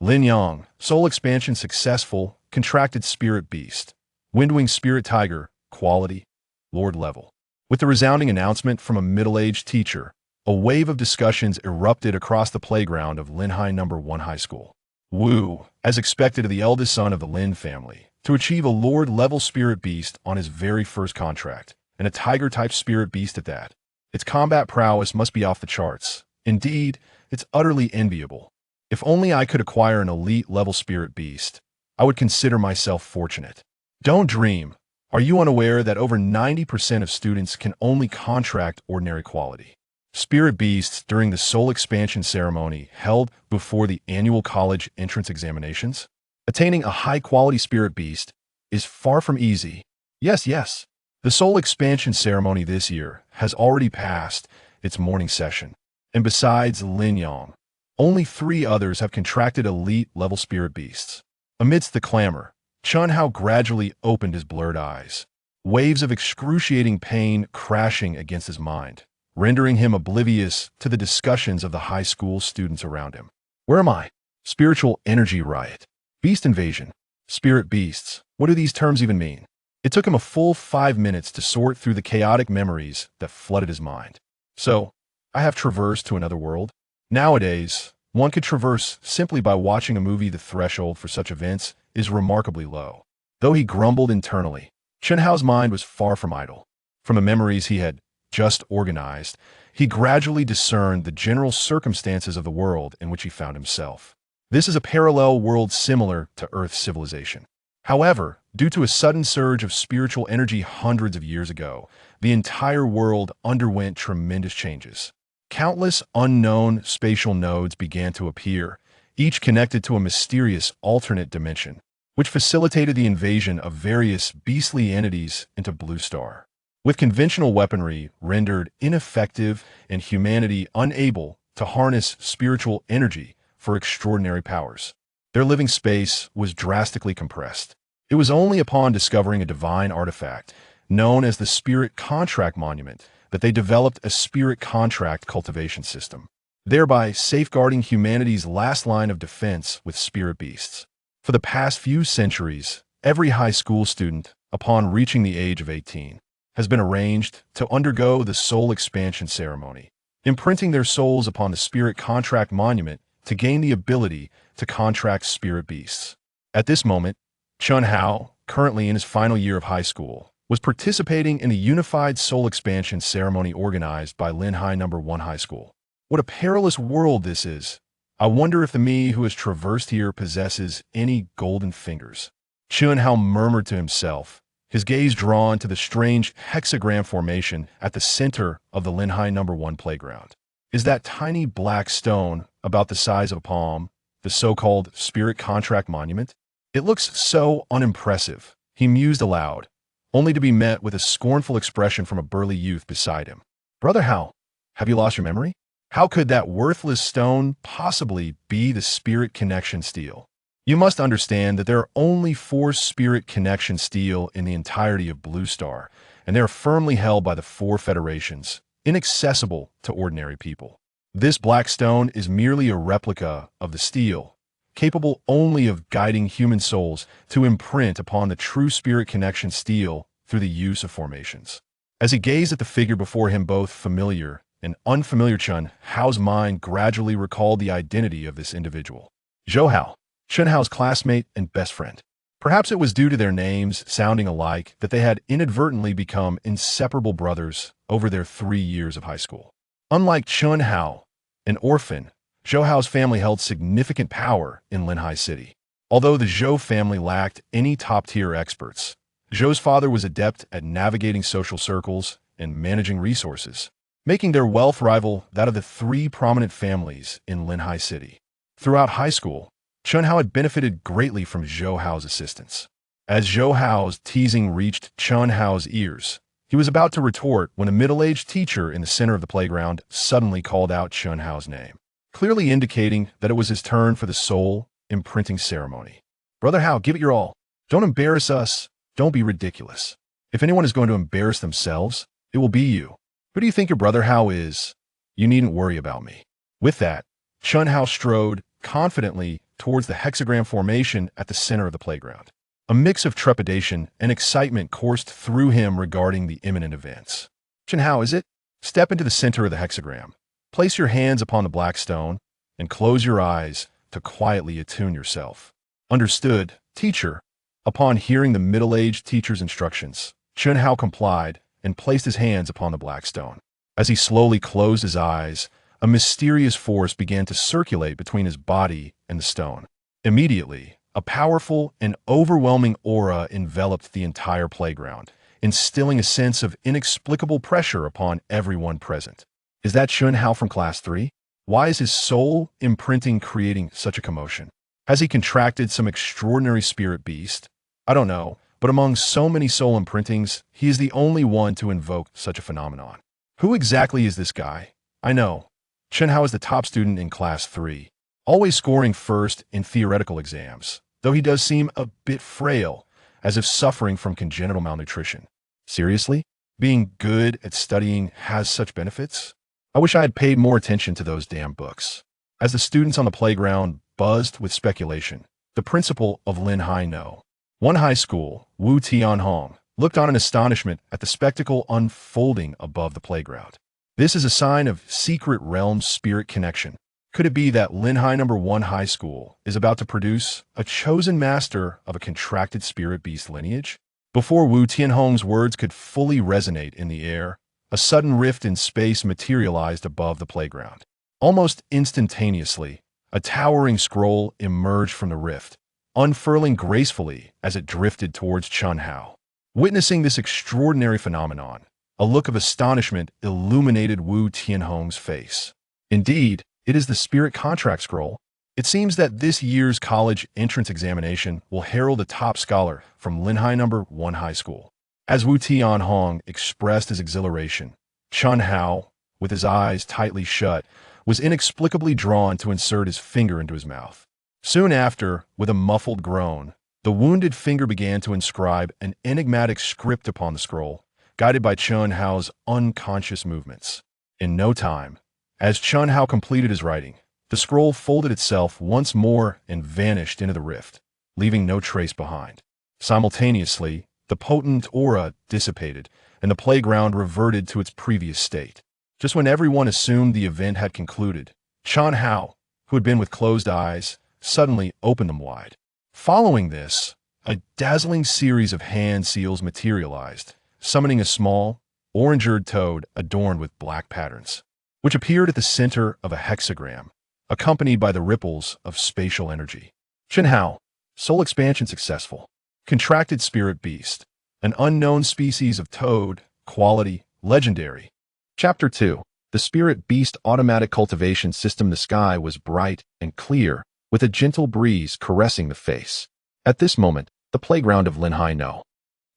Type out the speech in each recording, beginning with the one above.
Lin Yang, soul expansion successful, contracted spirit beast. Windwing spirit tiger, quality, lord level. With the resounding announcement from a middle-aged teacher, a wave of discussions erupted across the playground of Linhai No. 1 High School. Wu, as expected of the eldest son of the Lin family, to achieve a lord-level spirit beast on his very first contract, and a tiger-type spirit beast at that. Its combat prowess must be off the charts. Indeed, it's utterly enviable. If only I could acquire an elite-level spirit beast, I would consider myself fortunate. Don't dream. Are you unaware that over 90% of students can only contract ordinary quality spirit beasts during the soul expansion ceremony held before the annual college entrance examinations? Attaining a high-quality spirit beast is far from easy. Yes. The soul expansion ceremony this year has already passed its morning session. And besides Lin Yang, only 3 others have contracted elite-level spirit beasts. Amidst the clamor, Chun Hao gradually opened his blurred eyes, waves of excruciating pain crashing against his mind, rendering him oblivious to the discussions of the high school students around him. Where am I? Spiritual energy riot. Beast invasion. Spirit beasts. What do these terms even mean? It took him a full 5 minutes to sort through the chaotic memories that flooded his mind. So, I have traversed to another world? Nowadays, one could traverse simply by watching a movie. The threshold for such events is remarkably low. Though he grumbled internally, Chun Hao's mind was far from idle. From the memories he had just organized, he gradually discerned the general circumstances of the world in which he found himself. This is a parallel world similar to Earth's civilization. However, due to a sudden surge of spiritual energy hundreds of years ago, the entire world underwent tremendous changes. Countless unknown spatial nodes began to appear, each connected to a mysterious alternate dimension, which facilitated the invasion of various beastly entities into Blue Star. With conventional weaponry rendered ineffective and humanity unable to harness spiritual energy for extraordinary powers, their living space was drastically compressed. It was only upon discovering a divine artifact, known as the Spirit Contract Monument, that they developed a spirit contract cultivation system, thereby safeguarding humanity's last line of defense with spirit beasts. For the past few centuries, every high school student, upon reaching the age of 18, has been arranged to undergo the soul expansion ceremony, imprinting their souls upon the Spirit Contract Monument to gain the ability to contract spirit beasts. At this moment, Chun Hao, currently in his final year of high school, was participating in the unified soul expansion ceremony organized by Linhai No. 1 High School. What a perilous world this is. I wonder if the me who has traversed here possesses any golden fingers. Chun Hao murmured to himself, his gaze drawn to the strange hexagram formation at the center of the Linhai No. 1 playground. Is that tiny black stone about the size of a palm the so-called Spirit Contract Monument? It looks so unimpressive, he mused aloud, only to be met with a scornful expression from a burly youth beside him. Brother Hao, have you lost your memory? How could that worthless stone possibly be the Spirit Connection Steel? You must understand that there are only 4 Spirit Connection Steel in the entirety of Blue Star, and they are firmly held by the 4 federations, inaccessible to ordinary people. This black stone is merely a replica of the steel, capable only of guiding human souls to imprint upon the true Spirit Connection Steel through the use of formations. As he gazed at the figure before him, both familiar and unfamiliar, Chun Hao's mind gradually recalled the identity of this individual. Zhou Hao, Chun Hao's classmate and best friend. Perhaps it was due to their names sounding alike that they had inadvertently become inseparable brothers over their 3 years of high school. Unlike Chun Hao, an orphan, Zhou Hao's family held significant power in Linhai City. Although the Zhou family lacked any top-tier experts, Zhou's father was adept at navigating social circles and managing resources, making their wealth rival that of the 3 prominent families in Linhai City. Throughout high school, Chun Hao had benefited greatly from Zhou Hao's assistance. As Zhou Hao's teasing reached Chun Hao's ears, he was about to retort when a middle-aged teacher in the center of the playground suddenly called out Chun Hao's name, clearly indicating that it was his turn for the soul imprinting ceremony. Brother Hao, give it your all. Don't embarrass us. Don't be ridiculous. If anyone is going to embarrass themselves, it will be you. Who do you think your brother Hao is? You needn't worry about me. With that, Chun Hao strode confidently towards the hexagram formation at the center of the playground. A mix of trepidation and excitement coursed through him regarding the imminent events. "How is it? Step into the center of the hexagram. Place your hands upon the black stone and close your eyes to quietly attune yourself." "Understood, teacher." Upon hearing the middle-aged teacher's instructions, Chun-Hao complied and placed his hands upon the black stone. As he slowly closed his eyes, a mysterious force began to circulate between his body and the stone. Immediately, a powerful and overwhelming aura enveloped the entire playground, instilling a sense of inexplicable pressure upon everyone present. Is that Chun-Hao from Class 3? Why is his soul imprinting creating such a commotion? Has he contracted some extraordinary spirit beast? I don't know, but among so many soul imprintings, he is the only one to invoke such a phenomenon. Who exactly is this guy? I know. Chun-Hao is the top student in Class 3, always scoring first in theoretical exams, though he does seem a bit frail, as if suffering from congenital malnutrition. Seriously? Being good at studying has such benefits? I wish I had paid more attention to those damn books. As the students on the playground buzzed with speculation, the principal of Lin Hai No, one high school, Wu Tianhong, looked on in astonishment at the spectacle unfolding above the playground. This is a sign of secret realm spirit connection. Could it be that Lin Hai No. 1 High School is about to produce a chosen master of a contracted spirit beast lineage? Before Wu Tianhong's words could fully resonate in the air, a sudden rift in space materialized above the playground. Almost instantaneously, a towering scroll emerged from the rift, unfurling gracefully as it drifted towards Chun-Hao. Witnessing this extraordinary phenomenon, a look of astonishment illuminated Wu Tianhong's face. Indeed, it is the spirit contract scroll. It seems that this year's college entrance examination will herald a top scholar from Lin Hai No. 1 High School. As Wu Tianhong expressed his exhilaration, Chun-Hao, with his eyes tightly shut, was inexplicably drawn to insert his finger into his mouth. Soon after, with a muffled groan, the wounded finger began to inscribe an enigmatic script upon the scroll, guided by Chun-Hao's unconscious movements. In no time, as Chun-Hao completed his writing, the scroll folded itself once more and vanished into the rift, leaving no trace behind. Simultaneously, the potent aura dissipated, and the playground reverted to its previous state. Just when everyone assumed the event had concluded, Chun-Hao, who had been with closed eyes, suddenly opened them wide. Following this, a dazzling series of hand seals materialized, summoning a small, orange-eyed toad adorned with black patterns, which appeared at the center of a hexagram, accompanied by the ripples of spatial energy. Chun-Hao, soul expansion successful. Contracted spirit beast, an unknown species of toad, quality, legendary. Chapter 2. The spirit beast automatic cultivation system. The sky was bright and clear, with a gentle breeze caressing the face. At this moment, the playground of Lin Hai No.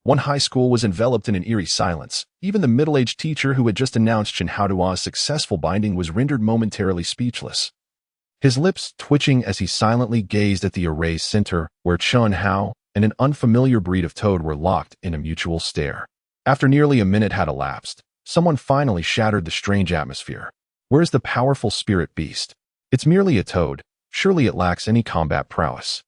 1 High School was enveloped in an eerie silence. Even the middle-aged teacher who had just announced Chun-Hao Dua's successful binding was rendered momentarily speechless. His lips twitching as he silently gazed at the array's center, where Chun-Hao and an unfamiliar breed of toad were locked in a mutual stare. After nearly a minute had elapsed, someone finally shattered the strange atmosphere. Where's the powerful spirit beast? It's merely a toad. Surely it lacks any combat prowess.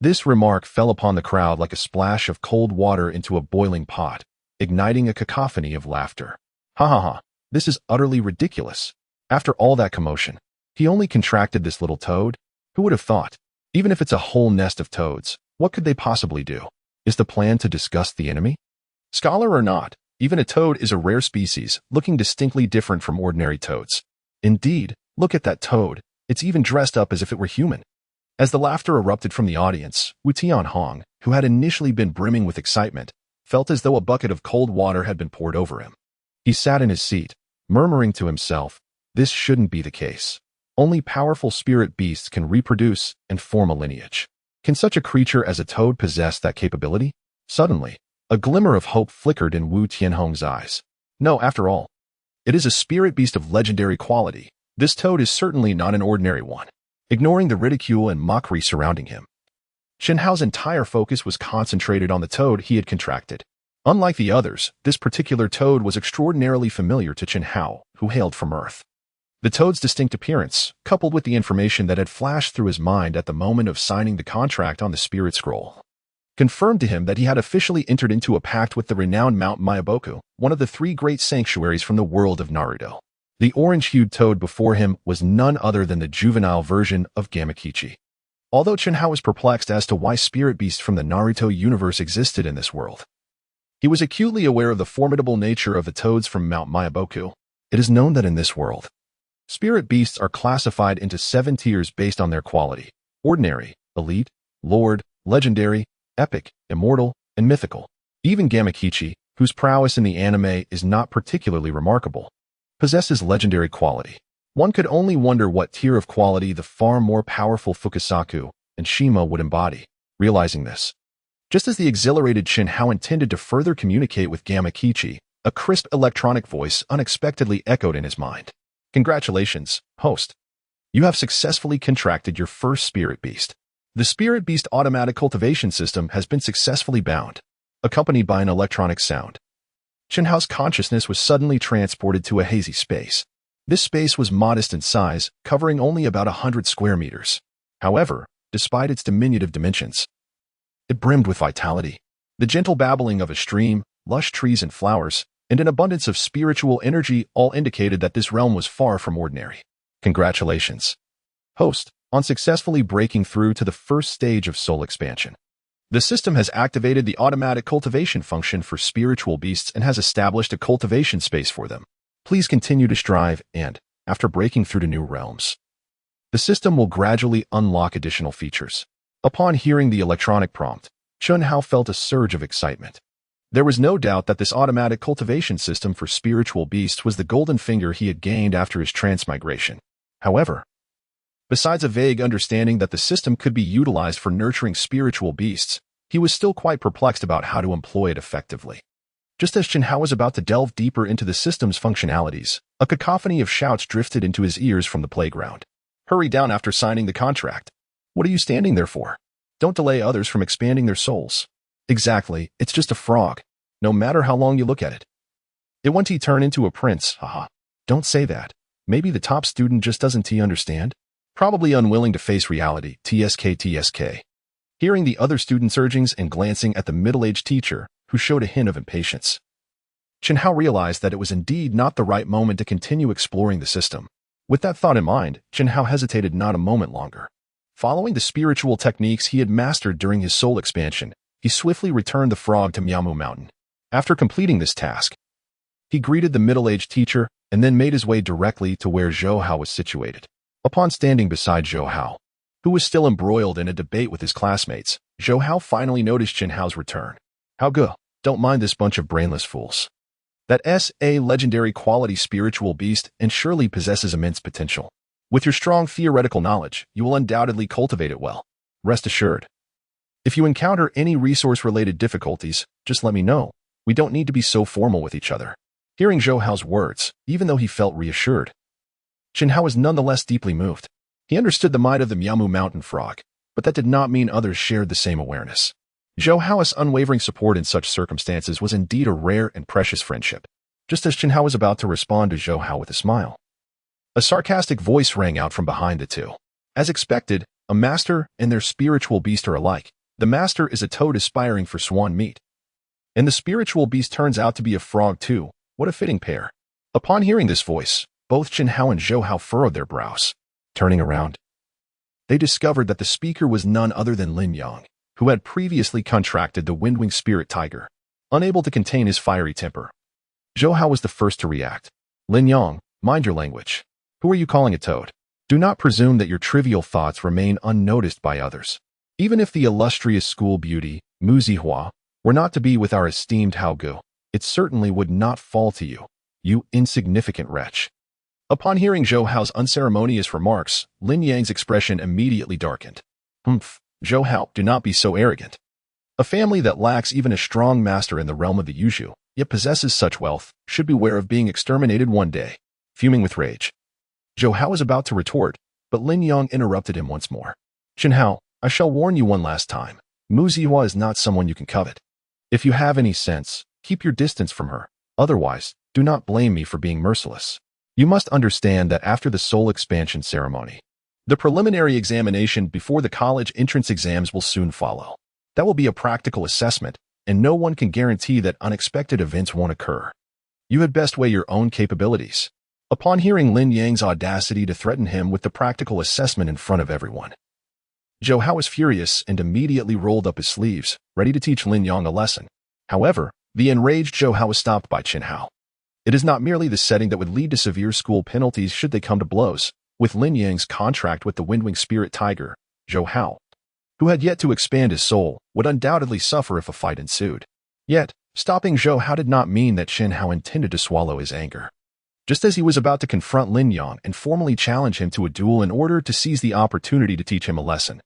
This remark fell upon the crowd like a splash of cold water into a boiling pot, igniting a cacophony of laughter. Ha ha ha, this is utterly ridiculous. After all that commotion, he only contracted this little toad? Who would have thought? Even if it's a whole nest of toads, what could they possibly do? Is the plan to disgust the enemy? Scholar or not, even a toad is a rare species, looking distinctly different from ordinary toads. Indeed, look at that toad. It's even dressed up as if it were human. As the laughter erupted from the audience, Wu Tianhong, who had initially been brimming with excitement, felt as though a bucket of cold water had been poured over him. He sat in his seat, murmuring to himself, this shouldn't be the case. Only powerful spirit beasts can reproduce and form a lineage. Can such a creature as a toad possess that capability? Suddenly, a glimmer of hope flickered in Wu Tianhong's eyes. No, after all, it is a spirit beast of legendary quality. This toad is certainly not an ordinary one. Ignoring the ridicule and mockery surrounding him, Chun-Hao's entire focus was concentrated on the toad he had contracted. Unlike the others, this particular toad was extraordinarily familiar to Chun-Hao, who hailed from Earth. The toad's distinct appearance, coupled with the information that had flashed through his mind at the moment of signing the contract on the spirit scroll, confirmed to him that he had officially entered into a pact with the renowned Mount Myoboku, one of the three great sanctuaries from the world of Naruto. The orange-hued toad before him was none other than the juvenile version of Gamakichi. Although Chunhao was perplexed as to why spirit beasts from the Naruto universe existed in this world, he was acutely aware of the formidable nature of the toads from Mount Myoboku. It is known that in this world, spirit beasts are classified into 7 tiers based on their quality: ordinary, elite, lord, legendary, epic, immortal, and mythical. Even Gamakichi, whose prowess in the anime is not particularly remarkable, possesses legendary quality. One could only wonder what tier of quality the far more powerful Fukasaku and Shima would embody. Realizing this, just as the exhilarated Chunhao intended to further communicate with Gamakichi, a crisp electronic voice unexpectedly echoed in his mind. Congratulations, host. You have successfully contracted your first spirit beast. The spirit beast automatic cultivation system has been successfully bound, accompanied by an electronic sound. Chunhao's consciousness was suddenly transported to a hazy space. This space was modest in size, covering only about 100 square meters. However, despite its diminutive dimensions, it brimmed with vitality. The gentle babbling of a stream, lush trees and flowers, and an abundance of spiritual energy all indicated that this realm was far from ordinary. Congratulations, host, on successfully breaking through to the first stage of soul expansion. The system has activated the automatic cultivation function for spiritual beasts and has established a cultivation space for them. Please continue to strive and, after breaking through to new realms, the system will gradually unlock additional features. Upon hearing the electronic prompt, Chunhao felt a surge of excitement. There was no doubt that this automatic cultivation system for spiritual beasts was the golden finger he had gained after his transmigration. However, besides a vague understanding that the system could be utilized for nurturing spiritual beasts, he was still quite perplexed about how to employ it effectively. Just as Chunhao was about to delve deeper into the system's functionalities, a cacophony of shouts drifted into his ears from the playground. Hurry down after signing the contract. What are you standing there for? Don't delay others from expanding their souls. Exactly, it's just a frog, no matter how long you look at it. It won't turn into a prince, haha. Don't say that. Maybe the top student just doesn't understand? Probably unwilling to face reality, TSK. Hearing the other students' urgings and glancing at the middle-aged teacher, who showed a hint of impatience, Chunhao realized that it was indeed not the right moment to continue exploring the system. With that thought in mind, Chunhao hesitated not a moment longer. Following the spiritual techniques he had mastered during his soul expansion, he swiftly returned the frog to Myomu Mountain. After completing this task, he greeted the middle-aged teacher and then made his way directly to where Zhou Hao was situated. Upon standing beside Zhou Hao, who was still embroiled in a debate with his classmates, Zhou Hao finally noticed Chunhao's return. How good. Don't mind this bunch of brainless fools. That's a legendary quality spiritual beast and surely possesses immense potential. With your strong theoretical knowledge, you will undoubtedly cultivate it well. Rest assured. If you encounter any resource-related difficulties, just let me know. We don't need to be so formal with each other. Hearing Zhou Hao's words, even though he felt reassured, Chunhao was nonetheless deeply moved. He understood the might of the Myomu mountain frog, but that did not mean others shared the same awareness. Zhou Hao's unwavering support in such circumstances was indeed a rare and precious friendship. Just as Chunhao was about to respond to Zhou Hao with a smile, a sarcastic voice rang out from behind the two. As expected, a master and their spiritual beast are alike. The master is a toad aspiring for swan meat, and the spiritual beast turns out to be a frog too. What a fitting pair. Upon hearing this voice, both Chunhao and Zhou Hao furrowed their brows. Turning around, they discovered that the speaker was none other than Lin Yang, who had previously contracted the Windwing Spirit Tiger, unable to contain his fiery temper. Zhou Hao was the first to react. Lin Yang, mind your language. Who are you calling a toad? Do not presume that your trivial thoughts remain unnoticed by others. Even if the illustrious school beauty, Mu Zihua, were not to be with our esteemed Hao Gu, it certainly would not fall to you, you insignificant wretch. Upon hearing Zhou Hao's unceremonious remarks, Lin Yang's expression immediately darkened. Humph, Zhou Hao, do not be so arrogant. A family that lacks even a strong master in the realm of the Yuzhu, yet possesses such wealth, should beware of being exterminated one day. Fuming with rage, Zhou Hao was about to retort, but Lin Yang interrupted him once more. Chunhao, I shall warn you one last time. Mu Zihua is not someone you can covet. If you have any sense, keep your distance from her. Otherwise, do not blame me for being merciless. You must understand that after the soul expansion ceremony, the preliminary examination before the college entrance exams will soon follow. That will be a practical assessment, and no one can guarantee that unexpected events won't occur. You had best weigh your own capabilities. Upon hearing Lin Yang's audacity to threaten him with the practical assessment in front of everyone, Zhou Hao was furious and immediately rolled up his sleeves, ready to teach Lin Yang a lesson. However, the enraged Zhou Hao was stopped by Qin Hao. It is not merely the setting that would lead to severe school penalties should they come to blows. With Lin Yang's contract with the Windwing Spirit Tiger, Zhou Hao, who had yet to expand his soul, would undoubtedly suffer if a fight ensued. Yet, stopping Zhou Hao did not mean that Qin Hao intended to swallow his anger. Just as he was about to confront Lin Yang and formally challenge him to a duel in order to seize the opportunity to teach him a lesson,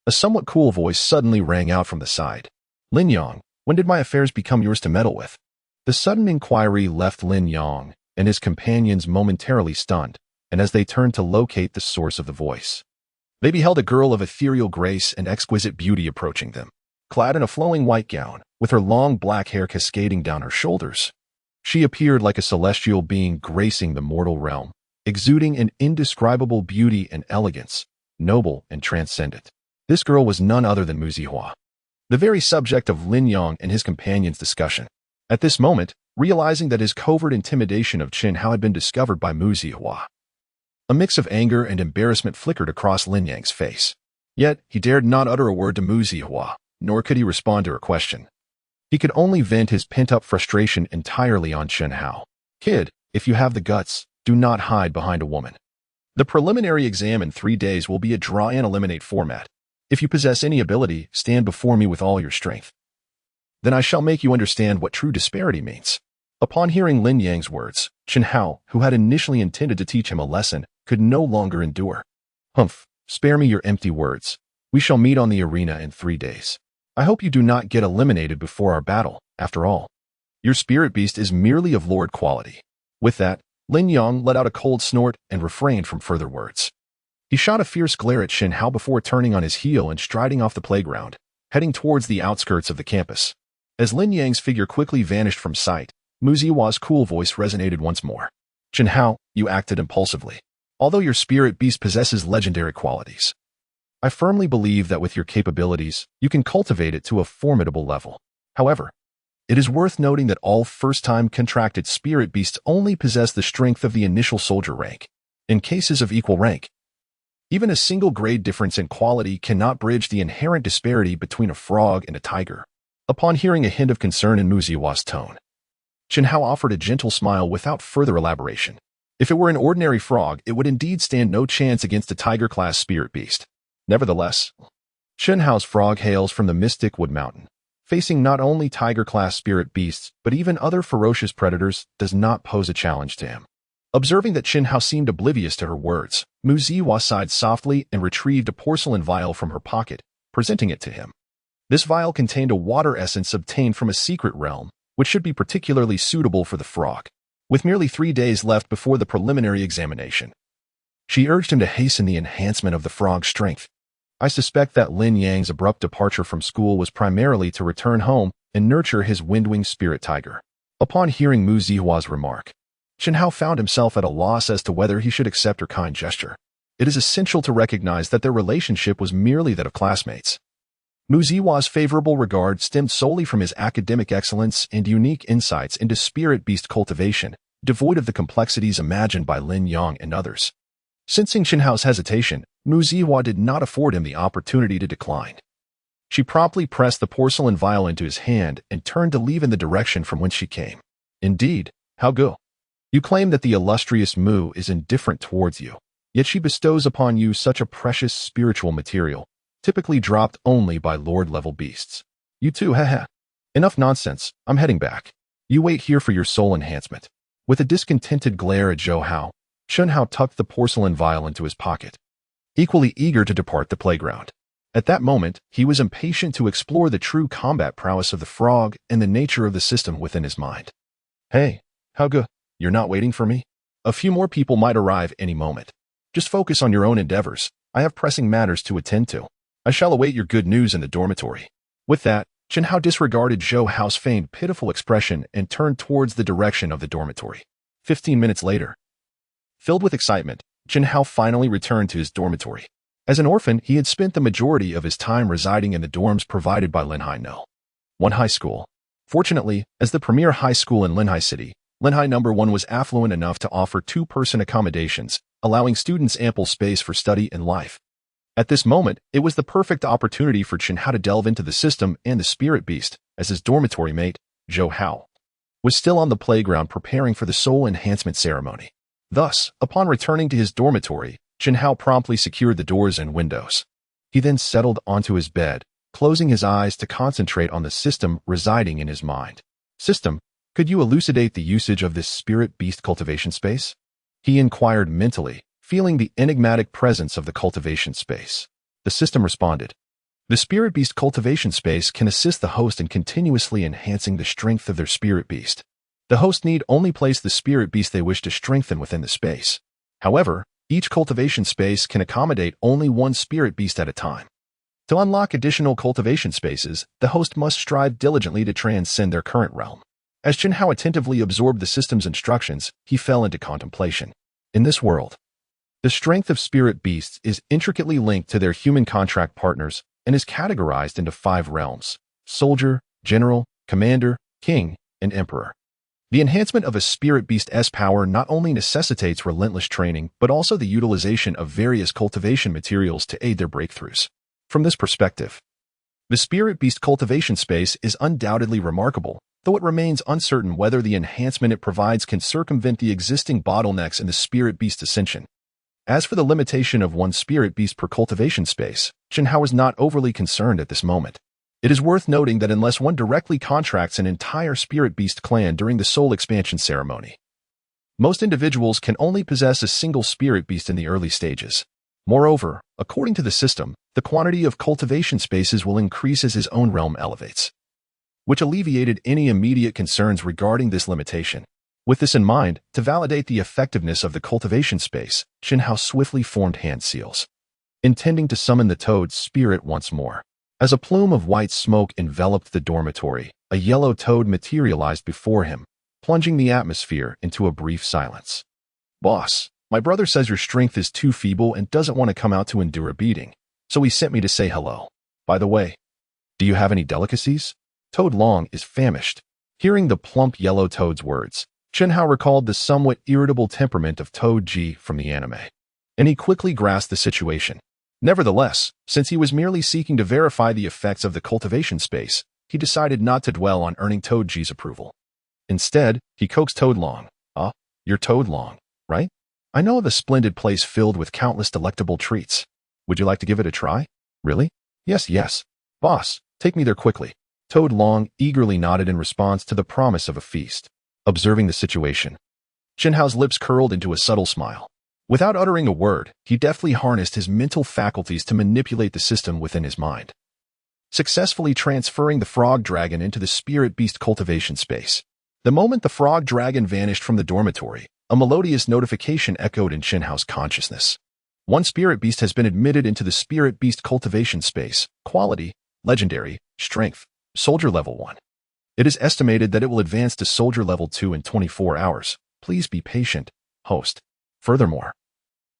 a somewhat cool voice suddenly rang out from the side. Lin Yang, when did my affairs become yours to meddle with? The sudden inquiry left Lin Yang and his companions momentarily stunned, and as they turned to locate the source of the voice, they beheld a girl of ethereal grace and exquisite beauty approaching them, clad in a flowing white gown, with her long black hair cascading down her shoulders. She appeared like a celestial being gracing the mortal realm, exuding an indescribable beauty and elegance, noble and transcendent. This girl was none other than Mu Zihua, the very subject of Lin Yang and his companions' discussion. At this moment, realizing that his covert intimidation of Qin Hao had been discovered by Mu Zihua, a mix of anger and embarrassment flickered across Lin Yang's face. Yet, he dared not utter a word to Mu Zihua, nor could he respond to her question. He could only vent his pent-up frustration entirely on Qin Hao. Kid, if you have the guts, do not hide behind a woman. The preliminary exam in 3 days will be a draw and eliminate format. If you possess any ability, stand before me with all your strength. Then I shall make you understand what true disparity means. Upon hearing Lin Yang's words, Qin Hao, who had initially intended to teach him a lesson, could no longer endure. Humph, spare me your empty words. We shall meet on the arena in 3 days. I hope you do not get eliminated before our battle, after all. Your spirit beast is merely of lord quality. With that, Lin Yang let out a cold snort and refrained from further words. He shot a fierce glare at Qin Hao before turning on his heel and striding off the playground, heading towards the outskirts of the campus. As Lin Yang's figure quickly vanished from sight, Mu Zihua's cool voice resonated once more. Qin Hao, you acted impulsively. Although your spirit beast possesses legendary qualities, I firmly believe that with your capabilities, you can cultivate it to a formidable level. However, it is worth noting that all first-time contracted spirit beasts only possess the strength of the initial soldier rank. In cases of equal rank, even a single grade difference in quality cannot bridge the inherent disparity between a frog and a tiger. Upon hearing a hint of concern in Mu Zihua's tone, Qin Hao offered a gentle smile without further elaboration. If it were an ordinary frog, it would indeed stand no chance against a tiger-class spirit beast. Nevertheless, Qin Hao's frog hails from the mystic Wood Mountain. Facing not only tiger-class spirit beasts, but even other ferocious predators does not pose a challenge to him. Observing that Qin Hao seemed oblivious to her words, Mu Zihua sighed softly and retrieved a porcelain vial from her pocket, presenting it to him. This vial contained a water essence obtained from a secret realm, which should be particularly suitable for the frog. With merely 3 days left before the preliminary examination, she urged him to hasten the enhancement of the frog's strength. I suspect that Lin Yang's abrupt departure from school was primarily to return home and nurture his Windwing Spirit Tiger. Upon hearing Mu Zihua's remark, Qin Hao found himself at a loss as to whether he should accept her kind gesture. It is essential to recognize that their relationship was merely that of classmates. Mu Zihua's favorable regard stemmed solely from his academic excellence and unique insights into spirit beast cultivation, devoid of the complexities imagined by Lin Yang and others. Sensing Qin Hao's hesitation, Mu Zihua did not afford him the opportunity to decline. She promptly pressed the porcelain vial into his hand and turned to leave in the direction from whence she came. Indeed, how good. You claim that the illustrious Mu is indifferent towards you, yet she bestows upon you such a precious spiritual material, typically dropped only by lord-level beasts. You too, haha. Enough nonsense, I'm heading back. You wait here for your soul enhancement. With a discontented glare at Zhou Hao, Qin Hao tucked the porcelain vial into his pocket, equally eager to depart the playground. At that moment, he was impatient to explore the true combat prowess of the frog and the nature of the system within his mind. Hey, how good? You're not waiting for me? A few more people might arrive any moment. Just focus on your own endeavors. I have pressing matters to attend to. I shall await your good news in the dormitory. With that, Qin Hao disregarded Zhou Hao's feigned pitiful expression and turned towards the direction of the dormitory. 15 minutes later, Filled with excitement, Jinhao finally returned to his dormitory. As an orphan, he had spent the majority of his time residing in the dorms provided by Linhai No. 1 High School. Fortunately, as the premier high school in Linhai City, Linhai No. 1 was affluent enough to offer two-person accommodations, allowing students ample space for study and life. At this moment, it was the perfect opportunity for Jinhao to delve into the system and the spirit beast, as his dormitory mate, Zhou Hao, was still on the playground preparing for the soul enhancement ceremony. Thus, upon returning to his dormitory, Jinhao promptly secured the doors and windows. He then settled onto his bed, closing his eyes to concentrate on the system residing in his mind. System, could you elucidate the usage of this spirit beast cultivation space? He inquired mentally, feeling the enigmatic presence of the cultivation space. The system responded. The spirit beast cultivation space can assist the host in continuously enhancing the strength of their spirit beast. The host need only place the spirit beast they wish to strengthen within the space. However, each cultivation space can accommodate only one spirit beast at a time. To unlock additional cultivation spaces, the host must strive diligently to transcend their current realm. As Jinhao attentively absorbed the system's instructions, he fell into contemplation. In this world, the strength of spirit beasts is intricately linked to their human contract partners and is categorized into 5 realms: soldier, general, commander, king, and emperor. The enhancement of a spirit beast's power not only necessitates relentless training, but also the utilization of various cultivation materials to aid their breakthroughs. From this perspective, the spirit beast cultivation space is undoubtedly remarkable, though it remains uncertain whether the enhancement it provides can circumvent the existing bottlenecks in the spirit beast ascension. As for the limitation of 1 spirit beast per cultivation space, Jinhao is not overly concerned at this moment. It is worth noting that unless one directly contracts an entire spirit beast clan during the soul expansion ceremony, most individuals can only possess a single spirit beast in the early stages. Moreover, according to the system, the quantity of cultivation spaces will increase as his own realm elevates, which alleviated any immediate concerns regarding this limitation. With this in mind, to validate the effectiveness of the cultivation space, Jinhao swiftly formed hand seals, intending to summon the toad's spirit once more. As a plume of white smoke enveloped the dormitory, a yellow toad materialized before him, plunging the atmosphere into a brief silence. "Boss, my brother says your strength is too feeble and doesn't want to come out to endure a beating, so he sent me to say hello. By the way, do you have any delicacies? Toad Long is famished." Hearing the plump yellow toad's words, Jinhao recalled the somewhat irritable temperament of Toad Ji from the anime, and he quickly grasped the situation. Nevertheless, since he was merely seeking to verify the effects of the cultivation space, he decided not to dwell on earning Toad Ji's approval. Instead, he coaxed Toad Long. You're Toad Long, right? I know of a splendid place filled with countless delectable treats. Would you like to give it a try? Really? Yes. Boss, take me there quickly." Toad Long eagerly nodded in response to the promise of a feast. Observing the situation, Jinhao's lips curled into a subtle smile. Without uttering a word, he deftly harnessed his mental faculties to manipulate the system within his mind, successfully transferring the frog dragon into the spirit beast cultivation space. The moment the frog dragon vanished from the dormitory, a melodious notification echoed in Jinhao's consciousness. 1 spirit beast has been admitted into the spirit beast cultivation space. Quality, legendary, strength, soldier level 1. It is estimated that it will advance to soldier level 2 in 24 hours. Please be patient, host. Furthermore,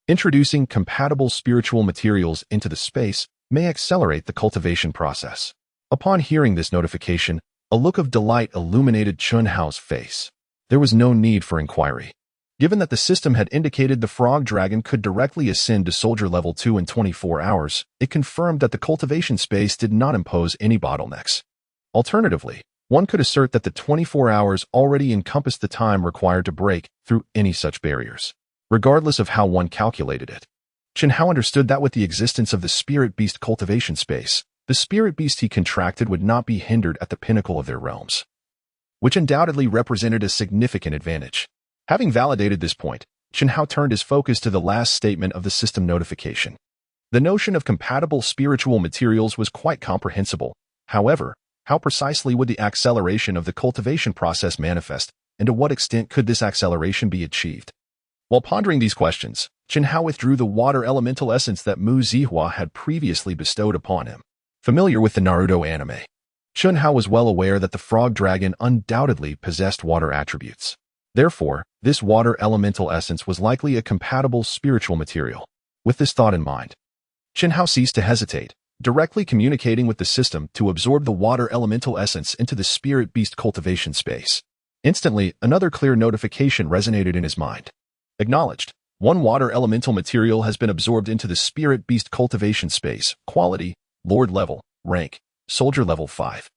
introducing compatible spiritual materials into the space may accelerate the cultivation process. Upon hearing this notification, a look of delight illuminated Jinhao's face. There was no need for inquiry. Given that the system had indicated the frog dragon could directly ascend to soldier level 2 in 24 hours, it confirmed that the cultivation space did not impose any bottlenecks. Alternatively, one could assert that the 24 hours already encompassed the time required to break through any such barriers, regardless of how one calculated it. Jinhao understood that with the existence of the spirit beast cultivation space, the spirit beast he contracted would not be hindered at the pinnacle of their realms, which undoubtedly represented a significant advantage. Having validated this point, Jinhao turned his focus to the last statement of the system notification. The notion of compatible spiritual materials was quite comprehensible. However, how precisely would the acceleration of the cultivation process manifest, and to what extent could this acceleration be achieved? While pondering these questions, Jinhao withdrew the water elemental essence that Mu Zihua had previously bestowed upon him. Familiar with the Naruto anime, Jinhao was well aware that the frog dragon undoubtedly possessed water attributes. Therefore, This water elemental essence was likely a compatible spiritual material. With this thought in mind, Chen Hao ceased to hesitate, directly communicating with the system to absorb the water elemental essence into the spirit beast cultivation space. Instantly, another clear notification resonated in his mind. Acknowledged. One water elemental material has been absorbed into the spirit beast cultivation space. Quality, Lord level, rank, Soldier level 5.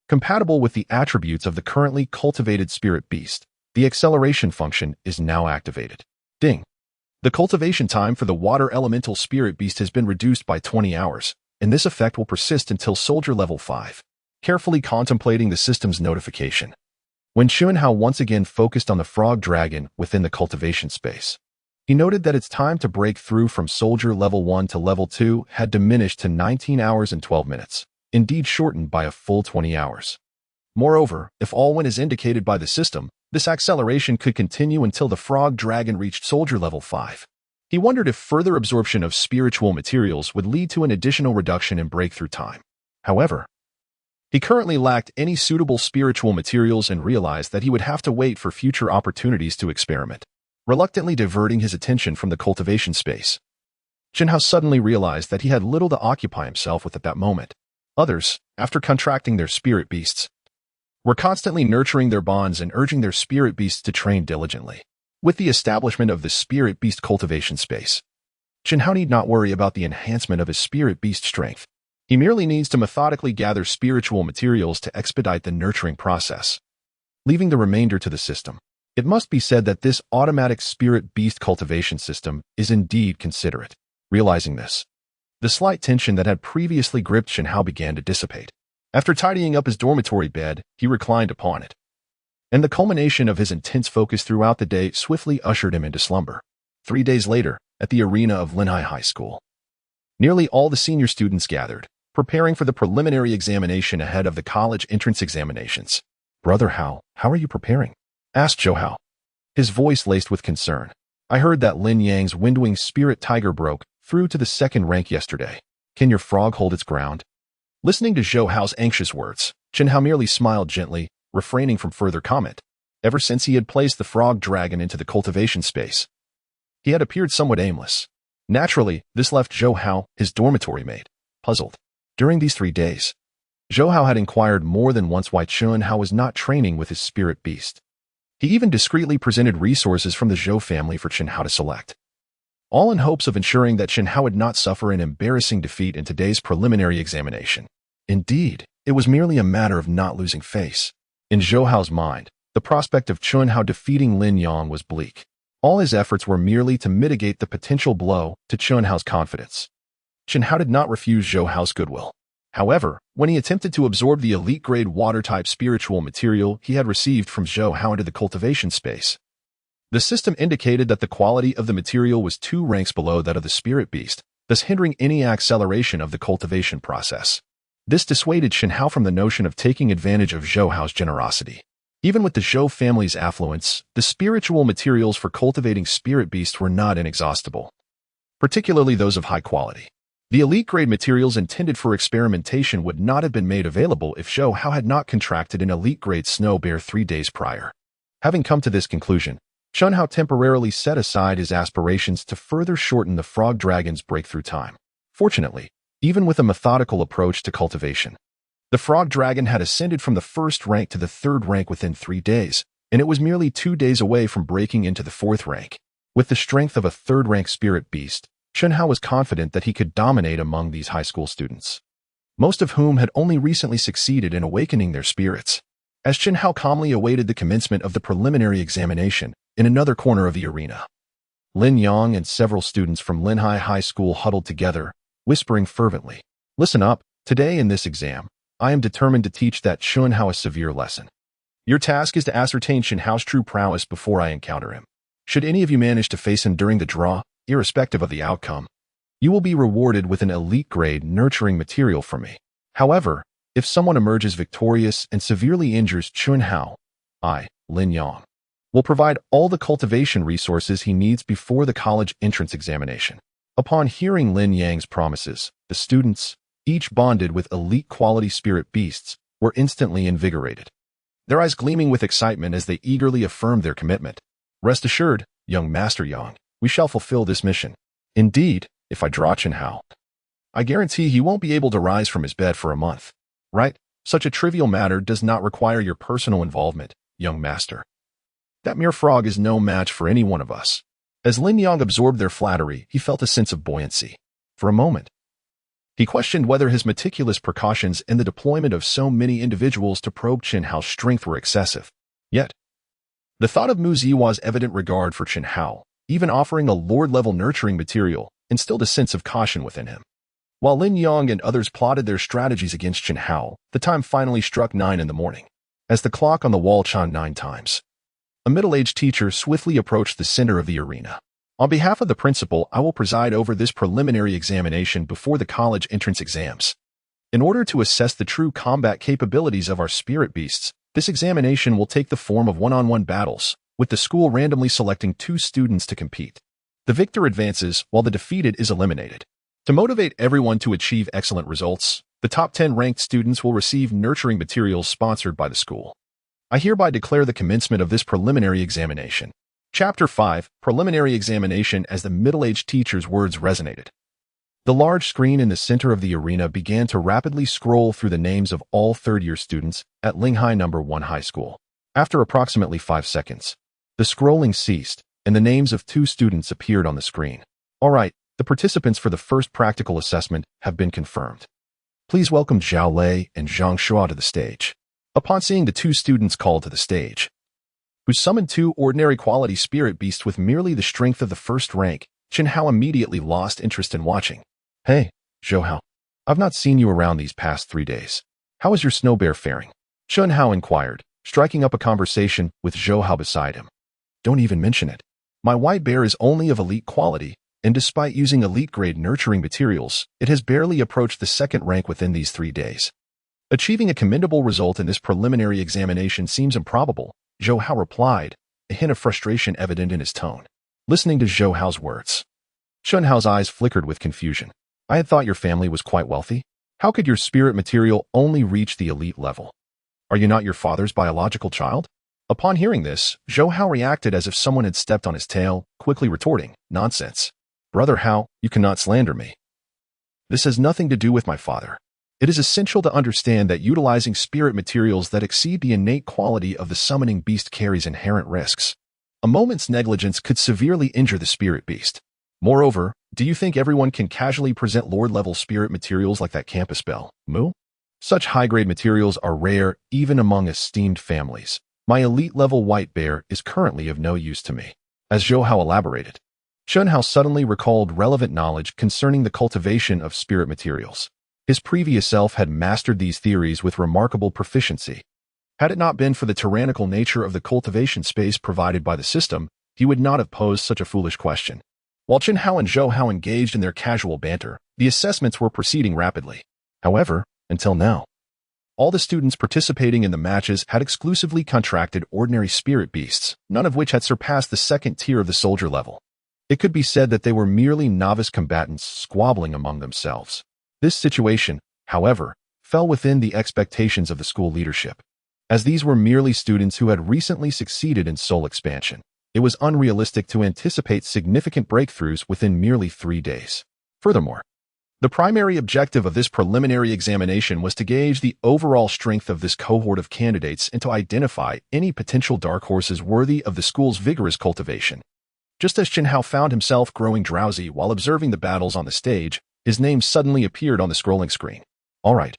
Compatible with the attributes of the currently cultivated spirit beast, the acceleration function is now activated. Ding. The cultivation time for the water elemental spirit beast has been reduced by 20 hours, and this effect will persist until Soldier level 5. Carefully contemplating the system's notification, when Chunhao once again focused on the frog dragon within the cultivation space, he noted that its time to break through from Soldier level 1 to level 2 had diminished to 19 hours and 12 minutes, indeed shortened by a full 20 hours. Moreover, if all went as indicated by the system, this acceleration could continue until the frog dragon reached Soldier level 5. He wondered if further absorption of spiritual materials would lead to an additional reduction in breakthrough time. However, he currently lacked any suitable spiritual materials and realized that he would have to wait for future opportunities to experiment. Reluctantly diverting his attention from the cultivation space, Chunhao suddenly realized that he had little to occupy himself with at that moment. Others, after contracting their spirit beasts, were constantly nurturing their bonds and urging their spirit beasts to train diligently. With the establishment of the spirit beast cultivation space, Chunhao need not worry about the enhancement of his spirit beast strength. He merely needs to methodically gather spiritual materials to expedite the nurturing process, leaving the remainder to the system. It must be said that this automatic spirit beast cultivation system is indeed considerate. Realizing this, the slight tension that had previously gripped Chunhao began to dissipate. After tidying up his dormitory bed, he reclined upon it, and the culmination of his intense focus throughout the day swiftly ushered him into slumber. 3 days later, at the arena of Linhai High School, nearly all the senior students gathered, preparing for the preliminary examination ahead of the college entrance examinations. "Brother Hao, how are you preparing?" asked Zhou Hao, his voice laced with concern. "I heard that Lin Yang's windwing spirit tiger broke through to the 2nd rank yesterday. Can your frog hold its ground?" Listening to Zhou Hao's anxious words, Chunhao merely smiled gently, refraining from further comment. Ever since he had placed the frog dragon into the cultivation space, he had appeared somewhat aimless. Naturally, this left Zhou Hao, his dormitory mate, puzzled. During these 3 days, Zhou Hao had inquired more than once why Chunhao was not training with his spirit beast. He even discreetly presented resources from the Zhou family for Chunhao to select, all in hopes of ensuring that Chunhao would not suffer an embarrassing defeat in today's preliminary examination. Indeed, it was merely a matter of not losing face. In Zhou Hao's mind, the prospect of Chunhao defeating Lin Yang was bleak. All his efforts were merely to mitigate the potential blow to Chunhao's confidence. Chunhao did not refuse Zhou Hao's goodwill. However, when he attempted to absorb the elite-grade water-type spiritual material he had received from Zhou Hao into the cultivation space, the system indicated that the quality of the material was 2 ranks below that of the spirit beast, thus hindering any acceleration of the cultivation process. This dissuaded Chunhao from the notion of taking advantage of Zhou Hao's generosity. Even with the Zhou family's affluence, the spiritual materials for cultivating spirit beasts were not inexhaustible, particularly those of high quality. The elite-grade materials intended for experimentation would not have been made available if Zhou Hao had not contracted an elite-grade snow bear 3 days prior. Having come to this conclusion, Chunhao temporarily set aside his aspirations to further shorten the frog dragon's breakthrough time. Fortunately, even with a methodical approach to cultivation, the frog dragon had ascended from the 1st rank to the 3rd rank within 3 days, and it was merely 2 days away from breaking into the 4th rank. With the strength of a 3rd rank spirit beast, Chunhao was confident that he could dominate among these high school students, most of whom had only recently succeeded in awakening their spirits. As Chunhao calmly awaited the commencement of the preliminary examination, in another corner of the arena, Lin Yang and several students from Linhai High School huddled together, whispering fervently, "Listen up, today in this exam, I am determined to teach that Chunhao a severe lesson. Your task is to ascertain Chunhao's true prowess before I encounter him. Should any of you manage to face him during the draw, irrespective of the outcome, you will be rewarded with an elite-grade nurturing material from me. However, if someone emerges victorious and severely injures Chunhao, I, Lin Yang, will provide all the cultivation resources he needs before the college entrance examination." Upon hearing Lin Yang's promises, the students, each bonded with elite-quality spirit beasts, were instantly invigorated, their eyes gleaming with excitement as they eagerly affirmed their commitment. Rest assured, young Master Yang, we shall fulfill this mission. Indeed, if I draw Chen Hao, I guarantee he won't be able to rise from his bed for a month. Right? Such a trivial matter does not require your personal involvement, young master. That mere frog is no match for any one of us. As Lin Yang absorbed their flattery, he felt a sense of buoyancy. For a moment, he questioned whether his meticulous precautions and the deployment of so many individuals to probe Chen Hao's strength were excessive. Yet, the thought of Mu Zihua's evident regard for Chen Hao, even offering a lord-level nurturing material, instilled a sense of caution within him. While Lin Yang and others plotted their strategies against Chen Hao, the time finally struck 9 in the morning. As the clock on the wall chimed 9 times, a middle-aged teacher swiftly approached the center of the arena. On behalf of the principal, I will preside over this preliminary examination before the college entrance exams. In order to assess the true combat capabilities of our spirit beasts, this examination will take the form of one-on-one battles, with the school randomly selecting 2 students to compete. The victor advances, while the defeated is eliminated. To motivate everyone to achieve excellent results, the top 10 ranked students will receive nurturing materials sponsored by the school. I hereby declare the commencement of this preliminary examination. Chapter 5, Preliminary Examination. As the middle-aged teacher's words resonated, the large screen in the center of the arena began to rapidly scroll through the names of all third-year students at Linghai No. 1 High School. After approximately 5 seconds, the scrolling ceased, and the names of 2 students appeared on the screen. All right, the participants for the first practical assessment have been confirmed. Please welcome Zhao Lei and Zhang Shua to the stage. Upon seeing the 2 students called to the stage, who summoned 2 ordinary quality spirit beasts with merely the strength of the first rank, Chen Hao immediately lost interest in watching. Hey, Zhou Hao. I've not seen you around these past 3 days. How is your snow bear faring? Chen Hao inquired, striking up a conversation with Zhou Hao beside him. Don't even mention it. My white bear is only of elite quality, and despite using elite-grade nurturing materials, it has barely approached the 2nd rank within these 3 days. Achieving a commendable result in this preliminary examination seems improbable, Zhou Hao replied, a hint of frustration evident in his tone. Listening to Zhou Hao's words, Chen Hao's eyes flickered with confusion. I had thought your family was quite wealthy. How could your spirit material only reach the elite level? Are you not your father's biological child? Upon hearing this, Zhou Hao reacted as if someone had stepped on his tail, quickly retorting, Nonsense. Brother Hao, you cannot slander me. This has nothing to do with my father. It is essential to understand that utilizing spirit materials that exceed the innate quality of the summoning beast carries inherent risks. A moment's negligence could severely injure the spirit beast. Moreover, do you think everyone can casually present lord-level spirit materials like that campus bell, Mu? Such high-grade materials are rare even among esteemed families. My elite-level white bear is currently of no use to me. As Zhou Hao elaborated, Chen Hao suddenly recalled relevant knowledge concerning the cultivation of spirit materials. His previous self had mastered these theories with remarkable proficiency. Had it not been for the tyrannical nature of the cultivation space provided by the system, he would not have posed such a foolish question. While Chen Hao and Zhou Hao engaged in their casual banter, the assessments were proceeding rapidly. However, until now, all the students participating in the matches had exclusively contracted ordinary spirit beasts, none of which had surpassed the 2nd tier of the soldier level. It could be said that they were merely novice combatants squabbling among themselves. This situation, however, fell within the expectations of the school leadership. As these were merely students who had recently succeeded in soul expansion, it was unrealistic to anticipate significant breakthroughs within merely 3 days. Furthermore, the primary objective of this preliminary examination was to gauge the overall strength of this cohort of candidates and to identify any potential dark horses worthy of the school's vigorous cultivation. Just as Chen Hao found himself growing drowsy while observing the battles on the stage, his name suddenly appeared on the scrolling screen. All right.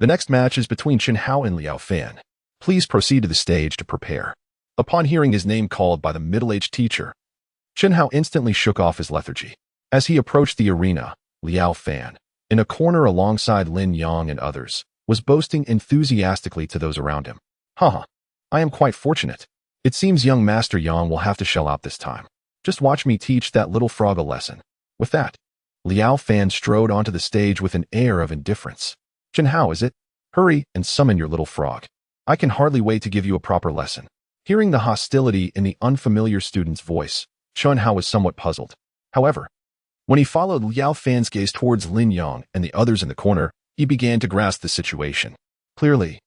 The next match is between Chen Hao and Liao Fan. Please proceed to the stage to prepare. Upon hearing his name called by the middle-aged teacher, Chen Hao instantly shook off his lethargy. As he approached the arena, Liao Fan, in a corner alongside Lin Yang and others, was boasting enthusiastically to those around him. Haha, I am quite fortunate. It seems young Master Yang will have to shell out this time. Just watch me teach that little frog a lesson. With that, Liao Fan strode onto the stage with an air of indifference. Chen Hao, is it? Hurry and summon your little frog. I can hardly wait to give you a proper lesson. Hearing the hostility in the unfamiliar student's voice, Chen Hao was somewhat puzzled. However, when he followed Liao Fan's gaze towards Lin Yang and the others in the corner, he began to grasp the situation. Clearly,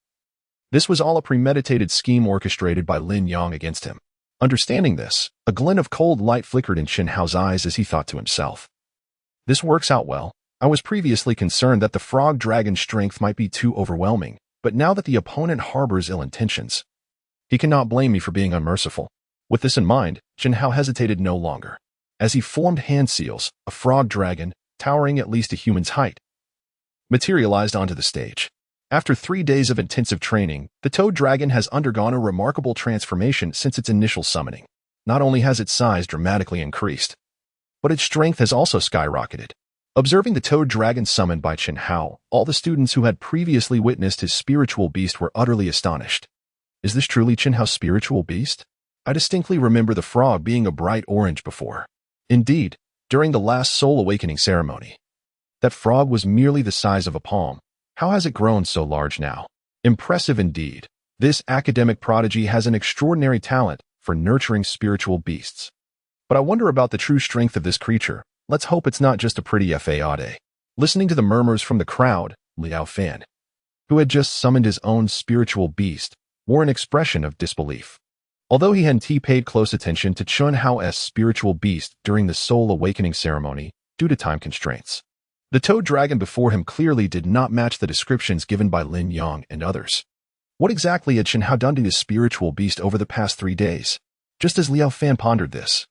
this was all a premeditated scheme orchestrated by Lin Yang against him. Understanding this, a glint of cold light flickered in Chen Hao's eyes as he thought to himself. This works out well. I was previously concerned that the frog dragon's strength might be too overwhelming, but now that the opponent harbors ill intentions, he cannot blame me for being unmerciful. With this in mind, Chen Hao hesitated no longer. As he formed hand seals, a frog dragon, towering at least a human's height, materialized onto the stage. After 3 days of intensive training, the toad dragon has undergone a remarkable transformation since its initial summoning. Not only has its size dramatically increased, but its strength has also skyrocketed. Observing the toad dragon summoned by Chen Hao, all the students who had previously witnessed his spiritual beast were utterly astonished. Is this truly Chen Hao's spiritual beast? I distinctly remember the frog being a bright orange before. Indeed, during the last soul awakening ceremony, that frog was merely the size of a palm. How has it grown so large now? Impressive indeed. This academic prodigy has an extraordinary talent for nurturing spiritual beasts. But I wonder about the true strength of this creature. Let's hope it's not just a pretty fade. Listening to the murmurs from the crowd, Liao Fan, who had just summoned his own spiritual beast, wore an expression of disbelief. Although he hadn't paid close attention to Chen Hao's spiritual beast during the soul awakening ceremony due to time constraints, the toad dragon before him clearly did not match the descriptions given by Lin Yang and others. What exactly had Chen Hao done to his spiritual beast over the past 3 days? Just as Liao Fan pondered this,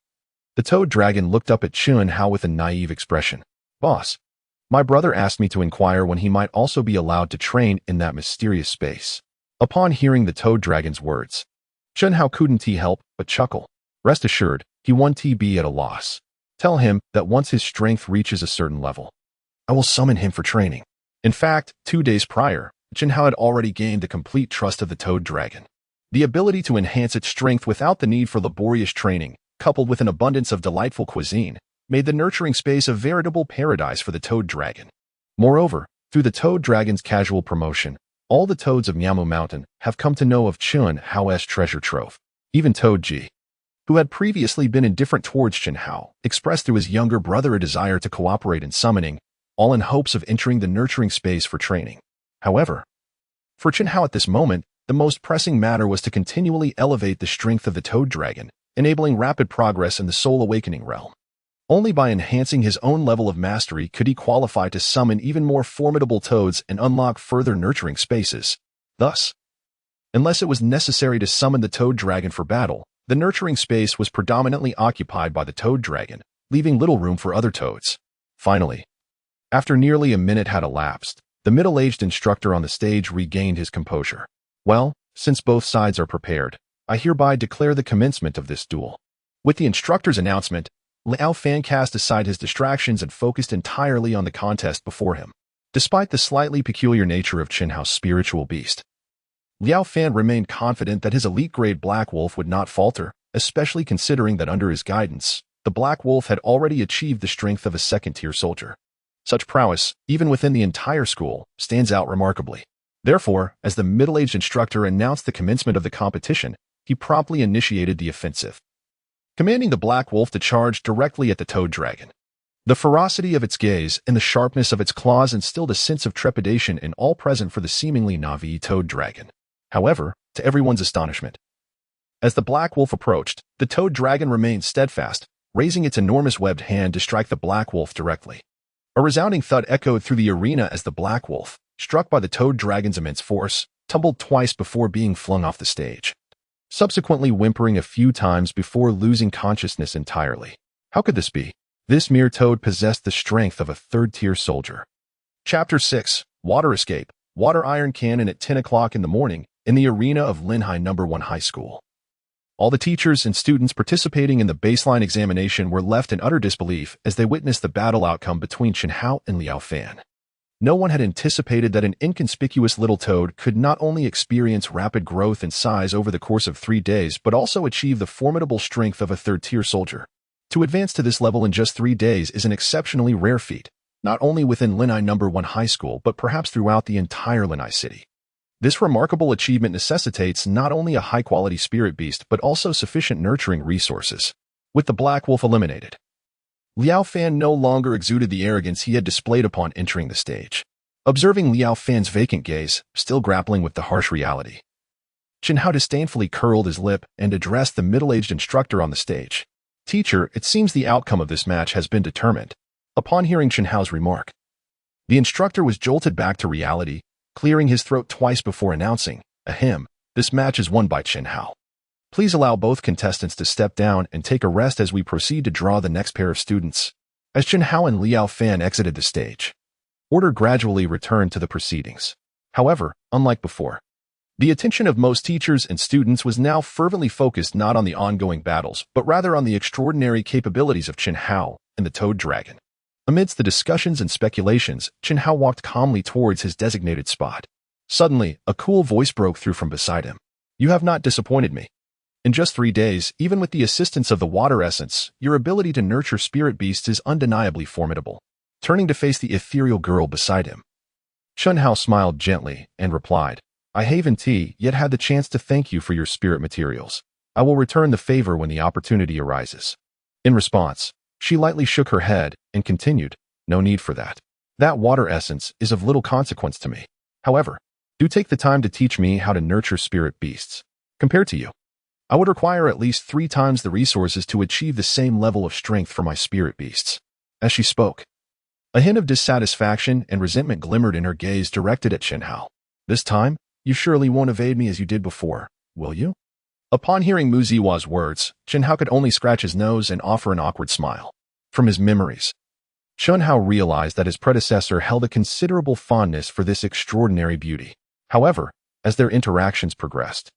the toad dragon looked up at Chen Hao with a naive expression. Boss, my brother asked me to inquire when he might also be allowed to train in that mysterious space. Upon hearing the toad dragon's words, Chen Hao couldn't help but chuckle. Rest assured, he won't be at a loss. Tell him that once his strength reaches a certain level, I will summon him for training. In fact, 2 days prior, Chen Hao had already gained the complete trust of the toad dragon. The ability to enhance its strength without the need for laborious training, coupled with an abundance of delightful cuisine, made the nurturing space a veritable paradise for the toad dragon. Moreover, through the toad dragon's casual promotion, all the toads of Miamu Mountain have come to know of Chen Hao's treasure trove. Even Toad Ji, who had previously been indifferent towards Chen Hao, expressed through his younger brother a desire to cooperate in summoning, all in hopes of entering the nurturing space for training. However, for Chen Hao at this moment, the most pressing matter was to continually elevate the strength of the toad dragon, enabling rapid progress in the soul awakening realm. Only by enhancing his own level of mastery could he qualify to summon even more formidable toads and unlock further nurturing spaces. Thus, unless it was necessary to summon the toad dragon for battle, the nurturing space was predominantly occupied by the toad dragon, leaving little room for other toads. Finally, after nearly a minute had elapsed, the middle-aged instructor on the stage regained his composure. Well, since both sides are prepared, I hereby declare the commencement of this duel. With the instructor's announcement, Liao Fan cast aside his distractions and focused entirely on the contest before him. Despite the slightly peculiar nature of Chen Hao's spiritual beast, Liao Fan remained confident that his elite-grade Black Wolf would not falter, especially considering that under his guidance, the Black Wolf had already achieved the strength of a second-tier soldier. Such prowess, even within the entire school, stands out remarkably. Therefore, as the middle-aged instructor announced the commencement of the competition, he promptly initiated the offensive, commanding the Black Wolf to charge directly at the toad dragon. The ferocity of its gaze and the sharpness of its claws instilled a sense of trepidation in all present for the seemingly Navi toad dragon. However, to everyone's astonishment, as the Black Wolf approached, the toad dragon remained steadfast, raising its enormous webbed hand to strike the Black Wolf directly. A resounding thud echoed through the arena as the Black Wolf, struck by the toad dragon's immense force, tumbled twice before being flung off the stage, subsequently whimpering a few times before losing consciousness entirely. How could this be? This mere toad possessed the strength of a third-tier soldier. Chapter 6. Water Escape. Water Iron Cannon at 10 o'clock in the morning in the arena of Linhai No. 1 High School. All the teachers and students participating in the baseline examination were left in utter disbelief as they witnessed the battle outcome between Chen Hao and Liao Fan. No one had anticipated that an inconspicuous little toad could not only experience rapid growth in size over the course of 3 days but also achieve the formidable strength of a third-tier soldier. To advance to this level in just 3 days is an exceptionally rare feat, not only within Linhai No. 1 High School but perhaps throughout the entire Linhai City. This remarkable achievement necessitates not only a high-quality spirit beast but also sufficient nurturing resources. With the Black Wolf eliminated, Liao Fan no longer exuded the arrogance he had displayed upon entering the stage. Observing Liao Fan's vacant gaze, still grappling with the harsh reality, Chen Hao disdainfully curled his lip and addressed the middle-aged instructor on the stage. Teacher, it seems the outcome of this match has been determined. Upon hearing Chen Hao's remark, the instructor was jolted back to reality, clearing his throat twice before announcing, "Ahem, this match is won by Chen Hao. Please allow both contestants to step down and take a rest as we proceed to draw the next pair of students." As Chen Hao and Liao Fan exited the stage, order gradually returned to the proceedings. However, unlike before, the attention of most teachers and students was now fervently focused not on the ongoing battles, but rather on the extraordinary capabilities of Chen Hao and the Toad Dragon. Amidst the discussions and speculations, Chen Hao walked calmly towards his designated spot. Suddenly, a cool voice broke through from beside him. "You have not disappointed me. In just 3 days, even with the assistance of the water essence, your ability to nurture spirit beasts is undeniably formidable." Turning to face the ethereal girl beside him, Chen Hao smiled gently and replied, "I haven't yet had the chance to thank you for your spirit materials. I will return the favor when the opportunity arises." In response, she lightly shook her head and continued, "No need for that. That water essence is of little consequence to me. However, do take the time to teach me how to nurture spirit beasts. Compared to you, I would require at least 3 times the resources to achieve the same level of strength for my spirit beasts." As she spoke, a hint of dissatisfaction and resentment glimmered in her gaze directed at Chen Hao. "This time, you surely won't evade me as you did before, will you?" Upon hearing Mu Zihua's words, Chen Hao could only scratch his nose and offer an awkward smile. From his memories, Chen Hao realized that his predecessor held a considerable fondness for this extraordinary beauty. However, as their interactions progressed,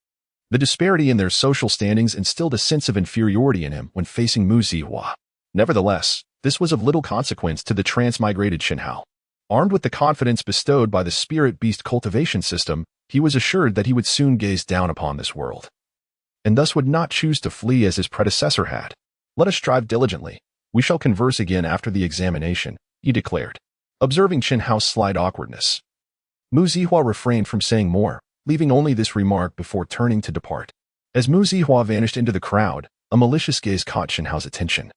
the disparity in their social standings instilled a sense of inferiority in him when facing Mu Zihua. Nevertheless, this was of little consequence to the transmigrated Chen Hao. Armed with the confidence bestowed by the spirit beast cultivation system, he was assured that he would soon gaze down upon this world, and thus would not choose to flee as his predecessor had. "Let us strive diligently. We shall converse again after the examination," he declared. Observing Chen Hao's slight awkwardness, Mu Zihua refrained from saying more, leaving only this remark before turning to depart. As Mu Zihua vanished into the crowd, a malicious gaze caught Chen Hao's attention,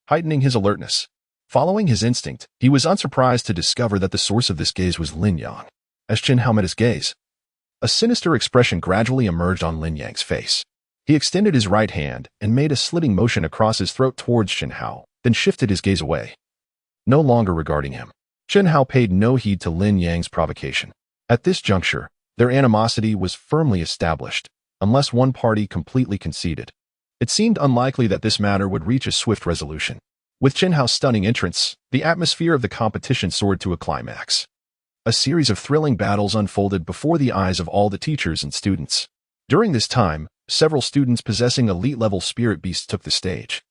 heightening his alertness. Following his instinct, he was unsurprised to discover that the source of this gaze was Lin Yang. As Chen Hao met his gaze, a sinister expression gradually emerged on Lin Yang's face. He extended his right hand and made a slitting motion across his throat towards Chen Hao, then shifted his gaze away, no longer regarding him. Chen Hao paid no heed to Lin Yang's provocation. At this juncture, their animosity was firmly established, unless one party completely conceded. It seemed unlikely that this matter would reach a swift resolution. With Chen Hao's stunning entrance, the atmosphere of the competition soared to a climax. A series of thrilling battles unfolded before the eyes of all the teachers and students. During this time, several students possessing elite-level spirit beasts took the stage,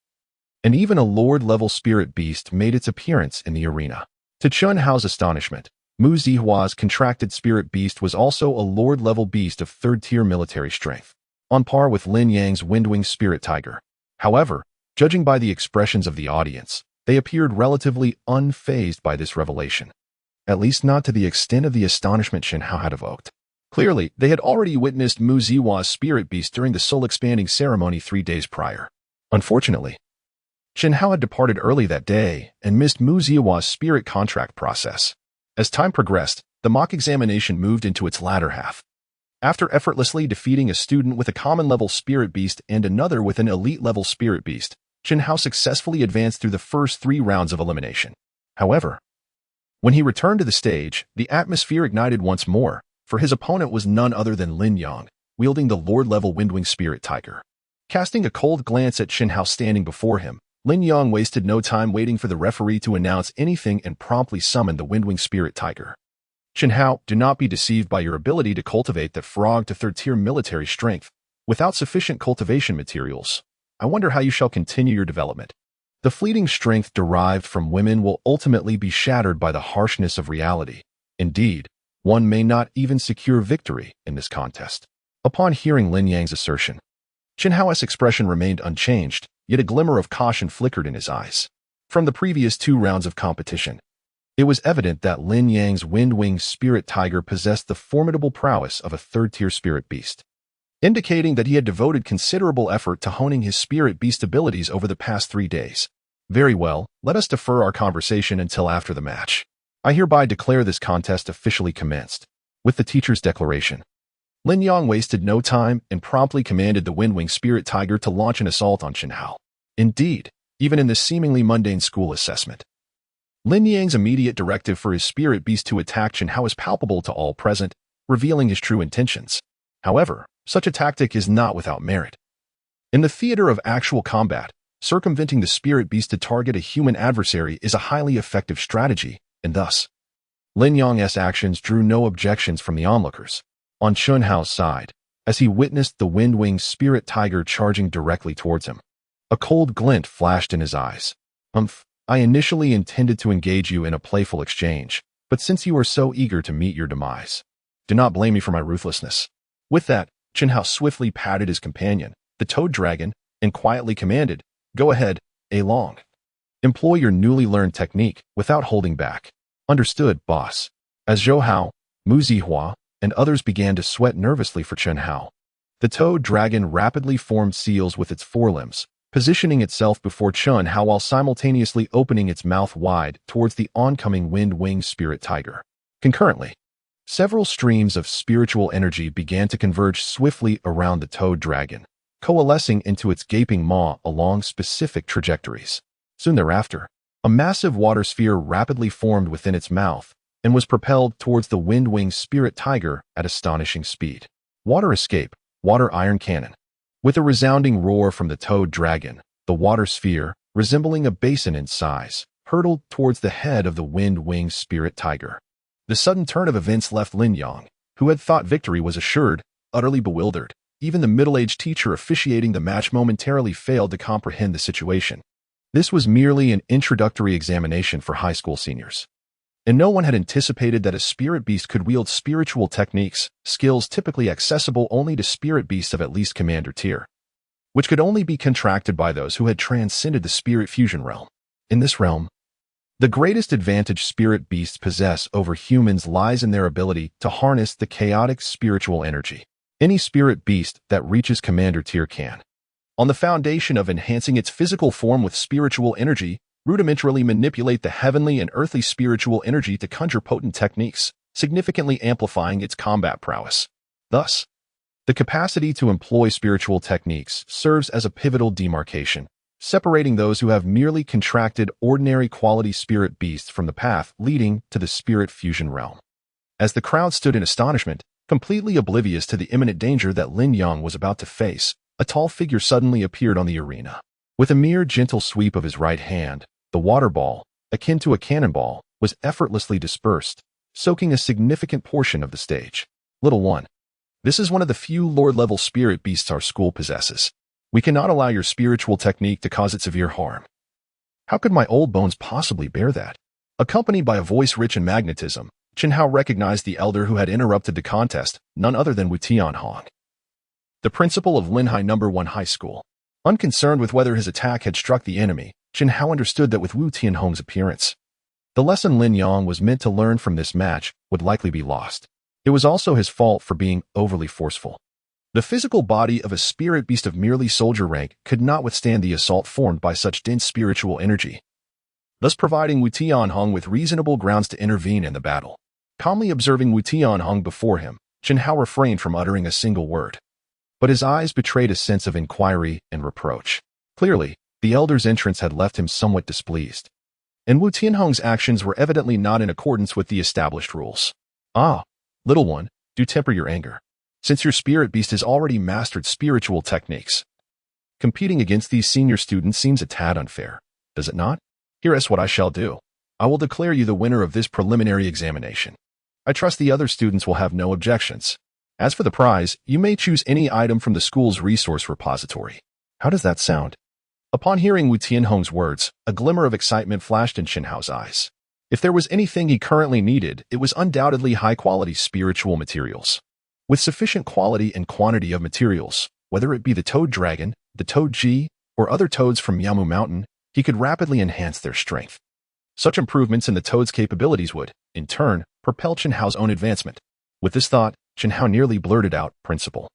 and even a lord-level spirit beast made its appearance in the arena. To Chen Hao's astonishment, Mu Zihua's contracted spirit beast was also a lord-level beast of 3rd-tier military strength, on par with Lin Yang's Windwing spirit tiger. However, judging by the expressions of the audience, they appeared relatively unfazed by this revelation, at least not to the extent of the astonishment Chen Hao had evoked. Clearly, they had already witnessed Mu Zihua's spirit beast during the soul-expanding ceremony 3 days prior. Unfortunately, Chen Hao had departed early that day and missed Mu Zihua's spirit contract process. As time progressed, the mock examination moved into its latter half. After effortlessly defeating a student with a common-level spirit beast and another with an elite-level spirit beast, Chen Hao successfully advanced through the first 3 rounds of elimination. However, when he returned to the stage, the atmosphere ignited once more, for his opponent was none other than Lin Yang, wielding the lord-level Windwing spirit tiger. Casting a cold glance at Chen Hao standing before him, Lin Yang wasted no time waiting for the referee to announce anything and promptly summoned the Windwing spirit tiger. "Chen Hao, do not be deceived by your ability to cultivate that frog to 3rd-tier military strength. Without sufficient cultivation materials, I wonder how you shall continue your development. The fleeting strength derived from women will ultimately be shattered by the harshness of reality. Indeed, one may not even secure victory in this contest." Upon hearing Lin Yang's assertion, Chen Hao's expression remained unchanged, yet a glimmer of caution flickered in his eyes. From the previous 2 rounds of competition, it was evident that Lin Yang's Windwing spirit tiger possessed the formidable prowess of a 3rd-tier spirit beast, indicating that he had devoted considerable effort to honing his spirit beast abilities over the past 3 days. "Very well, let us defer our conversation until after the match. I hereby declare this contest officially commenced." With the teacher's declaration, Lin Yang wasted no time and promptly commanded the Windwing Spirit Tiger to launch an assault on Chen Hao. Indeed, even in this seemingly mundane school assessment, Lin Yang's immediate directive for his spirit beast to attack Chen Hao is palpable to all present, revealing his true intentions. However, such a tactic is not without merit. In the theater of actual combat, circumventing the spirit beast to target a human adversary is a highly effective strategy, and thus, Lin Yang's actions drew no objections from the onlookers. On Chen Hao's side, as he witnessed the Windwing Spirit Tiger charging directly towards him, a cold glint flashed in his eyes. I initially intended to engage you in a playful exchange, but since you are so eager to meet your demise, do not blame me for my ruthlessness. With that, Chen Hao swiftly patted his companion, the Toad Dragon, and quietly commanded, "Go ahead, A Long. Employ your newly learned technique without holding back." "Understood, boss." As Zhou Hao, Mu Zihua, and others began to sweat nervously for Chen Hao, the Toad Dragon rapidly formed seals with its forelimbs, positioning itself before Chen Hao while simultaneously opening its mouth wide towards the oncoming Wind-Winged Spirit Tiger. Concurrently, several streams of spiritual energy began to converge swiftly around the Toad Dragon, coalescing into its gaping maw along specific trajectories. Soon thereafter, a massive water sphere rapidly formed within its mouth and was propelled towards the Wind-Winged Spirit Tiger at astonishing speed. Water escape, water iron cannon. With a resounding roar from the Toad Dragon, the water sphere, resembling a basin in size, hurtled towards the head of the Wind-Winged Spirit Tiger. The sudden turn of events left Lin Yang, who had thought victory was assured, utterly bewildered. Even the middle-aged teacher officiating the match momentarily failed to comprehend the situation. This was merely an introductory examination for high school seniors, and no one had anticipated that a spirit beast could wield spiritual techniques, skills typically accessible only to spirit beasts of at least commander tier, which could only be contracted by those who had transcended the spirit fusion realm. In this realm, the greatest advantage spirit beasts possess over humans lies in their ability to harness the chaotic spiritual energy. Any spirit beast that reaches commander tier can, on the foundation of enhancing its physical form with spiritual energy, rudimentarily manipulate the heavenly and earthly spiritual energy to conjure potent techniques, significantly amplifying its combat prowess. Thus, the capacity to employ spiritual techniques serves as a pivotal demarcation, separating those who have merely contracted ordinary quality spirit beasts from the path leading to the spirit fusion realm. As the crowd stood in astonishment, completely oblivious to the imminent danger that Lin Yang was about to face, a tall figure suddenly appeared on the arena. With a mere gentle sweep of his right hand, the water ball, akin to a cannonball, was effortlessly dispersed, soaking a significant portion of the stage. Little one, this is one of the few Lord-level spirit beasts our school possesses. We cannot allow your spiritual technique to cause it severe harm. How could my old bones possibly bear that? Accompanied by a voice rich in magnetism, Chen Hao recognized the elder who had interrupted the contest, none other than Wu Tianhong, the principal of Linhai No. 1 High School. Unconcerned with whether his attack had struck the enemy, Chen Hao understood that with Wu Tianhong's appearance, the lesson Lin Yang was meant to learn from this match would likely be lost. It was also his fault for being overly forceful. The physical body of a spirit beast of merely soldier rank could not withstand the assault formed by such dense spiritual energy, thus providing Wu Tianhong with reasonable grounds to intervene in the battle. Calmly observing Wu Tianhong before him, Chen Hao refrained from uttering a single word, but his eyes betrayed a sense of inquiry and reproach. Clearly, the elder's entrance had left him somewhat displeased, and Wu Tianhong's actions were evidently not in accordance with the established rules. "Ah, little one, do temper your anger. Since your spirit beast has already mastered spiritual techniques, competing against these senior students seems a tad unfair, does it not? Here is what I shall do. I will declare you the winner of this preliminary examination. I trust the other students will have no objections. As for the prize, you may choose any item from the school's resource repository." How does that sound? Upon hearing Wu Tianhong's words, a glimmer of excitement flashed in Chen Hao's eyes. If there was anything he currently needed, it was undoubtedly high-quality spiritual materials. With sufficient quality and quantity of materials, whether it be the Toad Dragon, the Toad Ji, or other toads from Yamu Mountain, he could rapidly enhance their strength. Such improvements in the toad's capabilities would, in turn, propel Chen Hao's own advancement. With this thought, Chen Hao nearly blurted out, "Principal,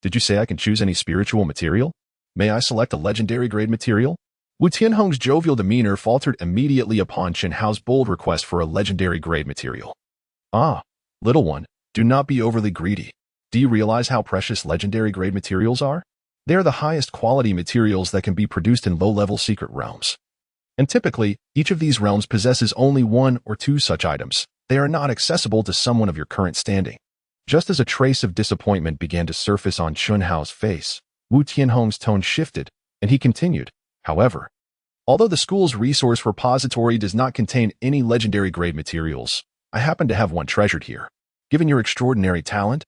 did you say I can choose any spiritual material? May I select a legendary grade material?" Wu Tianhong's jovial demeanor faltered immediately upon Chen Hao's bold request for a legendary grade material. "Ah, little one, do not be overly greedy. Do you realize how precious legendary grade materials are? They are the highest quality materials that can be produced in low-level secret realms. And typically, each of these realms possesses only one or two such items. They are not accessible to someone of your current standing. Just as a trace of disappointment began to surface on Chunhao's face, Wu Tianhong's tone shifted, and he continued, however, although the school's resource repository does not contain any legendary grade materials, I happen to have one treasured here. Given your extraordinary talent,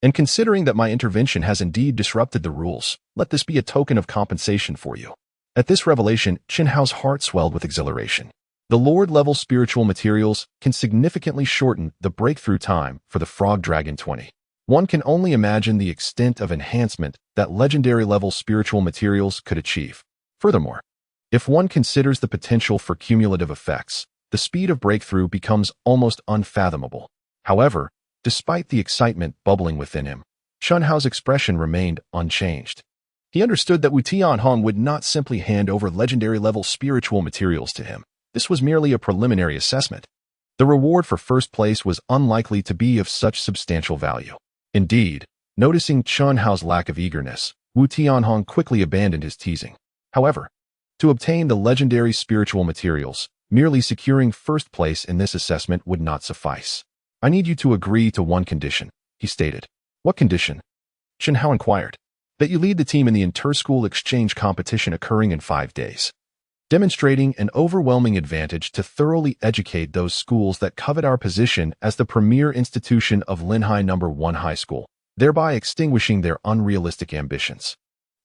and considering that my intervention has indeed disrupted the rules, let this be a token of compensation for you. At this revelation, Chunhao's heart swelled with exhilaration. The Lord-level spiritual materials can significantly shorten the breakthrough time for the Frog Dragon 20. One can only imagine the extent of enhancement that legendary-level spiritual materials could achieve. Furthermore, if one considers the potential for cumulative effects, the speed of breakthrough becomes almost unfathomable. However, despite the excitement bubbling within him, Chunhao's expression remained unchanged. He understood that Wu Tianhong would not simply hand over legendary-level spiritual materials to him. This was merely a preliminary assessment. The reward for first place was unlikely to be of such substantial value. Indeed, noticing Chunhao's lack of eagerness, Wu Tianhong quickly abandoned his teasing. However, to obtain the legendary spiritual materials, merely securing first place in this assessment would not suffice. I need you to agree to one condition, he stated. What condition? Chunhao inquired. That you lead the team in the inter-school exchange competition occurring in 5 days, demonstrating an overwhelming advantage to thoroughly educate those schools that covet our position as the premier institution of Linhai No. 1 High School, thereby extinguishing their unrealistic ambitions.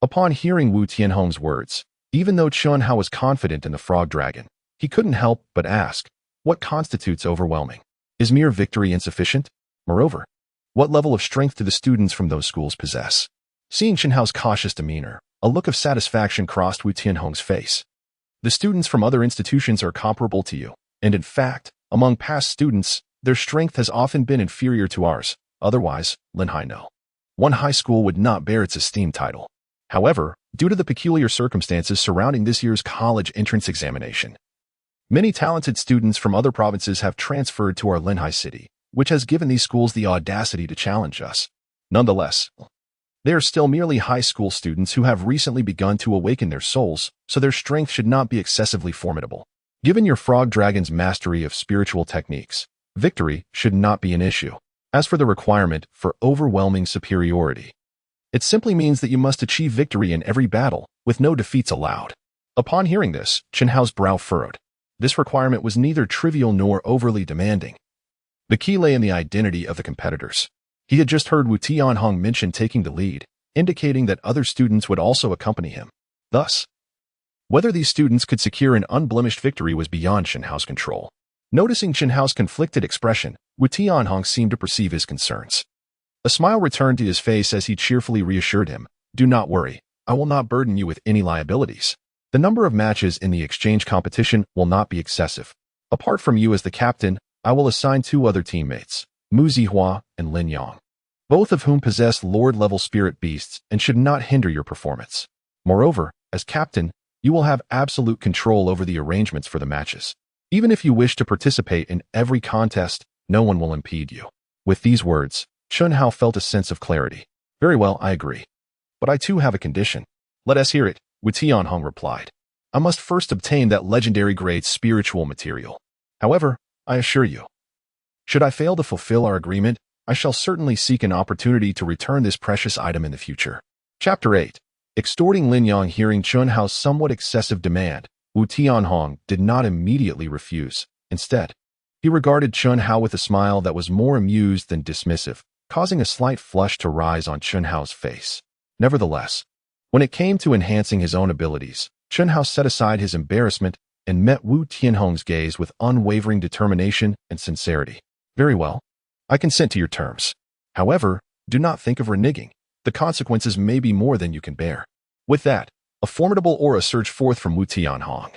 Upon hearing Wu Tianhong's words, even though Chunhao was confident in the Frog Dragon, he couldn't help but ask, what constitutes overwhelming? Is mere victory insufficient? Moreover, what level of strength do the students from those schools possess? Seeing Chunhao's cautious demeanor, a look of satisfaction crossed Wu Tianhong's face. The students from other institutions are comparable to you, and in fact, among past students, their strength has often been inferior to ours. Otherwise, Linhai No. 1 High School would not bear its esteemed title. However, due to the peculiar circumstances surrounding this year's college entrance examination, many talented students from other provinces have transferred to our Linhai city, which has given these schools the audacity to challenge us. Nonetheless, they are still merely high school students who have recently begun to awaken their souls, so their strength should not be excessively formidable. Given your Frog Dragon's mastery of spiritual techniques, victory should not be an issue. As for the requirement for overwhelming superiority, it simply means that you must achieve victory in every battle, with no defeats allowed. Upon hearing this, Chunhao's brow furrowed. This requirement was neither trivial nor overly demanding. The key lay in the identity of the competitors. He had just heard Wu Tianhong mention taking the lead, indicating that other students would also accompany him. Thus, whether these students could secure an unblemished victory was beyond Chunhao's control. Noticing Chunhao's conflicted expression, Wu Tianhong seemed to perceive his concerns. A smile returned to his face as he cheerfully reassured him, "Do not worry, I will not burden you with any liabilities. The number of matches in the exchange competition will not be excessive. Apart from you as the captain, I will assign 2 other teammates, Mu Zihua and Lin Yang, both of whom possess Lord-level spirit beasts and should not hinder your performance. Moreover, as captain, you will have absolute control over the arrangements for the matches. Even if you wish to participate in every contest, no one will impede you." With these words, Chunhao felt a sense of clarity. "Very well, I agree. But I too have a condition." "Let us hear it," Wu Tianhong replied. "I must first obtain that legendary grade spiritual material. However, I assure you, should I fail to fulfill our agreement, I shall certainly seek an opportunity to return this precious item in the future." Chapter 8. Extorting Lin Yang. Hearing Chunhao's somewhat excessive demand, Wu Tianhong did not immediately refuse. Instead, he regarded Chunhao with a smile that was more amused than dismissive, causing a slight flush to rise on Chunhao's face. Nevertheless, when it came to enhancing his own abilities, Chunhao set aside his embarrassment and met Wu Tianhong's gaze with unwavering determination and sincerity. "Very well. I consent to your terms. However, do not think of reneging. The consequences may be more than you can bear." With that, a formidable aura surged forth from Wu Tianhong,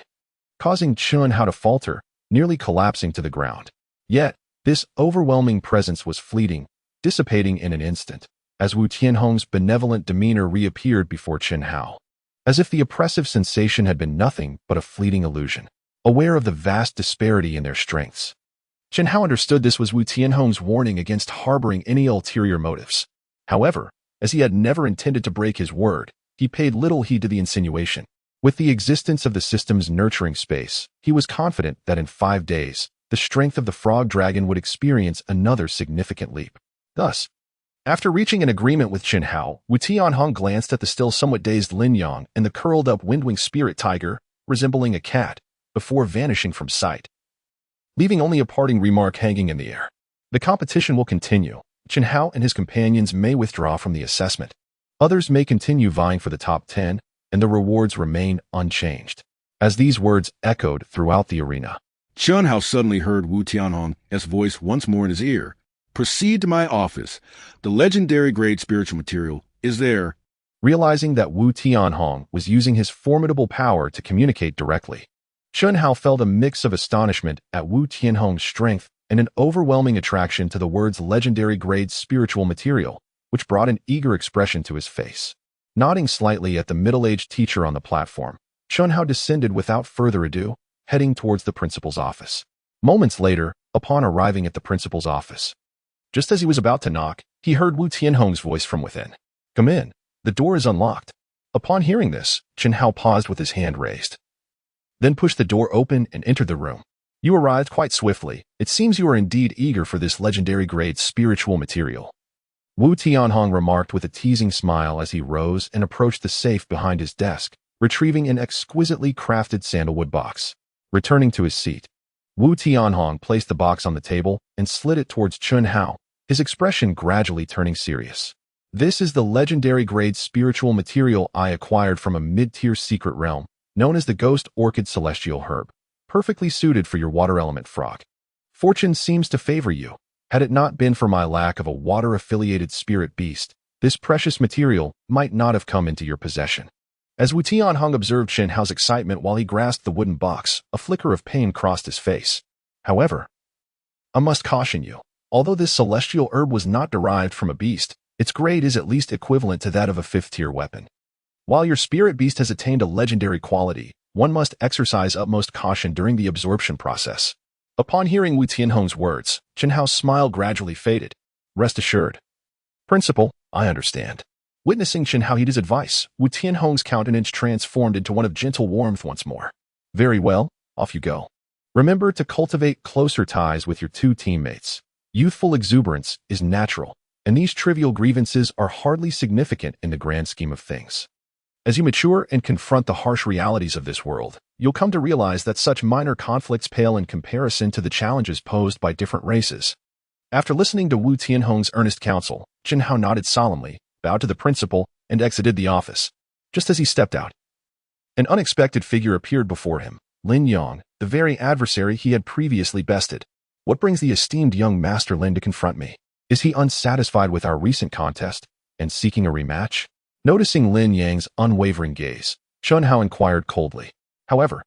causing Chunhao to falter, nearly collapsing to the ground. Yet, this overwhelming presence was fleeting, dissipating in an instant, as Wu Tianhong's benevolent demeanor reappeared before Chunhao, as if the oppressive sensation had been nothing but a fleeting illusion. Aware of the vast disparity in their strengths, Chen Hao understood this was Wu Tianhong's warning against harboring any ulterior motives. However, as he had never intended to break his word, he paid little heed to the insinuation. With the existence of the system's nurturing space, he was confident that in 5 days, the strength of the frog dragon would experience another significant leap. Thus, after reaching an agreement with Chen Hao, Wu Tianhong glanced at the still somewhat dazed Lin Yang and the curled-up windwing spirit tiger, resembling a cat, before vanishing from sight, leaving only a parting remark hanging in the air. The competition will continue. Chen Hao and his companions may withdraw from the assessment. Others may continue vying for the top 10, and the rewards remain unchanged. As these words echoed throughout the arena, Chen Hao suddenly heard Wu Tianhong's voice once more in his ear. "Proceed to my office. The legendary grade spiritual material is there." Realizing that Wu Tianhong was using his formidable power to communicate directly, Chen Hao felt a mix of astonishment at Wu Tianhong's strength and an overwhelming attraction to the words legendary grade spiritual material, which brought an eager expression to his face. Nodding slightly at the middle-aged teacher on the platform, Chen Hao descended without further ado, heading towards the principal's office. Moments later, upon arriving at the principal's office, just as he was about to knock, he heard Wu Tianhong's voice from within. "Come in. The door is unlocked." Upon hearing this, Chen Hao paused with his hand raised, then pushed the door open and entered the room. "You arrived quite swiftly. It seems you are indeed eager for this legendary grade spiritual material," Wu Tianhong remarked with a teasing smile as he rose and approached the safe behind his desk, retrieving an exquisitely crafted sandalwood box. Returning to his seat, Wu Tianhong placed the box on the table and slid it towards Chen Hao, his expression gradually turning serious. "This is the legendary grade spiritual material I acquired from a mid-tier secret realm, known as the Ghost Orchid Celestial Herb, perfectly suited for your water element frog. Fortune seems to favor you. Had it not been for my lack of a water-affiliated spirit beast, this precious material might not have come into your possession." As Wu Tianhong observed Chen Hao's excitement while he grasped the wooden box, a flicker of pain crossed his face. "However, I must caution you. Although this celestial herb was not derived from a beast, its grade is at least equivalent to that of a 5th-tier weapon. While your spirit beast has attained a legendary quality, one must exercise utmost caution during the absorption process." Upon hearing Wu Tianhong's words, Chen Hao's smile gradually faded. "Rest assured, Principal, I understand." Witnessing Chen Hao heed his advice, Wu Tianhong's countenance transformed into one of gentle warmth once more. "Very well, off you go. Remember to cultivate closer ties with your 2 teammates. Youthful exuberance is natural, and these trivial grievances are hardly significant in the grand scheme of things. As you mature and confront the harsh realities of this world, you'll come to realize that such minor conflicts pale in comparison to the challenges posed by different races." After listening to Wu Tianhong's earnest counsel, Chen Hao nodded solemnly, bowed to the principal, and exited the office. Just as he stepped out, an unexpected figure appeared before him, Lin Yang, the very adversary he had previously bested. "What brings the esteemed young Master Lin to confront me? Is he unsatisfied with our recent contest and seeking a rematch?" Noticing Lin Yang's unwavering gaze, Chen Hao inquired coldly. However,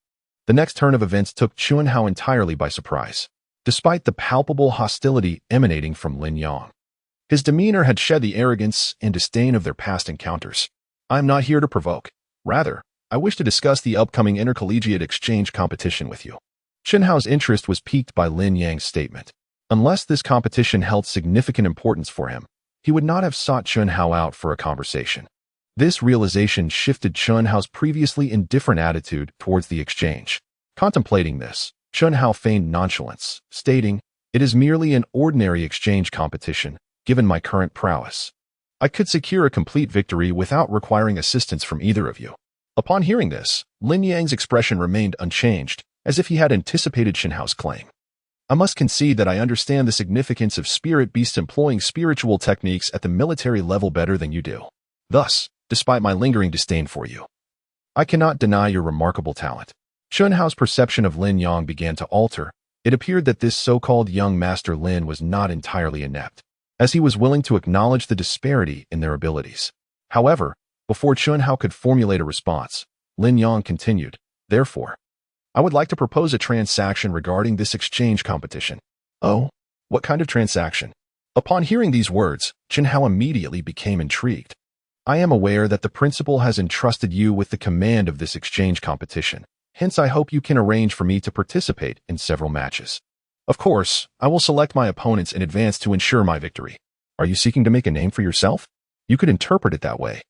the next turn of events took Chen Hao entirely by surprise. Despite the palpable hostility emanating from Lin Yang, his demeanor had shed the arrogance and disdain of their past encounters. "I am not here to provoke. Rather, I wish to discuss the upcoming intercollegiate exchange competition with you." Chen Hao's interest was piqued by Lin Yang's statement. Unless this competition held significant importance for him, he would not have sought Chen Hao out for a conversation. This realization shifted Chen Hao's previously indifferent attitude towards the exchange. Contemplating this, Chen Hao feigned nonchalance, stating, "It is merely an ordinary exchange competition, given my current prowess. I could secure a complete victory without requiring assistance from either of you." Upon hearing this, Lin Yang's expression remained unchanged, as if he had anticipated Chen Hao's claim. "I must concede that I understand the significance of spirit beasts employing spiritual techniques at the military level better than you do. Thus, despite my lingering disdain for you, I cannot deny your remarkable talent." Chen Hao's perception of Lin Yang began to alter. It appeared that this so-called young Master Lin was not entirely inept, as he was willing to acknowledge the disparity in their abilities. However, before Chen Hao could formulate a response, Lin Yang continued, "Therefore, I would like to propose a transaction regarding this exchange competition." "Oh, what kind of transaction?" Upon hearing these words, Chen Hao immediately became intrigued. "I am aware that the principal has entrusted you with the command of this exchange competition. Hence, I hope you can arrange for me to participate in several matches." Of course, I will select my opponents in advance to ensure my victory. Are you seeking to make a name for yourself? You could interpret it that way.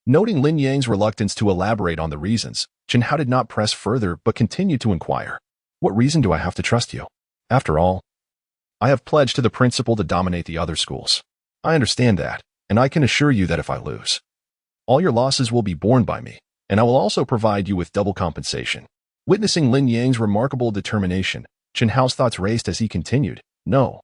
Noting Lin Yang's reluctance to elaborate on the reasons, Chen Hao did not press further but continued to inquire. What reason do I have to trust you? After all, I have pledged to the principal to dominate the other schools. I understand that, and I can assure you that if I lose, all your losses will be borne by me, and I will also provide you with double compensation. Witnessing Lin Yang's remarkable determination, Chen Hao's thoughts raced as he continued. No.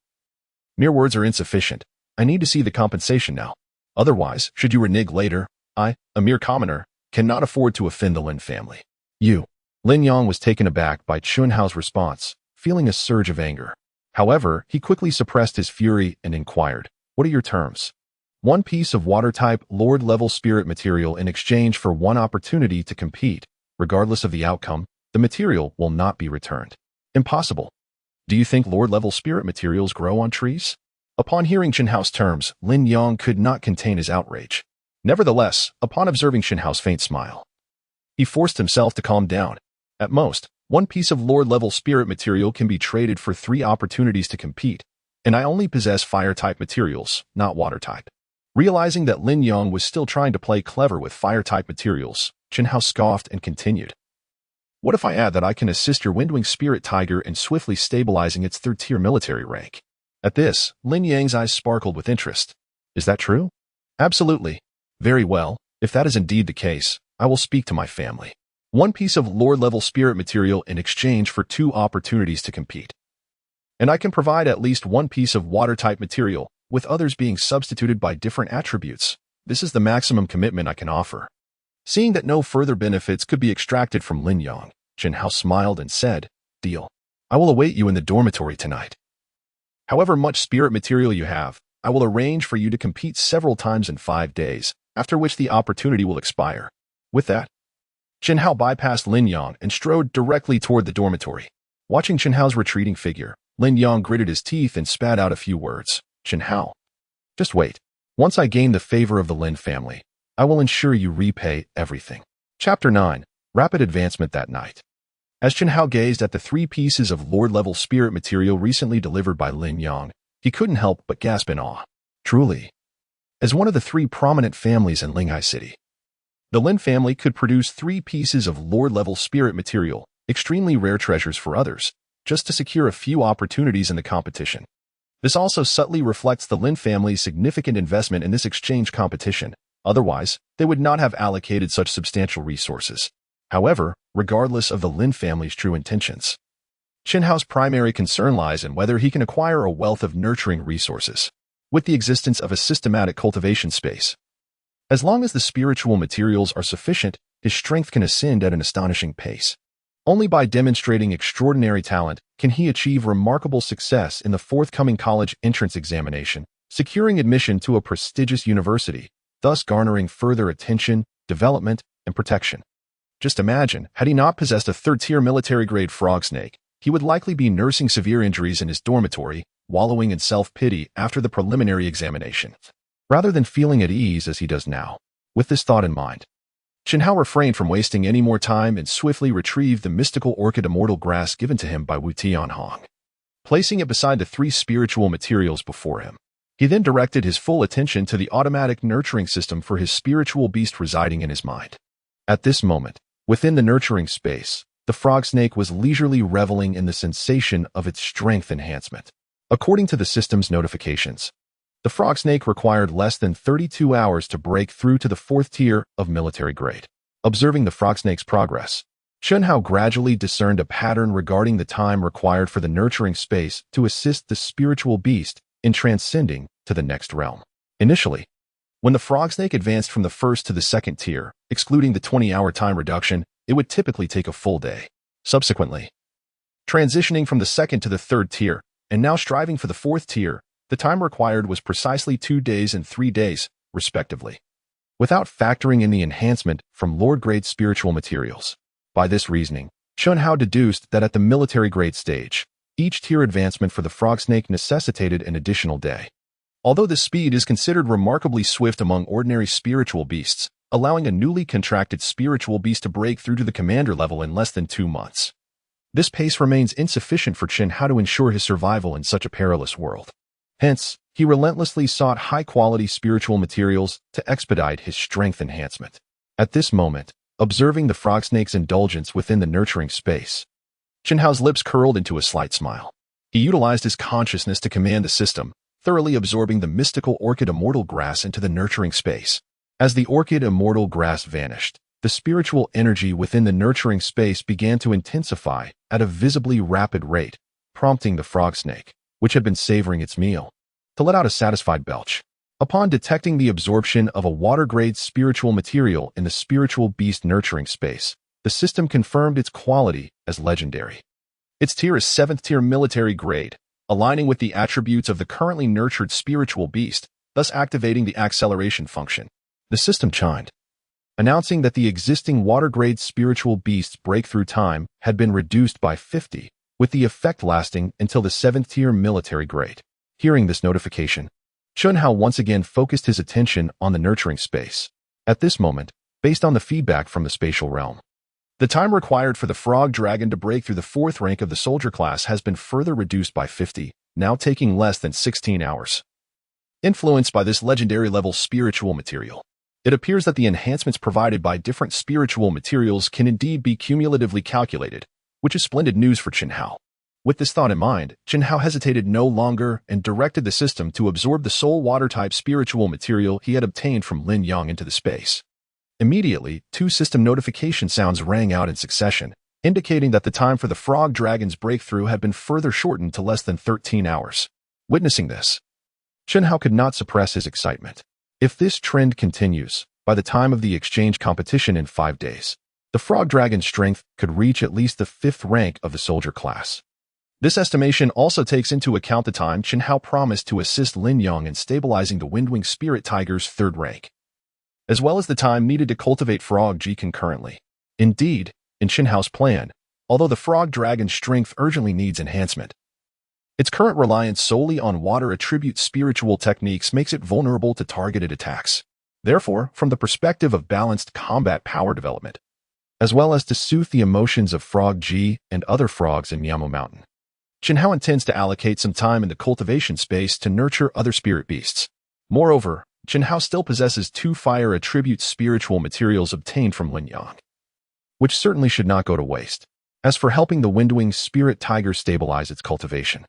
Mere words are insufficient. I need to see the compensation now. Otherwise, should you renege later, I, a mere commoner, cannot afford to offend the Lin family. You. Lin Yang was taken aback by Chen Hao's response, feeling a surge of anger. However, he quickly suppressed his fury and inquired, what are your terms? 1 piece of water-type, Lord-level spirit material in exchange for 1 opportunity to compete. Regardless of the outcome, the material will not be returned. Impossible. Do you think Lord-level spirit materials grow on trees? Upon hearing Chen Hao's terms, Lin Yang could not contain his outrage. Nevertheless, upon observing Chen Hao's faint smile, he forced himself to calm down. At most, 1 piece of Lord-level spirit material can be traded for 3 opportunities to compete, and I only possess fire-type materials, not water-type. Realizing that Lin Yang was still trying to play clever with fire-type materials, Chen Hao scoffed and continued. What if I add that I can assist your Windwing Spirit Tiger in swiftly stabilizing its 3rd-tier military rank? At this, Lin Yang's eyes sparkled with interest. Is that true? Absolutely. Very well. If that is indeed the case, I will speak to my family. 1 piece of Lord-level spirit material in exchange for 2 opportunities to compete. And I can provide at least 1 piece of water-type material, with others being substituted by different attributes. This is the maximum commitment I can offer. Seeing that no further benefits could be extracted from Lin Yang, Chen Hao smiled and said, Deal. I will await you in the dormitory tonight. However much spirit material you have, I will arrange for you to compete several times in 5 days, after which the opportunity will expire. With that, Chen Hao bypassed Lin Yang and strode directly toward the dormitory. Watching Chen Hao's retreating figure, Lin Yang gritted his teeth and spat out a few words. Chen Hao. Just wait. Once I gain the favor of the Lin family, I will ensure you repay everything. Chapter 9. Rapid Advancement that night. As Chen Hao gazed at the 3 pieces of Lord-level spirit material recently delivered by Lin Yang, he couldn't help but gasp in awe. Truly. As one of the 3 prominent families in Linghai City, the Lin family could produce 3 pieces of Lord-level spirit material, extremely rare treasures for others, just to secure a few opportunities in the competition. This also subtly reflects the Lin family's significant investment in this exchange competition. Otherwise, they would not have allocated such substantial resources. However, regardless of the Lin family's true intentions, Chen Hao's primary concern lies in whether he can acquire a wealth of nurturing resources, with the existence of a systematic cultivation space. As long as the spiritual materials are sufficient, his strength can ascend at an astonishing pace. Only by demonstrating extraordinary talent can he achieve remarkable success in the forthcoming college entrance examination, securing admission to a prestigious university, thus garnering further attention, development, and protection. Just imagine, had he not possessed a 3rd-tier military-grade frog snake, he would likely be nursing severe injuries in his dormitory, wallowing in self-pity after the preliminary examination, rather than feeling at ease as he does now. With this thought in mind, Chen Hao refrained from wasting any more time and swiftly retrieved the mystical orchid immortal grass given to him by Wu Tianhong. Placing it beside the 3 spiritual materials before him, he then directed his full attention to the automatic nurturing system for his spiritual beast residing in his mind. At this moment, within the nurturing space, the frog snake was leisurely reveling in the sensation of its strength enhancement. According to the system's notifications, the frog snake required less than 32 hours to break through to the 4th tier of military grade. Observing the frog snake's progress, Chen Hao gradually discerned a pattern regarding the time required for the nurturing space to assist the spiritual beast in transcending to the next realm. Initially, when the frog snake advanced from the 1st to the 2nd tier, excluding the 20-hour time reduction, it would typically take a full day. Subsequently, transitioning from the 2nd to the 3rd tier, and now striving for the 4th tier, the time required was precisely 2 days and 3 days, respectively, without factoring in the enhancement from Lord-grade spiritual materials. By this reasoning, Chen Hao deduced that at the military-grade stage, each tier advancement for the frog snake necessitated an additional day. Although the speed is considered remarkably swift among ordinary spiritual beasts, allowing a newly contracted spiritual beast to break through to the commander level in less than 2 months. This pace remains insufficient for Chen Hao to ensure his survival in such a perilous world. Hence, he relentlessly sought high-quality spiritual materials to expedite his strength enhancement. At this moment, observing the frog snake's indulgence within the nurturing space, Chen Hao's lips curled into a slight smile. He utilized his consciousness to command the system, thoroughly absorbing the mystical orchid immortal grass into the nurturing space. As the orchid immortal grass vanished, the spiritual energy within the nurturing space began to intensify at a visibly rapid rate, prompting the frog snake, which had been savoring its meal, to let out a satisfied belch. Upon detecting the absorption of a water-grade spiritual material in the spiritual beast nurturing space, the system confirmed its quality as legendary. Its tier is 7th tier military grade, aligning with the attributes of the currently nurtured spiritual beast, thus activating the acceleration function. The system chimed, announcing that the existing water-grade spiritual beast's breakthrough time had been reduced by 50, with the effect lasting until the 7th tier military grade. Hearing this notification, Chen Hao once again focused his attention on the nurturing space. At this moment, based on the feedback from the spatial realm, the time required for the frog dragon to break through the 4th rank of the soldier class has been further reduced by 50, now taking less than 16 hours. Influenced by this legendary level spiritual material, it appears that the enhancements provided by different spiritual materials can indeed be cumulatively calculated, which is splendid news for Chen Hao. With this thought in mind, Chen Hao hesitated no longer and directed the system to absorb the soul water-type spiritual material he had obtained from Lin Yang into the space. Immediately, 2 system notification sounds rang out in succession, indicating that the time for the frog dragon's breakthrough had been further shortened to less than 13 hours. Witnessing this, Chen Hao could not suppress his excitement. If this trend continues, by the time of the exchange competition in 5 days, the frog dragon's strength could reach at least the 5th rank of the soldier class. This estimation also takes into account the time Chen Hao promised to assist Lin Yang in stabilizing the Windwing Spirit Tiger's 3rd rank, as well as the time needed to cultivate Frog G concurrently. Indeed, in Chen Hao's plan, although the frog dragon's strength urgently needs enhancement, its current reliance solely on water attribute spiritual techniques makes it vulnerable to targeted attacks. Therefore, from the perspective of balanced combat power development, as well as to soothe the emotions of Frog G and other frogs in Miamo Mountain, Chen Hao intends to allocate some time in the cultivation space to nurture other spirit beasts. Moreover, Chen Hao still possesses 2 fire attribute spiritual materials obtained from Lin Yang, which certainly should not go to waste. As for helping the Windwing Spirit Tiger stabilize its cultivation,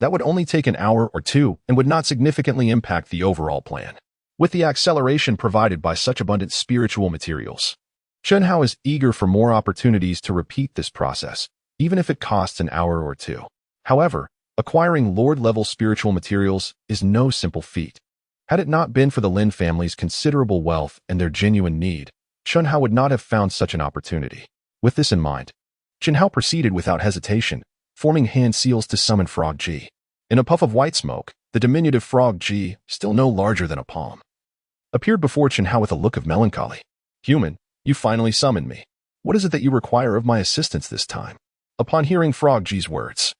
that would only take an hour or 2 and would not significantly impact the overall plan. With the acceleration provided by such abundant spiritual materials, Chen Hao is eager for more opportunities to repeat this process, even if it costs an hour or 2. However, acquiring Lord-level spiritual materials is no simple feat. Had it not been for the Lin family's considerable wealth and their genuine need, Chen Hao would not have found such an opportunity. With this in mind, Chen Hao proceeded without hesitation, forming hand seals to summon Frog G. In a puff of white smoke, the diminutive Frog G, still no larger than a palm, appeared before Chen Hao with a look of melancholy. "Human, you finally summoned me. What is it that you require of my assistance this time?" Upon hearing Frog G's words,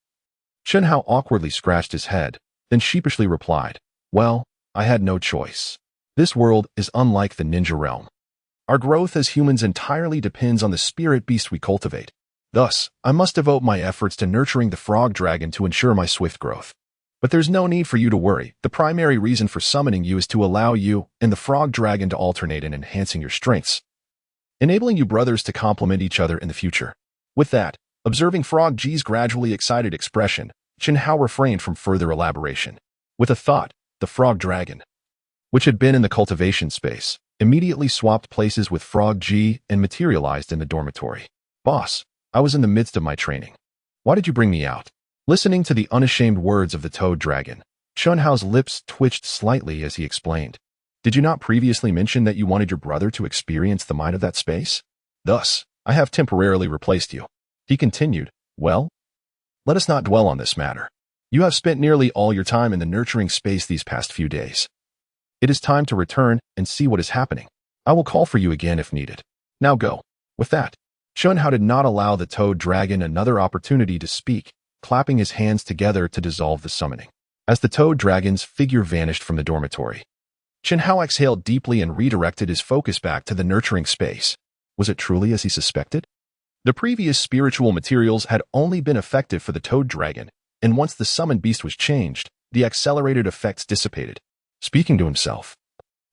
Chen Hao awkwardly scratched his head, then sheepishly replied, "Well, I had no choice. This world is unlike the ninja realm. Our growth as humans entirely depends on the spirit beast we cultivate. Thus, I must devote my efforts to nurturing the frog dragon to ensure my swift growth. But there's no need for you to worry. The primary reason for summoning you is to allow you and the frog dragon to alternate in enhancing your strengths, enabling you brothers to complement each other in the future." With that, observing Frog G's gradually excited expression, Chen Hao refrained from further elaboration. With a thought, the frog dragon, which had been in the cultivation space, immediately swapped places with Frog G and materialized in the dormitory. "Boss, I was in the midst of my training. Why did you bring me out?" Listening to the unashamed words of the toad dragon, Chen Hao's lips twitched slightly as he explained. "Did you not previously mention that you wanted your brother to experience the might of that space? Thus, I have temporarily replaced you." He continued, "Well, let us not dwell on this matter. You have spent nearly all your time in the nurturing space these past few days. It is time to return and see what is happening. I will call for you again if needed. Now go." With that, Chen Hao did not allow the toad dragon another opportunity to speak, clapping his hands together to dissolve the summoning. As the toad dragon's figure vanished from the dormitory, Chen Hao exhaled deeply and redirected his focus back to the nurturing space. Was it truly as he suspected? The previous spiritual materials had only been effective for the toad dragon, and once the summoned beast was changed, the accelerated effects dissipated. Speaking to himself,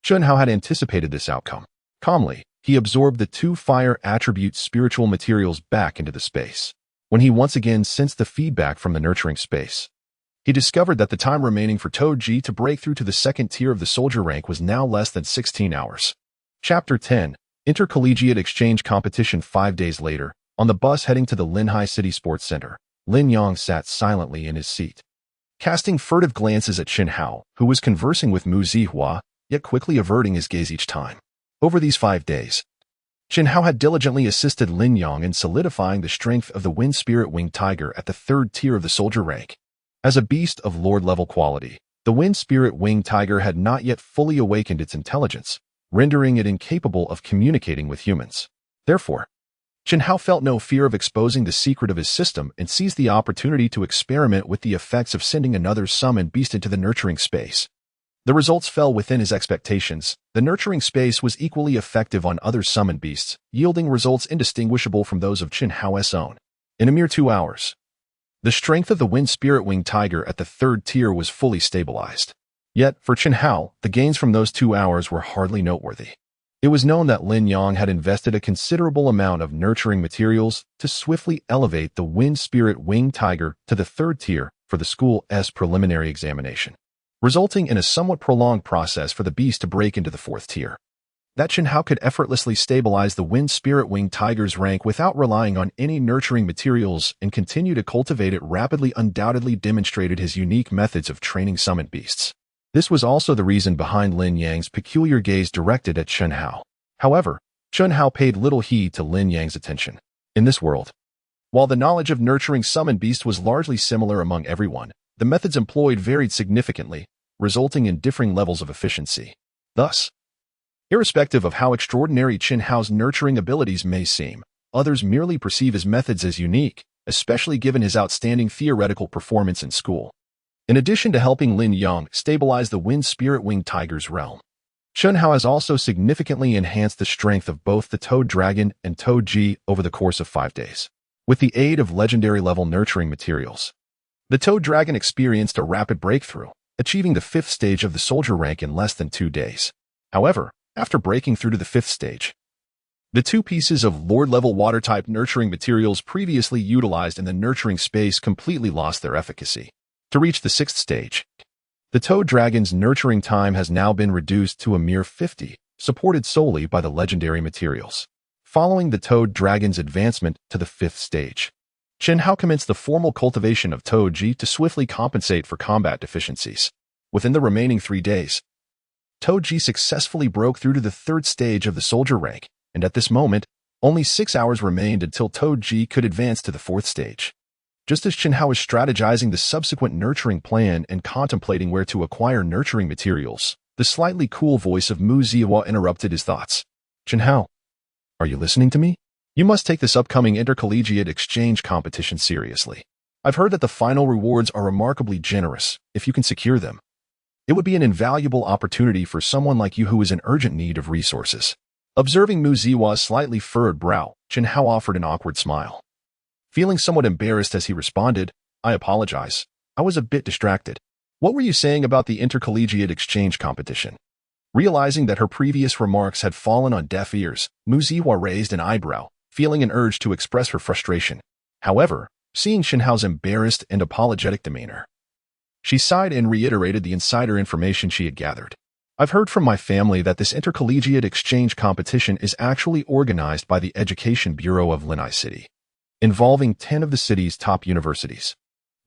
Chunhao had anticipated this outcome. Calmly, he absorbed the two fire attribute spiritual materials back into the space. When he once again sensed the feedback from the nurturing space, he discovered that the time remaining for Toad G to break through to the second tier of the soldier rank was now less than 16 hours. Chapter 10, Intercollegiate Exchange Competition. 5 days later, on the bus heading to the Linhai City Sports Center, Lin Yang sat silently in his seat, casting furtive glances at Chen Hao, who was conversing with Mu Zihua, yet quickly averting his gaze each time. Over these 5 days, Chen Hao had diligently assisted Lin Yang in solidifying the strength of the Wind Spirit Winged Tiger at the third tier of the soldier rank. As a beast of Lord-level quality, the Wind Spirit Winged Tiger had not yet fully awakened its intelligence, rendering it incapable of communicating with humans. Therefore, Chen Hao felt no fear of exposing the secret of his system and seized the opportunity to experiment with the effects of sending another summoned beast into the nurturing space. The results fell within his expectations. The nurturing space was equally effective on other summoned beasts, yielding results indistinguishable from those of Chen Hao's own. In a mere 2 hours, the strength of the Wind Spirit Winged Tiger at the third tier was fully stabilized. Yet, for Chen Hao, the gains from those 2 hours were hardly noteworthy. It was known that Lin Yang had invested a considerable amount of nurturing materials to swiftly elevate the Wind Spirit Winged Tiger to the third tier for the school's preliminary examination, resulting in a somewhat prolonged process for the beast to break into the fourth tier. That Chen Hao could effortlessly stabilize the Wind Spirit Winged Tiger's rank without relying on any nurturing materials and continue to cultivate it rapidly undoubtedly demonstrated his unique methods of training summoned beasts. This was also the reason behind Lin Yang's peculiar gaze directed at Chen Hao. However, Chen Hao paid little heed to Lin Yang's attention. In this world, while the knowledge of nurturing summoned beasts was largely similar among everyone, the methods employed varied significantly, resulting in differing levels of efficiency. Thus, irrespective of how extraordinary Chen Hao's nurturing abilities may seem, others merely perceive his methods as unique, especially given his outstanding theoretical performance in school. In addition to helping Lin Yang stabilize the Wind Spirit Winged Tiger's realm, Chen Hao has also significantly enhanced the strength of both the Toad Dragon and Toad G over the course of 5 days. With the aid of legendary-level nurturing materials, the Toad Dragon experienced a rapid breakthrough, achieving the 5th stage of the soldier rank in less than 2 days. However, after breaking through to the 5th stage, the 2 pieces of Lord-level water-type nurturing materials previously utilized in the nurturing space completely lost their efficacy. To reach the 6th stage, the Toad Dragon's nurturing time has now been reduced to a mere 50, supported solely by the legendary materials. Following the Toad Dragon's advancement to the 5th stage, Chen Hao commenced the formal cultivation of Toad G to swiftly compensate for combat deficiencies. Within the remaining 3 days, Toad G successfully broke through to the 3rd stage of the soldier rank, and at this moment, only 6 hours remained until Toad G could advance to the 4th stage. Just as Chen Hao was strategizing the subsequent nurturing plan and contemplating where to acquire nurturing materials, the slightly cool voice of Mu Zihua interrupted his thoughts. Chen Hao, are you listening to me? You must take this upcoming intercollegiate exchange competition seriously. I've heard that the final rewards are remarkably generous if you can secure them. It would be an invaluable opportunity for someone like you who is in urgent need of resources. Observing Mu Zihua's slightly furrowed brow, Chen Hao offered an awkward smile. Feeling somewhat embarrassed as he responded, I apologize. I was a bit distracted. What were you saying about the intercollegiate exchange competition? Realizing that her previous remarks had fallen on deaf ears, Mu Zihua raised an eyebrow, feeling an urge to express her frustration. However, seeing Chen Hao's embarrassed and apologetic demeanor, she sighed and reiterated the insider information she had gathered. I've heard from my family that this intercollegiate exchange competition is actually organized by the Education Bureau of Linhai City, involving 10 of the city's top universities.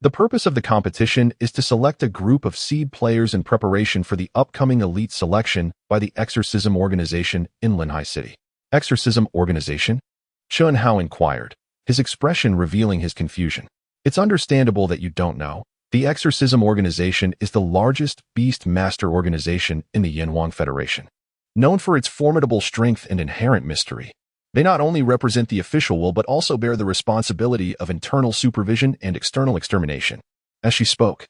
The purpose of the competition is to select a group of seed players in preparation for the upcoming elite selection by the Exorcism Organization in Linhai City. Exorcism Organization? Chen Hao inquired, his expression revealing his confusion. It's understandable that you don't know. The Exorcism Organization is the largest beast master organization in the Yanwang Federation. Known for its formidable strength and inherent mystery, they not only represent the official will but also bear the responsibility of internal supervision and external extermination. As she spoke,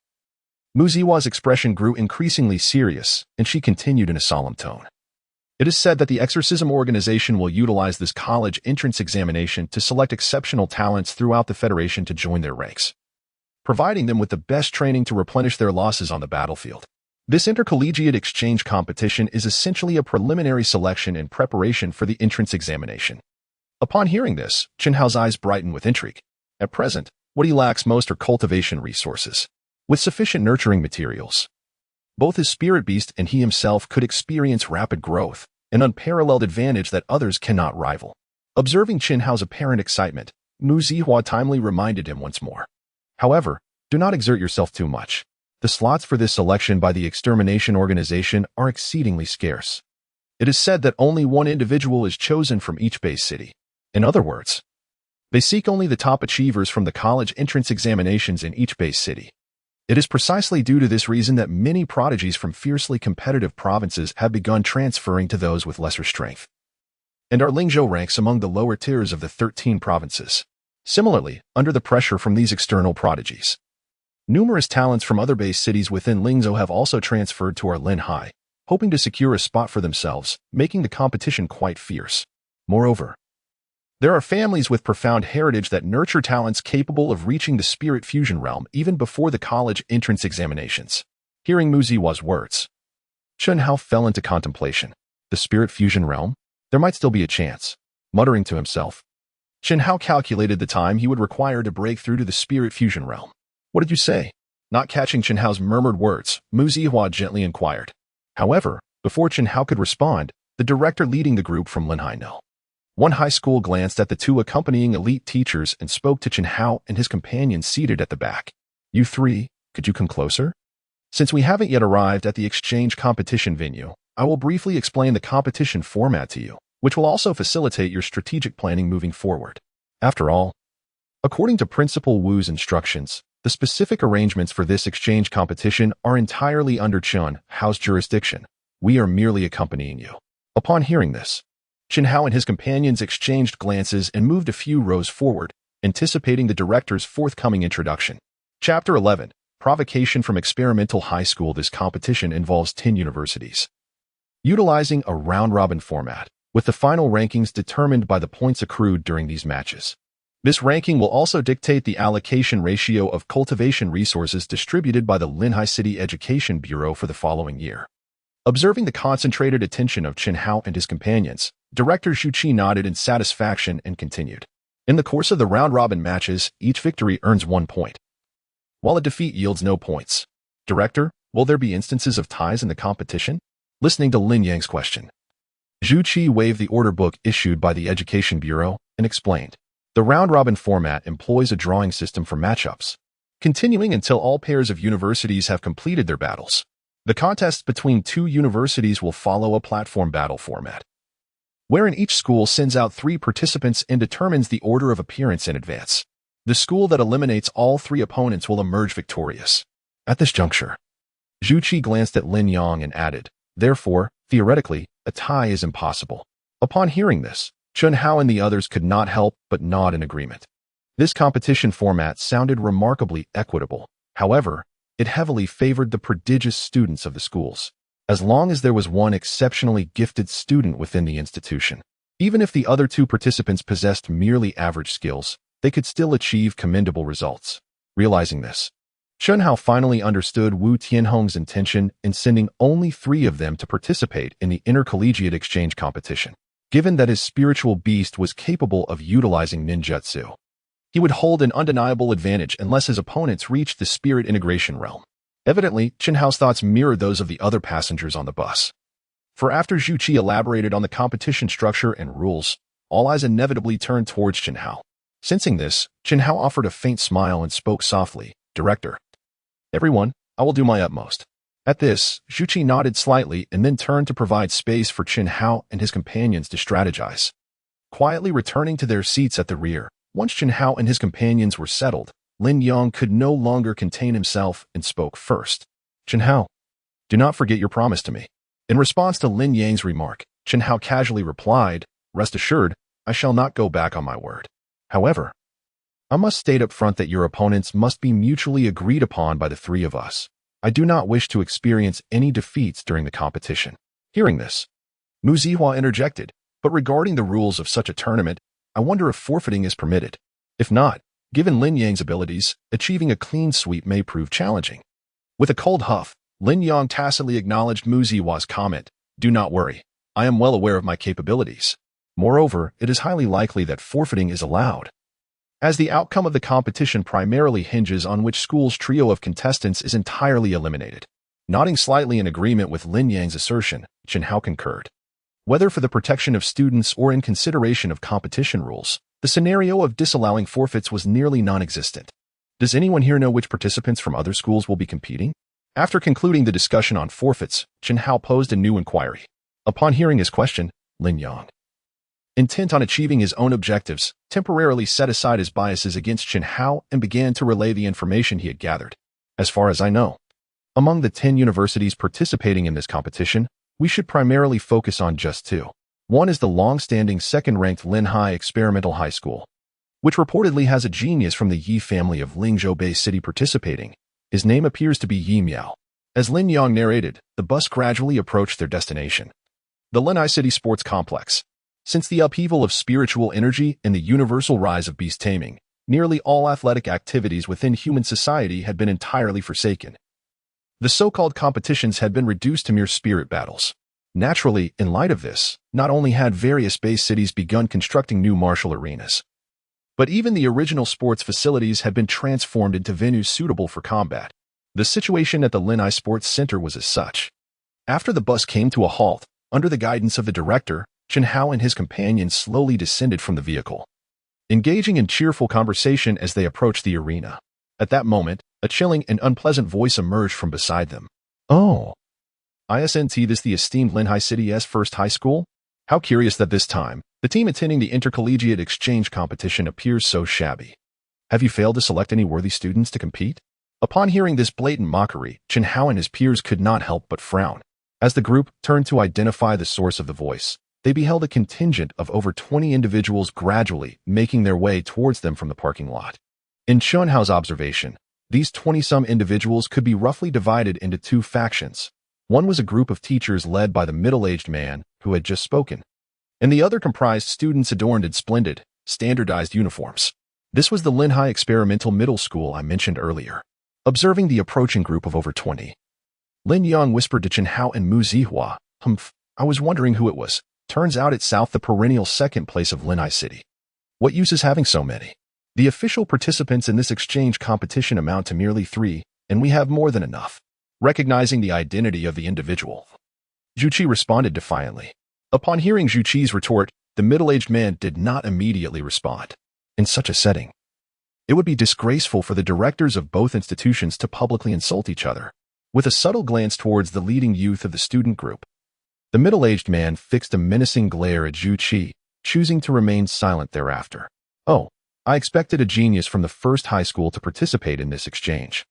Mu Zihua's expression grew increasingly serious, and she continued in a solemn tone. It is said that the exorcism organization will utilize this college entrance examination to select exceptional talents throughout the Federation to join their ranks, providing them with the best training to replenish their losses on the battlefield. This intercollegiate exchange competition is essentially a preliminary selection in preparation for the entrance examination. Upon hearing this, Chenhao's eyes brighten with intrigue. At present, what he lacks most are cultivation resources. With sufficient nurturing materials, both his spirit beast and he himself could experience rapid growth, an unparalleled advantage that others cannot rival. Observing Chenhao's apparent excitement, Mu Zihua timely reminded him once more. However, do not exert yourself too much. The slots for this selection by the extermination organization are exceedingly scarce. It is said that only one individual is chosen from each base city. In other words, they seek only the top achievers from the college entrance examinations in each base city. It is precisely due to this reason that many prodigies from fiercely competitive provinces have begun transferring to those with lesser strength, and our Lingzhou ranks among the lower tiers of the 13 provinces. Similarly, under the pressure from these external prodigies, numerous talents from other base cities within Lingzhou have also transferred to our Linhai, hoping to secure a spot for themselves, making the competition quite fierce. Moreover, there are families with profound heritage that nurture talents capable of reaching the spirit fusion realm even before the college entrance examinations. Hearing Mu Zihua's words, Chenhao fell into contemplation. The spirit fusion realm? There might still be a chance. Muttering to himself, Chenhao calculated the time he would require to break through to the spirit fusion realm. What did you say? Not catching Chenhao's murmured words, Mu Zihua gently inquired. However, before Chenhao could respond, the director leading the group from Linhai No. One high school glanced at the two accompanying elite teachers and spoke to Chenhao and his companions seated at the back. You three, could you come closer? Since we haven't yet arrived at the exchange competition venue, I will briefly explain the competition format to you, which will also facilitate your strategic planning moving forward. After all, according to Principal Wu's instructions, the specific arrangements for this exchange competition are entirely under Chenhao's jurisdiction. We are merely accompanying you. Upon hearing this, Chenhao and his companions exchanged glances and moved a few rows forward, anticipating the director's forthcoming introduction. Chapter 11. Provocation from Experimental High School. This competition involves 10 universities, utilizing a round-robin format, with the final rankings determined by the points accrued during these matches. This ranking will also dictate the allocation ratio of cultivation resources distributed by the Linhai City Education Bureau for the following year. Observing the concentrated attention of Chenhao and his companions, Director Zhu Qi nodded in satisfaction and continued. In the course of the round-robin matches, each victory earns 1 point, while a defeat yields no points. Director, will there be instances of ties in the competition? Listening to Lin Yang's question, Zhu Qi waved the order book issued by the Education Bureau and explained. The round-robin format employs a drawing system for matchups, continuing until all pairs of universities have completed their battles. The contests between two universities will follow a platform battle format, wherein each school sends out 3 participants and determines the order of appearance in advance. The school that eliminates all 3 opponents will emerge victorious. At this juncture, Zhu Qi glanced at Lin Yang and added, therefore, theoretically, a tie is impossible. Upon hearing this, Chenhao and the others could not help but nod in agreement. This competition format sounded remarkably equitable. However, it heavily favored the prodigious students of the schools, as long as there was one exceptionally gifted student within the institution. Even if the other 2 participants possessed merely average skills, they could still achieve commendable results. Realizing this, Chenhao finally understood Wu Tianhong's intention in sending only 3 of them to participate in the intercollegiate exchange competition. Given that his spiritual beast was capable of utilizing ninjutsu, he would hold an undeniable advantage unless his opponents reached the spirit integration realm. Evidently, Chenhao's thoughts mirrored those of the other passengers on the bus. For after Zhu Qi elaborated on the competition structure and rules, all eyes inevitably turned towards Chenhao. Sensing this, Chenhao offered a faint smile and spoke softly, Director, everyone, I will do my utmost. At this, Zhu Qi nodded slightly and then turned to provide space for Chenhao and his companions to strategize. Quietly returning to their seats at the rear, once Chenhao and his companions were settled, Lin Yang could no longer contain himself and spoke first. Chenhao, do not forget your promise to me. In response to Lin Yang's remark, Chenhao casually replied, rest assured, I shall not go back on my word. However, I must state up front that your opponents must be mutually agreed upon by the 3 of us. I do not wish to experience any defeats during the competition. Hearing this, Mu Zihua interjected, but regarding the rules of such a tournament, I wonder if forfeiting is permitted. If not, given Lin Yang's abilities, achieving a clean sweep may prove challenging. With a cold huff, Lin Yang tacitly acknowledged Mu Zihua's comment, "Do not worry. I am well aware of my capabilities. Moreover, it is highly likely that forfeiting is allowed." As the outcome of the competition primarily hinges on which school's trio of contestants is entirely eliminated. Nodding slightly in agreement with Lin Yang's assertion, Chen Hao concurred. Whether for the protection of students or in consideration of competition rules, the scenario of disallowing forfeits was nearly non-existent. Does anyone here know which participants from other schools will be competing? After concluding the discussion on forfeits, Chen Hao posed a new inquiry. Upon hearing his question, Lin Yang, intent on achieving his own objectives, temporarily set aside his biases against Chen Hao and began to relay the information he had gathered. As far as I know, among the 10 universities participating in this competition, we should primarily focus on just 2. One is the long-standing second-ranked Linhai Experimental High School, which reportedly has a genius from the Yi family of Lingzhou Bay City participating. His name appears to be Yi Miao. As Lin Yang narrated, the bus gradually approached their destination, the Linhai City Sports Complex. Since the upheaval of spiritual energy and the universal rise of beast taming, nearly all athletic activities within human society had been entirely forsaken. The so-called competitions had been reduced to mere spirit battles. Naturally, in light of this, not only had various base cities begun constructing new martial arenas, but even the original sports facilities had been transformed into venues suitable for combat. The situation at the Linhai Sports Center was as such. After the bus came to a halt, under the guidance of the director, Chen Hao and his companions slowly descended from the vehicle, engaging in cheerful conversation as they approached the arena. At that moment, a chilling and unpleasant voice emerged from beside them. "Oh, isn't this the esteemed Linhai City's first high school? How curious that this time, the team attending the intercollegiate exchange competition appears so shabby. Have you failed to select any worthy students to compete?" Upon hearing this blatant mockery, Chen Hao and his peers could not help but frown. As the group turned to identify the source of the voice, they beheld a contingent of over 20 individuals gradually making their way towards them from the parking lot. In Chen Hao's observation, these 20-some individuals could be roughly divided into 2 factions. One was a group of teachers led by the middle-aged man who had just spoken, and the other comprised students adorned in splendid, standardized uniforms. This was the Linhai Experimental Middle School I mentioned earlier. Observing the approaching group of over 20, Lin Yang whispered to Chen Hao and Mu Zihua, I was wondering who it was. Turns out it's South, the perennial second place of Linhai City. What use is having so many? The official participants in this exchange competition amount to merely 3, and we have more than enough." Recognizing the identity of the individual, Zhu Qi responded defiantly. Upon hearing Zhu Qi's retort, the middle-aged man did not immediately respond. In such a setting, it would be disgraceful for the directors of both institutions to publicly insult each other. With a subtle glance towards the leading youth of the student group, the middle-aged man fixed a menacing glare at Zhu Qi, choosing to remain silent thereafter. "Oh, I expected a genius from the first high school to participate in this exchange.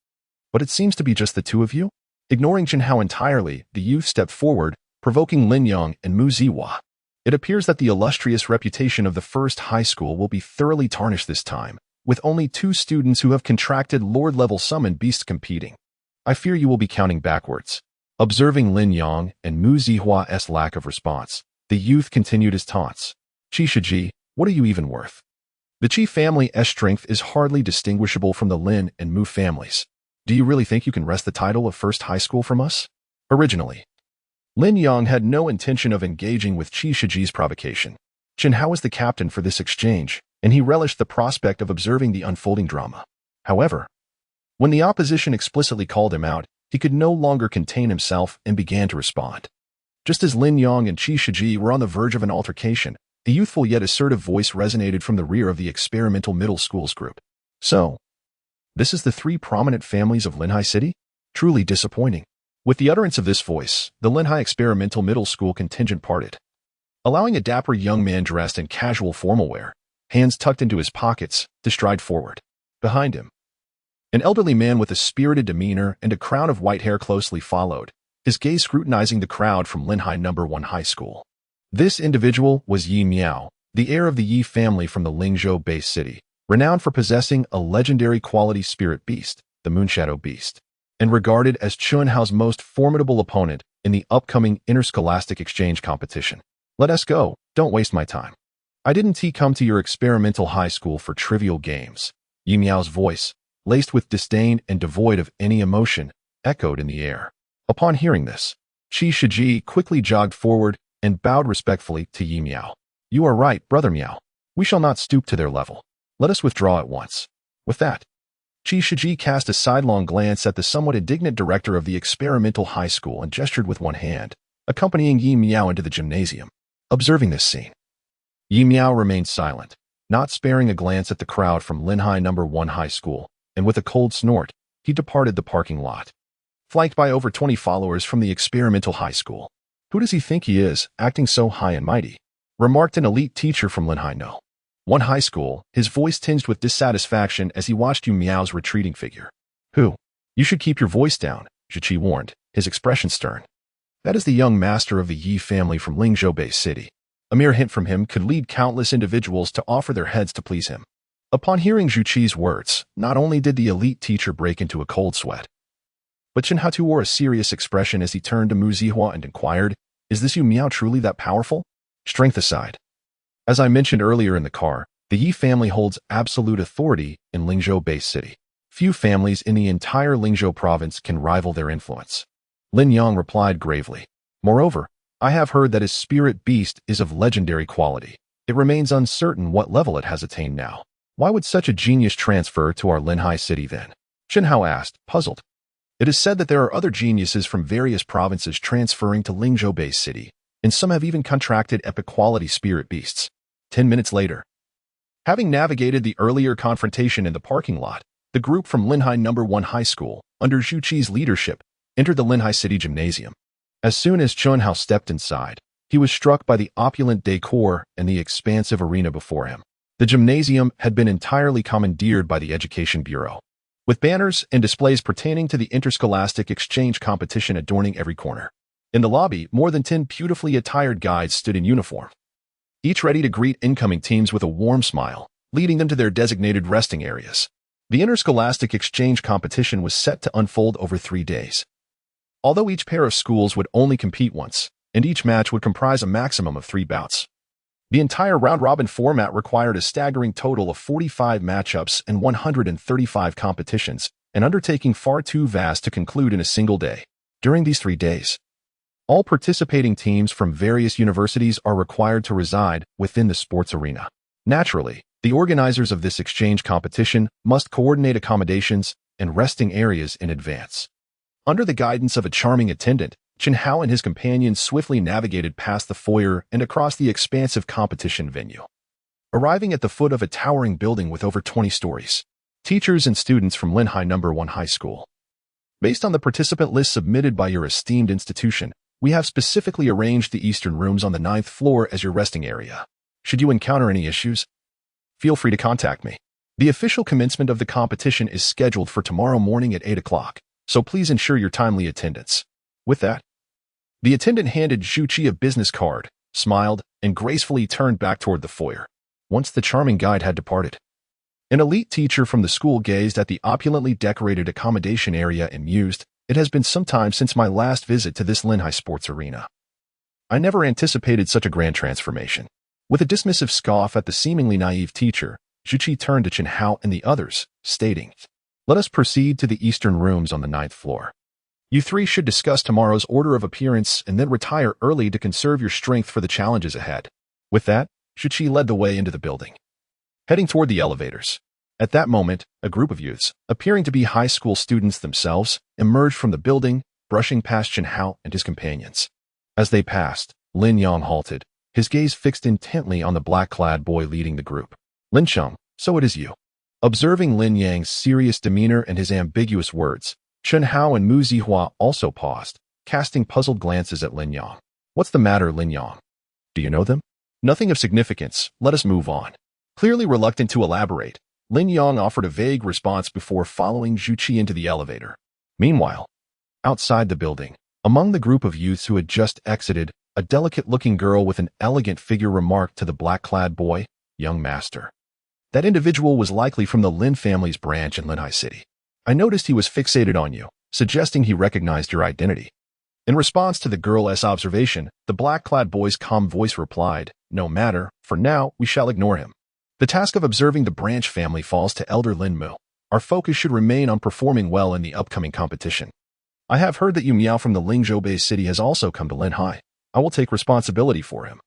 But it seems to be just the 2 of you?" Ignoring Chen Hao entirely, the youth stepped forward, provoking Lin Yang and Mu Zihua. It appears that the illustrious reputation of the first high school will be thoroughly tarnished this time, with only 2 students who have contracted Lord-level summon beasts competing. I fear you will be counting backwards. Observing Lin Yang and Mu Zihua's lack of response, the youth continued his taunts. "Qi Shiji, what are you even worth? The Qi family's strength is hardly distinguishable from the Lin and Mu families. Do you really think you can wrest the title of first high school from us?" Originally, Lin Yang had no intention of engaging with Qi Shiji's provocation. Chen Hao was the captain for this exchange, and he relished the prospect of observing the unfolding drama. However, when the opposition explicitly called him out, he could no longer contain himself and began to respond. Just as Lin Yang and Qi Shiji were on the verge of an altercation, a youthful yet assertive voice resonated from the rear of the experimental middle school's group. "So, this is the 3 prominent families of Linhai City? Truly disappointing." With the utterance of this voice, the Linhai Experimental Middle School contingent parted, allowing a dapper young man dressed in casual formal wear, hands tucked into his pockets, to stride forward. Behind him, an elderly man with a spirited demeanor and a crown of white hair closely followed, his gaze scrutinizing the crowd from Linhai No. 1 High School. This individual was Yi Miao, the heir of the Yi family from the Lingzhou Bay City, renowned for possessing a legendary quality spirit beast, the Moonshadow Beast, and regarded as Chen Hao's most formidable opponent in the upcoming interscholastic exchange competition. Let us go. Don't waste my time. I didn't come to your experimental high school for trivial games. Yi Miao's voice, laced with disdain and devoid of any emotion, echoed in the air. Upon hearing this, Qi Shiji quickly jogged forward and bowed respectfully to Yi Miao. You are right, Brother Miao. We shall not stoop to their level. Let us withdraw at once. With that, Qi Shiji cast a sidelong glance at the somewhat indignant director of the experimental high school and gestured with one hand, accompanying Yi Miao into the gymnasium. Observing this scene, Yi Miao remained silent, not sparing a glance at the crowd from Linhai No. 1 High School, and with a cold snort, he departed the parking lot. Flanked by over 20 followers from the experimental high school. Who does he think he is, acting so high and mighty? Remarked an elite teacher from Linhai No. 1 High School, his voice tinged with dissatisfaction as he watched Yi Miao's retreating figure. Who? You should keep your voice down, Zhiqi warned, his expression stern. That is the young master of the Yi family from Lingzhou Bay City. A mere hint from him could lead countless individuals to offer their heads to please him. Upon hearing Zhu Qi's words, not only did the elite teacher break into a cold sweat, but Chen Haotu wore a serious expression as he turned to Mu Zihua and inquired, Is this Yi Miao truly that powerful? Strength aside. As I mentioned earlier in the car, the Yi family holds absolute authority in Lingzhou Bay City. Few families in the entire Lingzhou province can rival their influence. Lin Yang replied gravely. Moreover, I have heard that his spirit beast is of legendary quality. It remains uncertain what level it has attained now. Why would such a genius transfer to our Linhai city then? Chen Hao asked, puzzled. It is said that there are other geniuses from various provinces transferring to Lingzhou Bay City, and some have even contracted epic-quality spirit beasts. 10 minutes later, having navigated the earlier confrontation in the parking lot, the group from Linhai No. 1 High School, under Zhu Qi's leadership, entered the Linhai City Gymnasium. As soon as Chen Hao stepped inside, he was struck by the opulent decor and the expansive arena before him. The gymnasium had been entirely commandeered by the Education Bureau, with banners and displays pertaining to the interscholastic exchange competition adorning every corner. In the lobby, more than 10 beautifully attired guides stood in uniform, each ready to greet incoming teams with a warm smile, leading them to their designated resting areas. The interscholastic exchange competition was set to unfold over 3 days. Although each pair of schools would only compete once, and each match would comprise a maximum of 3 bouts, the entire round-robin format required a staggering total of 45 matchups and 135 competitions, an undertaking far too vast to conclude in a single day. During these 3 days, all participating teams from various universities are required to reside within the sports arena. Naturally, the organizers of this exchange competition must coordinate accommodations and resting areas in advance. Under the guidance of a charming attendant, Chen Hao and his companions swiftly navigated past the foyer and across the expansive competition venue. Arriving at the foot of a towering building with over 20 stories, teachers and students from Linhai No. 1 High School. Based on the participant list submitted by your esteemed institution, we have specifically arranged the eastern rooms on the 9th floor as your resting area. Should you encounter any issues, feel free to contact me. The official commencement of the competition is scheduled for tomorrow morning at 8 o'clock, so please ensure your timely attendance. With that, the attendant handed Zhu Qi a business card, smiled, and gracefully turned back toward the foyer. Once the charming guide had departed, an elite teacher from the school gazed at the opulently decorated accommodation area and mused, It has been some time since my last visit to this Linhai sports arena. I never anticipated such a grand transformation. With a dismissive scoff at the seemingly naive teacher, Zhu Qi turned to Chen Hao and the others, stating, Let us proceed to the eastern rooms on the 9th floor. You three should discuss tomorrow's order of appearance and then retire early to conserve your strength for the challenges ahead. With that, Zhu Qi led the way into the building, heading toward the elevators. At that moment, a group of youths, appearing to be high school students themselves, emerged from the building, brushing past Chen Hao and his companions. As they passed, Lin Yang halted, his gaze fixed intently on the black-clad boy leading the group. Lin Cheng, so it is you. Observing Lin Yang's serious demeanor and his ambiguous words, Chen Hao and Mu Zihua also paused, casting puzzled glances at Lin Yang. What's the matter, Lin Yang? Do you know them? Nothing of significance, let us move on. Clearly reluctant to elaborate, Lin Yang offered a vague response before following Zhu Qi into the elevator. Meanwhile, outside the building, among the group of youths who had just exited, a delicate-looking girl with an elegant figure remarked to the black-clad boy, Young Master. That individual was likely from the Lin family's branch in Linhai City. I noticed he was fixated on you, suggesting he recognized your identity. In response to the girl's observation, the black-clad boy's calm voice replied, "No matter, for now, we shall ignore him. The task of observing the branch family falls to Elder Lin Mu. Our focus should remain on performing well in the upcoming competition. I have heard that Yu Miao from the Lingzhou Bay City has also come to Lin Hai. I will take responsibility for him.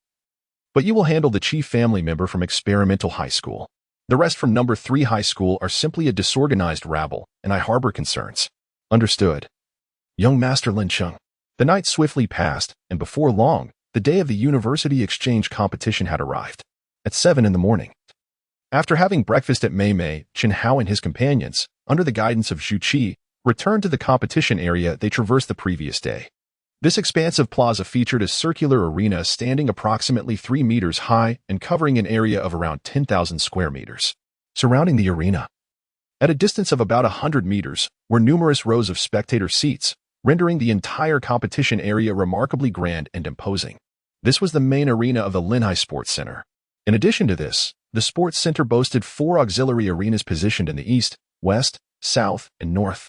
But you will handle the chief family member from Experimental High School. The rest from Number 3 High School are simply a disorganized rabble, and I harbor concerns." "Understood." Young Master Lin Cheng. The night swiftly passed, and before long, the day of the university exchange competition had arrived. At 7 in the morning. After having breakfast at Mei Mei, Chen Hao and his companions, under the guidance of Zhu Qi, returned to the competition area they traversed the previous day. This expansive plaza featured a circular arena standing approximately 3 meters high and covering an area of around 10,000 square meters. Surrounding the arena, at a distance of about 100 meters, were numerous rows of spectator seats, rendering the entire competition area remarkably grand and imposing. This was the main arena of the Linhai Sports Center. In addition to this, the sports center boasted 4 auxiliary arenas positioned in the east, west, south, and north,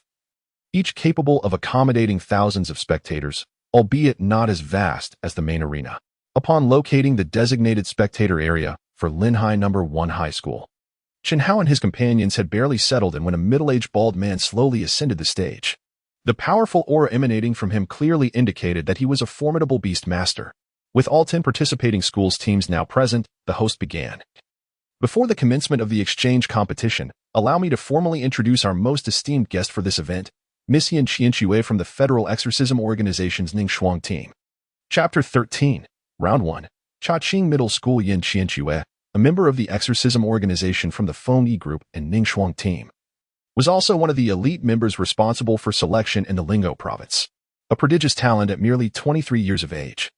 each capable of accommodating thousands of spectators, albeit not as vast as the main arena. Upon locating the designated spectator area for Linhai No. 1 High School, Chen Hao and his companions had barely settled in when a middle-aged bald man slowly ascended the stage. The powerful aura emanating from him clearly indicated that he was a formidable beast master. With all 10 participating schools teams now present, the host began. "Before the commencement of the exchange competition, allow me to formally introduce our most esteemed guest for this event, Miss Yin Qianxue from the Federal Exorcism Organization's Ningxuang team." Chapter 13, Round 1. Chaqing Middle School. Yin Qianxue, a member of the Exorcism Organization from the Feng Yi Group and Ningxuang team, was also one of the elite members responsible for selection in the Lingo province. A prodigious talent at merely 23 years of age,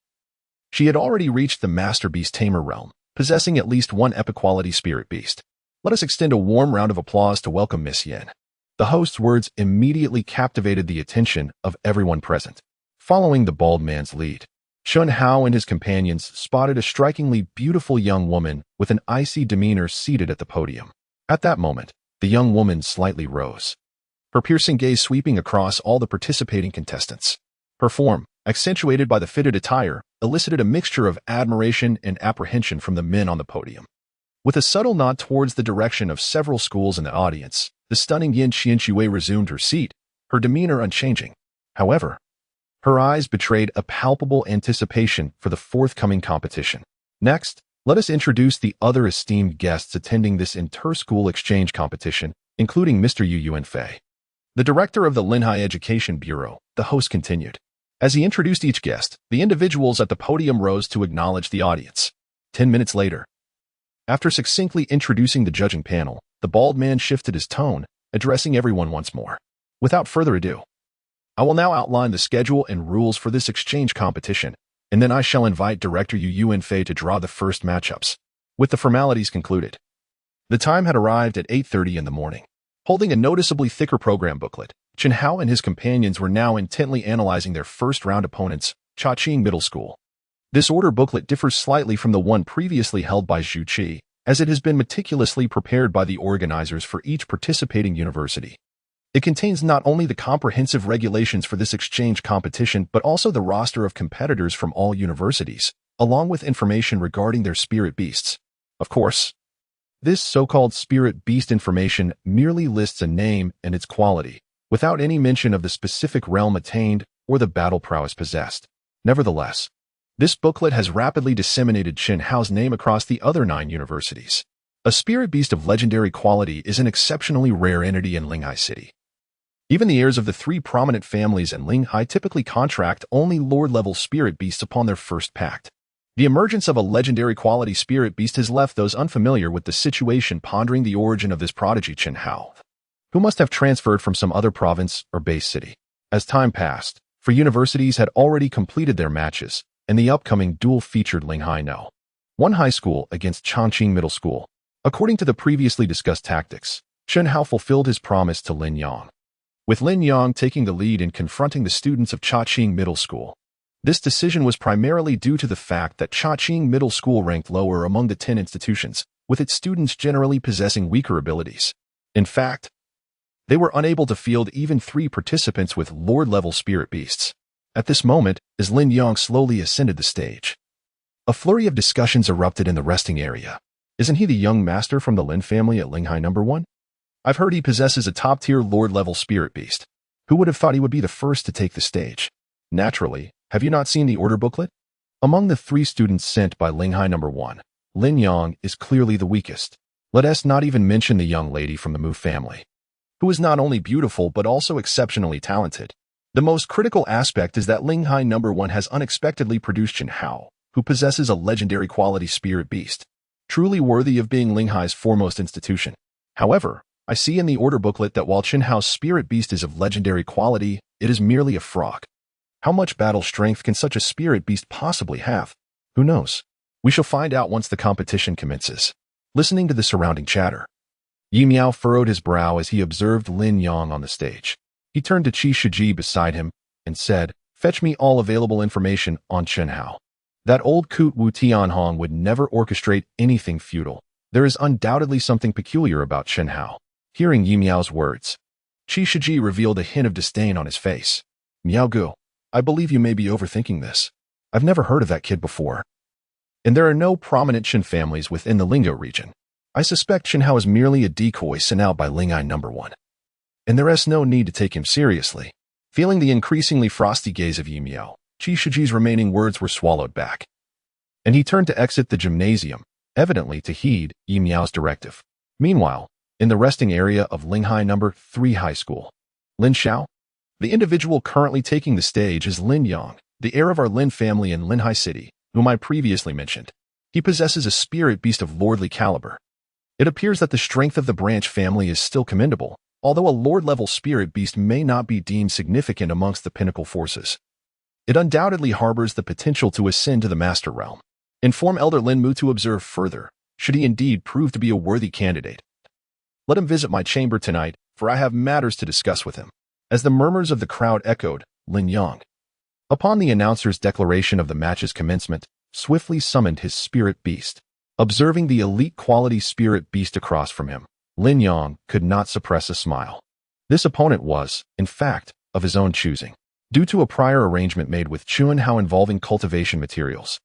she had already reached the Master Beast Tamer realm, possessing at least one epic-quality spirit beast. Let us extend a warm round of applause to welcome Miss Yin. The host's words immediately captivated the attention of everyone present. Following the bald man's lead, Chen Hao and his companions spotted a strikingly beautiful young woman with an icy demeanor seated at the podium. At that moment, the young woman slightly rose, her piercing gaze sweeping across all the participating contestants. Her form, accentuated by the fitted attire, elicited a mixture of admiration and apprehension from the men on the podium. With a subtle nod towards the direction of several schools in the audience, the stunning Yin Qianxue resumed her seat, her demeanor unchanging. However, her eyes betrayed a palpable anticipation for the forthcoming competition. Next, let us introduce the other esteemed guests attending this inter-school exchange competition, including Mr. Yu Yuanfei, the director of the Linhai Education Bureau. The host continued. As he introduced each guest, the individuals at the podium rose to acknowledge the audience. 10 minutes later, after succinctly introducing the judging panel, the bald man shifted his tone, addressing everyone once more. "Without further ado, I will now outline the schedule and rules for this exchange competition, and then I shall invite Director Yu Yuanfei to draw the first matchups." With the formalities concluded, the time had arrived at 8:30 in the morning. Holding a noticeably thicker program booklet, Chen Hao and his companions were now intently analyzing their first-round opponents, Chaqing Middle School. This order booklet differs slightly from the one previously held by Zhu Qi, as it has been meticulously prepared by the organizers for each participating university. It contains not only the comprehensive regulations for this exchange competition but also the roster of competitors from all universities, along with information regarding their spirit beasts. Of course, this so-called spirit beast information merely lists a name and its quality, without any mention of the specific realm attained or the battle prowess possessed. Nevertheless, this booklet has rapidly disseminated Chen Hao's name across the other 9 universities. A spirit beast of legendary quality is an exceptionally rare entity in Linghai City. Even the heirs of the 3 prominent families in Linghai typically contract only lord-level spirit beasts upon their first pact. The emergence of a legendary quality spirit beast has left those unfamiliar with the situation pondering the origin of this prodigy Chen Hao, who must have transferred from some other province or base city. As time passed, 4 universities had already completed their matches, and the upcoming duel featured Linghai No. 1 High School against Changqing Middle School. According to the previously discussed tactics, Chen Hao fulfilled his promise to Lin Yang, with Lin Yang taking the lead in confronting the students of Chaqing Middle School. This decision was primarily due to the fact that Chaqing Middle School ranked lower among the 10 institutions, with its students generally possessing weaker abilities. In fact, they were unable to field even 3 participants with lord-level spirit beasts. At this moment, as Lin Yang slowly ascended the stage, a flurry of discussions erupted in the resting area. Isn't he the young master from the Lin family at Linghai number 1? I've heard he possesses a top-tier Lord-level spirit beast. Who would have thought he would be the first to take the stage? Naturally, have you not seen the order booklet? Among the 3 students sent by Linghai number 1, Lin Yang is clearly the weakest. Let us not even mention the young lady from the Mu family, who is not only beautiful but also exceptionally talented. The most critical aspect is that Linghai number 1 has unexpectedly produced Chen Hao, who possesses a legendary quality spirit beast, truly worthy of being Linghai's foremost institution. However, I see in the order booklet that while Chen Hao's spirit beast is of legendary quality, it is merely a frog. How much battle strength can such a spirit beast possibly have? Who knows? We shall find out once the competition commences. Listening to the surrounding chatter, Yi Miao furrowed his brow as he observed Lin Yang on the stage. He turned to Qi Shiji beside him and said, "Fetch me all available information on Chen Hao. That old coot Wu Tianhong would never orchestrate anything futile. There is undoubtedly something peculiar about Chen Hao." Hearing Yi Miao's words, Qi Shiji revealed a hint of disdain on his face. "Miao Gu, I believe you may be overthinking this. I've never heard of that kid before. And there are no prominent Chen families within the Lingo region. I suspect Chen Hao is merely a decoy sent out by Linghai number 1. And there is no need to take him seriously." Feeling the increasingly frosty gaze of Yi Miao, Qi Shiji's remaining words were swallowed back, and he turned to exit the gymnasium, evidently to heed Yi Miao's directive. Meanwhile, in the resting area of Linghai number 3 High School, Lin Xiao, the individual currently taking the stage, is Lin Yang, the heir of our Lin family in Linhai City, whom I previously mentioned. He possesses a spirit beast of lordly caliber. It appears that the strength of the branch family is still commendable, although a lord-level spirit beast may not be deemed significant amongst the pinnacle forces. It undoubtedly harbors the potential to ascend to the master realm. Inform Elder Lin Mu to observe further, should he indeed prove to be a worthy candidate. Let him visit my chamber tonight, for I have matters to discuss with him." As the murmurs of the crowd echoed, Lin Yang, upon the announcer's declaration of the match's commencement, swiftly summoned his spirit beast. Observing the elite quality spirit beast across from him, Lin Yang could not suppress a smile. This opponent was, in fact, of his own choosing, due to a prior arrangement made with Chuan Hao involving cultivation materials.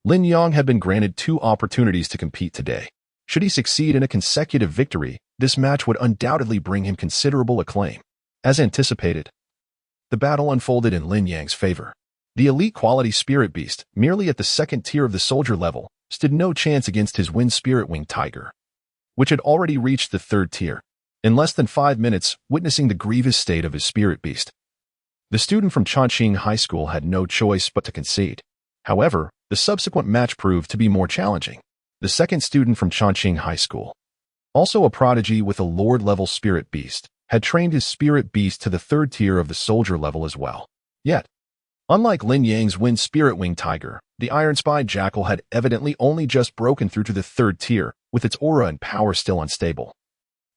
Lin Yang had been granted 2 opportunities to compete today. Should he succeed in a consecutive victory, this match would undoubtedly bring him considerable acclaim. As anticipated, the battle unfolded in Lin Yang's favor. The elite quality spirit beast, merely at the 2nd tier of the soldier level, stood no chance against his wind spirit winged tiger, which had already reached the 3rd tier. In less than 5 minutes, witnessing the grievous state of his spirit beast, the student from Chongqing High School had no choice but to concede. However, the subsequent match proved to be more challenging. The 2nd student from Chongqing High School, also a prodigy with a lord-level spirit beast, had trained his spirit beast to the 3rd tier of the soldier level as well. Yet, unlike Lin Yang's wind spirit winged tiger, the Iron Spy Jackal had evidently only just broken through to the 3rd tier, with its aura and power still unstable.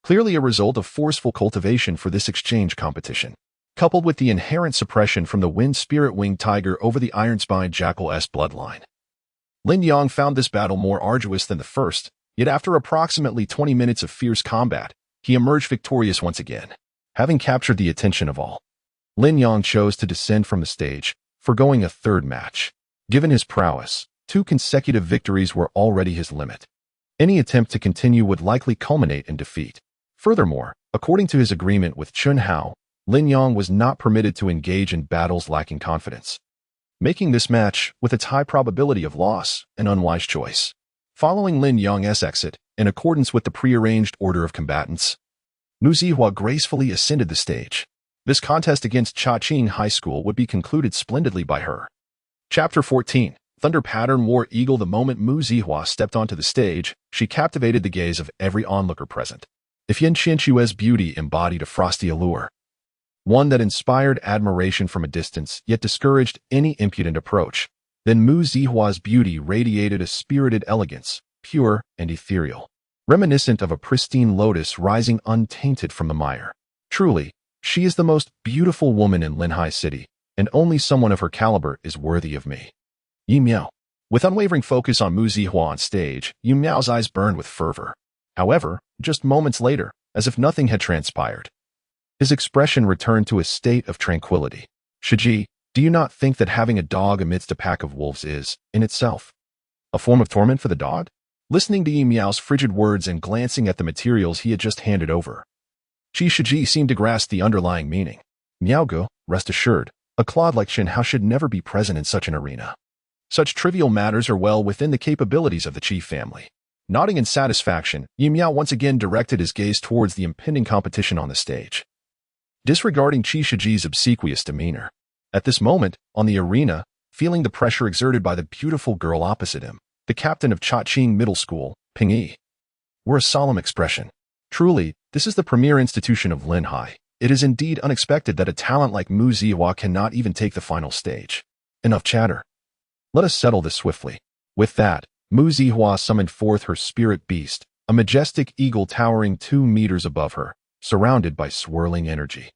Clearly a result of forceful cultivation for this exchange competition, coupled with the inherent suppression from the wind spirit winged tiger over the Iron Spy Jackal's bloodline. Lin Yang found this battle more arduous than the first, yet after approximately 20 minutes of fierce combat, he emerged victorious once again. Having captured the attention of all, Lin Yang chose to descend from the stage, foregoing a 3rd match. Given his prowess, 2 consecutive victories were already his limit. Any attempt to continue would likely culminate in defeat. Furthermore, according to his agreement with Chen Hao, Lin Yang was not permitted to engage in battles lacking confidence, making this match, with its high probability of loss, an unwise choice. Following Lin Yang's exit, in accordance with the prearranged order of combatants, Mu Zihua gracefully ascended the stage. This contest against Chongqing High School would be concluded splendidly by her. Chapter 14. Thunder Pattern War Eagle. The moment Mu Zihua stepped onto the stage, she captivated the gaze of every onlooker present. If Yan Qianque's beauty embodied a frosty allure, one that inspired admiration from a distance yet discouraged any impudent approach, then Mu Zihua's beauty radiated a spirited elegance, pure and ethereal, reminiscent of a pristine lotus rising untainted from the mire. Truly, she is the most beautiful woman in Linhai City, and only someone of her caliber is worthy of me. Yi Miao. With unwavering focus on Mu Zihua on stage, Yi Miao's eyes burned with fervor. However, just moments later, as if nothing had transpired, his expression returned to a state of tranquility. Shiji, Do you not think that having a dog amidst a pack of wolves is, in itself, a form of torment for the dog? Listening to Yi Miao's frigid words and glancing at the materials he had just handed over, Qi Shiji seemed to grasp the underlying meaning. Miaogu, rest assured, a clod like Shen Hao should never be present in such an arena. Such trivial matters are well within the capabilities of the Qi family. Nodding in satisfaction, Yi Miao once again directed his gaze towards the impending competition on the stage, disregarding Qi Shiji's obsequious demeanor. At this moment, on the arena, feeling the pressure exerted by the beautiful girl opposite him, the captain of Chaqing Middle School, Ping Yi, wore a solemn expression. Truly, this is the premier institution of Linhai. It is indeed unexpected that a talent like Mu Zihua cannot even take the final stage. Enough chatter. Let us settle this swiftly. With that, Mu Zihua summoned forth her spirit beast, a majestic eagle towering 2 meters above her, surrounded by swirling energy.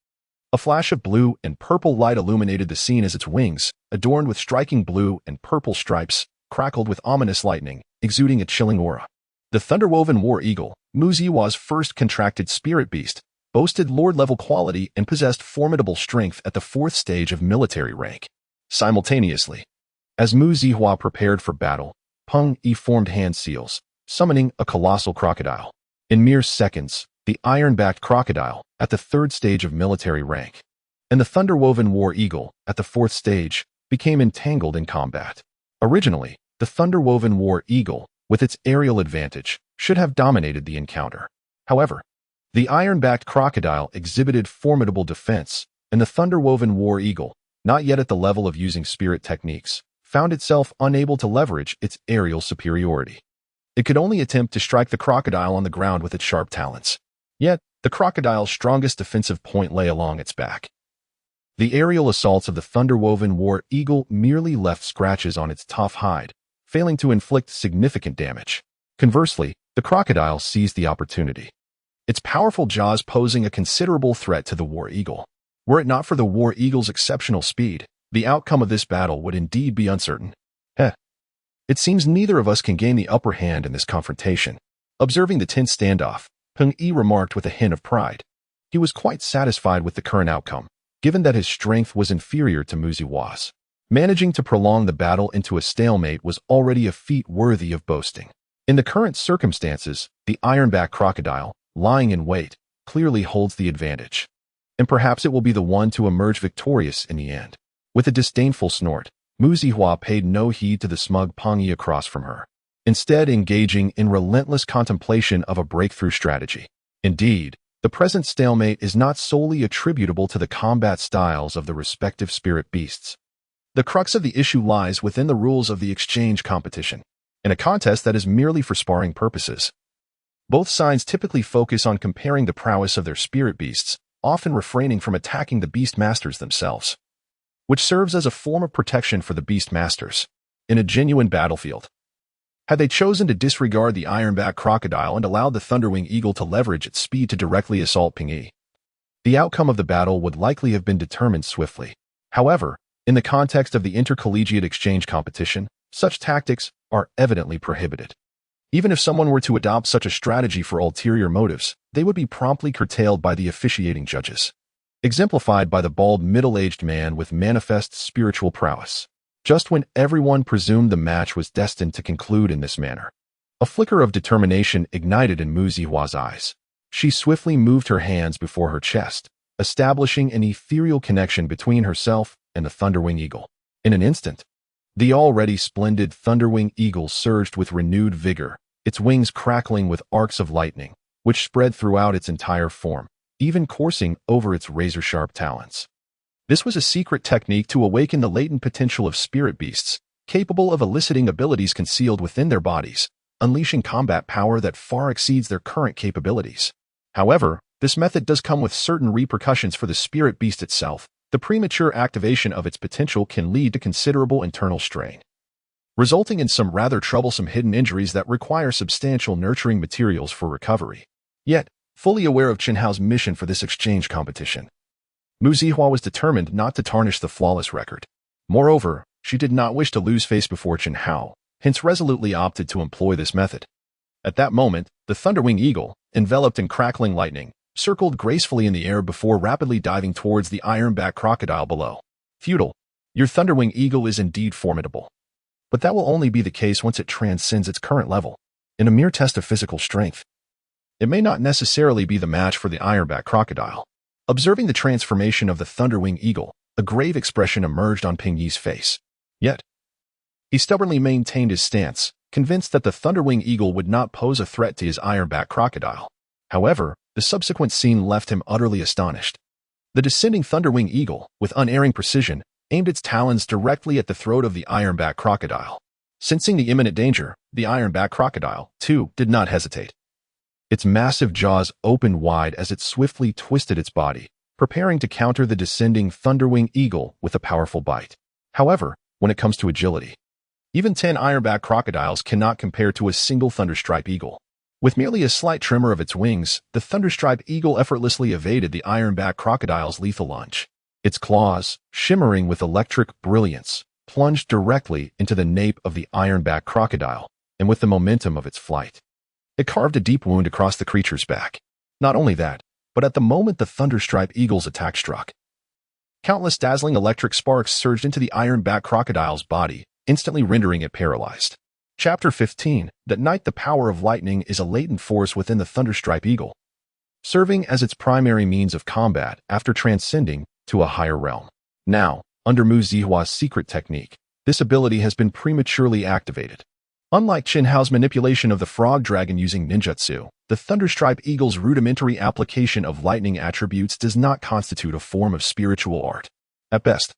A flash of blue and purple light illuminated the scene as its wings, adorned with striking blue and purple stripes, crackled with ominous lightning, exuding a chilling aura. The Thunderwoven War Eagle, Mu Zihua's first contracted spirit beast, boasted lord-level quality and possessed formidable strength at the 4th stage of military rank. Simultaneously, as Mu Zihua prepared for battle, Peng Yi formed hand seals, summoning a colossal crocodile. In mere seconds, the iron-backed crocodile, at the 3rd stage of military rank, and the Thunderwoven War Eagle, at the 4th stage, became entangled in combat. Originally, the Thunderwoven War Eagle, with its aerial advantage, should have dominated the encounter. However, the iron-backed crocodile exhibited formidable defense, and the Thunderwoven War Eagle, not yet at the level of using spirit techniques, found itself unable to leverage its aerial superiority. It could only attempt to strike the crocodile on the ground with its sharp talons. Yet, the crocodile's strongest defensive point lay along its back. The aerial assaults of the Thunderwoven War Eagle merely left scratches on its tough hide, failing to inflict significant damage. Conversely, the crocodile seized the opportunity, its powerful jaws posing a considerable threat to the War Eagle. Were it not for the War Eagle's exceptional speed, the outcome of this battle would indeed be uncertain. It seems neither of us can gain the upper hand in this confrontation. Observing the tense standoff, Peng Yi remarked with a hint of pride. He was quite satisfied with the current outcome, given that his strength was inferior to Mu Zihua's. Managing to prolong the battle into a stalemate was already a feat worthy of boasting. In the current circumstances, the ironback crocodile, lying in wait, clearly holds the advantage. And perhaps it will be the one to emerge victorious in the end. With a disdainful snort, Mu Zihua paid no heed to the smug Peng Yi across from her, instead engaging in relentless contemplation of a breakthrough strategy. Indeed, the present stalemate is not solely attributable to the combat styles of the respective spirit beasts. The crux of the issue lies within the rules of the exchange competition, in a contest that is merely for sparring purposes. Both sides typically focus on comparing the prowess of their spirit beasts, often refraining from attacking the beast masters themselves, which serves as a form of protection for the beast masters. In a genuine battlefield, had they chosen to disregard the ironback crocodile and allowed the Thunderwing Eagle to leverage its speed to directly assault Ping Yi, the outcome of the battle would likely have been determined swiftly. However, in the context of the intercollegiate exchange competition, such tactics are evidently prohibited. Even if someone were to adopt such a strategy for ulterior motives, they would be promptly curtailed by the officiating judges, exemplified by the bald middle-aged man with manifest spiritual prowess. Just when everyone presumed the match was destined to conclude in this manner, a flicker of determination ignited in Mu Zihua's eyes. She swiftly moved her hands before her chest, establishing an ethereal connection between herself and the Thunderwing Eagle. In an instant, the already splendid Thunderwing Eagle surged with renewed vigor, its wings crackling with arcs of lightning, which spread throughout its entire form, even coursing over its razor-sharp talons. This was a secret technique to awaken the latent potential of spirit beasts, capable of eliciting abilities concealed within their bodies, unleashing combat power that far exceeds their current capabilities. However, this method does come with certain repercussions for the spirit beast itself. The premature activation of its potential can lead to considerable internal strain, resulting in some rather troublesome hidden injuries that require substantial nurturing materials for recovery. Yet, fully aware of Chen Hao's mission for this exchange competition, Mu Zihua was determined not to tarnish the flawless record. Moreover, she did not wish to lose face before Chen Hao, hence resolutely opted to employ this method. At that moment, the Thunderwing Eagle, enveloped in crackling lightning, circled gracefully in the air before rapidly diving towards the ironback crocodile below. Futile. Your Thunderwing Eagle is indeed formidable. But that will only be the case once it transcends its current level. In a mere test of physical strength, it may not necessarily be the match for the Ironback Crocodile. Observing the transformation of the Thunderwing Eagle, a grave expression emerged on Ping Yi's face. Yet, he stubbornly maintained his stance, convinced that the Thunderwing Eagle would not pose a threat to his Ironback Crocodile. However, the subsequent scene left him utterly astonished. The descending Thunderwing Eagle, with unerring precision, aimed its talons directly at the throat of the Ironback Crocodile. Sensing the imminent danger, the Ironback Crocodile, too, did not hesitate. Its massive jaws opened wide as it swiftly twisted its body, preparing to counter the descending Thunderwing Eagle with a powerful bite. However, when it comes to agility, even 10 Ironback crocodiles cannot compare to a single Thunderstripe Eagle. With merely a slight tremor of its wings, the Thunderstripe Eagle effortlessly evaded the Ironback crocodile's lethal lunge. Its claws, shimmering with electric brilliance, plunged directly into the nape of the Ironback crocodile, and with the momentum of its flight, it carved a deep wound across the creature's back. Not only that, but at the moment the Thunderstripe Eagle's attack struck, countless dazzling electric sparks surged into the Ironback crocodile's body, instantly rendering it paralyzed. Chapter 15. That night the power of lightning is a latent force within the Thunderstripe Eagle, serving as its primary means of combat after transcending to a higher realm. Now, under Mu Zihua's secret technique, this ability has been prematurely activated. Unlike Qin Hao's manipulation of the frog dragon using ninjutsu, the Thunderstripe Eagle's rudimentary application of lightning attributes does not constitute a form of spiritual art. At best,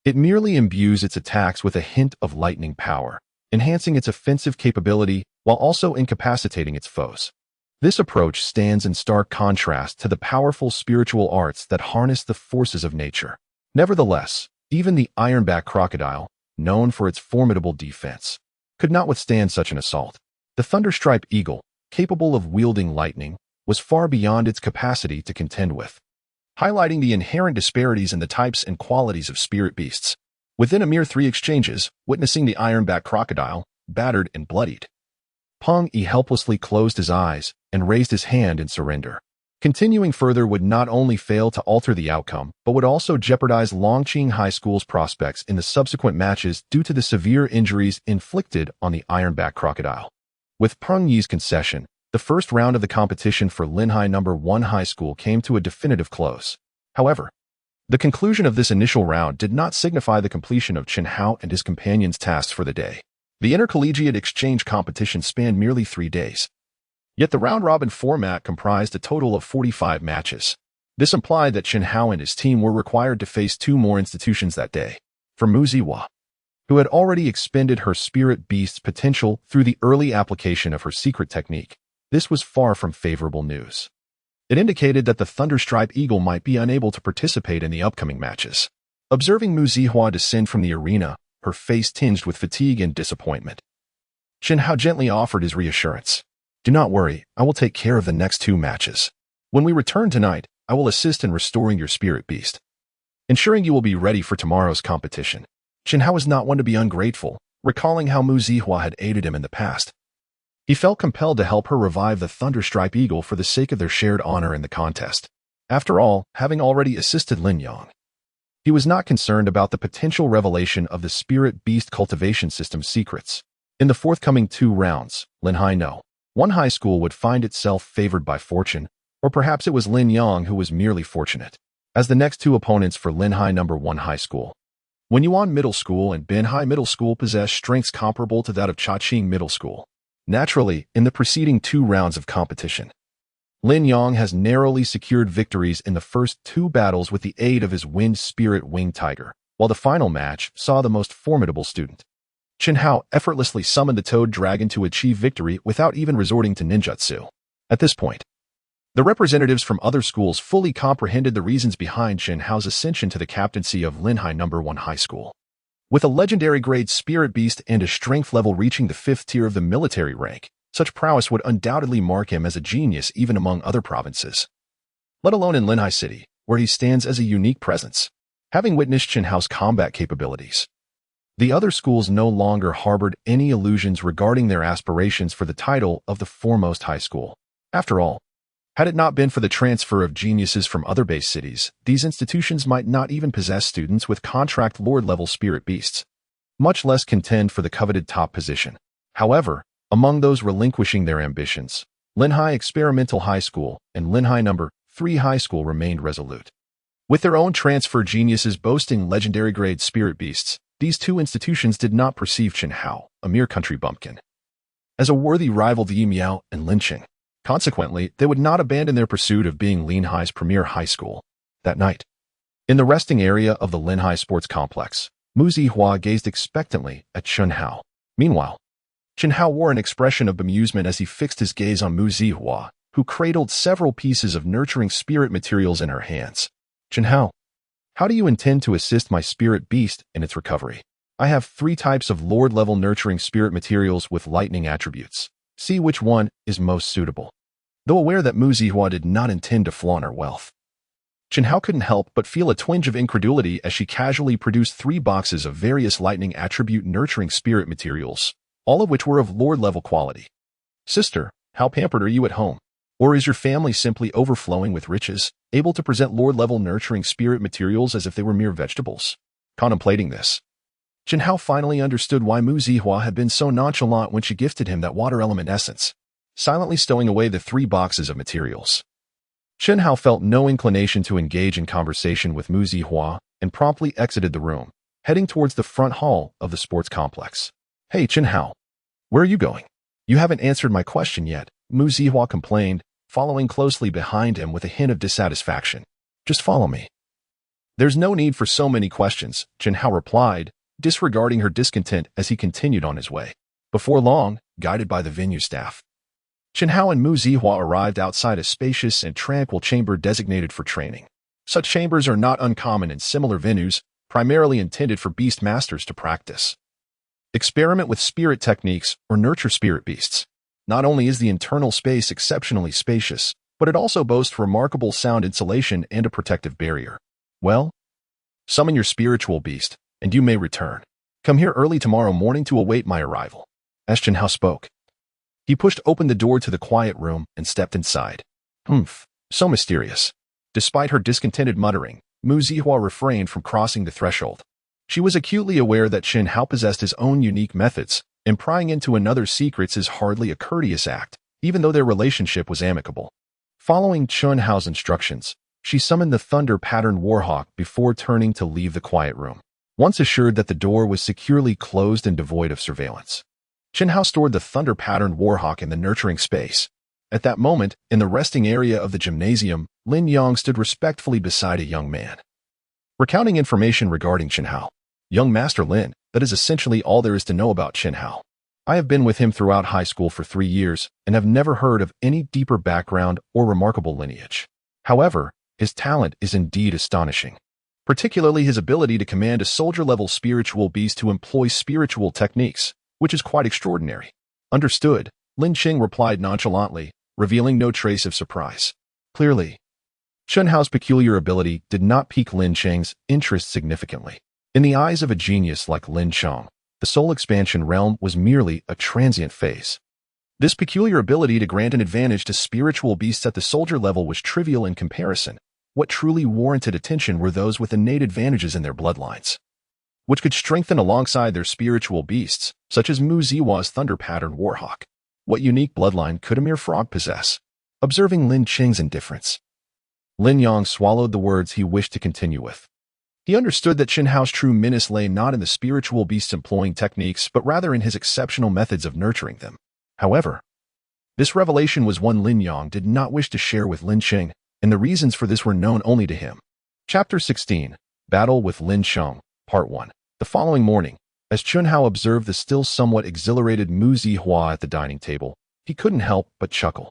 it merely imbues its attacks with a hint of lightning power, enhancing its offensive capability while also incapacitating its foes. This approach stands in stark contrast to the powerful spiritual arts that harness the forces of nature. Nevertheless, even the Ironback crocodile, known for its formidable defense, could not withstand such an assault. The Thunderstripe Eagle, capable of wielding lightning, was far beyond its capacity to contend with, highlighting the inherent disparities in the types and qualities of spirit beasts. Within a mere 3 exchanges, witnessing the Ironback crocodile, battered and bloodied, Peng Yi helplessly closed his eyes and raised his hand in surrender. Continuing further would not only fail to alter the outcome, but would also jeopardize Longqing High School's prospects in the subsequent matches due to the severe injuries inflicted on the Ironback crocodile. With Peng Yi's concession, the first round of the competition for Linhai No. 1 High School came to a definitive close. However, the conclusion of this initial round did not signify the completion of Chen Hao and his companions' tasks for the day. The intercollegiate exchange competition spanned merely 3 days. Yet the round-robin format comprised a total of 45 matches. This implied that Chen Hao and his team were required to face 2 more institutions that day. For Mu Ziwa, who had already expended her spirit beast's potential through the early application of her secret technique, this was far from favorable news. It indicated that the Thunderstripe Eagle might be unable to participate in the upcoming matches. Observing Mu Zihua descend from the arena, her face tinged with fatigue and disappointment, Chen Hao gently offered his reassurance. "Do not worry, I will take care of the next 2 matches. When we return tonight, I will assist in restoring your spirit beast, ensuring you will be ready for tomorrow's competition." Chen Hao was not one to be ungrateful, recalling how Mu Zihua had aided him in the past. He felt compelled to help her revive the Thunderstripe Eagle for the sake of their shared honor in the contest. After all, having already assisted Lin Yang, he was not concerned about the potential revelation of the spirit beast cultivation system's secrets. In the forthcoming 2 rounds, Linhai No. 1 High School would find itself favored by fortune, or perhaps it was Lin Yang who was merely fortunate, as the next 2 opponents for Linhai No. 1 High School, Wenyuan Middle School and Benhai Middle School, possessed strengths comparable to that of Chaqing Middle School. Naturally, in the preceding 2 rounds of competition, Lin Yang has narrowly secured victories in the first 2 battles with the aid of his Wind Spirit Winged Tiger, while the final match saw the most formidable student, Chen Hao, effortlessly summoned the Toad Dragon to achieve victory without even resorting to ninjutsu. At this point, the representatives from other schools fully comprehended the reasons behind Chen Hao's ascension to the captaincy of Linhai No. 1 High School. With a legendary grade spirit beast and a strength level reaching the 5th tier of the military rank, such prowess would undoubtedly mark him as a genius even among other provinces, let alone in Linhai City, where he stands as a unique presence. Having witnessed Chen Hao's combat capabilities, the other schools no longer harbored any illusions regarding their aspirations for the title of the foremost high school. After all, Had it not been for the transfer of geniuses from other base cities, these institutions might not even possess students with contract lord-level spirit beasts, much less contend for the coveted top position. However, among those relinquishing their ambitions, Linhai Experimental High School and Linhai No. 3 High School remained resolute. With their own transfer geniuses boasting legendary-grade spirit beasts, these two institutions did not perceive Chen Hao, a mere country bumpkin, as a worthy rival to Yi Miao and Lin Qing. Consequently, they would not abandon their pursuit of being Linhai's premier high school. That night, in the resting area of the Linhai Sports Complex, Mu Zihua gazed expectantly at Chen Hao. Meanwhile, Chen Hao wore an expression of bemusement as he fixed his gaze on Mu Zihua, who cradled several pieces of nurturing spirit materials in her hands. Chen Hao, how do you intend to assist my spirit beast in its recovery? I have 3 types of lord-level nurturing spirit materials with lightning attributes. See which one is most suitable. Though aware that Mu Zihua did not intend to flaunt her wealth, Chen Hao couldn't help but feel a twinge of incredulity as she casually produced 3 boxes of various lightning attribute nurturing spirit materials, all of which were of lord-level quality. Sister, how pampered are you at home? Or is your family simply overflowing with riches, able to present lord-level nurturing spirit materials as if they were mere vegetables? Contemplating this, Chen Hao finally understood why Mu Zihua had been so nonchalant when she gifted him that water element essence, silently stowing away the 3 boxes of materials. Chen Hao felt no inclination to engage in conversation with Mu Zihua and promptly exited the room, heading towards the front hall of the sports complex. Hey Chen Hao, where are you going? You haven't answered my question yet, Mu Zihua complained, following closely behind him with a hint of dissatisfaction. Just follow me. There's no need for so many questions, Chen Hao replied, disregarding her discontent as he continued on his way. Before long, guided by the venue staff, Chen Hao and Mu Zihua arrived outside a spacious and tranquil chamber designated for training. Such chambers are not uncommon in similar venues, primarily intended for beast masters to practice. Experiment with spirit techniques or nurture spirit beasts. Not only is the internal space exceptionally spacious, but it also boasts remarkable sound insulation and a protective barrier. Well, summon your spiritual beast, and you may return. Come here early tomorrow morning to await my arrival. As Chen Hao spoke, he pushed open the door to the quiet room and stepped inside. So mysterious. Despite her discontented muttering, Mu Zihua refrained from crossing the threshold. She was acutely aware that Chen Hao possessed his own unique methods, and prying into another's secrets is hardly a courteous act, even though their relationship was amicable. Following Chen Hao's instructions, she summoned the thunder-patterned warhawk before turning to leave the quiet room. Once assured that the door was securely closed and devoid of surveillance, Chen Hao stored the thunder-patterned warhawk in the nurturing space. At that moment, in the resting area of the gymnasium, Lin Yang stood respectfully beside a young man, recounting information regarding Chen Hao. Young Master Lin, that is essentially all there is to know about Chen Hao. I have been with him throughout high school for 3 years and have never heard of any deeper background or remarkable lineage. However, his talent is indeed astonishing, particularly his ability to command a soldier-level spiritual beast to employ spiritual techniques, which is quite extraordinary. Understood, Lin Qing replied nonchalantly, revealing no trace of surprise. Clearly, Chen Hao's peculiar ability did not pique Lin Qing's interest significantly. In the eyes of a genius like Lin Chong, the soul expansion realm was merely a transient phase. This peculiar ability to grant an advantage to spiritual beasts at the soldier level was trivial in comparison. What truly warranted attention were those with innate advantages in their bloodlines, which could strengthen alongside their spiritual beasts, such as Mu Zihua's thunder-patterned warhawk. What unique bloodline could a mere frog possess? Observing Lin Qing's indifference, Lin Yang swallowed the words he wished to continue with. He understood that Chen Hao's true menace lay not in the spiritual beast's employing techniques, but rather in his exceptional methods of nurturing them. However, this revelation was one Lin Yang did not wish to share with Lin Qing, and the reasons for this were known only to him. Chapter 16, Battle with Lin Sheng, Part 1. The following morning, as Chen Hao observed the still somewhat exhilarated Mu Zihua at the dining table, he couldn't help but chuckle.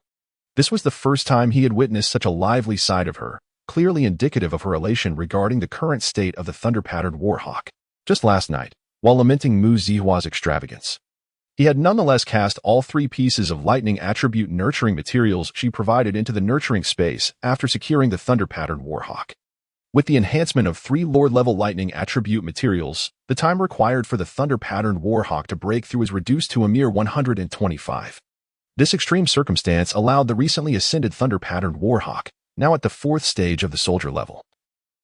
This was the first time he had witnessed such a lively side of her, clearly indicative of her elation regarding the current state of the thunder-patterned warhawk. Just last night, while lamenting Mu Zihua's extravagance, he had nonetheless cast all 3 pieces of lightning attribute nurturing materials she provided into the nurturing space after securing the thunder-patterned warhawk. With the enhancement of 3 lord-level lightning attribute materials, the time required for the thunder-patterned warhawk to break through is reduced to a mere 125. This extreme circumstance allowed the recently ascended thunder-patterned warhawk, now at the 4th stage of the soldier level,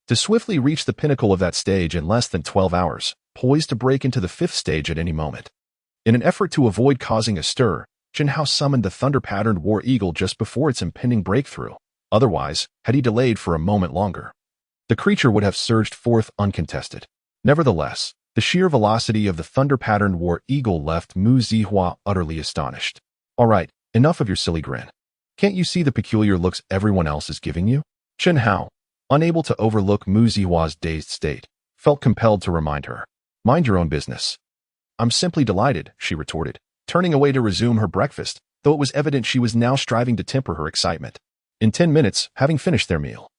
to swiftly reach the pinnacle of that stage in less than 12 hours, poised to break into the 5th stage at any moment. In an effort to avoid causing a stir, Jinhao summoned the thunder-patterned war eagle just before its impending breakthrough. Otherwise, had he delayed for a moment longer, the creature would have surged forth uncontested. Nevertheless, the sheer velocity of the thunder-patterned war eagle left Mu Zihua utterly astonished. "All right, enough of your silly grin. Can't you see the peculiar looks everyone else is giving you?" Jinhao, unable to overlook Mu Zihua's dazed state, felt compelled to remind her. "Mind your own business." "I'm simply delighted," she retorted, turning away to resume her breakfast, though it was evident she was now striving to temper her excitement. In 10 minutes, having finished their meal,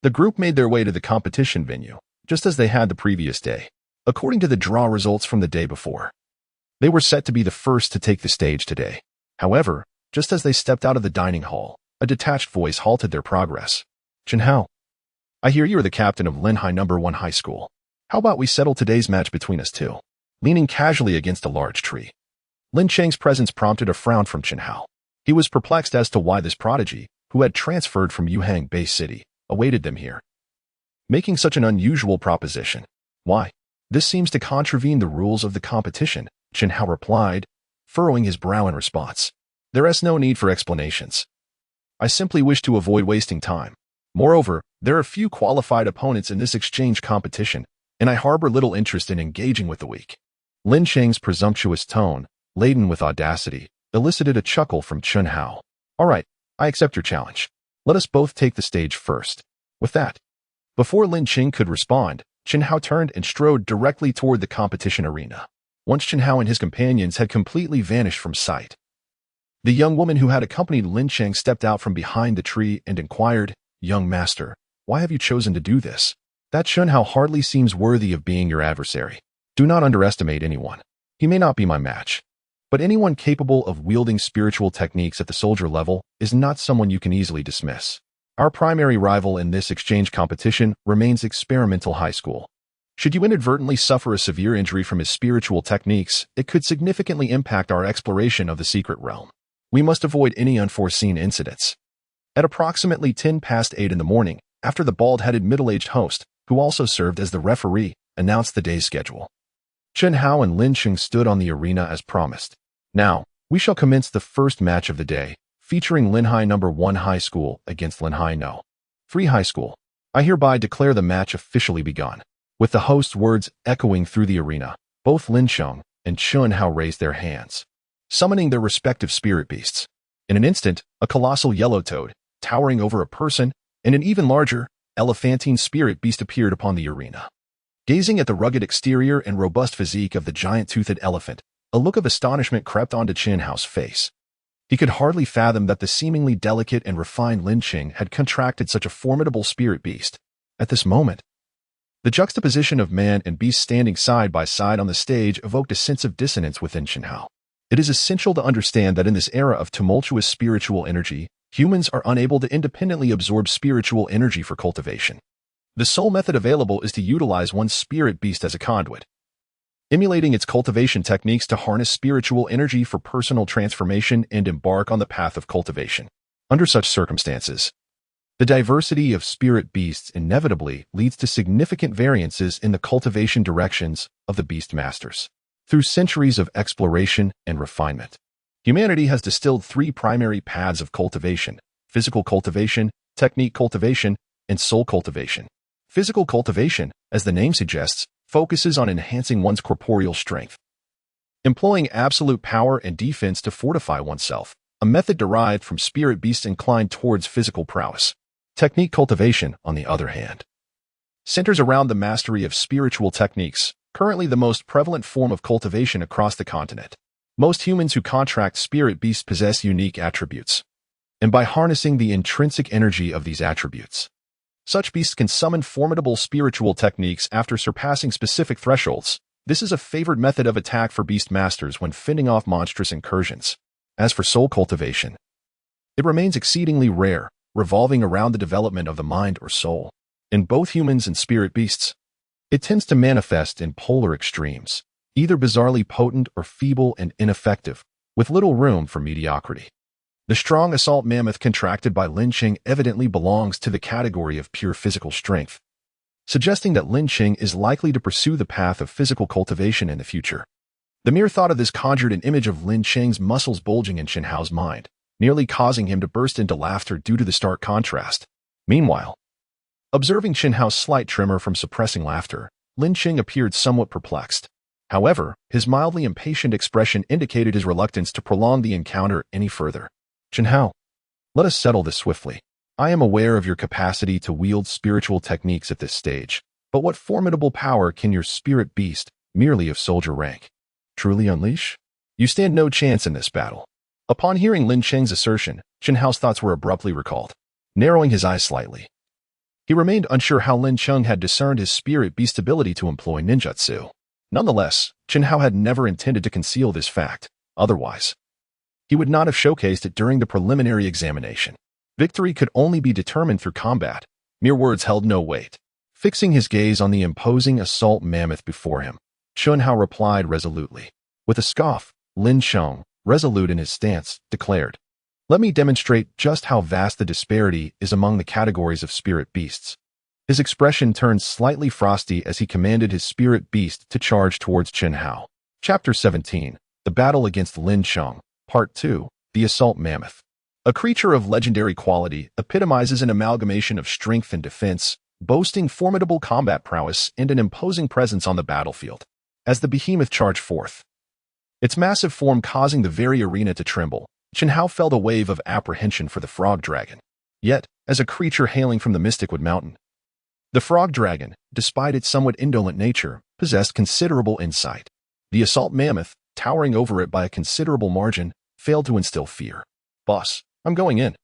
the group made their way to the competition venue, just as they had the previous day. According to the draw results from the day before, they were set to be the first to take the stage today. However, just as they stepped out of the dining hall, a detached voice halted their progress. "Jinhao, I hear you are the captain of Linhai No. 1 High School. How about we settle today's match between us two?" Leaning casually against a large tree, Lin Cheng's presence prompted a frown from Jinhao. He was perplexed as to why this prodigy, who had transferred from Yuhang Bay City, awaited them here, making such an unusual proposition. "Why? This seems to contravene the rules of the competition," Jinhao replied, furrowing his brow in response. "There is no need for explanations. I simply wish to avoid wasting time. Moreover, there are few qualified opponents in this exchange competition, and I harbor little interest in engaging with the weak." Lin Cheng's presumptuous tone, laden with audacity, elicited a chuckle from Jinhao. "All right, I accept your challenge. Let us both take the stage first." With that, before Lin Cheng could respond, Jinhao turned and strode directly toward the competition arena. Once Jinhao and his companions had completely vanished from sight, the young woman who had accompanied Lin Cheng stepped out from behind the tree and inquired, "Young master, why have you chosen to do this? That Jinhao hardly seems worthy of being your adversary. Do not underestimate anyone. He may not be my match, but anyone capable of wielding spiritual techniques at the soldier level is not someone you can easily dismiss. Our primary rival in this exchange competition remains Experimental High School. Should you inadvertently suffer a severe injury from his spiritual techniques, it could significantly impact our exploration of the secret realm. We must avoid any unforeseen incidents." At approximately 8:10 in the morning, after the bald-headed middle-aged host, who also served as the referee, announced the day's schedule, Jinhao and Lin Cheng stood on the arena as promised. "Now, we shall commence the first match of the day, featuring Linhai No. 1 High School against Linhai No. 3 High School. I hereby declare the match officially begun." With the host's words echoing through the arena, both Lin Cheng and Jinhao raised their hands, summoning their respective spirit beasts. In an instant, a colossal yellow toad, towering over a person, and an even larger, elephantine spirit beast appeared upon the arena. Gazing at the rugged exterior and robust physique of the giant-toothed elephant, a look of astonishment crept onto Jinhao's face. He could hardly fathom that the seemingly delicate and refined Lin Cheng had contracted such a formidable spirit beast. At this moment, the juxtaposition of man and beast standing side by side on the stage evoked a sense of dissonance within Jinhao. It is essential to understand that in this era of tumultuous spiritual energy, humans are unable to independently absorb spiritual energy for cultivation. The sole method available is to utilize one's spirit beast as a conduit, emulating its cultivation techniques to harness spiritual energy for personal transformation and embark on the path of cultivation. Under such circumstances, the diversity of spirit beasts inevitably leads to significant variances in the cultivation directions of the beast masters. Through centuries of exploration and refinement, humanity has distilled 3 primary paths of cultivation: physical cultivation, technique cultivation, and soul cultivation. Physical cultivation, as the name suggests, focuses on enhancing one's corporeal strength, employing absolute power and defense to fortify oneself, a method derived from spirit beasts inclined towards physical prowess. Technique cultivation, on the other hand, centers around the mastery of spiritual techniques, currently the most prevalent form of cultivation across the continent. Most humans who contract spirit beasts possess unique attributes, and by harnessing the intrinsic energy of these attributes, such beasts can summon formidable spiritual techniques after surpassing specific thresholds. This is a favored method of attack for beast masters when fending off monstrous incursions. As for soul cultivation, it remains exceedingly rare, revolving around the development of the mind or soul. In both humans and spirit beasts, it tends to manifest in polar extremes, either bizarrely potent or feeble and ineffective, with little room for mediocrity. The strong assault mammoth contracted by Lin Qing evidently belongs to the category of pure physical strength, suggesting that Lin Qing is likely to pursue the path of physical cultivation in the future. The mere thought of this conjured an image of Lin Qing's muscles bulging in Chen Hao's mind, nearly causing him to burst into laughter due to the stark contrast. Meanwhile, observing Chen Hao's slight tremor from suppressing laughter, Lin Qing appeared somewhat perplexed. However, his mildly impatient expression indicated his reluctance to prolong the encounter any further. Chen Hao, let us settle this swiftly. I am aware of your capacity to wield spiritual techniques at this stage, but what formidable power can your spirit beast, merely of soldier rank, truly unleash? You stand no chance in this battle. Upon hearing Lin Qing's assertion, Chen Hao's thoughts were abruptly recalled, narrowing his eyes slightly. He remained unsure how Lin Qing had discerned his spirit beast's ability to employ ninjutsu. Nonetheless, Chen Hao had never intended to conceal this fact. Otherwise, he would not have showcased it during the preliminary examination. Victory could only be determined through combat. Mere words held no weight. Fixing his gaze on the imposing assault mammoth before him, Chen Hao replied resolutely. With a scoff, Lin Qing, resolute in his stance, declared, "Let me demonstrate just how vast the disparity is among the categories of spirit beasts." His expression turned slightly frosty as he commanded his spirit beast to charge towards Chen Hao. Chapter 17, The Battle Against Lin Qing, Part 2, The Assault Mammoth. A creature of legendary quality epitomizes an amalgamation of strength and defense, boasting formidable combat prowess and an imposing presence on the battlefield. As the behemoth charged forth, its massive form causing the very arena to tremble, Chen Hao felt a wave of apprehension for the frog dragon. Yet, as a creature hailing from the Mystic Wood Mountain, the frog dragon, despite its somewhat indolent nature, possessed considerable insight. The assault mammoth, towering over it by a considerable margin, failed to instill fear. "Boss, I'm going in."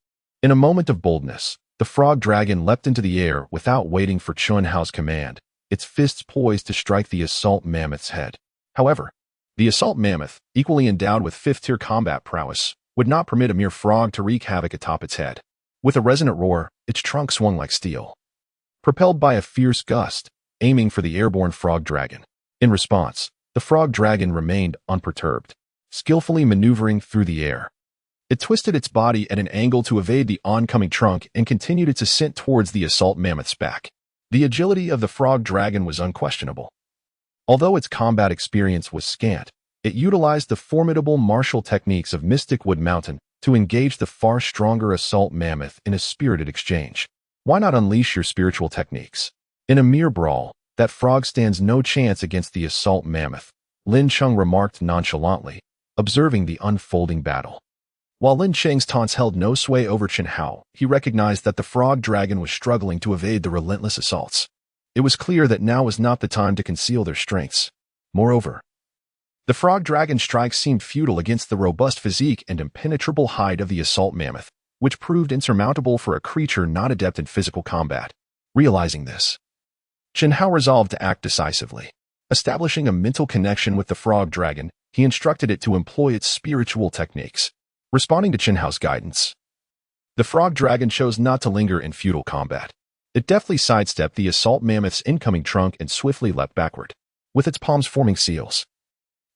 In a moment of boldness, the frog dragon leapt into the air without waiting for Chen Hao's command, its fists poised to strike the assault mammoth's head. However, the assault mammoth, equally endowed with fifth-tier combat prowess, would not permit a mere frog to wreak havoc atop its head. With a resonant roar, its trunk swung like steel, propelled by a fierce gust, aiming for the airborne frog dragon. In response, the frog dragon remained unperturbed, skillfully maneuvering through the air. It twisted its body at an angle to evade the oncoming trunk and continued its ascent towards the assault mammoth's back. The agility of the frog dragon was unquestionable. Although its combat experience was scant, it utilized the formidable martial techniques of Mystic Wood Mountain to engage the far stronger assault mammoth in a spirited exchange. Why not unleash your spiritual techniques? In a mere brawl, that frog stands no chance against the assault mammoth, Lin Qing remarked nonchalantly, observing the unfolding battle. While Lin Qing's taunts held no sway over Chen Hao, he recognized that the frog dragon was struggling to evade the relentless assaults. It was clear that now was not the time to conceal their strengths. Moreover, the frog dragon's strikes seemed futile against the robust physique and impenetrable hide of the assault mammoth, which proved insurmountable for a creature not adept in physical combat. Realizing this, Chen Hao resolved to act decisively. Establishing a mental connection with the frog dragon, he instructed it to employ its spiritual techniques. Responding to Chen Hao's guidance, the frog dragon chose not to linger in futile combat. It deftly sidestepped the assault mammoth's incoming trunk and swiftly leapt backward. With its palms forming seals,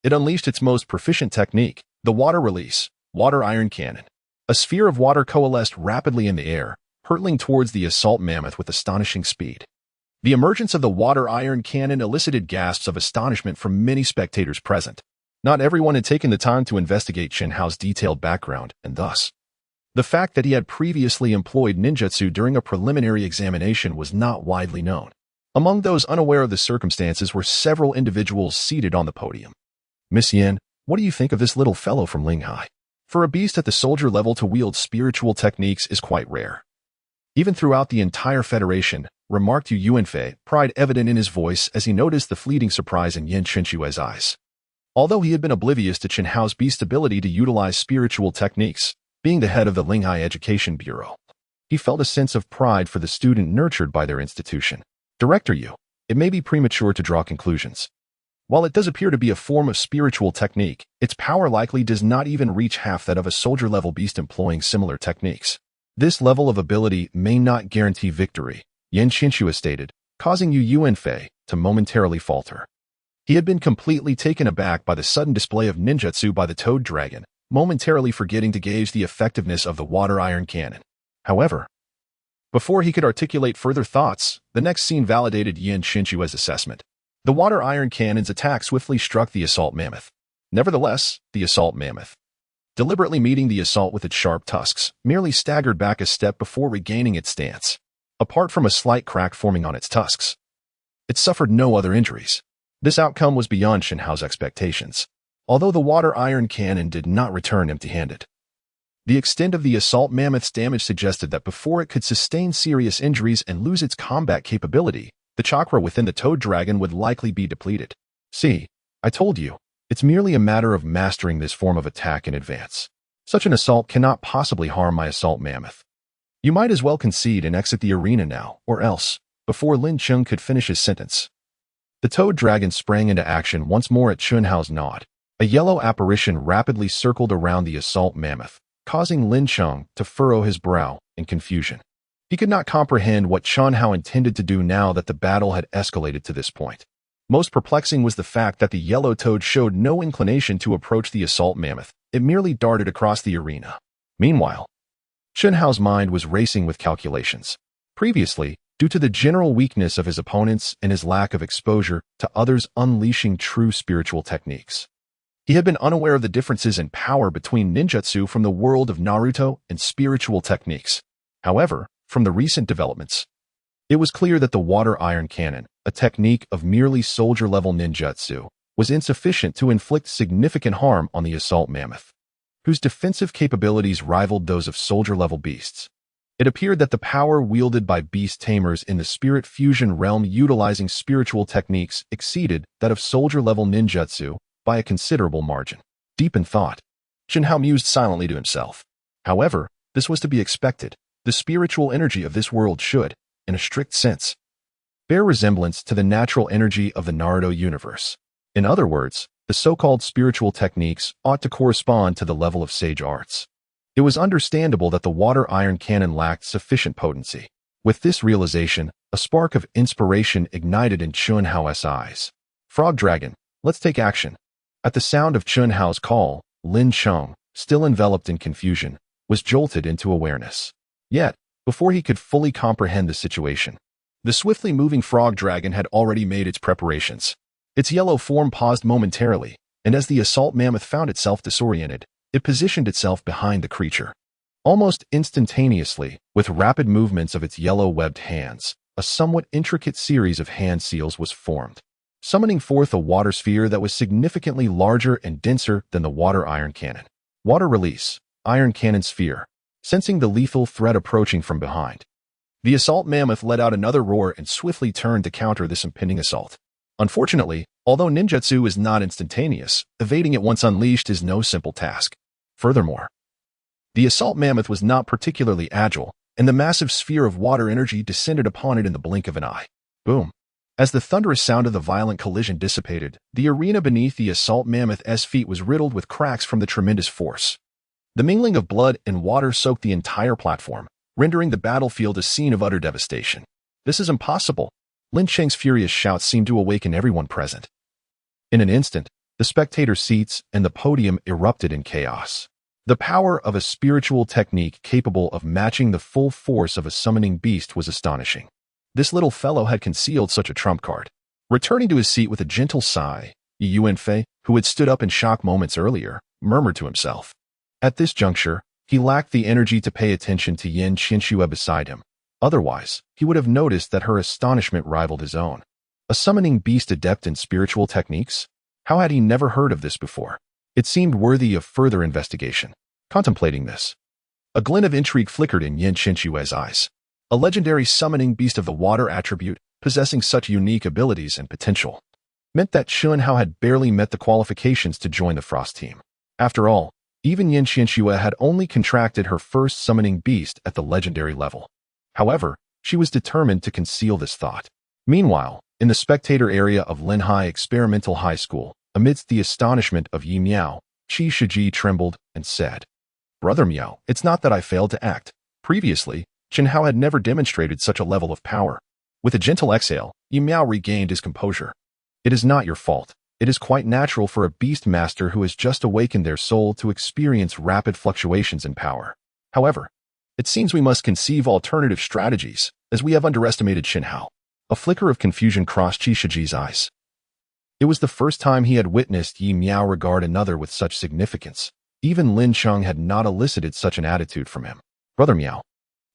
it unleashed its most proficient technique, the water release, water iron cannon. A sphere of water coalesced rapidly in the air, hurtling towards the assault mammoth with astonishing speed. The emergence of the water iron cannon elicited gasps of astonishment from many spectators present. Not everyone had taken the time to investigate Chen Hao's detailed background, and thus, the fact that he had previously employed ninjutsu during a preliminary examination was not widely known. Among those unaware of the circumstances were several individuals seated on the podium. "Miss Yan, what do you think of this little fellow from Linghai? For a beast at the soldier level to wield spiritual techniques is quite rare." Even throughout the entire federation, remarked Yu Yuanfei, pride evident in his voice as he noticed the fleeting surprise in Yan Chenchue's eyes. Although he had been oblivious to Chen Hao's beast's ability to utilize spiritual techniques, being the head of the Linghai Education Bureau, he felt a sense of pride for the student nurtured by their institution. "Director Yu, it may be premature to draw conclusions. While it does appear to be a form of spiritual technique, its power likely does not even reach half that of a soldier-level beast employing similar techniques. This level of ability may not guarantee victory," Yan Chenxue stated, causing Yu Yuanfei to momentarily falter. He had been completely taken aback by the sudden display of ninjutsu by the toad dragon, momentarily forgetting to gauge the effectiveness of the water-iron cannon. However, before he could articulate further thoughts, the next scene validated Yin Qinshue's assessment. The water-iron cannon's attack swiftly struck the assault mammoth. Nevertheless, the assault mammoth, deliberately meeting the assault with its sharp tusks, merely staggered back a step before regaining its stance. Apart from a slight crack forming on its tusks, it suffered no other injuries. This outcome was beyond Shenhao's expectations, although the water-iron cannon did not return empty-handed. The extent of the assault mammoth's damage suggested that before it could sustain serious injuries and lose its combat capability, the chakra within the toad dragon would likely be depleted. See, I told you, it's merely a matter of mastering this form of attack in advance. Such an assault cannot possibly harm my assault mammoth. You might as well concede and exit the arena now, or else, before Lin Chung could finish his sentence. The toad dragon sprang into action once more at Chunhao's nod. A yellow apparition rapidly circled around the assault mammoth, causing Lin Chung to furrow his brow in confusion. He could not comprehend what Chunhao intended to do now that the battle had escalated to this point. Most perplexing was the fact that the yellow toad showed no inclination to approach the assault mammoth. It merely darted across the arena. Meanwhile, Chunhao's mind was racing with calculations. Previously, due to the general weakness of his opponents and his lack of exposure to others unleashing true spiritual techniques, he had been unaware of the differences in power between ninjutsu from the world of Naruto and spiritual techniques. However, from the recent developments, it was clear that the water-iron cannon, a technique of merely soldier-level ninjutsu, was insufficient to inflict significant harm on the assault mammoth, whose defensive capabilities rivaled those of soldier-level beasts. It appeared that the power wielded by beast tamers in the spirit fusion realm utilizing spiritual techniques exceeded that of soldier-level ninjutsu by a considerable margin. Deep in thought, Chunhao mused silently to himself. However, this was to be expected. The spiritual energy of this world should, in a strict sense, bear resemblance to the natural energy of the Naruto universe. In other words, the so-called spiritual techniques ought to correspond to the level of sage arts. It was understandable that the water-iron cannon lacked sufficient potency. With this realization, a spark of inspiration ignited in Chunhao's eyes. Frog Dragon, let's take action. At the sound of Chunhao's call, Lin Chung, still enveloped in confusion, was jolted into awareness. Yet, before he could fully comprehend the situation, the swiftly moving frog dragon had already made its preparations. Its yellow form paused momentarily, and as the assault mammoth found itself disoriented, it positioned itself behind the creature. Almost instantaneously, with rapid movements of its yellow-webbed hands, a somewhat intricate series of hand seals was formed, summoning forth a water sphere that was significantly larger and denser than the water-iron cannon. Water release, iron cannon sphere. Sensing the lethal threat approaching from behind, the assault mammoth let out another roar and swiftly turned to counter this impending assault. Unfortunately, although ninjutsu is not instantaneous, evading it once unleashed is no simple task. Furthermore, the assault mammoth was not particularly agile, and the massive sphere of water energy descended upon it in the blink of an eye. Boom! As the thunderous sound of the violent collision dissipated, the arena beneath the assault mammoth's feet was riddled with cracks from the tremendous force. The mingling of blood and water soaked the entire platform, rendering the battlefield a scene of utter devastation. This is impossible. Lin Cheng's furious shouts seemed to awaken everyone present. In an instant, the spectator seats and the podium erupted in chaos. The power of a spiritual technique capable of matching the full force of a summoning beast was astonishing. This little fellow had concealed such a trump card. Returning to his seat with a gentle sigh, Yuan Fei, who had stood up in shock moments earlier, murmured to himself. At this juncture, he lacked the energy to pay attention to Yin Qinshuo beside him. Otherwise, he would have noticed that her astonishment rivaled his own. A summoning beast adept in spiritual techniques? How had he never heard of this before? It seemed worthy of further investigation. Contemplating this, a glint of intrigue flickered in Yin Qinshuo's eyes. A legendary summoning beast of the water attribute, possessing such unique abilities and potential, meant that Chunhao had barely met the qualifications to join the Frost team. After all, even Yin Qinshuo had only contracted her first summoning beast at the legendary level. However, she was determined to conceal this thought. Meanwhile, in the spectator area of Linhai Experimental High School, amidst the astonishment of Yi Miao, Qi Shiji trembled and said, "Brother Miao, it's not that I failed to act. Previously, Chunhao had never demonstrated such a level of power." With a gentle exhale, Yi Miao regained his composure. "It is not your fault. It is quite natural for a beast master who has just awakened their soul to experience rapid fluctuations in power. However, it seems we must conceive alternative strategies, as we have underestimated Qin Hao. A flicker of confusion crossed Qi Shiji's eyes. It was the first time he had witnessed Yi Miao regard another with such significance. Even Lin Cheng had not elicited such an attitude from him. Brother Miao,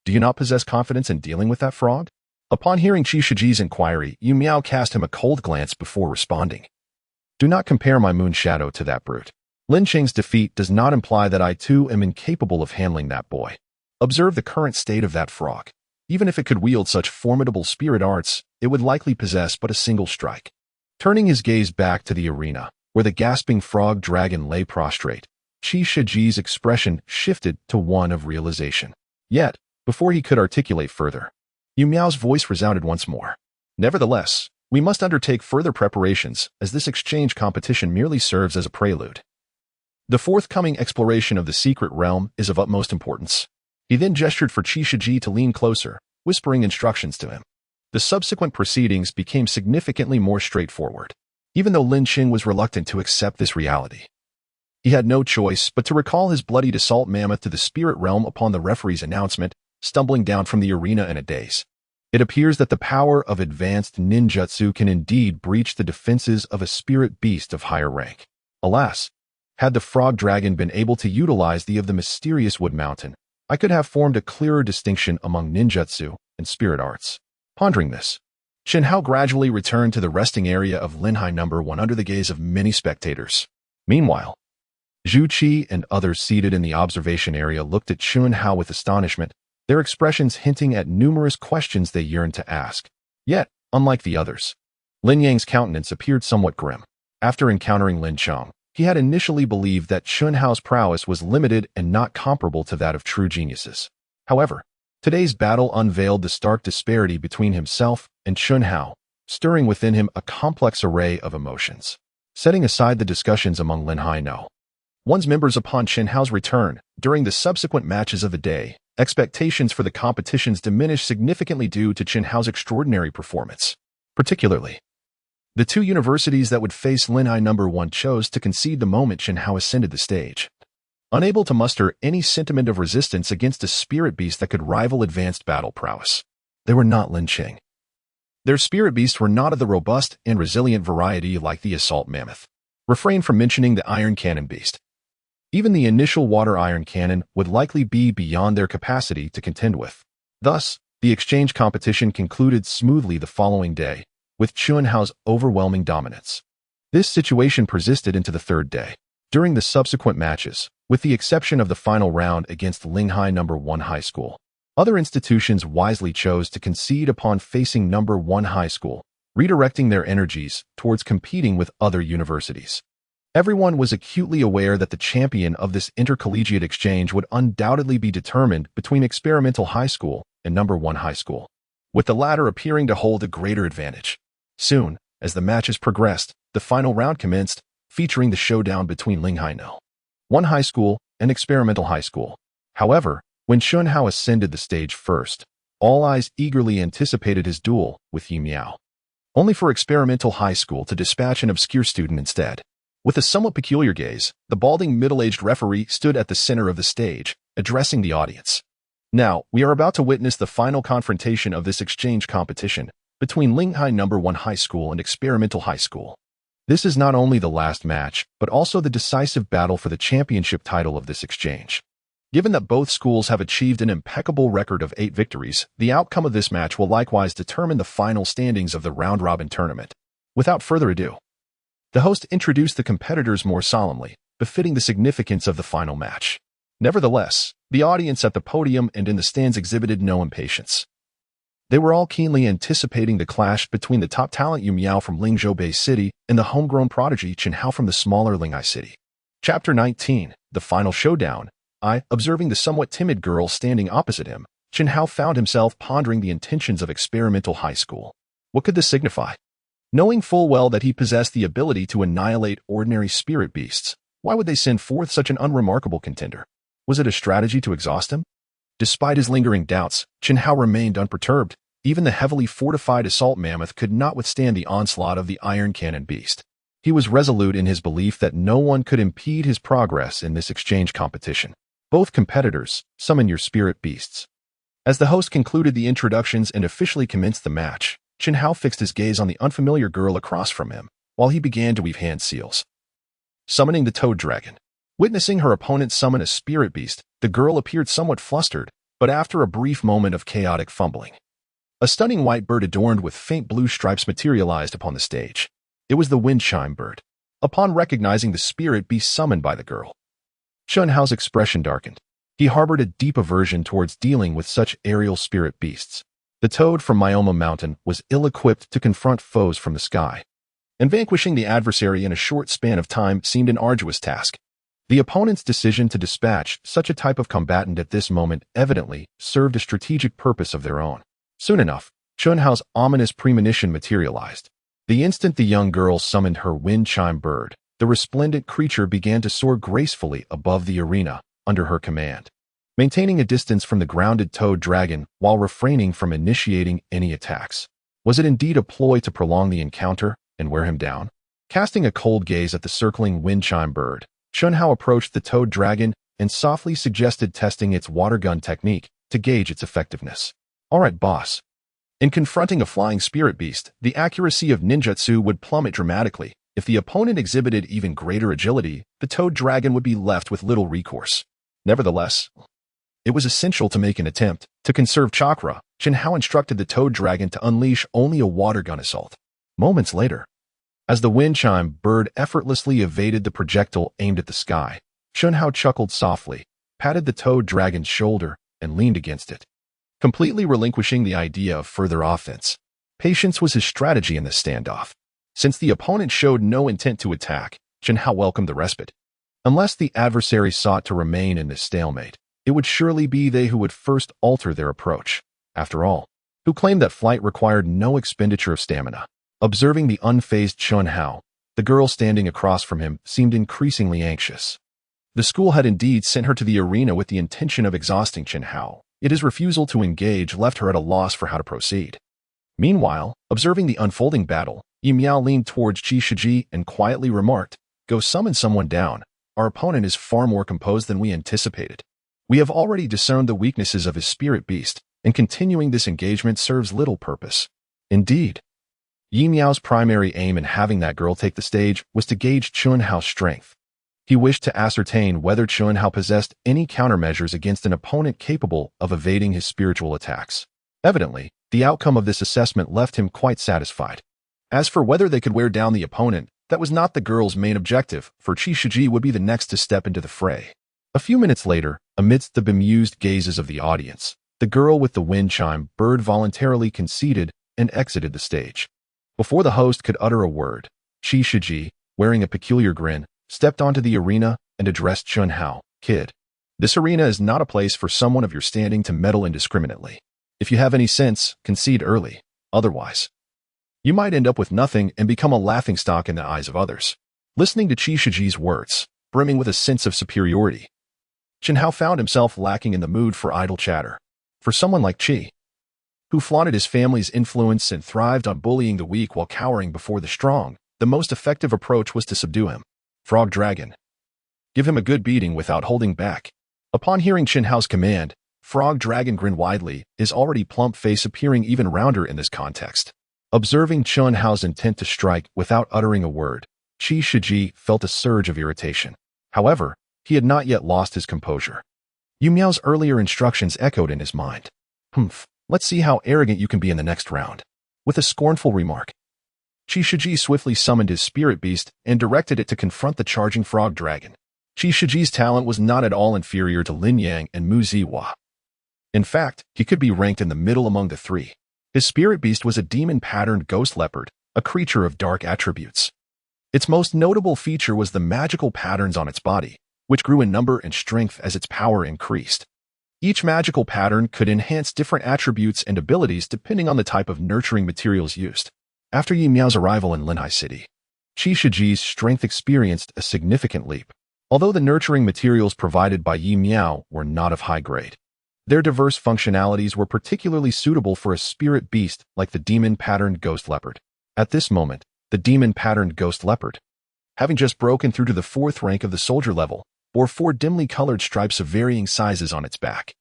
do you not possess confidence in dealing with that frog? Upon hearing Qi Shiji's inquiry, Yi Miao cast him a cold glance before responding. Do not compare my moon shadow to that brute. Lin Cheng's defeat does not imply that I too am incapable of handling that boy. Observe the current state of that frog. Even if it could wield such formidable spirit arts, it would likely possess but a single strike. Turning his gaze back to the arena, where the gasping frog dragon lay prostrate, Qi Shiji's expression shifted to one of realization. Yet, before he could articulate further, Yu Miao's voice resounded once more. Nevertheless, we must undertake further preparations, as this exchange competition merely serves as a prelude. The forthcoming exploration of the secret realm is of utmost importance. He then gestured for Qi Shiji to lean closer, whispering instructions to him. The subsequent proceedings became significantly more straightforward, even though Lin Qing was reluctant to accept this reality. He had no choice but to recall his bloodied assault mammoth to the spirit realm upon the referee's announcement, stumbling down from the arena in a daze. It appears that the power of advanced ninjutsu can indeed breach the defenses of a spirit beast of higher rank. Alas, had the frog dragon been able to utilize the mysterious wood mountain, I could have formed a clearer distinction among ninjutsu and spirit arts. Pondering this, Qin Hao gradually returned to the resting area of Linhai No. 1 under the gaze of many spectators. Meanwhile, Zhu Qi and others seated in the observation area looked at Qin Hao with astonishment, their expressions hinting at numerous questions they yearned to ask. Yet, unlike the others, Lin Yang's countenance appeared somewhat grim. After encountering Lin Cheng, he had initially believed that Qin Hao's prowess was limited and not comparable to that of true geniuses. However, today's battle unveiled the stark disparity between himself and Qin Hao, stirring within him a complex array of emotions. Setting aside the discussions among Linhai No. 1's members upon Qin Hao's return, during the subsequent matches of the day, expectations for the competitions diminished significantly due to Qin Hao's extraordinary performance. Particularly, the two universities that would face Linhai No. 1 chose to concede the moment Qin Hao ascended the stage. Unable to muster any sentiment of resistance against a spirit beast that could rival advanced battle prowess, they were not Lin Qing. Their spirit beasts were not of the robust and resilient variety like the assault mammoth. Refrain from mentioning the iron cannon beast. Even the initial water iron cannon would likely be beyond their capacity to contend with. Thus, the exchange competition concluded smoothly the following day, with Qin Hao's overwhelming dominance. This situation persisted into the third day. During the subsequent matches, with the exception of the final round against Linhai No. 1 High School, other institutions wisely chose to concede upon facing No. 1 High School, redirecting their energies towards competing with other universities. Everyone was acutely aware that the champion of this intercollegiate exchange would undoubtedly be determined between Experimental High School and No. 1 High School, with the latter appearing to hold a greater advantage. Soon, as the matches progressed, the final round commenced, featuring the showdown between Linhai No. 1 High School and Experimental High School. However, when Qin Hao ascended the stage first, all eyes eagerly anticipated his duel with Yi Miao, only for Experimental High School to dispatch an obscure student instead. With a somewhat peculiar gaze, the balding middle-aged referee stood at the center of the stage, addressing the audience. Now, we are about to witness the final confrontation of this exchange competition between Linhai No. 1 High School and Experimental High School. This is not only the last match, but also the decisive battle for the championship title of this exchange. Given that both schools have achieved an impeccable record of 8 victories, the outcome of this match will likewise determine the final standings of the round-robin tournament. Without further ado, the host introduced the competitors more solemnly, befitting the significance of the final match. Nevertheless, the audience at the podium and in the stands exhibited no impatience. They were all keenly anticipating the clash between the top talent Yu Miao from Lingzhou Bay City and the homegrown prodigy Qin Hao from the smaller Linghai City. Chapter 19, The Final Showdown. Observing the somewhat timid girl standing opposite him, Qin Hao found himself pondering the intentions of Experimental High School. What could this signify? Knowing full well that he possessed the ability to annihilate ordinary spirit beasts, why would they send forth such an unremarkable contender? Was it a strategy to exhaust him? Despite his lingering doubts, Qin Hao remained unperturbed. Even the heavily fortified assault mammoth could not withstand the onslaught of the iron cannon beast. He was resolute in his belief that no one could impede his progress in this exchange competition. Both competitors, summon your spirit beasts. As the host concluded the introductions and officially commenced the match, Chen Hao fixed his gaze on the unfamiliar girl across from him, while he began to weave hand seals. Summoning the Toad Dragon. Witnessing her opponent summon a spirit beast, the girl appeared somewhat flustered, but after a brief moment of chaotic fumbling, a stunning white bird adorned with faint blue stripes materialized upon the stage. It was the wind chime bird. Upon recognizing the spirit beast summoned by the girl, Chen Hao's expression darkened. He harbored a deep aversion towards dealing with such aerial spirit beasts. The toad from Myobokusan Mountain was ill-equipped to confront foes from the sky, and vanquishing the adversary in a short span of time seemed an arduous task. The opponent's decision to dispatch such a type of combatant at this moment evidently served a strategic purpose of their own. Soon enough, Chen Hao's ominous premonition materialized. The instant the young girl summoned her wind chime bird, the resplendent creature began to soar gracefully above the arena under her command, maintaining a distance from the grounded toad dragon while refraining from initiating any attacks. Was it indeed a ploy to prolong the encounter and wear him down? Casting a cold gaze at the circling wind chime bird, Chen Hao approached the toad dragon and softly suggested testing its water gun technique to gauge its effectiveness. All right, boss. In confronting a flying spirit beast, the accuracy of ninjutsu would plummet dramatically. If the opponent exhibited even greater agility, the toad dragon would be left with little recourse. Nevertheless, it was essential to make an attempt. To conserve chakra, Chen Hao instructed the toad dragon to unleash only a water gun assault. Moments later, as the wind chime bird effortlessly evaded the projectile aimed at the sky, Chen Hao chuckled softly, patted the toad dragon's shoulder, and leaned against it, completely relinquishing the idea of further offense. Patience was his strategy in this standoff. Since the opponent showed no intent to attack, Chen Hao welcomed the respite. Unless the adversary sought to remain in this stalemate, it would surely be they who would first alter their approach. After all, who claimed that flight required no expenditure of stamina. Observing the unfazed Chen Hao, the girl standing across from him seemed increasingly anxious. The school had indeed sent her to the arena with the intention of exhausting Chen Hao, yet his refusal to engage left her at a loss for how to proceed. Meanwhile, observing the unfolding battle, Yi Miao leaned towards Qi Shiji and quietly remarked, "Go summon someone down. Our opponent is far more composed than we anticipated. We have already discerned the weaknesses of his spirit beast, and continuing this engagement serves little purpose." Indeed, Yi Miao's primary aim in having that girl take the stage was to gauge Chen Hao's strength. He wished to ascertain whether Chen Hao possessed any countermeasures against an opponent capable of evading his spiritual attacks. Evidently, the outcome of this assessment left him quite satisfied. As for whether they could wear down the opponent, that was not the girl's main objective, for Qi Shiji would be the next to step into the fray. A few minutes later, amidst the bemused gazes of the audience, the girl with the wind chime bird voluntarily conceded and exited the stage. Before the host could utter a word, Qi Shiji, wearing a peculiar grin, stepped onto the arena and addressed Chen Hao. "Kid, this arena is not a place for someone of your standing to meddle indiscriminately. If you have any sense, concede early. Otherwise, you might end up with nothing and become a laughingstock in the eyes of others." Listening to Qi Shiji's words, brimming with a sense of superiority, Chen Hao found himself lacking in the mood for idle chatter. For someone like Qi, who flaunted his family's influence and thrived on bullying the weak while cowering before the strong, the most effective approach was to subdue him. Frog Dragon. Give him a good beating without holding back. Upon hearing Chen Hao's command, Frog Dragon grinned widely, his already plump face appearing even rounder in this context. Observing Chen Hao's intent to strike without uttering a word, Qi Shiji felt a surge of irritation. However, he had not yet lost his composure. Yu Miao's earlier instructions echoed in his mind. Let's see how arrogant you can be in the next round." With a scornful remark, Qi Shiji swiftly summoned his spirit beast and directed it to confront the charging frog dragon. Qi Shiji's talent was not at all inferior to Lin Yang and Mu Zihua. In fact, he could be ranked in the middle among the three. His spirit beast was a demon-patterned ghost leopard, a creature of dark attributes. Its most notable feature was the magical patterns on its body, which grew in number and strength as its power increased. Each magical pattern could enhance different attributes and abilities depending on the type of nurturing materials used. After Yi Miao's arrival in Linhai City, Qi Shiji's strength experienced a significant leap. Although the nurturing materials provided by Yi Miao were not of high grade, their diverse functionalities were particularly suitable for a spirit beast like the demon-patterned ghost leopard. At this moment, the demon-patterned ghost leopard, having just broken through to the 4th rank of the soldier level, bore 4 dimly colored stripes of varying sizes on its back.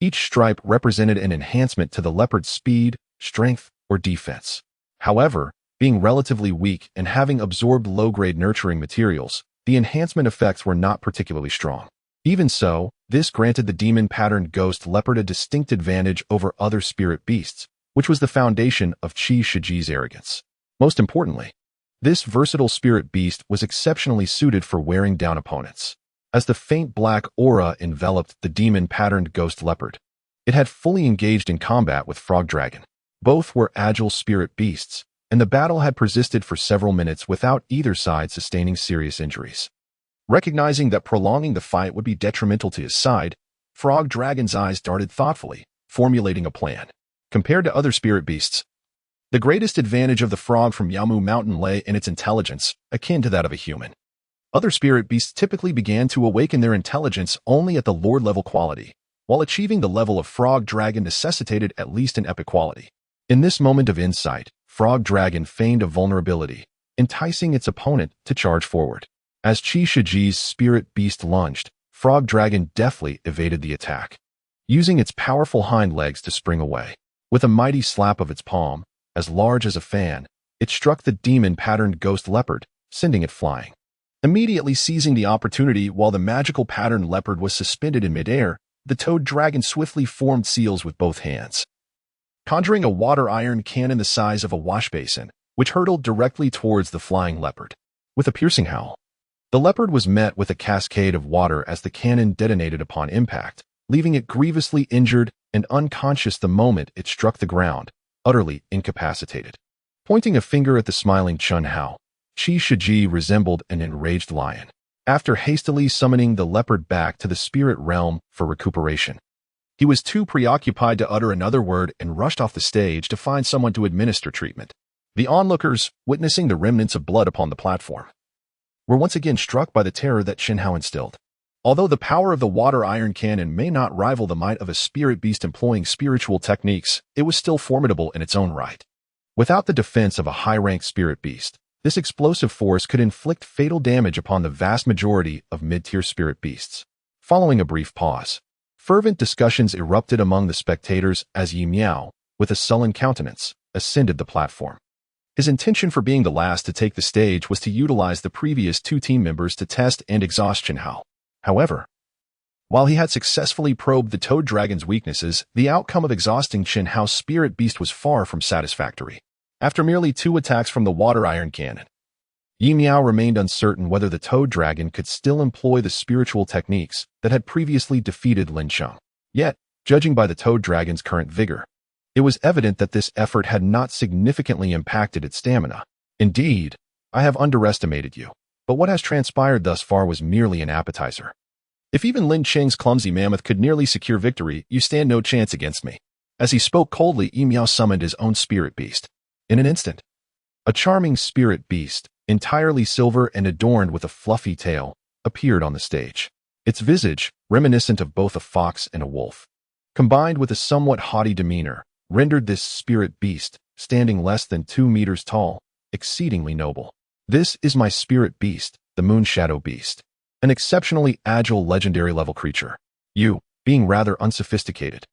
Each stripe represented an enhancement to the leopard's speed, strength, or defense. However, being relatively weak and having absorbed low-grade nurturing materials, the enhancement effects were not particularly strong. Even so, this granted the demon-patterned ghost leopard a distinct advantage over other spirit beasts, which was the foundation of Qi Shiji's arrogance. Most importantly, this versatile spirit beast was exceptionally suited for wearing down opponents. As the faint black aura enveloped the demon-patterned ghost leopard, it had fully engaged in combat with Frog Dragon. Both were agile spirit beasts, and the battle had persisted for several minutes without either side sustaining serious injuries. Recognizing that prolonging the fight would be detrimental to his side, Frog Dragon's eyes darted thoughtfully, formulating a plan. Compared to other spirit beasts, the greatest advantage of the frog from Yamu Mountain lay in its intelligence, akin to that of a human. Other spirit beasts typically began to awaken their intelligence only at the Lord-level quality, while achieving the level of Frog Dragon necessitated at least an epic quality. In this moment of insight, Frog Dragon feigned a vulnerability, enticing its opponent to charge forward. As Qi Shiji's spirit beast lunged, Frog Dragon deftly evaded the attack, using its powerful hind legs to spring away. With a mighty slap of its palm, as large as a fan, it struck the demon-patterned ghost leopard, sending it flying. Immediately seizing the opportunity while the magical patterned leopard was suspended in midair, the toad dragon swiftly formed seals with both hands, conjuring a water iron cannon the size of a wash basin, which hurtled directly towards the flying leopard. With a piercing howl, the leopard was met with a cascade of water as the cannon detonated upon impact, leaving it grievously injured and unconscious the moment it struck the ground, utterly incapacitated. Pointing a finger at the smiling Chun Hao, Qi Shiji resembled an enraged lion. After hastily summoning the leopard back to the spirit realm for recuperation, he was too preoccupied to utter another word and rushed off the stage to find someone to administer treatment. The onlookers, witnessing the remnants of blood upon the platform, were once again struck by the terror that Chen Hao instilled. Although the power of the water iron cannon may not rival the might of a spirit beast employing spiritual techniques, it was still formidable in its own right. Without the defense of a high-ranked spirit beast, this explosive force could inflict fatal damage upon the vast majority of mid-tier spirit beasts. Following a brief pause, fervent discussions erupted among the spectators as Yi Miao, with a sullen countenance, ascended the platform. His intention for being the last to take the stage was to utilize the previous 2 team members to test and exhaust Chen Hao. However, while he had successfully probed the Toad Dragon's weaknesses, the outcome of exhausting Chen Hao's spirit beast was far from satisfactory. After merely 2 attacks from the water iron cannon, Yi Miao remained uncertain whether the Toad Dragon could still employ the spiritual techniques that had previously defeated Lin Cheng. Yet, judging by the Toad Dragon's current vigor, it was evident that this effort had not significantly impacted its stamina. Indeed, I have underestimated you, but what has transpired thus far was merely an appetizer. If even Lin Cheng's clumsy mammoth could nearly secure victory, you stand no chance against me. As he spoke coldly, Yi Miao summoned his own spirit beast. In an instant, a charming spirit beast, entirely silver and adorned with a fluffy tail, appeared on the stage. Its visage, reminiscent of both a fox and a wolf, combined with a somewhat haughty demeanor, rendered this spirit beast, standing less than 2 meters tall, exceedingly noble. This is my spirit beast, the Moon Shadow Beast, an exceptionally agile legendary level creature. You, being rather unsophisticated,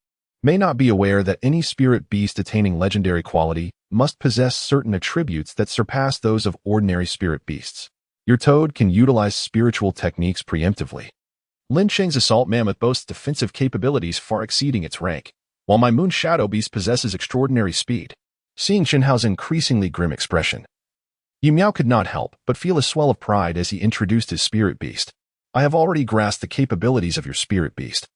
may not be aware that any spirit beast attaining legendary quality must possess certain attributes that surpass those of ordinary spirit beasts. Your toad can utilize spiritual techniques preemptively. Lin Cheng's assault mammoth boasts defensive capabilities far exceeding its rank, while my Moon Shadow Beast possesses extraordinary speed. Seeing Chen Hao's increasingly grim expression, Yi Miao could not help but feel a swell of pride as he introduced his spirit beast. I have already grasped the capabilities of your spirit beast.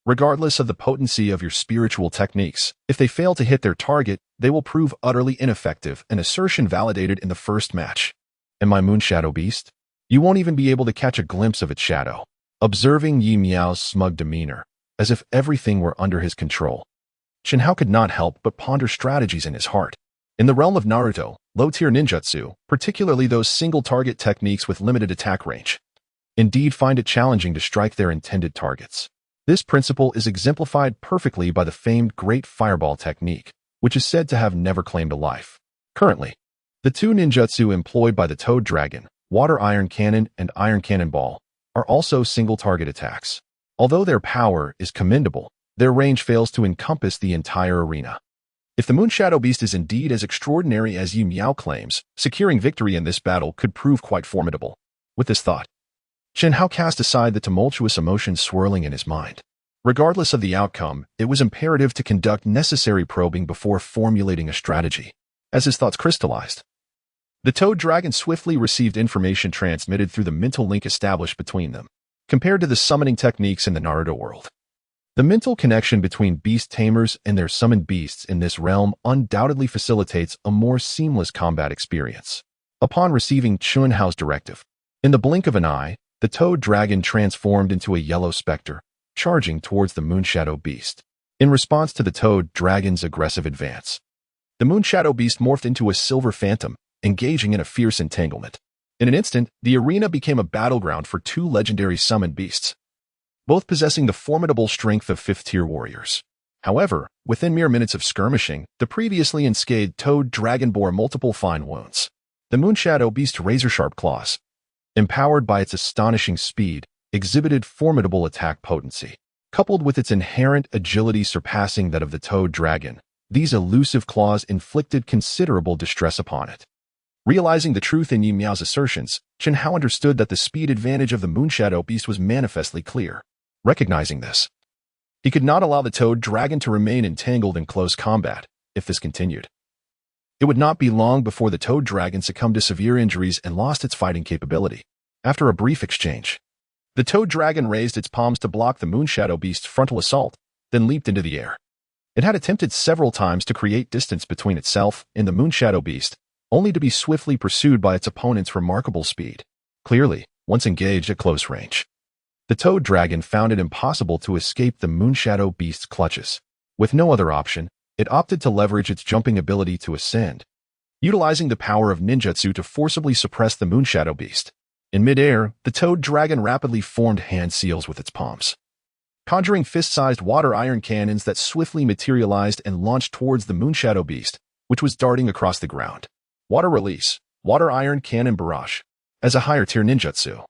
Regardless of the potency of your spiritual techniques, if they fail to hit their target, they will prove utterly ineffective, an assertion validated in the first match. And my Moon Shadow Beast? You won't even be able to catch a glimpse of its shadow. Observing Yi Miao's smug demeanor, as if everything were under his control, Chen Hao could not help but ponder strategies in his heart. In the realm of Naruto, low-tier ninjutsu, particularly those single-target techniques with limited attack range, indeed find it challenging to strike their intended targets. This principle is exemplified perfectly by the famed Great Fireball technique, which is said to have never claimed a life. Currently, the 2 ninjutsu employed by the Toad Dragon, Water Iron Cannon and Iron Cannonball are also single-target attacks. Although their power is commendable, their range fails to encompass the entire arena. If the Moonshadow Beast is indeed as extraordinary as Yi Miao claims, securing victory in this battle could prove quite formidable. With this thought, Chen Hao cast aside the tumultuous emotions swirling in his mind. Regardless of the outcome, it was imperative to conduct necessary probing before formulating a strategy. As his thoughts crystallized, the Toad Dragon swiftly received information transmitted through the mental link established between them. Compared to the summoning techniques in the Naruto world, the mental connection between beast tamers and their summoned beasts in this realm undoubtedly facilitates a more seamless combat experience. Upon receiving Chun Hao's directive, in the blink of an eye, the Toad Dragon transformed into a yellow specter, charging towards the Moonshadow Beast. In response to the Toad Dragon's aggressive advance, the Moonshadow Beast morphed into a silver phantom, engaging in a fierce entanglement. In an instant, the arena became a battleground for two legendary summoned beasts, both possessing the formidable strength of fifth-tier warriors. However, within mere minutes of skirmishing, the previously unscathed Toad Dragon bore multiple fine wounds. The Moonshadow Beast's razor-sharp claws, empowered by its astonishing speed, exhibited formidable attack potency. Coupled with its inherent agility surpassing that of the Toad Dragon, these elusive claws inflicted considerable distress upon it. Realizing the truth in Yi Miao's assertions, Chen Hao understood that the speed advantage of the Moonshadow Beast was manifestly clear. Recognizing this, he could not allow the Toad Dragon to remain entangled in close combat. If this continued, it would not be long before the Toad Dragon succumbed to severe injuries and lost its fighting capability. After a brief exchange, the Toad Dragon raised its palms to block the Moonshadow Beast's frontal assault, then leaped into the air. It had attempted several times to create distance between itself and the Moonshadow Beast, only to be swiftly pursued by its opponent's remarkable speed. Clearly, once engaged at close range, the Toad Dragon found it impossible to escape the Moonshadow Beast's clutches. With no other option, it opted to leverage its jumping ability to ascend, utilizing the power of ninjutsu to forcibly suppress the Moonshadow Beast. In midair, the Toad Dragon rapidly formed hand seals with its palms, conjuring fist-sized water iron cannons that swiftly materialized and launched towards the Moonshadow Beast, which was darting across the ground. Water Release, Water Iron Cannon Barrage. As a higher-tier ninjutsu,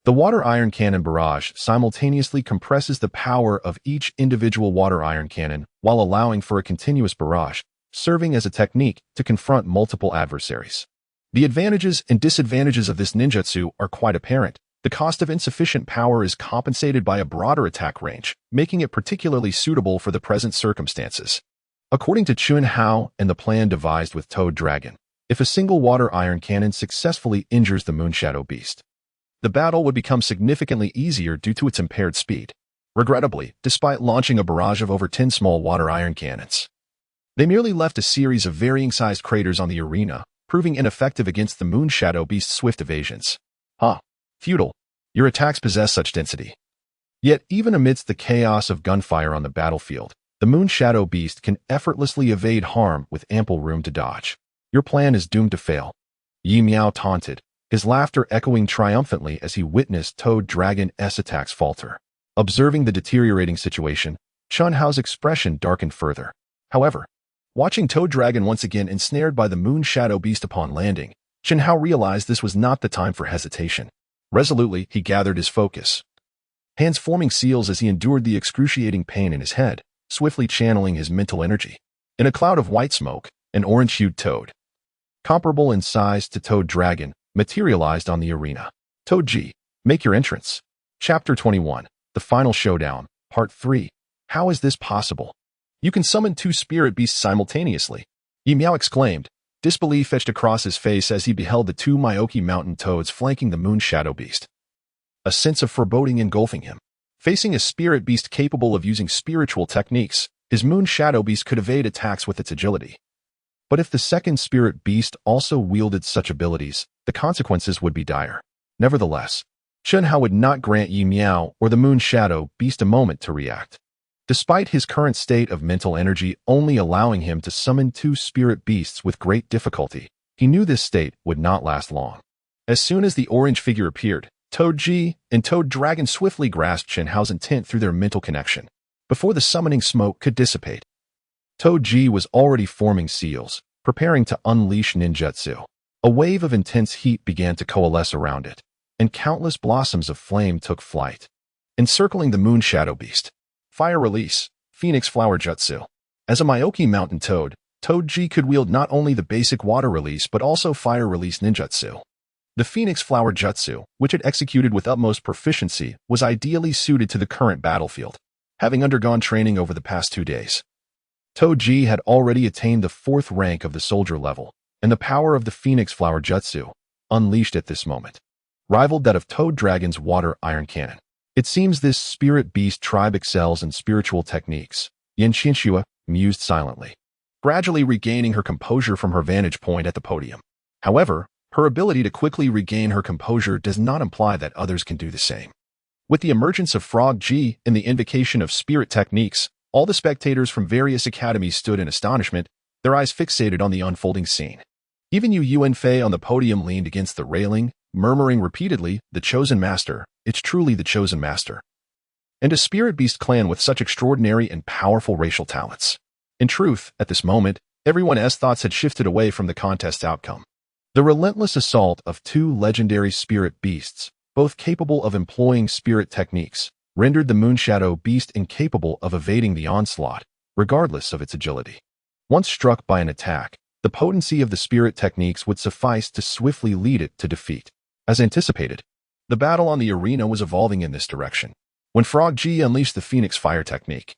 the Water Iron Cannon Barrage simultaneously compresses the power of each individual water iron cannon while allowing for a continuous barrage, serving as a technique to confront multiple adversaries. The advantages and disadvantages of this ninjutsu are quite apparent. The cost of insufficient power is compensated by a broader attack range, making it particularly suitable for the present circumstances. According to Chun Hao and the plan devised with Toad Dragon, if a single water iron cannon successfully injures the Moonshadow Beast, the battle would become significantly easier due to its impaired speed. Regrettably, despite launching a barrage of over 10 small water iron cannons, they merely left a series of varying-sized craters on the arena, proving ineffective against the Moonshadow Beast's swift evasions. Futile. Your attacks possess such density. Yet, even amidst the chaos of gunfire on the battlefield, the Moonshadow Beast can effortlessly evade harm with ample room to dodge. Your plan is doomed to fail. Yi Miao taunted, his laughter echoing triumphantly as he witnessed Toad Dragon's attacks falter. Observing the deteriorating situation, Chun Hao's expression darkened further. However, watching Toad Dragon once again ensnared by the Moonshadow Beast upon landing, Chun Hao realized this was not the time for hesitation. Resolutely, he gathered his focus, hands forming seals as he endured the excruciating pain in his head, swiftly channeling his mental energy. In a cloud of white smoke, an orange-hued toad, comparable in size to Toad Dragon, materialized on the arena. Toad G, make your entrance. Chapter 21, The Final Showdown, Part 3. How is this possible? You can summon two spirit beasts simultaneously. Yi Miao exclaimed. Disbelief etched across his face as he beheld the two Myobokusan mountain toads flanking the Moonshadow Beast. A sense of foreboding engulfing him. Facing a spirit beast capable of using spiritual techniques, his Moonshadow Beast could evade attacks with its agility. But if the second spirit beast also wielded such abilities, the consequences would be dire. Nevertheless, Chun Hao would not grant Yi Miao or the Moonshadow Beast a moment to react. Despite his current state of mental energy only allowing him to summon two spirit beasts with great difficulty, he knew this state would not last long. As soon as the orange figure appeared, Toad G and Toad Dragon swiftly grasped Chun Hao's intent through their mental connection. Before the summoning smoke could dissipate, Toad G was already forming seals, preparing to unleash ninjutsu. A wave of intense heat began to coalesce around it, and countless blossoms of flame took flight, encircling the moon shadow beast. Fire release, Phoenix Flower Jutsu. As a Myobokusan mountain toad, Toad G could wield not only the basic water release but also fire release ninjutsu. The Phoenix Flower Jutsu, which it executed with utmost proficiency, was ideally suited to the current battlefield, having undergone training over the past 2 days. Toad G had already attained the 4th rank of the soldier level, and the power of the Phoenix Flower Jutsu, unleashed at this moment, rivaled that of Toad Dragon's Water Iron Cannon. It seems this spirit beast tribe excels in spiritual techniques, Yin Qianxue mused silently, gradually regaining her composure from her vantage point at the podium. However, her ability to quickly regain her composure does not imply that others can do the same. With the emergence of Frog G and the invocation of spirit techniques, all the spectators from various academies stood in astonishment, their eyes fixated on the unfolding scene. Even Yu Yuanfei on the podium leaned against the railing, murmuring repeatedly, "The Chosen Master, it's truly the Chosen Master." And a spirit beast clan with such extraordinary and powerful racial talents. In truth, at this moment, everyone's thoughts had shifted away from the contest's outcome. The relentless assault of 2 legendary spirit beasts, both capable of employing spirit techniques, rendered the Moonshadow beast incapable of evading the onslaught, regardless of its agility. Once struck by an attack, the potency of the spirit techniques would suffice to swiftly lead it to defeat. As anticipated, the battle on the arena was evolving in this direction. When Frog G unleashed the Phoenix Fire technique,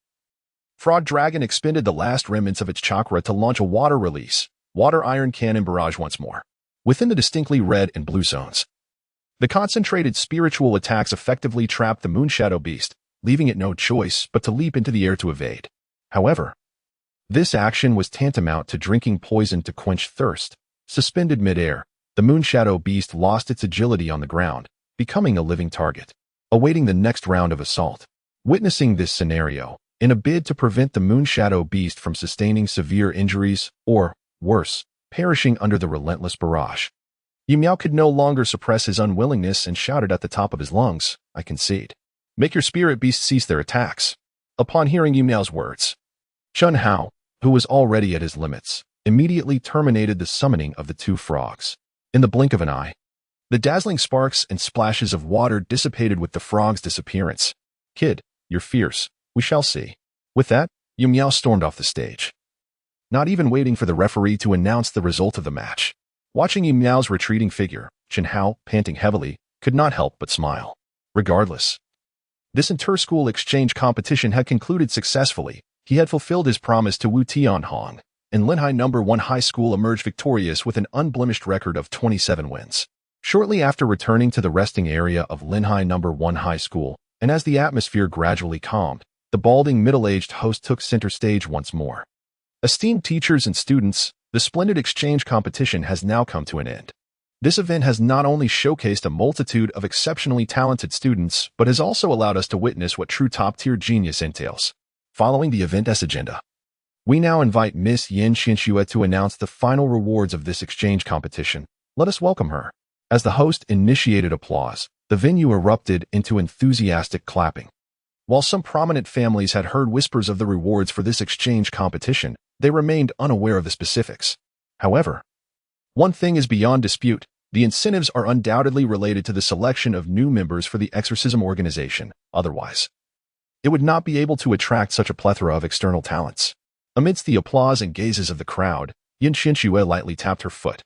Frog Dragon expended the last remnants of its chakra to launch a water release, Water Iron Cannon barrage once more, within the distinctly red and blue zones. The concentrated spiritual attacks effectively trapped the Moonshadow beast, leaving it no choice but to leap into the air to evade. However, this action was tantamount to drinking poison to quench thirst. Suspended mid-air, the Moonshadow beast lost its agility on the ground, becoming a living target, awaiting the next round of assault. Witnessing this scenario, in a bid to prevent the Moonshadow beast from sustaining severe injuries, or, worse, perishing under the relentless barrage, Yu Miao could no longer suppress his unwillingness and shouted at the top of his lungs, "I concede. Make your spirit beasts cease their attacks." Upon hearing Yu Miao's words, Chun Hao, who was already at his limits, immediately terminated the summoning of the 2 frogs. In the blink of an eye, the dazzling sparks and splashes of water dissipated with the frog's disappearance. "Kid, you're fierce. We shall see." With that, Yu Miao stormed off the stage, not even waiting for the referee to announce the result of the match. Watching Yu Miao's retreating figure, Chen Hao, panting heavily, could not help but smile. Regardless, this inter-school exchange competition had concluded successfully. He had fulfilled his promise to Wu Tianhong, and Linhai No. 1 High School emerged victorious with an unblemished record of 27 wins. Shortly after returning to the resting area of Linhai No. 1 High School, and as the atmosphere gradually calmed, the balding middle-aged host took center stage once more. Esteemed teachers and students, the splendid exchange competition has now come to an end. This event has not only showcased a multitude of exceptionally talented students, but has also allowed us to witness what true top-tier genius entails. Following the event's agenda, we now invite Miss Yin Qianxue to announce the final rewards of this exchange competition. Let us welcome her. As the host initiated applause, the venue erupted into enthusiastic clapping. While some prominent families had heard whispers of the rewards for this exchange competition, they remained unaware of the specifics. However, one thing is beyond dispute: the incentives are undoubtedly related to the selection of new members for the exorcism organization. Otherwise, it would not be able to attract such a plethora of external talents. Amidst the applause and gazes of the crowd, Yin Qianxue lightly tapped her foot,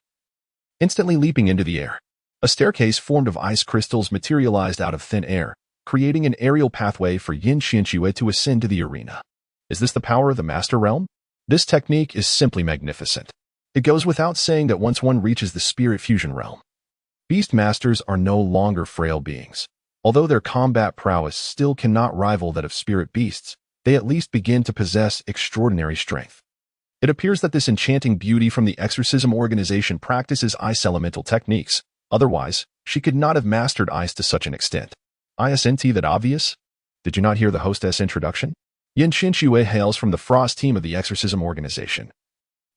instantly leaping into the air. A staircase formed of ice crystals materialized out of thin air, creating an aerial pathway for Yin Qianxue to ascend to the arena. Is this the power of the Master Realm? This technique is simply magnificent. It goes without saying that once one reaches the Spirit Fusion Realm, Beast Masters are no longer frail beings. Although their combat prowess still cannot rival that of spirit beasts, they at least begin to possess extraordinary strength. It appears that this enchanting beauty from the exorcism organization practices ice elemental techniques. Otherwise, she could not have mastered ice to such an extent. Isn't that obvious? Did you not hear the hostess introduction? Yin Qianxue hails from the Frost team of the exorcism organization,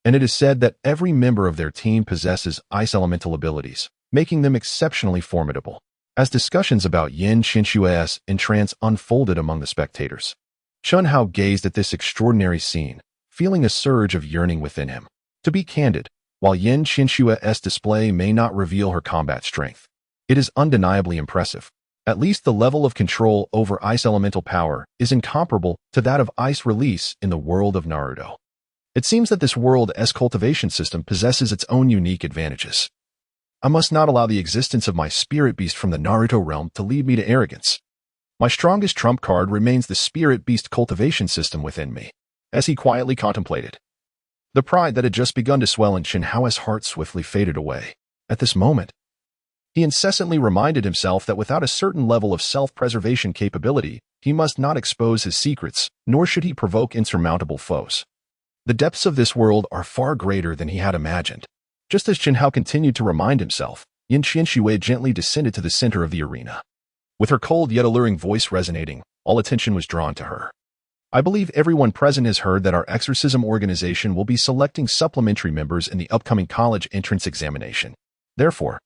and it is said that every member of their team possesses ice elemental abilities, making them exceptionally formidable. As discussions about Yin Qianxue's entrance unfolded among the spectators, Chun Hao gazed at this extraordinary scene, feeling a surge of yearning within him. To be candid, While Yin Qinshua's display may not reveal her combat strength, it is undeniably impressive. At least the level of control over ice elemental power is incomparable to that of ice release in the world of Naruto. It seems that this world's cultivation system possesses its own unique advantages. I must not allow the existence of my spirit beast from the Naruto realm to lead me to arrogance. My strongest trump card remains the spirit beast cultivation system within me, as he quietly contemplated. The pride that had just begun to swell in Shinhao's heart swiftly faded away. At this moment, he incessantly reminded himself that without a certain level of self-preservation capability, he must not expose his secrets, nor should he provoke insurmountable foes. The depths of this world are far greater than he had imagined. Just as Shinhao continued to remind himself, Yin Qinshui gently descended to the center of the arena. With her cold yet alluring voice resonating, all attention was drawn to her. I believe everyone present has heard that our exorcism organization will be selecting supplementary members in the upcoming college entrance examination. Therefore,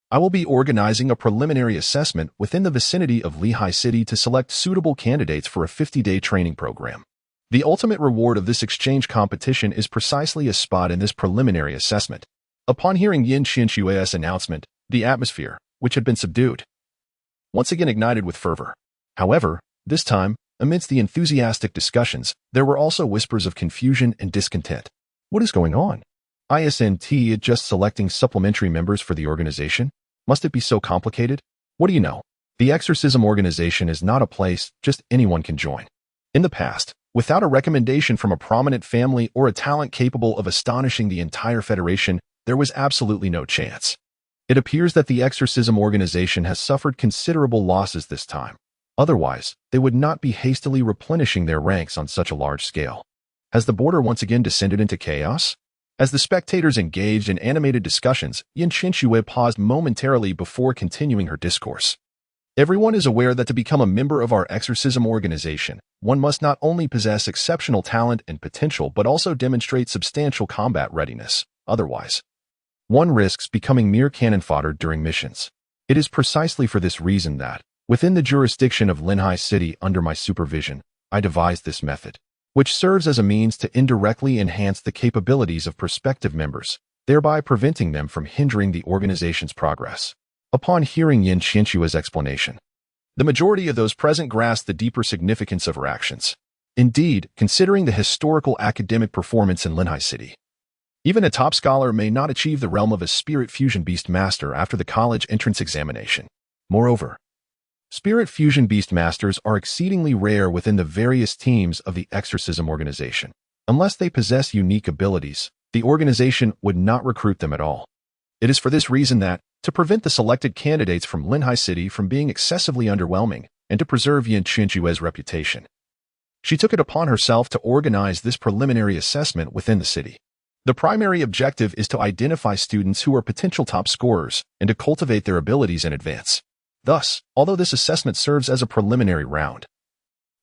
I will be organizing a preliminary assessment within the vicinity of Lehigh City to select suitable candidates for a 50-day training program. The ultimate reward of this exchange competition is precisely a spot in this preliminary assessment. Upon hearing Yin Qinshui's announcement, the atmosphere, which had been subdued, once again ignited with fervor. However, this time, amidst the enthusiastic discussions, there were also whispers of confusion and discontent. What is going on? Isn't it just selecting supplementary members for the organization? Must it be so complicated? What do you know? The exorcism organization is not a place just anyone can join. In the past, without a recommendation from a prominent family or a talent capable of astonishing the entire federation, there was absolutely no chance. It appears that the exorcism organization has suffered considerable losses this time. Otherwise, they would not be hastily replenishing their ranks on such a large scale. Has the border once again descended into chaos? As the spectators engaged in animated discussions, Yin Qinshui paused momentarily before continuing her discourse. Everyone is aware that to become a member of our exorcism organization, one must not only possess exceptional talent and potential but also demonstrate substantial combat readiness. Otherwise, one risks becoming mere cannon fodder during missions. It is precisely for this reason that, within the jurisdiction of Lehigh City under my supervision, I devised this method, which serves as a means to indirectly enhance the capabilities of prospective members, thereby preventing them from hindering the organization's progress. Upon hearing Yin Qinshui's explanation, the majority of those present grasped the deeper significance of her actions. Indeed, considering the historical academic performance in Lehigh City, even a top scholar may not achieve the realm of a Spirit Fusion Beast Master after the college entrance examination. Moreover, Spirit Fusion Beast Masters are exceedingly rare within the various teams of the exorcism organization. Unless they possess unique abilities, the organization would not recruit them at all. It is for this reason that, to prevent the selected candidates from Lehigh City from being excessively underwhelming and to preserve Yin Qinshui's reputation, she took it upon herself to organize this preliminary assessment within the city. The primary objective is to identify students who are potential top scorers and to cultivate their abilities in advance. Thus, although this assessment serves as a preliminary round,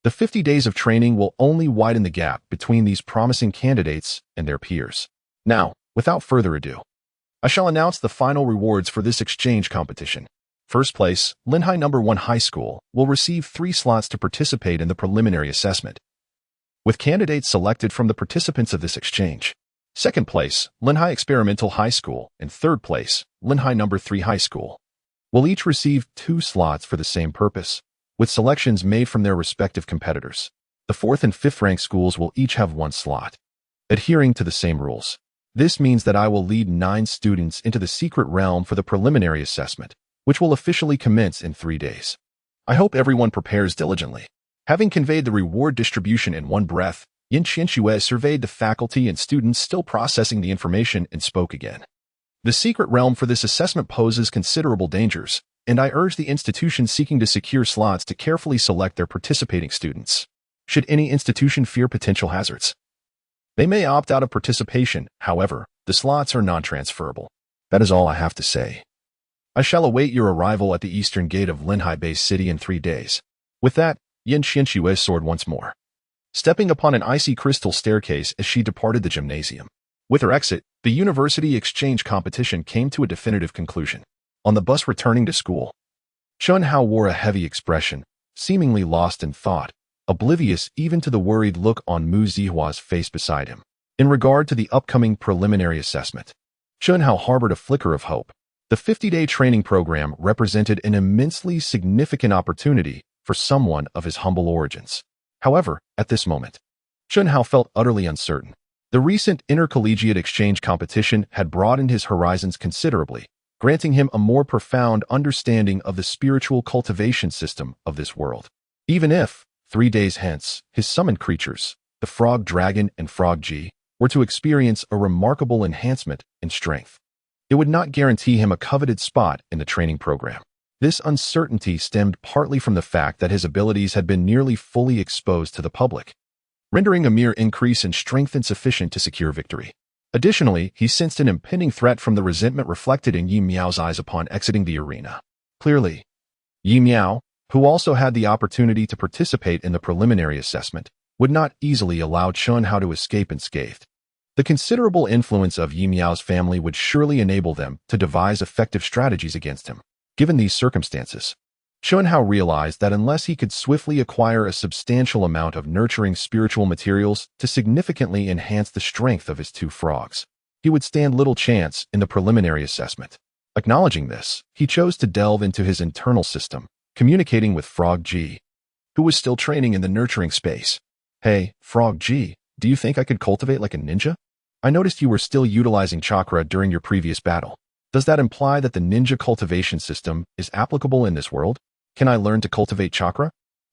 the 50 days of training will only widen the gap between these promising candidates and their peers. Now, without further ado, I shall announce the final rewards for this exchange competition. First place, Lehigh No. 1 High School, will receive 3 slots to participate in the preliminary assessment, with candidates selected from the participants of this exchange. Second place, Lehigh Experimental High School, and third place, Lehigh No. 3 High School, will each receive 2 slots for the same purpose, with selections made from their respective competitors. The 4th and 5th ranked schools will each have 1 slot, adhering to the same rules. This means that I will lead 9 students into the secret realm for the preliminary assessment, which will officially commence in 3 days. I hope everyone prepares diligently. Having conveyed the reward distribution in one breath, Yin Qinshui surveyed the faculty and students still processing the information and spoke again. The secret realm for this assessment poses considerable dangers, and I urge the institutions seeking to secure slots to carefully select their participating students. Should any institution fear potential hazards, they may opt out of participation. However, the slots are non-transferable. That is all I have to say. I shall await your arrival at the eastern gate of Lehigh Base City in 3 days. With that, Yin Qinshui soared once more, stepping upon an icy crystal staircase as she departed the gymnasium. With her exit, the university exchange competition came to a definitive conclusion. On the bus returning to school, Chun Hao wore a heavy expression, seemingly lost in thought, oblivious even to the worried look on Mu Zihua's face beside him. In regard to the upcoming preliminary assessment, Chun Hao harbored a flicker of hope. The 50-day training program represented an immensely significant opportunity for someone of his humble origins. However, at this moment, Chun Hao felt utterly uncertain. The recent intercollegiate exchange competition had broadened his horizons considerably, granting him a more profound understanding of the spiritual cultivation system of this world. Even if, 3 days hence, his summoned creatures, the Frog Dragon and Frog G, were to experience a remarkable enhancement in strength, it would not guarantee him a coveted spot in the training program. This uncertainty stemmed partly from the fact that his abilities had been nearly fully exposed to the public, rendering a mere increase in strength insufficient to secure victory. Additionally, he sensed an impending threat from the resentment reflected in Yi Miao's eyes upon exiting the arena. Clearly, Yi Miao, who also had the opportunity to participate in the preliminary assessment, would not easily allow Chun Hao to escape unscathed. The considerable influence of Yi Miao's family would surely enable them to devise effective strategies against him. Given these circumstances, Chun Hao realized that unless he could swiftly acquire a substantial amount of nurturing spiritual materials to significantly enhance the strength of his 2 frogs, he would stand little chance in the preliminary assessment. Acknowledging this, he chose to delve into his internal system, communicating with Frog G, who was still training in the nurturing space. "Hey, Frog G, do you think I could cultivate like a ninja? I noticed you were still utilizing chakra during your previous battle. Does that imply that the ninja cultivation system is applicable in this world? Can I learn to cultivate chakra?"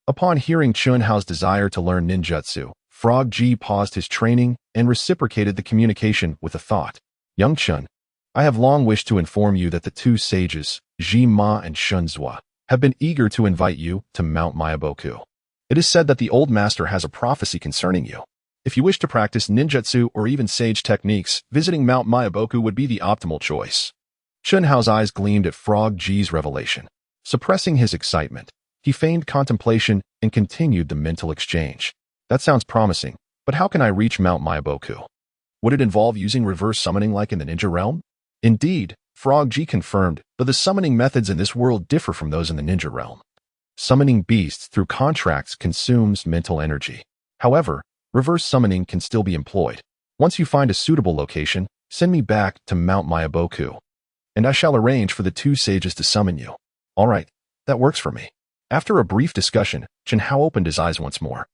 Upon hearing Chun Hao's desire to learn ninjutsu, Frog G paused his training and reciprocated the communication with a thought. "Young Chun, I have long wished to inform you that the 2 sages, Ji Ma and Shun Zhua, have been eager to invite you to Mount Myoboku. It is said that the old master has a prophecy concerning you. If you wish to practice ninjutsu or even sage techniques, visiting Mount Myoboku would be the optimal choice." Chun Hao's eyes gleamed at Frog G's revelation. Suppressing his excitement, he feigned contemplation and continued the mental exchange. "That sounds promising, but how can I reach Mount Myoboku? Would it involve using reverse summoning like in the ninja realm?" Indeed, Frog G confirmed, but the summoning methods in this world differ from those in the ninja realm. Summoning beasts through contracts consumes mental energy. However, reverse summoning can still be employed. Once you find a suitable location, send me back to Mount Myoboku, and I shall arrange for the 2 sages to summon you. "All right, that works for me." After a brief discussion, Chun Hao opened his eyes once more,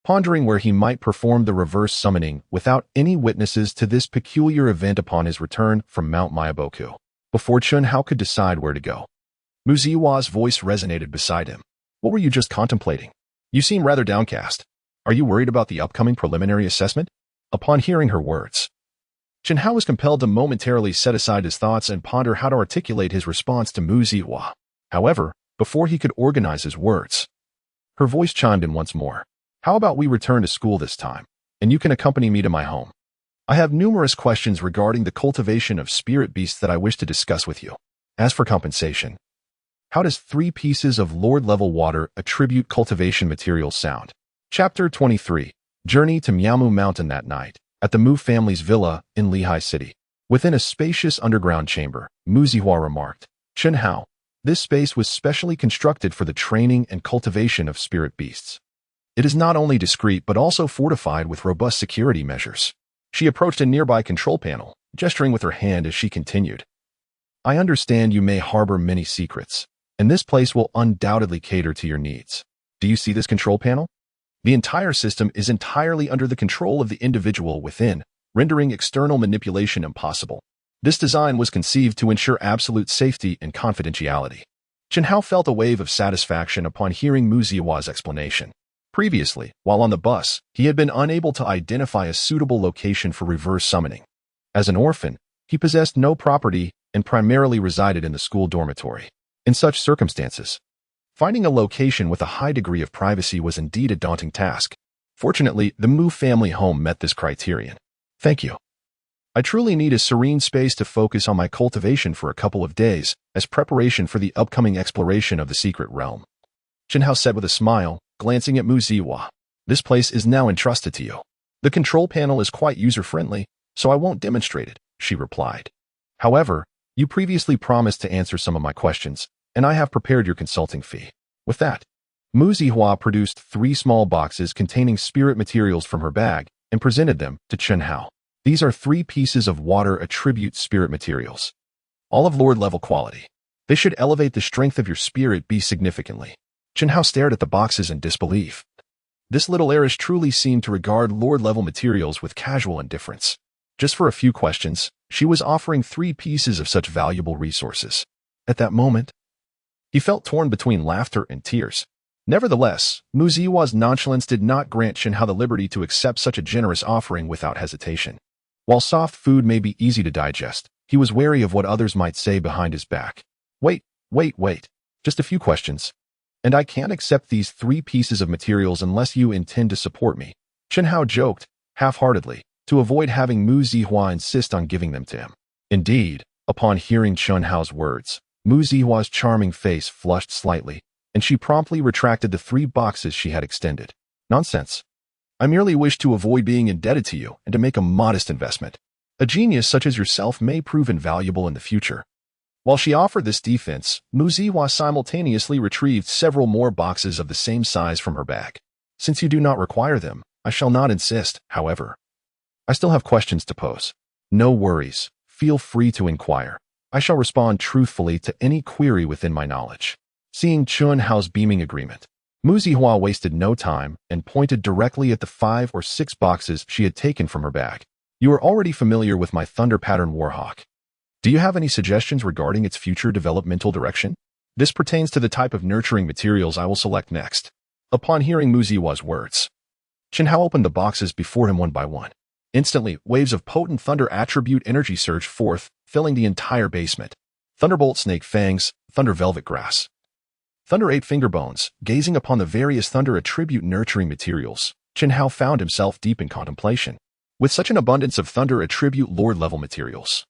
pondering where he might perform the reverse summoning without any witnesses to this peculiar event upon his return from Mount Myoboku. Before Chun Hao could decide where to go, Mu Zihua's voice resonated beside him. "What were you just contemplating? You seem rather downcast. Are you worried about the upcoming preliminary assessment?" Upon hearing her words, Chun Hao was compelled to momentarily set aside his thoughts and ponder how to articulate his response to Mu Zihua. However, before he could organize his words, her voice chimed in once more. "How about we return to school this time, and you can accompany me to my home? I have numerous questions regarding the cultivation of spirit beasts that I wish to discuss with you. As for compensation, how does 3 pieces of Lord-level water attribute cultivation materials sound?" Chapter 23. Journey to Miamu Mountain that night, at the Mu family's villa in Lehigh City. Within a spacious underground chamber, Mu Zihua remarked, "Chun Hao, this space was specially constructed for the training and cultivation of spirit beasts. It is not only discreet but also fortified with robust security measures." She approached a nearby control panel, gesturing with her hand as she continued, "I understand you may harbor many secrets, and this place will undoubtedly cater to your needs. Do you see this control panel? The entire system is entirely under the control of the individual within, rendering external manipulation impossible. This design was conceived to ensure absolute safety and confidentiality." Chun Hao felt a wave of satisfaction upon hearing Mu Zihua's explanation. Previously, while on the bus, he had been unable to identify a suitable location for reverse summoning. As an orphan, he possessed no property and primarily resided in the school dormitory. In such circumstances, finding a location with a high degree of privacy was indeed a daunting task. Fortunately, the Mu family home met this criterion. "Thank you. I truly need a serene space to focus on my cultivation for a couple of days as preparation for the upcoming exploration of the secret realm," Chun Hao said with a smile, glancing at Mu Zihua. "This place is now entrusted to you. The control panel is quite user-friendly, so I won't demonstrate it," she replied. "However, you previously promised to answer some of my questions, and I have prepared your consulting fee." With that, Mu Zihua produced 3 small boxes containing spirit materials from her bag and presented them to Chun Hao. These are 3 pieces of water attribute spirit materials, all of Lord level quality. They should elevate the strength of your spirit beast significantly. Chenhao stared at the boxes in disbelief. This little heiress truly seemed to regard Lord level materials with casual indifference. Just for a few questions, she was offering 3 pieces of such valuable resources. At that moment, he felt torn between laughter and tears. Nevertheless, Mu Zihua's nonchalance did not grant Chenhao the liberty to accept such a generous offering without hesitation. While soft food may be easy to digest, he was wary of what others might say behind his back. Wait. Just a few questions. And I can't accept these 3 pieces of materials unless you intend to support me. Chenhao joked, half-heartedly, to avoid having Mu Zihua insist on giving them to him. Indeed, upon hearing Chenhao's words, Mu Zihua's charming face flushed slightly, and she promptly retracted the 3 boxes she had extended. Nonsense. I merely wish to avoid being indebted to you and to make a modest investment. A genius such as yourself may prove invaluable in the future. While she offered this defense, Mu Zihua simultaneously retrieved several more boxes of the same size from her bag. Since you do not require them, I shall not insist, however. I still have questions to pose. No worries. Feel free to inquire. I shall respond truthfully to any query within my knowledge. Seeing Chenhao's beaming agreement, Mu Zihua wasted no time and pointed directly at the 5 or 6 boxes she had taken from her bag. You are already familiar with my Thunder Pattern Warhawk. Do you have any suggestions regarding its future developmental direction? This pertains to the type of nurturing materials I will select next. Upon hearing Mu Zihua's words, Chenhao opened the boxes before him one by one. Instantly, waves of potent thunder attribute energy surged forth, filling the entire basement. Thunderbolt Snake Fangs, Thunder Velvet Grass. Thunder 8 Finger Bones. Gazing upon the various thunder attribute nurturing materials, Chenhao found himself deep in contemplation. With such an abundance of thunder attribute Lord level materials,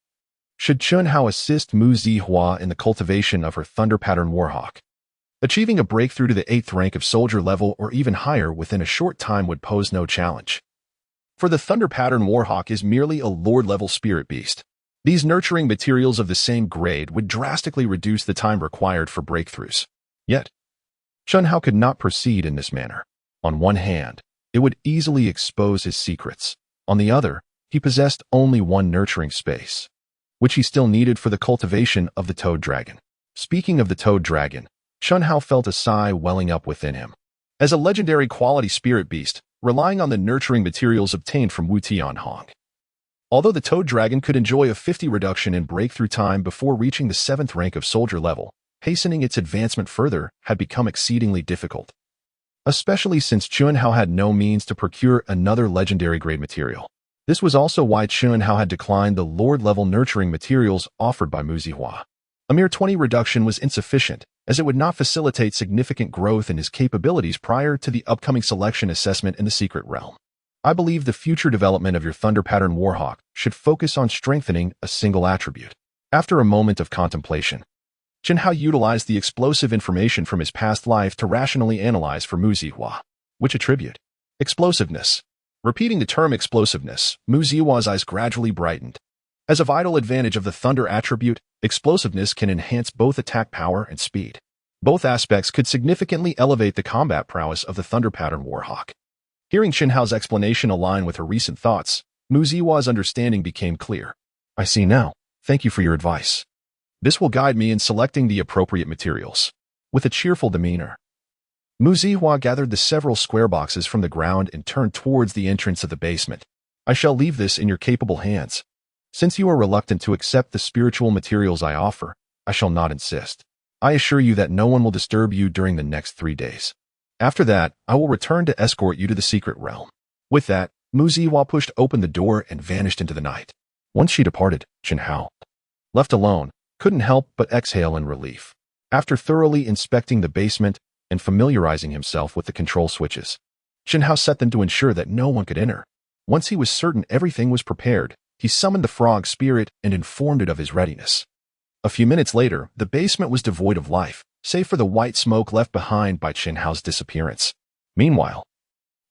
should Chenhao assist Mu Zihua in the cultivation of her Thunder Pattern Warhawk? Achieving a breakthrough to the 8th rank of soldier level or even higher within a short time would pose no challenge. For the Thunder Pattern Warhawk is merely a Lord level spirit beast. These nurturing materials of the same grade would drastically reduce the time required for breakthroughs. Yet, Chenhao could not proceed in this manner. On one hand, it would easily expose his secrets. On the other, he possessed only one nurturing space, which he still needed for the cultivation of the Toad Dragon. Speaking of the Toad Dragon, Chenhao felt a sigh welling up within him. As a legendary quality spirit beast, relying on the nurturing materials obtained from Wu Tianhong. Although the Toad Dragon could enjoy a 50 reduction in breakthrough time before reaching the 7th rank of soldier level, hastening its advancement further had become exceedingly difficult, especially since Chenhao had no means to procure another legendary grade material. This was also why Chenhao had declined the Lord-level nurturing materials offered by Mu Zihua. A mere 20 reduction was insufficient, as it would not facilitate significant growth in his capabilities prior to the upcoming selection assessment in the Secret Realm. I believe the future development of your Thunder Pattern Warhawk should focus on strengthening a single attribute. After a moment of contemplation, Chenhao utilized the explosive information from his past life to rationally analyze for Mu Zihua. Which attribute? Explosiveness. Repeating the term explosiveness, Mu Zihua's eyes gradually brightened. As a vital advantage of the Thunder attribute, explosiveness can enhance both attack power and speed. Both aspects could significantly elevate the combat prowess of the Thunder Pattern Warhawk. Hearing Chenhao's explanation align with her recent thoughts, Mu Zihua's understanding became clear. I see now. Thank you for your advice. This will guide me in selecting the appropriate materials. With a cheerful demeanor, Mu Zihua gathered the several square boxes from the ground and turned towards the entrance of the basement. I shall leave this in your capable hands. Since you are reluctant to accept the spiritual materials I offer, I shall not insist. I assure you that no one will disturb you during the next 3 days. After that, I will return to escort you to the Secret Realm. With that, Mu Zihua pushed open the door and vanished into the night. Once she departed, Chenhao, left alone, couldn't help but exhale in relief. After thoroughly inspecting the basement and familiarizing himself with the control switches, Chenhao set them to ensure that no one could enter. Once he was certain everything was prepared, he summoned the frog spirit and informed it of his readiness. A few minutes later, the basement was devoid of life, save for the white smoke left behind by Chenhao's disappearance. Meanwhile,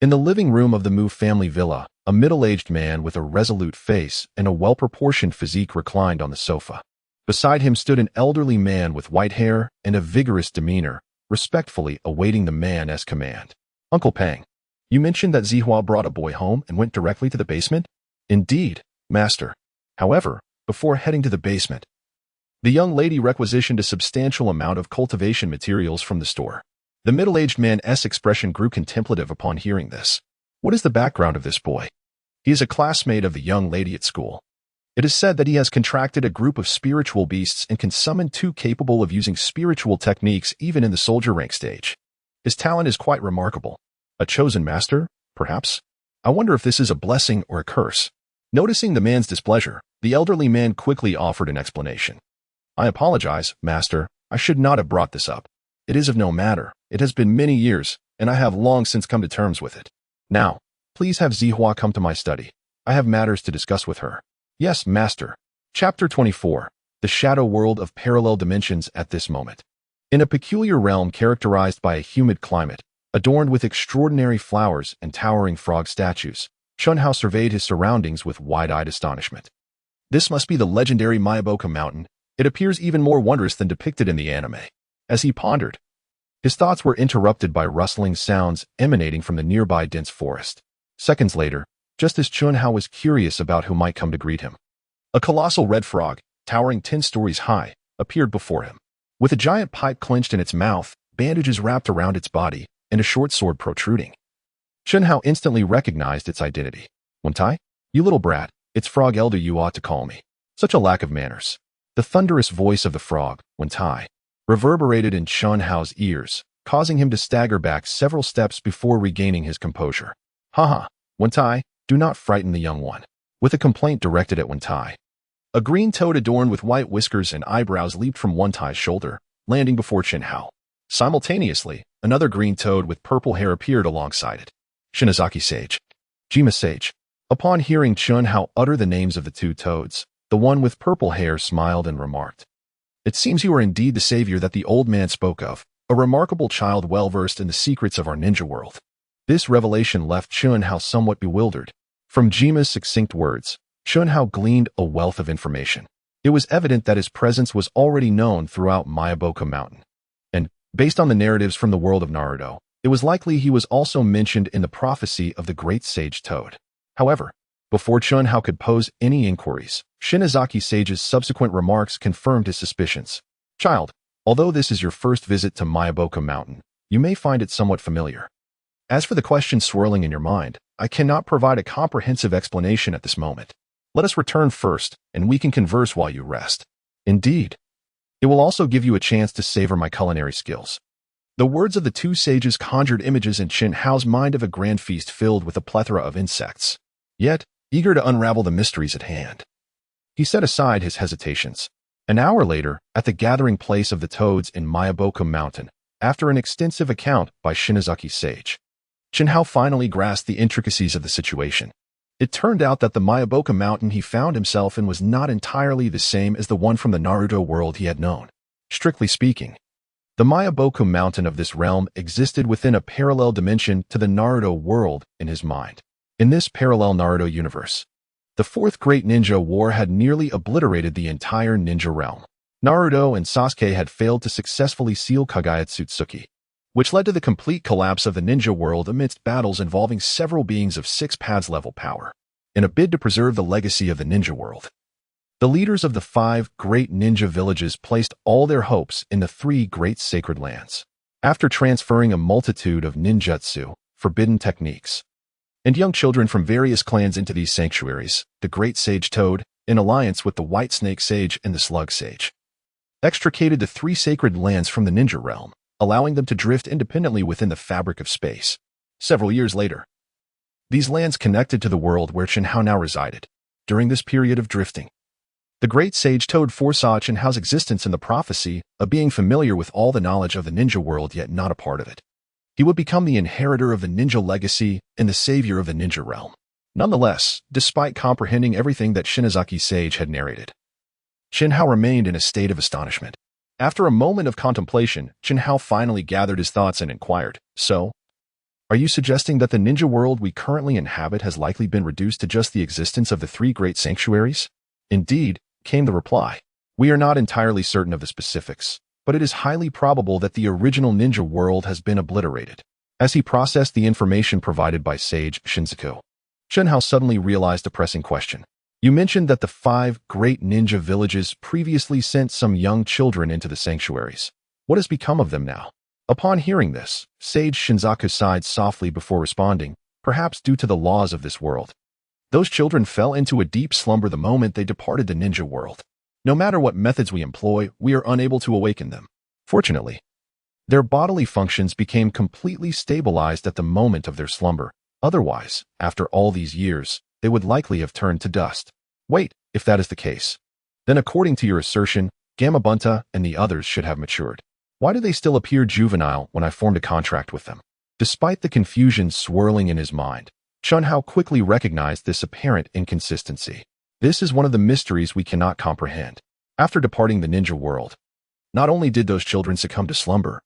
in the living room of the Mu family villa, a middle-aged man with a resolute face and a well-proportioned physique reclined on the sofa. Beside him stood an elderly man with white hair and a vigorous demeanor, respectfully awaiting the man as command. Uncle Pang, you mentioned that Zihua brought a boy home and went directly to the basement? Indeed, Master. However, before heading to the basement, the young lady requisitioned a substantial amount of cultivation materials from the store. The middle-aged man's expression grew contemplative upon hearing this. What is the background of this boy? He is a classmate of the young lady at school. It is said that he has contracted a group of spiritual beasts and can summon two capable of using spiritual techniques even in the soldier rank stage. His talent is quite remarkable. A chosen master, perhaps? I wonder if this is a blessing or a curse. Noticing the man's displeasure, the elderly man quickly offered an explanation. I apologize, master. I should not have brought this up. It is of no matter. It has been many years, and I have long since come to terms with it. Now, please have Zihua come to my study. I have matters to discuss with her. Yes, master. Chapter 24. The Shadow World of Parallel Dimensions at this moment. In a peculiar realm characterized by a humid climate, adorned with extraordinary flowers and towering frog statues, Chunhao surveyed his surroundings with wide-eyed astonishment. This must be the legendary Myobokusan mountain. It appears even more wondrous than depicted in the anime. As he pondered, his thoughts were interrupted by rustling sounds emanating from the nearby dense forest. Seconds later, just as Chunhao was curious about who might come to greet him, a colossal red frog, towering 10 stories high, appeared before him. With a giant pipe clenched in its mouth, bandages wrapped around its body, and a short sword protruding. Chunhao instantly recognized its identity. Wentai? You little brat, it's Frog Elder you ought to call me. Such a lack of manners. The thunderous voice of the frog, Wentai, reverberated in Chunhao's ears, causing him to stagger back several steps before regaining his composure. Haha, Wentai, do not frighten the young one. With a complaint directed at Wentai. A green toad adorned with white whiskers and eyebrows leaped from Wentai's shoulder, landing before Chunhao. Simultaneously, another green toad with purple hair appeared alongside it. Shinozaki Sage. Jima Sage. Upon hearing Chunhao utter the names of the two toads, the one with purple hair smiled and remarked, "It seems you are indeed the savior that the old man spoke of, a remarkable child well-versed in the secrets of our ninja world." This revelation left Chunhao somewhat bewildered. From Jima's succinct words, Chunhao gleaned a wealth of information. It was evident that his presence was already known throughout Myobokusan Mountain. And, based on the narratives from the world of Naruto, it was likely he was also mentioned in the prophecy of the great sage Toad. However, before Chunhao could pose any inquiries, Shinozaki Sage's subsequent remarks confirmed his suspicions. Child, although this is your first visit to Myobokusan Mountain, you may find it somewhat familiar. As for the question swirling in your mind, I cannot provide a comprehensive explanation at this moment. Let us return first, and we can converse while you rest. Indeed. It will also give you a chance to savor my culinary skills. The words of the two sages conjured images in Chunhao's mind of a grand feast filled with a plethora of insects. Yet, eager to unravel the mysteries at hand, he set aside his hesitations. An hour later, at the gathering place of the toads in Myobokusan Mountain, after an extensive account by Shinozaki Sage, Chunhao finally grasped the intricacies of the situation. It turned out that the Myobokusan Mountain he found himself in was not entirely the same as the one from the Naruto world he had known. Strictly speaking, the Myobokusan Mountain of this realm existed within a parallel dimension to the Naruto world in his mind. In this parallel Naruto universe, the Fourth Great Ninja War had nearly obliterated the entire ninja realm. Naruto and Sasuke had failed to successfully seal Kageyatsuki, which led to the complete collapse of the ninja world amidst battles involving several beings of 6 paths level power. In a bid to preserve the legacy of the ninja world, the leaders of the 5 great ninja villages placed all their hopes in the 3 great sacred lands. After transferring a multitude of ninjutsu, forbidden techniques, and young children from various clans into these sanctuaries, the Great Sage Toad, in alliance with the White Snake Sage and the Slug Sage, extricated the 3 sacred lands from the ninja realm, allowing them to drift independently within the fabric of space. Several years later, these lands connected to the world where Chunhao now resided. During this period of drifting, the Great Sage Toad foresaw Chunhao's existence in the prophecy of being familiar with all the knowledge of the ninja world yet not a part of it. He would become the inheritor of the ninja legacy and the savior of the ninja realm. Nonetheless, despite comprehending everything that Shinozaki Sage had narrated, Chunhao remained in a state of astonishment. After a moment of contemplation, Chunhao finally gathered his thoughts and inquired, "So, are you suggesting that the ninja world we currently inhabit has likely been reduced to just the existence of the 3 great sanctuaries?" "Indeed," came the reply. "We are not entirely certain of the specifics, but it is highly probable that the original ninja world has been obliterated." As he processed the information provided by Sage Shinzaku, Chunhao suddenly realized a pressing question. You mentioned that the 5 great ninja villages previously sent some young children into the sanctuaries. What has become of them now? Upon hearing this, Sage Shinzaku sighed softly before responding, perhaps due to the laws of this world. Those children fell into a deep slumber the moment they departed the ninja world. No matter what methods we employ, we are unable to awaken them. Fortunately, their bodily functions became completely stabilized at the moment of their slumber. Otherwise, after all these years, they would likely have turned to dust. Wait, if that is the case, then according to your assertion, Gamabunta and the others should have matured. Why do they still appear juvenile when I formed a contract with them? Despite the confusion swirling in his mind, Chunhao quickly recognized this apparent inconsistency. This is one of the mysteries we cannot comprehend. After departing the ninja world, not only did those children succumb to slumber,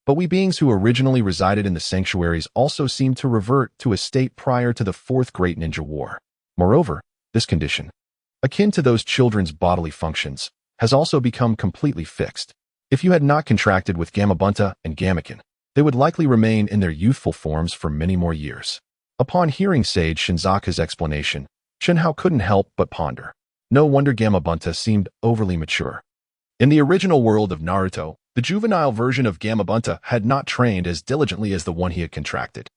but we beings who originally resided in the sanctuaries also seemed to revert to a state prior to the 4th Great Ninja War. Moreover, this condition, akin to those children's bodily functions, has also become completely fixed. If you had not contracted with Gamabunta and Gamaken, they would likely remain in their youthful forms for many more years. Upon hearing Sage Shinzaku's explanation, Chunhao couldn't help but ponder. No wonder Gamabunta seemed overly mature. In the original world of Naruto, the juvenile version of Gamabunta had not trained as diligently as the one he had contracted.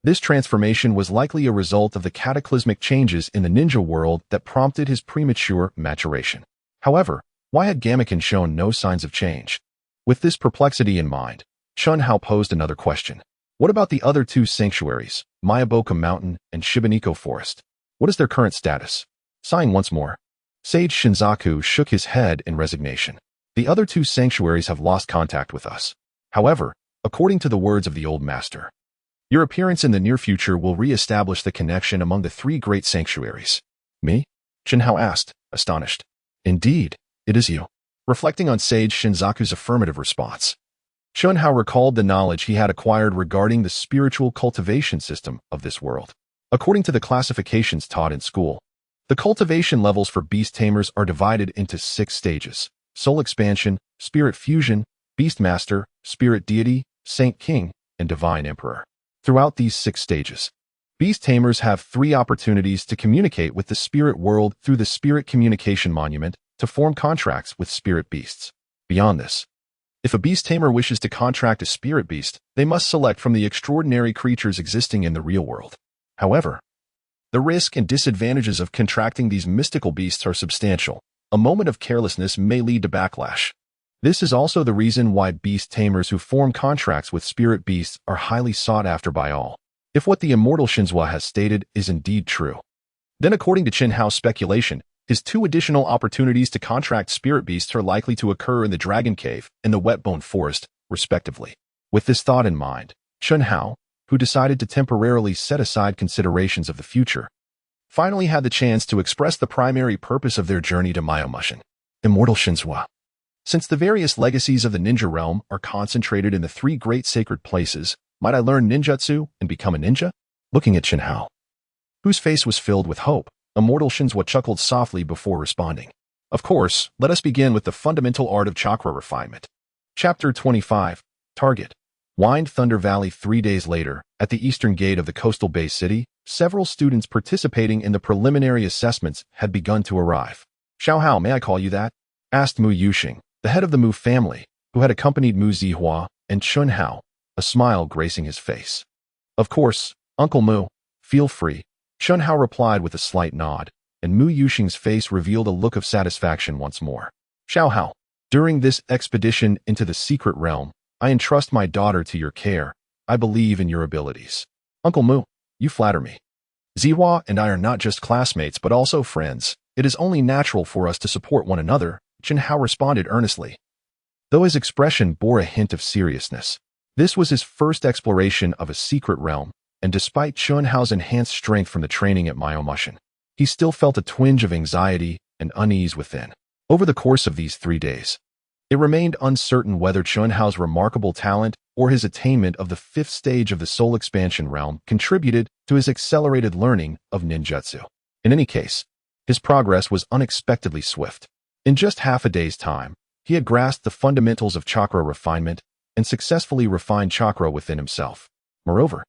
This transformation was likely a result of the cataclysmic changes in the ninja world that prompted his premature maturation. However, why had Gamaken shown no signs of change? With this perplexity in mind, Chunhao posed another question. What about the other 2 sanctuaries, Myobokusan Mountain and Shibaniko Forest? What is their current status? Sighing once more, Sage Shinzaku shook his head in resignation. The other 2 sanctuaries have lost contact with us. However, according to the words of the old master, your appearance in the near future will re-establish the connection among the 3 great sanctuaries. Me? Chunhao asked, astonished. Indeed, it is you. Reflecting on Sage Shinzaku's affirmative response, Chunhao recalled the knowledge he had acquired regarding the spiritual cultivation system of this world. According to the classifications taught in school, the cultivation levels for beast tamers are divided into 6 stages: soul expansion, spirit fusion, beast master, spirit deity, saint king, and divine emperor. Throughout these 6 stages, beast tamers have 3 opportunities to communicate with the spirit world through the spirit communication monument to form contracts with spirit beasts. Beyond this, if a beast tamer wishes to contract a spirit beast, they must select from the extraordinary creatures existing in the real world. However, the risk and disadvantages of contracting these mystical beasts are substantial. A moment of carelessness may lead to backlash. This is also the reason why beast tamers who form contracts with spirit beasts are highly sought after by all. If what the immortal Shinzwa has stated is indeed true, then according to Chunhao's speculation, his 2 additional opportunities to contract spirit beasts are likely to occur in the Dragon Cave and the Wetbone Forest, respectively. With this thought in mind, Chunhao, who decided to temporarily set aside considerations of the future, finally had the chance to express the primary purpose of their journey to Myobokusan. Immortal Shinzwa. Since the various legacies of the ninja realm are concentrated in the 3 great sacred places, might I learn ninjutsu and become a ninja? Looking at Chunhao, whose face was filled with hope, Immortal Shinzwa chuckled softly before responding. Of course, let us begin with the fundamental art of chakra refinement. Chapter 25. Target. Wind Thunder Valley. 3 days later, at the eastern gate of the coastal Bay City, several students participating in the preliminary assessments had begun to arrive. Xiaohao, may I call you that? Asked Mu Yuxing, the head of the Mu family, who had accompanied Mu Zihua and Chunhao, a smile gracing his face. Of course, Uncle Mu, feel free, Chunhao replied with a slight nod, and Mu Yuxing's face revealed a look of satisfaction once more. Xiaohao, during this expedition into the secret realm, I entrust my daughter to your care. I believe in your abilities. Uncle Mu, you flatter me. Zihua and I are not just classmates but also friends. It is only natural for us to support one another, Chunhao responded earnestly, though his expression bore a hint of seriousness. This was his first exploration of a secret realm, and despite Chunhao's enhanced strength from the training at Myobokusan, he still felt a twinge of anxiety and unease within. Over the course of these 3 days, it remained uncertain whether Chunhao's remarkable talent or his attainment of the 5th stage of the soul expansion realm contributed to his accelerated learning of ninjutsu. In any case, his progress was unexpectedly swift. In just half a day's time, he had grasped the fundamentals of chakra refinement and successfully refined chakra within himself. Moreover,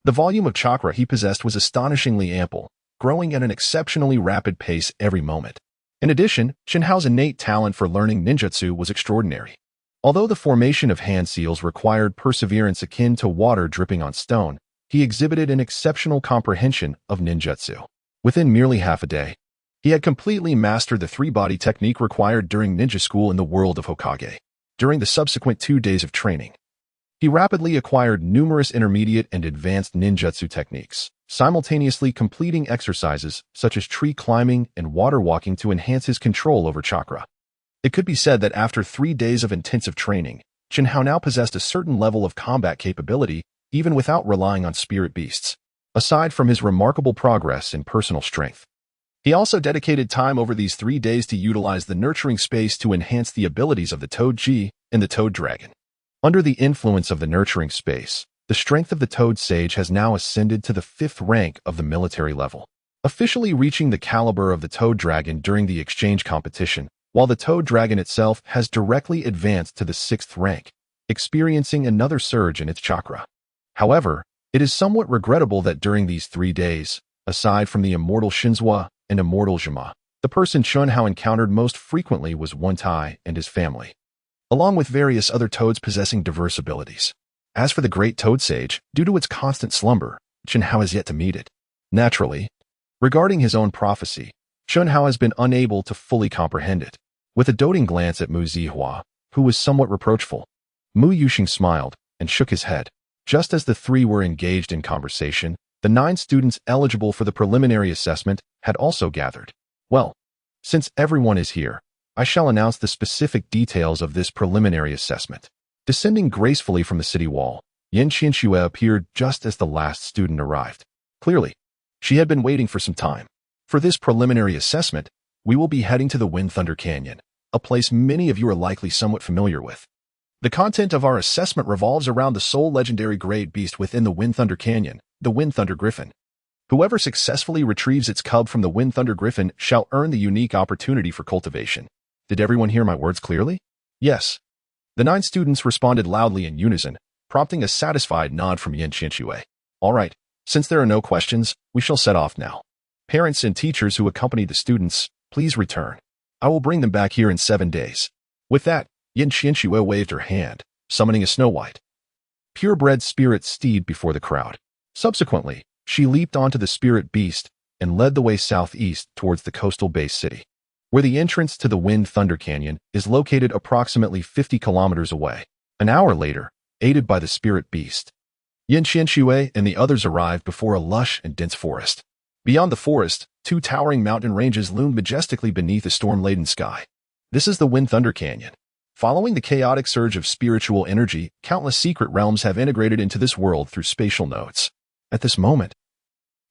the volume of chakra he possessed was astonishingly ample, growing at an exceptionally rapid pace every moment. In addition, Chen Hao's innate talent for learning ninjutsu was extraordinary. Although the formation of hand seals required perseverance akin to water dripping on stone, he exhibited an exceptional comprehension of ninjutsu. Within merely half a day, he had completely mastered the three-body technique required during ninja school in the world of Hokage. During the subsequent 2 days of training, he rapidly acquired numerous intermediate and advanced ninjutsu techniques, simultaneously completing exercises such as tree climbing and water walking to enhance his control over chakra. It could be said that after 3 days of intensive training, Chen Hao now possessed a certain level of combat capability even without relying on spirit beasts. Aside from his remarkable progress in personal strength, he also dedicated time over these 3 days to utilize the nurturing space to enhance the abilities of the Toad Ji and the Toad Dragon. Under the influence of the nurturing space, the strength of the Toad Sage has now ascended to the 5th rank of the military level, officially reaching the caliber of the Toad Dragon during the exchange competition, while the Toad Dragon itself has directly advanced to the 6th rank, experiencing another surge in its chakra. However, it is somewhat regrettable that during these 3 days, aside from the immortal Shinzua and immortal Zhima, the person Chen Hao encountered most frequently was Wen Tai and his family, along with various other toads possessing diverse abilities. As for the Great Toad Sage, due to its constant slumber, Chen Hao has yet to meet it. Naturally, regarding his own prophecy, Chen Hao has been unable to fully comprehend it. With a doting glance at Mu Zihua, who was somewhat reproachful, Mu Yuxing smiled and shook his head. Just as the three were engaged in conversation, the 9 students eligible for the preliminary assessment had also gathered. Well, since everyone is here, I shall announce the specific details of this preliminary assessment. Descending gracefully from the city wall, Yan Qianxue appeared just as the last student arrived. Clearly, she had been waiting for some time. For this preliminary assessment, we will be heading to the Wind Thunder Canyon, a place many of you are likely somewhat familiar with. The content of our assessment revolves around the sole legendary great beast within the Wind Thunder Canyon, the Wind Thunder Griffin. Whoever successfully retrieves its cub from the Wind Thunder Griffin shall earn the unique opportunity for cultivation. Did everyone hear my words clearly? Yes. The 9 students responded loudly in unison, prompting a satisfied nod from Yan Qianxue. All right, since there are no questions, we shall set off now. Parents and teachers who accompanied the students, please return. I will bring them back here in 7 days. With that, Yan Qianxue waved her hand, summoning a Snow White, purebred spirit steed before the crowd. Subsequently, she leaped onto the spirit beast and led the way southeast towards the coastal base city, where the entrance to the Wind Thunder Canyon is located approximately 50 kilometers away. An hour later, aided by the spirit beast, Yan Qianxue and the others arrived before a lush and dense forest. Beyond the forest, 2 towering mountain ranges loomed majestically beneath a storm-laden sky. This is the Wind Thunder Canyon. Following the chaotic surge of spiritual energy, countless secret realms have integrated into this world through spatial nodes. At this moment,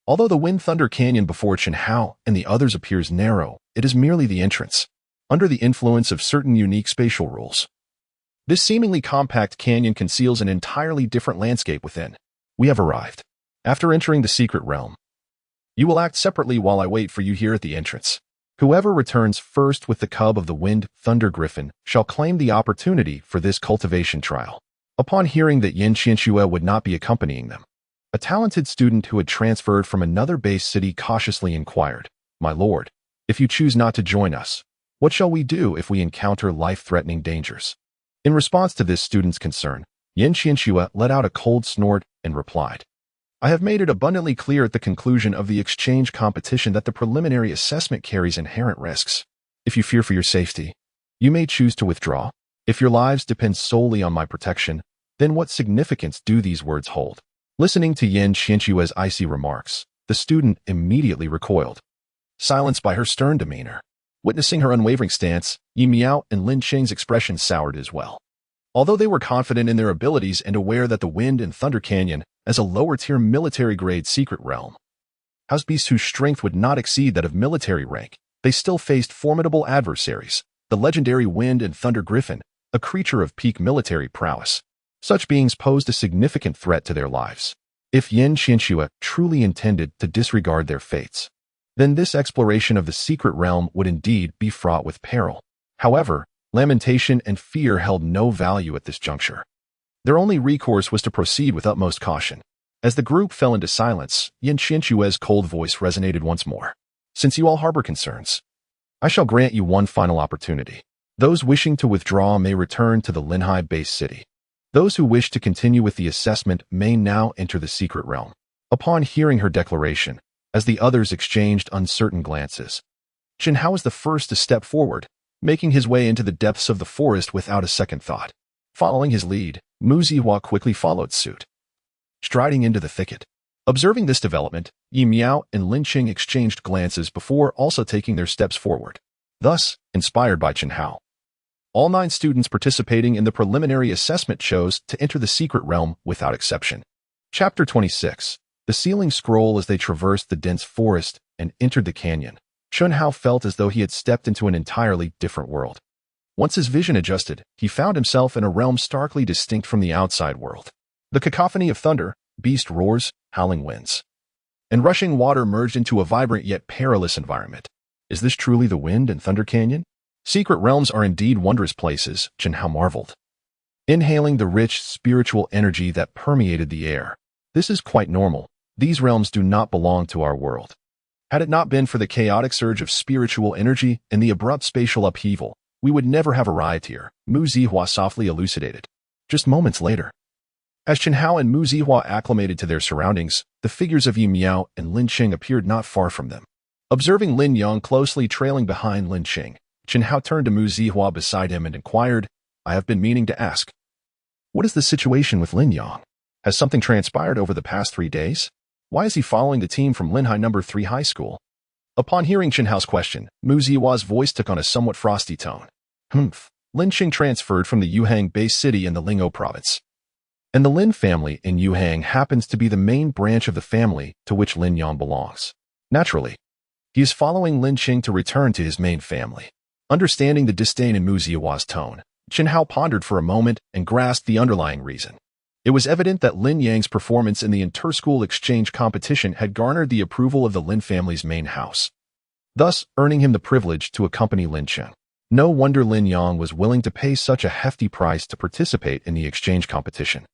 although the Wind Thunder Canyon before Chen Hao and the others appears narrow, it is merely the entrance, under the influence of certain unique spatial rules. This seemingly compact canyon conceals an entirely different landscape within. We have arrived. After entering the secret realm, you will act separately while I wait for you here at the entrance. Whoever returns first with the cub of the Wind Thunder Griffin shall claim the opportunity for this cultivation trial. Upon hearing that Yan Qianxue would not be accompanying them, a talented student who had transferred from another base city cautiously inquired, "My lord, if you choose not to join us, what shall we do if we encounter life-threatening dangers?" In response to this student's concern, Yan Qianxue let out a cold snort and replied, "I have made it abundantly clear at the conclusion of the exchange competition that the preliminary assessment carries inherent risks. If you fear for your safety, you may choose to withdraw. If your lives depend solely on my protection, then what significance do these words hold?" Listening to Yan Qianxue's icy remarks, the student immediately recoiled, silenced by her stern demeanor. Witnessing her unwavering stance, Yi Miao and Lin Cheng's expressions soured as well. Although they were confident in their abilities and aware that the Wind and Thunder Canyon, as a lower-tier military-grade secret realm, housed beasts whose strength would not exceed that of military rank, they still faced formidable adversaries, the legendary Wind and Thunder Griffin, a creature of peak military prowess. Such beings posed a significant threat to their lives. If Yan Qianxue truly intended to disregard their fates, then this exploration of the secret realm would indeed be fraught with peril. However, lamentation and fear held no value at this juncture. Their only recourse was to proceed with utmost caution. As the group fell into silence, Yin Qinshue's cold voice resonated once more. Since you all harbor concerns, I shall grant you one final opportunity. Those wishing to withdraw may return to the Linhai base city. Those who wish to continue with the assessment may now enter the secret realm. Upon hearing her declaration, as the others exchanged uncertain glances, Jinhao was the first to step forward, making his way into the depths of the forest without a second thought. Following his lead, Mu Zihua quickly followed suit, striding into the thicket. Observing this development, Yi Miao and Lin Qing exchanged glances before also taking their steps forward. Thus, inspired by Jinhao, all 9 students participating in the preliminary assessment chose to enter the secret realm without exception. Chapter 26. The Sealing Scroll. As they traversed the dense forest and entered the canyon, Chunhao felt as though he had stepped into an entirely different world. Once his vision adjusted, he found himself in a realm starkly distinct from the outside world. The cacophony of thunder, beast roars, howling winds, and rushing water merged into a vibrant yet perilous environment. Is this truly the Wind and Thunder Canyon? Secret realms are indeed wondrous places, Jinhao marveled, inhaling the rich spiritual energy that permeated the air. This is quite normal. These realms do not belong to our world. Had it not been for the chaotic surge of spiritual energy and the abrupt spatial upheaval, we would never have arrived here, Mu Zihua softly elucidated. Just moments later, as Jinhao and Mu Zihua acclimated to their surroundings, the figures of Yi Miao and Lin Qing appeared not far from them. Observing Lin Yang closely trailing behind Lin Qing, Jinhao turned to Mu Zihua beside him and inquired, I have been meaning to ask. What is the situation with Lin Yang? Has something transpired over the past 3 days? Why is he following the team from Linhai No. 3 High School? Upon hearing Jinhao's question, Mu Zihua's voice took on a somewhat frosty tone. Lin Qing transferred from the Yuhang base city in the Lingzhou province, and the Lin family in Yuhang happens to be the main branch of the family to which Lin Yang belongs. Naturally, he is following Lin Qing to return to his main family. Understanding the disdain in Mu Zihua's tone, Jinhao pondered for a moment and grasped the underlying reason. It was evident that Lin Yang's performance in the inter-school exchange competition had garnered the approval of the Lin family's main house, thus earning him the privilege to accompany Lin Qing. No wonder Lin Yang was willing to pay such a hefty price to participate in the exchange competition.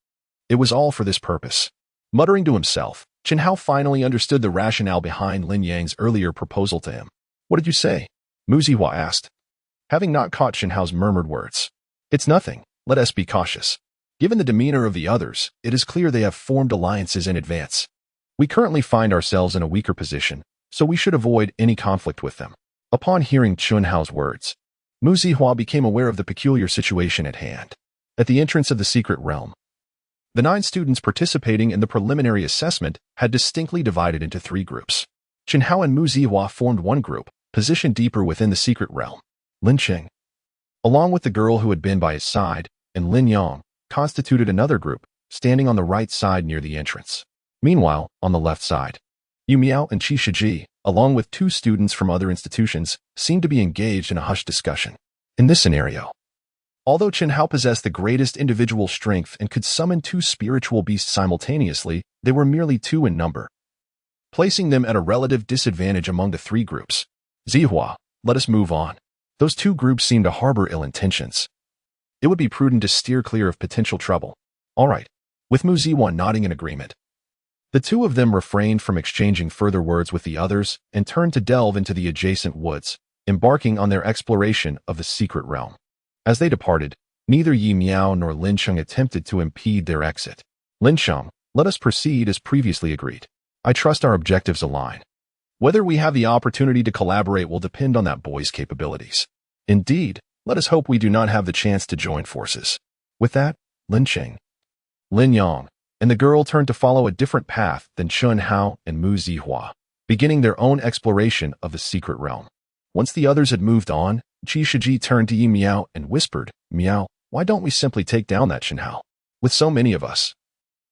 It was all for this purpose. Muttering to himself, Jinhao finally understood the rationale behind Lin Yang's earlier proposal to him. What did you say? Mu Zihua asked, having not caught Jinhao's murmured words. It's nothing. Let us be cautious. Given the demeanor of the others, it is clear they have formed alliances in advance. We currently find ourselves in a weaker position, so we should avoid any conflict with them. Upon hearing Chunhao's words, Mu Zihua became aware of the peculiar situation at hand. At the entrance of the secret realm, the 9 students participating in the preliminary assessment had distinctly divided into 3 groups. Jinhao and Mu Zihua formed one group, positioned deeper within the secret realm. Lin Qing, along with the girl who had been by his side, and Lin Yang, constituted another group, standing on the right side near the entrance. Meanwhile, on the left side, Yu Miao and Qi Shiji, along with 2 students from other institutions, seemed to be engaged in a hushed discussion. In this scenario, although Jinhao possessed the greatest individual strength and could summon 2 spiritual beasts simultaneously, they were merely 2 in number, placing them at a relative disadvantage among the 3 groups. Zihua, let us move on. Those 2 groups seem to harbor ill intentions. It would be prudent to steer clear of potential trouble. All right. With Mu Zihua nodding in agreement, the 2 of them refrained from exchanging further words with the others and turned to delve into the adjacent woods, embarking on their exploration of the secret realm. As they departed, neither Yi Miao nor Lin Qing attempted to impede their exit. Lin Qing, let us proceed as previously agreed. I trust our objectives align. Whether we have the opportunity to collaborate will depend on that boy's capabilities. Indeed, let us hope we do not have the chance to join forces. With that, Lin Qing, Lin Yang, and the girl turned to follow a different path than Chunhao and Mu Zihua, beginning their own exploration of the secret realm. Once the others had moved on, Qi Shiji turned to Yi Miao and whispered, Miao, why don't we simply take down that Chunhao? With so many of us,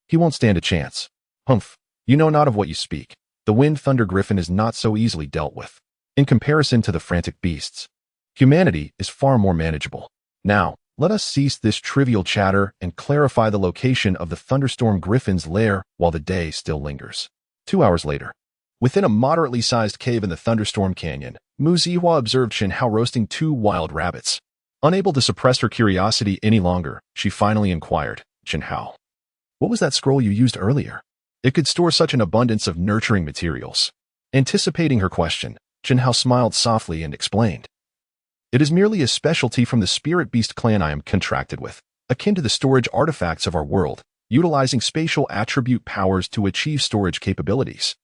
he won't stand a chance. Humph, you know not of what you speak. The Wind Thunder Griffin is not so easily dealt with. In comparison to the frantic beasts, humanity is far more manageable. Now, let us cease this trivial chatter and clarify the location of the Thunderstorm Griffin's lair while the day still lingers. 2 hours later, within a moderately sized cave in the Thunderstorm Canyon, Mu Zihua observed Jinhao roasting 2 wild rabbits. Unable to suppress her curiosity any longer, she finally inquired, Jinhao, what was that scroll you used earlier? it could store such an abundance of nurturing materials. Anticipating her question, Jinhao smiled softly and explained. It is merely a specialty from the spirit beast clan I am contracted with, akin to the storage artifacts of our world, utilizing spatial attribute powers to achieve storage capabilities.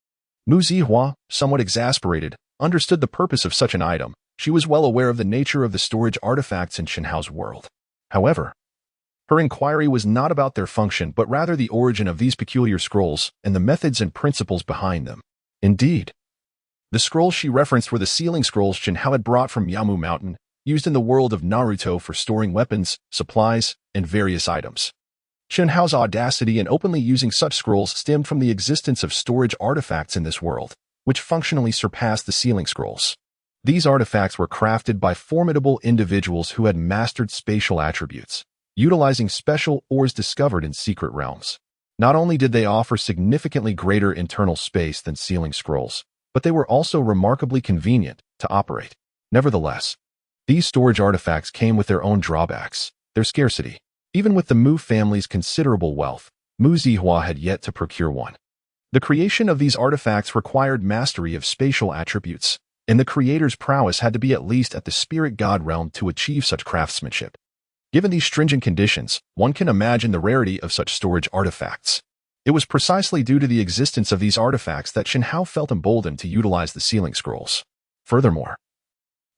Mu Zihua, somewhat exasperated, understood the purpose of such an item. She was well aware of the nature of the storage artifacts in Jinhao's world. However, her inquiry was not about their function but rather the origin of these peculiar scrolls and the methods and principles behind them. Indeed, the scrolls she referenced were the sealing scrolls Jinhao had brought from Yamu Mountain, used in the world of Naruto for storing weapons, supplies, and various items. Jinhao's audacity in openly using such scrolls stemmed from the existence of storage artifacts in this world, which functionally surpassed the sealing scrolls. These artifacts were crafted by formidable individuals who had mastered spatial attributes, utilizing special ores discovered in secret realms. Not only did they offer significantly greater internal space than sealing scrolls, but they were also remarkably convenient to operate. Nevertheless, these storage artifacts came with their own drawbacks, their scarcity. Even with the Mu family's considerable wealth, Mu Zihua had yet to procure one. The creation of these artifacts required mastery of spatial attributes, and the creator's prowess had to be at least at the spirit god realm to achieve such craftsmanship. Given these stringent conditions, one can imagine the rarity of such storage artifacts. It was precisely due to the existence of these artifacts that Jinhao felt emboldened to utilize the sealing scrolls. Furthermore,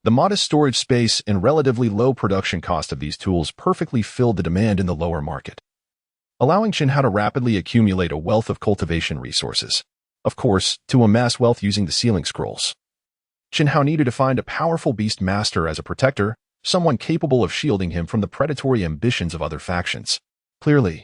the modest storage space and relatively low production cost of these tools perfectly filled the demand in the lower market, allowing Jinhao to rapidly accumulate a wealth of cultivation resources. Of course, to amass wealth using the sealing scrolls, Jinhao needed to find a powerful beast master as a protector, someone capable of shielding him from the predatory ambitions of other factions. Clearly,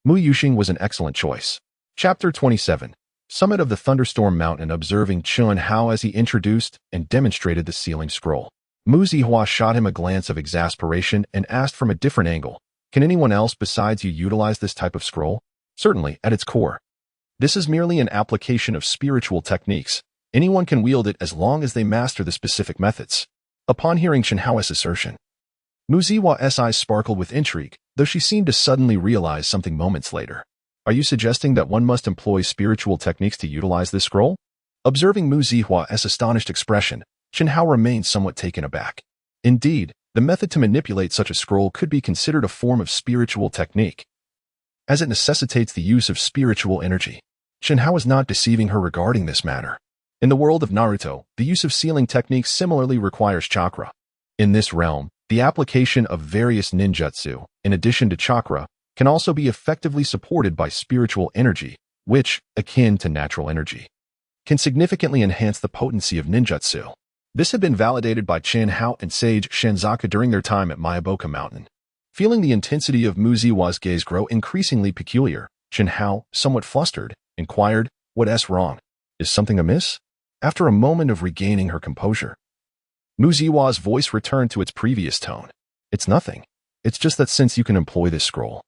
Mu Yuxing was an excellent choice. Chapter 27. Summit of the Thunderstorm Mountain. Observing Jinhao as he introduced and demonstrated the sealing scroll, Mu Zihua shot him a glance of exasperation and asked from a different angle, "Can anyone else besides you utilize this type of scroll?" Certainly, at its core, this is merely an application of spiritual techniques. Anyone can wield it as long as they master the specific methods. Upon hearing Jinhao's assertion, Mu Zihua's eyes sparkled with intrigue, though she seemed to suddenly realize something moments later. Are you suggesting that one must employ spiritual techniques to utilize this scroll? Observing Mu Zihua's astonished expression, Jinhao remained somewhat taken aback. Indeed, the method to manipulate such a scroll could be considered a form of spiritual technique, as it necessitates the use of spiritual energy. Jinhao was not deceiving her regarding this matter. In the world of Naruto, the use of sealing techniques similarly requires chakra. In this realm, the application of various ninjutsu, in addition to chakra, can also be effectively supported by spiritual energy, which, akin to natural energy, can significantly enhance the potency of ninjutsu. This had been validated by Jinhao and Sage Shinzaka during their time at Myobokusan Mountain. Feeling the intensity of Mu Zihua's gaze grow increasingly peculiar, Jinhao, somewhat flustered, inquired, "What's wrong? Is something amiss?" After a moment of regaining her composure, Mu Zihua's voice returned to its previous tone. "It's nothing. It's just that since you can employ this scroll,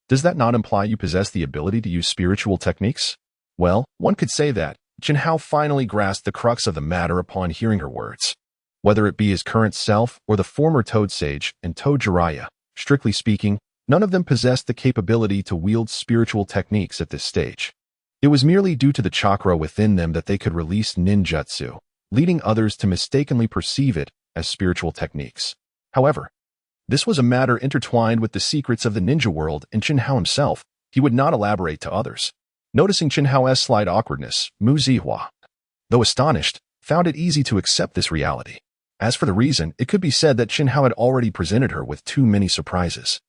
does that not imply you possess the ability to use spiritual techniques?" Well, one could say that. Jinhao finally grasped the crux of the matter upon hearing her words. Whether it be his current self or the former Toad Sage and Toad Jiraiya, strictly speaking, none of them possessed the capability to wield spiritual techniques at this stage. It was merely due to the chakra within them that they could release ninjutsu, leading others to mistakenly perceive it as spiritual techniques. However, this was a matter intertwined with the secrets of the ninja world and Jinhao himself. He would not elaborate to others. Noticing Jinhao's slight awkwardness, Mu Zihua, though astonished, found it easy to accept this reality. As for the reason, it could be said that Jinhao had already presented her with too many surprises.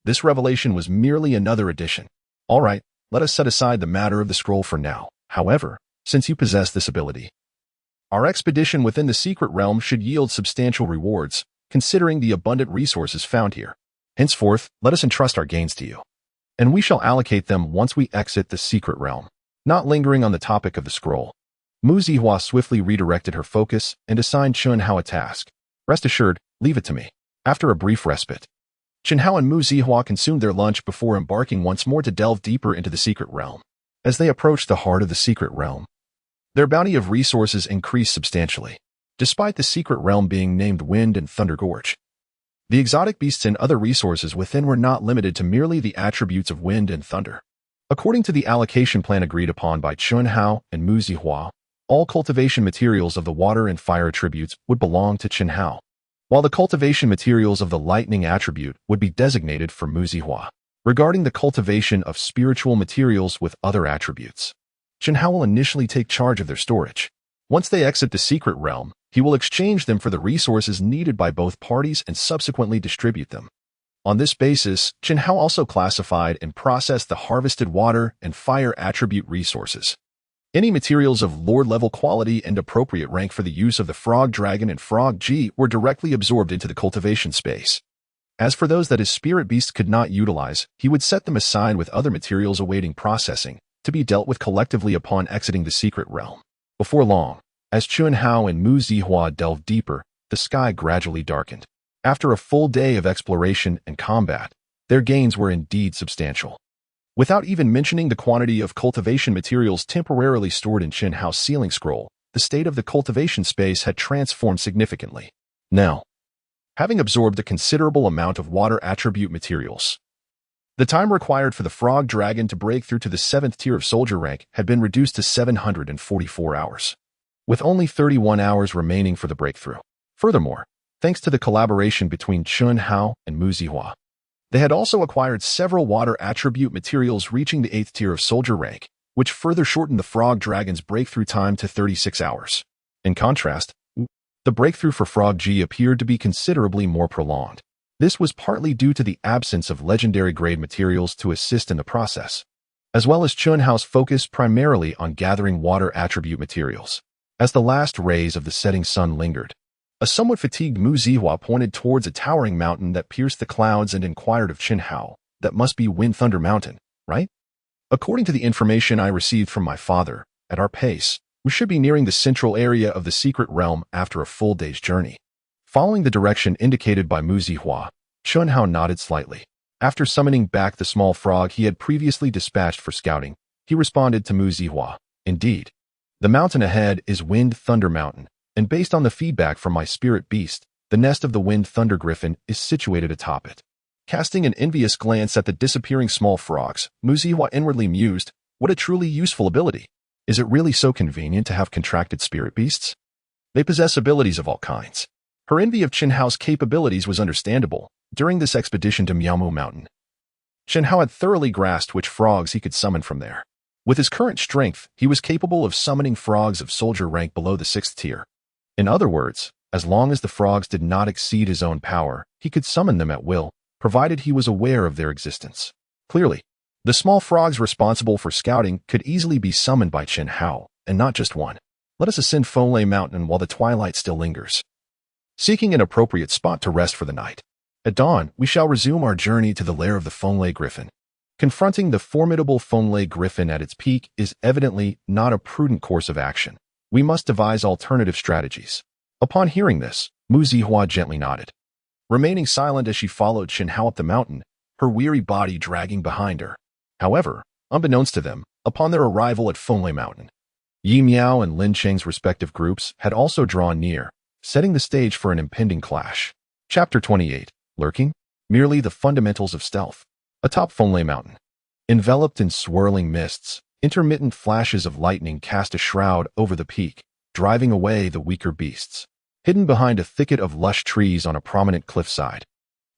This revelation was merely another addition. All right, let us set aside the matter of the scroll for now. However, since you possess this ability, our expedition within the secret realm should yield substantial rewards, considering the abundant resources found here. Henceforth, let us entrust our gains to you, and we shall allocate them once we exit the secret realm. Not lingering on the topic of the scroll, Mu Zihua swiftly redirected her focus and assigned Jinhao a task. Rest assured, leave it to me. After a brief respite, Jinhao and Mu Zihua consumed their lunch before embarking once more to delve deeper into the secret realm. As they approached the heart of the secret realm, their bounty of resources increased substantially. Despite the secret realm being named Wind and Thunder Gorge, the exotic beasts and other resources within were not limited to merely the attributes of wind and thunder. According to the allocation plan agreed upon by Chunhao and Mu Zihua, all cultivation materials of the water and fire attributes would belong to Chunhao, while the cultivation materials of the lightning attribute would be designated for Mu Zihua. Regarding the cultivation of spiritual materials with other attributes, Chunhao will initially take charge of their storage. Once they exit the secret realm, he will exchange them for the resources needed by both parties and subsequently distribute them. On this basis, Chunhao also classified and processed the harvested water and fire attribute resources. Any materials of Lord-level quality and appropriate rank for the use of the Frog Dragon and Frog G were directly absorbed into the cultivation space. As for those that his spirit beast could not utilize, he would set them aside with other materials awaiting processing, to be dealt with collectively upon exiting the secret realm. Before long, as Chunhao and Mu Zihua delved deeper, the sky gradually darkened. After a full day of exploration and combat, their gains were indeed substantial. Without even mentioning the quantity of cultivation materials temporarily stored in Chunhao's sealing scroll, the state of the cultivation space had transformed significantly. Now, having absorbed a considerable amount of water attribute materials, the time required for the Frog Dragon to break through to the 7th tier of soldier rank had been reduced to 744 hours, with only 31 hours remaining for the breakthrough. Furthermore, thanks to the collaboration between Chunhao and Mu Zihua, they had also acquired several water attribute materials reaching the 8th tier of soldier rank, which further shortened the Frog Dragon's breakthrough time to 36 hours. In contrast, the breakthrough for Frog G appeared to be considerably more prolonged. This was partly due to the absence of legendary-grade materials to assist in the process, as well as Chunhao's focus primarily on gathering water attribute materials. As the last rays of the setting sun lingered, a somewhat fatigued Mu Zihua pointed towards a towering mountain that pierced the clouds and inquired of Chunhao, "That must be Wind Thunder Mountain, right?" "According to the information I received from my father, at our pace, we should be nearing the central area of the secret realm after a full day's journey." Following the direction indicated by Mu Zihua, Chunhao nodded slightly. After summoning back the small frog he had previously dispatched for scouting, he responded to Mu Zihua, "Indeed, the mountain ahead is Wind Thunder Mountain, and based on the feedback from my spirit beast, the nest of the Wind Thunder Griffin is situated atop it." Casting an envious glance at the disappearing small frogs, Mu Zihua inwardly mused, "What a truly useful ability. Is it really so convenient to have contracted spirit beasts? They possess abilities of all kinds." Her envy of Chunhao's capabilities was understandable. During this expedition to Myomo Mountain, Chunhao had thoroughly grasped which frogs he could summon from there. With his current strength, he was capable of summoning frogs of soldier rank below the 6th tier. In other words, as long as the frogs did not exceed his own power, he could summon them at will, provided he was aware of their existence. Clearly, the small frogs responsible for scouting could easily be summoned by Chunhao, and not just one. Let us ascend Fonlei Mountain while the twilight still lingers, seeking an appropriate spot to rest for the night. At dawn, we shall resume our journey to the lair of the Fonlei Griffin. Confronting the formidable Fonlei Griffin at its peak is evidently not a prudent course of action. We must devise alternative strategies. Upon hearing this, Mu Zihua gently nodded, remaining silent as she followed Chunhao up the mountain, her weary body dragging behind her. However, unbeknownst to them, upon their arrival at Fonlei Mountain, Yi Miao and Lin Cheng's respective groups had also drawn near, setting the stage for an impending clash. Chapter 28. Lurking? Merely the fundamentals of stealth. Atop Fonlei Mountain, enveloped in swirling mists, intermittent flashes of lightning cast a shroud over the peak, driving away the weaker beasts. Hidden behind a thicket of lush trees on a prominent cliffside,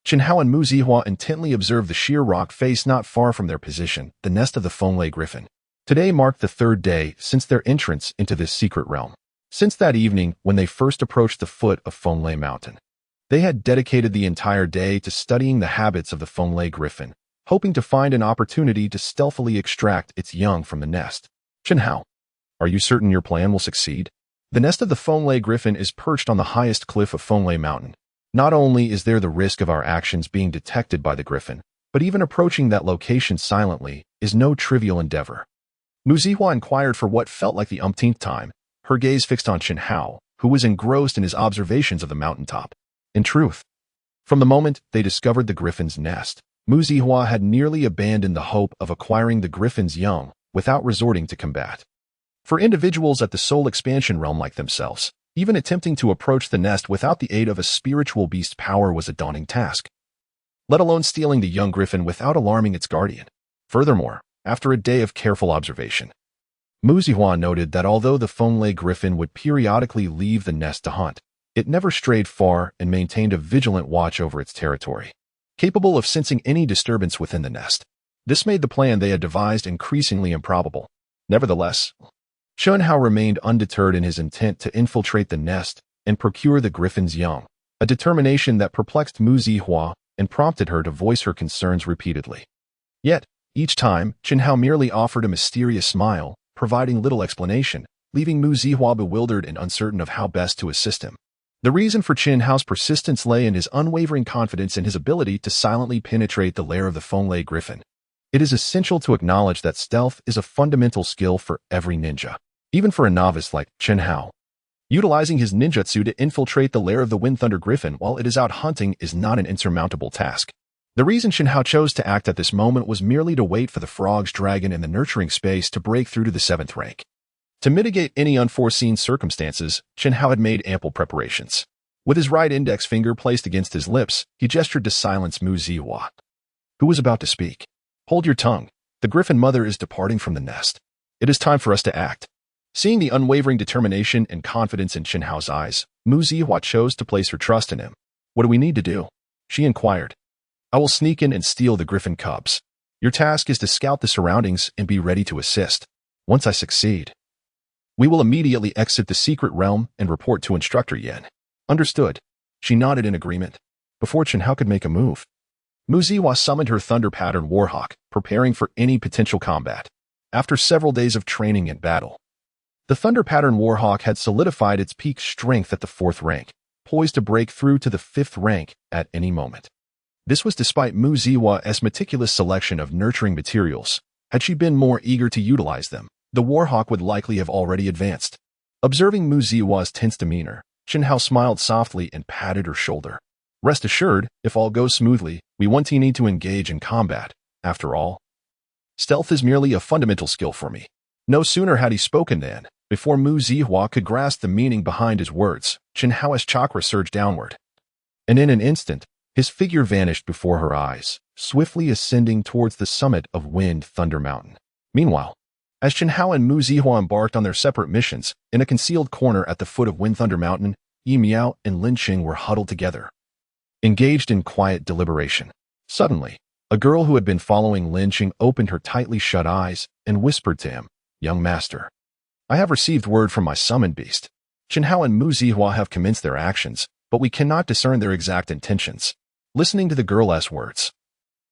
Chunhao and Mu Zihua intently observed the sheer rock face not far from their position, the nest of the Fonlei Griffin. Today marked the 3rd day since their entrance into this secret realm. Since that evening when they first approached the foot of Fonlei Mountain, they had dedicated the entire day to studying the habits of the Fonlei Griffin, hoping to find an opportunity to stealthily extract its young from the nest. "Chunhao, are you certain your plan will succeed?" The nest of the Fonlei Griffin is perched on the highest cliff of Fonlei Mountain. Not only is there the risk of our actions being detected by the Griffin, but even approaching that location silently is no trivial endeavor. Mu Zihua inquired for what felt like the umpteenth time, her gaze fixed on Chunhao, who was engrossed in his observations of the mountaintop. In truth, from the moment they discovered the Griffin's nest, Mu Zihua had nearly abandoned the hope of acquiring the Griffin's young without resorting to combat. For individuals at the soul expansion realm like themselves, even attempting to approach the nest without the aid of a spiritual beast power was a daunting task, let alone stealing the young Griffin without alarming its guardian. Furthermore, After a day of careful observation, Mu Zihua noted that although the Fenglei griffin would periodically leave the nest to hunt, it never strayed far and maintained a vigilant watch over its territory, capable of sensing any disturbance within the nest. This made the plan they had devised increasingly improbable. Nevertheless, Chen Hao remained undeterred in his intent to infiltrate the nest and procure the griffin's young, a determination that perplexed Mu Zihua and prompted her to voice her concerns repeatedly. Yet, each time, Chen Hao merely offered a mysterious smile, providing little explanation, leaving Mu Zihua bewildered and uncertain of how best to assist him. The reason for Chen Hao's persistence lay in his unwavering confidence in his ability to silently penetrate the lair of the Fenglei griffin. It is essential to acknowledge that stealth is a fundamental skill for every ninja, even for a novice like Chen Hao. Utilizing his ninjutsu to infiltrate the lair of the Wind Thunder Griffin while it is out hunting is not an insurmountable task. The reason Chen Hao chose to act at this moment was merely to wait for the frog's dragon in the nurturing space to break through to the 7th rank. To mitigate any unforeseen circumstances, Chen Hao had made ample preparations. With his right index finger placed against his lips, he gestured to silence Mu Zihua, who was about to speak. Hold your tongue. The griffin mother is departing from the nest. It is time for us to act. Seeing the unwavering determination and confidence in Chen Hao's eyes, Mu Zihua chose to place her trust in him. What do we need to do? She inquired. I will sneak in and steal the griffin cubs. Your task is to scout the surroundings and be ready to assist. Once I succeed, we will immediately exit the secret realm and report to Instructor Yan. Understood. She nodded in agreement. Before Chen Hao could make a move, Mu Zihua summoned her Thunder Pattern Warhawk, preparing for any potential combat. After several days of training and battle, the Thunder Pattern Warhawk had solidified its peak strength at the 4th rank, poised to break through to the 5th rank at any moment. This was despite Mu Zihua's meticulous selection of nurturing materials. Had she been more eager to utilize them, the Warhawk would likely have already advanced. Observing Mu Zihua's tense demeanor, Chen Hao smiled softly and patted her shoulder. Rest assured, if all goes smoothly, we won't need to engage in combat. After all, stealth is merely a fundamental skill for me. No sooner had he spoken than, before Mu Zihua could grasp the meaning behind his words, Chen Hao's chakra surged downward. And in an instant, his figure vanished before her eyes, swiftly ascending towards the summit of Wind Thunder Mountain. Meanwhile, as Chen Hao and Mu Zihua embarked on their separate missions, in a concealed corner at the foot of Wind Thunder Mountain, Yi Miao and Lin Qing were huddled together, engaged in quiet deliberation. Suddenly, a girl who had been following Lin Qing opened her tightly shut eyes and whispered to him, "Young master, I have received word from my summon beast. Chen Hao and Mu Zihua have commenced their actions, but we cannot discern their exact intentions." Listening to the girl's words,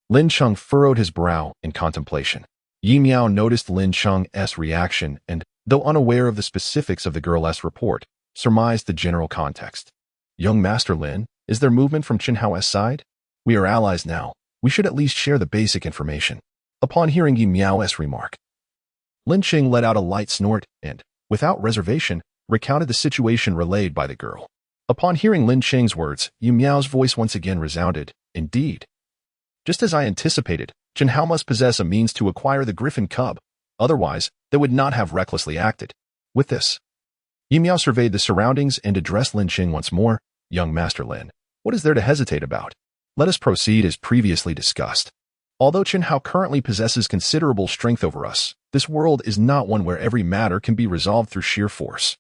Lin Qing furrowed his brow in contemplation. Yi Miao noticed Lin Qing's reaction and, though unaware of the specifics of the girl's report, surmised the general context. "Young Master Lin, is there movement from Chen Hao's side? We are allies now. We should at least share the basic information." Upon hearing Yi Miao's remark, Lin Qing let out a light snort and, without reservation, recounted the situation relayed by the girl. Upon hearing Lin Qing's words, Yi Miao's voice once again resounded. Indeed. Just as I anticipated, Chen Hao must possess a means to acquire the griffin cub. Otherwise, they would not have recklessly acted. With this, Yi Miao surveyed the surroundings and addressed Lin Qing once more. "Young Master Lin, what is there to hesitate about? Let us proceed as previously discussed. Although Chen Hao currently possesses considerable strength over us, this world is not one where every matter can be resolved through sheer force.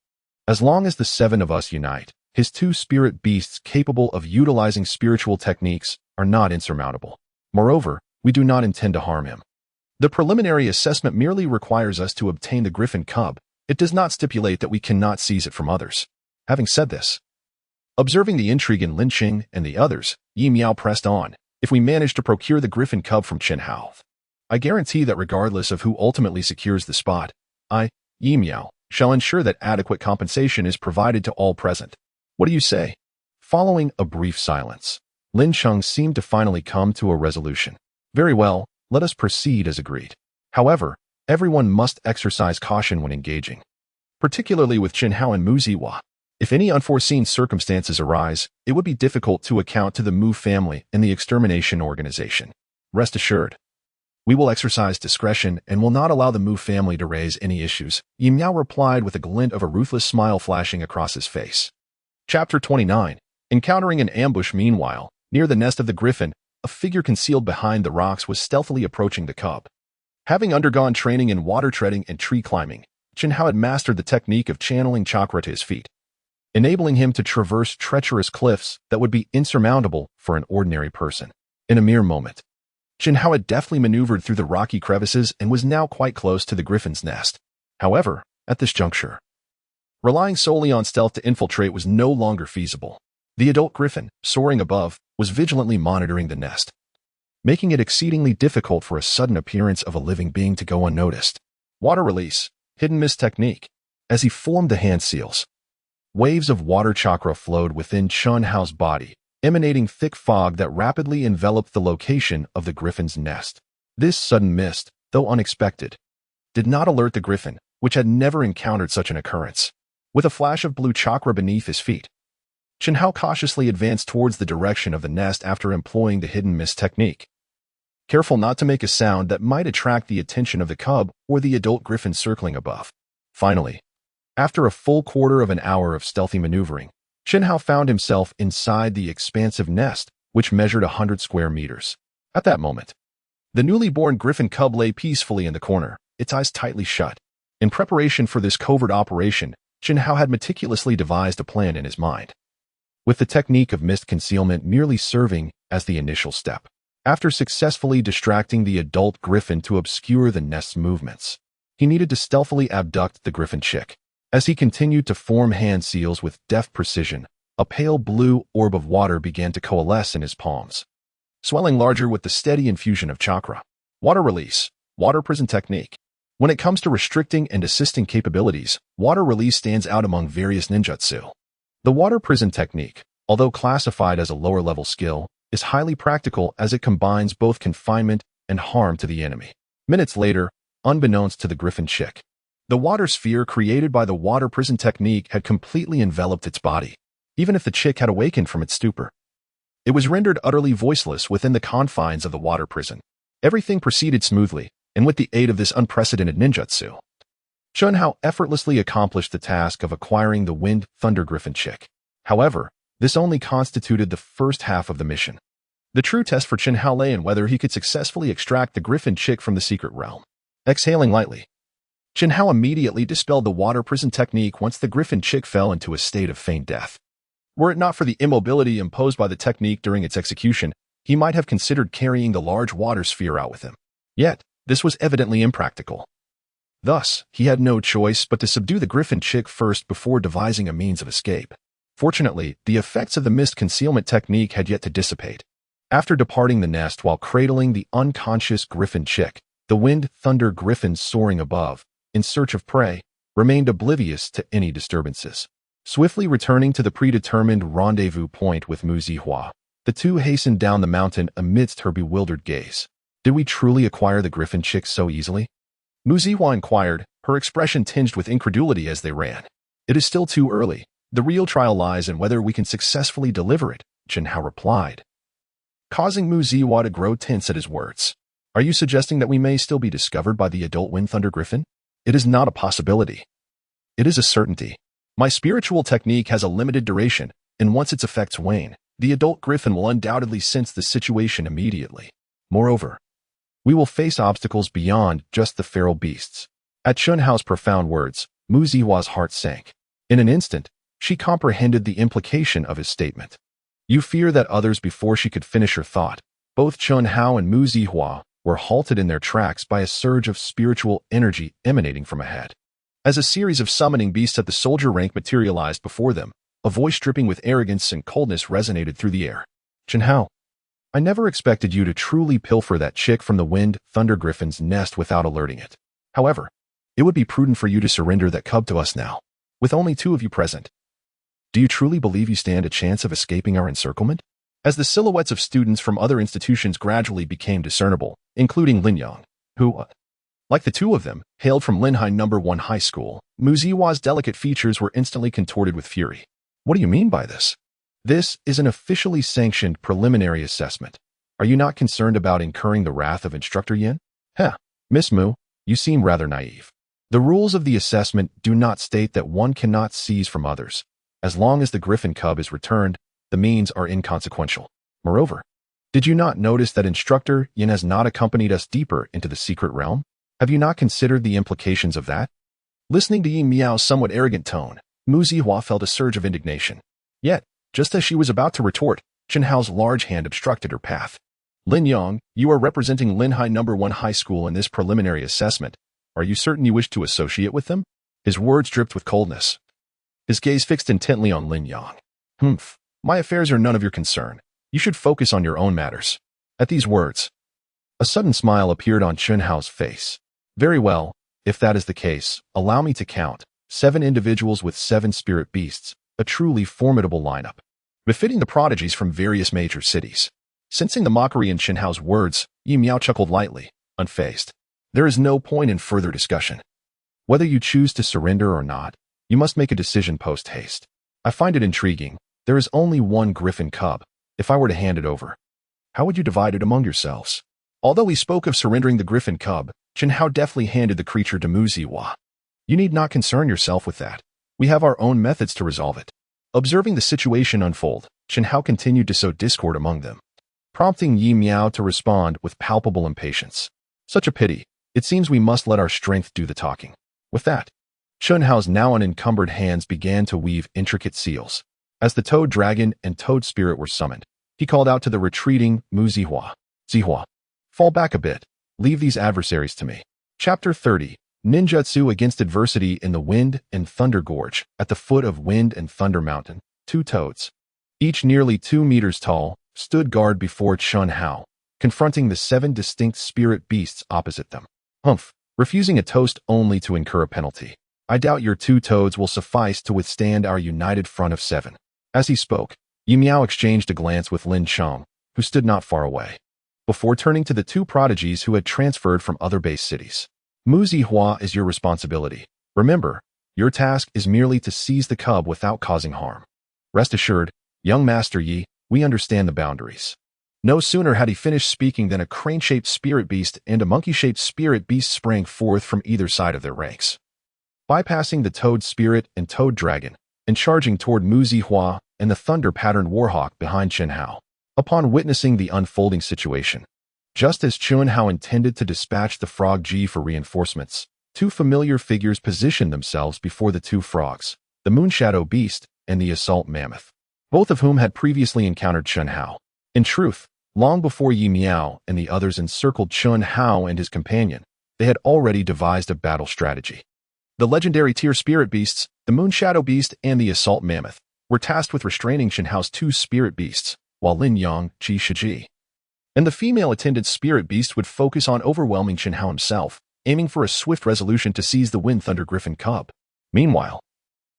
As long as the 7 of us unite, his 2 spirit beasts capable of utilizing spiritual techniques are not insurmountable. Moreover, we do not intend to harm him. The preliminary assessment merely requires us to obtain the griffin cub. It does not stipulate that we cannot seize it from others." Having said this, observing the intrigue in Lin Qing and the others, Yi Miao pressed on. "If we manage to procure the griffin cub from Chen Hao, I guarantee that regardless of who ultimately secures the spot, I, Yi Miao, shall ensure that adequate compensation is provided to all present. What do you say?" Following a brief silence, Lin Qing seemed to finally come to a resolution. "Very well, let us proceed as agreed. However, everyone must exercise caution when engaging, particularly with Chen Hao and Mu Zihua. If any unforeseen circumstances arise, it would be difficult to account to the Mu family and the extermination organization. Rest assured, we will exercise discretion and will not allow the Mu family to raise any issues," Yi Miao replied with a glint of a ruthless smile flashing across his face. Chapter 29. Encountering an ambush. Meanwhile, near the nest of the griffin, a figure concealed behind the rocks was stealthily approaching the cub. Having undergone training in water treading and tree climbing, Chen Hao had mastered the technique of channeling chakra to his feet, enabling him to traverse treacherous cliffs that would be insurmountable for an ordinary person. In a mere moment, Chen Hao had deftly maneuvered through the rocky crevices and was now quite close to the griffin's nest. However, at this juncture, relying solely on stealth to infiltrate was no longer feasible. The adult griffin, soaring above, was vigilantly monitoring the nest, making it exceedingly difficult for a sudden appearance of a living being to go unnoticed. Water release, hidden mist technique. As he formed the hand seals, waves of water chakra flowed within Chen Hao's body, emanating thick fog that rapidly enveloped the location of the griffin's nest. This sudden mist, though unexpected, did not alert the griffin, which had never encountered such an occurrence. With a flash of blue chakra beneath his feet, Chen Hao cautiously advanced towards the direction of the nest after employing the hidden mist technique, careful not to make a sound that might attract the attention of the cub or the adult griffin circling above. Finally, after a full quarter of an hour of stealthy maneuvering, Chen Hao found himself inside the expansive nest, which measured 100 square meters. At that moment, the newly born griffin cub lay peacefully in the corner, its eyes tightly shut. In preparation for this covert operation, Chen Hao had meticulously devised a plan in his mind, with the technique of mist concealment merely serving as the initial step. After successfully distracting the adult griffin to obscure the nest's movements, he needed to stealthily abduct the griffin chick. As he continued to form hand seals with deft precision, a pale blue orb of water began to coalesce in his palms, swelling larger with the steady infusion of chakra. Water release, water prison technique. When it comes to restricting and assisting capabilities, water release stands out among various ninjutsu. The water prison technique, although classified as a lower-level skill, is highly practical as it combines both confinement and harm to the enemy. Minutes later, unbeknownst to the griffin chick, the water sphere created by the water prison technique had completely enveloped its body. Even if the chick had awakened from its stupor, it was rendered utterly voiceless within the confines of the water prison. Everything proceeded smoothly, and with the aid of this unprecedented ninjutsu, Chen Hao effortlessly accomplished the task of acquiring the Wind Thunder Griffin chick. However, this only constituted the first half of the mission. The true test for Chen Hao lay in whether he could successfully extract the griffin chick from the secret realm. Exhaling lightly, Chen Hao immediately dispelled the water prison technique once the griffin chick fell into a state of feigned death. Were it not for the immobility imposed by the technique during its execution, he might have considered carrying the large water sphere out with him. Yet, this was evidently impractical. Thus, he had no choice but to subdue the griffin chick first before devising a means of escape. Fortunately, the effects of the mist concealment technique had yet to dissipate. After departing the nest while cradling the unconscious griffin chick, the Wind Thunder Griffin soaring above, in search of prey, remained oblivious to any disturbances. Swiftly returning to the predetermined rendezvous point with Mu Zihua, the two hastened down the mountain amidst her bewildered gaze. Did we truly acquire the griffin chick so easily? Mu Zihua inquired, her expression tinged with incredulity as they ran. It is still too early. The real trial lies in whether we can successfully deliver it, Chen Hao replied, causing Mu Zihua to grow tense at his words. Are you suggesting that we may still be discovered by the adult Wind Thunder Griffin? It is not a possibility. It is a certainty. My spiritual technique has a limited duration, and once its effects wane, the adult griffin will undoubtedly sense the situation immediately. Moreover, we will face obstacles beyond just the feral beasts. At Chen Hao's profound words, Mu Zihua's heart sank. In an instant, she comprehended the implication of his statement. You fear that others before she could finish her thought. Both Chen Hao and Mu Zihua were halted in their tracks by a surge of spiritual energy emanating from ahead. As a series of summoning beasts at the soldier rank materialized before them, a voice dripping with arrogance and coldness resonated through the air. Chen Hao, I never expected you to truly pilfer that chick from the Wind Thunder Griffin's nest without alerting it. However, it would be prudent for you to surrender that cub to us now, with only two of you present. Do you truly believe you stand a chance of escaping our encirclement? As the silhouettes of students from other institutions gradually became discernible, including Lin Yang, who, like the two of them, hailed from Linhai No. 1 High School, Mu Zihua's delicate features were instantly contorted with fury. What do you mean by this? This is an officially sanctioned preliminary assessment. Are you not concerned about incurring the wrath of Instructor Yin? Miss Mu, you seem rather naive. The rules of the assessment do not state that one cannot seize from others. As long as the griffin cub is returned, the means are inconsequential. Moreover, did you not notice that Instructor Yin has not accompanied us deeper into the secret realm? Have you not considered the implications of that? Listening to Yi Miao's somewhat arrogant tone, Mu Zihua felt a surge of indignation. Yet, just as she was about to retort, Chen Hao's large hand obstructed her path. Lin Yang, you are representing Linhai No. 1 High School in this preliminary assessment. Are you certain you wish to associate with them? His words dripped with coldness. His gaze fixed intently on Lin Yang. Humph, my affairs are none of your concern. You should focus on your own matters. At these words, a sudden smile appeared on Chen Hao's face. Very well, if that is the case, allow me to count 7 individuals with 7 spirit beasts, a truly formidable lineup, befitting the prodigies from various major cities. Sensing the mockery in Chen Hao's words, Yi Miao chuckled lightly, unfazed. There is no point in further discussion. Whether you choose to surrender or not, you must make a decision post-haste. I find it intriguing. There is only one griffin cub. If I were to hand it over, how would you divide it among yourselves? Although he spoke of surrendering the griffin cub, Chen Hao deftly handed the creature to Mu Zihua. You need not concern yourself with that. We have our own methods to resolve it. Observing the situation unfold, Chen Hao continued to sow discord among them, prompting Yi Miao to respond with palpable impatience. Such a pity. It seems we must let our strength do the talking. With that, Chen Hao's now unencumbered hands began to weave intricate seals. As the toad dragon and toad spirit were summoned, he called out to the retreating Mu Zihua. Zihua, fall back a bit. Leave these adversaries to me. Chapter 30. Ninjutsu against adversity in the Wind and Thunder Gorge. At the foot of Wind and Thunder Mountain, 2 toads, each nearly 2 meters tall, stood guard before Chen Hao, confronting the 7 distinct spirit beasts opposite them. Humph, refusing a toast only to incur a penalty. I doubt your 2 toads will suffice to withstand our united front of 7. As he spoke, Yi Miao exchanged a glance with Lin Chong, who stood not far away, before turning to the 2 prodigies who had transferred from other base cities. Mu Zihua is your responsibility. Remember, your task is merely to seize the cub without causing harm. Rest assured, young Master Yi, we understand the boundaries. No sooner had he finished speaking than a crane-shaped spirit beast and a monkey-shaped spirit beast sprang forth from either side of their ranks, bypassing the toad spirit and toad dragon, and charging toward Mu Zihua and the thunder-patterned warhawk behind Chen Hao. Upon witnessing the unfolding situation, just as Chen Hao intended to dispatch the frog Ji for reinforcements, 2 familiar figures positioned themselves before the 2 frogs, the Moonshadow Beast and the Assault Mammoth, both of whom had previously encountered Chen Hao. In truth, long before Yi Miao and the others encircled Chen Hao and his companion, they had already devised a battle strategy. The legendary tier spirit beasts, the Moonshadow Beast and the Assault Mammoth, were tasked with restraining Chen Hao's 2 spirit beasts, while Lin Yang, Qi Shiji, and the female attendant spirit beast would focus on overwhelming Chen Hao himself, aiming for a swift resolution to seize the Wind Thunder Griffin cub. Meanwhile,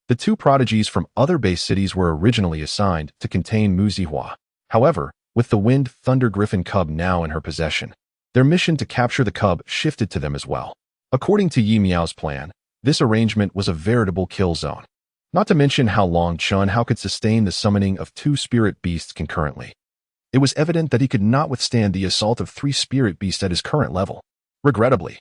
the 2 prodigies from other base cities were originally assigned to contain Mu Zihua. However, with the Wind Thunder Griffin cub now in her possession, their mission to capture the cub shifted to them as well. According to Yi Miao's plan, this arrangement was a veritable kill zone. Not to mention how long Chen Hao could sustain the summoning of 2 spirit beasts concurrently. It was evident that he could not withstand the assault of 3 spirit beasts at his current level. Regrettably,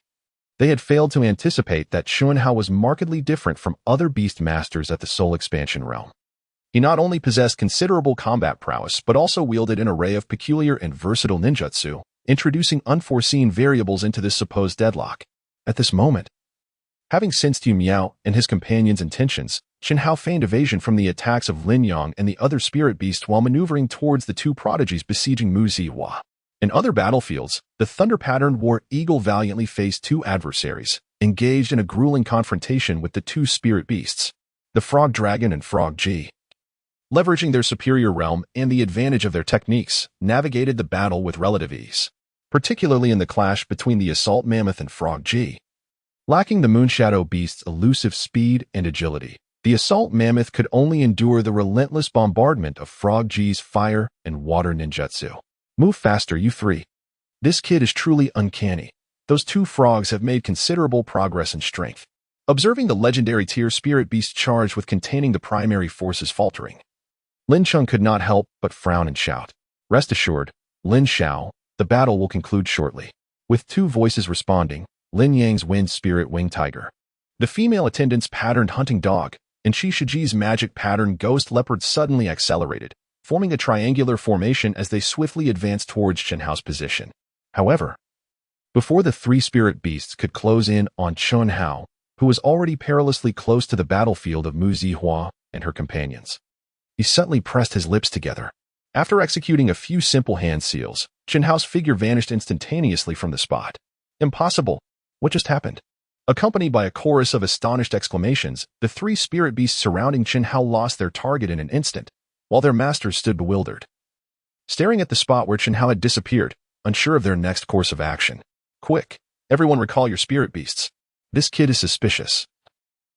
they had failed to anticipate that Chen Hao was markedly different from other beast masters at the Soul Expansion realm. He not only possessed considerable combat prowess, but also wielded an array of peculiar and versatile ninjutsu, introducing unforeseen variables into this supposed deadlock. At this moment, having sensed Yi Miao and his companions' intentions, Chen Hao feigned evasion from the attacks of Lin Yang and the other spirit beasts while maneuvering towards the 2 prodigies besieging Mu Zihua. In other battlefields, the thunder-patterned war eagle valiantly faced 2 adversaries, engaged in a grueling confrontation with the 2 spirit beasts, the frog dragon and frog Ji. Leveraging their superior realm and the advantage of their techniques, navigated the battle with relative ease, particularly in the clash between the Assault Mammoth and frog Ji. Lacking the Moonshadow Beast's elusive speed and agility, the Assault Mammoth could only endure the relentless bombardment of Frog Ji's fire and water ninjutsu. Move faster, you 3. This kid is truly uncanny. Those 2 frogs have made considerable progress in strength. Observing the legendary tier spirit beast charged with containing the primary forces faltering, Lin Chung could not help but frown and shout. Rest assured, Lin Xiao, the battle will conclude shortly. With 2 voices responding, Lin Yang's Wind Spirit Wing Tiger, the female attendant's patterned hunting dog, and Qi Shiji's magic pattern ghost leopard suddenly accelerated, forming a triangular formation as they swiftly advanced towards Chen Hao's position. However, Before the three spirit beasts could close in on Chun Hao, who was already perilously close to the battlefield of Mu Zihua and her companions, he suddenly pressed his lips together. After executing a few simple hand seals, Chun Hao's figure vanished instantaneously from the spot. Impossible! What just happened? Accompanied by a chorus of astonished exclamations, the three spirit beasts surrounding Chun Hao lost their target in an instant, while their masters stood bewildered, staring at the spot where Chun Hao had disappeared, unsure of their next course of action. Quick! Everyone recall your spirit beasts. This kid is suspicious.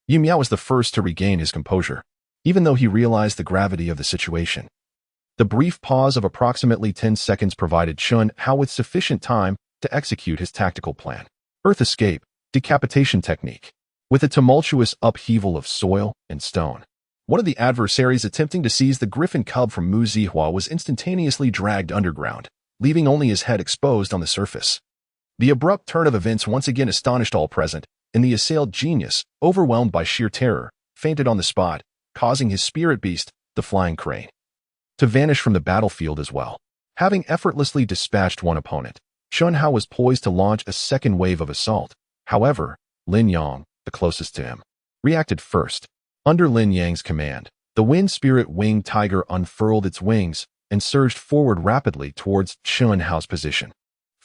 Yu Miao was the first to regain his composure, even though he realized the gravity of the situation. The brief pause of approximately 10 seconds provided Chun Hao with sufficient time to execute his tactical plan. Earth escape, decapitation technique. With a tumultuous upheaval of soil and stone, one of the adversaries attempting to seize the griffin cub from Mu Zihua was instantaneously dragged underground, leaving only his head exposed on the surface. The abrupt turn of events once again astonished all present, and the assailed genius, overwhelmed by sheer terror, fainted on the spot, causing his spirit beast, the flying crane, to vanish from the battlefield as well. Having effortlessly dispatched one opponent, Chun Hao was poised to launch a second wave of assault. However, Lin Yang, the closest to him, reacted first. Under Lin Yang's command, the wind spirit winged tiger unfurled its wings and surged forward rapidly towards Chun Hao's position.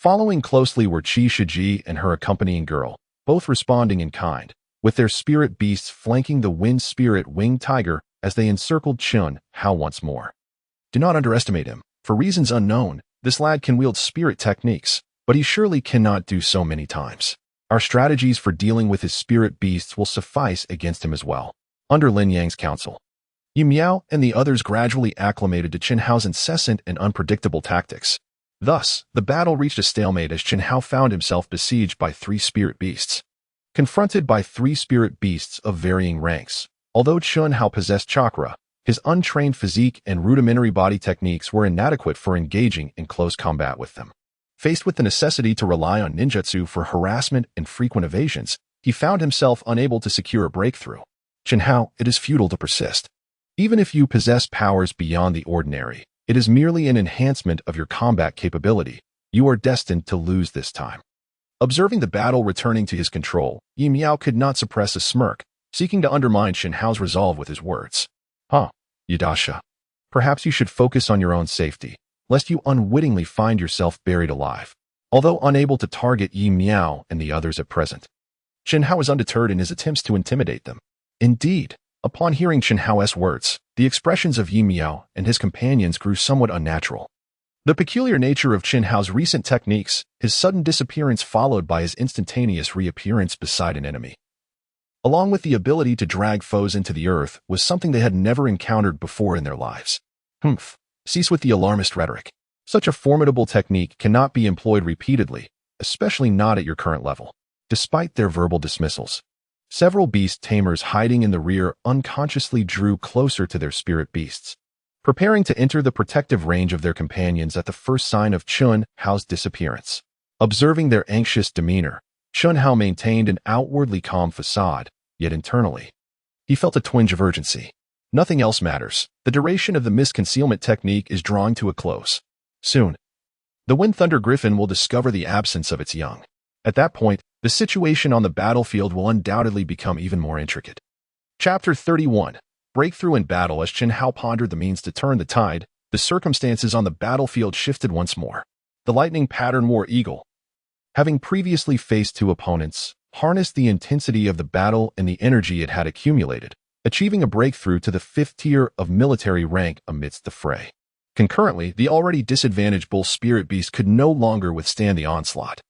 Following closely were Qi Shiji and her accompanying girl, both responding in kind, with their spirit beasts flanking the wind spirit winged tiger as they encircled Chun Hao once more. Do not underestimate him. For reasons unknown, this lad can wield spirit techniques, but he surely cannot do so many times. Our strategies for dealing with his spirit beasts will suffice against him as well. Under Lin Yang's counsel, Yu Miao and the others gradually acclimated to Chun Hao's incessant and unpredictable tactics. Thus, the battle reached a stalemate as Chun Hao found himself besieged by three spirit beasts. Confronted by three spirit beasts of varying ranks, although Chun Hao possessed chakra, his untrained physique and rudimentary body techniques were inadequate for engaging in close combat with them. Faced with the necessity to rely on ninjutsu for harassment and frequent evasions, he found himself unable to secure a breakthrough. Chun Hao, it is futile to persist. Even if you possess powers beyond the ordinary, it is merely an enhancement of your combat capability. You are destined to lose this time. Observing the battle returning to his control, Yu Miao could not suppress a smirk, seeking to undermine Chun Hao's resolve with his words. Yadasha. Perhaps you should focus on your own safety, lest you unwittingly find yourself buried alive. Although unable to target Yu Miao and the others at present, Chun Hao was undeterred in his attempts to intimidate them. Indeed, upon hearing Chun Hao's words, the expressions of Yu Miao and his companions grew somewhat unnatural. The peculiar nature of Chun Hao's recent techniques, his sudden disappearance followed by his instantaneous reappearance beside an enemy, along with the ability to drag foes into the earth, was something they had never encountered before in their lives. Cease with the alarmist rhetoric. Such a formidable technique cannot be employed repeatedly, especially not at your current level. Despite their verbal dismissals, several beast tamers hiding in the rear unconsciously drew closer to their spirit beasts, preparing to enter the protective range of their companions at the first sign of Chun Hao's disappearance. Observing their anxious demeanor, Chun Hao maintained an outwardly calm facade, yet internally, he felt a twinge of urgency. Nothing else matters. The duration of the mist concealment technique is drawing to a close. Soon, the Wind Thunder Griffin will discover the absence of its young. At that point, the situation on the battlefield will undoubtedly become even more intricate. Chapter 31. Breakthrough in battle. As Chun Hao pondered the means to turn the tide, the circumstances on the battlefield shifted once more. The lightning pattern war eagle, having previously faced two opponents, harnessed the intensity of the battle and the energy it had accumulated, achieving a breakthrough to the 5th tier of military rank amidst the fray. Concurrently, the already disadvantaged bull spirit beast could no longer withstand the onslaught.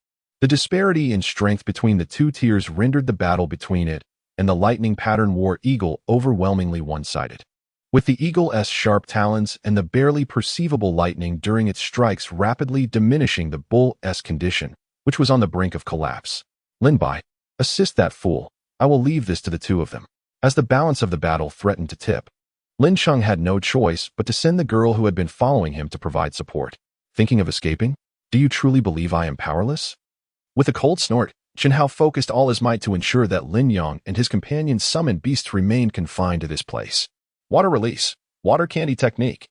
The disparity in strength between the two tiers rendered the battle between it and the lightning pattern war eagle overwhelmingly one-sided. With the eagle's sharp talons and the barely perceivable lightning during its strikes rapidly diminishing the bull's condition, which was on the brink of collapse. Lin Bai, assist that fool. I will leave this to the two of them. As the balance of the battle threatened to tip, Lin Cheng had no choice but to send the girl who had been following him to provide support. Thinking of escaping? Do you truly believe I am powerless? With a cold snort, Chun Hao focused all his might to ensure that Lin Yang and his companions' summoned beasts remained confined to this place. Water release. Water candy technique.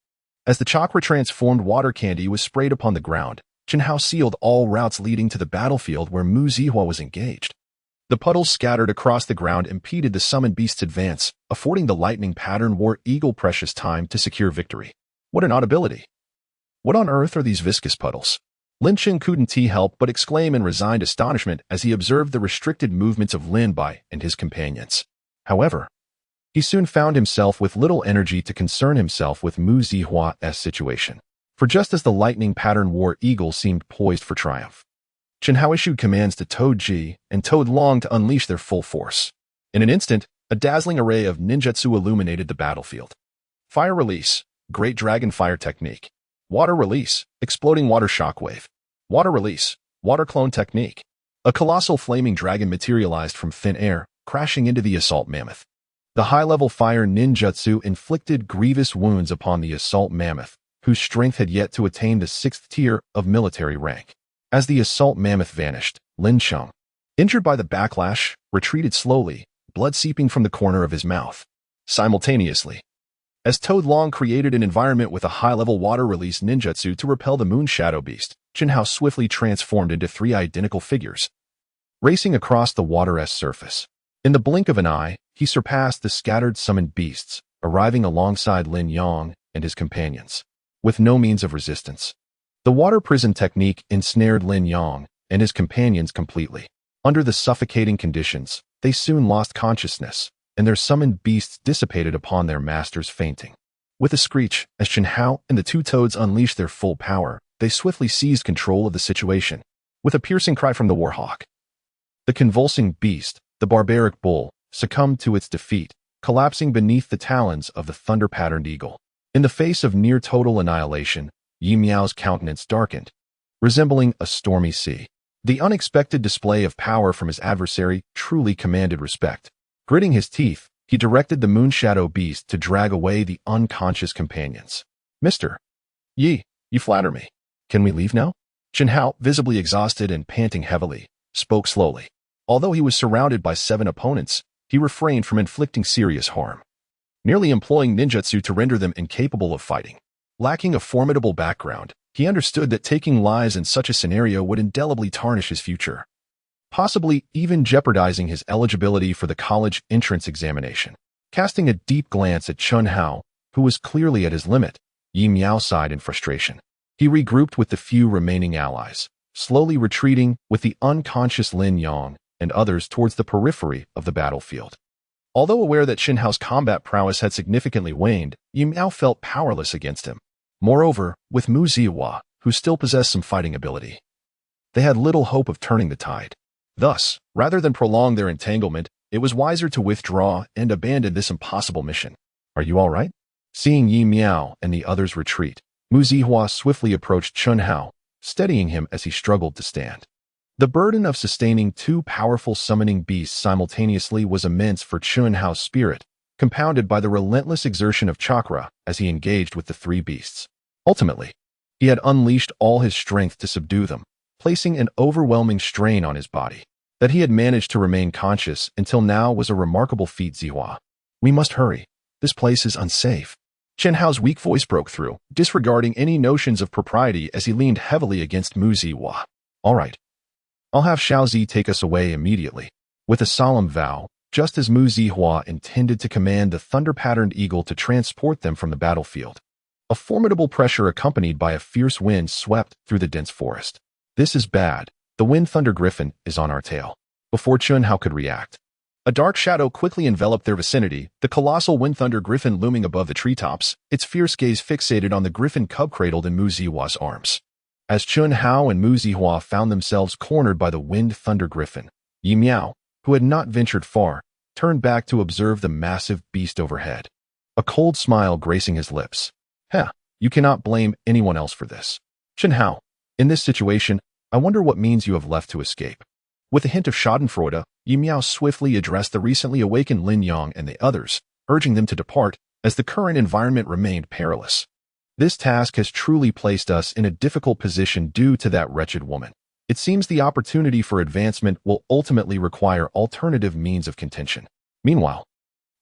As the chakra transformed water candy was sprayed upon the ground, Chen Hao sealed all routes leading to the battlefield where Mu Zihua was engaged. The puddles scattered across the ground impeded the summoned beast's advance, affording the lightning pattern war eagle precious time to secure victory. What an odd ability! What on earth are these viscous puddles? Lin Chen couldn't help but exclaim in resigned astonishment as he observed the restricted movements of Lin Bai and his companions. However, he soon found himself with little energy to concern himself with Mu Zihua's situation. For just as the lightning pattern war eagle seemed poised for triumph, Chen Hao issued commands to Toad Ji and Toad Long to unleash their full force. In an instant, a dazzling array of ninjutsu illuminated the battlefield. Fire release, Great Dragon Fire Technique. Water release, Exploding Water Shockwave. Water release, Water Clone Technique. A colossal flaming dragon materialized from thin air, crashing into the assault mammoth. The high-level fire ninjutsu inflicted grievous wounds upon the assault mammoth, whose strength had yet to attain the 6th tier of military rank. As the assault mammoth vanished, Lin Cheng, injured by the backlash, retreated slowly, blood seeping from the corner of his mouth. Simultaneously, as Toad Long created an environment with a high-level water release ninjutsu to repel the Moon Shadow Beast, Chen Hao swiftly transformed into 3 identical figures, racing across the water's surface. In the blink of an eye, he surpassed the scattered summoned beasts, arriving alongside Lin Yang and his companions, with no means of resistance. The water prison technique ensnared Lin Yang and his companions completely. Under the suffocating conditions, they soon lost consciousness, and their summoned beasts dissipated upon their masters fainting. With a screech, as Chen Hao and the 2 toads unleashed their full power, they swiftly seized control of the situation. With a piercing cry from the warhawk, the convulsing beast, the barbaric bull, succumbed to its defeat, collapsing beneath the talons of the thunder-patterned eagle. In the face of near-total annihilation, Yi Miao's countenance darkened, resembling a stormy sea. The unexpected display of power from his adversary truly commanded respect. Gritting his teeth, he directed the Moon Shadow Beast to drag away the unconscious companions. Mr. Yi, you flatter me. Can we leave now? Chen Hao, visibly exhausted and panting heavily, spoke slowly. Although he was surrounded by 7 opponents, he refrained from inflicting serious harm, nearly employing ninjutsu to render them incapable of fighting. Lacking a formidable background, he understood that taking lives in such a scenario would indelibly tarnish his future, possibly even jeopardizing his eligibility for the college entrance examination. Casting a deep glance at Chen Hao, who was clearly at his limit, Yi Miao sighed in frustration. He regrouped with the few remaining allies, slowly retreating with the unconscious Lin Yang and others towards the periphery of the battlefield. Although aware that Chen Hao's combat prowess had significantly waned, Yi Miao felt powerless against him. Moreover, with Mu Zihua, who still possessed some fighting ability, they had little hope of turning the tide. Thus, rather than prolong their entanglement, it was wiser to withdraw and abandon this impossible mission. Are you all right? Seeing Yi Miao and the others retreat, Mu Zihua swiftly approached Chen Hao, steadying him as he struggled to stand. The burden of sustaining 2 powerful summoning beasts simultaneously was immense for Chen Hao's spirit, compounded by the relentless exertion of chakra as he engaged with the 3 beasts. Ultimately, he had unleashed all his strength to subdue them, placing an overwhelming strain on his body. That he had managed to remain conscious until now was a remarkable feat. Zihua, we must hurry. This place is unsafe. Chen Hao's weak voice broke through, disregarding any notions of propriety as he leaned heavily against Mu Zihua. All right. I'll have Xiaozi take us away immediately. With a solemn vow, just as Mu Zihua intended to command the thunder-patterned eagle to transport them from the battlefield, a formidable pressure accompanied by a fierce wind swept through the dense forest. This is bad. The Wind Thunder Griffin is on our tail. Before Chen Hao could react, a dark shadow quickly enveloped their vicinity, the colossal Wind Thunder Griffin looming above the treetops, its fierce gaze fixated on the griffin cub cradled in Mu Zihua's arms. As Chen Hao and Mu Zihua found themselves cornered by the Wind Thunder Griffin, Yi Miao, who had not ventured far, turned back to observe the massive beast overhead. A cold smile gracing his lips. You cannot blame anyone else for this. Chen Hao, in this situation, I wonder what means you have left to escape. With a hint of schadenfreude, Yi Miao swiftly addressed the recently awakened Lin Yang and the others, urging them to depart, as the current environment remained perilous. This task has truly placed us in a difficult position due to that wretched woman. It seems the opportunity for advancement will ultimately require alternative means of contention. Meanwhile,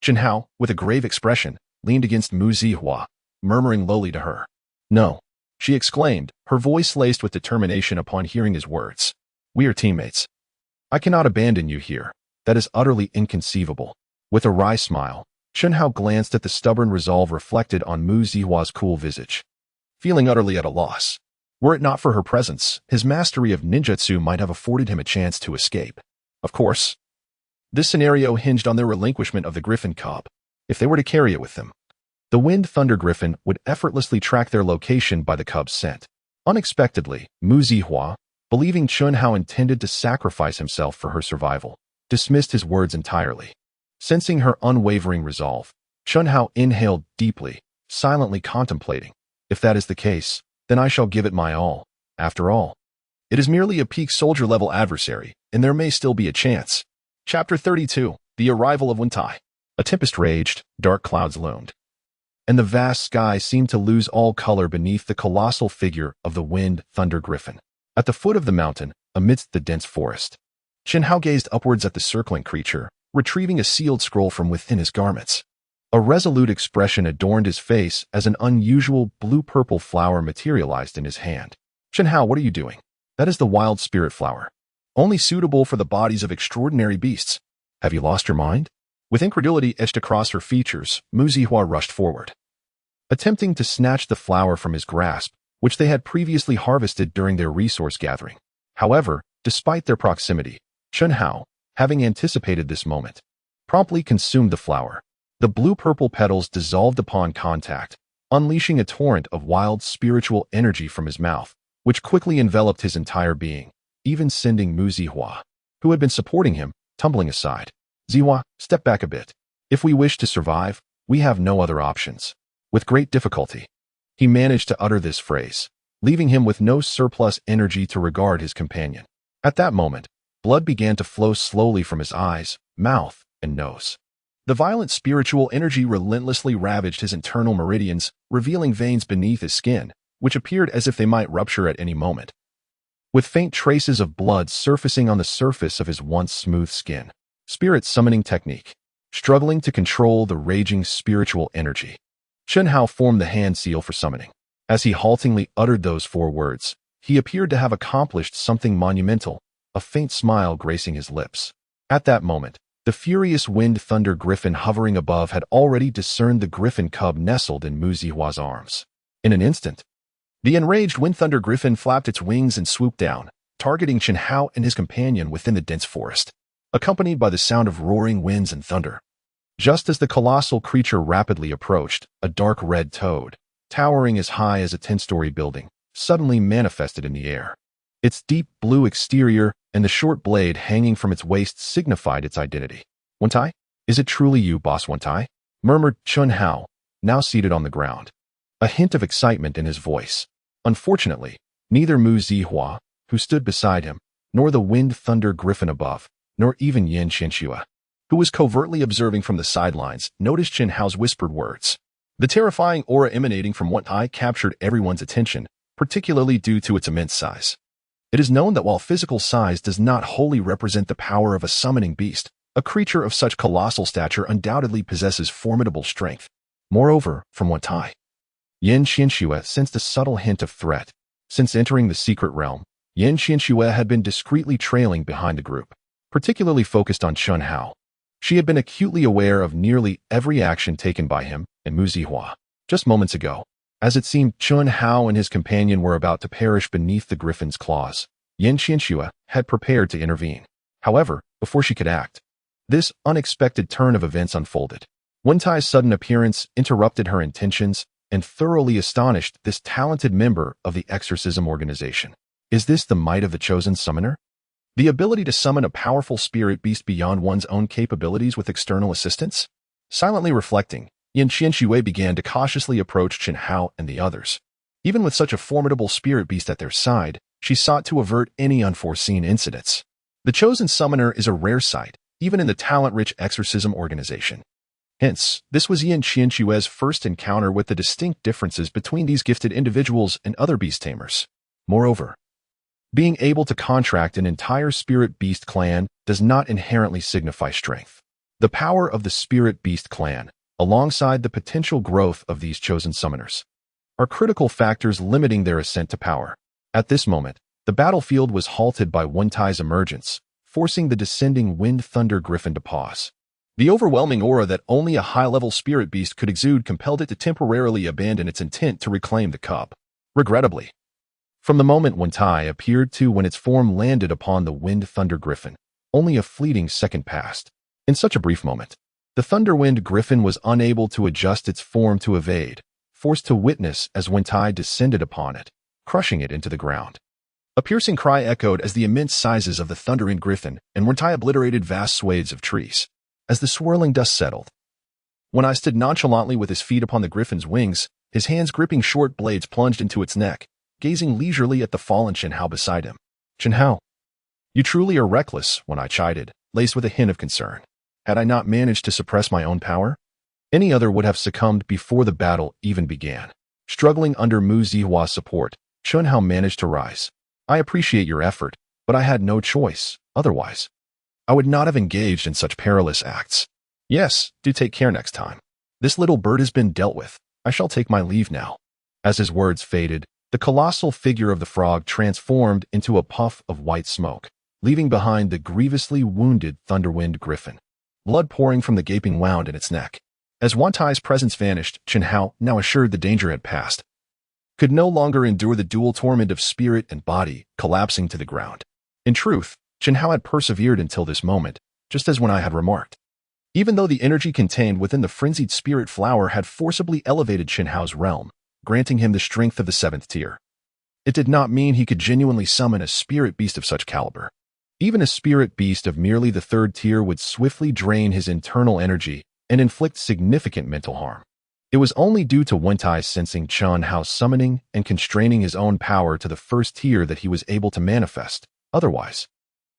Chen Hao, with a grave expression, leaned against Mu Zihua, murmuring lowly to her. No, she exclaimed, her voice laced with determination upon hearing his words. "We are teammates. I cannot abandon you here. That is utterly inconceivable." With a wry smile, Chunhao glanced at the stubborn resolve reflected on Mu Zihua's cool visage. Feeling utterly at a loss, were it not for her presence, his mastery of ninjutsu might have afforded him a chance to escape. Of course, this scenario hinged on their relinquishment of the Griffin Cub. If they were to carry it with them, the Wind Thunder Griffin would effortlessly track their location by the cub's scent. Unexpectedly, Mu Zihua, believing Chunhao intended to sacrifice himself for her survival, dismissed his words entirely. Sensing her unwavering resolve, Chunhao inhaled deeply, silently contemplating. If that is the case, then I shall give it my all. After all, it is merely a peak soldier-level adversary, and there may still be a chance. Chapter 32. The Arrival of Wentai. A tempest raged, dark clouds loomed, and the vast sky seemed to lose all color beneath the colossal figure of the Wind Thunder Griffin. At the foot of the mountain, amidst the dense forest, Chunhao gazed upwards at the circling creature, retrieving a sealed scroll from within his garments. A resolute expression adorned his face as an unusual blue-purple flower materialized in his hand. "Chunhao, what are you doing?" "That is the wild spirit flower, only suitable for the bodies of extraordinary beasts. Have you lost your mind?" With incredulity etched across her features, Mu Zihua rushed forward, attempting to snatch the flower from his grasp, which they had previously harvested during their resource gathering. However, despite their proximity, Chunhao, having anticipated this moment, promptly consumed the flower. The blue-purple petals dissolved upon contact, unleashing a torrent of wild spiritual energy from his mouth, which quickly enveloped his entire being, even sending Mu Zihua, who had been supporting him, tumbling aside. "Zihua, step back a bit. If we wish to survive, we have no other options." With great difficulty, he managed to utter this phrase, leaving him with no surplus energy to regard his companion. At that moment, blood began to flow slowly from his eyes, mouth, and nose. The violent spiritual energy relentlessly ravaged his internal meridians, revealing veins beneath his skin, which appeared as if they might rupture at any moment, with faint traces of blood surfacing on the surface of his once smooth skin. Spirit summoning technique. Struggling to control the raging spiritual energy, Chunhao formed the hand seal for summoning. As he haltingly uttered those 4 words, he appeared to have accomplished something monumental, a faint smile gracing his lips. At that moment, the furious Wind Thunder Griffin hovering above had already discerned the Griffin cub nestled in Mu Zihua's arms. In an instant, the enraged Wind Thunder Griffin flapped its wings and swooped down, targeting Chunhao and his companion within the dense forest, accompanied by the sound of roaring winds and thunder. Just as the colossal creature rapidly approached, a dark red toad, towering as high as a 10-story building, suddenly manifested in the air. Its deep blue exterior and the short blade hanging from its waist signified its identity. "Wentai? Is it truly you, Boss Wentai?" murmured Chunhao, now seated on the ground, a hint of excitement in his voice. Unfortunately, neither Mu Zihua, who stood beside him, nor the Wind Thunder Griffin above, nor even Yin Qianxue, who was covertly observing from the sidelines, noticed Chunhao's whispered words. The terrifying aura emanating from Wentai captured everyone's attention, particularly due to its immense size. It is known that while physical size does not wholly represent the power of a summoning beast, a creature of such colossal stature undoubtedly possesses formidable strength. Moreover, from Wentai, Yin Qianxue sensed a subtle hint of threat. Since entering the secret realm, Yin Qianxue had been discreetly trailing behind the group, particularly focused on Chunhao. She had been acutely aware of nearly every action taken by him and Mu Zihua. Just moments ago, as it seemed Chunhao and his companion were about to perish beneath the griffin's claws, Yin Qianxue had prepared to intervene. However, before she could act, this unexpected turn of events unfolded. Wentai's sudden appearance interrupted her intentions and thoroughly astonished this talented member of the exorcism organization. Is this the might of the chosen summoner? The ability to summon a powerful spirit beast beyond one's own capabilities with external assistance? Silently reflecting, Yin Qianxue began to cautiously approach Chunhao and the others. Even with such a formidable spirit beast at their side, she sought to avert any unforeseen incidents. The chosen summoner is a rare sight, even in the talent-rich exorcism organization. Hence, this was Yin Qianxue's first encounter with the distinct differences between these gifted individuals and other beast tamers. Moreover, being able to contract an entire spirit beast clan does not inherently signify strength. The power of the spirit beast clan, alongside the potential growth of these chosen summoners, are critical factors limiting their ascent to power. At this moment, the battlefield was halted by Wentai's emergence, forcing the descending Wind Thunder Griffin to pause. The overwhelming aura that only a high-level spirit beast could exude compelled it to temporarily abandon its intent to reclaim the cup. Regrettably, from the moment Wentai appeared to when its form landed upon the Wind Thunder Griffin, only a fleeting second passed. In such a brief moment, the Thunderwind Griffin was unable to adjust its form to evade, forced to witness as Wentai descended upon it, crushing it into the ground. A piercing cry echoed as the immense sizes of the Thunderwind Griffin and Wentai obliterated vast swathes of trees. As the swirling dust settled, Wentai stood nonchalantly with his feet upon the Griffin's wings, his hands gripping short blades plunged into its neck, gazing leisurely at the fallen Chen Hao beside him. Chen Hao, you truly are reckless, Wentai chided, laced with a hint of concern. Had I not managed to suppress my own power? Any other would have succumbed before the battle even began. Struggling under Mu Zihua's support, Chen Hao managed to rise. I appreciate your effort, but I had no choice. Otherwise, I would not have engaged in such perilous acts. Yes, do take care next time. This little bird has been dealt with. I shall take my leave now. As his words faded, the colossal figure of the frog transformed into a puff of white smoke, leaving behind the grievously wounded Thunderwind Griffin, blood pouring from the gaping wound in its neck. As Wentai's presence vanished, Chen Hao, now assured the danger had passed, could no longer endure the dual torment of spirit and body, collapsing to the ground. In truth, Chen Hao had persevered until this moment, just as Wentai had remarked. Even though the energy contained within the frenzied spirit flower had forcibly elevated Chen Hao's realm, granting him the strength of the 7th tier, it did not mean he could genuinely summon a spirit beast of such caliber. Even a spirit beast of merely the 3rd tier would swiftly drain his internal energy and inflict significant mental harm. It was only due to Wentai sensing Chen Hao's summoning and constraining his own power to the 1st tier that he was able to manifest. Otherwise,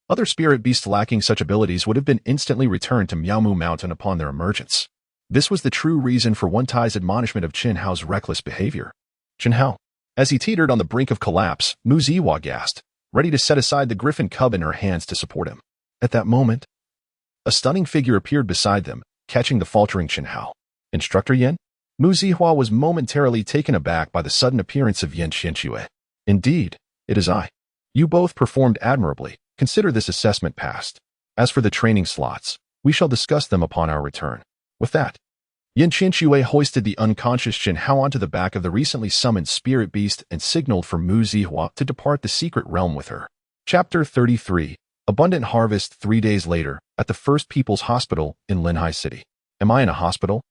other spirit beasts lacking such abilities would have been instantly returned to Miaomu Mountain upon their emergence. This was the true reason for Wentai's admonishment of Chen Hao's reckless behavior. Chen Hao, as he teetered on the brink of collapse, Mu Zihua gasped, ready to set aside the griffin cub in her hands to support him. At that moment, a stunning figure appeared beside them, catching the faltering Chen Hao. Instructor Yan? Mu Zihua was momentarily taken aback by the sudden appearance of Yan Qianxue. Indeed, it is I. You both performed admirably. Consider this assessment passed. As for the training slots, we shall discuss them upon our return. With that, Yan Qianxue hoisted the unconscious Chen Hao onto the back of the recently summoned spirit beast and signaled for Mu Zihua to depart the secret realm with her. Chapter 33. Abundant Harvest 3 days later, at the First People's Hospital in Linhai City. Am I in a hospital?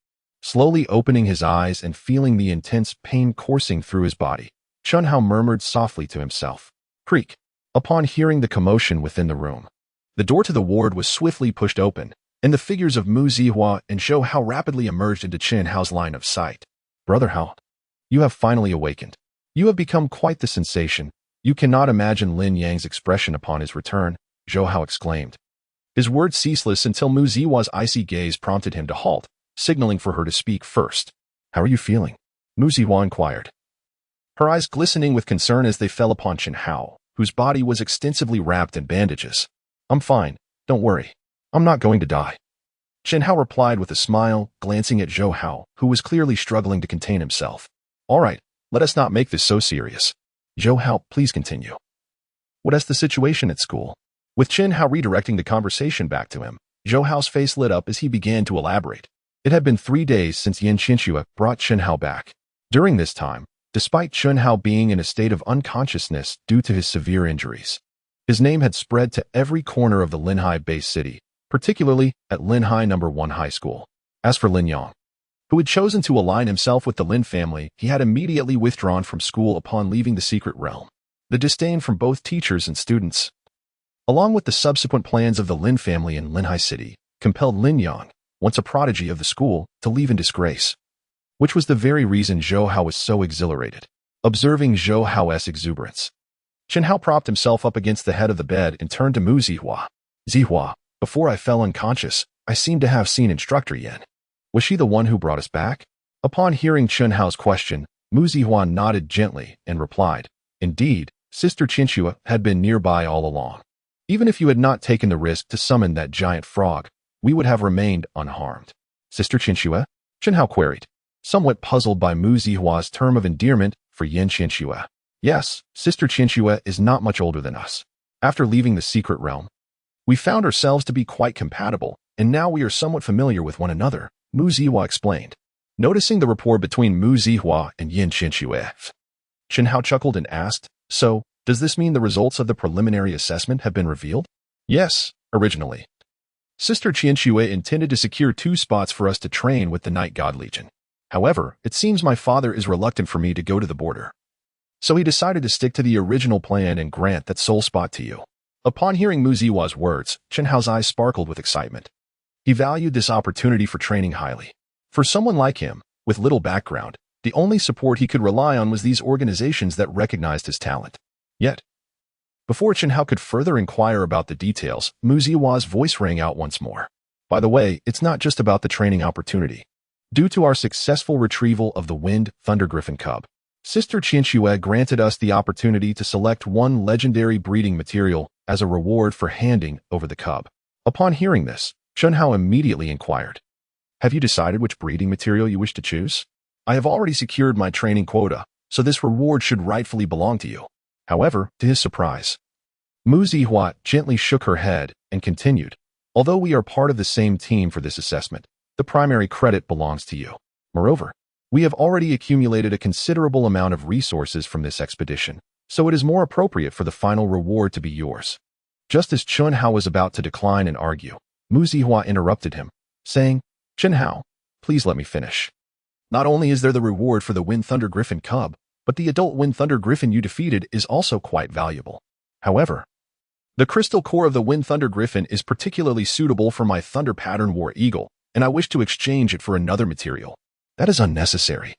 Slowly opening his eyes and feeling the intense pain coursing through his body, Chen Hao murmured softly to himself. Creak. Upon hearing the commotion within the room, the door to the ward was swiftly pushed open, and the figures of Mu Zihua and Zhou Hao rapidly emerged into Chen Hao's line of sight. Brother Hao, you have finally awakened. You have become quite the sensation. You cannot imagine Lin Yang's expression upon his return, Zhou Hao exclaimed. His words ceaseless until Mu Zihua's icy gaze prompted him to halt, signaling for her to speak first. How are you feeling? Mu Zihua inquired, her eyes glistening with concern as they fell upon Chen Hao, whose body was extensively wrapped in bandages. I'm fine, don't worry. I'm not going to die. Chen Hao replied with a smile, glancing at Zhou Hao, who was clearly struggling to contain himself. All right, let us not make this so serious. Zhou Hao, please continue. What is the situation at school? With Chen Hao redirecting the conversation back to him, Zhou Hao's face lit up as he began to elaborate. It had been 3 days since Yan Qianxue brought Chen Hao back. During this time, despite Chen Hao being in a state of unconsciousness due to his severe injuries, his name had spread to every corner of the Linhai base city, particularly at Linhai No. 1 High School. As for Lin Yang, who had chosen to align himself with the Lin family, he had immediately withdrawn from school upon leaving the secret realm. The disdain from both teachers and students, along with the subsequent plans of the Lin family in Linhai City, compelled Lin Yang, once a prodigy of the school, to leave in disgrace. Which was the very reason Zhou Hao was so exhilarated. Observing Zhou Hao's exuberance, Chen Hao propped himself up against the head of the bed and turned to Mu Zihua. Zihua, before I fell unconscious, I seemed to have seen Instructor Yan. Was she the one who brought us back? Upon hearing Chen Hao's question, Mu Zihua nodded gently and replied, Indeed, Sister Qianxue had been nearby all along. Even if you had not taken the risk to summon that giant frog, we would have remained unharmed. Sister Qianxue? Chen Hao queried. somewhat puzzled by Mu Zihua's term of endearment for Yin Qianxue. Yes, Sister Qianxue is not much older than us. After leaving the secret realm, we found ourselves to be quite compatible, and now we are somewhat familiar with one another, Mu Zihua explained. Noticing the rapport between Mu Zihua and Yin Qianxue, Chen Hao chuckled and asked, "So, does this mean the results of the preliminary assessment have been revealed?" "Yes, originally. Sister Qianxue intended to secure 2 spots for us to train with the Night God Legion. However, it seems my father is reluctant for me to go to the border. So he decided to stick to the original plan and grant that sole spot to you." Upon hearing Mu Zihua's words, Chen Hao's eyes sparkled with excitement. He valued this opportunity for training highly. For someone like him, with little background, the only support he could rely on was these organizations that recognized his talent. Yet, before Chen Hao could further inquire about the details, Mu Zihua's voice rang out once more. "By the way, it's not just about the training opportunity. Due to our successful retrieval of the Wind Thunder Griffin cub, Sister Qianxue granted us the opportunity to select one legendary breeding material as a reward for handing over the cub." Upon hearing this, Chen Hao immediately inquired, "Have you decided which breeding material you wish to choose?" "I have already secured my training quota, so this reward should rightfully belong to you." However, to his surprise, Mu Zihua gently shook her head and continued, "Although we are part of the same team for this assessment, the primary credit belongs to you. Moreover, we have already accumulated a considerable amount of resources from this expedition, so it is more appropriate for the final reward to be yours." Just as Chen Hao was about to decline and argue, Mu Zihua interrupted him, saying, "Chen Hao, please let me finish. Not only is there the reward for the Wind Thunder Griffin cub, but the adult Wind Thunder Griffin you defeated is also quite valuable. However, the crystal core of the Wind Thunder Griffin is particularly suitable for my Thunder Pattern War Eagle, and I wish to exchange it for another material. That is unnecessary.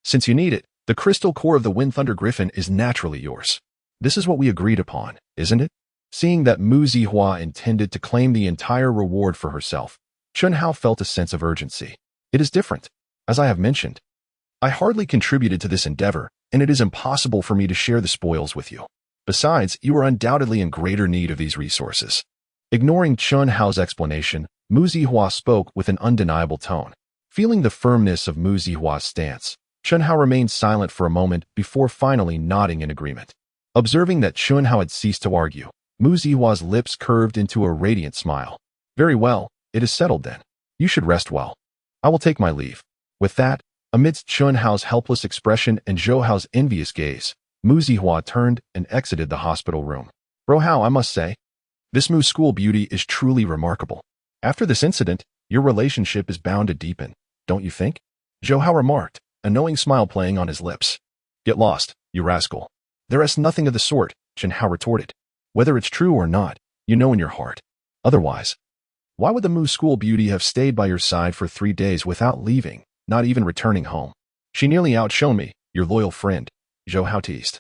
Since you need it, the crystal core of the Wind Thunder Griffin is naturally yours. This is what we agreed upon, isn't it?" Seeing that Mu Zihua intended to claim the entire reward for herself, Chen Hao felt a sense of urgency. "It is different. As I have mentioned, I hardly contributed to this endeavor, and it is impossible for me to share the spoils with you. Besides, you are undoubtedly in greater need of these resources." Ignoring Chen Hao's explanation, Mu Zihua spoke with an undeniable tone. Feeling the firmness of Mu Zihua's stance, Chen Hao remained silent for a moment before finally nodding in agreement. Observing that Chen Hao had ceased to argue, Mu Zihua's lips curved into a radiant smile. "Very well, it is settled then. You should rest well. I will take my leave." With that, amidst Chen Hao's helpless expression and Zhou Hao's envious gaze, Mu Zihua turned and exited the hospital room. "Bro Hao, I must say, this Mu school beauty is truly remarkable. After this incident, your relationship is bound to deepen, don't you think?" Zhou Hao remarked, a knowing smile playing on his lips. "Get lost, you rascal." "There is nothing of the sort," Chen Hao retorted. "Whether it's true or not, you know in your heart. Otherwise, why would the Mu school beauty have stayed by your side for 3 days without leaving, not even returning home? She nearly outshone me, your loyal friend," Zhou Hao teased.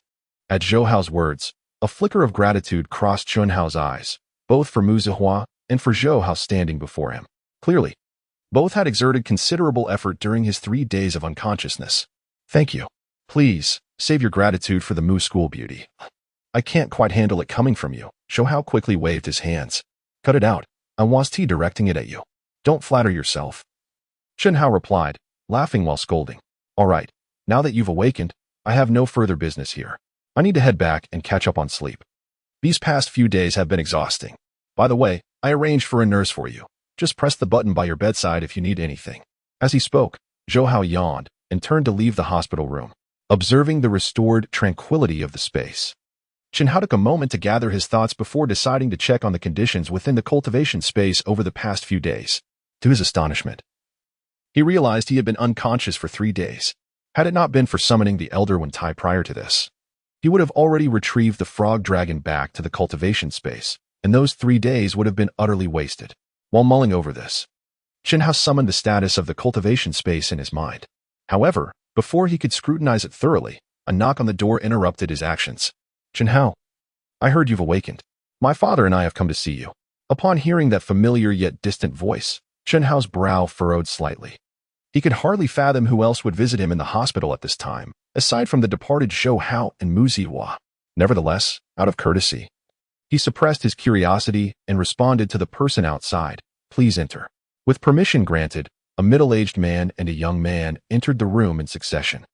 At Zhou Hao's words, a flicker of gratitude crossed Chen Hao's eyes, both for Mu Zihua and for Zhou Hao standing before him. Clearly, both had exerted considerable effort during his 3 days of unconsciousness. "Thank you. Please, save your gratitude for the Mu school beauty. I can't quite handle it coming from you." Zhou Hao quickly waved his hands. "Cut it out. I was directing it at you. Don't flatter yourself." Chen Hao replied, laughing while scolding. "All right, now that you've awakened, I have no further business here. I need to head back and catch up on sleep. These past few days have been exhausting. By the way, I arranged for a nurse for you. Just press the button by your bedside if you need anything." As he spoke, Zhou Hao yawned and turned to leave the hospital room. Observing the restored tranquility of the space, Chen Hao took a moment to gather his thoughts before deciding to check on the conditions within the cultivation space over the past few days. To his astonishment, he realized he had been unconscious for 3 days. Had it not been for summoning the Elder Wen Tai prior to this, he would have already retrieved the frog dragon back to the cultivation space, and those 3 days would have been utterly wasted. While mulling over this, Chen Hao summoned the status of the cultivation space in his mind. However, before he could scrutinize it thoroughly, a knock on the door interrupted his actions. "Chen Hao, I heard you've awakened. My father and I have come to see you." Upon hearing that familiar yet distant voice, Chen Hao's brow furrowed slightly. He could hardly fathom who else would visit him in the hospital at this time, aside from the departed Zhou Hao and Mu Zihua. Nevertheless, out of courtesy, he suppressed his curiosity and responded to the person outside, "Please enter." With permission granted, A middle-aged man and a young man entered the room in succession.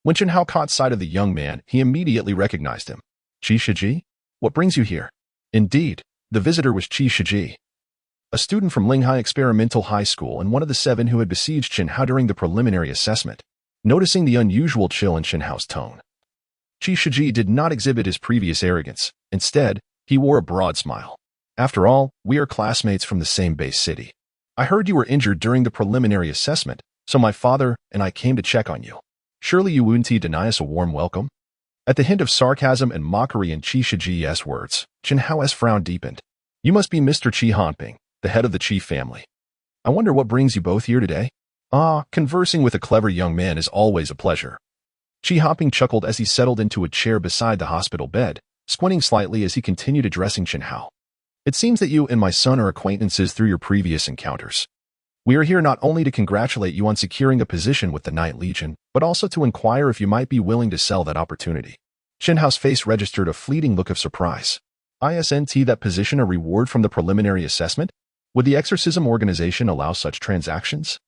When Chen Hao caught sight of the young man, he immediately recognized him. Qi Shiji? What brings you here? Indeed, the visitor was Qi Shiji, a student from Linghai Experimental High School and one of the 7 who had besieged Chen Hao during the preliminary assessment. Noticing the unusual chill in Chen Hao's tone, Qi Shiji did not exhibit his previous arrogance. Instead, he wore a broad smile. After all, we are classmates from the same base city. I heard you were injured during the preliminary assessment, so my father and I came to check on you. Surely you wouldn't deny us a warm welcome? At the hint of sarcasm and mockery in Qi Shiji's words, Chen Hao's frown deepened. You must be Mr. Qi Hanping, the head of the Qi family. I wonder what brings you both here today? Ah, conversing with a clever young man is always a pleasure. Qi Hanping chuckled as he settled into a chair beside the hospital bed, squinting slightly as he continued addressing Chen Hao. It seems that you and my son are acquaintances through your previous encounters. We are here not only to congratulate you on securing a position with the Night Legion, but also to inquire if you might be willing to sell that opportunity. Chen Hao's face registered a fleeting look of surprise. Isn't that position a reward from the preliminary assessment? Would the exorcism organization allow such transactions?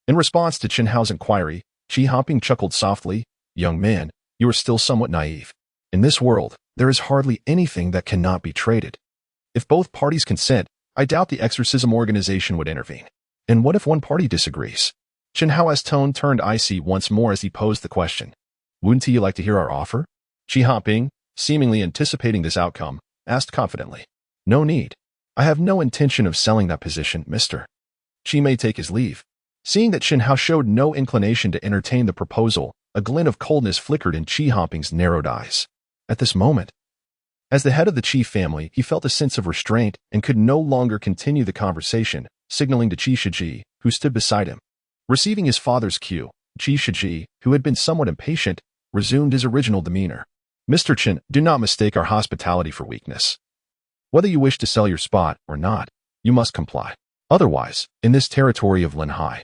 In response to Chen Hao's inquiry, Qi Hanping chuckled softly. Young man, you are still somewhat naive. In this world, there is hardly anything that cannot be traded. If both parties consent, I doubt the exorcism organization would intervene. And what if one party disagrees? Chen Hao's tone turned icy once more as he posed the question. Wouldn't you like to hear our offer? Qi Hanping, seemingly anticipating this outcome, asked confidently. No need. I have no intention of selling that position, mister. Qi may take his leave. Seeing that Chen Hao showed no inclination to entertain the proposal, a glint of coldness flickered in Qi Hanping's narrowed eyes. At this moment, as the head of the Qi family, he felt a sense of restraint and could no longer continue the conversation, signaling to Qi Shiji, who stood beside him. Receiving his father's cue, Qi Shiji, who had been somewhat impatient, resumed his original demeanor. Mr. Chen, do not mistake our hospitality for weakness. Whether you wish to sell your spot or not, you must comply. Otherwise, in this territory of Linhai,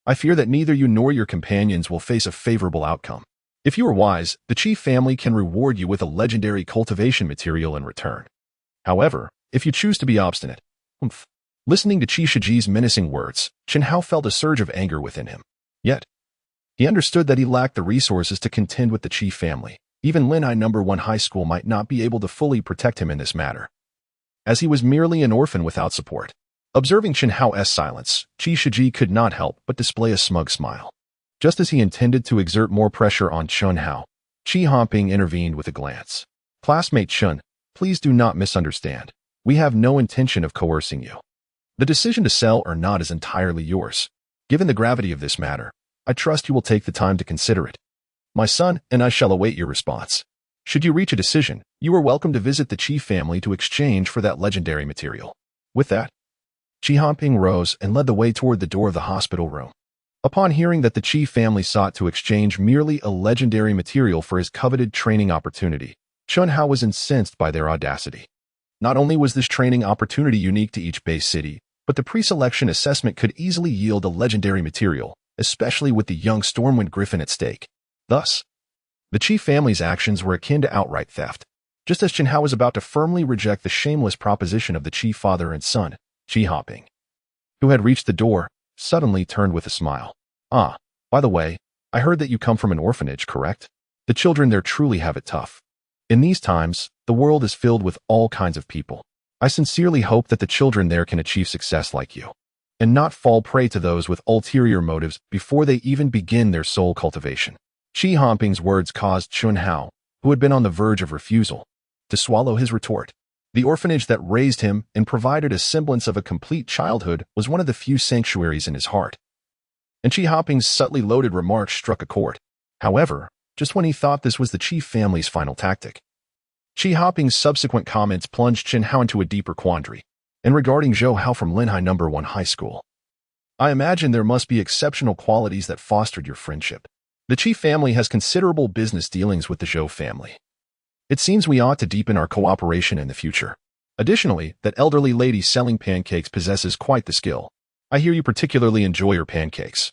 I fear that neither you nor your companions will face a favorable outcome. If you are wise, the Qi family can reward you with a legendary cultivation material in return. However, if you choose to be obstinate, Listening to Qi Shiji's menacing words, Chen Hao felt a surge of anger within him. Yet, he understood that he lacked the resources to contend with the Qi family. Even Linhai No. 1 High School might not be able to fully protect him in this matter, as he was merely an orphan without support. Observing Chen Hao's silence, Qi Shiji could not help but display a smug smile. Just as he intended to exert more pressure on Chen Hao, Qi Hanping intervened with a glance. Classmate Chen, please do not misunderstand. We have no intention of coercing you. The decision to sell or not is entirely yours. Given the gravity of this matter, I trust you will take the time to consider it. My son and I shall await your response. Should you reach a decision, you are welcome to visit the Qi family to exchange for that legendary material. With that, Qi Hanping rose and led the way toward the door of the hospital room. Upon hearing that the Qi family sought to exchange merely a legendary material for his coveted training opportunity, Chen Hao was incensed by their audacity. Not only was this training opportunity unique to each base city, but the pre-selection assessment could easily yield a legendary material, especially with the young Stormwind Griffin at stake. Thus, the Qi family's actions were akin to outright theft. Just as Chen Hao was about to firmly reject the shameless proposition of the Qi father and son, Qi Hanping, who had reached the door, suddenly turned with a smile. Ah, by the way, I heard that you come from an orphanage, correct? The children there truly have it tough. In these times, the world is filled with all kinds of people. I sincerely hope that the children there can achieve success like you, and not fall prey to those with ulterior motives before they even begin their soul cultivation. Qi Hanping's words caused Chen Hao, who had been on the verge of refusal, to swallow his retort. The orphanage that raised him and provided a semblance of a complete childhood was one of the few sanctuaries in his heart. And Qi Hanping's subtly loaded remark struck a chord. However, just when he thought this was the Qi family's final tactic, Qi Hanping's subsequent comments plunged Chen Hao into a deeper quandary. And regarding Zhou Hao from Linhai No. 1 High School, I imagine there must be exceptional qualities that fostered your friendship. The Qi family has considerable business dealings with the Zhou family. It seems we ought to deepen our cooperation in the future. Additionally, that elderly lady selling pancakes possesses quite the skill. I hear you particularly enjoy her pancakes.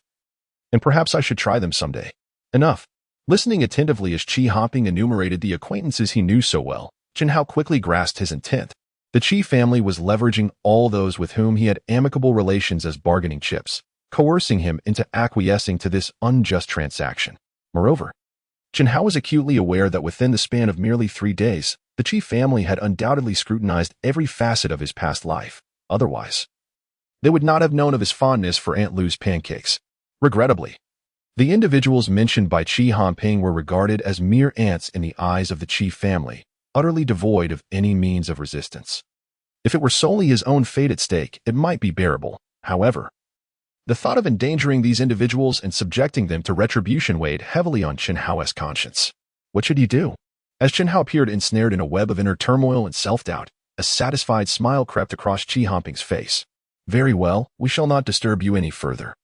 And perhaps I should try them someday. Enough. Listening attentively as Qi Hanping enumerated the acquaintances he knew so well, Chen Hao quickly grasped his intent. The Qi family was leveraging all those with whom he had amicable relations as bargaining chips. coercing him into acquiescing to this unjust transaction. Moreover, Chen Hao was acutely aware that within the span of merely 3 days, the Qi family had undoubtedly scrutinized every facet of his past life. Otherwise, they would not have known of his fondness for Aunt Lu's pancakes. Regrettably, the individuals mentioned by Qi Hanping were regarded as mere ants in the eyes of the Qi family, utterly devoid of any means of resistance. If it were solely his own fate at stake, it might be bearable. However, the thought of endangering these individuals and subjecting them to retribution weighed heavily on Chen Hao's conscience. What should he do? As Chen Hao appeared ensnared in a web of inner turmoil and self-doubt, a satisfied smile crept across Qi Hanping's face. Very well, we shall not disturb you any further.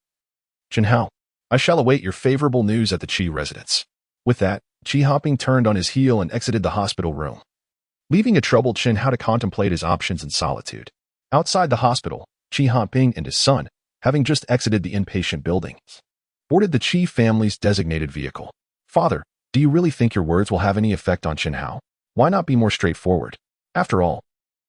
Chen Hao, I shall await your favorable news at the Qi residence. With that, Qi Hanping turned on his heel and exited the hospital room, leaving a troubled Chen Hao to contemplate his options in solitude. Outside the hospital, Qi Hanping and his son, having just exited the inpatient building, boarded the Qi family's designated vehicle. Father, do you really think your words will have any effect on Chen Hao? Why not be more straightforward? After all,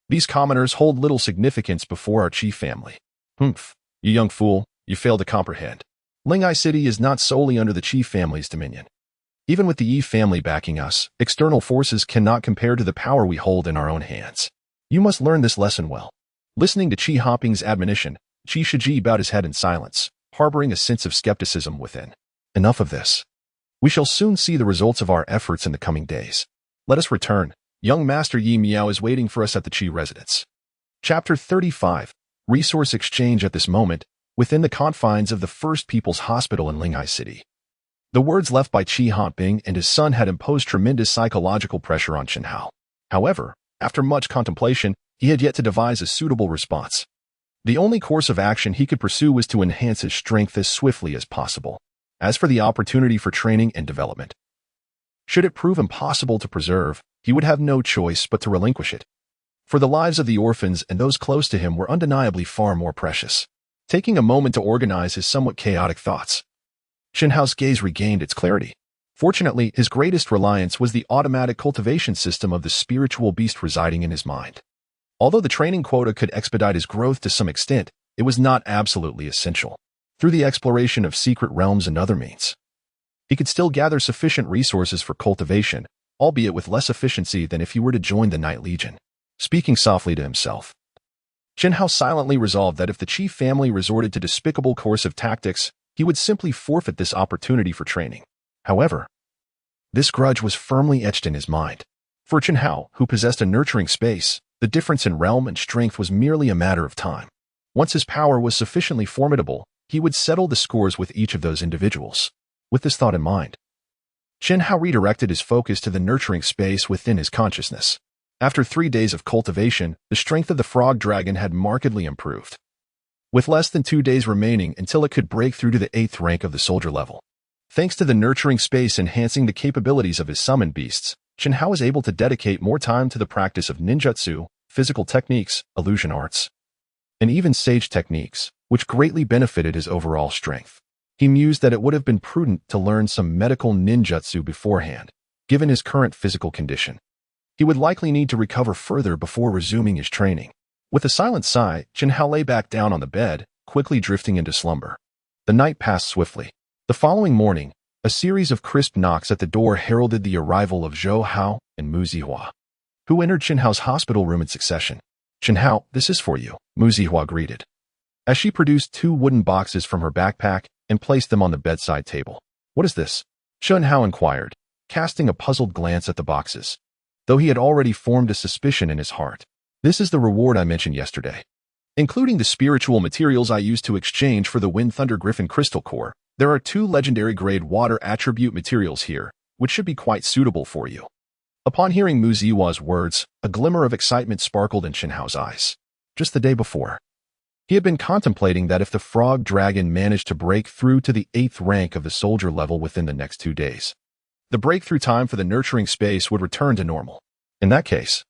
these commoners hold little significance before our Qi family. Humph, you young fool, you fail to comprehend. Linghai City is not solely under the Qi family's dominion. Even with the Yi family backing us, external forces cannot compare to the power we hold in our own hands. You must learn this lesson well. Listening to Qi Hanping's admonition, Qi Shiji bowed his head in silence, harboring a sense of skepticism within. Enough of this. We shall soon see the results of our efforts in the coming days. Let us return. Young Master Yi Miao is waiting for us at the Qi residence. Chapter 35. Resource Exchange. At this moment, within the confines of the First People's Hospital in Linghai City, the words left by Qi Hanping and his son had imposed tremendous psychological pressure on Chen Hao. However, after much contemplation, he had yet to devise a suitable response. The only course of action he could pursue was to enhance his strength as swiftly as possible. As for the opportunity for training and development, should it prove impossible to preserve, he would have no choice but to relinquish it. For the lives of the orphans and those close to him were undeniably far more precious. Taking a moment to organize his somewhat chaotic thoughts, Chen Hao's gaze regained its clarity. Fortunately, his greatest reliance was the automatic cultivation system of the spiritual beast residing in his mind. Although the training quota could expedite his growth to some extent, it was not absolutely essential. Through the exploration of secret realms and other means, he could still gather sufficient resources for cultivation, albeit with less efficiency than if he were to join the Night Legion. Speaking softly to himself, Chen Hao silently resolved that if the Qi family resorted to despicable coercive tactics, he would simply forfeit this opportunity for training. However, this grudge was firmly etched in his mind. For Chen Hao, who possessed a nurturing space, the difference in realm and strength was merely a matter of time. Once his power was sufficiently formidable, he would settle the scores with each of those individuals. With this thought in mind, Chen Hao redirected his focus to the nurturing space within his consciousness. After 3 days of cultivation, the strength of the frog dragon had markedly improved, with less than 2 days remaining until it could break through to the 8th rank of the soldier level. Thanks to the nurturing space enhancing the capabilities of his summoned beasts, Chen Hao was able to dedicate more time to the practice of ninjutsu, physical techniques, illusion arts, and even sage techniques, which greatly benefited his overall strength. He mused that it would have been prudent to learn some medical ninjutsu beforehand, given his current physical condition. He would likely need to recover further before resuming his training. With a silent sigh, Chen Hao lay back down on the bed, quickly drifting into slumber. The night passed swiftly. The following morning, a series of crisp knocks at the door heralded the arrival of Zhou Hao and Mu Zihua, who entered Chen Hao's hospital room in succession. Chen Hao, this is for you, Mu Zihua greeted, as she produced 2 wooden boxes from her backpack and placed them on the bedside table. What is this? Chen Hao inquired, casting a puzzled glance at the boxes, though he had already formed a suspicion in his heart. This is the reward I mentioned yesterday. Including the spiritual materials I used to exchange for the Wind Thunder Griffin crystal core, there are 2 legendary-grade water attribute materials here, which should be quite suitable for you. Upon hearing Mu Zihua's words, a glimmer of excitement sparkled in Chen Hao's eyes. Just the day before, he had been contemplating that if the frog dragon managed to break through to the 8th rank of the soldier level within the next 2 days, the breakthrough time for the nurturing space would return to normal. In that case,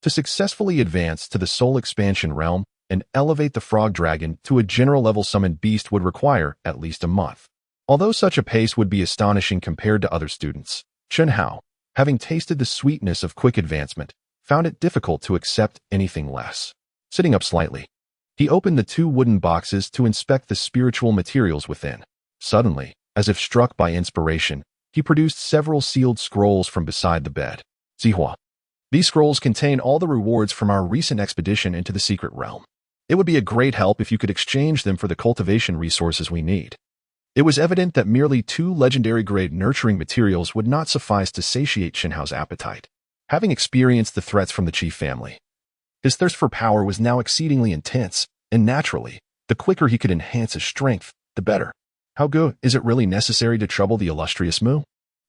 to successfully advance to the soul expansion realm and elevate the frog dragon to a general level summoned beast would require at least a month. Although such a pace would be astonishing compared to other students, Chen Hao, having tasted the sweetness of quick advancement, found it difficult to accept anything less. Sitting up slightly, He opened the two wooden boxes to inspect the spiritual materials within. Suddenly, as if struck by inspiration, he produced several sealed scrolls from beside the bed. Zihua. These scrolls contain all the rewards from our recent expedition into the secret realm. It would be a great help if you could exchange them for the cultivation resources we need. It was evident that merely two legendary-grade nurturing materials would not suffice to satiate Shinhao's appetite. Having experienced the threats from the chief family, his thirst for power was now exceedingly intense, and naturally, the quicker he could enhance his strength, the better. How good is it really necessary to trouble the illustrious Mu?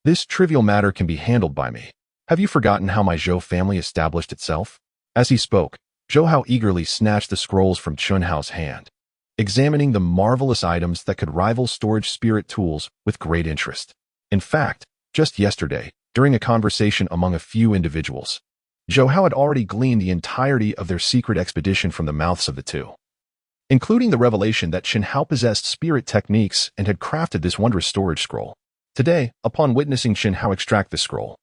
This trivial matter can be handled by me. Have you forgotten how my Zhou family established itself? As he spoke, Zhou Hao eagerly snatched the scrolls from Chun Hao's hand, examining the marvelous items that could rival storage spirit tools with great interest. In fact, just yesterday, during a conversation among a few individuals, Zhou Hao had already gleaned the entirety of their secret expedition from the mouths of the two, including the revelation that Chen Hao possessed spirit techniques and had crafted this wondrous storage scroll. Today, upon witnessing Chen Hao extract the scroll,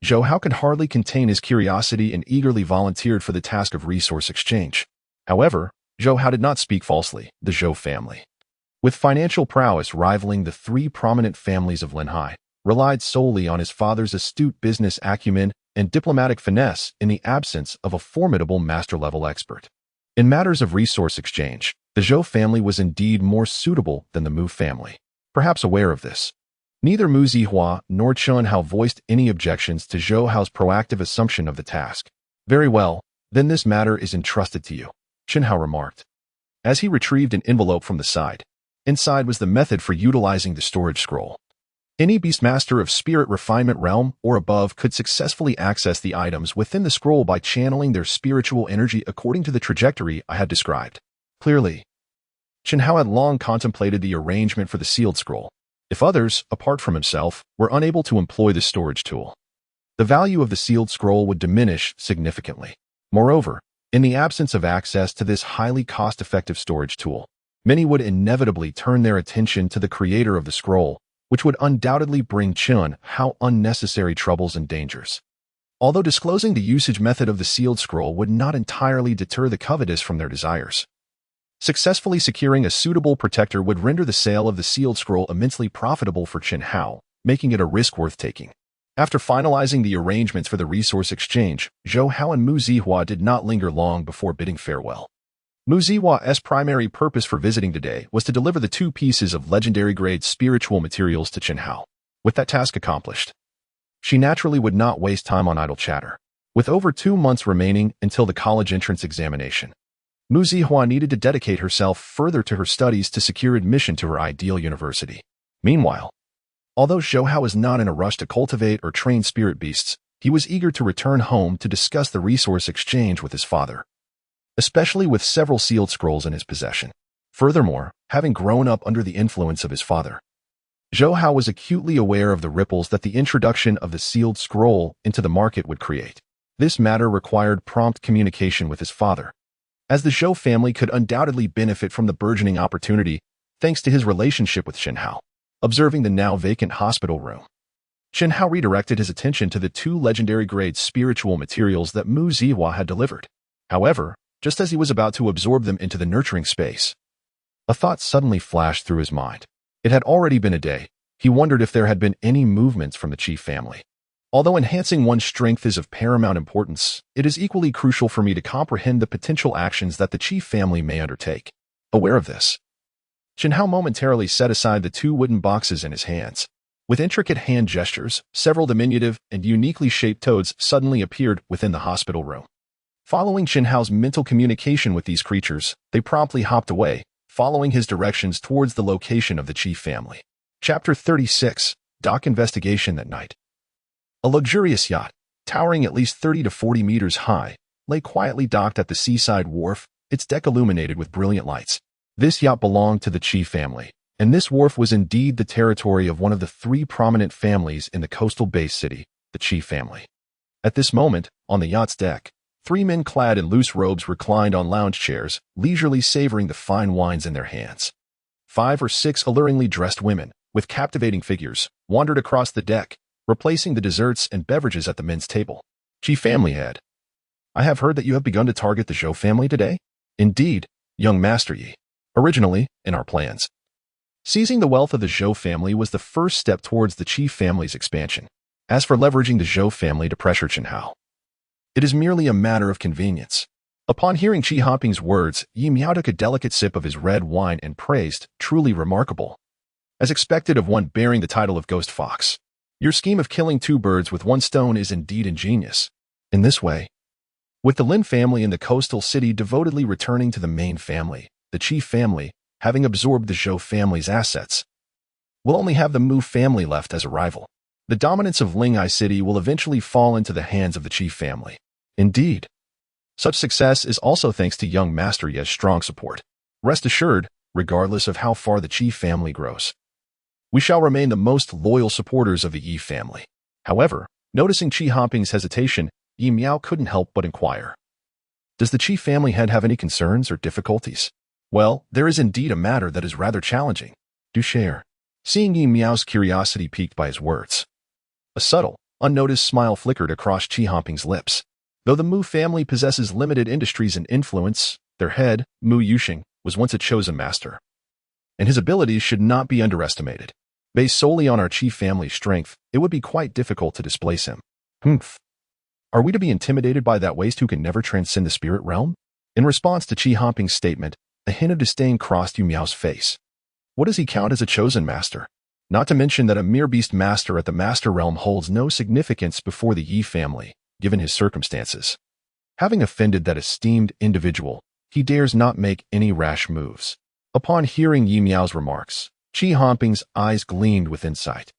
Zhou Hao could hardly contain his curiosity and eagerly volunteered for the task of resource exchange. However, Zhou Hao did not speak falsely. The Zhou family, with financial prowess rivaling the three prominent families of Linhai, relied solely on his father's astute business acumen and diplomatic finesse in the absence of a formidable master-level expert. In matters of resource exchange, the Zhou family was indeed more suitable than the Mu family. Perhaps aware of this, neither Mu Zihua nor Chun Hao voiced any objections to Zhou Hao's proactive assumption of the task. Very well, then this matter is entrusted to you, Chen Hao remarked, as he retrieved an envelope from the side. Inside was the method for utilizing the storage scroll. Any beastmaster of spirit refinement realm or above could successfully access the items within the scroll by channeling their spiritual energy according to the trajectory I had described. Clearly, Chen Hao had long contemplated the arrangement for the sealed scroll. If others, apart from himself, were unable to employ the storage tool, the value of the sealed scroll would diminish significantly. Moreover, in the absence of access to this highly cost-effective storage tool, many would inevitably turn their attention to the creator of the scroll, which would undoubtedly bring Chun Hao unnecessary troubles and dangers. Although disclosing the usage method of the sealed scroll would not entirely deter the covetous from their desires, successfully securing a suitable protector would render the sale of the sealed scroll immensely profitable for Chen Hao, making it a risk worth taking. After finalizing the arrangements for the resource exchange, Zhou Hao and Mu Zihua did not linger long before bidding farewell. Mu Zihua's primary purpose for visiting today was to deliver the two pieces of legendary-grade spiritual materials to Chen Hao. With that task accomplished, she naturally would not waste time on idle chatter. With over 2 months remaining until the college entrance examination, Mu Zihua needed to dedicate herself further to her studies to secure admission to her ideal university. Meanwhile, although Zhou Hao was not in a rush to cultivate or train spirit beasts, he was eager to return home to discuss the resource exchange with his father, especially with several sealed scrolls in his possession. Furthermore, having grown up under the influence of his father, Zhou Hao was acutely aware of the ripples that the introduction of the sealed scroll into the market would create. This matter required prompt communication with his father, as the Zhou family could undoubtedly benefit from the burgeoning opportunity thanks to his relationship with Chen Hao. Observing the now vacant hospital room, Chen Hao redirected his attention to the two legendary-grade spiritual materials that Mu Zihua had delivered. However, just as he was about to absorb them into the nurturing space, a thought suddenly flashed through his mind. It had already been a day. He wondered if there had been any movements from the chief family. Although enhancing one's strength is of paramount importance, it is equally crucial for me to comprehend the potential actions that the chief family may undertake. Aware of this, Chen Hao momentarily set aside the two wooden boxes in his hands. With intricate hand gestures, several diminutive and uniquely shaped toads suddenly appeared within the hospital room. Following Chen Hao's mental communication with these creatures, they promptly hopped away, following his directions towards the location of the chief family. Chapter 36, Dock Investigation that night. A luxurious yacht, towering at least 30 to 40 meters high, lay quietly docked at the seaside wharf, its deck illuminated with brilliant lights. This yacht belonged to the chief family, and this wharf was indeed the territory of one of the three prominent families in the coastal base city, the chief family. At this moment, on the yacht's deck, 3 men clad in loose robes reclined on lounge chairs, leisurely savoring the fine wines in their hands. 5 or 6 alluringly dressed women, with captivating figures, wandered across the deck, replacing the desserts and beverages at the men's table. Chief family head, I have heard that you have begun to target the Zhou family today? Indeed, young Master Yi. Originally, in our plans, seizing the wealth of the Zhou family was the first step towards the Qi family's expansion. As for leveraging the Zhou family to pressure Chen Hao, it is merely a matter of convenience. Upon hearing Qi Hongping's words, Yi Miao took a delicate sip of his red wine and praised, truly remarkable. As expected of one bearing the title of Ghost Fox, your scheme of killing two birds with one stone is indeed ingenious. In this way, with the Lin family in the coastal city devotedly returning to the main family, the Qi family, having absorbed the Zhou family's assets, will only have the Mu family left as a rival. The dominance of Linghai City will eventually fall into the hands of the Qi family. Indeed, such success is also thanks to young Master Yi's strong support. Rest assured, regardless of how far the Qi family grows, we shall remain the most loyal supporters of the Yi family. However, noticing Qi Hongping's hesitation, Yi Miao couldn't help but inquire. Does the Qi family head have any concerns or difficulties? Well, there is indeed a matter that is rather challenging. Do share. Seeing Yi Miao's curiosity piqued by his words, a subtle, unnoticed smile flickered across Qi Hongping's lips. Though the Mu family possesses limited industries and influence, their head, Mu Yuxing, was once a chosen master, and his abilities should not be underestimated. Based solely on our Qi family's strength, it would be quite difficult to displace him. Are we to be intimidated by that waste who can never transcend the spirit realm? In response to Qi Hongping's statement, a hint of disdain crossed Yu Miao's face. What does he count as a chosen master? Not to mention that a mere beast master at the master realm holds no significance before the Yi family, given his circumstances. Having offended that esteemed individual, he dares not make any rash moves. Upon hearing Yi Miao's remarks, Qi Hongping's eyes gleamed with insight.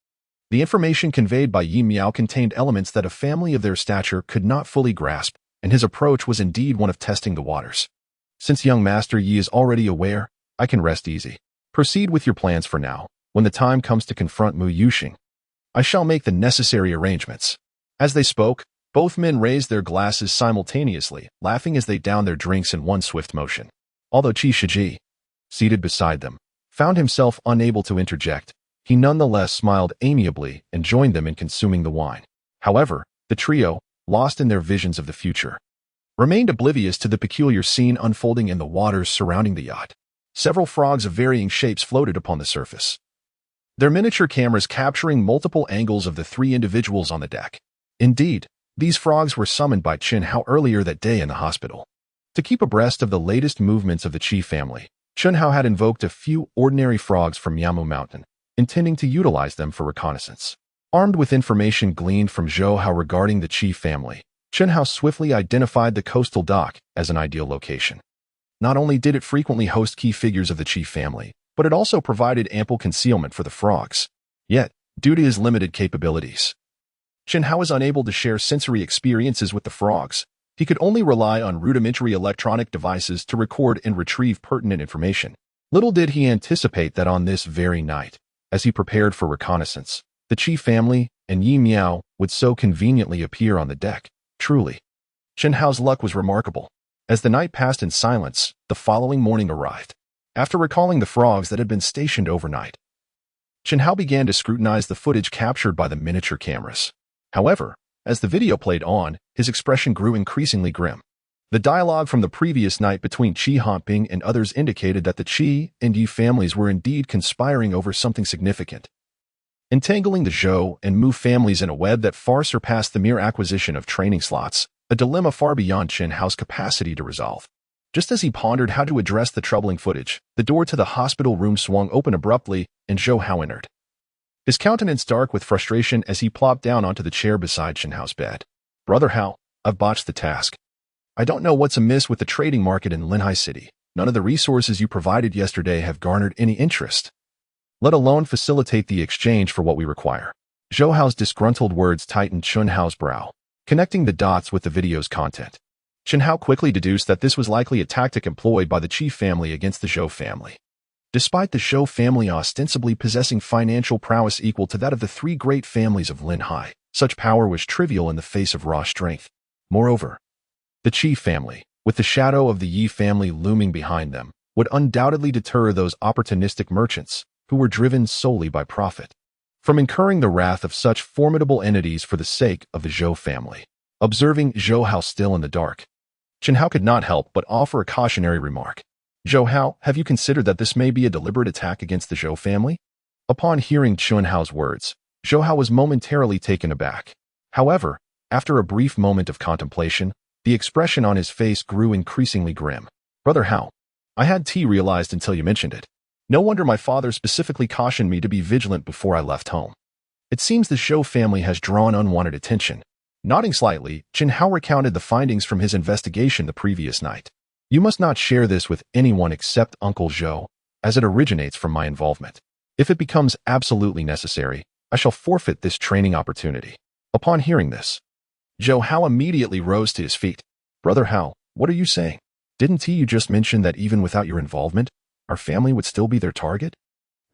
The information conveyed by Yi Miao contained elements that a family of their stature could not fully grasp, and his approach was indeed one of testing the waters. Since young Master Yi is already aware, I can rest easy. Proceed with your plans for now. When the time comes to confront Mu Yuxing, I shall make the necessary arrangements. As they spoke, both men raised their glasses simultaneously, laughing as they downed their drinks in one swift motion. Although Qi Shiji, seated beside them, found himself unable to interject, he nonetheless smiled amiably and joined them in consuming the wine. However, the trio, lost in their visions of the future, remained oblivious to the peculiar scene unfolding in the waters surrounding the yacht. Several frogs of varying shapes floated upon the surface, their miniature cameras capturing multiple angles of the three individuals on the deck. Indeed, these frogs were summoned by Chen Hao earlier that day in the hospital. To keep abreast of the latest movements of the Qi family, Chen Hao had invoked a few ordinary frogs from Yamu Mountain, intending to utilize them for reconnaissance. Armed with information gleaned from Zhou Hao regarding the Qi family, Chen Hao swiftly identified the coastal dock as an ideal location. Not only did it frequently host key figures of the Qi family, but it also provided ample concealment for the frogs. Yet, due to his limited capabilities, Chen Hao was unable to share sensory experiences with the frogs. He could only rely on rudimentary electronic devices to record and retrieve pertinent information. Little did he anticipate that on this very night, as he prepared for reconnaissance, the Qi family and Yi Miao would so conveniently appear on the deck. Truly, Chen Hao's luck was remarkable. As the night passed in silence, the following morning arrived. After recalling the frogs that had been stationed overnight, Chen Hao began to scrutinize the footage captured by the miniature cameras. However, as the video played on, his expression grew increasingly grim. The dialogue from the previous night between Qi Hongping and others indicated that the Qi and Yi families were indeed conspiring over something significant, entangling the Zhou and Mu families in a web that far surpassed the mere acquisition of training slots, a dilemma far beyond Chen Hao's capacity to resolve. Just as he pondered how to address the troubling footage, the door to the hospital room swung open abruptly and Zhou Hao entered, his countenance dark with frustration as he plopped down onto the chair beside Chen Hao's bed. Brother Hao, I've botched the task. I don't know what's amiss with the trading market in Linghai City. None of the resources you provided yesterday have garnered any interest, let alone facilitate the exchange for what we require. Zhou Hao's disgruntled words tightened Chen Hao's brow, connecting the dots with the video's content. Chen Hao quickly deduced that this was likely a tactic employed by the Qi family against the Zhou family. Despite the Zhou family ostensibly possessing financial prowess equal to that of the three great families of Linghai, such power was trivial in the face of raw strength. Moreover, the Qi family, with the shadow of the Yi family looming behind them, would undoubtedly deter those opportunistic merchants, who were driven solely by profit, from incurring the wrath of such formidable entities for the sake of the Zhou family. Observing Zhou Hao still in the dark, Chen Hao could not help but offer a cautionary remark. Zhou Hao, have you considered that this may be a deliberate attack against the Zhou family? Upon hearing Chun Hao's words, Zhou Hao was momentarily taken aback. However, after a brief moment of contemplation, the expression on his face grew increasingly grim. Brother Hao, I hadn't realized until you mentioned it. No wonder my father specifically cautioned me to be vigilant before I left home. It seems the Zhou family has drawn unwanted attention. Nodding slightly, Chun Hao recounted the findings from his investigation the previous night. You must not share this with anyone except Uncle Zhou, as it originates from my involvement. If it becomes absolutely necessary, I shall forfeit this training opportunity. Upon hearing this, Zhou Hao immediately rose to his feet. Brother Hao, what are you saying? Didn't you just mention that even without your involvement, our family would still be their target?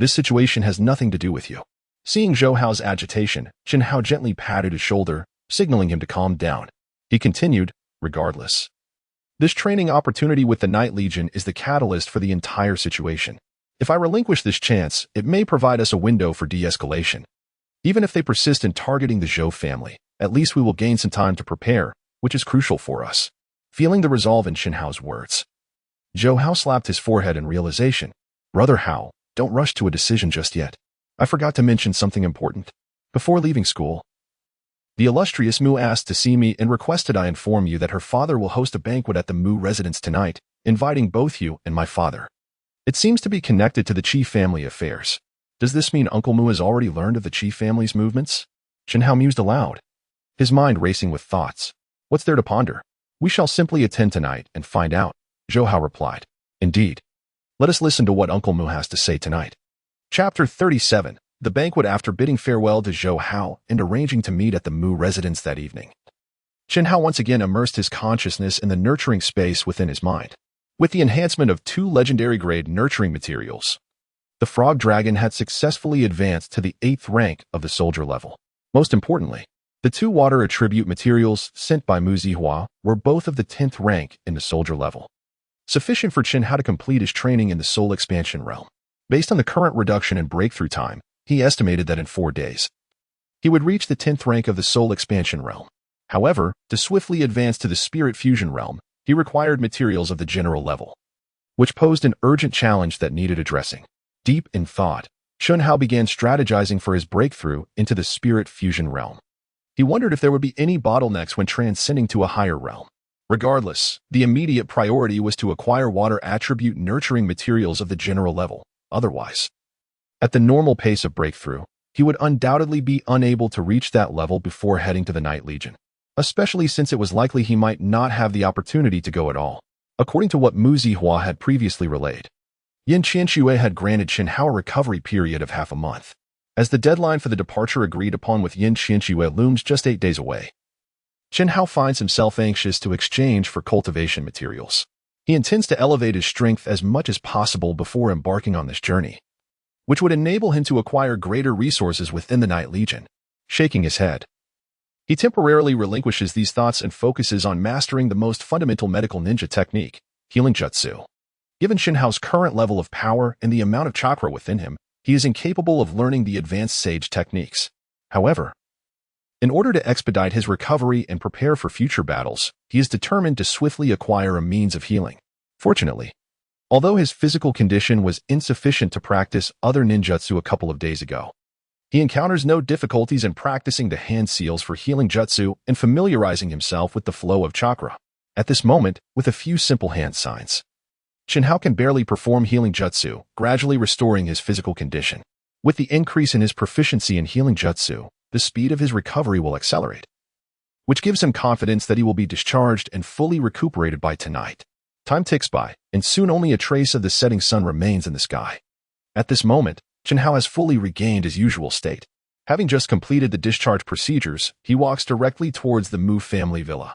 This situation has nothing to do with you. Seeing Zhou Hao's agitation, Chun Hao gently patted his shoulder, signaling him to calm down. He continued, regardless. This training opportunity with the Night Legion is the catalyst for the entire situation. If I relinquish this chance, it may provide us a window for de-escalation. Even if they persist in targeting the Zhou family, at least we will gain some time to prepare, which is crucial for us. Feeling the resolve in Chun Hao's words, Zhou Hao slapped his forehead in realization. Brother Hao, don't rush to a decision just yet. I forgot to mention something important. Before leaving school, the illustrious Mu asked to see me and requested I inform you that her father will host a banquet at the Mu residence tonight, inviting both you and my father. It seems to be connected to the Qi family affairs. Does this mean Uncle Mu has already learned of the Qi family's movements? Chun Hao mused aloud, his mind racing with thoughts. What's there to ponder? We shall simply attend tonight and find out, Zhou Hao replied. Indeed. Let us listen to what Uncle Mu has to say tonight. Chapter 37. The banquet. After bidding farewell to Zhou Hao and arranging to meet at the Mu residence that evening, Chun Hao once again immersed his consciousness in the nurturing space within his mind. With the enhancement of 2 legendary-grade nurturing materials, the frog dragon had successfully advanced to the 8th rank of the soldier level. Most importantly, the 2 water attribute materials sent by Mu Zihua were both of the 10th rank in the soldier level, sufficient for Chun Hao to complete his training in the soul expansion realm. Based on the current reduction in breakthrough time, he estimated that in 4 days, he would reach the 10th rank of the soul expansion realm. However, to swiftly advance to the spirit fusion realm, he required materials of the general level, which posed an urgent challenge that needed addressing. Deep in thought, Chun Hao began strategizing for his breakthrough into the spirit fusion realm. He wondered if there would be any bottlenecks when transcending to a higher realm. Regardless, the immediate priority was to acquire water attribute nurturing materials of the general level. Otherwise, at the normal pace of breakthrough, he would undoubtedly be unable to reach that level before heading to the Night Legion, especially since it was likely he might not have the opportunity to go at all. According to what Mu Zihua had previously relayed, Yin Qianxue had granted Chun Hao a recovery period of half a month, as the deadline for the departure agreed upon with Yin Qianxue looms just 8 days away. Chun Hao finds himself anxious to exchange for cultivation materials. He intends to elevate his strength as much as possible before embarking on this journey, which would enable him to acquire greater resources within the Night Legion. Shaking his head, he temporarily relinquishes these thoughts and focuses on mastering the most fundamental medical ninja technique, healing jutsu. Given Chun Hao's current level of power and the amount of chakra within him, he is incapable of learning the advanced sage techniques. However, in order to expedite his recovery and prepare for future battles, he is determined to swiftly acquire a means of healing. Fortunately, although his physical condition was insufficient to practice other ninjutsu a couple of days ago, he encounters no difficulties in practicing the hand seals for healing jutsu and familiarizing himself with the flow of chakra. At this moment, with a few simple hand signs, Chun Hao can barely perform healing jutsu, gradually restoring his physical condition. With the increase in his proficiency in healing jutsu, the speed of his recovery will accelerate, which gives him confidence that he will be discharged and fully recuperated by tonight. Time ticks by, and soon only a trace of the setting sun remains in the sky. At this moment, Chun Hao has fully regained his usual state. Having just completed the discharge procedures, he walks directly towards the Mu family villa,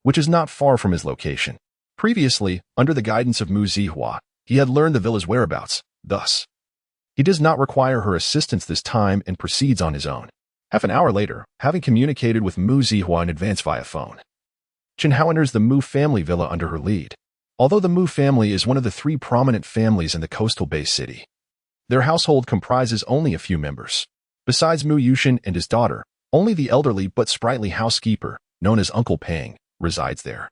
which is not far from his location. Previously, under the guidance of Mu Zihua, he had learned the villa's whereabouts. Thus, he does not require her assistance this time and proceeds on his own. Half an hour later, having communicated with Mu Zihua in advance via phone, Chun Hao enters the Mu family villa under her lead. Although the Mu family is one of the 3 prominent families in the coastal Bay City, their household comprises only a few members. Besides Mu Yushin and his daughter, only the elderly but sprightly housekeeper, known as Uncle Pang, resides there.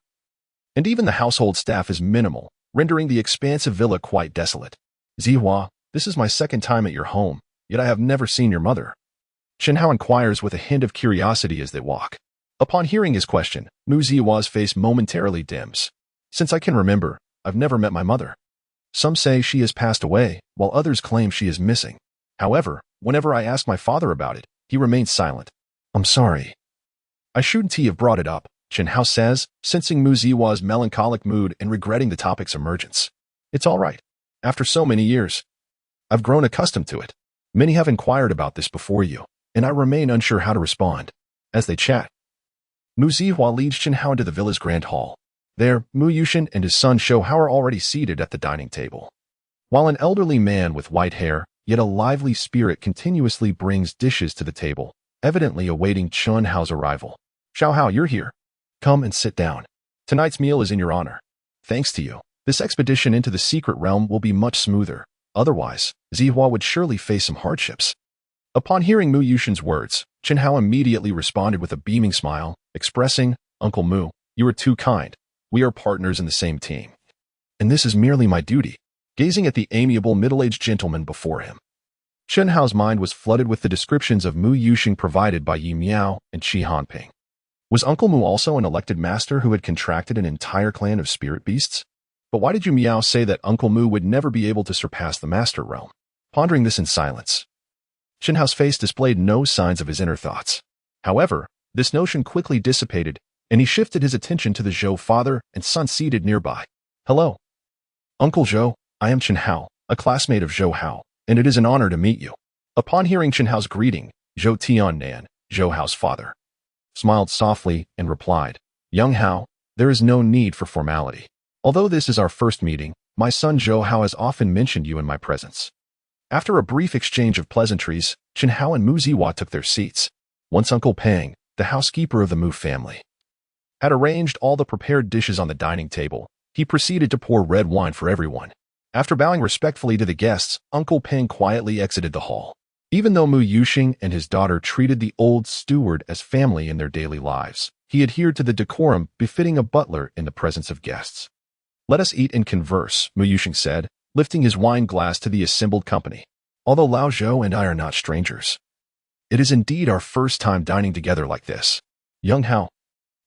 And even the household staff is minimal, rendering the expansive villa quite desolate. Zihua, this is my second time at your home, yet I have never seen your mother. Chen Hao inquires with a hint of curiosity as they walk. Upon hearing his question, Mu Zihua's face momentarily dims. Since I can remember, I've never met my mother. Some say she has passed away, while others claim she is missing. However, whenever I ask my father about it, he remains silent. I'm sorry. I shouldn't have brought it up, Chen Hao says, sensing Mu Zihua's melancholic mood and regretting the topic's emergence. It's all right. After so many years, I've grown accustomed to it. Many have inquired about this before you, and I remain unsure how to respond. As they chat, Mu Zihua leads Chen Hao into the villa's grand hall. There, Mu Yushin and his son Shou Hao are already seated at the dining table. While an elderly man with white hair, yet a lively spirit continuously brings dishes to the table, evidently awaiting Chen Hao's arrival. Xiao Hao, you're here. Come and sit down. Tonight's meal is in your honor. Thanks to you, this expedition into the secret realm will be much smoother. Otherwise, Zihua would surely face some hardships. Upon hearing Mu Yushin's words, Chen Hao immediately responded with a beaming smile, expressing, Uncle Mu, you are too kind. We are partners in the same team. And this is merely my duty. Gazing at the amiable middle-aged gentleman before him, Chen Hao's mind was flooded with the descriptions of Mu Yushin provided by Yi Miao and Qi Hanping. Was Uncle Mu also an elected master who had contracted an entire clan of spirit beasts? But why did Yu Miao say that Uncle Mu would never be able to surpass the master realm? Pondering this in silence, Chen Hao's face displayed no signs of his inner thoughts. However, this notion quickly dissipated, and he shifted his attention to the Zhou father and son seated nearby. Hello. Uncle Zhou, I am Chen Hao, a classmate of Zhou Hao, and it is an honor to meet you. Upon hearing Chen Hao's greeting, Zhou Tiannan, Zhou Hao's father, smiled softly and replied, Young Hao, there is no need for formality. Although this is our first meeting, my son Zhou Hao has often mentioned you in my presence. After a brief exchange of pleasantries, Chen Hao and Mu Zihua took their seats. Once Uncle Peng, the housekeeper of the Mu family, had arranged all the prepared dishes on the dining table, he proceeded to pour red wine for everyone. After bowing respectfully to the guests, Uncle Peng quietly exited the hall. Even though Mu Yuxing and his daughter treated the old steward as family in their daily lives, he adhered to the decorum befitting a butler in the presence of guests. Let us eat and converse, Mu Yuxing said, lifting his wine glass to the assembled company. Although Lao Zhou and I are not strangers, it is indeed our first time dining together like this. Young Hao,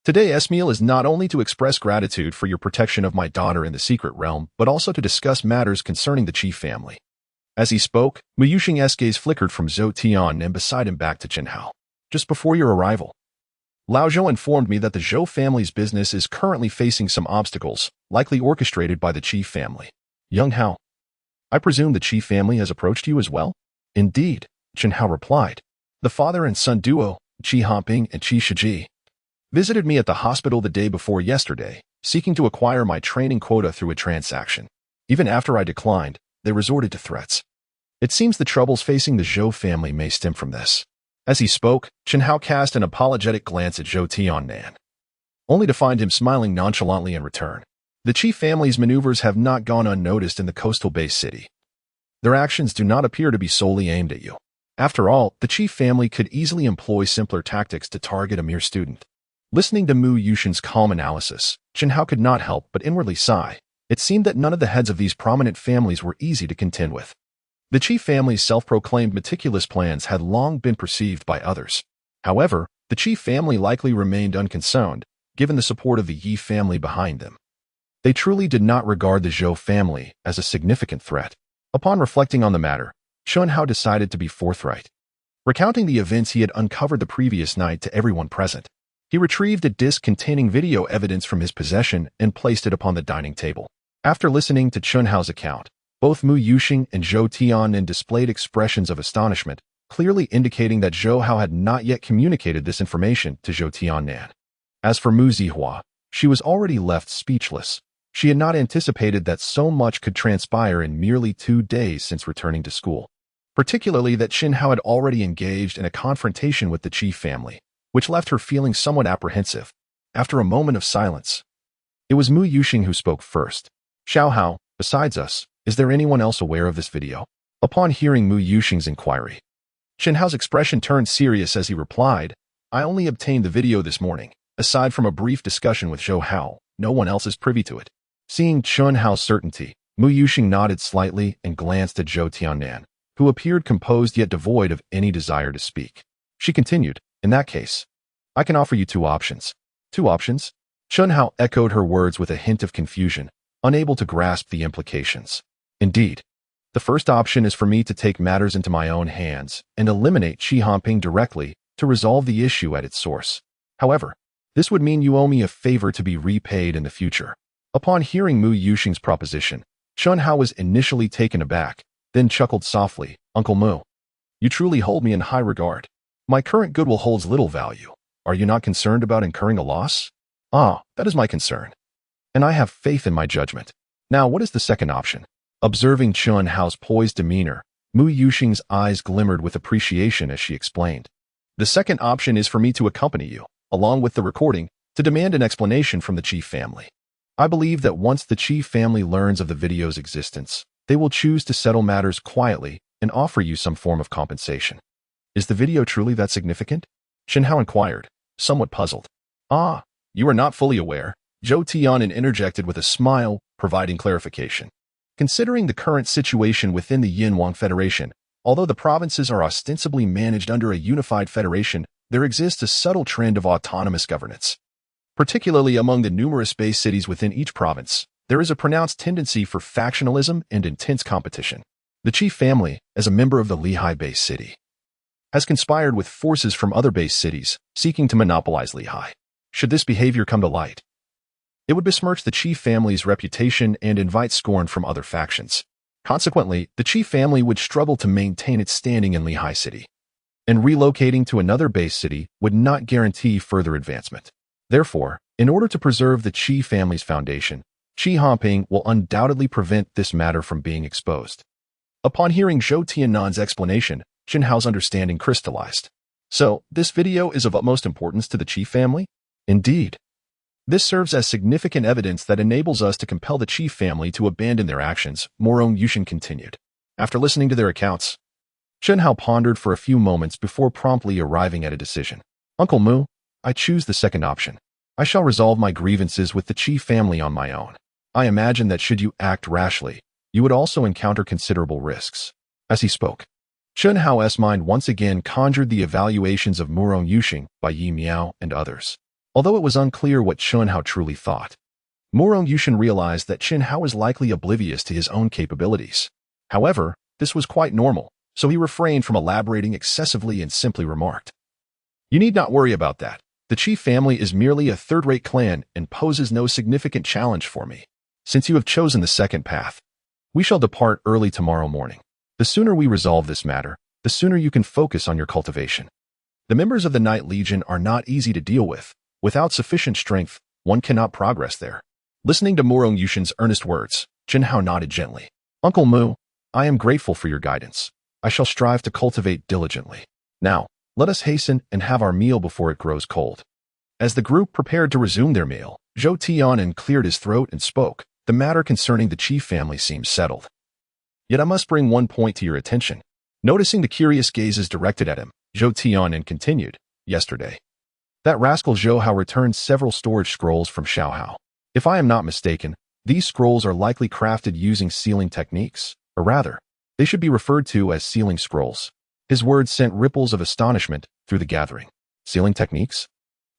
today's meal is not only to express gratitude for your protection of my daughter in the secret realm, but also to discuss matters concerning the Qi family. As he spoke, Mu Yuxing's gaze flickered from Zhou Tian and beside him back to Chen Hao. Just before your arrival, Lao Zhou informed me that the Zhou family's business is currently facing some obstacles, likely orchestrated by the Qi family. Young Hao, I presume the Qi family has approached you as well? Indeed, Chen Hao replied. The father and son duo, Qi Hanping and Qi Shiji, visited me at the hospital the day before yesterday, seeking to acquire my training quota through a transaction. Even after I declined, they resorted to threats. It seems the troubles facing the Zhou family may stem from this. As he spoke, Chen Hao cast an apologetic glance at Zhou Tiannan, only to find him smiling nonchalantly in return. The Qi family's maneuvers have not gone unnoticed in the coastal-based city. Their actions do not appear to be solely aimed at you. After all, the Qi family could easily employ simpler tactics to target a mere student. Listening to Mu Yuxin's calm analysis, Chen Hao could not help but inwardly sigh. It seemed that none of the heads of these prominent families were easy to contend with. The Qi family's self-proclaimed meticulous plans had long been perceived by others. However, the Qi family likely remained unconcerned, given the support of the Yi family behind them. They truly did not regard the Zhou family as a significant threat. Upon reflecting on the matter, Chen Hao decided to be forthright. Recounting the events he had uncovered the previous night to everyone present, he retrieved a disc containing video evidence from his possession and placed it upon the dining table. After listening to Chen Hao's account, both Mu Yuxing and Zhou Tiannan displayed expressions of astonishment, clearly indicating that Zhou Hao had not yet communicated this information to Zhou Tiannan. As for Mu Zihua, she was already left speechless. She had not anticipated that so much could transpire in merely 2 days since returning to school, particularly that Chen Hao had already engaged in a confrontation with the Qi family, which left her feeling somewhat apprehensive. After a moment of silence, it was Mu Yuxing who spoke first. Xiao Hao, besides us, is there anyone else aware of this video? Upon hearing Mu Yuxing's inquiry, Chen Hao's expression turned serious as he replied, I only obtained the video this morning. Aside from a brief discussion with Zhou Hao, no one else is privy to it. Seeing Chun Hao's certainty, Mu Yuxing nodded slightly and glanced at Zhou Tiannan, who appeared composed yet devoid of any desire to speak. She continued, "In that case, I can offer you two options." "Two options?" Chun Hao echoed her words with a hint of confusion, unable to grasp the implications. "Indeed. The first option is for me to take matters into my own hands and eliminate Qi Hongping directly to resolve the issue at its source. However, this would mean you owe me a favor to be repaid in the future." Upon hearing Mu Yuxing's proposition, Chun Hao was initially taken aback, then chuckled softly, "Uncle Mu, you truly hold me in high regard. My current goodwill holds little value. Are you not concerned about incurring a loss?" "Ah, that is my concern. And I have faith in my judgment. Now, what is the second option?" Observing Chun Hao's poised demeanor, Mu Yuxing's eyes glimmered with appreciation as she explained. "The second option is for me to accompany you, along with the recording, to demand an explanation from the Qi family. I believe that once the Qi family learns of the video's existence, they will choose to settle matters quietly and offer you some form of compensation." "Is the video truly that significant?" Chun Hao inquired, somewhat puzzled. "Ah, you are not fully aware," Zhou Tiannan interjected with a smile, providing clarification. "Considering the current situation within the Yin-Wang Federation, although the provinces are ostensibly managed under a unified federation, there exists a subtle trend of autonomous governance. Particularly among the numerous base cities within each province, there is a pronounced tendency for factionalism and intense competition. The Qi family, as a member of the Lehigh base city, has conspired with forces from other base cities, seeking to monopolize Lehigh. Should this behavior come to light, it would besmirch the Qi family's reputation and invite scorn from other factions. Consequently, the Qi family would struggle to maintain its standing in Lehigh City, and relocating to another base city would not guarantee further advancement. Therefore, in order to preserve the Qi family's foundation, Qi Hongping will undoubtedly prevent this matter from being exposed." Upon hearing Zhou Tiannan's explanation, Chun Hao's understanding crystallized. "So, this video is of utmost importance to the Qi family?" "Indeed. This serves as significant evidence that enables us to compel the Qi family to abandon their actions," Murong Yushin continued. After listening to their accounts, Chun Hao pondered for a few moments before promptly arriving at a decision. "Uncle Mu, I choose the second option. I shall resolve my grievances with the Qi family on my own. I imagine that should you act rashly, you would also encounter considerable risks." As he spoke, Chun Hao's mind once again conjured the evaluations of Murong Yuxing by Yi Miao and others. Although it was unclear what Chun Hao truly thought, Murong Yushin realized that Chun Hao was likely oblivious to his own capabilities. However, this was quite normal, so he refrained from elaborating excessively and simply remarked, "You need not worry about that. The Qi family is merely a third-rate clan and poses no significant challenge for me. Since you have chosen the second path, we shall depart early tomorrow morning. The sooner we resolve this matter, the sooner you can focus on your cultivation. The members of the Night Legion are not easy to deal with. Without sufficient strength, one cannot progress there." Listening to Murong Yushin's earnest words, Chun Hao nodded gently. "Uncle Mu, I am grateful for your guidance. I shall strive to cultivate diligently. Now, let us hasten and have our meal before it grows cold." As the group prepared to resume their meal, Zhou Tiannan cleared his throat and spoke. "The matter concerning the Qi family seems settled. Yet I must bring one point to your attention." Noticing the curious gazes directed at him, Zhou Tiannan continued, "Yesterday, that rascal Zhou Hao returned several storage scrolls from Xiao Hao. If I am not mistaken, these scrolls are likely crafted using sealing techniques, or rather, they should be referred to as sealing scrolls." His words sent ripples of astonishment through the gathering. "Sealing techniques?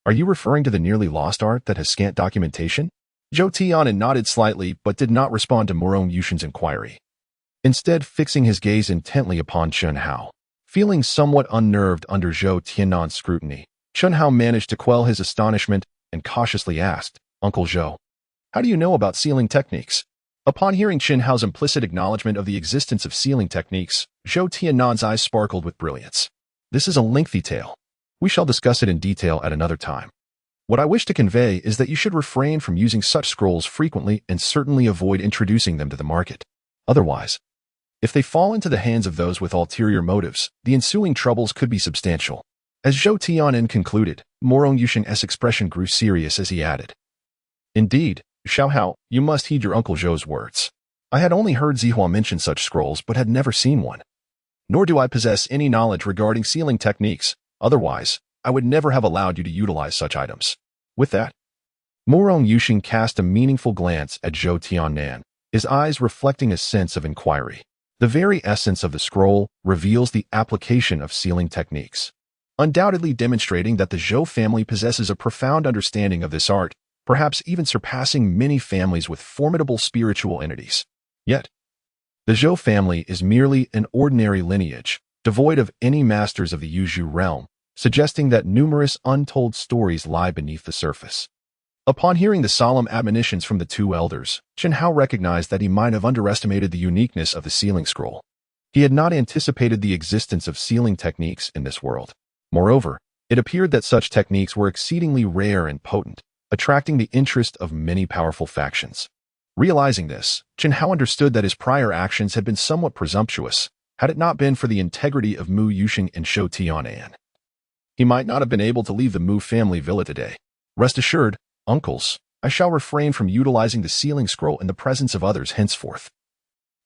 Are you referring to the nearly lost art that has scant documentation?" Zhou Tiannan nodded slightly but did not respond to Murong Yushin's inquiry, instead fixing his gaze intently upon Chun Hao. Feeling somewhat unnerved under Zhou Tiannan's scrutiny, Chun Hao managed to quell his astonishment and cautiously asked, "Uncle Zhou, how do you know about sealing techniques?" Upon hearing Chun Hao's implicit acknowledgement of the existence of sealing techniques, Zhou Tiannan's eyes sparkled with brilliance. "This is a lengthy tale. We shall discuss it in detail at another time. What I wish to convey is that you should refrain from using such scrolls frequently and certainly avoid introducing them to the market. Otherwise, if they fall into the hands of those with ulterior motives, the ensuing troubles could be substantial." As Zhou Tiannan concluded, Murong Yushin's expression grew serious as he added, "Indeed, Xiao Hao, you must heed your Uncle Zhou's words. I had only heard Zihua mention such scrolls but had never seen one. Nor do I possess any knowledge regarding sealing techniques. Otherwise, I would never have allowed you to utilize such items." With that, Morong Yuxing cast a meaningful glance at Zhou Tiannan, his eyes reflecting a sense of inquiry. The very essence of the scroll reveals the application of sealing techniques, undoubtedly demonstrating that the Zhou family possesses a profound understanding of this art, perhaps even surpassing many families with formidable spiritual entities. Yet, the Zhou family is merely an ordinary lineage, devoid of any masters of the Yuzhu realm, suggesting that numerous untold stories lie beneath the surface. Upon hearing the solemn admonitions from the two elders, Chen Hao recognized that he might have underestimated the uniqueness of the sealing scroll. He had not anticipated the existence of sealing techniques in this world. Moreover, it appeared that such techniques were exceedingly rare and potent, attracting the interest of many powerful factions. Realizing this, Chen Hao understood that his prior actions had been somewhat presumptuous, had it not been for the integrity of Mu Yuxing and Zhou Tiannan. He might not have been able to leave the Mu family villa today. Rest assured, uncles, I shall refrain from utilizing the sealing scroll in the presence of others henceforth.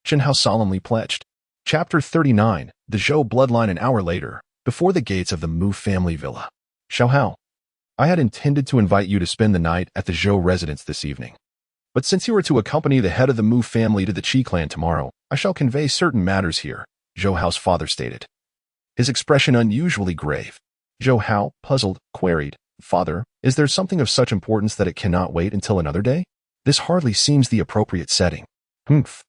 Chen Hao solemnly pledged. Chapter 39, The Zhou Bloodline. An hour later, before the gates of the Mu family villa. Xiao Hao, I had intended to invite you to spend the night at the Zhou residence this evening. But since you are to accompany the head of the Mu family to the Qi clan tomorrow, I shall convey certain matters here, Zhou Hao's father stated. His expression unusually grave. Zhou Hao, puzzled, queried, Father, is there something of such importance that it cannot wait until another day? This hardly seems the appropriate setting. Humph.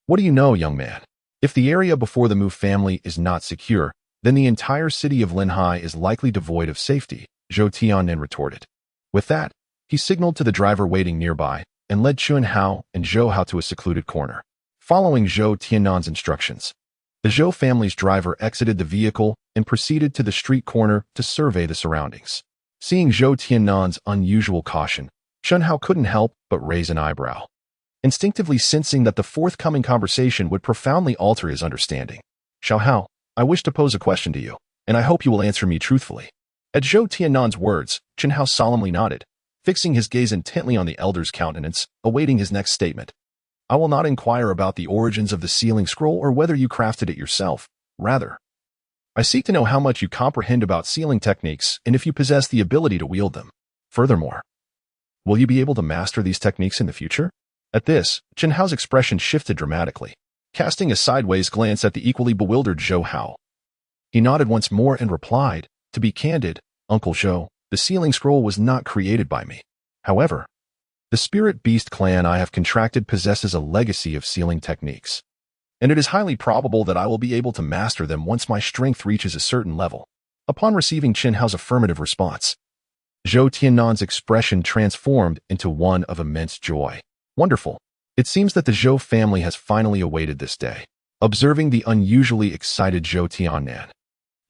What do you know, young man? If the area before the Mu family is not secure, then the entire city of Linhai is likely devoid of safety, Zhou Tiannan retorted. With that, he signaled to the driver waiting nearby and led Chen Hao and Zhou Hao to a secluded corner. Following Zhou Tiannan's instructions, the Zhou family's driver exited the vehicle and proceeded to the street corner to survey the surroundings. Seeing Zhou Tiannan's unusual caution, Chen Hao couldn't help but raise an eyebrow, instinctively sensing that the forthcoming conversation would profoundly alter his understanding. Xiao Hao, I wish to pose a question to you, and I hope you will answer me truthfully. At Zhou Tiannan's words, Chen Hao solemnly nodded, fixing his gaze intently on the elder's countenance, awaiting his next statement. I will not inquire about the origins of the sealing scroll or whether you crafted it yourself. Rather, I seek to know how much you comprehend about sealing techniques and if you possess the ability to wield them. Furthermore, will you be able to master these techniques in the future? At this, Chen Hao's expression shifted dramatically, casting a sideways glance at the equally bewildered Zhou Hao. He nodded once more and replied, To be candid, Uncle Zhou, the sealing scroll was not created by me. However, the spirit beast clan I have contracted possesses a legacy of sealing techniques, and it is highly probable that I will be able to master them once my strength reaches a certain level. Upon receiving Chen Hao's affirmative response, Zhou Tiannan's expression transformed into one of immense joy. Wonderful. It seems that the Zhou family has finally awaited this day. Observing the unusually excited Zhou Tiannan,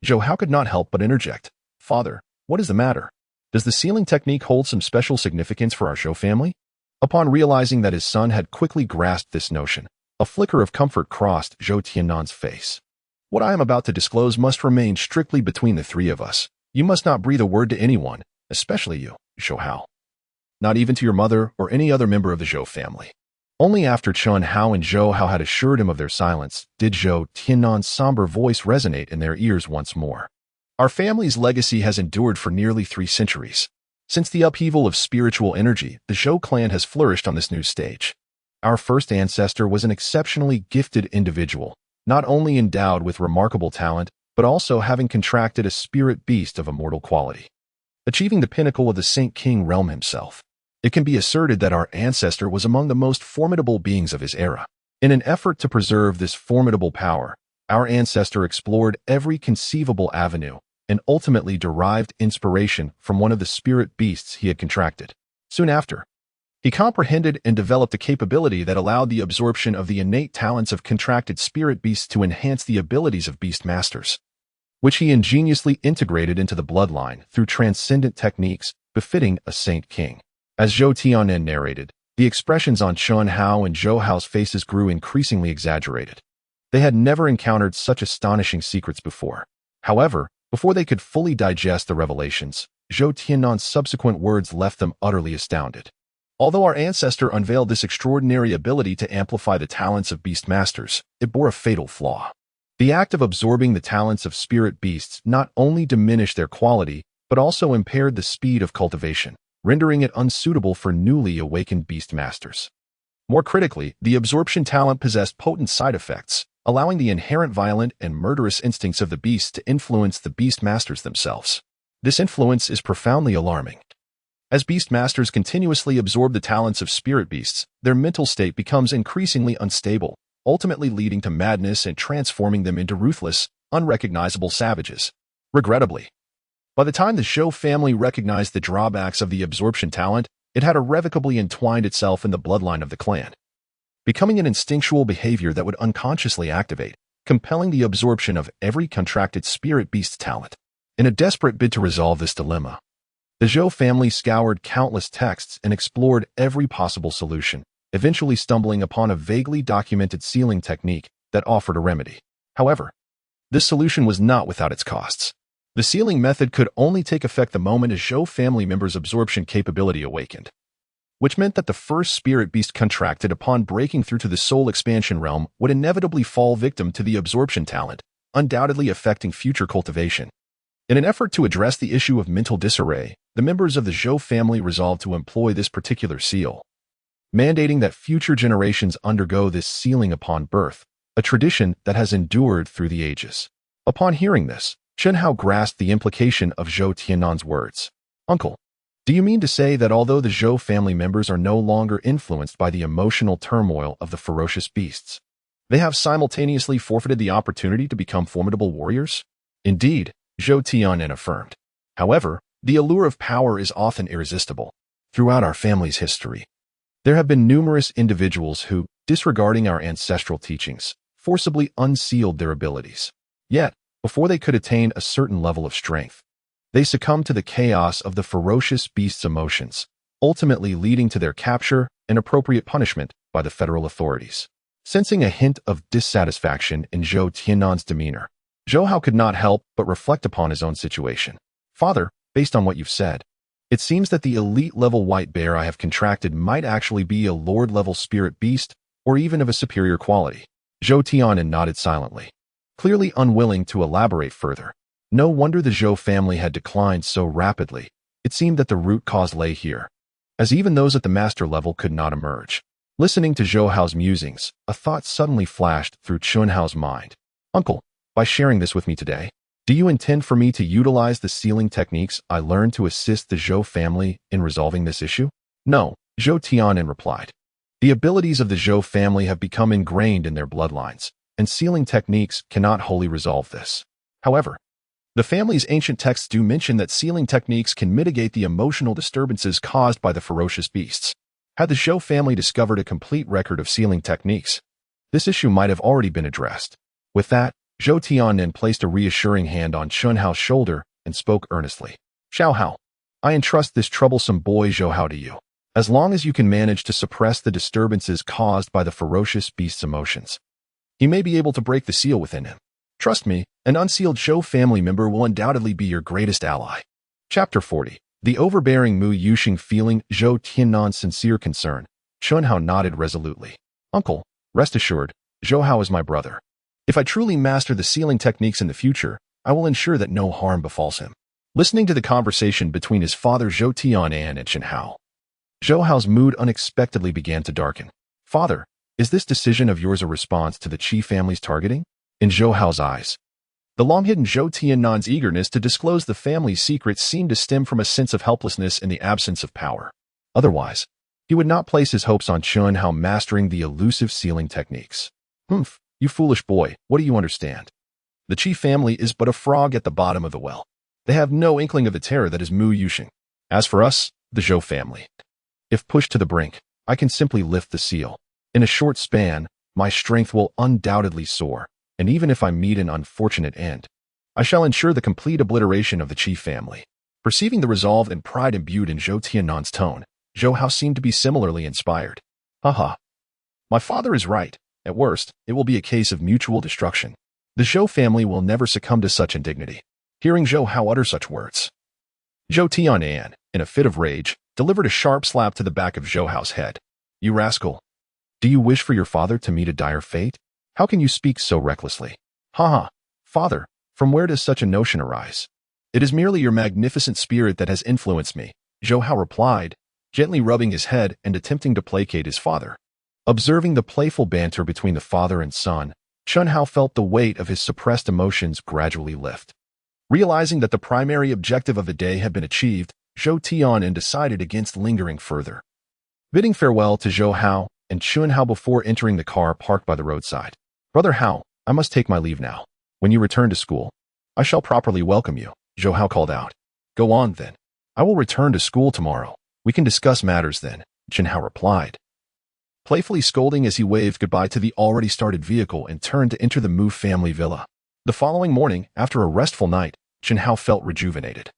Zhou Hao could not help but interject. Father, what is the matter? Does the sealing technique hold some special significance for our Zhou family? Upon realizing that his son had quickly grasped this notion, a flicker of comfort crossed Zhou Tiannan's face. What I am about to disclose must remain strictly between the three of us. You must not breathe a word to anyone, especially you, Zhou Hao. Not even to your mother or any other member of the Zhou family. Only after Chen Hao and Zhou Hao had assured him of their silence did Zhou Tiannan's somber voice resonate in their ears once more. Our family's legacy has endured for nearly 3 centuries. Since the upheaval of spiritual energy, the Zhou clan has flourished on this new stage. Our first ancestor was an exceptionally gifted individual, not only endowed with remarkable talent, but also having contracted a spirit beast of immortal quality, achieving the pinnacle of the Saint King realm himself. It can be asserted that our ancestor was among the most formidable beings of his era. In an effort to preserve this formidable power, our ancestor explored every conceivable avenue and ultimately derived inspiration from one of the spirit beasts he had contracted. Soon after, he comprehended and developed a capability that allowed the absorption of the innate talents of contracted spirit beasts to enhance the abilities of beast masters, which he ingeniously integrated into the bloodline through transcendent techniques befitting a Saint King. As Zhou Tiannan narrated, the expressions on Chen Hao and Zhou Hao's faces grew increasingly exaggerated. They had never encountered such astonishing secrets before. However, before they could fully digest the revelations, Zhou Tiannan's subsequent words left them utterly astounded. Although our ancestor unveiled this extraordinary ability to amplify the talents of beast masters, it bore a fatal flaw. The act of absorbing the talents of spirit beasts not only diminished their quality, but also impaired the speed of cultivation, rendering it unsuitable for newly awakened beast masters. More critically, the absorption talent possessed potent side effects, allowing the inherent violent and murderous instincts of the beast to influence the beast masters themselves. This influence is profoundly alarming. As beast masters continuously absorb the talents of spirit beasts, their mental state becomes increasingly unstable, ultimately leading to madness and transforming them into ruthless, unrecognizable savages. Regrettably, by the time the Zhou family recognized the drawbacks of the absorption talent, it had irrevocably entwined itself in the bloodline of the clan, becoming an instinctual behavior that would unconsciously activate, compelling the absorption of every contracted spirit beast talent. In a desperate bid to resolve this dilemma, the Zhou family scoured countless texts and explored every possible solution, eventually stumbling upon a vaguely documented sealing technique that offered a remedy. However, this solution was not without its costs. The sealing method could only take effect the moment a Zhou family member's absorption capability awakened, which meant that the first spirit beast contracted upon breaking through to the soul expansion realm would inevitably fall victim to the absorption talent, undoubtedly affecting future cultivation. In an effort to address the issue of mental disarray, the members of the Zhou family resolved to employ this particular seal, mandating that future generations undergo this sealing upon birth, a tradition that has endured through the ages. Upon hearing this, Chen Hao grasped the implication of Zhou Tiannan's words. Uncle, do you mean to say that although the Zhou family members are no longer influenced by the emotional turmoil of the ferocious beasts, they have simultaneously forfeited the opportunity to become formidable warriors? Indeed, Zhou Tiannan affirmed. However, the allure of power is often irresistible. Throughout our family's history, there have been numerous individuals who, disregarding our ancestral teachings, forcibly unsealed their abilities. Yet, before they could attain a certain level of strength, they succumbed to the chaos of the ferocious beast's emotions, ultimately leading to their capture and appropriate punishment by the federal authorities. Sensing a hint of dissatisfaction in Zhou Tiannan's demeanor, Zhou Hao could not help but reflect upon his own situation. Father, based on what you've said, it seems that the elite-level white bear I have contracted might actually be a lord-level spirit beast or even of a superior quality. Zhou Tiannan nodded silently, clearly unwilling to elaborate further. No wonder the Zhou family had declined so rapidly. It seemed that the root cause lay here, as even those at the master level could not emerge. Listening to Zhou Hao's musings, a thought suddenly flashed through Chen Hao's mind. Uncle, by sharing this with me today, do you intend for me to utilize the sealing techniques I learned to assist the Zhou family in resolving this issue? No, Zhou Tiannan replied. The abilities of the Zhou family have become ingrained in their bloodlines, and sealing techniques cannot wholly resolve this. However, the family's ancient texts do mention that sealing techniques can mitigate the emotional disturbances caused by the ferocious beasts. Had the Zhou family discovered a complete record of sealing techniques, this issue might have already been addressed. With that, Zhou Tiannan placed a reassuring hand on Chen Hao's shoulder and spoke earnestly. Xiao Hao, I entrust this troublesome boy Zhou Hao to you. As long as you can manage to suppress the disturbances caused by the ferocious beast's emotions, he may be able to break the seal within him. Trust me, an unsealed Zhou family member will undoubtedly be your greatest ally. Chapter 40. The overbearing Mu Yuxing feeling Zhou Tiannan's sincere concern. Chen Hao nodded resolutely. Uncle, rest assured, Zhou Hao is my brother. If I truly master the sealing techniques in the future, I will ensure that no harm befalls him. Listening to the conversation between his father Zhou Tiannan and Chen Hao, Zhou Hao's mood unexpectedly began to darken. Father, is this decision of yours a response to the Qi family's targeting? In Zhou Hao's eyes, the long-hidden Zhou Tiannan's eagerness to disclose the family's secrets seemed to stem from a sense of helplessness in the absence of power. Otherwise, he would not place his hopes on Chen Hao mastering the elusive sealing techniques. Humph, you foolish boy, what do you understand? The Qi family is but a frog at the bottom of the well. They have no inkling of the terror that is Mu Yuxing. As for us, the Zhou family, if pushed to the brink, I can simply lift the seal. In a short span, my strength will undoubtedly soar, and even if I meet an unfortunate end, I shall ensure the complete obliteration of the Qi family. Perceiving the resolve and pride imbued in Zhou Tiannan's tone, Zhou Hao seemed to be similarly inspired. Haha. My father is right. At worst, it will be a case of mutual destruction. The Zhou family will never succumb to such indignity. Hearing Zhou Hao utter such words, Zhou Tiannan, in a fit of rage, delivered a sharp slap to the back of Zhou Hao's head. You rascal! Do you wish for your father to meet a dire fate? How can you speak so recklessly? Haha, father, from where does such a notion arise? It is merely your magnificent spirit that has influenced me, Zhou Hao replied, gently rubbing his head and attempting to placate his father. Observing the playful banter between the father and son, Chun Hao felt the weight of his suppressed emotions gradually lift. Realizing that the primary objective of the day had been achieved, Zhou Tian decided against lingering further. Bidding farewell to Zhou Hao and Chun Hao before entering the car parked by the roadside. Brother Hao, I must take my leave now. When you return to school, I shall properly welcome you, Zhou Hao called out. Go on then. I will return to school tomorrow. We can discuss matters then, Chun Hao replied, playfully scolding as he waved goodbye to the already started vehicle and turned to enter the Mu family villa. The following morning, after a restful night, Chun Hao felt rejuvenated,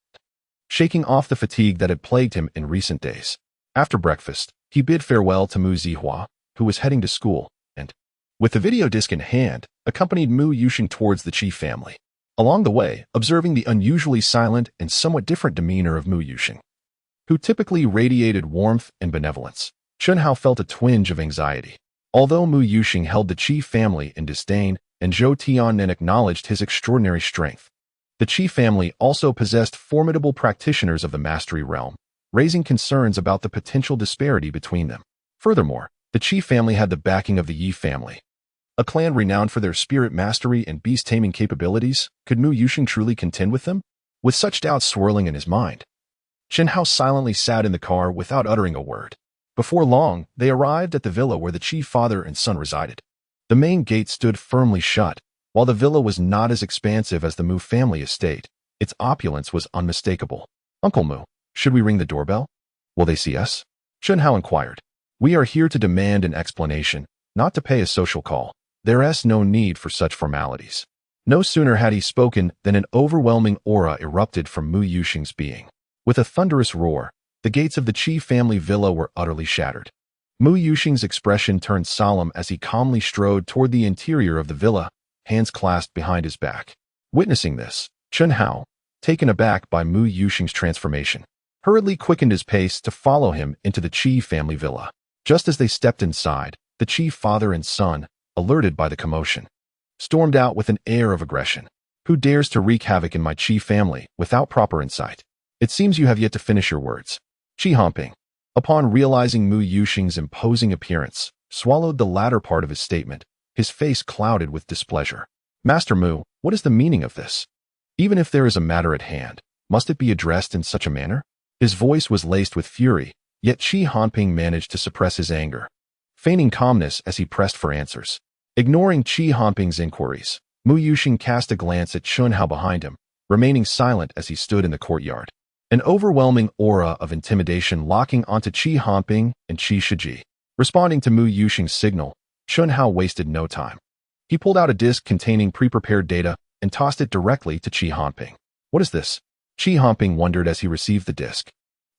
shaking off the fatigue that had plagued him in recent days. After breakfast, he bid farewell to Mu Zihua, who was heading to school, and, with the video disc in hand, accompanied Mu Yuxing towards the Qi family. Along the way, observing the unusually silent and somewhat different demeanor of Mu Yuxing, who typically radiated warmth and benevolence, Chun Hao felt a twinge of anxiety. Although Mu Yuxing held the Qi family in disdain and Zhou Tian acknowledged his extraordinary strength, the Qi family also possessed formidable practitioners of the mastery realm, raising concerns about the potential disparity between them. Furthermore, the Qi family had the backing of the Yi family, a clan renowned for their spirit mastery and beast-taming capabilities. Could Mu Yuxing truly contend with them? With such doubts swirling in his mind, Chun Hao silently sat in the car without uttering a word. Before long, they arrived at the villa where the Qi father and son resided. The main gate stood firmly shut. While the villa was not as expansive as the Mu family estate, its opulence was unmistakable. Uncle Mu, should we ring the doorbell? Will they see us? Chun Hao inquired. We are here to demand an explanation, not to pay a social call. There is no need for such formalities. No sooner had he spoken than an overwhelming aura erupted from Mu Yuxing's being. With a thunderous roar, the gates of the Qi family villa were utterly shattered. Mu Yuxing's expression turned solemn as he calmly strode toward the interior of the villa, hands clasped behind his back. Witnessing this, Chun Hao, taken aback by Mu Yuxing's transformation, hurriedly quickened his pace to follow him into the Qi family villa. Just as they stepped inside, the Qi father and son, alerted by the commotion, stormed out with an air of aggression. Who dares to wreak havoc in my Qi family without proper insight? It seems you have yet to finish your words. Qi Hongping, upon realizing Mu Yuxing's imposing appearance, swallowed the latter part of his statement, his face clouded with displeasure. Master Mu, what is the meaning of this? Even if there is a matter at hand, must it be addressed in such a manner? His voice was laced with fury, yet Qi Hongping managed to suppress his anger, feigning calmness as he pressed for answers. Ignoring Qi Hongping's inquiries, Mu Yuxing cast a glance at Chun Hao behind him, remaining silent as he stood in the courtyard. An overwhelming aura of intimidation locking onto Qi Hongping and Qi Shiji. Responding to Mu Yuxing's signal, Chun Hao wasted no time. He pulled out a disc containing pre-prepared data and tossed it directly to Qi Hongping. What is this? Qi Hongping wondered as he received the disc,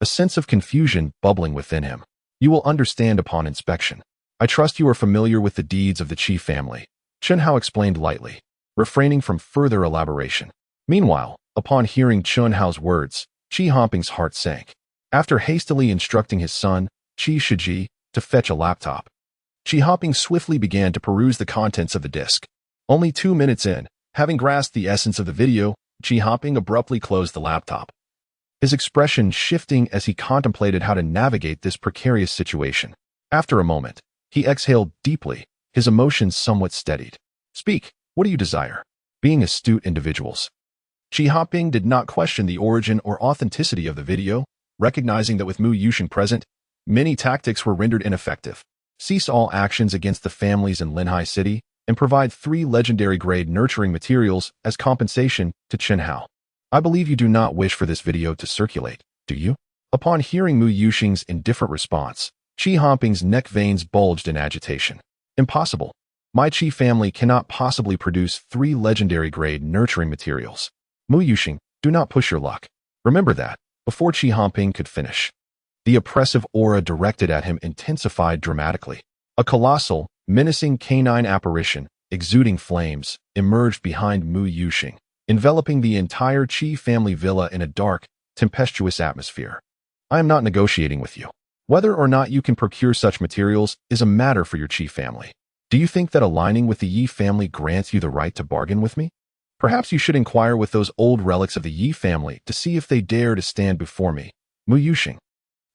a sense of confusion bubbling within him. You will understand upon inspection. I trust you are familiar with the deeds of the Qi family, Chun Hao explained lightly, refraining from further elaboration. Meanwhile, upon hearing Chun Hao's words, Qi Hongping's heart sank. After hastily instructing his son, Qi Shiji, to fetch a laptop, Qi Hongping swiftly began to peruse the contents of the disc. Only 2 minutes in, having grasped the essence of the video, Qi Hongping abruptly closed the laptop, his expression shifting as he contemplated how to navigate this precarious situation. After a moment, he exhaled deeply, his emotions somewhat steadied. Speak, what do you desire? Being astute individuals, Qi Hongping did not question the origin or authenticity of the video, recognizing that with Mu Yuxing present, many tactics were rendered ineffective. Cease all actions against the families in Linhai City and provide 3 legendary-grade nurturing materials as compensation to Chun Hao. I believe you do not wish for this video to circulate, do you? Upon hearing Mu Yuxing's indifferent response, Qi Hongping's neck veins bulged in agitation. Impossible. My Qi family cannot possibly produce 3 legendary-grade nurturing materials. Mu Yuxing, do not push your luck. Remember that. Before Qi Hongping could finish, the oppressive aura directed at him intensified dramatically. A colossal, menacing canine apparition, exuding flames, emerged behind Mu Yuxing, enveloping the entire Qi family villa in a dark, tempestuous atmosphere. I am not negotiating with you. Whether or not you can procure such materials is a matter for your Qi family. Do you think that aligning with the Yi family grants you the right to bargain with me? Perhaps you should inquire with those old relics of the Yi family to see if they dare to stand before me, Mu Yuxing.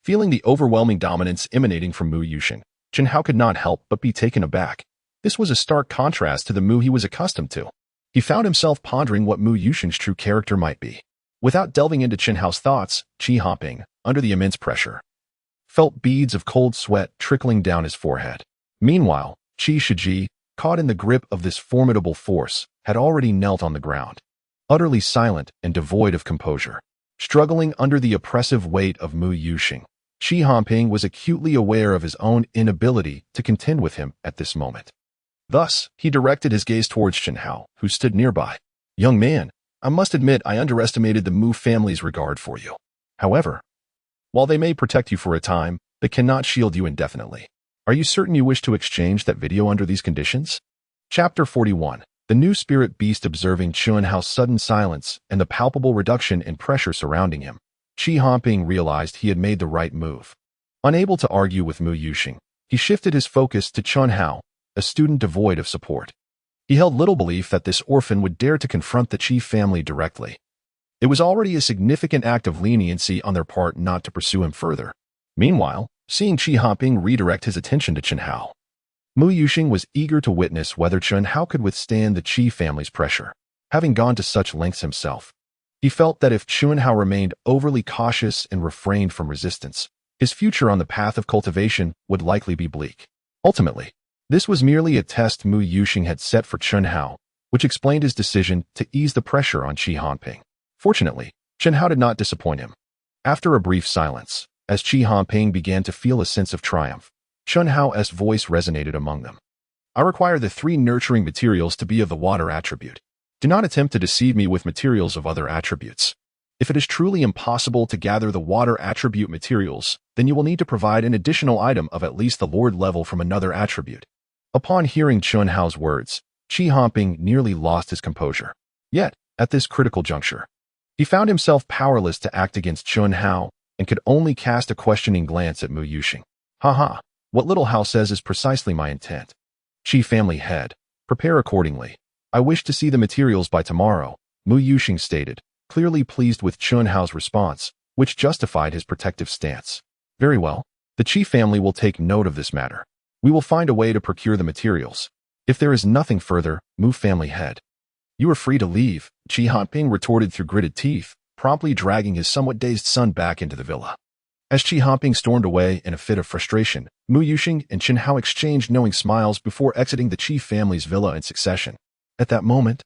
Feeling the overwhelming dominance emanating from Mu Yuxing, Chen Hao could not help but be taken aback. This was a stark contrast to the Mu he was accustomed to. He found himself pondering what Mu Yuxing's true character might be. Without delving into Chen Hao's thoughts, Qi Hoping, under the immense pressure, felt beads of cold sweat trickling down his forehead. Meanwhile, Qi Shiji, caught in the grip of this formidable force, had already knelt on the ground, utterly silent and devoid of composure. Struggling under the oppressive weight of Mu Yuxing, Qi Hoping was acutely aware of his own inability to contend with him at this moment. Thus, he directed his gaze towards Chen Hao, who stood nearby. "Young man, I must admit I underestimated the Mu family's regard for you. However, while they may protect you for a time, they cannot shield you indefinitely. Are you certain you wish to exchange that video under these conditions?" Chapter 41. The new spirit beast. Observing Chen Hao's sudden silence and the palpable reduction in pressure surrounding him, Qi Hoping realized he had made the right move. Unable to argue with Mu Yuxing, he shifted his focus to Chen Hao, a student devoid of support. He held little belief that this orphan would dare to confront the Qi family directly. It was already a significant act of leniency on their part not to pursue him further. Meanwhile, seeing Qi Hoping redirect his attention to Chen Hao, Mu Yuxing was eager to witness whether Chen Hao could withstand the Qi family's pressure. Having gone to such lengths himself, he felt that if Chen Hao remained overly cautious and refrained from resistance, his future on the path of cultivation would likely be bleak. Ultimately, this was merely a test Mu Yuxing had set for Chen Hao, which explained his decision to ease the pressure on Qi Hoping. Fortunately, Chen Hao did not disappoint him. After a brief silence, as Qi Hoping began to feel a sense of triumph, Chen Hao's voice resonated among them. "I require the 3 nurturing materials to be of the water attribute. Do not attempt to deceive me with materials of other attributes. If it is truly impossible to gather the water attribute materials, then you will need to provide an additional item of at least the Lord level from another attribute." Upon hearing Chen Hao's words, Qi Hoping nearly lost his composure. Yet, at this critical juncture, he found himself powerless to act against Chen Hao and could only cast a questioning glance at Mu Yuxing. "Haha, what little Hao says is precisely my intent. Qi family head, prepare accordingly. I wish to see the materials by tomorrow," Mu Yuxing stated, clearly pleased with Chen Hao's response, which justified his protective stance. "Very well. The Qi family will take note of this matter. We will find a way to procure the materials. If there is nothing further, Mu family head, you are free to leave," Qi Hoping retorted through gritted teeth, promptly dragging his somewhat dazed son back into the villa. As Qi Hoping stormed away in a fit of frustration, Mu Yuxing and Chen Hao exchanged knowing smiles before exiting the Qi family's villa in succession. At that moment,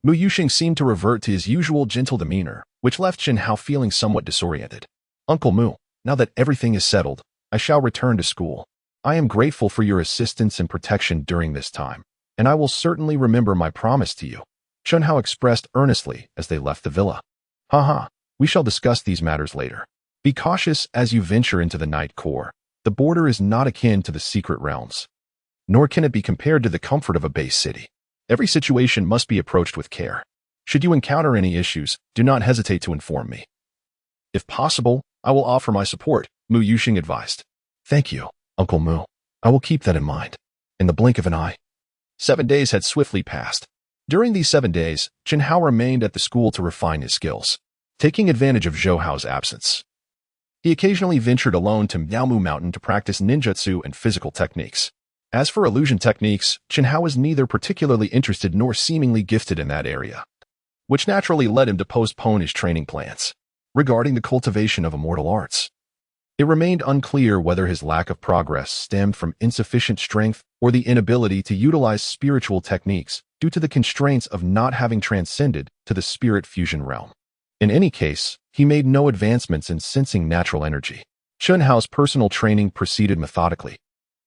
Mu Yuxing seemed to revert to his usual gentle demeanor, which left Chen Hao feeling somewhat disoriented. "Uncle Mu, now that everything is settled, I shall return to school. I am grateful for your assistance and protection during this time, and I will certainly remember my promise to you," Chen Hao expressed earnestly as they left the villa. "Haha, we shall discuss these matters later. Be cautious as you venture into the night core. The border is not akin to the secret realms, nor can it be compared to the comfort of a base city. Every situation must be approached with care. Should you encounter any issues, do not hesitate to inform me. If possible, I will offer my support," Mu Yuxing advised. "Thank you, Uncle Mu. I will keep that in mind." In the blink of an eye, 7 days had swiftly passed. During these 7 days, Chen Hao remained at the school to refine his skills. Taking advantage of Zhou Hao's absence, he occasionally ventured alone to Miaomu Mountain to practice ninjutsu and physical techniques. As for illusion techniques, Chen Hao was neither particularly interested nor seemingly gifted in that area, which naturally led him to postpone his training plans. Regarding the cultivation of immortal arts, it remained unclear whether his lack of progress stemmed from insufficient strength or the inability to utilize spiritual techniques due to the constraints of not having transcended to the spirit fusion realm. In any case, he made no advancements in sensing natural energy. Chen Hao's personal training proceeded methodically,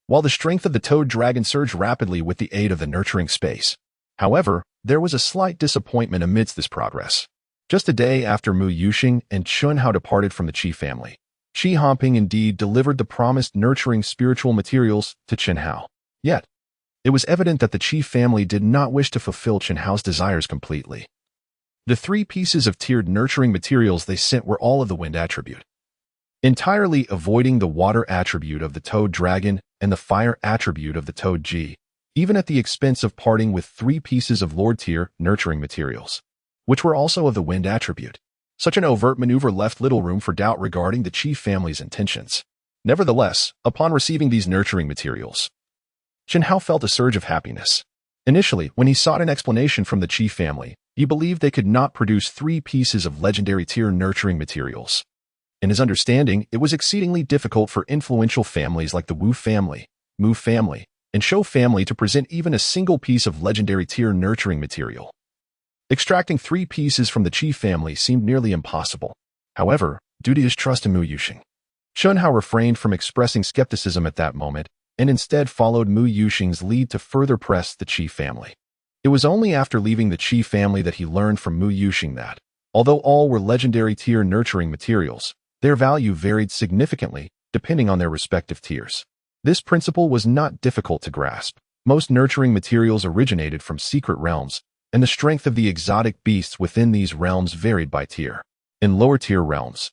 while the strength of the toad dragon surged rapidly with the aid of the nurturing space. However, there was a slight disappointment amidst this progress. Just a day after Mu Yuxing and Chen Hao departed from the Qi family, Qi Hoping indeed delivered the promised nurturing spiritual materials to Chen Hao. Yet, it was evident that the Qi family did not wish to fulfill Chen Hao's desires completely. The 3 pieces of tiered nurturing materials they sent were all of the wind attribute, entirely avoiding the water attribute of the toad dragon and the fire attribute of the toad Ji, even at the expense of parting with 3 pieces of Lord tier nurturing materials, which were also of the wind attribute. Such an overt maneuver left little room for doubt regarding the chief family's intentions. Nevertheless, upon receiving these nurturing materials, Chen Hao felt a surge of happiness. Initially, when he sought an explanation from the chief family, he believed they could not produce 3 pieces of legendary tier nurturing materials. In his understanding, it was exceedingly difficult for influential families like the Wu family, Mu family, and Shou family to present even a single piece of legendary tier nurturing material. Extracting 3 pieces from the chief family seemed nearly impossible. However, due to his trust in Mu Yuxing, Chen Hao refrained from expressing skepticism at that moment and instead followed Mu Yuxing's lead to further press the chief family. It was only after leaving the chief family that he learned from Mu Yuxing that, although all were legendary tier nurturing materials, their value varied significantly depending on their respective tiers. This principle was not difficult to grasp. Most nurturing materials originated from secret realms, and the strength of the exotic beasts within these realms varied by tier. In lower-tier realms,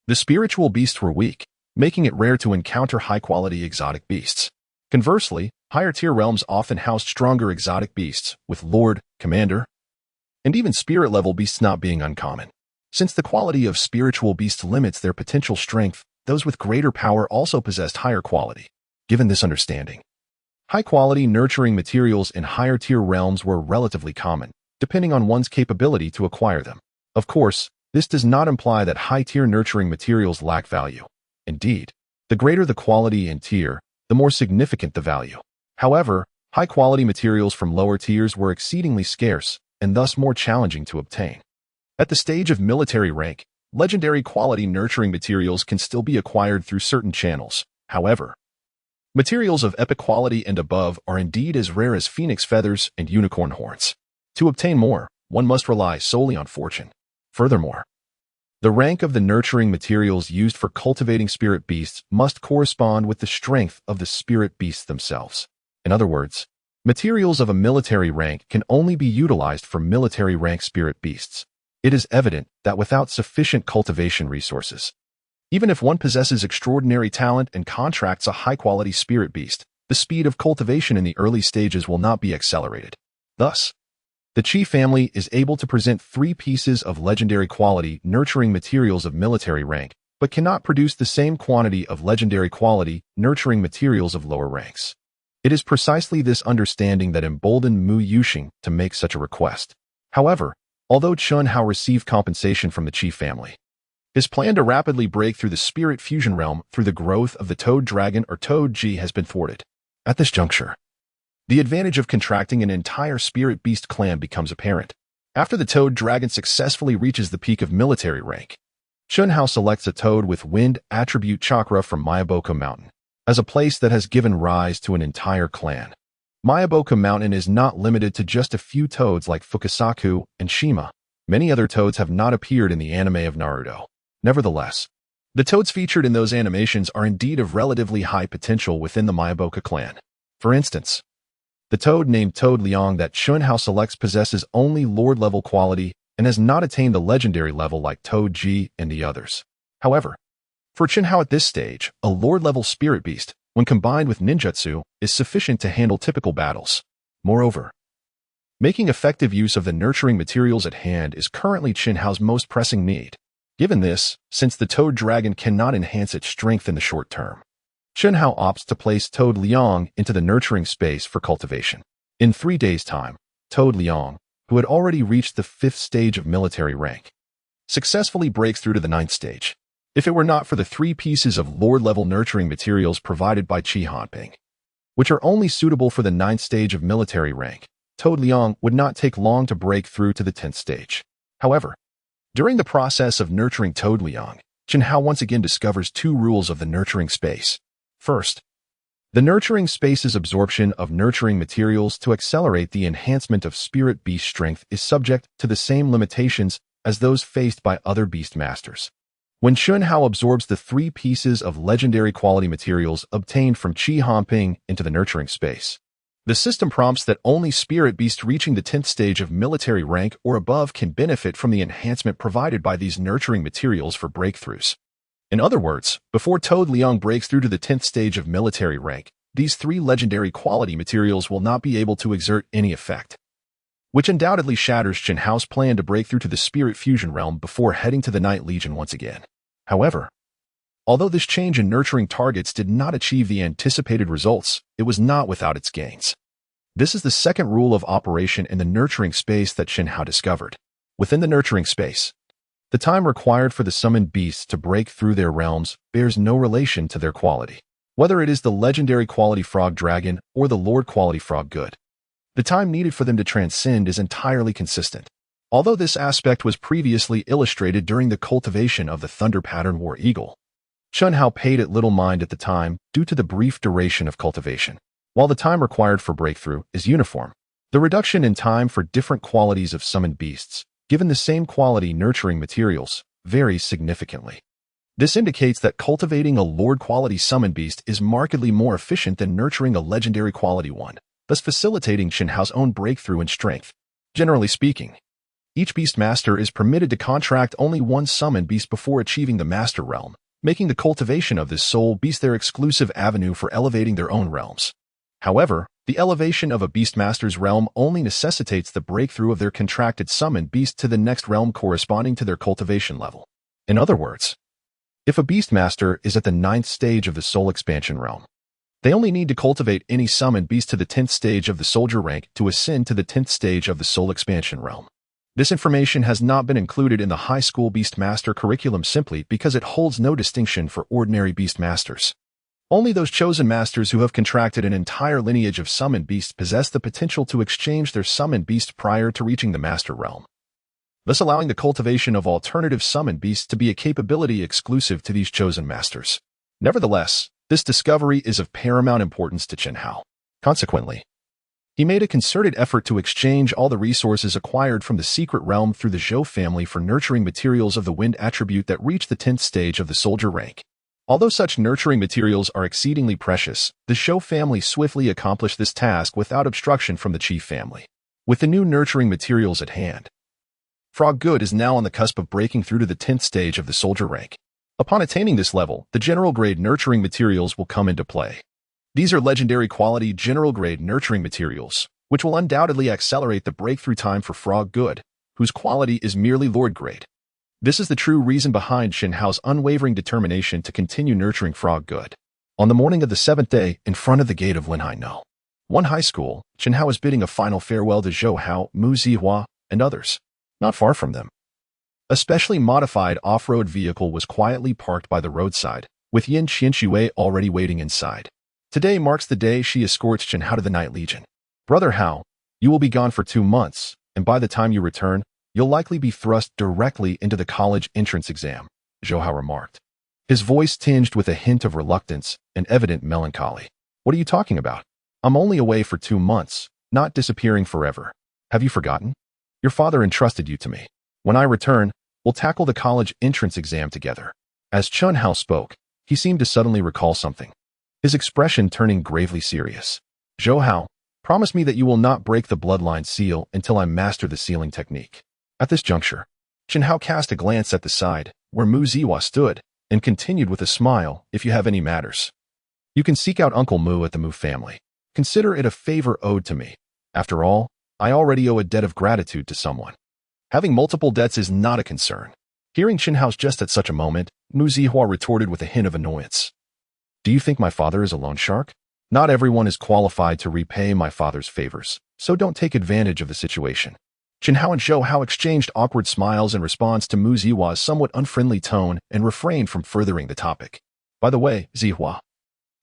the spiritual beasts were weak, making it rare to encounter high-quality exotic beasts. Conversely, higher-tier realms often housed stronger exotic beasts, with lord, commander, and even spirit-level beasts not being uncommon. Since the quality of spiritual beasts limits their potential strength, those with greater power also possessed higher quality. Given this understanding, high-quality nurturing materials in higher-tier realms were relatively common, depending on one's capability to acquire them. Of course, this does not imply that high-tier nurturing materials lack value. Indeed, the greater the quality and tier, the more significant the value. However, high-quality materials from lower tiers were exceedingly scarce and thus more challenging to obtain. At the stage of military rank, legendary quality nurturing materials can still be acquired through certain channels. However, materials of epic quality and above are indeed as rare as phoenix feathers and unicorn horns. To obtain more, one must rely solely on fortune. Furthermore, the rank of the nurturing materials used for cultivating spirit beasts must correspond with the strength of the spirit beasts themselves. In other words, materials of a military rank can only be utilized for military rank spirit beasts. It is evident that without sufficient cultivation resources, even if one possesses extraordinary talent and contracts a high-quality spirit beast, the speed of cultivation in the early stages will not be accelerated. Thus, the Qi family is able to present 3 pieces of legendary quality nurturing materials of military rank, but cannot produce the same quantity of legendary quality nurturing materials of lower ranks. It is precisely this understanding that emboldened Mu Yuxing to make such a request. However, although Chen Hao received compensation from the Qi family, his plan to rapidly break through the spirit fusion realm through the growth of the Toad Dragon or Toad Ji has been thwarted. At this juncture, the advantage of contracting an entire spirit beast clan becomes apparent. After the Toad Dragon successfully reaches the peak of military rank, Chen Hao selects a toad with wind attribute chakra from Myobokusan Mountain as a place that has given rise to an entire clan. Myobokusan Mountain is not limited to just a few toads like Fukasaku and Shima. Many other toads have not appeared in the anime of Naruto. Nevertheless, the toads featured in those animations are indeed of relatively high potential within the Myobokusan clan. For instance, the toad named Toad Liang that Chen Hao selects possesses only Lord-level quality and has not attained the legendary level like Toad Ji and the others. However, for Chen Hao at this stage, a Lord-level spirit beast, when combined with ninjutsu, is sufficient to handle typical battles. Moreover, making effective use of the nurturing materials at hand is currently Chen Hao's most pressing need. Given this, since the Toad Dragon cannot enhance its strength in the short term, Chen Hao opts to place Toad Liang into the nurturing space for cultivation. In 3 days' time, Toad Liang, who had already reached the 5th stage of military rank, successfully breaks through to the 9th stage. If it were not for the 3 pieces of Lord-level nurturing materials provided by Qi Hanping, which are only suitable for the 9th stage of military rank, Toad Liang would not take long to break through to the 10th stage. However, during the process of nurturing Toad Liang, Chen Hao once again discovers 2 rules of the nurturing space. First, the nurturing space's absorption of nurturing materials to accelerate the enhancement of spirit beast strength is subject to the same limitations as those faced by other beast masters. When Chen Hao absorbs the 3 pieces of legendary quality materials obtained from Qi Hanping into the nurturing space, the system prompts that only spirit beasts reaching the 10th stage of military rank or above can benefit from the enhancement provided by these nurturing materials for breakthroughs. In other words, before Toad Liang breaks through to the 10th stage of military rank, these 3 legendary quality materials will not be able to exert any effect. which undoubtedly shatters Chen Hao's plan to break through to the spirit fusion realm before heading to the Night Legion once again. However, although this change in nurturing targets did not achieve the anticipated results, it was not without its gains. This is the second rule of operation in the nurturing space that Chen Hao discovered. Within the nurturing space, the time required for the summoned beasts to break through their realms bears no relation to their quality, whether it is the legendary quality frog dragon or the lord quality frog good. The time needed for them to transcend is entirely consistent. Although this aspect was previously illustrated during the cultivation of the Thunder Pattern War Eagle, Chen Hao paid it little mind at the time due to the brief duration of cultivation. While the time required for breakthrough is uniform, the reduction in time for different qualities of summoned beasts, given the same quality nurturing materials, varies significantly. This indicates that cultivating a Lord quality summoned beast is markedly more efficient than nurturing a legendary quality one, thus facilitating Chen Hao's own breakthrough in strength. Generally speaking, each beast master is permitted to contract only one summoned beast before achieving the master realm, making the cultivation of this soul beast their exclusive avenue for elevating their own realms. However, the elevation of a beastmaster's realm only necessitates the breakthrough of their contracted summoned beast to the next realm corresponding to their cultivation level. In other words, if a beastmaster is at the 9th stage of the soul expansion realm, they only need to cultivate any summoned beast to the 10th stage of the soldier rank to ascend to the 10th stage of the soul expansion realm. This information has not been included in the high school beastmaster curriculum simply because it holds no distinction for ordinary beastmasters. Only those chosen masters who have contracted an entire lineage of summoned beasts possess the potential to exchange their summoned beast prior to reaching the master realm, thus allowing the cultivation of alternative summoned beasts to be a capability exclusive to these chosen masters. Nevertheless, this discovery is of paramount importance to Chen Hao. Consequently, he made a concerted effort to exchange all the resources acquired from the secret realm through the Zhou family for nurturing materials of the wind attribute that reach the 10th stage of the soldier rank. Although such nurturing materials are exceedingly precious, the Zhou family swiftly accomplished this task without obstruction from the chief family. With the new nurturing materials at hand, Frog Good is now on the cusp of breaking through to the 10th stage of the soldier rank. Upon attaining this level, the general grade nurturing materials will come into play. These are legendary quality general grade nurturing materials, which will undoubtedly accelerate the breakthrough time for Frog Good, whose quality is merely Lord grade. This is the true reason behind Chen Hao's unwavering determination to continue nurturing Frog Good. On the morning of the 7th day, in front of the gate of Linhai No. 1 high school, Chen Hao is bidding a final farewell to Zhou Hao, Mu Zihua, and others. Not far from them, a specially modified off-road vehicle was quietly parked by the roadside, with Yin Qianxue already waiting inside. Today marks the day she escorts Chen Hao to the Night Legion. Brother Hao, you will be gone for 2 months, and by the time you return, you'll likely be thrust directly into the college entrance exam, Zhou Hao remarked, his voice tinged with a hint of reluctance and evident melancholy. What are you talking about? I'm only away for 2 months, not disappearing forever. Have you forgotten? Your father entrusted you to me. When I return, we'll tackle the college entrance exam together. As Chen Hao spoke, he seemed to suddenly recall something, his expression turning gravely serious. Zhou Hao, promise me that you will not break the bloodline seal until I master the sealing technique. At this juncture, Chen Hao cast a glance at the side, where Mu Zihua stood, and continued with a smile, if you have any matters, you can seek out Uncle Mu at the Mu family. Consider it a favor owed to me. After all, I already owe a debt of gratitude to someone. Having multiple debts is not a concern. Hearing Chen Hao's jest at such a moment, Mu Zihua retorted with a hint of annoyance. Do you think my father is a loan shark? Not everyone is qualified to repay my father's favors, so don't take advantage of the situation. Chen Hao and Zhou Hao exchanged awkward smiles in response to Mu Zihua's somewhat unfriendly tone and refrained from furthering the topic. By the way, Zihua,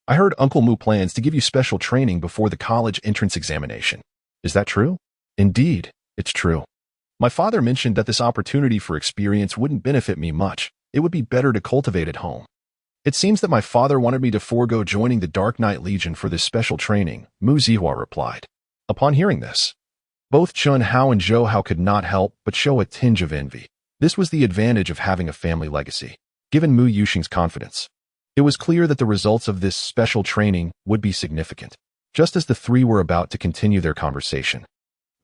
I heard Uncle Mu plans to give you special training before the college entrance examination. Is that true? Indeed, it's true. My father mentioned that this opportunity for experience wouldn't benefit me much. It would be better to cultivate at home. It seems that my father wanted me to forego joining the Dark Knight Legion for this special training, Mu Zihua replied. Upon hearing this, both Chen Hao and Zhou Hao could not help but show a tinge of envy. This was the advantage of having a family legacy. Given Mu Yuxing's confidence, it was clear that the results of this special training would be significant. Just as the three were about to continue their conversation,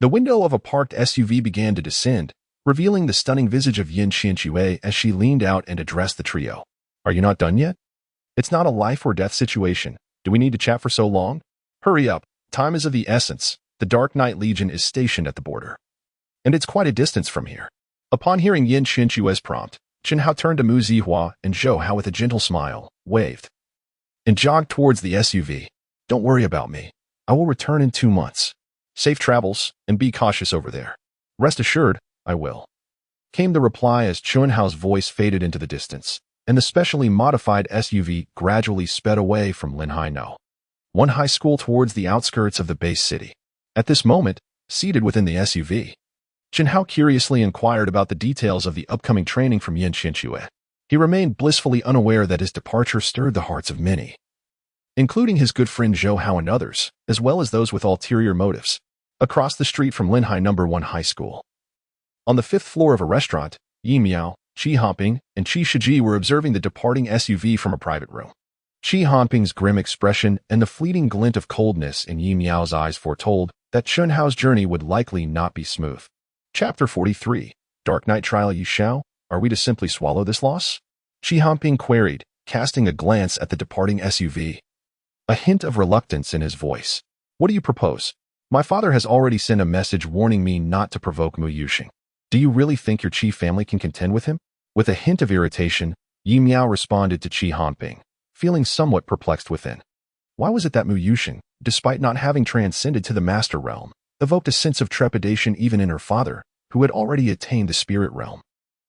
the window of a parked SUV began to descend, revealing the stunning visage of Yin Qianxue as she leaned out and addressed the trio. Are you not done yet? It's not a life or death situation. Do we need to chat for so long? Hurry up. Time is of the essence. the Dark Knight Legion is stationed at the border. And it's quite a distance from here. Upon hearing Yin Qinshue's prompt, Chen Hao turned to Mu Zihua and Zhou Hao with a gentle smile, waved, and jogged towards the SUV. Don't worry about me. I will return in 2 months. Safe travels, and be cautious over there. Rest assured, I will. Came the reply as Chen Hao's voice faded into the distance, and the specially modified SUV gradually sped away from Linhai No. One high school towards the outskirts of the base city. At this moment, seated within the SUV, Chen Hao curiously inquired about the details of the upcoming training from Yin Qinshui. He remained blissfully unaware that his departure stirred the hearts of many, including his good friend Zhou Hao and others, as well as those with ulterior motives. Across the street from Linhai No. 1 High School, on the 5th floor of a restaurant, Yi Miao, Qi Hanping, and Qi Shiji were observing the departing SUV from a private room. Qi Hanping's grim expression and the fleeting glint of coldness in Yi Miao's eyes foretold that Chen Hao's journey would likely not be smooth. Chapter 43. Dark Knight Trial. Yi Xiao, are we to simply swallow this loss? Qi Hanping queried, casting a glance at the departing SUV. A hint of reluctance in his voice. What do you propose? My father has already sent a message warning me not to provoke Mu Yuxing. Do you really think your Qi family can contend with him? With a hint of irritation, Yi Miao responded to Qi Hanping, feeling somewhat perplexed within. Why was it that Mu Yuxing, despite not having transcended to the master realm, evoked a sense of trepidation even in her father, who had already attained the spirit realm?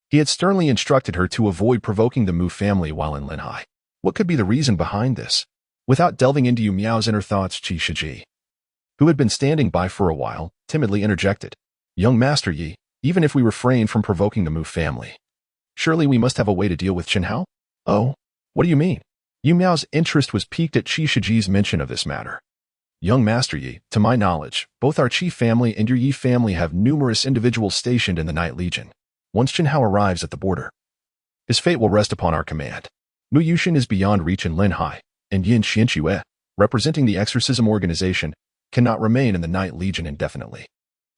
He had sternly instructed her to avoid provoking the Mu family while in Linhai. What could be the reason behind this? Without delving into Yu Miao's inner thoughts, Qi Shiji, who had been standing by for a while, timidly interjected. Young Master Yi, even if we refrain from provoking the Mu family, surely we must have a way to deal with Chen Hao? Oh, what do you mean? Yu Miao's interest was piqued at Qi Shiji's mention of this matter. Young Master Yi, to my knowledge, both our Qi family and your Yi family have numerous individuals stationed in the Night Legion. Once Chen Hao arrives at the border, his fate will rest upon our command. Mu Yuxin is beyond reach in Linhai, and Yin Qinshui, representing the exorcism organization, cannot remain in the Night Legion indefinitely.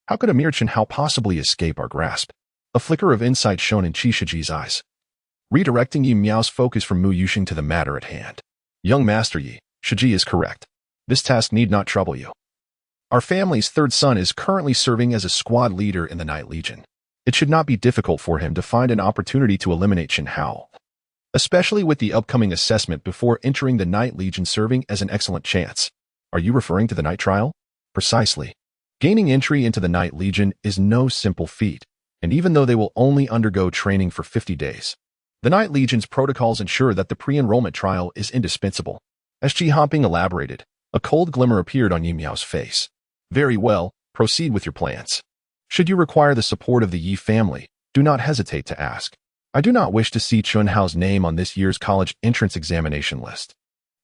How could a mere Chen Hao possibly escape our grasp? A flicker of insight shone in Qi Shiji's eyes, redirecting Yi Miao's focus from Mu Yuxing to the matter at hand. Young Master Yi, Shiji is correct. This task need not trouble you. Our family's third son is currently serving as a squad leader in the Night Legion. It should not be difficult for him to find an opportunity to eliminate Chen Hao, especially with the upcoming assessment before entering the Night Legion serving as an excellent chance. Are you referring to the Night Trial? Precisely. Gaining entry into the Night Legion is no simple feat, and even though they will only undergo training for 50 days, the Night Legion's protocols ensure that the pre-enrollment trial is indispensable. As Qi Hanping elaborated, a cold glimmer appeared on Yi Miao's face. Very well, proceed with your plans. Should you require the support of the Yi family, do not hesitate to ask. I do not wish to see Chen Hao's name on this year's college entrance examination list.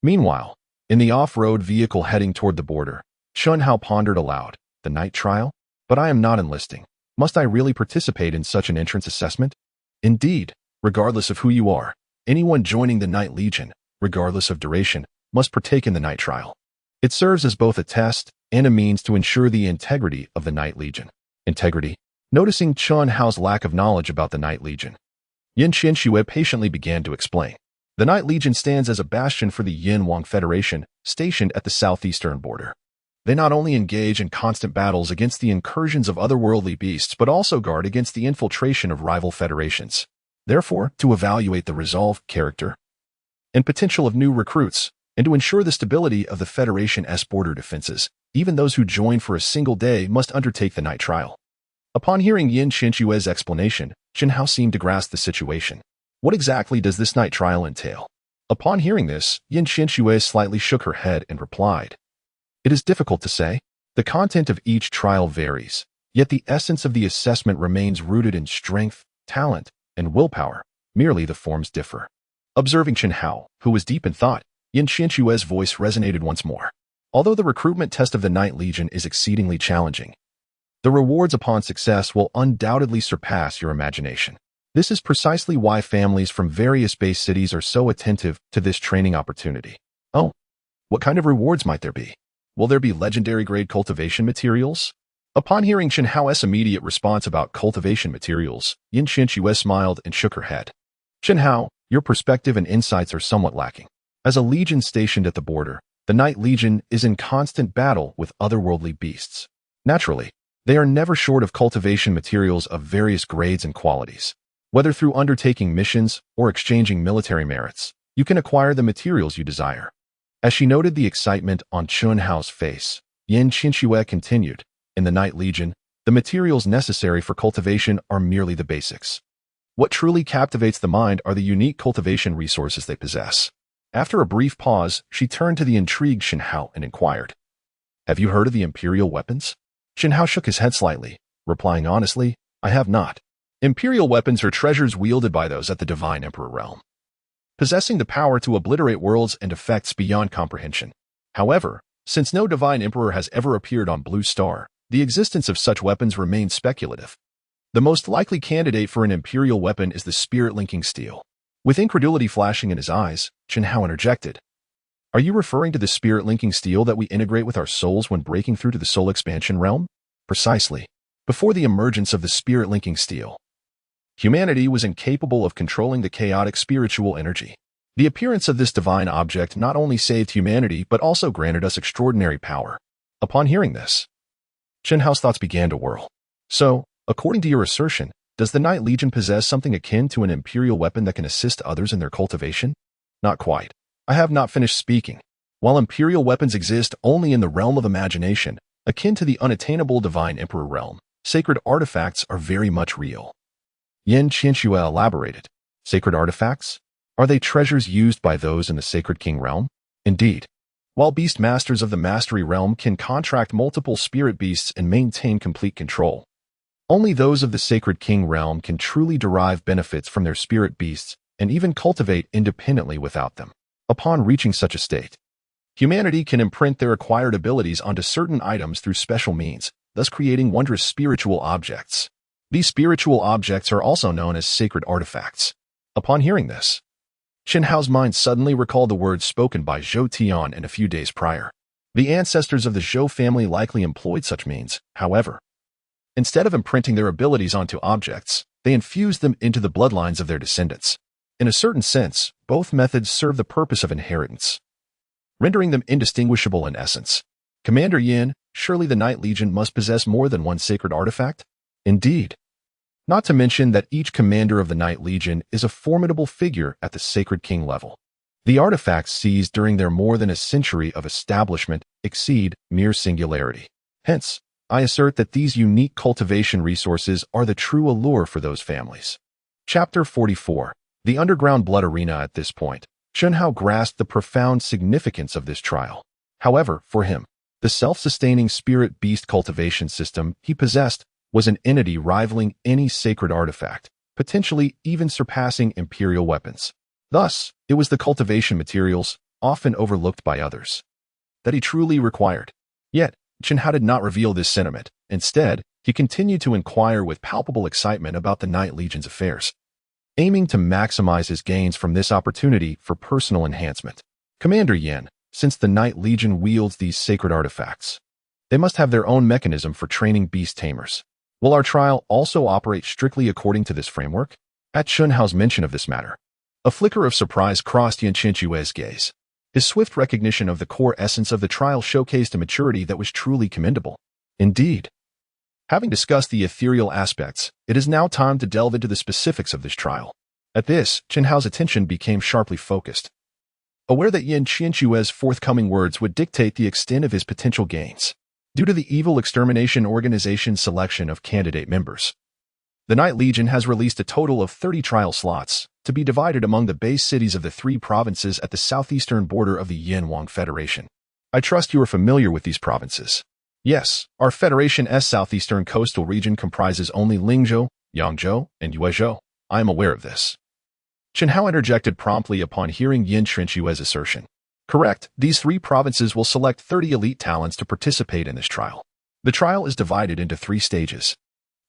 Meanwhile, in the off-road vehicle heading toward the border, Chen Hao pondered aloud, the night trial? But I am not enlisting. Must I really participate in such an entrance assessment? Indeed, regardless of who you are, anyone joining the Night Legion, regardless of duration, must partake in the night trial. It serves as both a test and a means to ensure the integrity of the Night Legion. Integrity? Noticing Chen Hao's lack of knowledge about the Night Legion, Yin Qinshui patiently began to explain. The Night Legion stands as a bastion for the Yin Wang Federation, stationed at the southeastern border. They not only engage in constant battles against the incursions of otherworldly beasts, but also guard against the infiltration of rival federations. Therefore, to evaluate the resolve, character, and potential of new recruits, and to ensure the stability of the Federation's border defenses, even those who join for a single day must undertake the night trial. Upon hearing Yin Qinshui's explanation, Chen Hao seemed to grasp the situation. What exactly does this night trial entail? Upon hearing this, Yin Qinshui slightly shook her head and replied, it is difficult to say. The content of each trial varies, yet the essence of the assessment remains rooted in strength, talent, and willpower. Merely the forms differ. Observing Chen Hao, who was deep in thought, Yin Qinshui's voice resonated once more. Although the recruitment test of the Night Legion is exceedingly challenging, the rewards upon success will undoubtedly surpass your imagination. This is precisely why families from various base cities are so attentive to this training opportunity. Oh, what kind of rewards might there be? Will there be legendary-grade cultivation materials? Upon hearing Chen Hao's immediate response about cultivation materials, Yin Qinshui smiled and shook her head. Chen Hao, your perspective and insights are somewhat lacking. As a legion stationed at the border, the Night Legion is in constant battle with otherworldly beasts. Naturally, they are never short of cultivation materials of various grades and qualities. Whether through undertaking missions or exchanging military merits, you can acquire the materials you desire. As she noted the excitement on Chun Hao's face, Yin Qinxue continued, in the Night Legion, the materials necessary for cultivation are merely the basics. What truly captivates the mind are the unique cultivation resources they possess. After a brief pause, she turned to the intrigued Shen Hao and inquired, "Have you heard of the imperial weapons?" Shen Hao shook his head slightly, replying honestly, "I have not." Imperial weapons are treasures wielded by those at the Divine Emperor realm, possessing the power to obliterate worlds and effects beyond comprehension. However, since no Divine Emperor has ever appeared on Blue Star, the existence of such weapons remains speculative. The most likely candidate for an imperial weapon is the spirit-linking steel. With incredulity flashing in his eyes, Chen Hao interjected, "Are you referring to the spirit-linking steel that we integrate with our souls when breaking through to the soul expansion realm?" Precisely. Before the emergence of the spirit-linking steel, humanity was incapable of controlling the chaotic spiritual energy. The appearance of this divine object not only saved humanity but also granted us extraordinary power. Upon hearing this, Chen Hao's thoughts began to whirl. So, according to your assertion, does the Night Legion possess something akin to an imperial weapon that can assist others in their cultivation? Not quite. I have not finished speaking. While imperial weapons exist only in the realm of imagination, akin to the unattainable Divine Emperor realm, sacred artifacts are very much real. Yin Qianxue elaborated. Sacred artifacts? Are they treasures used by those in the Sacred King realm? Indeed. While beast masters of the Mastery realm can contract multiple spirit beasts and maintain complete control, only those of the Sacred King realm can truly derive benefits from their spirit beasts and even cultivate independently without them. Upon reaching such a state, humanity can imprint their acquired abilities onto certain items through special means, thus creating wondrous spiritual objects. These spiritual objects are also known as sacred artifacts. Upon hearing this, Chen Hao's mind suddenly recalled the words spoken by Zhou Tian in a few days prior. The ancestors of the Zhou family likely employed such means, however. Instead of imprinting their abilities onto objects, they infused them into the bloodlines of their descendants. In a certain sense, both methods serve the purpose of inheritance, rendering them indistinguishable in essence. Commander Yin, surely the Night Legion must possess more than one sacred artifact? Indeed. Not to mention that each commander of the Night Legion is a formidable figure at the Sacred King level. The artifacts seized during their more than a century of establishment exceed mere singularity. Hence, I assert that these unique cultivation resources are the true allure for those families. Chapter 44. The Underground Blood Arena. At this point, Chen Hao grasped the profound significance of this trial. However, for him, the self-sustaining spirit beast cultivation system he possessed was an entity rivaling any sacred artifact, potentially even surpassing imperial weapons. Thus, it was the cultivation materials, often overlooked by others, that he truly required. Yet, Chen Hao did not reveal this sentiment. Instead, he continued to inquire with palpable excitement about the Night Legion's affairs, aiming to maximize his gains from this opportunity for personal enhancement. Commander Yin, since the Night Legion wields these sacred artifacts, they must have their own mechanism for training beast tamers. Will our trial also operate strictly according to this framework? At Chen Hao's mention of this matter, a flicker of surprise crossed Yin Qianxue's gaze. His swift recognition of the core essence of the trial showcased a maturity that was truly commendable. Indeed. Having discussed the ethereal aspects, it is now time to delve into the specifics of this trial. At this, Chen Hao's attention became sharply focused, aware that Yin Qianxue's forthcoming words would dictate the extent of his potential gains. Due to the Evil Extermination Organization's selection of candidate members, the Night Legion has released a total of 30 trial slots, to be divided among the base cities of the 3 provinces at the southeastern border of the Yin-Wang Federation. I trust you are familiar with these provinces. Yes, our Federation's southeastern coastal region comprises only Lingzhou, Yangzhou, and Yuezhou. I am aware of this. Chen Hao interjected promptly upon hearing Yin Qianxue's assertion. Correct, these 3 provinces will select 30 elite talents to participate in this trial. The trial is divided into 3 stages.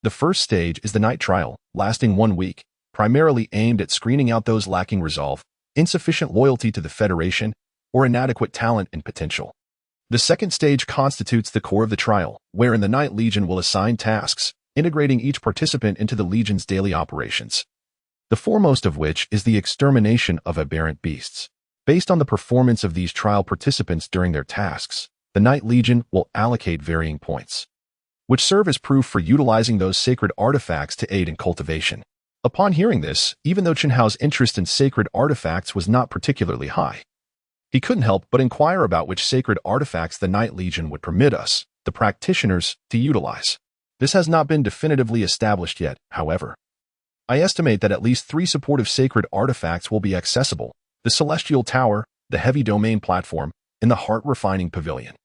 The first stage is the night trial, lasting 1 week, primarily aimed at screening out those lacking resolve, insufficient loyalty to the Federation, or inadequate talent and potential. The second stage constitutes the core of the trial, wherein the Night Legion will assign tasks, integrating each participant into the Legion's daily operations. The foremost of which is the extermination of aberrant beasts. Based on the performance of these trial participants during their tasks, the Night Legion will allocate varying points. which serve as proof for utilizing those sacred artifacts to aid in cultivation. Upon hearing this, even though Chen Hao's interest in sacred artifacts was not particularly high, he couldn't help but inquire about which sacred artifacts the Night Legion would permit us, the practitioners, to utilize. This has not been definitively established yet, however. I estimate that at least 3 supportive sacred artifacts will be accessible: the Celestial Tower, the Heavy Domain Platform, and the Heart Refining Pavilion.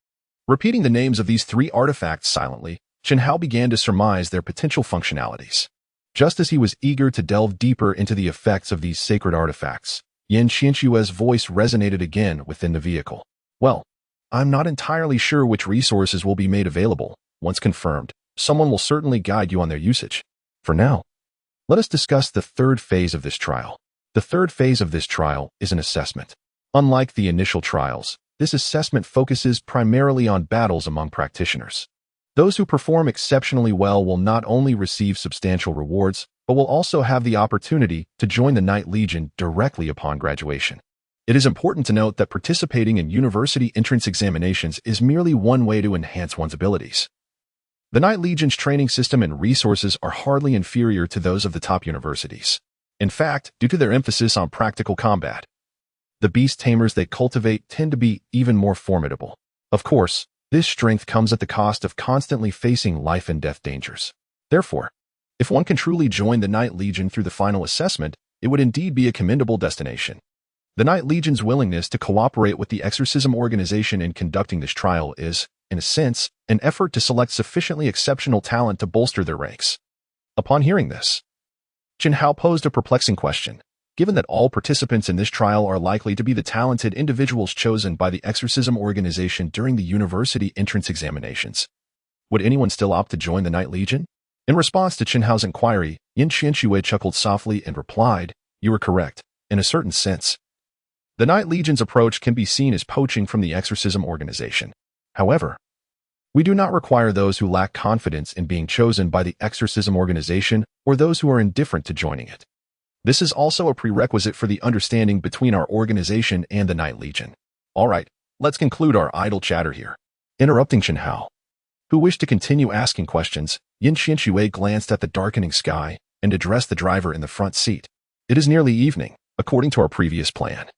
Repeating the names of these 3 artifacts silently, Chen Hao began to surmise their potential functionalities. Just as he was eager to delve deeper into the effects of these sacred artifacts, Yan Qianxue's voice resonated again within the vehicle. Well, I'm not entirely sure which resources will be made available. Once confirmed, someone will certainly guide you on their usage. For now, let us discuss the third phase of this trial. The third phase of this trial is an assessment. Unlike the initial trials, this assessment focuses primarily on battles among practitioners. Those who perform exceptionally well will not only receive substantial rewards, but will also have the opportunity to join the Night Legion directly upon graduation. It is important to note that participating in university entrance examinations is merely one way to enhance one's abilities. The Night Legion's training system and resources are hardly inferior to those of the top universities. In fact, due to their emphasis on practical combat, the beast tamers they cultivate tend to be even more formidable. Of course, this strength comes at the cost of constantly facing life and death dangers. Therefore, if one can truly join the Night Legion through the final assessment, it would indeed be a commendable destination. The Night Legion's willingness to cooperate with the Exorcism organization in conducting this trial is, in a sense, an effort to select sufficiently exceptional talent to bolster their ranks. Upon hearing this, Chen Hao posed a perplexing question. Given that all participants in this trial are likely to be the talented individuals chosen by the Exorcism organization during the university entrance examinations, would anyone still opt to join the Night Legion? In response to Chen Hao's inquiry, Yan Qianxue chuckled softly and replied, "You are correct, in a certain sense. The Night Legion's approach can be seen as poaching from the Exorcism organization. However, we do not require those who lack confidence in being chosen by the Exorcism organization or those who are indifferent to joining it. This is also a prerequisite for the understanding between our organization and the Night Legion. All right, let's conclude our idle chatter here." Interrupting Chen Hao, who wished to continue asking questions, Yan Qianxue glanced at the darkening sky and addressed the driver in the front seat. "It is nearly evening, according to our previous plan.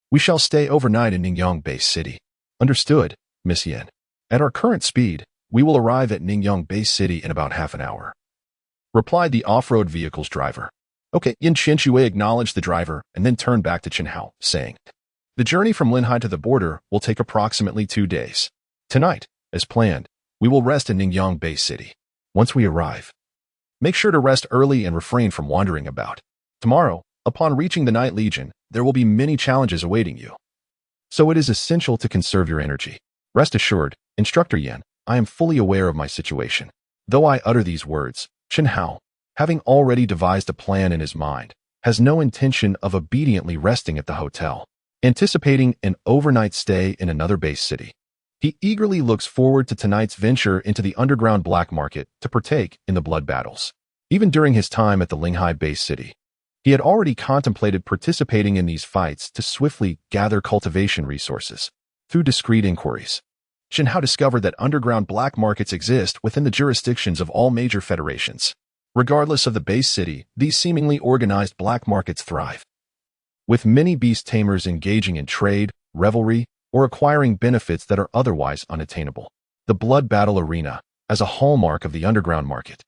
We shall stay overnight in Ningyang Base City." "Understood, Miss Yan. At our current speed, we will arrive at Ningyang Base City in about half an hour," replied the off-road vehicle's driver. "Okay." Yan Qianxue acknowledged the driver and then turned back to Chen Hao, saying, "The journey from Linhai to the border will take approximately 2 days. Tonight, as planned, we will rest in Ningyang Base City. Once we arrive, make sure to rest early and refrain from wandering about. Tomorrow, upon reaching the Night Legion, there will be many challenges awaiting you. So it is essential to conserve your energy. Rest assured, Instructor Yan, I am fully aware of my situation." Though I utter these words, Chen Hao, having already devised a plan in his mind, has no intention of obediently resting at the hotel. Anticipating an overnight stay in another base city, he eagerly looks forward to tonight's venture into the underground black market to partake in the blood battles. Even during his time at the Linhai base city, he had already contemplated participating in these fights to swiftly gather cultivation resources. Through discreet inquiries, Chen Hao discovered that underground black markets exist within the jurisdictions of all major federations. Regardless of the base city, these seemingly organized black markets thrive, with many beast tamers engaging in trade, revelry, or acquiring benefits that are otherwise unattainable. The blood battle arena, as a hallmark of the underground market,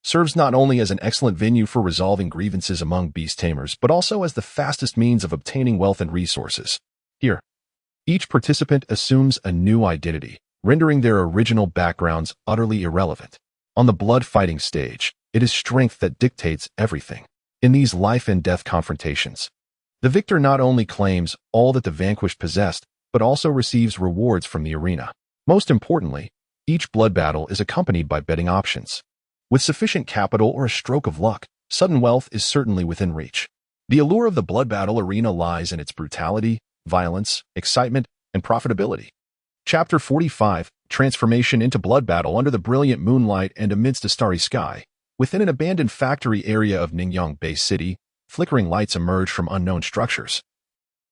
serves not only as an excellent venue for resolving grievances among beast tamers, but also as the fastest means of obtaining wealth and resources. Here, each participant assumes a new identity, rendering their original backgrounds utterly irrelevant. On the blood fighting stage, it is strength that dictates everything. In these life and death confrontations, the victor not only claims all that the vanquished possessed, but also receives rewards from the arena. Most importantly, each blood battle is accompanied by betting options. With sufficient capital or a stroke of luck, sudden wealth is certainly within reach. The allure of the blood battle arena lies in its brutality, violence, excitement, and profitability. Chapter 45, Transformation into Blood Battle. Under the brilliant moonlight and amidst a starry sky, within an abandoned factory area of Ningyang Base City, flickering lights emerge from unknown structures,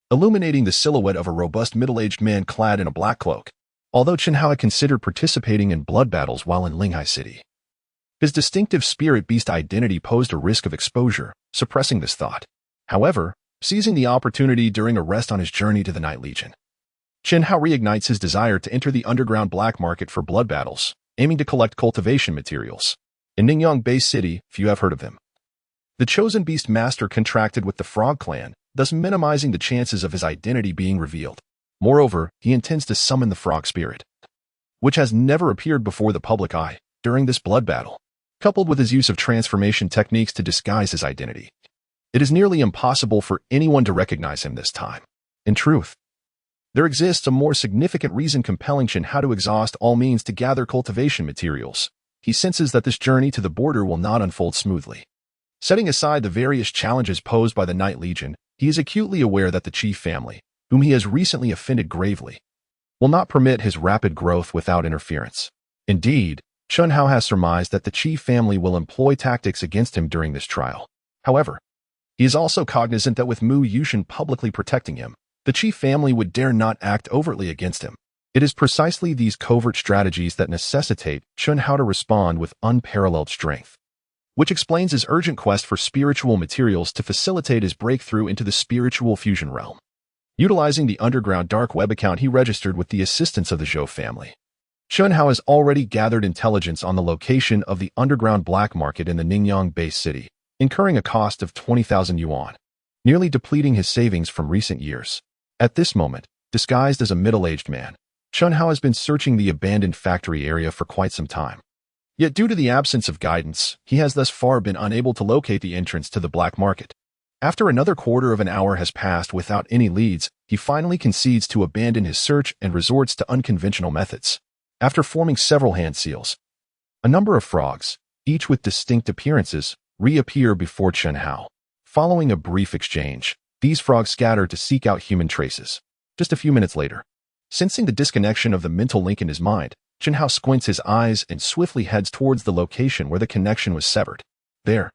illuminating the silhouette of a robust middle-aged man clad in a black cloak. although Chen Hao had considered participating in blood battles while in Linghai City. His distinctive spirit beast identity posed a risk of exposure, suppressing this thought. However, seizing the opportunity during a rest on his journey to the Night Legion, Chen Hao reignites his desire to enter the underground black market for blood battles, aiming to collect cultivation materials. In Ningyang Bay City, few have heard of him. The chosen beast master contracted with the Frog Clan, thus minimizing the chances of his identity being revealed. Moreover, he intends to summon the frog spirit, which has never appeared before the public eye, during this blood battle. Coupled with his use of transformation techniques to disguise his identity, it is nearly impossible for anyone to recognize him this time. In truth, there exists a more significant reason compelling Chen Hao to exhaust all means to gather cultivation materials. He senses that this journey to the border will not unfold smoothly. Setting aside the various challenges posed by the Night Legion, he is acutely aware that the chief family, whom he has recently offended gravely, will not permit his rapid growth without interference. Indeed, Chen Hao has surmised that the chief family will employ tactics against him during this trial. However, he is also cognizant that with Mu Yushin publicly protecting him, the chief family would dare not act overtly against him. It is precisely these covert strategies that necessitate Chen Hao to respond with unparalleled strength, which explains his urgent quest for spiritual materials to facilitate his breakthrough into the spiritual fusion realm. Utilizing the underground dark web account he registered with the assistance of the Zhou family, Chen Hao has already gathered intelligence on the location of the underground black market in the Ningyang Bay City, incurring a cost of 20,000 yuan, nearly depleting his savings from recent years. At this moment, disguised as a middle-aged man, Chen Hao has been searching the abandoned factory area for quite some time. Yet due to the absence of guidance, he has thus far been unable to locate the entrance to the black market. After another quarter of an hour has passed without any leads, he finally concedes to abandon his search and resorts to unconventional methods. After forming several hand seals, a number of frogs, each with distinct appearances, reappear before Chen Hao. Following a brief exchange, these frogs scatter to seek out human traces. Just a few minutes later, sensing the disconnection of the mental link in his mind, Chen Hao squints his eyes and swiftly heads towards the location where the connection was severed. There,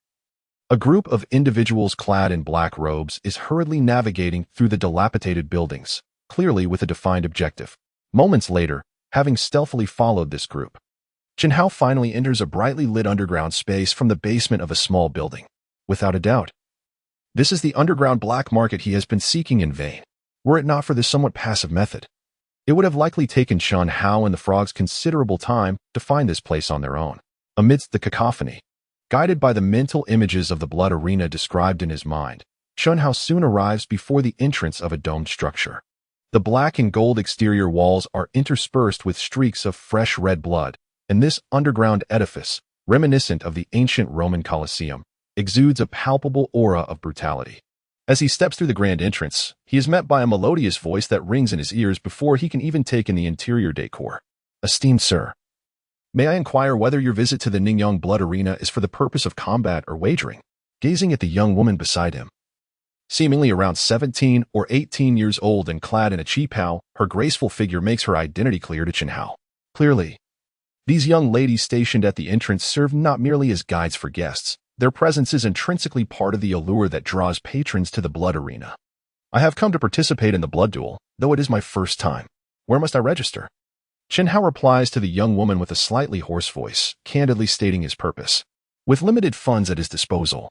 a group of individuals clad in black robes is hurriedly navigating through the dilapidated buildings, clearly with a defined objective. Moments later, having stealthily followed this group, Chen Hao finally enters a brightly lit underground space from the basement of a small building. Without a doubt, this is the underground black market he has been seeking in vain. Were it not for this somewhat passive method, it would have likely taken Chen Hao and the frogs considerable time to find this place on their own. Amidst the cacophony, guided by the mental images of the blood arena described in his mind, Chen Hao soon arrives before the entrance of a domed structure. The black and gold exterior walls are interspersed with streaks of fresh red blood, and this underground edifice, reminiscent of the ancient Roman Colosseum, exudes a palpable aura of brutality. As he steps through the grand entrance, he is met by a melodious voice that rings in his ears before he can even take in the interior decor. "Esteemed sir, may I inquire whether your visit to the Ningyang Blood Arena is for the purpose of combat or wagering?" Gazing at the young woman beside him, seemingly around 17 or 18 years old and clad in a qipao, her graceful figure makes her identity clear to Chen Hao. Clearly, these young ladies stationed at the entrance serve not merely as guides for guests. Their presence is intrinsically part of the allure that draws patrons to the blood arena. "I have come to participate in the blood duel, though it is my first time. Where must I register?" Chen Hao replies to the young woman with a slightly hoarse voice, candidly stating his purpose. With limited funds at his disposal,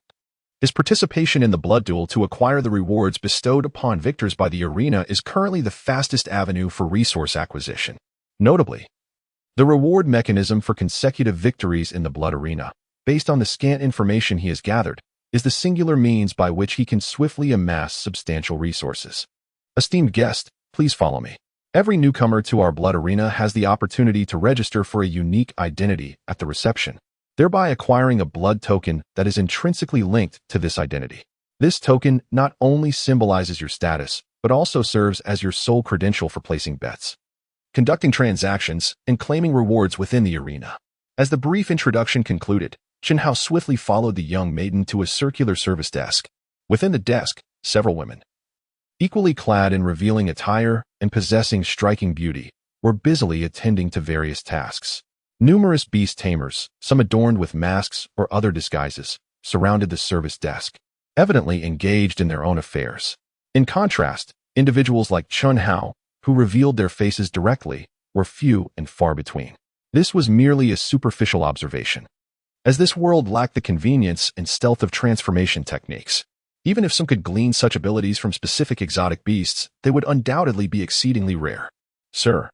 his participation in the blood duel to acquire the rewards bestowed upon victors by the arena is currently the fastest avenue for resource acquisition. Notably, the reward mechanism for consecutive victories in the blood arena, based on the scant information he has gathered, is the singular means by which he can swiftly amass substantial resources. "Esteemed guest, please follow me." Every newcomer to our blood arena has the opportunity to register for a unique identity at the reception, thereby acquiring a blood token that is intrinsically linked to this identity. This token not only symbolizes your status, but also serves as your sole credential for placing bets, conducting transactions, and claiming rewards within the arena. As the brief introduction concluded, Chen Hao swiftly followed the young maiden to a circular service desk. Within the desk, several women, equally clad in revealing attire and possessing striking beauty, were busily attending to various tasks. Numerous beast tamers, some adorned with masks or other disguises, surrounded the service desk, evidently engaged in their own affairs. In contrast, individuals like Chen Hao, who revealed their faces directly, were few and far between. This was merely a superficial observation, as this world lacked the convenience and stealth of transformation techniques. Even if some could glean such abilities from specific exotic beasts, they would undoubtedly be exceedingly rare. Sir,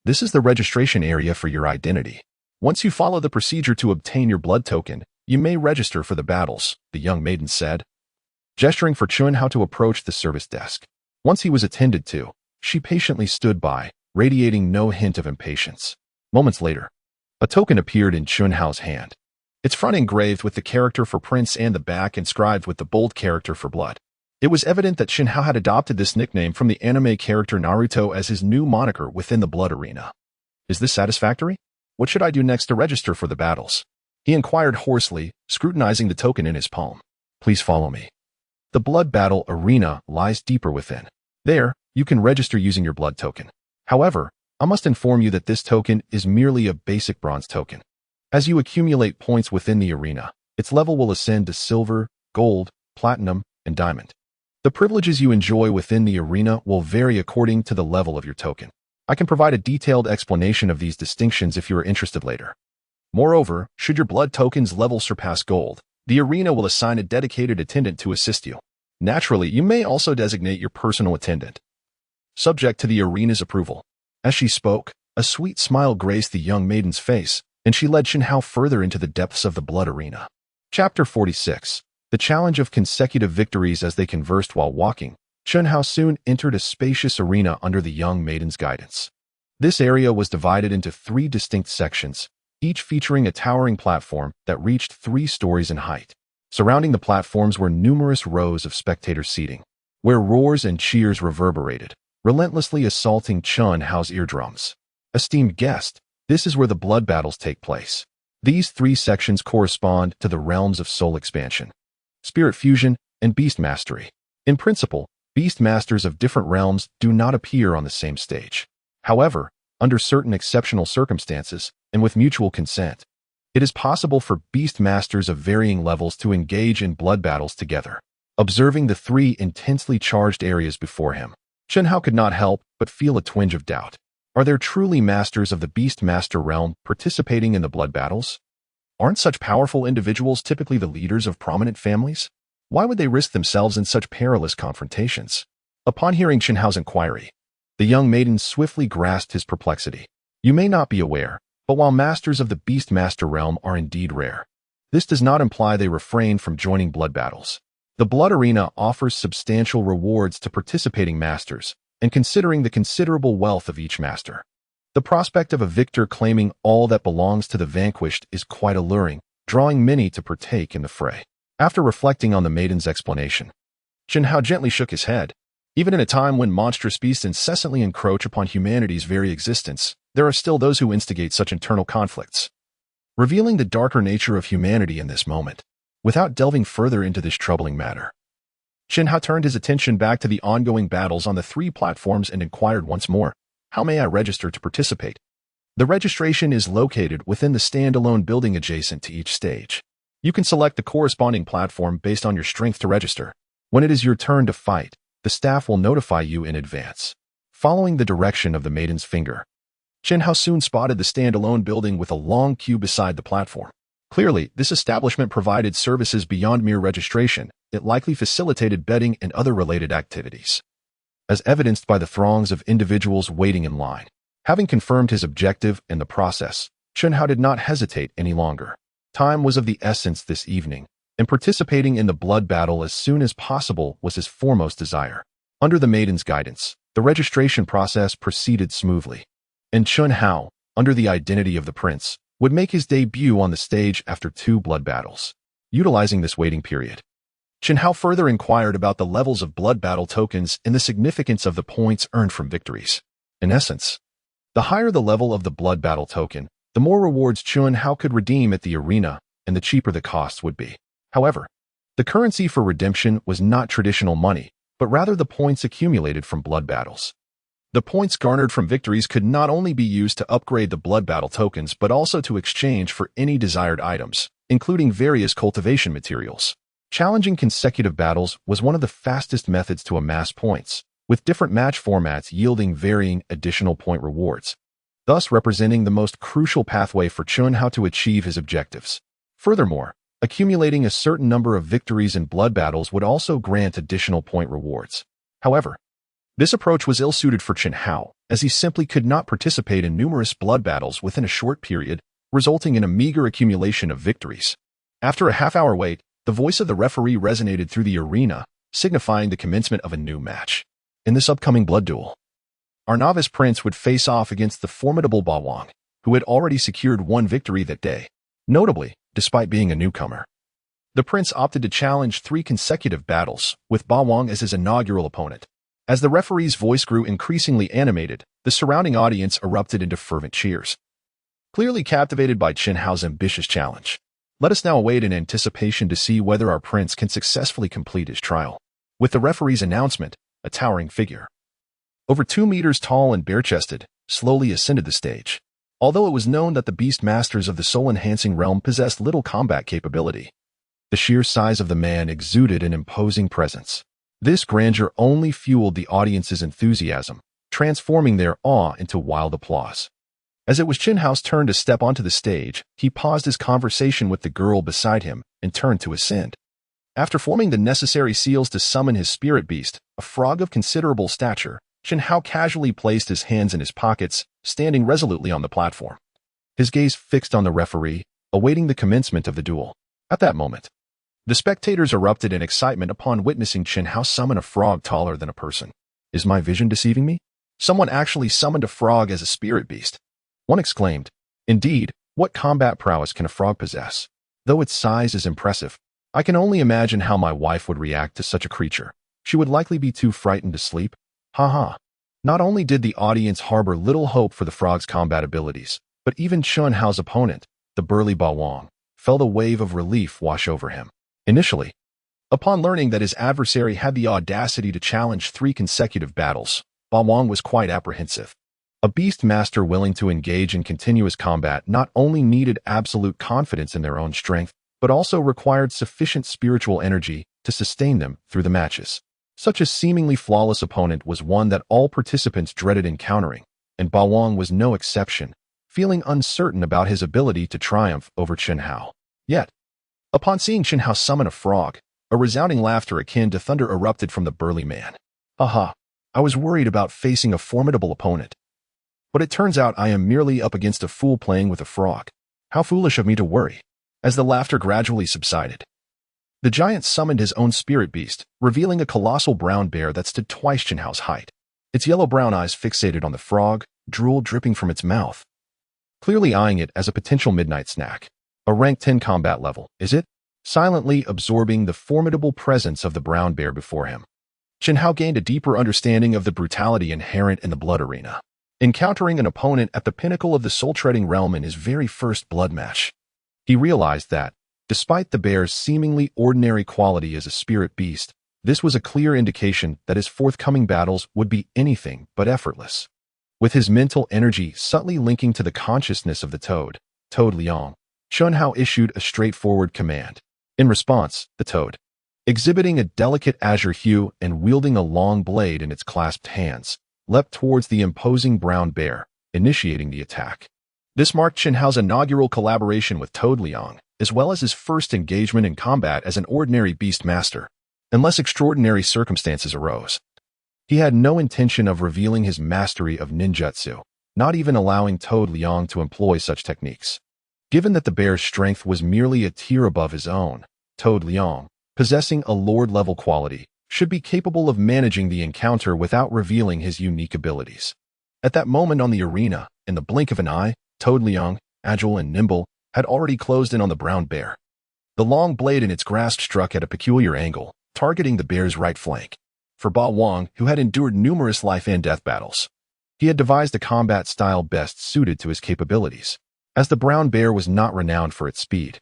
this is the registration area for your identity. Once you follow the procedure to obtain your blood token, you may register for the battles, the young maiden said, gesturing for Chun Hao to approach the service desk. Once he was attended to, she patiently stood by, radiating no hint of impatience. Moments later, a token appeared in Chun Hao's hand. Its front engraved with the character for Prince and the back inscribed with the bold character for Blood. It was evident that Chun Hao had adopted this nickname from the anime character Naruto as his new moniker within the Blood arena. Is this satisfactory? What should I do next to register for the battles? He inquired hoarsely, scrutinizing the token in his palm. Please follow me. The Blood Battle arena lies deeper within. There, you can register using your blood token. However, I must inform you that this token is merely a basic bronze token. As you accumulate points within the arena, its level will ascend to silver, gold, platinum, and diamond. The privileges you enjoy within the arena will vary according to the level of your token. I can provide a detailed explanation of these distinctions if you are interested later. Moreover, should your blood token's level surpass gold, the arena will assign a dedicated attendant to assist you. Naturally, you may also designate your personal attendant, subject to the arena's approval. As she spoke, a sweet smile graced the young maiden's face, and she led Chun Hao further into the depths of the blood arena. Chapter 46. The challenge of consecutive victories. As they conversed while walking, Chun Hao soon entered a spacious arena under the young maiden's guidance. This area was divided into 3 distinct sections, each featuring a towering platform that reached 3 stories in height. Surrounding the platforms were numerous rows of spectator seating, where roars and cheers reverberated, relentlessly assaulting Chun Hao's eardrums. Esteemed guest, this is where the blood battles take place. These 3 sections correspond to the realms of soul expansion, spirit fusion, and beast mastery. In principle, beast masters of different realms do not appear on the same stage. However, under certain exceptional circumstances, and with mutual consent, it is possible for beast masters of varying levels to engage in blood battles together. Observing the 3 intensely charged areas before him, Chun Hao could not help but feel a twinge of doubt. Are there truly masters of the beast master realm participating in the blood battles? Aren't such powerful individuals typically the leaders of prominent families? Why would they risk themselves in such perilous confrontations? Upon hearing Chun Hao's inquiry, the young maiden swiftly grasped his perplexity. You may not be aware, but while masters of the beast master realm are indeed rare, this does not imply they refrain from joining blood battles. The blood arena offers substantial rewards to participating masters, and considering the considerable wealth of each master, the prospect of a victor claiming all that belongs to the vanquished is quite alluring, drawing many to partake in the fray. After reflecting on the maiden's explanation, Chun Hao gently shook his head. Even in a time when monstrous beasts incessantly encroach upon humanity's very existence, there are still those who instigate such internal conflicts, revealing the darker nature of humanity in this moment. Without delving further into this troubling matter, Chun Hao turned his attention back to the ongoing battles on the 3 platforms and inquired once more, how may I register to participate? The registration is located within the standalone building adjacent to each stage. You can select the corresponding platform based on your strength to register. When it is your turn to fight, the staff will notify you in advance. Following the direction of the maiden's finger, Chun Hao soon spotted the standalone building with a long queue beside the platform. Clearly, this establishment provided services beyond mere registration. It likely facilitated betting and other related activities, as evidenced by the throngs of individuals waiting in line. Having confirmed his objective in the process, Chun Hao did not hesitate any longer. Time was of the essence this evening, and participating in the blood battle as soon as possible was his foremost desire. Under the maiden's guidance, the registration process proceeded smoothly, and Chun Hao, under the identity of the prince, would make his debut on the stage after 2 blood battles. Utilizing this waiting period, Chun Hao further inquired about the levels of blood battle tokens and the significance of the points earned from victories. In essence, the higher the level of the blood battle token, the more rewards Chun Hao could redeem at the arena, and the cheaper the costs would be. However, the currency for redemption was not traditional money, but rather the points accumulated from blood battles. The points garnered from victories could not only be used to upgrade the blood battle tokens but also to exchange for any desired items, including various cultivation materials. Challenging consecutive battles was one of the fastest methods to amass points, with different match formats yielding varying additional point rewards. thus representing the most crucial pathway for Chun Hao to achieve his objectives. Furthermore, accumulating a certain number of victories in blood battles would also grant additional point rewards. However, this approach was ill-suited for Chen Hao, as he simply could not participate in numerous blood battles within a short period, resulting in a meager accumulation of victories. After a half-hour wait, the voice of the referee resonated through the arena, signifying the commencement of a new match. In this upcoming blood duel, our novice prince would face off against the formidable Ba Wang, who had already secured one victory that day. Notably, despite being a newcomer, the prince opted to challenge 3 consecutive battles, with Ba Wang as his inaugural opponent. As the referee's voice grew increasingly animated, the surrounding audience erupted into fervent cheers. Clearly captivated by Chen Hao's ambitious challenge, let us now await in anticipation to see whether our prince can successfully complete his trial. With the referee's announcement, a towering figure, over 2 meters tall and bare-chested, slowly ascended the stage. Although it was known that the beast masters of the soul-enhancing realm possessed little combat capability, the sheer size of the man exuded an imposing presence. This grandeur only fueled the audience's enthusiasm, transforming their awe into wild applause. As it was Chen Hao's turn to step onto the stage, he paused his conversation with the girl beside him and turned to ascend. After forming the necessary seals to summon his spirit beast, a frog of considerable stature, Chen Hao casually placed his hands in his pockets, standing resolutely on the platform. His gaze fixed on the referee, awaiting the commencement of the duel. At that moment, the spectators erupted in excitement upon witnessing Chen Hao summon a frog taller than a person. Is my vision deceiving me? Someone actually summoned a frog as a spirit beast. One exclaimed, "Indeed, what combat prowess can a frog possess? Though its size is impressive, I can only imagine how my wife would react to such a creature. She would likely be too frightened to sleep." Haha. Not only did the audience harbor little hope for the frog's combat abilities, but even Chen Hao's opponent, the burly Ba Wang, felt a wave of relief wash over him. Initially, upon learning that his adversary had the audacity to challenge 3 consecutive battles, Ba Wang was quite apprehensive. A beast master willing to engage in continuous combat not only needed absolute confidence in their own strength, but also required sufficient spiritual energy to sustain them through the matches. Such a seemingly flawless opponent was one that all participants dreaded encountering, and Ba Wang was no exception, feeling uncertain about his ability to triumph over Chen Hao. Yet, upon seeing Chen Hao summon a frog, a resounding laughter akin to thunder erupted from the burly man. Haha, I was worried about facing a formidable opponent. But it turns out I am merely up against a fool playing with a frog. How foolish of me to worry. As the laughter gradually subsided, the giant summoned his own spirit beast, revealing a colossal brown bear that stood twice Chen Hao's height. Its yellow-brown eyes fixated on the frog, drool dripping from its mouth, clearly eyeing it as a potential midnight snack. A rank 10 combat level, is it? Silently absorbing the formidable presence of the brown bear before him, Chen Hao gained a deeper understanding of the brutality inherent in the blood arena. Encountering an opponent at the pinnacle of the soul-treading realm in his very first blood match, he realized that, despite the bear's seemingly ordinary quality as a spirit beast, this was a clear indication that his forthcoming battles would be anything but effortless. With his mental energy subtly linking to the consciousness of the Toad Liang, Chen Hao issued a straightforward command. In response, the Toad, exhibiting a delicate azure hue and wielding a long blade in its clasped hands, leapt towards the imposing brown bear, initiating the attack. This marked Chen Hao's inaugural collaboration with Toad Liang, as well as his first engagement in combat as an ordinary beast master. Unless extraordinary circumstances arose, he had no intention of revealing his mastery of ninjutsu, not even allowing Toad Liang to employ such techniques. Given that the bear's strength was merely a tier above his own, Toad Liang, possessing a lord-level quality, should be capable of managing the encounter without revealing his unique abilities. At that moment on the arena, in the blink of an eye, Toad Liang, agile and nimble, had already closed in on the brown bear. The long blade in its grasp struck at a peculiar angle, targeting the bear's right flank. For Ba Wang, who had endured numerous life-and-death battles, he had devised a combat style best suited to his capabilities. As the brown bear was not renowned for its speed,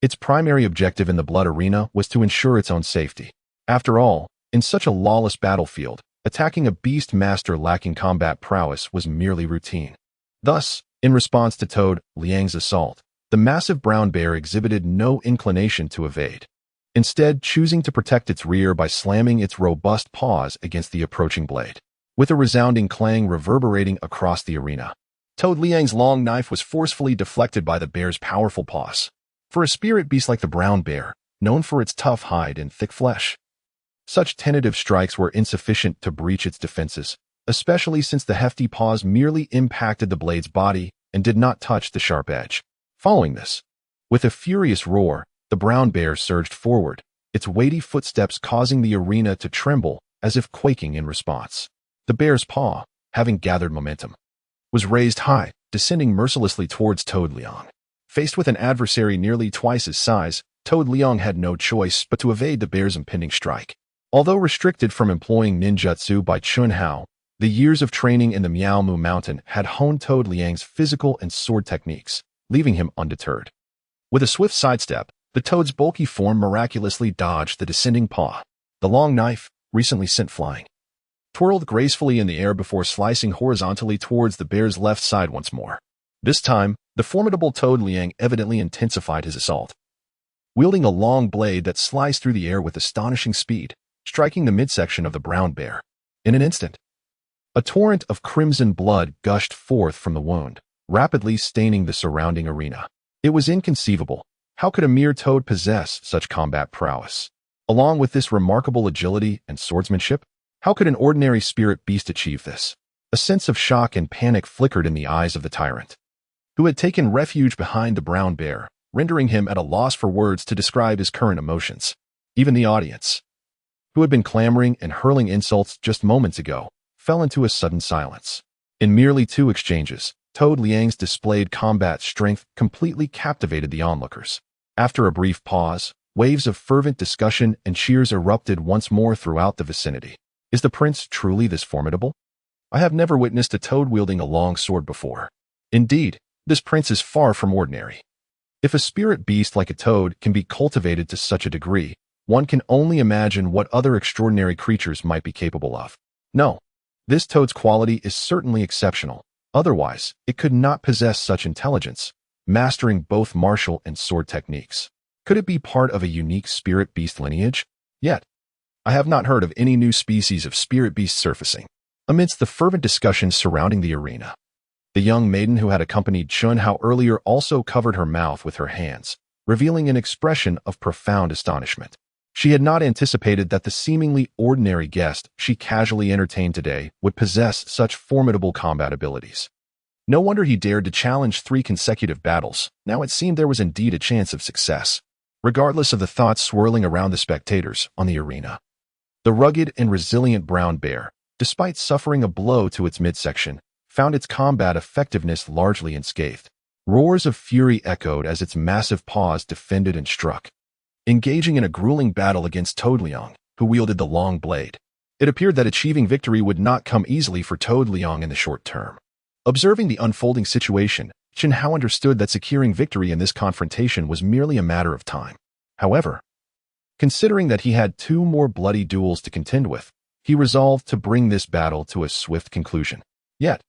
its primary objective in the blood arena was to ensure its own safety. After all, in such a lawless battlefield, attacking a beast master lacking combat prowess was merely routine. Thus, in response to Toad Liang's assault, the massive brown bear exhibited no inclination to evade, instead choosing to protect its rear by slamming its robust paws against the approaching blade. With a resounding clang reverberating across the arena, Toad Liang's long knife was forcefully deflected by the bear's powerful paws. For a spirit beast like the brown bear, known for its tough hide and thick flesh, such tentative strikes were insufficient to breach its defenses, especially since the hefty paws merely impacted the blade's body and did not touch the sharp edge. Following this, with a furious roar, the brown bear surged forward, its weighty footsteps causing the arena to tremble as if quaking in response. The bear's paw, having gathered momentum, was raised high, descending mercilessly towards Toad Liang. Faced with an adversary nearly twice his size, Toad Liang had no choice but to evade the bear's impending strike. Although restricted from employing ninjutsu by Chun Hao, the years of training in the Myobokusan mountain had honed Toad Liang's physical and sword techniques, leaving him undeterred. With a swift sidestep, the toad's bulky form miraculously dodged the descending paw. The long knife, recently sent flying, twirled gracefully in the air before slicing horizontally towards the bear's left side once more. This time, the formidable Toad Liang evidently intensified his assault, wielding a long blade that sliced through the air with astonishing speed, striking the midsection of the brown bear. In an instant, a torrent of crimson blood gushed forth from the wound, rapidly staining the surrounding arena. It was inconceivable. How could a mere toad possess such combat prowess? Along with this remarkable agility and swordsmanship, how could an ordinary spirit beast achieve this? A sense of shock and panic flickered in the eyes of the tyrant, who had taken refuge behind the brown bear, rendering him at a loss for words to describe his current emotions. Even the audience, who had been clamoring and hurling insults just moments ago, fell into a sudden silence. In merely 2 exchanges, Toad Liang's displayed combat strength completely captivated the onlookers. After a brief pause, waves of fervent discussion and cheers erupted once more throughout the vicinity. Is the prince truly this formidable? I have never witnessed a toad wielding a long sword before. Indeed, this prince is far from ordinary. If a spirit beast like a toad can be cultivated to such a degree, one can only imagine what other extraordinary creatures might be capable of. No, this toad's quality is certainly exceptional. Otherwise, it could not possess such intelligence, mastering both martial and sword techniques. Could it be part of a unique spirit beast lineage? Yet, I have not heard of any new species of spirit beast surfacing. Amidst the fervent discussions surrounding the arena, the young maiden who had accompanied Chun Hao earlier also covered her mouth with her hands, revealing an expression of profound astonishment. She had not anticipated that the seemingly ordinary guest she casually entertained today would possess such formidable combat abilities. No wonder he dared to challenge 3 consecutive battles. Now it seemed there was indeed a chance of success. Regardless of the thoughts swirling around the spectators on the arena, the rugged and resilient brown bear, despite suffering a blow to its midsection, found its combat effectiveness largely unscathed. Roars of fury echoed as its massive paws defended and struck, engaging in a grueling battle against Toad Liang, who wielded the long blade. It appeared that achieving victory would not come easily for Toad Liang in the short term. Observing the unfolding situation, Chun Hao understood that securing victory in this confrontation was merely a matter of time. However, considering that he had 2 more bloody duels to contend with, he resolved to bring this battle to a swift conclusion. Yet,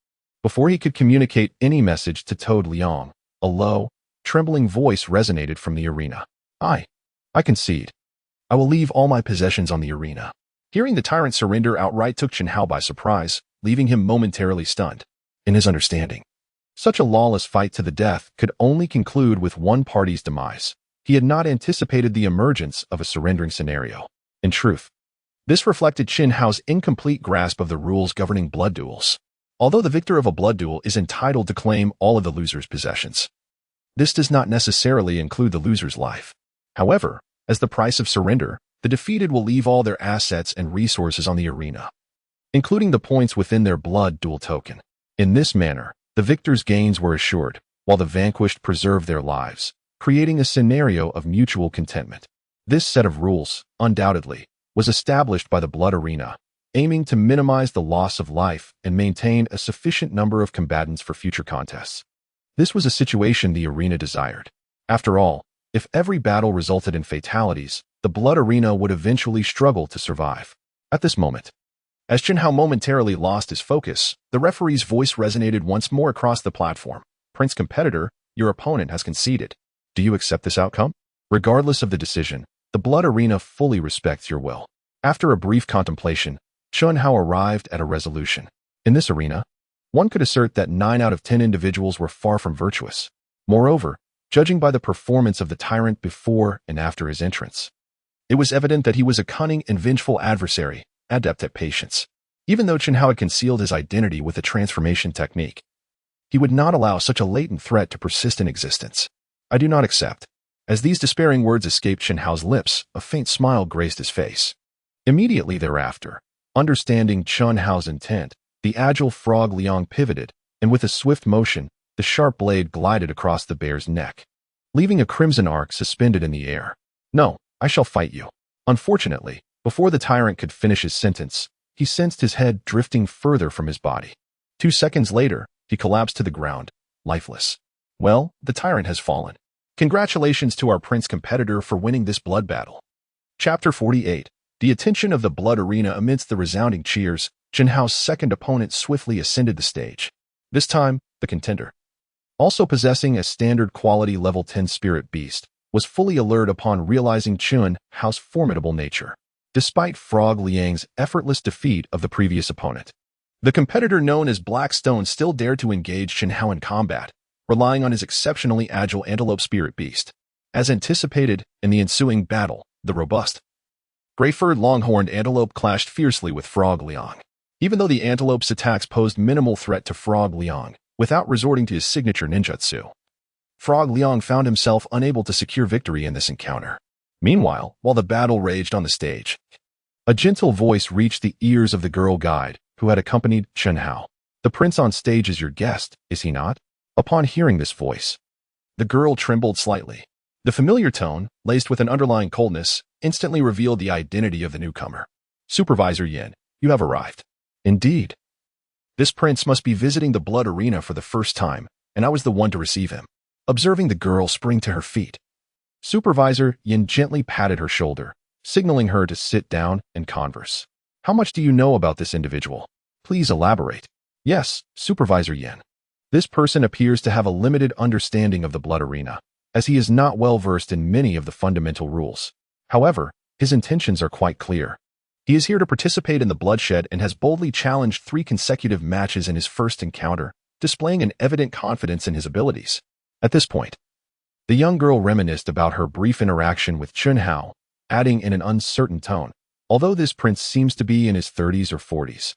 before he could communicate any message to Toad Liang, a low, trembling voice resonated from the arena. I concede. I will leave all my possessions on the arena. Hearing the tyrant surrender outright took Chun Hao by surprise, leaving him momentarily stunned. In his understanding, such a lawless fight to the death could only conclude with one party's demise. He had not anticipated the emergence of a surrendering scenario. In truth, this reflected Chun Hao's incomplete grasp of the rules governing blood duels. Although the victor of a blood duel is entitled to claim all of the loser's possessions, this does not necessarily include the loser's life. However, as the price of surrender, the defeated will leave all their assets and resources on the arena, including the points within their blood duel token. In this manner, the victor's gains were assured, while the vanquished preserved their lives, creating a scenario of mutual contentment. This set of rules, undoubtedly, was established by the blood arena, aiming to minimize the loss of life and maintain a sufficient number of combatants for future contests. This was a situation the arena desired. After all, if every battle resulted in fatalities, the blood arena would eventually struggle to survive. At this moment, as Chun Hao momentarily lost his focus, the referee's voice resonated once more across the platform. Prince competitor, your opponent has conceded. Do you accept this outcome? Regardless of the decision, the blood arena fully respects your will. After a brief contemplation, Chun Hao arrived at a resolution. In this arena, One could assert that 9 out of 10 individuals were far from virtuous. Moreover, judging by the performance of the tyrant before and after his entrance, it was evident that he was a cunning and vengeful adversary, adept at patience. Even though Chen Hao had concealed his identity with a transformation technique, he would not allow such a latent threat to persist in existence. I do not accept. As these despairing words escaped Chen Hao's lips, a faint smile graced his face. Immediately thereafter, understanding Chen Hao's intent, the agile frog Liang pivoted, and with a swift motion, the sharp blade glided across the bear's neck, leaving a crimson arc suspended in the air. No, I shall fight you. Unfortunately, before the tyrant could finish his sentence, he sensed his head drifting further from his body. 2 seconds later, he collapsed to the ground, lifeless. Well, the tyrant has fallen. Congratulations to our prince competitor for winning this blood battle. Chapter 48. The attention of the blood arena amidst the resounding cheers, Chen Hao's second opponent swiftly ascended the stage. This time, the contender, also possessing a standard quality level 10 spirit beast, was fully alert upon realizing Chen Hao's formidable nature. Despite Frog Liang's effortless defeat of the previous opponent, the competitor known as Blackstone still dared to engage Chen Hao in combat, relying on his exceptionally agile antelope spirit beast. As anticipated, in the ensuing battle, the robust, gray-furred longhorned antelope clashed fiercely with Frog Liang. Even though the antelope's attacks posed minimal threat to Frog Liang, without resorting to his signature ninjutsu, Frog Liang found himself unable to secure victory in this encounter. Meanwhile, while the battle raged on the stage, a gentle voice reached the ears of the girl guide, who had accompanied Chen Hao. The prince on stage is your guest, is he not? Upon hearing this voice, the girl trembled slightly. The familiar tone, laced with an underlying coldness, instantly revealed the identity of the newcomer. Supervisor Yin, you have arrived. Indeed. This prince must be visiting the blood arena for the first time, and I was the one to receive him. Observing the girl spring to her feet, Supervisor Yin gently patted her shoulder, signaling her to sit down and converse. How much do you know about this individual? Please elaborate. Yes, Supervisor Yin. This person appears to have a limited understanding of the blood arena, as he is not well versed in many of the fundamental rules. However, his intentions are quite clear. He is here to participate in the bloodshed and has boldly challenged 3 consecutive matches in his first encounter, displaying an evident confidence in his abilities. At this point, the young girl reminisced about her brief interaction with Chen Hao, adding in an uncertain tone, although this prince seems to be in his 30s or 40s,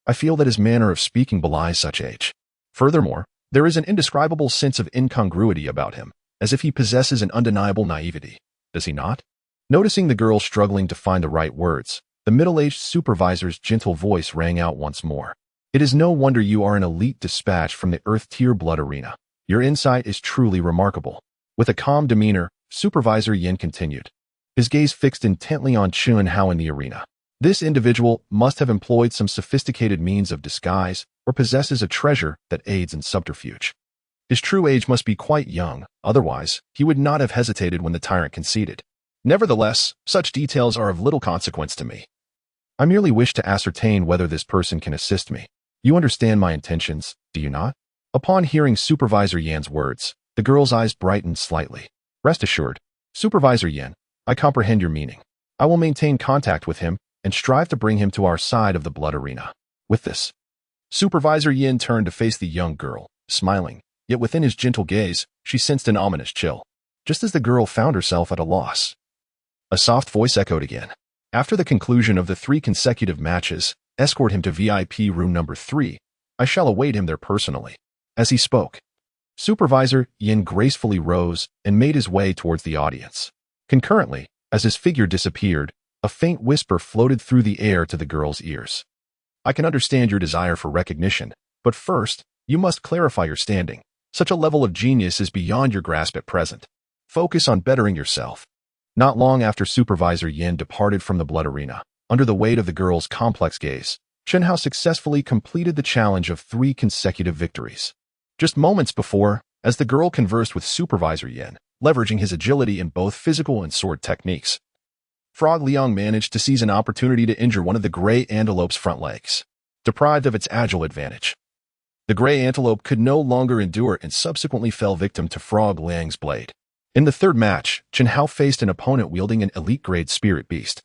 I feel that his manner of speaking belies such age. Furthermore, there is an indescribable sense of incongruity about him, as if he possesses an undeniable naivety. Does he not? Noticing the girl struggling to find the right words, the middle-aged supervisor's gentle voice rang out once more. It is no wonder you are an elite dispatch from the Earth-tier blood arena. Your insight is truly remarkable. With a calm demeanor, Supervisor Yin continued, his gaze fixed intently on Chen Hao in the arena. This individual must have employed some sophisticated means of disguise or possesses a treasure that aids in subterfuge. His true age must be quite young, otherwise, he would not have hesitated when the tyrant conceded. Nevertheless, such details are of little consequence to me. I merely wish to ascertain whether this person can assist me. You understand my intentions, do you not? Upon hearing Supervisor Yan's words, the girl's eyes brightened slightly. Rest assured, Supervisor Yan, I comprehend your meaning. I will maintain contact with him and strive to bring him to our side of the blood arena. With this, Supervisor Yin turned to face the young girl, smiling, yet within his gentle gaze, she sensed an ominous chill. Just as the girl found herself at a loss, a soft voice echoed again. After the conclusion of the 3 consecutive matches, escort him to VIP room number 3. I shall await him there personally. As he spoke, Supervisor Yin gracefully rose and made his way towards the audience. Concurrently, as his figure disappeared, a faint whisper floated through the air to the girl's ears. I can understand your desire for recognition, but first, you must clarify your standing. Such a level of genius is beyond your grasp at present. Focus on bettering yourself. Not long after Supervisor Yin departed from the blood arena, under the weight of the girl's complex gaze, Chen Hao successfully completed the challenge of 3 consecutive victories. Just moments before, as the girl conversed with Supervisor Yin, leveraging his agility in both physical and sword techniques, Frog Liang managed to seize an opportunity to injure one of the gray antelope's front legs. Deprived of its agile advantage, the gray antelope could no longer endure and subsequently fell victim to Frog Liang's blade. In the 3rd match, Chen Hao faced an opponent wielding an elite-grade spirit beast,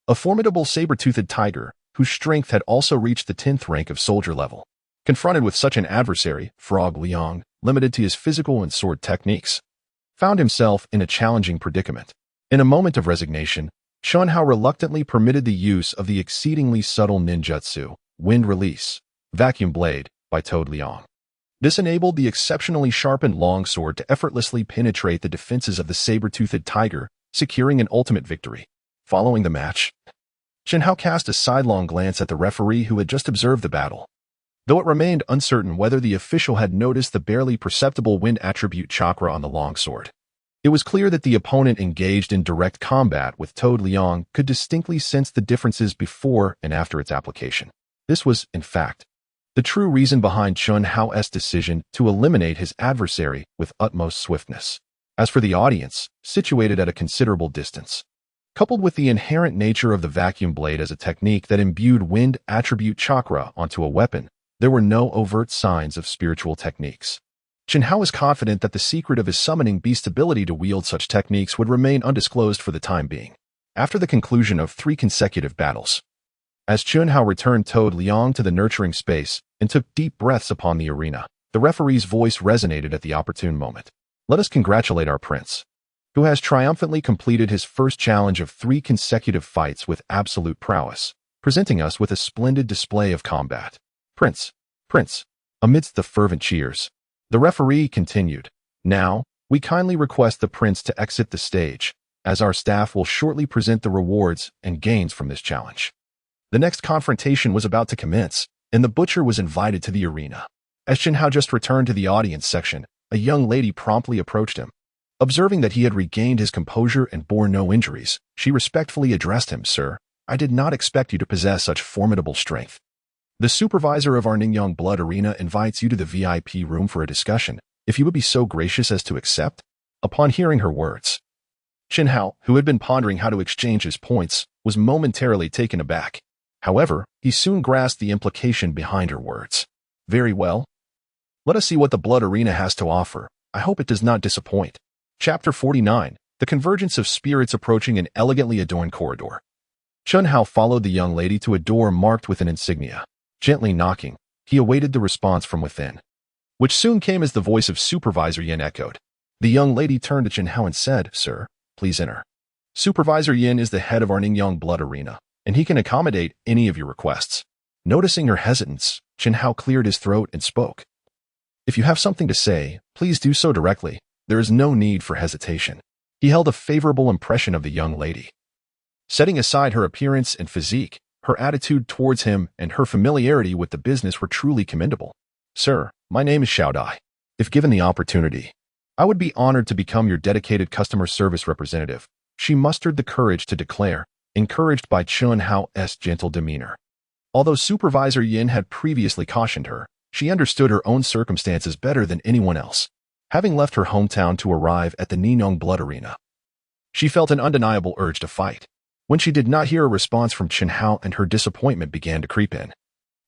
a formidable saber-toothed tiger whose strength had also reached the 10th rank of soldier level. Confronted with such an adversary, Frog Liang, limited to his physical and sword techniques, found himself in a challenging predicament. In a moment of resignation, Chun Hao reluctantly permitted the use of the exceedingly subtle ninjutsu, Wind Release, Vacuum Blade, by Toad Liang. This enabled the exceptionally sharpened longsword to effortlessly penetrate the defenses of the saber-toothed tiger, securing an ultimate victory. Following the match, Chun Hao cast a sidelong glance at the referee who had just observed the battle. Though it remained uncertain whether the official had noticed the barely perceptible wind attribute chakra on the longsword, it was clear that the opponent engaged in direct combat with Toad Liang could distinctly sense the differences before and after its application. This was, in fact, the true reason behind Chun Hao's decision to eliminate his adversary with utmost swiftness. As for the audience, situated at a considerable distance, coupled with the inherent nature of the vacuum blade as a technique that imbued wind attribute chakra onto a weapon, there were no overt signs of spiritual techniques. Chun Hao was confident that the secret of his summoning beast's ability to wield such techniques would remain undisclosed for the time being. After the conclusion of 3 consecutive battles, as Chun Hao returned Toad Liang to the nurturing space and took deep breaths upon the arena, the referee's voice resonated at the opportune moment. Let us congratulate our prince, who has triumphantly completed his first challenge of 3 consecutive fights with absolute prowess, presenting us with a splendid display of combat. Prince. Amidst the fervent cheers, the referee continued, now, we kindly request the prince to exit the stage, as our staff will shortly present the rewards and gains from this challenge. The next confrontation was about to commence, and the butcher was invited to the arena. As Chun Hao just returned to the audience section, a young lady promptly approached him. Observing that he had regained his composure and bore no injuries, she respectfully addressed him, Sir, I did not expect you to possess such formidable strength. The supervisor of our Ningyang Blood Arena invites you to the VIP room for a discussion, if you would be so gracious as to accept. Upon hearing her words, Chun Hao, who had been pondering how to exchange his points, was momentarily taken aback. However, he soon grasped the implication behind her words. Very well. Let us see what the Blood Arena has to offer. I hope it does not disappoint. Chapter 49, The Convergence of Spirits Approaching an Elegantly Adorned Corridor. Chun Hao followed the young lady to a door marked with an insignia. Gently knocking, he awaited the response from within, which soon came as the voice of Supervisor Yin echoed. The young lady turned to Chun Hao and said, Sir, please enter. Supervisor Yin is the head of our Ningyang Blood Arena, and he can accommodate any of your requests. Noticing her hesitance, Chun Hao cleared his throat and spoke. If you have something to say, please do so directly. There is no need for hesitation. He held a favorable impression of the young lady. Setting aside her appearance and physique, her attitude towards him and her familiarity with the business were truly commendable. Sir, my name is Xiao Dai. If given the opportunity, I would be honored to become your dedicated customer service representative. She mustered the courage to declare, encouraged by Chun Hao's gentle demeanor. Although Supervisor Yin had previously cautioned her, she understood her own circumstances better than anyone else. Having left her hometown to arrive at the Ningyang Blood Arena, she felt an undeniable urge to fight. When she did not hear a response from Chun Hao and her disappointment began to creep in,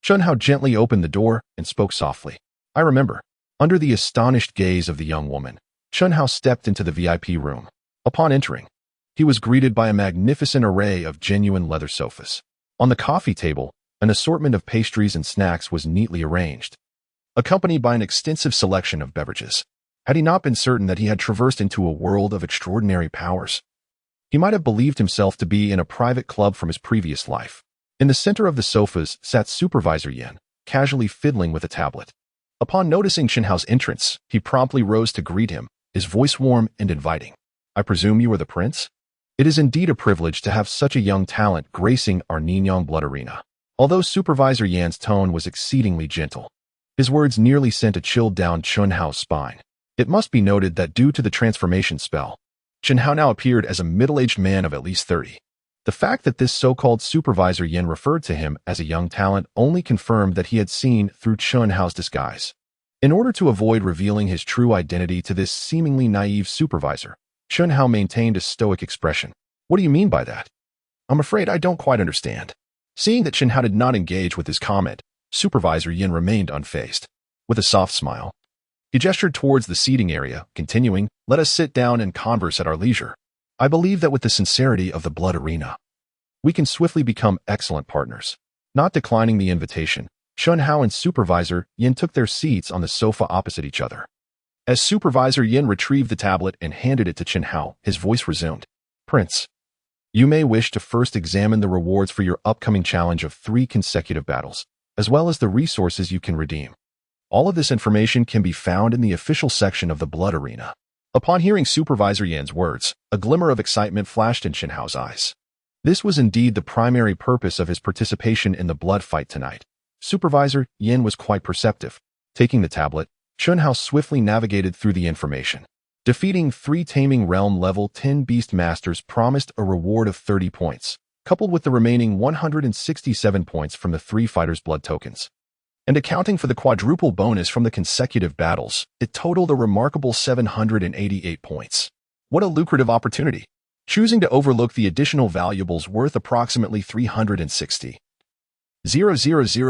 Chun Hao gently opened the door and spoke softly. I remember. Under the astonished gaze of the young woman, Chun Hao stepped into the VIP room. Upon entering, he was greeted by a magnificent array of genuine leather sofas. On the coffee table, an assortment of pastries and snacks was neatly arranged, accompanied by an extensive selection of beverages. Had he not been certain that he had traversed into a world of extraordinary powers, he might have believed himself to be in a private club from his previous life. In the center of the sofas sat Supervisor Yin, casually fiddling with a tablet. Upon noticing Chun Hao's entrance, he promptly rose to greet him, his voice warm and inviting. I presume you are the prince? It is indeed a privilege to have such a young talent gracing our Ningyang Blood Arena. Although Supervisor Yan's tone was exceedingly gentle, his words nearly sent a chill down Chun Hao's spine. It must be noted that due to the transformation spell, Chun Hao now appeared as a middle-aged man of at least 30. The fact that this so-called Supervisor Yin referred to him as a young talent only confirmed that he had seen through Chun Hao's disguise. In order to avoid revealing his true identity to this seemingly naive supervisor, Chun Hao maintained a stoic expression. What do you mean by that? I'm afraid I don't quite understand. Seeing that Chun Hao did not engage with his comment, Supervisor Yin remained unfazed. With a soft smile, he gestured towards the seating area, continuing, let us sit down and converse at our leisure. I believe that with the sincerity of the Blood Arena, we can swiftly become excellent partners. Not declining the invitation, Chun Hao and Supervisor Yin took their seats on the sofa opposite each other. As Supervisor Yin retrieved the tablet and handed it to Chun Hao, his voice resumed. Prince, you may wish to first examine the rewards for your upcoming challenge of 3 consecutive battles, as well as the resources you can redeem. All of this information can be found in the official section of the Blood Arena. Upon hearing Supervisor Yin's words, a glimmer of excitement flashed in Chun Hao's eyes. This was indeed the primary purpose of his participation in the blood fight tonight. Supervisor Yin was quite perceptive. Taking the tablet, Chun Hao swiftly navigated through the information. Defeating 3 Taming Realm Level 10 Beast Masters promised a reward of 30 points, coupled with the remaining 167 points from the 3 Fighters' Blood tokens. And accounting for the quadruple bonus from the consecutive battles, it totaled a remarkable 788 points. What a lucrative opportunity! Choosing to overlook the additional valuables worth approximately 360,000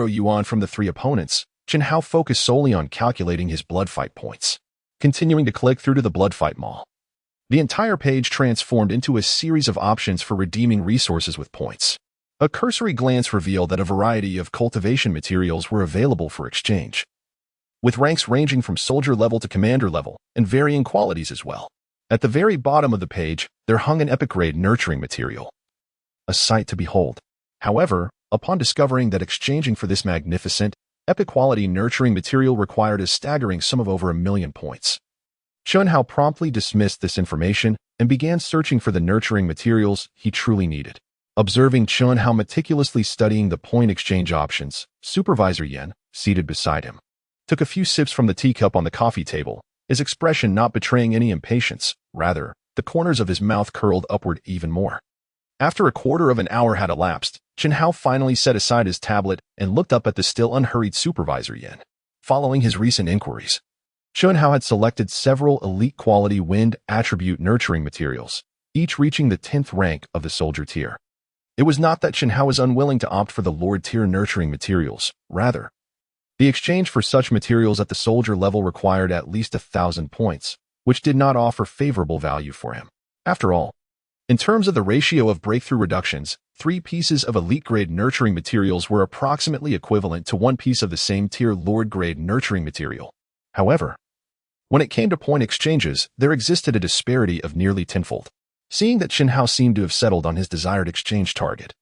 yuan from the 3 opponents, Chun Hao focused solely on calculating his blood fight points. Continuing to click through to the blood fight mall, the entire page transformed into a series of options for redeeming resources with points. A cursory glance revealed that a variety of cultivation materials were available for exchange, with ranks ranging from soldier level to commander level, and varying qualities as well. At the very bottom of the page, there hung an epic-grade nurturing material. A sight to behold. However, upon discovering that exchanging for this magnificent, epic-quality nurturing material required a staggering sum of over 1,000,000 points, Chun Hao promptly dismissed this information and began searching for the nurturing materials he truly needed. Observing Chun Hao meticulously studying the point exchange options, Supervisor Yin, seated beside him, took a few sips from the teacup on the coffee table, his expression not betraying any impatience. Rather, the corners of his mouth curled upward even more. After a quarter of an hour had elapsed, Chun Hao finally set aside his tablet and looked up at the still unhurried Supervisor Yin. Following his recent inquiries, Chun Hao had selected several elite-quality wind attribute nurturing materials, each reaching the 10th rank of the soldier tier. It was not that Chun Hao was unwilling to opt for the Lord tier nurturing materials. Rather, the exchange for such materials at the soldier level required at least 1,000 points, which did not offer favorable value for him. After all, in terms of the ratio of breakthrough reductions, 3 pieces of elite-grade nurturing materials were approximately equivalent to 1 piece of the same tier Lord-grade nurturing material. However, when it came to point exchanges, there existed a disparity of nearly tenfold. Seeing that Chun Hao seemed to have settled on his desired exchange target,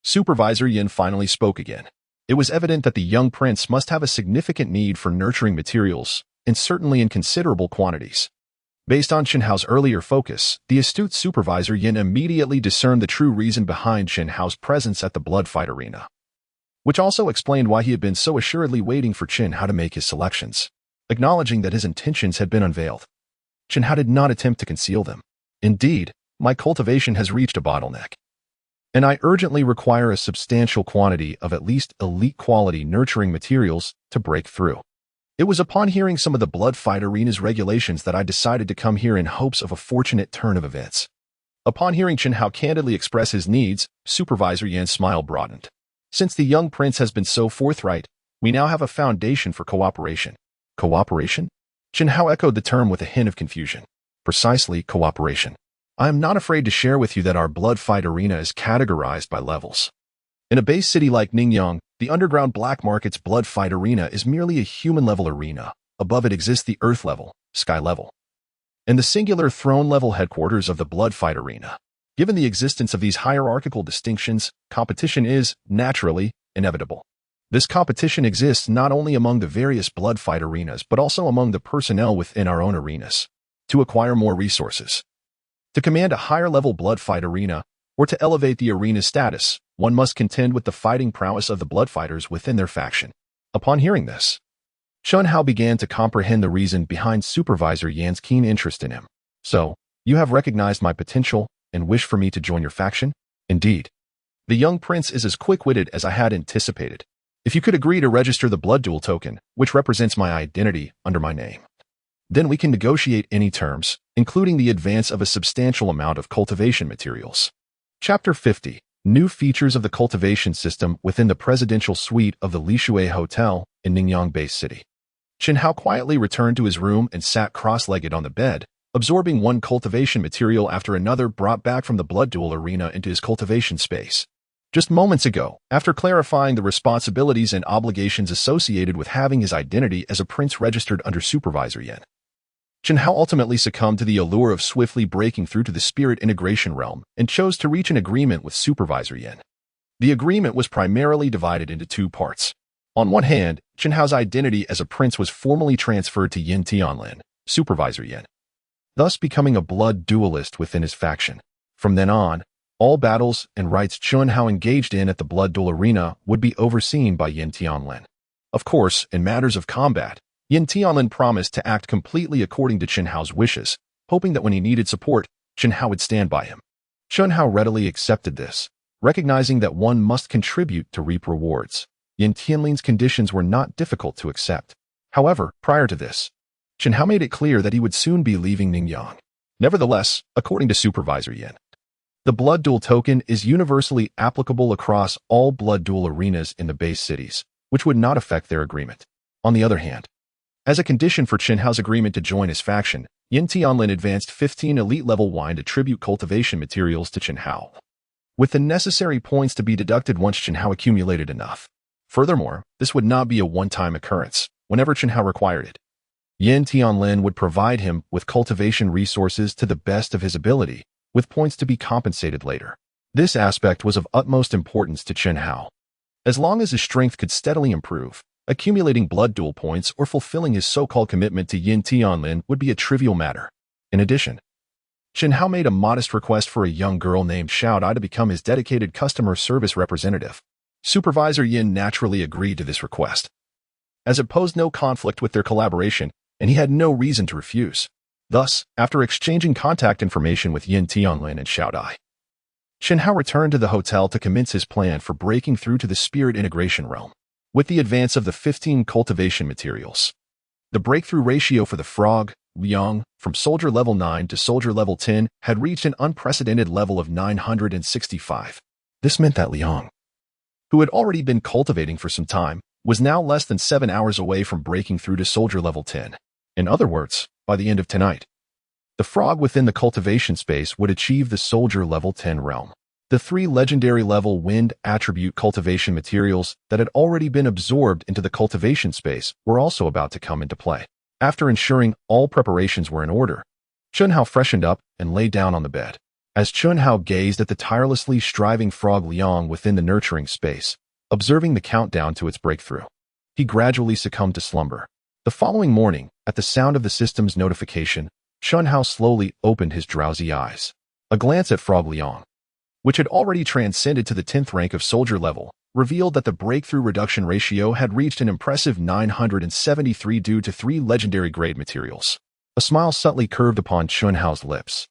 Supervisor Yin finally spoke again. It was evident that the young prince must have a significant need for nurturing materials, and certainly in considerable quantities. Based on Chun Hao's earlier focus, the astute Supervisor Yin immediately discerned the true reason behind Chun Hao's presence at the blood fight arena, which also explained why he had been so assuredly waiting for Chun Hao to make his selections. Acknowledging that his intentions had been unveiled, Chun Hao did not attempt to conceal them. Indeed, my cultivation has reached a bottleneck, and I urgently require a substantial quantity of at least elite-quality nurturing materials to break through. It was upon hearing some of the blood fight arena's regulations that I decided to come here in hopes of a fortunate turn of events. Upon hearing Chun Hao candidly express his needs, Supervisor Yan's smile broadened. Since the young prince has been so forthright, we now have a foundation for cooperation. Cooperation? Chun Hao echoed the term with a hint of confusion. Precisely, cooperation. I am not afraid to share with you that our blood fight arena is categorized by levels. In a base city like Ningyang, the underground black market's blood fight arena is merely a human-level arena. Above it exists the earth level, sky level, and the singular throne-level headquarters of the blood fight arena. Given the existence of these hierarchical distinctions, competition is, naturally, inevitable. This competition exists not only among the various blood fight arenas but also among the personnel within our own arenas. To acquire more resources, to command a higher-level blood fight arena, or to elevate the arena's status, one must contend with the fighting prowess of the blood fighters within their faction. Upon hearing this, Chun Hao began to comprehend the reason behind Supervisor Yan's keen interest in him. So, you have recognized my potential and wish for me to join your faction? Indeed. The young prince is as quick-witted as I had anticipated. If you could agree to register the blood duel token, which represents my identity under my name, then we can negotiate any terms, including the advance of a substantial amount of cultivation materials. Chapter 50. New features of the cultivation system within the presidential suite of the Lishui Hotel in Ningyang Base City. Chun Hao quietly returned to his room and sat cross-legged on the bed, absorbing one cultivation material after another brought back from the blood duel arena into his cultivation space. Just moments ago, after clarifying the responsibilities and obligations associated with having his identity as a prince registered under Supervisor Yin, Chen Hao ultimately succumbed to the allure of swiftly breaking through to the spirit integration realm and chose to reach an agreement with Supervisor Yin. The agreement was primarily divided into two parts. On one hand, Chen Hao's identity as a prince was formally transferred to Yin Tianlin, Supervisor Yin, thus becoming a blood duelist within his faction. From then on, all battles and rites Chen Hao engaged in at the blood duel arena would be overseen by Yin Tianlin. Of course, in matters of combat, Yin Tianlin promised to act completely according to Chen Hao's wishes, hoping that when he needed support, Chen Hao would stand by him. Chen Hao readily accepted this, recognizing that one must contribute to reap rewards. Yin Tianlin's conditions were not difficult to accept. However, prior to this, Chen Hao made it clear that he would soon be leaving Ningyang. Nevertheless, according to Supervisor Yin, the blood duel token is universally applicable across all blood duel arenas in the base cities, which would not affect their agreement. On the other hand, as a condition for Chen Hao's agreement to join his faction, Yin Tianlin advanced 15 elite-level wine attribute cultivation materials to Chen Hao, with the necessary points to be deducted once Chen Hao accumulated enough. Furthermore, this would not be a one-time occurrence. Whenever Chen Hao required it, Yin Tianlin would provide him with cultivation resources to the best of his ability, with points to be compensated later. This aspect was of utmost importance to Chen Hao. As long as his strength could steadily improve, accumulating blood duel points or fulfilling his so-called commitment to Yin Tianlin would be a trivial matter. In addition, Chen Hao made a modest request for a young girl named Xiao Dai to become his dedicated customer service representative. Supervisor Yin naturally agreed to this request, as it posed no conflict with their collaboration, and he had no reason to refuse. Thus, after exchanging contact information with Yin Tianlin and Xiao Dai, Chen Hao returned to the hotel to commence his plan for breaking through to the spirit integration realm. With the advance of the 15 cultivation materials, the breakthrough ratio for the frog, Liang, from soldier level 9 to soldier level 10 had reached an unprecedented level of 965. This meant that Liang, who had already been cultivating for some time, was now less than 7 hours away from breaking through to soldier level 10. In other words, by the end of tonight, the frog within the cultivation space would achieve the soldier level 10 realm. The 3 legendary level wind attribute cultivation materials that had already been absorbed into the cultivation space were also about to come into play. After ensuring all preparations were in order, Chen Hao freshened up and lay down on the bed. As Chen Hao gazed at the tirelessly striving frog Liang within the nurturing space, observing the countdown to its breakthrough, he gradually succumbed to slumber. The following morning, at the sound of the system's notification, Chen Hao slowly opened his drowsy eyes. A glance at frog Liang, which had already transcended to the 10th rank of soldier level, revealed that the breakthrough reduction ratio had reached an impressive 973 due to 3 legendary grade materials. A smile subtly curved upon Chen Hao's lips.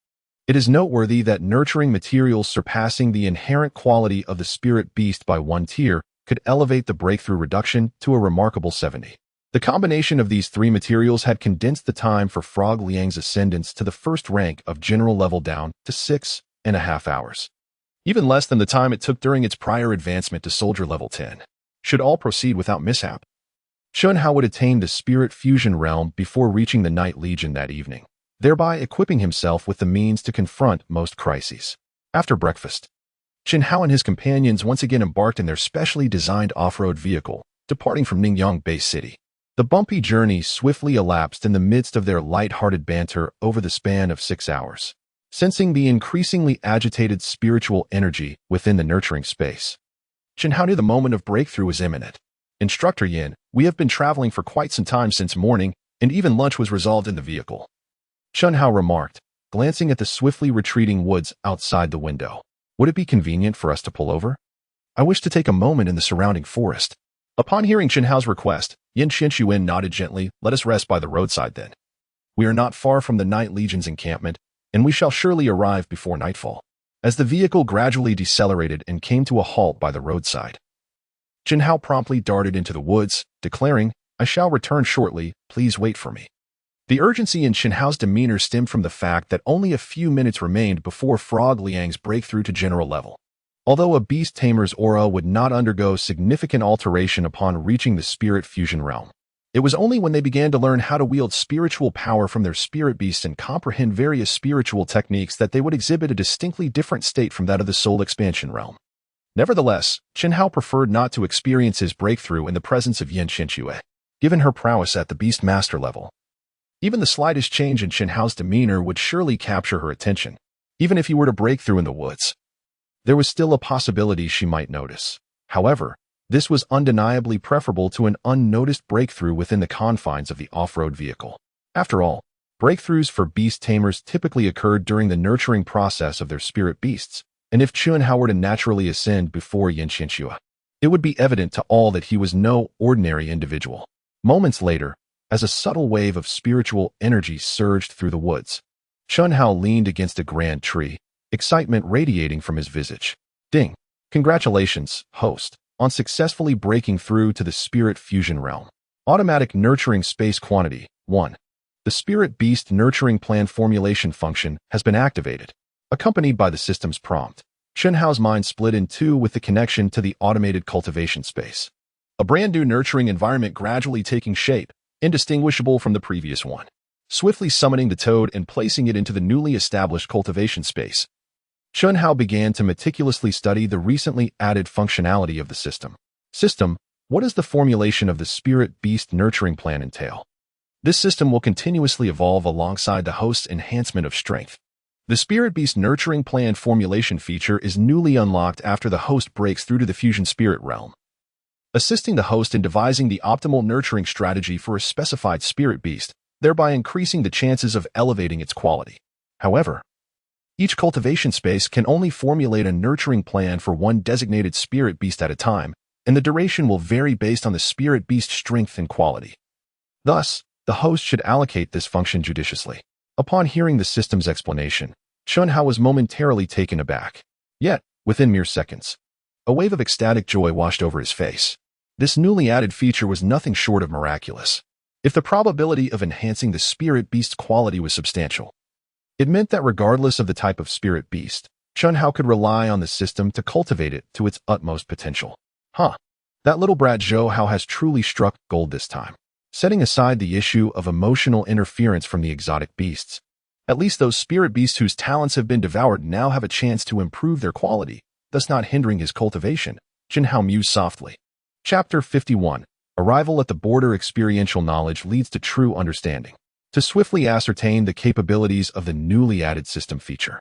It is noteworthy that nurturing materials surpassing the inherent quality of the spirit beast by 1 tier could elevate the breakthrough reduction to a remarkable 70. The combination of these 3 materials had condensed the time for Frog Liang's ascendance to the 1st rank of general level down to 6.5 hours. Even less than the time it took during its prior advancement to soldier level 10. Should all proceed without mishap, Chen Hao would attain the spirit fusion realm before reaching the Night Legion that evening, thereby equipping himself with the means to confront most crises. After breakfast, Chen Hao and his companions once again embarked in their specially designed off-road vehicle, departing from Ningyang Base City. The bumpy journey swiftly elapsed in the midst of their light-hearted banter over the span of 6 hours. Sensing the increasingly agitated spiritual energy within the nurturing space, Chen Hao knew the moment of breakthrough was imminent. Instructor Yin, we have been traveling for quite some time since morning, and even lunch was resolved in the vehicle, Chen Hao remarked, glancing at the swiftly retreating woods outside the window. Would it be convenient for us to pull over? I wish to take a moment in the surrounding forest. Upon hearing Chen Hao's request, Yin Qinshuan nodded gently. Let us rest by the roadside then. We are not far from the Night Legion's encampment, and we shall surely arrive before nightfall. As the vehicle gradually decelerated and came to a halt by the roadside, Chen Hao promptly darted into the woods, declaring, I shall return shortly, please wait for me. The urgency in Chen Hao's demeanor stemmed from the fact that only a few minutes remained before Frog Liang's breakthrough to general level. Although a beast tamer's aura would not undergo significant alteration upon reaching the spirit fusion realm, it was only when they began to learn how to wield spiritual power from their spirit beasts and comprehend various spiritual techniques that they would exhibit a distinctly different state from that of the soul expansion realm. Nevertheless, Chen Hao preferred not to experience his breakthrough in the presence of Yin Qianxue, given her prowess at the Beast Master level. Even the slightest change in Chen Hao's demeanor would surely capture her attention, even if he were to break through in the woods. There was still a possibility she might notice. However, this was undeniably preferable to an unnoticed breakthrough within the confines of the off-road vehicle. After all, breakthroughs for beast tamers typically occurred during the nurturing process of their spirit beasts, and if Chen Hao were to naturally ascend before Yin Qianxue, it would be evident to all that he was no ordinary individual. Moments later, as a subtle wave of spiritual energy surged through the woods, Chen Hao leaned against a grand tree, excitement radiating from his visage. Ding! Congratulations, host, on successfully breaking through to the spirit fusion realm. Automatic nurturing space quantity, 1. The spirit beast nurturing plan formulation function has been activated. Accompanied by the system's prompt, Chen Hao's mind split in two with the connection to the automated cultivation space. A brand new nurturing environment gradually taking shape, indistinguishable from the previous one. Swiftly summoning the toad and placing it into the newly established cultivation space, Chen Hao began to meticulously study the recently added functionality of the system. System, what does the formulation of the spirit beast nurturing plan entail? This system will continuously evolve alongside the host's enhancement of strength. The Spirit Beast Nurturing Plan formulation feature is newly unlocked after the host breaks through to the Fusion Spirit realm, assisting the host in devising the optimal nurturing strategy for a specified spirit beast, thereby increasing the chances of elevating its quality. However, each cultivation space can only formulate a nurturing plan for one designated spirit beast at a time, and the duration will vary based on the spirit beast's strength and quality. Thus, the host should allocate this function judiciously. Upon hearing the system's explanation, Chen Hao was momentarily taken aback. Yet, within mere seconds, a wave of ecstatic joy washed over his face. This newly added feature was nothing short of miraculous. If the probability of enhancing the spirit beast's quality was substantial, it meant that regardless of the type of spirit beast, Chen Hao could rely on the system to cultivate it to its utmost potential. That little brat Zhou Hao has truly struck gold this time. Setting aside the issue of emotional interference from the exotic beasts, at least those spirit beasts whose talents have been devoured now have a chance to improve their quality, thus not hindering his cultivation, Chen Hao mused softly. Chapter 51. Arrival at the border. Experiential knowledge leads to true understanding. To swiftly ascertain the capabilities of the newly added system feature,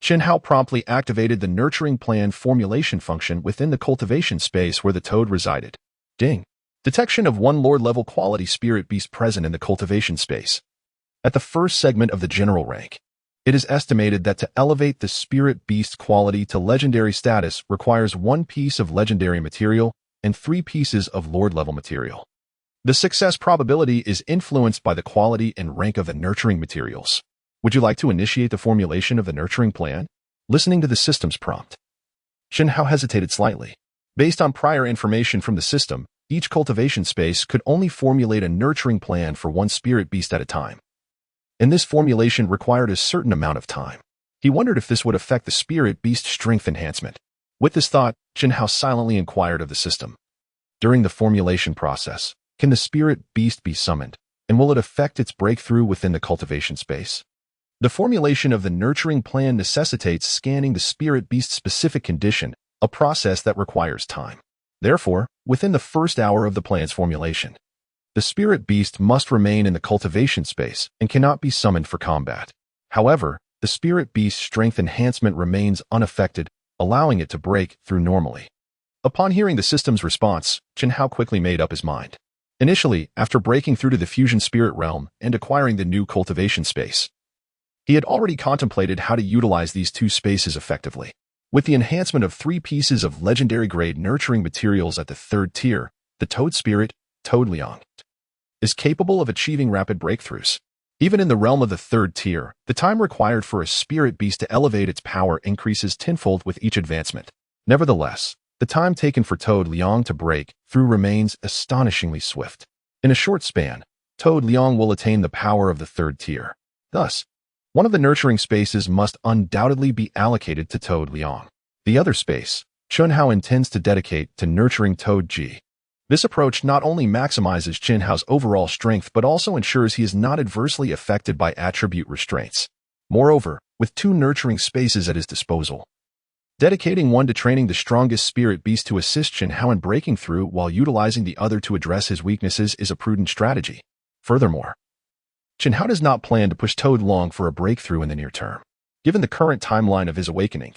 Chen Hao promptly activated the nurturing plan formulation function within the cultivation space where the toad resided. Ding! Detection of one Lord-level quality spirit beast present in the cultivation space. At the first segment of the general rank, it is estimated that to elevate the spirit beast quality to legendary status requires 1 piece of legendary material and 3 pieces of Lord-level material. The success probability is influenced by the quality and rank of the nurturing materials. Would you like to initiate the formulation of the nurturing plan? Listening to the system's prompt, Chen Hao hesitated slightly. Based on prior information from the system, each cultivation space could only formulate a nurturing plan for one spirit beast at a time, and this formulation required a certain amount of time. He wondered if this would affect the spirit beast strength enhancement. With this thought, Chen Hao silently inquired of the system. During the formulation process, can the spirit beast be summoned, and will it affect its breakthrough within the cultivation space? The formulation of the nurturing plan necessitates scanning the spirit beast's specific condition, a process that requires time. Therefore, within the first hour of the plan's formulation, the spirit beast must remain in the cultivation space and cannot be summoned for combat. However, the spirit beast's strength enhancement remains unaffected, allowing it to break through normally. Upon hearing the system's response, Chen Hao quickly made up his mind. Initially, after breaking through to the fusion spirit realm and acquiring the new cultivation space, he had already contemplated how to utilize these 2 spaces effectively. With the enhancement of 3 pieces of legendary-grade nurturing materials at the 3rd tier, the Toad Spirit, Toad Liang, is capable of achieving rapid breakthroughs. Even in the realm of the 3rd tier, the time required for a spirit beast to elevate its power increases tenfold with each advancement. Nevertheless, the time taken for Toad Liang to break through remains astonishingly swift. In a short span, Toad Liang will attain the power of the 3rd tier. Thus, one of the nurturing spaces must undoubtedly be allocated to Toad Liang. The other space, Chen Hao intends to dedicate to nurturing Toad Ji. This approach not only maximizes Chen Hao's overall strength but also ensures he is not adversely affected by attribute restraints. Moreover, with 2 nurturing spaces at his disposal, Dedicating one to training the strongest spirit beast to assist Chen Hao in breaking through while utilizing the other to address his weaknesses is a prudent strategy. Furthermore, Chen Hao does not plan to push Toad Long for a breakthrough in the near term. Given the current timeline of his awakening,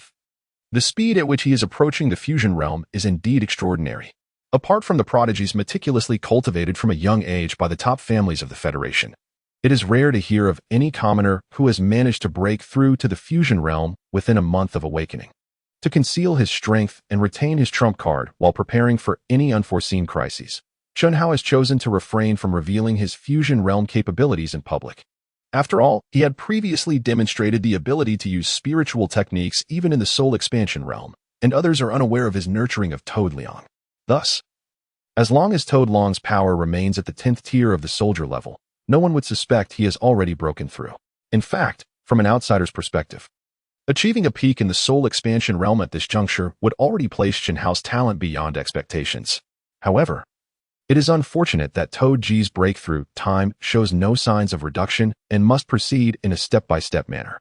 the speed at which he is approaching the fusion realm is indeed extraordinary. Apart from the prodigies meticulously cultivated from a young age by the top families of the Federation, it is rare to hear of any commoner who has managed to break through to the fusion realm within a month of awakening. To conceal his strength and retain his trump card while preparing for any unforeseen crises, Chen Hao has chosen to refrain from revealing his fusion realm capabilities in public. After all, he had previously demonstrated the ability to use spiritual techniques even in the soul expansion realm, and others are unaware of his nurturing of Toad Liang. Thus, as long as Toad Long's power remains at the 10th tier of the soldier level, no one would suspect he has already broken through. In fact, from an outsider's perspective, achieving a peak in the soul expansion realm at this juncture would already place Chen Hao's talent beyond expectations. However, it is unfortunate that Toad Ji's breakthrough time shows no signs of reduction and must proceed in a step-by-step manner.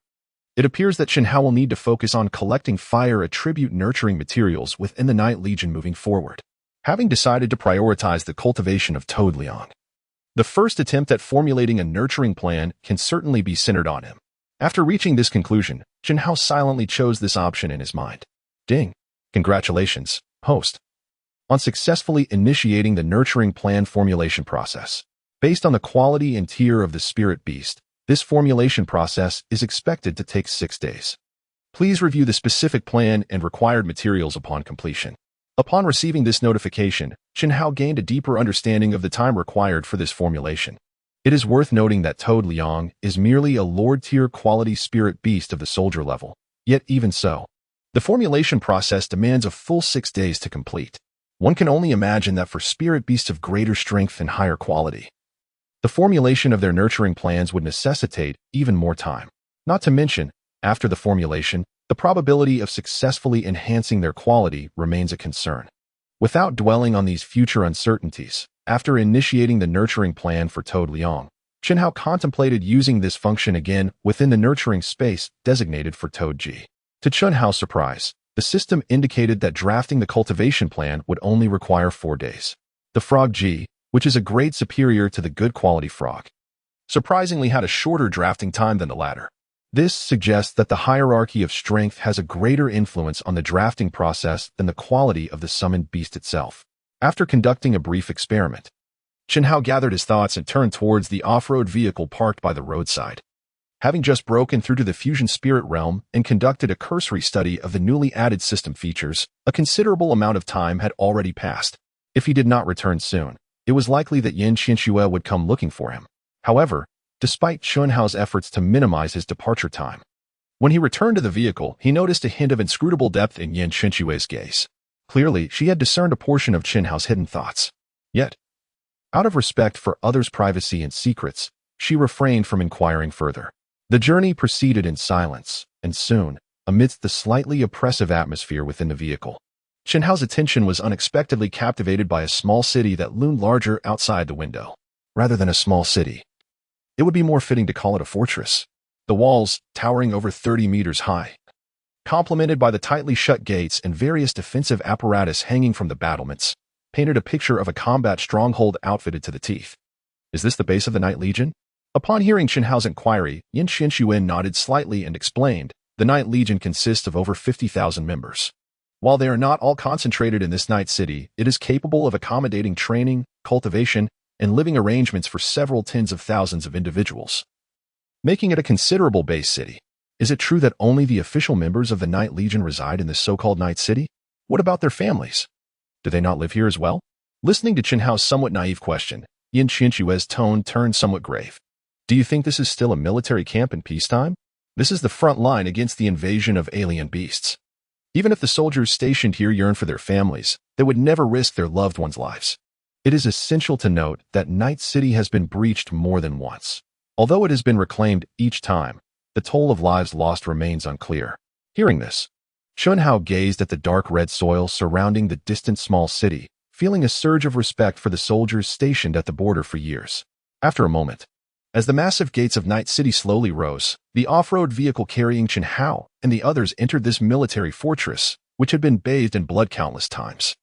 It appears that Chen Hao will need to focus on collecting fire attribute nurturing materials within the Night Legion moving forward, having decided to prioritize the cultivation of Toad Liang. The first attempt at formulating a nurturing plan can certainly be centered on him. After reaching this conclusion, Chen Hao silently chose this option in his mind. Ding! Congratulations, host, on successfully initiating the nurturing plan formulation process. Based on the quality and tier of the spirit beast, this formulation process is expected to take 6 days. Please review the specific plan and required materials upon completion. Upon receiving this notification, Chen Hao gained a deeper understanding of the time required for this formulation. It is worth noting that Toad Liang is merely a Lord-tier quality spirit beast of the soldier level, yet even so, the formulation process demands a full 6 days to complete. One can only imagine that for spirit beasts of greater strength and higher quality, the formulation of their nurturing plans would necessitate even more time. Not to mention, after the formulation, the probability of successfully enhancing their quality remains a concern. Without dwelling on these future uncertainties, after initiating the nurturing plan for Toad Liang, Chen Hao contemplated using this function again within the nurturing space designated for Toad Ji. To Chen Hao's surprise, the system indicated that drafting the cultivation plan would only require 4 days. The Frog Ji, which is a grade superior to the good quality frog, surprisingly had a shorter drafting time than the latter. This suggests that the hierarchy of strength has a greater influence on the drafting process than the quality of the summoned beast itself. After conducting a brief experiment, Chen Hao gathered his thoughts and turned towards the off-road vehicle parked by the roadside. Having just broken through to the fusion spirit realm and conducted a cursory study of the newly added system features, a considerable amount of time had already passed. If he did not return soon, it was likely that Yan Qianxue would come looking for him. However, despite Chen Hao's efforts to minimize his departure time, when he returned to the vehicle, he noticed a hint of inscrutable depth in Yan Qianxue's gaze. Clearly, she had discerned a portion of Chen Hao's hidden thoughts. Yet, out of respect for others' privacy and secrets, she refrained from inquiring further. The journey proceeded in silence, and soon, amidst the slightly oppressive atmosphere within the vehicle, Chen Hao's attention was unexpectedly captivated by a small city that loomed larger outside the window. Rather than a small city, it would be more fitting to call it a fortress. The walls, towering over 30 meters high, complemented by the tightly shut gates and various defensive apparatus hanging from the battlements, painted a picture of a combat stronghold outfitted to the teeth. Is this the base of the Night Legion? Upon hearing Chen Hao's inquiry, Yan Qianxue nodded slightly and explained, the Night Legion consists of over 50,000 members. While they are not all concentrated in this night city, it is capable of accommodating training, cultivation, and living arrangements for several tens of thousands of individuals, making it a considerable base city. Is it true that only the official members of the Night Legion reside in this so-called Night City? What about their families? Do they not live here as well? Listening to Chen Hao's somewhat naive question, Yan Qianxue's tone turned somewhat grave. Do you think this is still a military camp in peacetime? This is the front line against the invasion of alien beasts. Even if the soldiers stationed here yearn for their families, they would never risk their loved ones' lives. It is essential to note that Night City has been breached more than once. Although it has been reclaimed each time, the toll of lives lost remains unclear. Hearing this, Chen Hao gazed at the dark red soil surrounding the distant small city, feeling a surge of respect for the soldiers stationed at the border for years. After a moment, as the massive gates of Night City slowly rose, the off-road vehicle carrying Chen Hao and the others entered this military fortress, which had been bathed in blood countless times.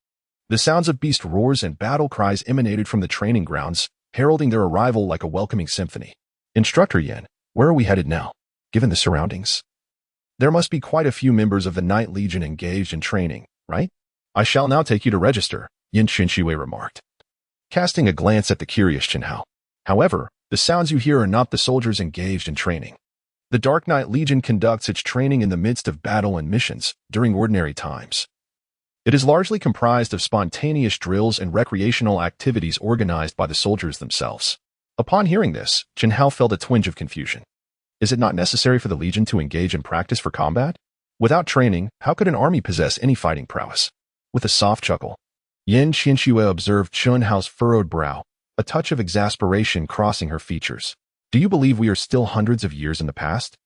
The sounds of beast roars and battle cries emanated from the training grounds, heralding their arrival like a welcoming symphony. Instructor Yin, where are we headed now, given the surroundings? There must be quite a few members of the Night Legion engaged in training, right? I shall now take you to register, Yin Qinshui remarked, casting a glance at the curious Chenhao. However, the sounds you hear are not the soldiers engaged in training. The Dark Knight Legion conducts its training in the midst of battle and missions during ordinary times. It is largely comprised of spontaneous drills and recreational activities organized by the soldiers themselves. Upon hearing this, Chenhao felt a twinge of confusion. Is it not necessary for the Legion to engage in practice for combat? Without training, how could an army possess any fighting prowess? With a soft chuckle, Yin Qinshui observed Chenhao's furrowed brow, a touch of exasperation crossing her features. Do you believe we are still hundreds of years in the past?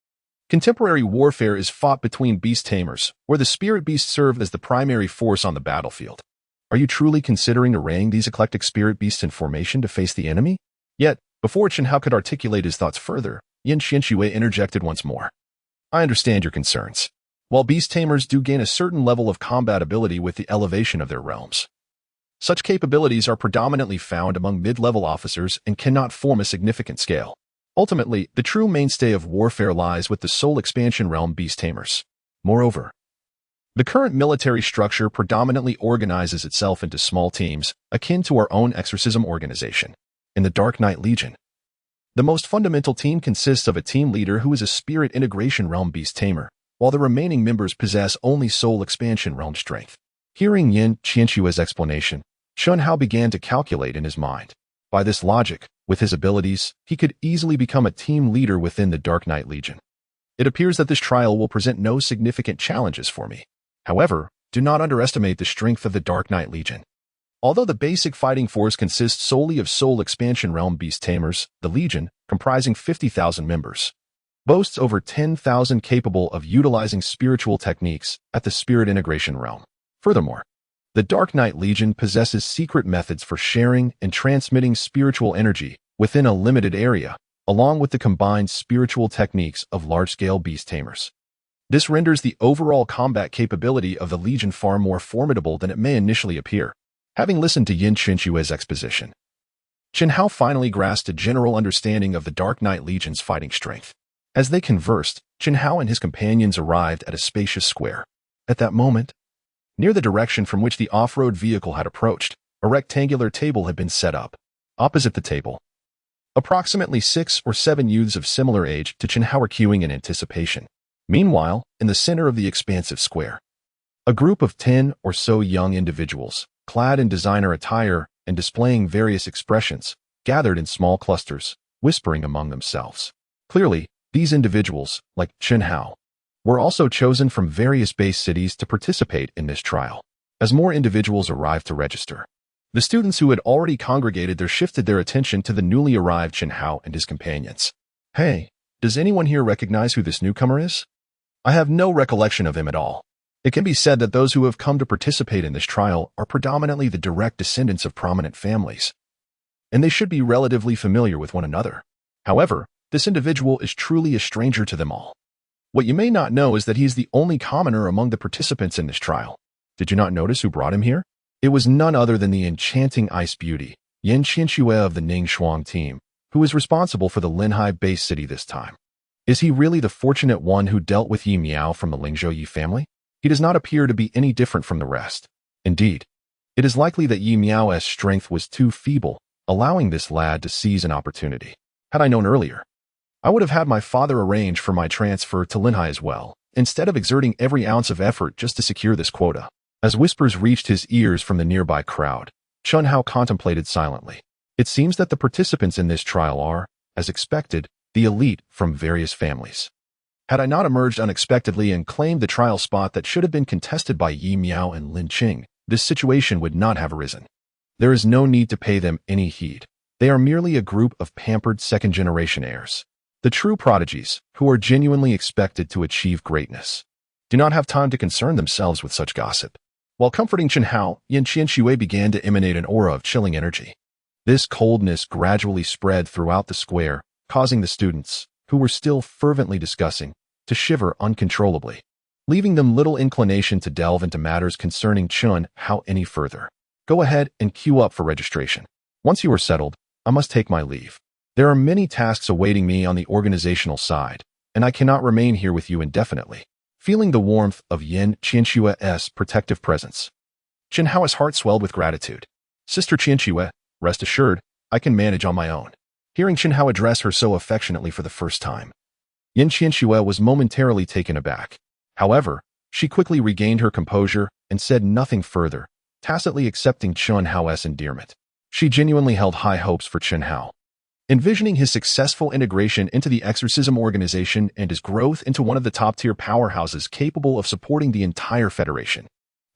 Contemporary warfare is fought between beast tamers, where the spirit beasts serve as the primary force on the battlefield. Are you truly considering arraying these eclectic spirit beasts in formation to face the enemy? Yet, before Chenhao could articulate his thoughts further, Yin Qinshui interjected once more. I understand your concerns. While beast tamers do gain a certain level of combat ability with the elevation of their realms, such capabilities are predominantly found among mid-level officers and cannot form a significant scale. Ultimately, the true mainstay of warfare lies with the soul expansion realm beast tamers. Moreover, the current military structure predominantly organizes itself into small teams, akin to our own exorcism organization. In the Dark Knight Legion, the most fundamental team consists of a team leader who is a spirit integration realm beast tamer, while the remaining members possess only soul expansion realm strength. Hearing Yin Qinshui's explanation, Chenhao began to calculate in his mind. By this logic, with his abilities, he could easily become a team leader within the Dark Knight Legion. It appears that this trial will present no significant challenges for me. However, do not underestimate the strength of the Dark Knight Legion. Although the basic fighting force consists solely of soul expansion realm beast tamers, the Legion, comprising 50,000 members, boasts over 10,000 capable of utilizing spiritual techniques at the spirit integration realm. Furthermore, the Dark Knight Legion possesses secret methods for sharing and transmitting spiritual energy within a limited area, along with the combined spiritual techniques of large-scale beast tamers. This renders the overall combat capability of the Legion far more formidable than it may initially appear. Having listened to Yin Qinshui's exposition, Chenhao finally grasped a general understanding of the Dark Knight Legion's fighting strength. As they conversed, Chenhao and his companions arrived at a spacious square. At that moment, near the direction from which the off-road vehicle had approached, a rectangular table had been set up. Opposite the table, approximately 6 or 7 youths of similar age to Chenhao were queuing in anticipation. Meanwhile, in the center of the expansive square, a group of 10 or so young individuals, clad in designer attire and displaying various expressions, gathered in small clusters, whispering among themselves. Clearly, these individuals, like Chenhao, were also chosen from various base cities to participate in this trial. As more individuals arrived to register, the students who had already congregated there shifted their attention to the newly arrived Chenhao and his companions. Hey, does anyone here recognize who this newcomer is? I have no recollection of him at all. It can be said that those who have come to participate in this trial are predominantly the direct descendants of prominent families, and they should be relatively familiar with one another. However, this individual is truly a stranger to them all. What you may not know is that he is the only commoner among the participants in this trial. Did you not notice who brought him here? It was none other than the enchanting ice beauty, Yin Qinshui of the Ningxuang team, who is responsible for the Linhai base city this time. Is he really the fortunate one who dealt with Yi Miao from the Lingzhou family? He does not appear to be any different from the rest. Indeed, it is likely that Yi Miao's strength was too feeble, allowing this lad to seize an opportunity. Had I known earlier, I would have had my father arrange for my transfer to Linhai as well, instead of exerting every ounce of effort just to secure this quota. As whispers reached his ears from the nearby crowd, Chenhao contemplated silently. It seems that the participants in this trial are, as expected, the elite from various families. Had I not emerged unexpectedly and claimed the trial spot that should have been contested by Yi Miao and Lin Qing, this situation would not have arisen. There is no need to pay them any heed. They are merely a group of pampered second-generation heirs. The true prodigies, who are genuinely expected to achieve greatness, do not have time to concern themselves with such gossip. While comforting Chenhao, Yin Qinshui began to emanate an aura of chilling energy. This coldness gradually spread throughout the square, causing the students, who were still fervently discussing, to shiver uncontrollably, leaving them little inclination to delve into matters concerning Chun Hao any further. Go ahead and queue up for registration. Once you are settled, I must take my leave. There are many tasks awaiting me on the organizational side, and I cannot remain here with you indefinitely. Feeling the warmth of Yin Qianxue's protective presence, Chen Hao's heart swelled with gratitude. Sister Qianxue, rest assured, I can manage on my own. Hearing Chen Hao address her so affectionately for the first time, Yin Qianxue was momentarily taken aback. However, she quickly regained her composure and said nothing further, tacitly accepting Chen Hao's endearment. She genuinely held high hopes for Chen Hao, envisioning his successful integration into the exorcism organization and his growth into one of the top-tier powerhouses capable of supporting the entire Federation.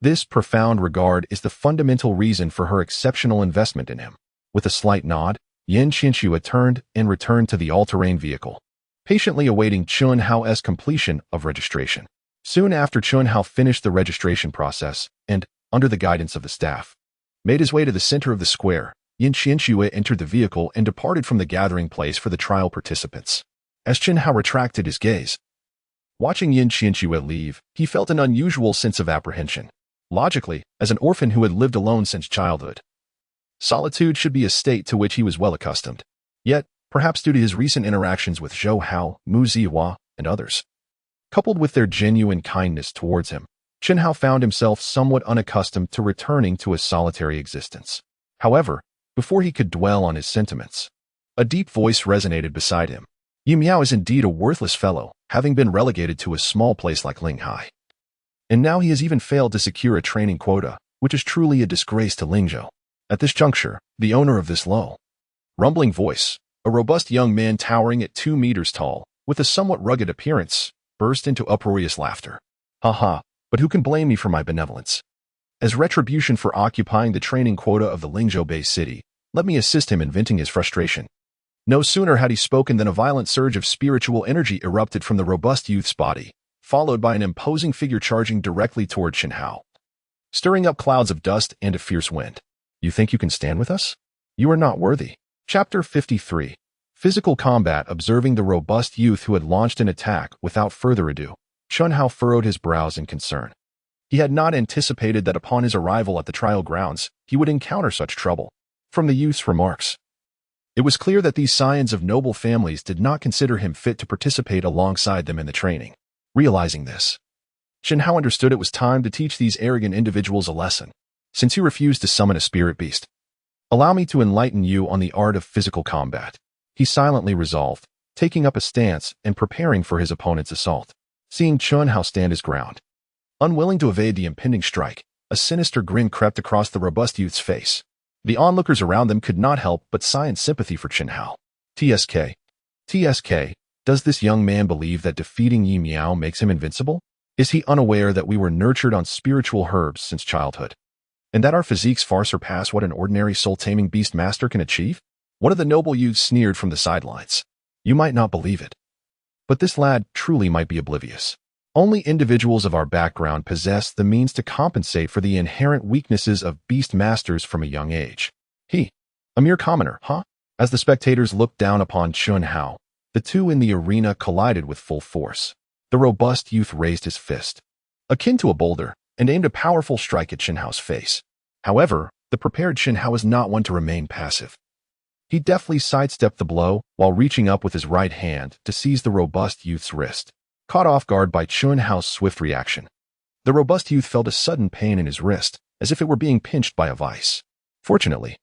This profound regard is the fundamental reason for her exceptional investment in him. With a slight nod, Yin Qianxue turned and returned to the all-terrain vehicle, patiently awaiting Chen Hao's completion of registration. Soon after, Chen Hao finished the registration process and, under the guidance of the staff, made his way to the center of the square. Yin Qianxue entered the vehicle and departed from the gathering place for the trial participants. As Chen Hao retracted his gaze, watching Yin Qianxue leave, he felt an unusual sense of apprehension. Logically, as an orphan who had lived alone since childhood, solitude should be a state to which he was well accustomed. Yet, perhaps due to his recent interactions with Zhou Hao, Mu Zihua, and others, coupled with their genuine kindness towards him, Chen Hao found himself somewhat unaccustomed to returning to a solitary existence. However, before he could dwell on his sentiments, a deep voice resonated beside him. Yi Miao is indeed a worthless fellow, having been relegated to a small place like Linghai. And now he has even failed to secure a training quota, which is truly a disgrace to Lingzhou. At this juncture, the owner of this low, rumbling voice, a robust young man towering at 2 meters tall, with a somewhat rugged appearance, burst into uproarious laughter. Ha, but who can blame me for my benevolence? As retribution for occupying the training quota of the Lingzhou Bay City, let me assist him in venting his frustration. No sooner had he spoken than a violent surge of spiritual energy erupted from the robust youth's body, followed by an imposing figure charging directly toward Chen Hao, stirring up clouds of dust and a fierce wind. You think you can stand with us? You are not worthy. Chapter 53. Physical combat. Observing the robust youth who had launched an attack without further ado, Chen Hao furrowed his brows in concern. He had not anticipated that upon his arrival at the trial grounds, he would encounter such trouble. From the youth's remarks, it was clear that these scions of noble families did not consider him fit to participate alongside them in the training. Realizing this, Chen Hao understood it was time to teach these arrogant individuals a lesson. Since he refused to summon a spirit beast, allow me to enlighten you on the art of physical combat. He silently resolved, taking up a stance and preparing for his opponent's assault. Seeing Chen Hao stand his ground, unwilling to evade the impending strike, a sinister grin crept across the robust youth's face. The onlookers around them could not help but sigh in sympathy for Chen Hao. TSK, does this young man believe that defeating Yi Miao makes him invincible? Is he unaware that we were nurtured on spiritual herbs since childhood, and that our physiques far surpass what an ordinary soul-taming beast master can achieve? One of the noble youths sneered from the sidelines. You might not believe it, but this lad truly might be oblivious. Only individuals of our background possess the means to compensate for the inherent weaknesses of beast masters from a young age. He, a mere commoner, huh? As the spectators looked down upon Chen Hao, the two in the arena collided with full force. The robust youth raised his fist, akin to a boulder, and aimed a powerful strike at Chen Hao's face. However, the prepared Chen Hao was not one to remain passive. He deftly sidestepped the blow while reaching up with his right hand to seize the robust youth's wrist. Caught off guard by Chen Hao's swift reaction, the robust youth felt a sudden pain in his wrist, as if it were being pinched by a vice. Fortunately,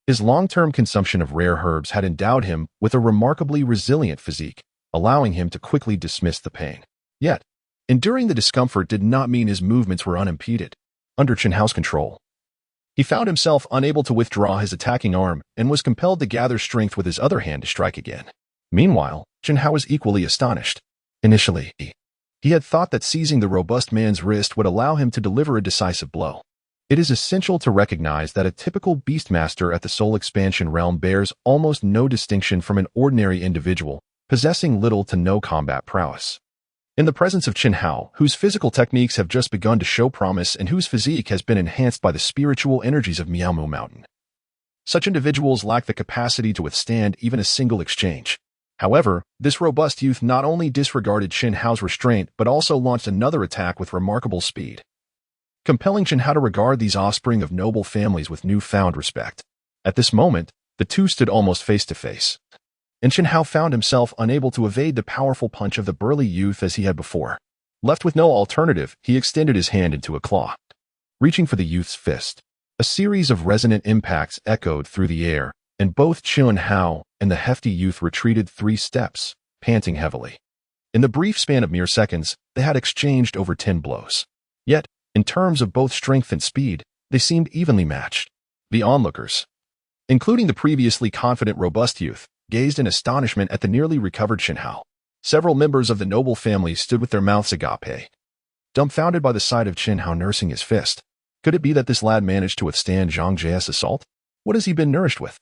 his long-term consumption of rare herbs had endowed him with a remarkably resilient physique, allowing him to quickly dismiss the pain. Yet, enduring the discomfort did not mean his movements were unimpeded. Under Chen Hao's control, he found himself unable to withdraw his attacking arm and was compelled to gather strength with his other hand to strike again. Meanwhile, Chen Hao was equally astonished. Initially, he had thought that seizing the robust man's wrist would allow him to deliver a decisive blow. It is essential to recognize that a typical beastmaster at the soul expansion realm bears almost no distinction from an ordinary individual, possessing little to no combat prowess. In the presence of Chen Hao, whose physical techniques have just begun to show promise and whose physique has been enhanced by the spiritual energies of Miaomu Mountain, such individuals lack the capacity to withstand even a single exchange. However, this robust youth not only disregarded Chen Hao's restraint but also launched another attack with remarkable speed, compelling Chen Hao to regard these offspring of noble families with newfound respect. At this moment, the two stood almost face to face, and Chen Hao found himself unable to evade the powerful punch of the burly youth as he had before. Left with no alternative, he extended his hand into a claw, reaching for the youth's fist. A series of resonant impacts echoed through the air, and both Chen Hao and the hefty youth retreated 3 steps, panting heavily. In the brief span of mere seconds, they had exchanged over 10 blows. Yet, in terms of both strength and speed, they seemed evenly matched. The onlookers, including the previously confident robust youth, gazed in astonishment at the nearly recovered Chen Hao. Several members of the noble family stood with their mouths agape, dumbfounded by the sight of Chen Hao nursing his fist. Could it be that this lad managed to withstand Zhang Jie's assault? What has he been nourished with?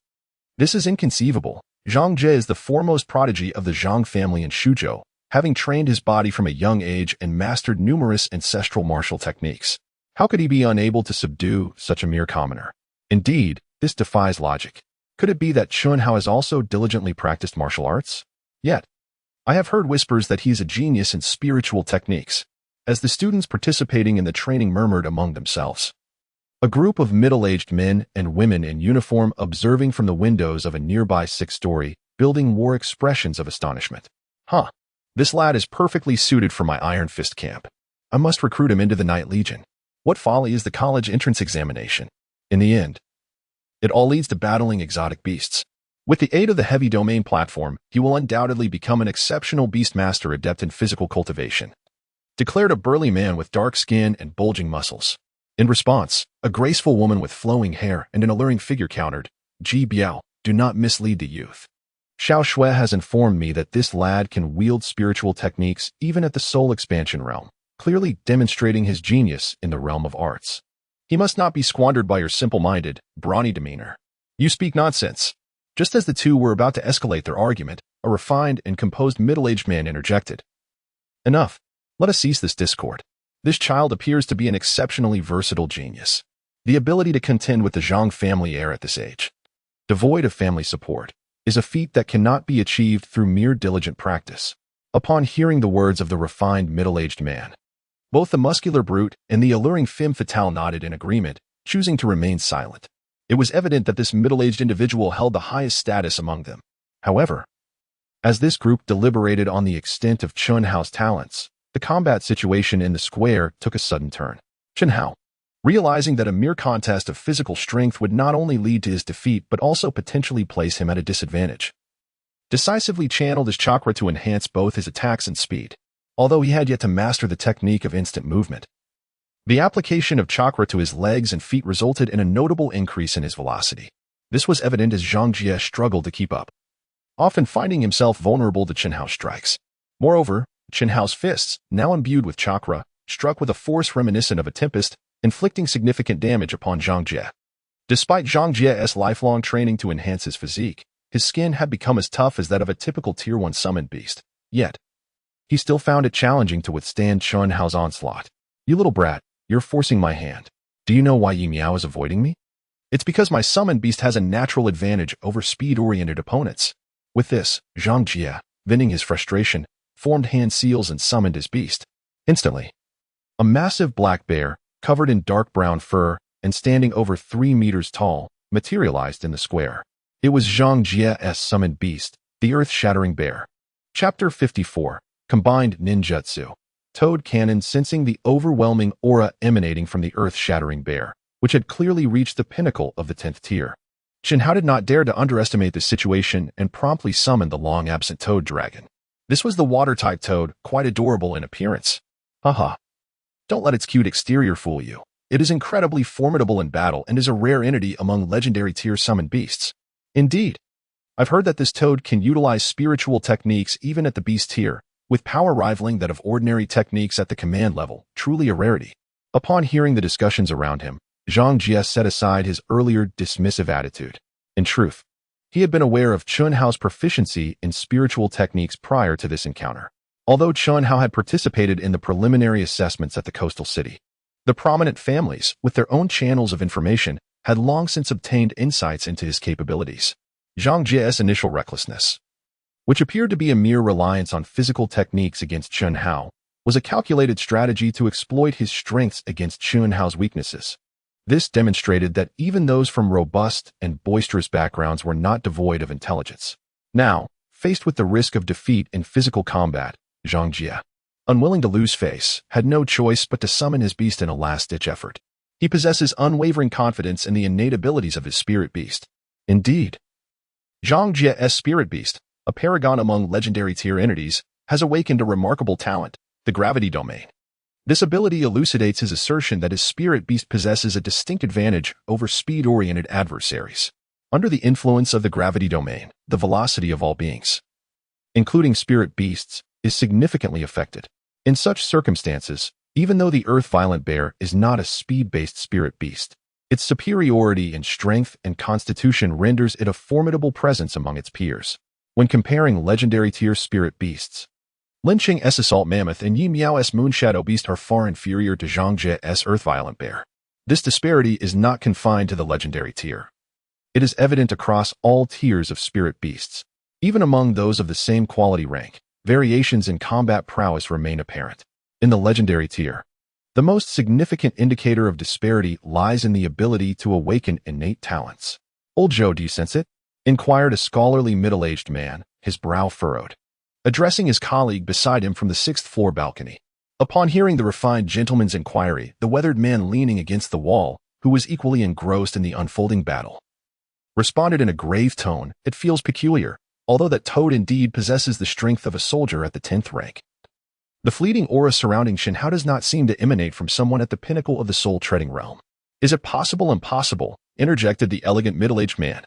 This is inconceivable. Zhang Jie is the foremost prodigy of the Zhang family in Shuzhou, having trained his body from a young age and mastered numerous ancestral martial techniques. How could he be unable to subdue such a mere commoner? Indeed, this defies logic. Could it be that Chen Hao has also diligently practiced martial arts? Yet, I have heard whispers that he is a genius in spiritual techniques. As the students participating in the training murmured among themselves, a group of middle-aged men and women in uniform observing from the windows of a nearby 6-story building wore expressions of astonishment. Huh. This lad is perfectly suited for my Iron Fist camp. I must recruit him into the Night Legion. What folly is the college entrance examination? In the end, it all leads to battling exotic beasts. With the aid of the heavy domain platform, he will undoubtedly become an exceptional beast master adept in physical cultivation, declared a burly man with dark skin and bulging muscles. In response, a graceful woman with flowing hair and an alluring figure countered, Ji Biao, do not mislead the youth. Xiao Shui has informed me that this lad can wield spiritual techniques even at the soul expansion realm, clearly demonstrating his genius in the realm of arts. He must not be squandered by your simple-minded, brawny demeanor. You speak nonsense. Just as the two were about to escalate their argument, a refined and composed middle-aged man interjected. Enough. Let us cease this discord. This child appears to be an exceptionally versatile genius. The ability to contend with the Zhang family heir at this age, devoid of family support, is a feat that cannot be achieved through mere diligent practice. Upon hearing the words of the refined middle-aged man, both the muscular brute and the alluring femme fatale nodded in agreement, choosing to remain silent. It was evident that this middle-aged individual held the highest status among them. However, as this group deliberated on the extent of Chen Hao's talents, the combat situation in the square took a sudden turn. Chen Hao, realizing that a mere contest of physical strength would not only lead to his defeat but also potentially place him at a disadvantage, decisively channeled his chakra to enhance both his attacks and speed. Although he had yet to master the technique of instant movement, the application of chakra to his legs and feet resulted in a notable increase in his velocity. This was evident as Zhang Jie struggled to keep up, often finding himself vulnerable to Chen Hao's strikes. Moreover, Chen Hao's fists, now imbued with chakra, struck with a force reminiscent of a tempest, inflicting significant damage upon Zhang Jie. Despite Zhang Jie's lifelong training to enhance his physique, his skin had become as tough as that of a typical Tier 1 summoned beast. Yet, he still found it challenging to withstand Chen Hao's onslaught. You little brat, you're forcing my hand. Do you know why Yi Miao is avoiding me? It's because my summoned beast has a natural advantage over speed-oriented opponents. With this, Zhang Jie, venting his frustration, formed hand seals and summoned his beast. Instantly, a massive black bear, covered in dark brown fur and standing over 3 meters tall, materialized in the square. It was Zhang Jie's summoned beast, the earth-shattering bear. Chapter 54. Combined Ninjutsu. Toad Cannon. Sensing the overwhelming aura emanating from the earth-shattering bear, which had clearly reached the pinnacle of the 10th tier, Chen Hao did not dare to underestimate the situation and promptly summoned the long-absent toad dragon. This was the water-type toad, quite adorable in appearance. Haha. Don't let its cute exterior fool you. It is incredibly formidable in battle and is a rare entity among legendary tier summoned beasts. Indeed, I've heard that this toad can utilize spiritual techniques even at the beast tier, with power rivaling that of ordinary techniques at the command level, truly a rarity. Upon hearing the discussions around him, Zhang Jie set aside his earlier dismissive attitude. In truth, he had been aware of Chen Hao's proficiency in spiritual techniques prior to this encounter. Although Chen Hao had participated in the preliminary assessments at the coastal city, the prominent families, with their own channels of information, had long since obtained insights into his capabilities. Zhang Jie's initial recklessness, which appeared to be a mere reliance on physical techniques against Chen Hao, was a calculated strategy to exploit his strengths against Chen Hao's weaknesses. This demonstrated that even those from robust and boisterous backgrounds were not devoid of intelligence. Now, faced with the risk of defeat in physical combat, Zhang Jie, unwilling to lose face, had no choice but to summon his beast in a last-ditch effort. He possesses unwavering confidence in the innate abilities of his spirit beast. Indeed, Zhang Jie's spirit beast, a paragon among legendary tier entities, has awakened a remarkable talent, the gravity domain. This ability elucidates his assertion that his spirit beast possesses a distinct advantage over speed-oriented adversaries. Under the influence of the gravity domain, the velocity of all beings, including spirit beasts, is significantly affected. In such circumstances, even though the Earth-Violent Bear is not a speed-based spirit beast, its superiority in strength and constitution renders it a formidable presence among its peers. When comparing legendary tier spirit beasts, Lin Qing's Assault Mammoth and Yi Miao's Moonshadow Beast are far inferior to Zhang Jie's Earth-Violent Bear. This disparity is not confined to the legendary tier. It is evident across all tiers of spirit beasts. Even among those of the same quality rank, variations in combat prowess remain apparent. In the legendary tier, the most significant indicator of disparity lies in the ability to awaken innate talents. "Old Joe, do you sense it?" inquired a scholarly middle-aged man, his brow furrowed, addressing his colleague beside him from the sixth-floor balcony. Upon hearing the refined gentleman's inquiry, the weathered man leaning against the wall, who was equally engrossed in the unfolding battle, responded in a grave tone, "It feels peculiar, although that Toad indeed possesses the strength of a soldier at the 10th rank. The fleeting aura surrounding Chen Hao does not seem to emanate from someone at the pinnacle of the soul-treading realm." "Is it possible impossible?" interjected the elegant middle-aged man,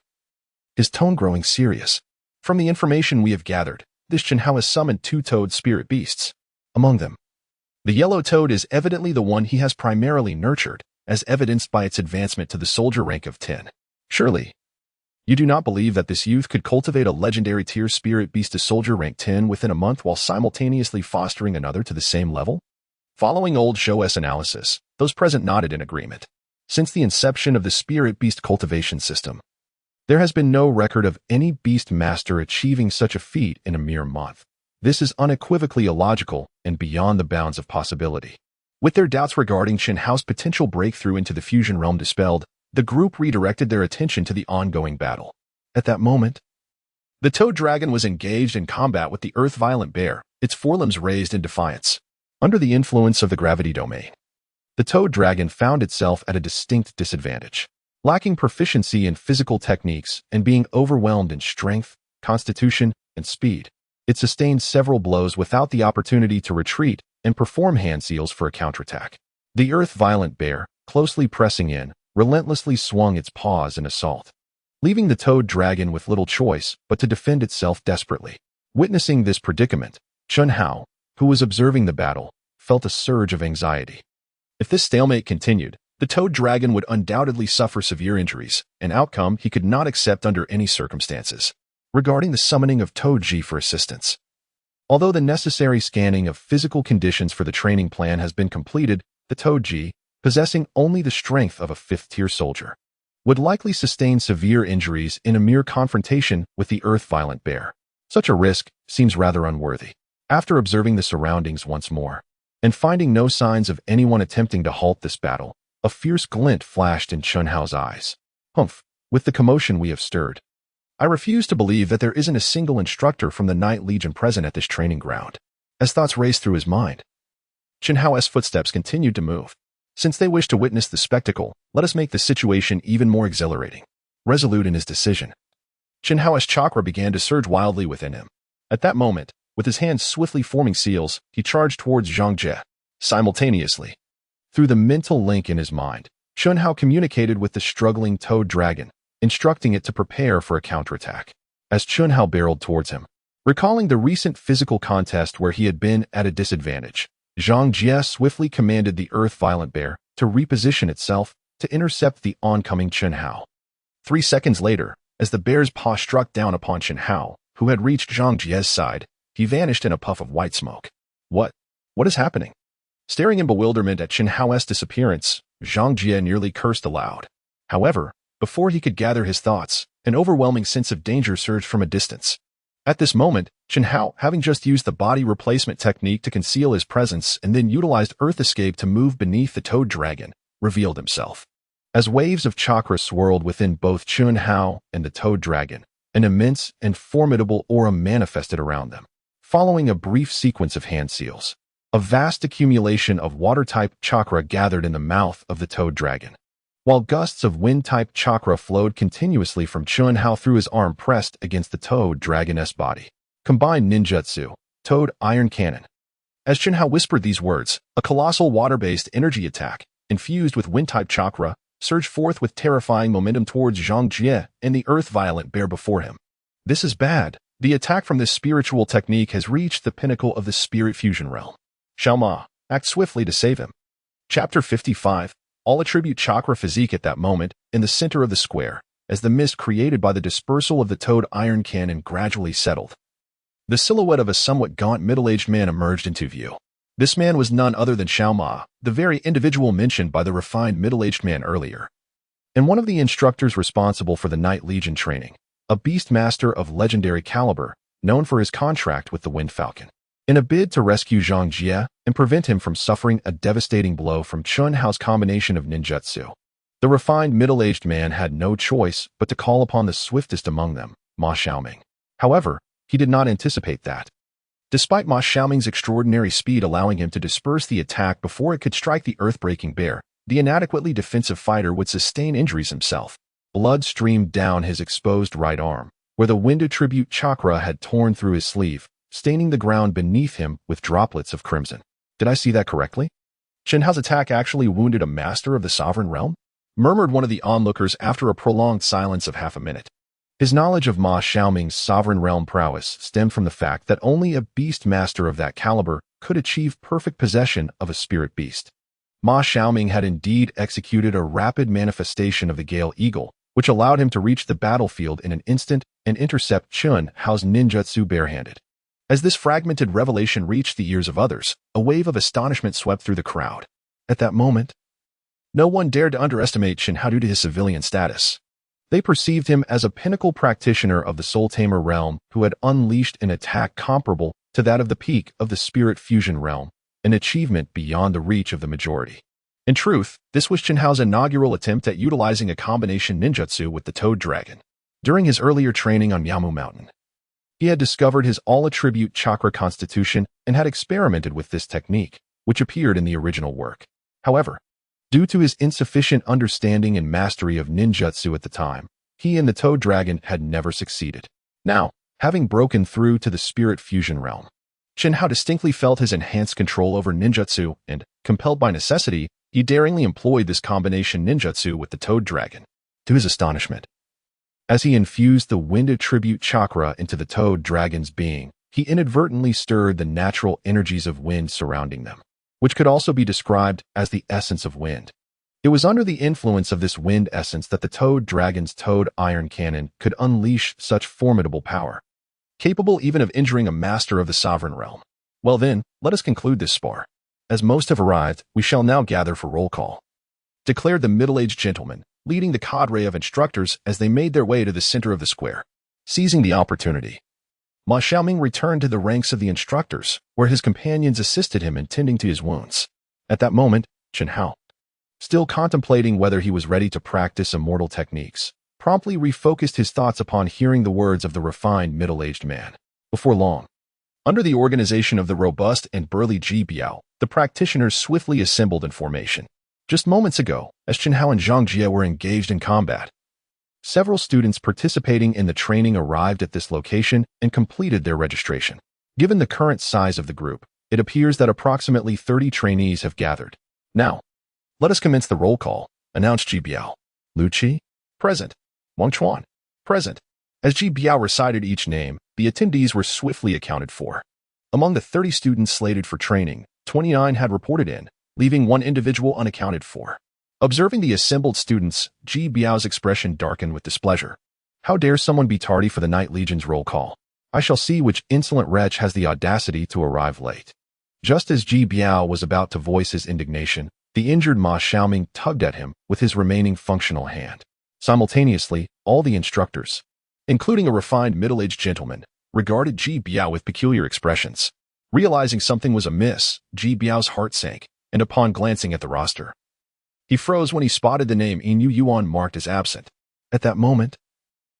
his tone growing serious. "From the information we have gathered, this Chen Hao has summoned 2 Toad spirit beasts. Among them, the yellow toad is evidently the one he has primarily nurtured, as evidenced by its advancement to the soldier rank of 10. Surely, you do not believe that this youth could cultivate a legendary tier spirit beast to soldier rank 10 within a month while simultaneously fostering another to the same level?" Following Old Joe's analysis, those present nodded in agreement. Since the inception of the spirit beast cultivation system, there has been no record of any beast master achieving such a feat in a mere month. This is unequivocally illogical and beyond the bounds of possibility. With their doubts regarding Chen Hao's potential breakthrough into the fusion realm dispelled, the group redirected their attention to the ongoing battle. At that moment, the Toad Dragon was engaged in combat with the Earth-Violent Bear, its forelimbs raised in defiance. Under the influence of the gravity domain, the Toad Dragon found itself at a distinct disadvantage. Lacking proficiency in physical techniques and being overwhelmed in strength, constitution, and speed, it sustained several blows without the opportunity to retreat and perform hand seals for a counterattack. The Earth-Violent Bear, closely pressing in, relentlessly swung its paws in assault, leaving the Toad Dragon with little choice but to defend itself desperately. Witnessing this predicament, Chen Hao, who was observing the battle, felt a surge of anxiety. If this stalemate continued, the Toad Dragon would undoubtedly suffer severe injuries, an outcome he could not accept under any circumstances. Regarding the summoning of Toad Ji for assistance, although the necessary scanning of physical conditions for the training plan has been completed, the Toad Ji, possessing only the strength of a 5th-tier soldier, would likely sustain severe injuries in a mere confrontation with the Earth-Violent Bear. Such a risk seems rather unworthy. After observing the surroundings once more, and finding no signs of anyone attempting to halt this battle, a fierce glint flashed in Chen Hao's eyes. "Humph, with the commotion we have stirred, I refuse to believe that there isn't a single instructor from the Night Legion present at this training ground." As thoughts raced through his mind, Chen Hao's footsteps continued to move. "Since they wish to witness the spectacle, let us make the situation even more exhilarating." Resolute in his decision, Chen Hao's chakra began to surge wildly within him. At that moment, with his hands swiftly forming seals, he charged towards Zhang Jie. Simultaneously, through the mental link in his mind, Chen Hao communicated with the struggling Toad Dragon, instructing it to prepare for a counterattack. As Chen Hao barreled towards him, recalling the recent physical contest where he had been at a disadvantage, Zhang Jie swiftly commanded the Earth-Violent Bear to reposition itself to intercept the oncoming Chen Hao. 3 seconds later, as the bear's paw struck down upon Chen Hao, who had reached Zhang Jie's side, he vanished in a puff of white smoke. What is happening?" Staring in bewilderment at Chen Hao's disappearance, Zhang Jie nearly cursed aloud. However, before he could gather his thoughts, an overwhelming sense of danger surged from a distance. At this moment, Chen Hao, having just used the body replacement technique to conceal his presence and then utilized Earth Escape to move beneath the toad dragon, revealed himself. As waves of chakra swirled within both Chen Hao and the toad dragon, an immense and formidable aura manifested around them. Following a brief sequence of hand seals, a vast accumulation of water-type chakra gathered in the mouth of the toad dragon, while gusts of wind-type chakra flowed continuously from Chen Hao through his arm pressed against the toad dragon's body. Combined ninjutsu, Toad Iron Cannon. As Chen Hao whispered these words, a colossal water-based energy attack, infused with wind-type chakra, surged forth with terrifying momentum towards Zhang Jie and the earth-violent bear before him. This is bad. The attack from this spiritual technique has reached the pinnacle of the spirit fusion realm. Xiao Ma, act swiftly to save him. Chapter 55. All attribute chakra physique at that moment, in the center of the square, as the mist created by the dispersal of the Toad Iron Cannon gradually settled. The silhouette of a somewhat gaunt middle-aged man emerged into view. This man was none other than Xiao Ma, the very individual mentioned by the refined middle-aged man earlier, and one of the instructors responsible for the Night Legion training, a beast master of legendary caliber, known for his contract with the Wind Falcon. In a bid to rescue Zhang Jie and prevent him from suffering a devastating blow from Chen Hao's combination of ninjutsu, the refined middle-aged man had no choice but to call upon the swiftest among them, Ma Xiaoming. However, he did not anticipate that. Despite Ma Xiaoming's extraordinary speed allowing him to disperse the attack before it could strike the earth-breaking bear, the inadequately defensive fighter would sustain injuries himself. Blood streamed down his exposed right arm, where the wind attribute chakra had torn through his sleeve, staining the ground beneath him with droplets of crimson. Did I see that correctly? Chen Hao's attack actually wounded a master of the sovereign realm? Murmured one of the onlookers after a prolonged silence of half a minute. His knowledge of Ma Xiaoming's sovereign realm prowess stemmed from the fact that only a beast master of that caliber could achieve perfect possession of a spirit beast. Ma Xiaoming had indeed executed a rapid manifestation of the Gale Eagle, which allowed him to reach the battlefield in an instant and intercept Chen Hao's ninjutsu barehanded. As this fragmented revelation reached the ears of others, a wave of astonishment swept through the crowd. At that moment, no one dared to underestimate Chen Hao due to his civilian status. They perceived him as a pinnacle practitioner of the Soul Tamer realm who had unleashed an attack comparable to that of the peak of the Spirit Fusion realm, an achievement beyond the reach of the majority. In truth, this was Chen Hao's inaugural attempt at utilizing a combination ninjutsu with the Toad Dragon. During his earlier training on Yamu Mountain, he had discovered his all-attribute chakra constitution and had experimented with this technique, which appeared in the original work. However, due to his insufficient understanding and mastery of ninjutsu at the time, he and the Toad Dragon had never succeeded. Now, having broken through to the Spirit Fusion realm, Chen Hao distinctly felt his enhanced control over ninjutsu and, compelled by necessity, he daringly employed this combination ninjutsu with the Toad Dragon. To his astonishment, as he infused the wind attribute chakra into the Toad Dragon's being, he inadvertently stirred the natural energies of wind surrounding them, which could also be described as the essence of wind. It was under the influence of this wind essence that the Toad Dragon's Toad Iron Cannon could unleash such formidable power, capable even of injuring a master of the sovereign realm. Well then, let us conclude this spar. As most have arrived, we shall now gather for roll call, declared the middle-aged gentleman, leading the cadre of instructors as they made their way to the center of the square. Seizing the opportunity, Ma Xiaoming returned to the ranks of the instructors, where his companions assisted him in tending to his wounds. At that moment, Chen Hao, still contemplating whether he was ready to practice immortal techniques, promptly refocused his thoughts upon hearing the words of the refined middle-aged man. Before long, under the organization of the robust and burly Ji Biao, the practitioners swiftly assembled in formation. Just moments ago, as Chen Hao and Zhang Jie were engaged in combat, several students participating in the training arrived at this location and completed their registration. Given the current size of the group, it appears that approximately 30 trainees have gathered. Now, let us commence the roll call, announced Ji Biao. Lu Qi, present. Wang Chuan, present. As Ji Biao recited each name, the attendees were swiftly accounted for. Among the 30 students slated for training, 29 had reported in, leaving one individual unaccounted for. Observing the assembled students, Ji Biao's expression darkened with displeasure. How dare someone be tardy for the Night Legion's roll call? I shall see which insolent wretch has the audacity to arrive late. Just as Ji Biao was about to voice his indignation, the injured Ma Xiaoming tugged at him with his remaining functional hand. Simultaneously, all the instructors, including a refined middle-aged gentleman, regarded Ji Biao with peculiar expressions. Realizing something was amiss, Ji Biao's heart sank, and upon glancing at the roster, he froze when he spotted the name Inu Yuan marked as absent. At that moment,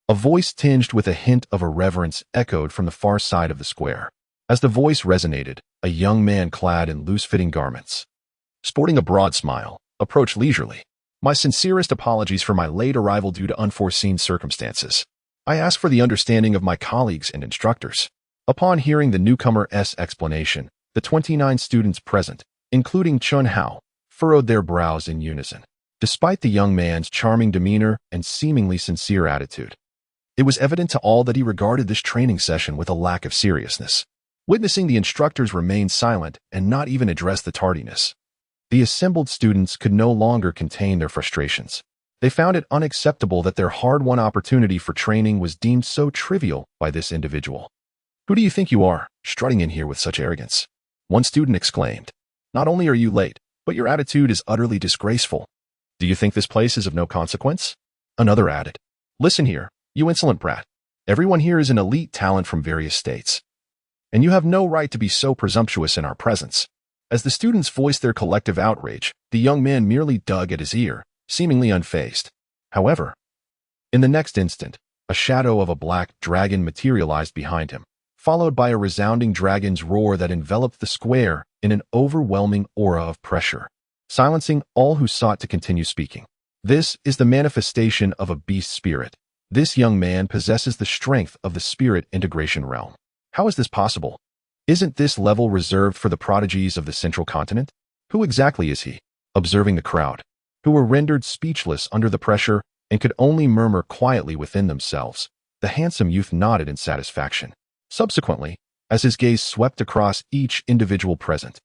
a voice tinged with a hint of irreverence echoed from the far side of the square. As the voice resonated, a young man clad in loose-fitting garments, sporting a broad smile, approached leisurely. My sincerest apologies for my late arrival due to unforeseen circumstances. I ask for the understanding of my colleagues and instructors. Upon hearing the newcomer's explanation, the 29 students present, including Chun Hao, furrowed their brows in unison. Despite the young man's charming demeanor and seemingly sincere attitude, it was evident to all that he regarded this training session with a lack of seriousness. Witnessing the instructors remain silent and not even address the tardiness, the assembled students could no longer contain their frustrations. They found it unacceptable that their hard-won opportunity for training was deemed so trivial by this individual. "Who do you think you are, strutting in here with such arrogance?" one student exclaimed. "Not only are you late, but your attitude is utterly disgraceful. Do you think this place is of no consequence?" Another added, "Listen here, you insolent brat. Everyone here is an elite talent from various states, and you have no right to be so presumptuous in our presence." As the students voiced their collective outrage, the young man merely dug at his ear, seemingly unfazed. However, in the next instant, a shadow of a black dragon materialized behind him, followed by a resounding dragon's roar that enveloped the square in an overwhelming aura of pressure, silencing all who sought to continue speaking. This is the manifestation of a beast spirit. This young man possesses the strength of the spirit integration realm. How is this possible? Isn't this level reserved for the prodigies of the central continent? Who exactly is he? Observing the crowd, who were rendered speechless under the pressure and could only murmur quietly within themselves, the handsome youth nodded in satisfaction. Subsequently, as his gaze swept across each individual present,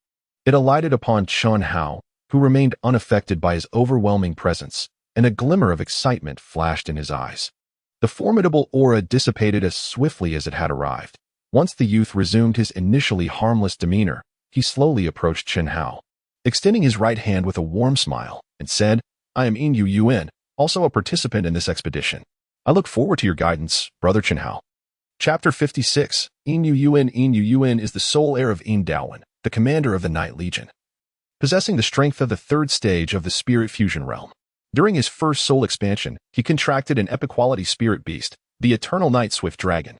it alighted upon Chun Hao, who remained unaffected by his overwhelming presence, and a glimmer of excitement flashed in his eyes. The formidable aura dissipated as swiftly as it had arrived. Once the youth resumed his initially harmless demeanor, he slowly approached Chun Hao, extending his right hand with a warm smile, and said, "I am Inu Yuan, also a participant in this expedition. I look forward to your guidance, Brother Chun Hao." Chapter 56. Inu Yuan is the sole heir of Yin Daowen, the commander of the Night Legion, possessing the strength of the third stage of the spirit fusion realm. During his first soul expansion, he contracted an epic-quality spirit beast, the Eternal Night Swift Dragon.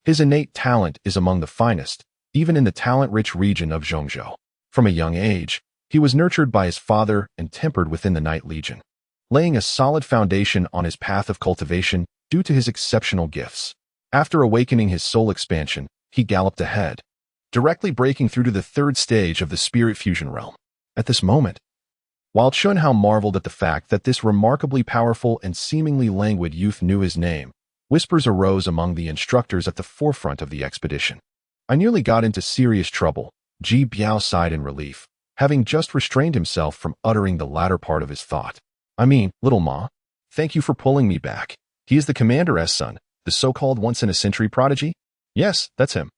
His innate talent is among the finest, even in the talent-rich region of Zhongzhou. From a young age, he was nurtured by his father and tempered within the Night Legion, laying a solid foundation on his path of cultivation due to his exceptional gifts. After awakening his soul expansion, he galloped ahead, directly breaking through to the third stage of the spirit fusion realm. At this moment, while Chun Hao marveled at the fact that this remarkably powerful and seemingly languid youth knew his name, whispers arose among the instructors at the forefront of the expedition. "I nearly got into serious trouble," Ji Biao sighed in relief, having just restrained himself from uttering the latter part of his thought. "I mean, little Ma, thank you for pulling me back. He is the commander's son, the so-called once-in-a-century prodigy?" "Yes, that's him.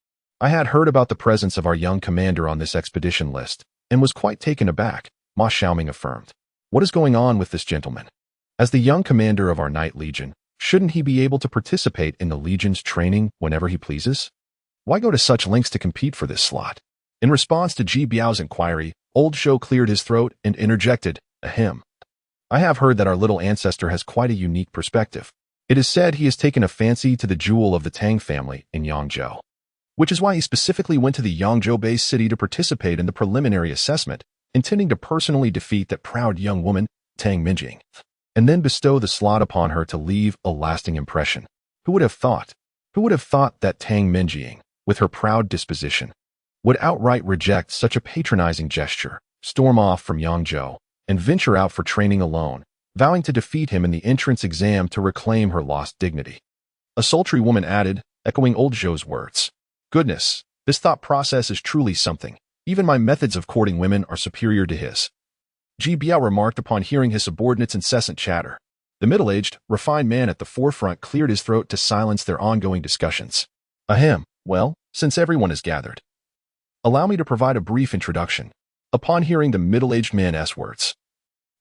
I had heard about the presence of our young commander on this expedition list, and was quite taken aback," Ma Xiaoming affirmed. "What is going on with this gentleman? As the young commander of our Night Legion, shouldn't he be able to participate in the Legion's training whenever he pleases? Why go to such lengths to compete for this slot?" In response to Ji Biao's inquiry, Old Shou cleared his throat and interjected, "Ahem. I have heard that our little ancestor has quite a unique perspective. It is said he has taken a fancy to the jewel of the Tang family in Yangzhou, which is why he specifically went to the Yangzhou-based city to participate in the preliminary assessment, intending to personally defeat that proud young woman, Tang Minjing, and then bestow the slot upon her to leave a lasting impression. Who would have thought? Who would have thought that Tang Minjing, with her proud disposition, would outright reject such a patronizing gesture, storm off from Yangzhou, and venture out for training alone, vowing to defeat him in the entrance exam to reclaim her lost dignity?" A sultry woman added, echoing Old Shou's words. "Goodness, this thought process is truly something. Even my methods of courting women are superior to his." Ji Biao remarked upon hearing his subordinates' incessant chatter. The middle-aged, refined man at the forefront cleared his throat to silence their ongoing discussions. "Ahem, well, since everyone is gathered, allow me to provide a brief introduction." Upon hearing the middle-aged man's words,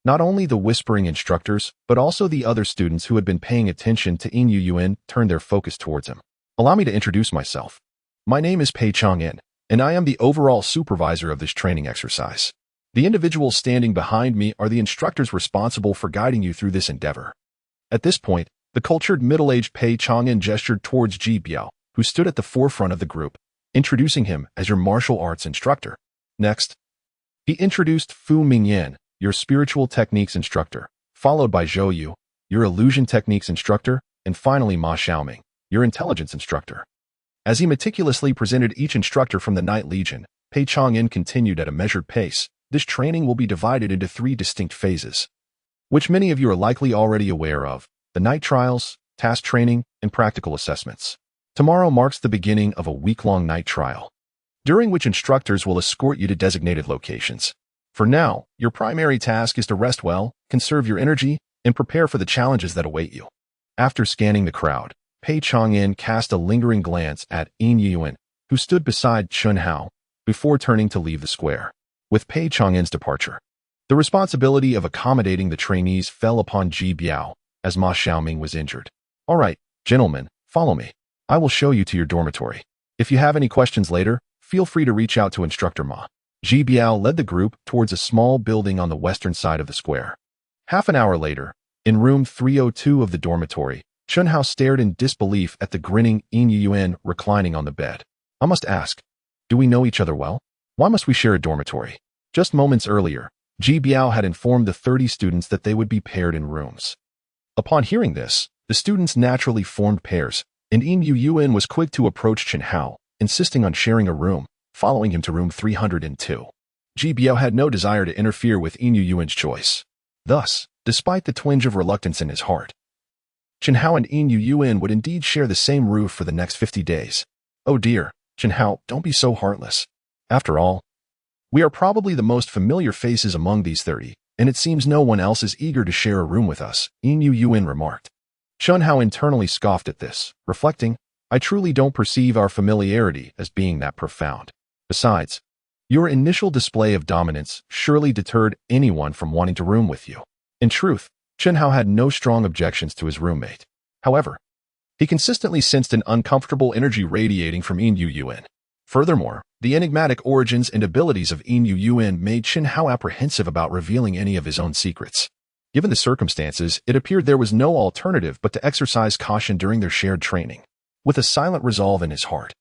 not only the whispering instructors, but also the other students who had been paying attention to Inu Yuan turned their focus towards him. Allow me to introduce myself. My name is Pei Chang'in, and I am the overall supervisor of this training exercise. The individuals standing behind me are the instructors responsible for guiding you through this endeavor. At this point, the cultured middle-aged Pei Chang'in gestured towards Ji Biao, who stood at the forefront of the group, introducing him as your martial arts instructor. Next, he introduced Fu Mingyan, your spiritual techniques instructor, followed by Zhou Yu, your illusion techniques instructor, and finally Ma Xiaoming, your intelligence instructor. As he meticulously presented each instructor from the Night Legion, Pei Chang'in continued at a measured pace. This training will be divided into 3 distinct phases, which many of you are likely already aware of: the night trials, task training, and practical assessments. Tomorrow marks the beginning of a week-long night trial, during which instructors will escort you to designated locations. For now, your primary task is to rest well, conserve your energy, and prepare for the challenges that await you. After scanning the crowd, Pei Chang'in cast a lingering glance at Yin Yuan, who stood beside Chun Hao, before turning to leave the square. With Pei Chang'in's departure, the responsibility of accommodating the trainees fell upon Ji Biao, as Ma Xiaoming was injured. All right, gentlemen, follow me. I will show you to your dormitory. If you have any questions later, feel free to reach out to Instructor Ma. Ji Biao led the group towards a small building on the western side of the square. Half an hour later, in room 302 of the dormitory, Chun Hao stared in disbelief at the grinning Yin Yuan reclining on the bed. I must ask, do we know each other well? Why must we share a dormitory? Just moments earlier, Ji Biao had informed the 30 students that they would be paired in rooms. Upon hearing this, the students naturally formed pairs, and Yin Yuan was quick to approach Chun Hao, insisting on sharing a room, following him to room 302. Ji Biao had no desire to interfere with Yin Yuan's choice. Thus, despite the twinge of reluctance in his heart, Chun Hao and Yin Yuan would indeed share the same roof for the next 50 days. Oh dear, Chun Hao, don't be so heartless. After all, we are probably the most familiar faces among these 30, and it seems no one else is eager to share a room with us, Yin Yuan remarked. Chun Hao internally scoffed at this, reflecting, I truly don't perceive our familiarity as being that profound. Besides, your initial display of dominance surely deterred anyone from wanting to room with you. In truth, Chun Hao had no strong objections to his roommate. However, he consistently sensed an uncomfortable energy radiating from Yin Yuan. Furthermore, the enigmatic origins and abilities of Yin Yuan made Chun Hao apprehensive about revealing any of his own secrets. Given the circumstances, it appeared there was no alternative but to exercise caution during their shared training. With a silent resolve in his heart,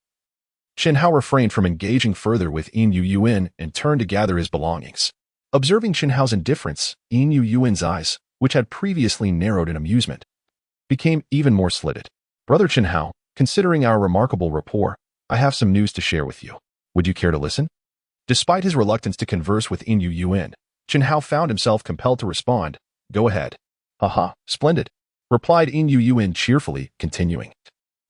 Chun Hao refrained from engaging further with Yin Yuan and turned to gather his belongings. Observing Chun Hao's indifference, Yin Yuan's eyes, which had previously narrowed in amusement, became even more slitted. Brother Chun Hao, considering our remarkable rapport, I have some news to share with you. Would you care to listen? Despite his reluctance to converse with Yin Yuan, Chun Hao found himself compelled to respond. Go ahead. Haha, splendid, replied Yin Yuan cheerfully, continuing.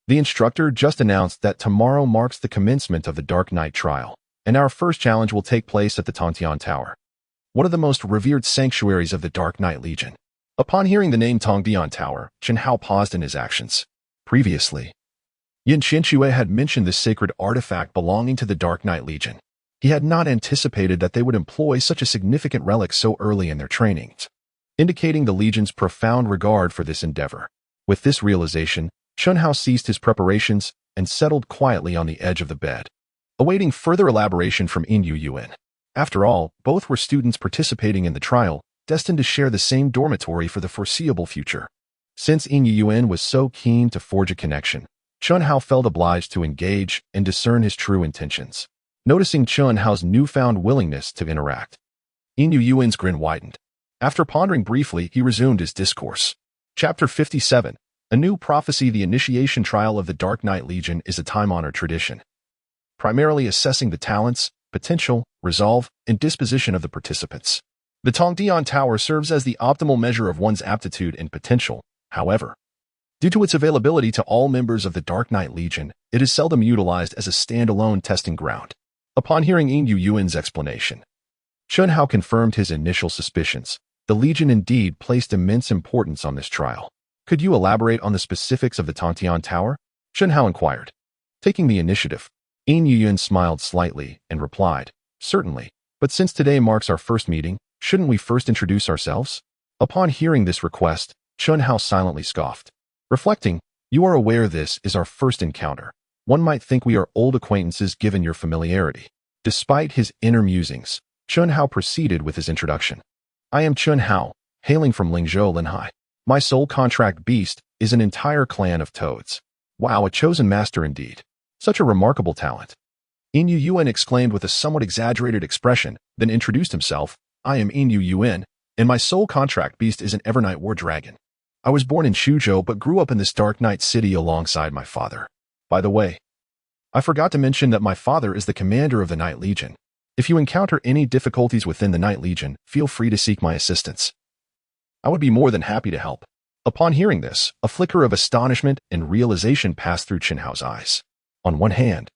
The instructor just announced that tomorrow marks the commencement of the Dark Night trial, and our first challenge will take place at the Tongtian Tower, one of the most revered sanctuaries of the Dark Night Legion. Upon hearing the name Tongtian Tower, Chun Hao paused in his actions. Previously, Yin Qianxue had mentioned this sacred artifact belonging to the Dark Night Legion. He had not anticipated that they would employ such a significant relic so early in their trainings, indicating the Legion's profound regard for this endeavor. With this realization, Chun Hao ceased his preparations and settled quietly on the edge of the bed, awaiting further elaboration from Yin Yuan. After all, both were students participating in the trial, destined to share the same dormitory for the foreseeable future. Since Yin Yuan was so keen to forge a connection, Chun Hao felt obliged to engage and discern his true intentions. Noticing Chun Hao's newfound willingness to interact, Yin Yuan's grin widened. After pondering briefly, he resumed his discourse. Chapter 57. A New Prophecy. The initiation trial of the Dark Night Legion is a time-honored tradition, primarily assessing the talents, potential, resolve, and disposition of the participants. The Tongtian Tower serves as the optimal measure of one's aptitude and potential. However, due to its availability to all members of the Dark Night Legion, it is seldom utilized as a standalone testing ground. Upon hearing Yin Yuan's explanation, Chun Hao confirmed his initial suspicions. The Legion indeed placed immense importance on this trial. Could you elaborate on the specifics of the Tongtian Tower? Chun Hao inquired. Taking the initiative, Yin Yuan smiled slightly and replied, Certainly, but since today marks our first meeting, shouldn't we first introduce ourselves? Upon hearing this request, Chun Hao silently scoffed. Reflecting, You are aware this is our first encounter. One might think we are old acquaintances given your familiarity. Despite his inner musings, Chun Hao proceeded with his introduction. I am Chun Hao, hailing from Lingzhou, Linhai. My sole contract beast is an entire clan of toads. Wow, a chosen master indeed. Such a remarkable talent. Yin Yuan exclaimed with a somewhat exaggerated expression, then introduced himself. I am Yin Yuan, and my sole contract beast is an Evernight War Dragon. I was born in Shuzhou but grew up in this Dark Night City alongside my father. By the way, I forgot to mention that my father is the commander of the Night Legion. If you encounter any difficulties within the Night Legion, feel free to seek my assistance. I would be more than happy to help. Upon hearing this, a flicker of astonishment and realization passed through Chen Hao's eyes. On one hand,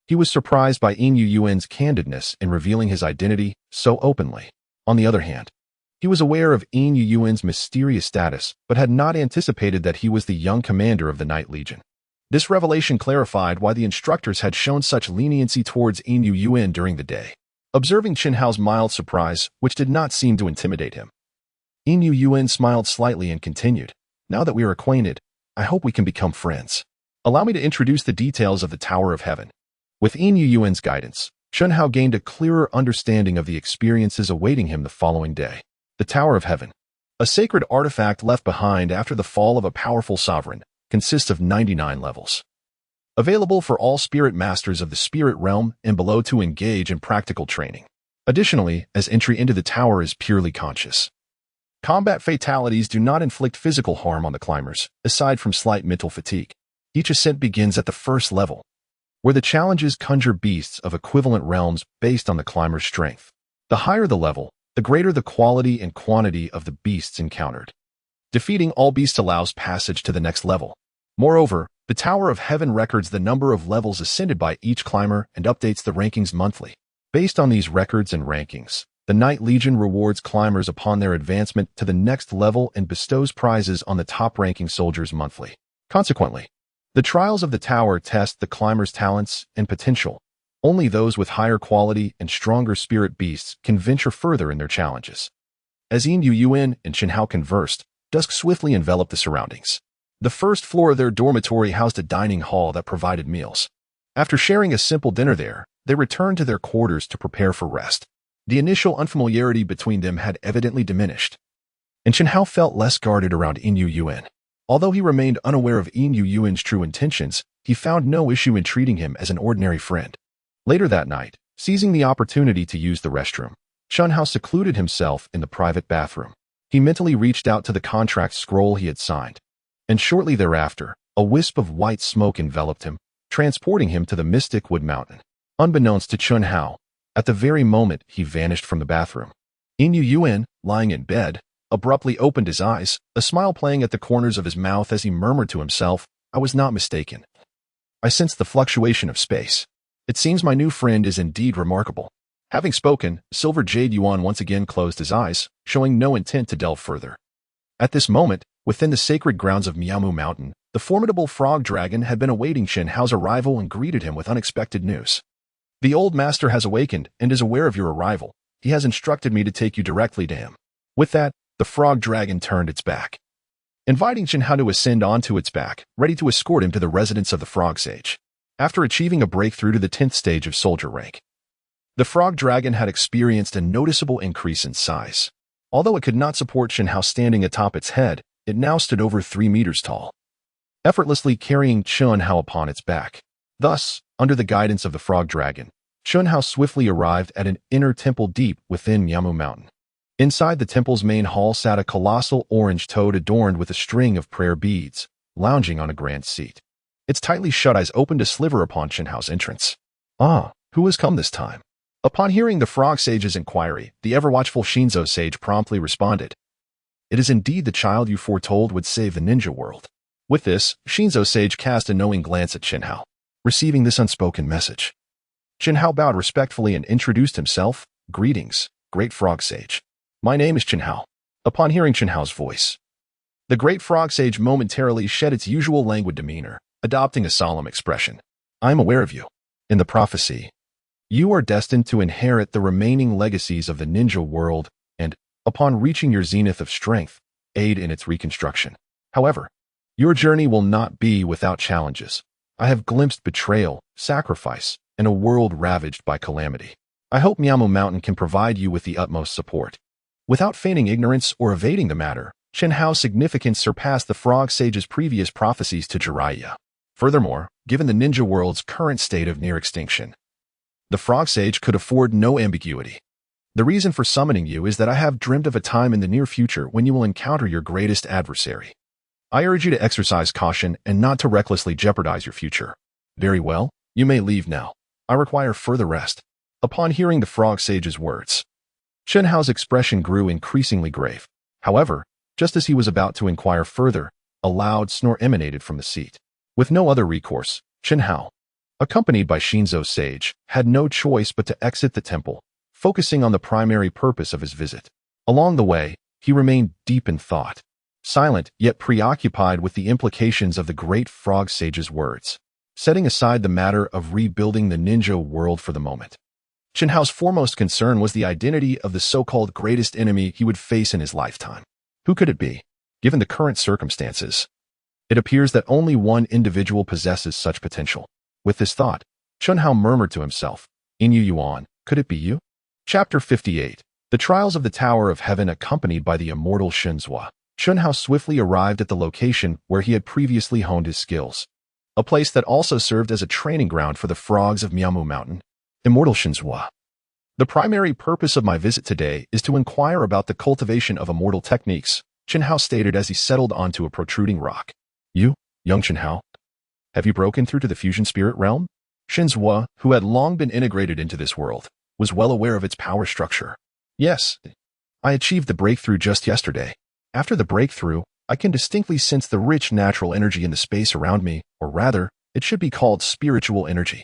he was surprised by Yin Yuan's candidness in revealing his identity so openly. On the other hand, he was aware of Yin Yuan's mysterious status, but had not anticipated that he was the young commander of the Night Legion. This revelation clarified why the instructors had shown such leniency towards Yin Yuan during the day. Observing Chen Hao's mild surprise, which did not seem to intimidate him, Yin Yuan smiled slightly and continued, Now that we are acquainted, I hope we can become friends. Allow me to introduce the details of the Tower of Heaven. With Yin Yuan's guidance, Chen Hao gained a clearer understanding of the experiences awaiting him the following day. The Tower of Heaven, a sacred artifact left behind after the fall of a powerful sovereign, consists of 99 levels. Available for all spirit masters of the spirit realm and below to engage in practical training. Additionally, as entry into the tower is purely conscious. Combat fatalities do not inflict physical harm on the climbers, aside from slight mental fatigue. Each ascent begins at the first level, where the challenges conjure beasts of equivalent realms based on the climber's strength. The higher the level, the greater the quality and quantity of the beasts encountered. Defeating all beasts allows passage to the next level. Moreover, the Tower of Heaven records the number of levels ascended by each climber and updates the rankings monthly. Based on these records and rankings, the Night Legion rewards climbers upon their advancement to the next level and bestows prizes on the top-ranking soldiers monthly. Consequently, the trials of the tower test the climber's talents and potential. Only those with higher quality and stronger spirit beasts can venture further in their challenges. As Yin Yuan and Chen Hao conversed, dusk swiftly enveloped the surroundings. The first floor of their dormitory housed a dining hall that provided meals. After sharing a simple dinner there, they returned to their quarters to prepare for rest. The initial unfamiliarity between them had evidently diminished, and Chen Hao felt less guarded around Yin Yuan. Although he remained unaware of Yin Yuan's true intentions, he found no issue in treating him as an ordinary friend. Later that night, seizing the opportunity to use the restroom, Chen Hao secluded himself in the private bathroom. He mentally reached out to the contract scroll he had signed, and shortly thereafter, a wisp of white smoke enveloped him, transporting him to the Mystic Wood Mountain. Unbeknownst to Chen Hao, at the very moment he vanished from the bathroom, Yin Yuan, lying in bed, abruptly opened his eyes, a smile playing at the corners of his mouth as he murmured to himself, I was not mistaken. I sensed the fluctuation of space. It seems my new friend is indeed remarkable. Having spoken, Silver Jade Yuan once again closed his eyes, showing no intent to delve further. At this moment, within the sacred grounds of Myobokusan Mountain, the formidable frog dragon had been awaiting Chen Hao's arrival and greeted him with unexpected news. The old master has awakened and is aware of your arrival. He has instructed me to take you directly to him. With that, the frog dragon turned its back, inviting Chen Hao to ascend onto its back, ready to escort him to the residence of the frog sage. After achieving a breakthrough to the 10th stage of soldier rank, the frog dragon had experienced a noticeable increase in size. Although it could not support Chen Hao standing atop its head, it now stood over 3 meters tall, effortlessly carrying Chen Hao upon its back. Thus, under the guidance of the frog dragon, Chen Hao swiftly arrived at an inner temple deep within Myobokusan Mountain. Inside the temple's main hall sat a colossal orange toad adorned with a string of prayer beads, lounging on a grand seat. Its tightly shut eyes opened a sliver upon Chen Hao's entrance. Ah, who has come this time? Upon hearing the frog sage's inquiry, the ever-watchful Shinzo sage promptly responded, It is indeed the child you foretold would save the ninja world. With this, Shinzo sage cast a knowing glance at Chen Hao. Receiving this unspoken message, Chen Hao bowed respectfully and introduced himself. Greetings, great frog sage. My name is Chen Hao. Upon hearing Chen Hao's voice, the great frog sage momentarily shed its usual languid demeanor, adopting a solemn expression. I am aware of you. In the prophecy, you are destined to inherit the remaining legacies of the ninja world and, upon reaching your zenith of strength, aid in its reconstruction. However, Your journey will not be without challenges. I have glimpsed betrayal, sacrifice, and a world ravaged by calamity. I hope Myomo Mountain can provide you with the utmost support. Without feigning ignorance or evading the matter, Chen Hao's significance surpassed the Frog Sage's previous prophecies to Jiraiya. Furthermore, given the ninja world's current state of near extinction, the Frog Sage could afford no ambiguity. The reason for summoning you is that I have dreamed of a time in the near future when you will encounter your greatest adversary. I urge you to exercise caution and not to recklessly jeopardize your future. Very well, you may leave now. I require further rest. Upon hearing the Frog Sage's words, Chen Hao's expression grew increasingly grave. However, just as he was about to inquire further, a loud snore emanated from the seat. With no other recourse, Chen Hao, accompanied by Shinzo Sage, had no choice but to exit the temple, focusing on the primary purpose of his visit. Along the way, he remained deep in thought, silent yet preoccupied with the implications of the great Frog Sage's words, setting aside the matter of rebuilding the ninja world for the moment. Chen Hao's foremost concern was the identity of the so-called greatest enemy he would face in his lifetime. Who could it be? Given the current circumstances, it appears that only one individual possesses such potential. With this thought, Chen Hao murmured to himself, Inu Yuan, could it be you? Chapter 58. The Trials of the Tower of Heaven. Accompanied by the immortal Shinzua, Chen Hao swiftly arrived at the location where he had previously honed his skills, a place that also served as a training ground for the frogs of Myomo Mountain. Immortal Shinzua. The primary purpose of my visit today is to inquire about the cultivation of immortal techniques, Chen Hao stated as he settled onto a protruding rock. You, young Chen Hao, have you broken through to the fusion spirit realm? Shinzua, who had long been integrated into this world, was well aware of its power structure. Yes, I achieved the breakthrough just yesterday. After the breakthrough, I can distinctly sense the rich natural energy in the space around me, or rather, it should be called spiritual energy.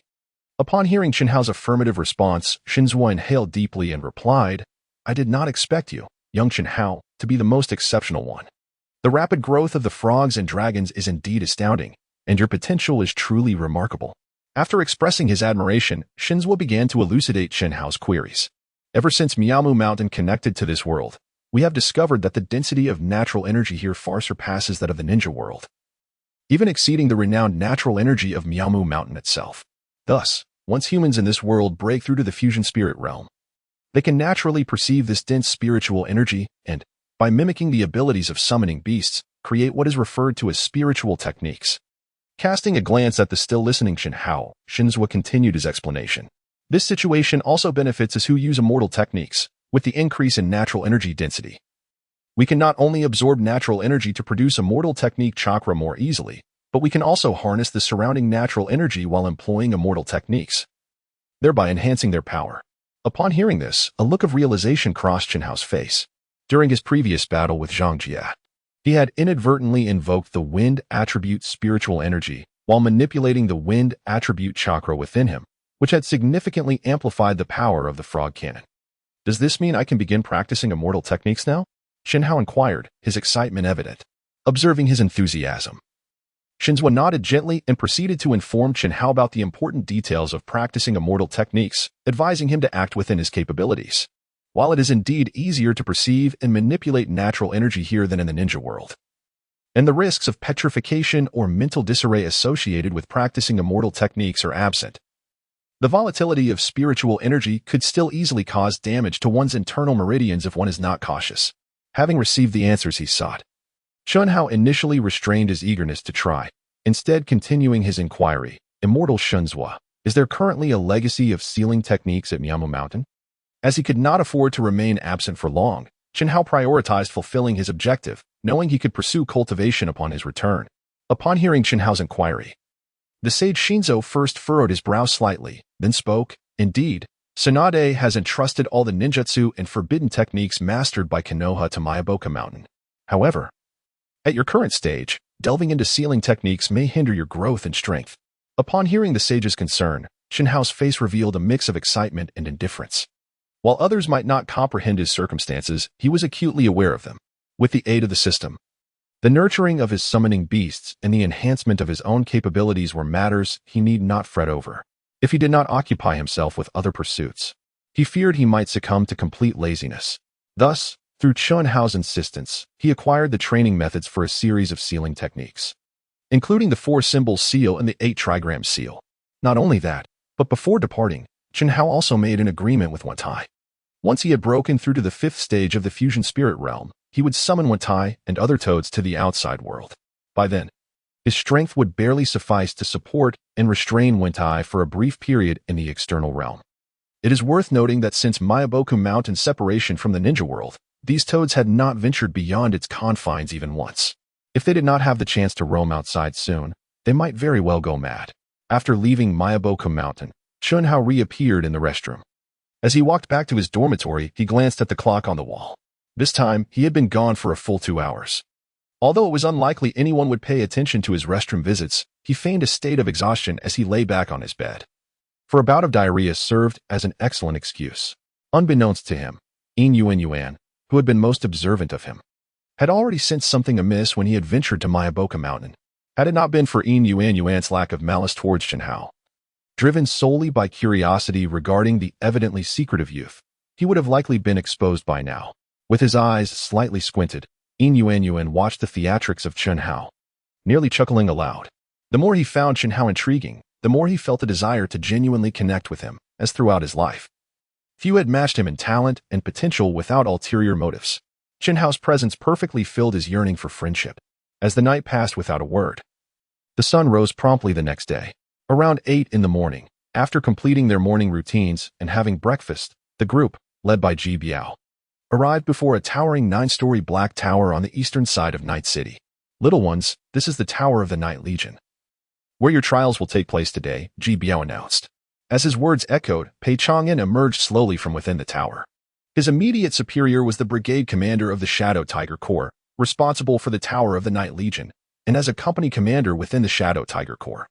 Upon hearing Chen Hao's affirmative response, Shinzua inhaled deeply and replied, I did not expect you, young Chen Hao, to be the most exceptional one. The rapid growth of the frogs and dragons is indeed astounding, and your potential is truly remarkable. After expressing his admiration, Shinzua began to elucidate Chen Hao's queries. Ever since Myomo Mountain connected to this world, we have discovered that the density of natural energy here far surpasses that of the ninja world, even exceeding the renowned natural energy of Myomo Mountain itself. Thus, once humans in this world break through to the fusion spirit realm, they can naturally perceive this dense spiritual energy and, by mimicking the abilities of summoning beasts, create what is referred to as spiritual techniques. Casting a glance at the still listening Chen Hao, Shinzua continued his explanation. This situation also benefits us who use immortal techniques. With the increase in natural energy density, we can not only absorb natural energy to produce immortal technique chakra more easily, but we can also harness the surrounding natural energy while employing immortal techniques, thereby enhancing their power. Upon hearing this, a look of realization crossed Chen Hao's face. During his previous battle with Zhang Jia, he had inadvertently invoked the wind attribute spiritual energy while manipulating the wind attribute chakra within him, which had significantly amplified the power of the frog cannon. Does this mean I can begin practicing immortal techniques now? Chen Hao inquired, his excitement evident. Observing his enthusiasm, Shinzua nodded gently and proceeded to inform Chen Hao about the important details of practicing immortal techniques, advising him to act within his capabilities. While it is indeed easier to perceive and manipulate natural energy here than in the ninja world, and the risks of petrification or mental disarray associated with practicing immortal techniques are absent, the volatility of spiritual energy could still easily cause damage to one's internal meridians if one is not cautious. Having received the answers he sought, Chen Hao initially restrained his eagerness to try, instead continuing his inquiry. Immortal Shinzua, is there currently a legacy of sealing techniques at Myomo Mountain? As he could not afford to remain absent for long, Chen Hao prioritized fulfilling his objective, knowing he could pursue cultivation upon his return. Upon hearing Chen Hao's inquiry, the sage Shinzo first furrowed his brow slightly, then spoke, Indeed, Tsunade has entrusted all the ninjutsu and forbidden techniques mastered by Konoha to Myobokusan Mountain. However, at your current stage, delving into sealing techniques may hinder your growth and strength. Upon hearing the sage's concern, Chen Hao's face revealed a mix of excitement and indifference. While others might not comprehend his circumstances, he was acutely aware of them. With the aid of the system, the nurturing of his summoning beasts and the enhancement of his own capabilities were matters he need not fret over. If he did not occupy himself with other pursuits, he feared he might succumb to complete laziness. Thus, through Chen Hao's insistence, he acquired the training methods for a series of sealing techniques. including the 4-symbol seal and the 8-trigram seal. Not only that, but before departing, Chen Hao also made an agreement with Wentai. Once he had broken through to the 5th stage of the fusion spirit realm, he would summon Wentai and other toads to the outside world. By then, his strength would barely suffice to support and restrain Wentai for a brief period in the external realm. It is worth noting that since Myoboku Mountain's separation from the ninja world, these toads had not ventured beyond its confines even once. If they did not have the chance to roam outside soon, they might very well go mad. After leaving Myoboku Mountain, Chen Hao reappeared in the restroom. As he walked back to his dormitory, he glanced at the clock on the wall. This time, he had been gone for a full 2 hours. Although it was unlikely anyone would pay attention to his restroom visits, he feigned a state of exhaustion as he lay back on his bed. For a bout of diarrhea served as an excellent excuse. Unbeknownst to him, Yin Yuan, who had been most observant of him, had already sensed something amiss when he had ventured to Myoboku Mountain. Had it not been for Yin Yuan's lack of malice towards Chen Hao, driven solely by curiosity regarding the evidently secretive youth, he would have likely been exposed by now. With his eyes slightly squinted, Yin Yuan watched the theatrics of Chen Hao, nearly chuckling aloud. The more he found Chen Hao intriguing, the more he felt a desire to genuinely connect with him, as throughout his life. Few had matched him in talent and potential without ulterior motives. Chen Hao's presence perfectly filled his yearning for friendship. As the night passed without a word, the sun rose promptly the next day. Around 8 in the morning, after completing their morning routines and having breakfast, the group, led by Ji Biao, arrived before a towering 9-story black tower on the eastern side of Night City. Little ones, this is the Tower of the Night Legion, where your trials will take place today, Ji Biao announced. As his words echoed, Pei Chang'an emerged slowly from within the tower. His immediate superior was the brigade commander of the Shadow Tiger Corps, responsible for the Tower of the Night Legion, and as a company commander within the Shadow Tiger Corps.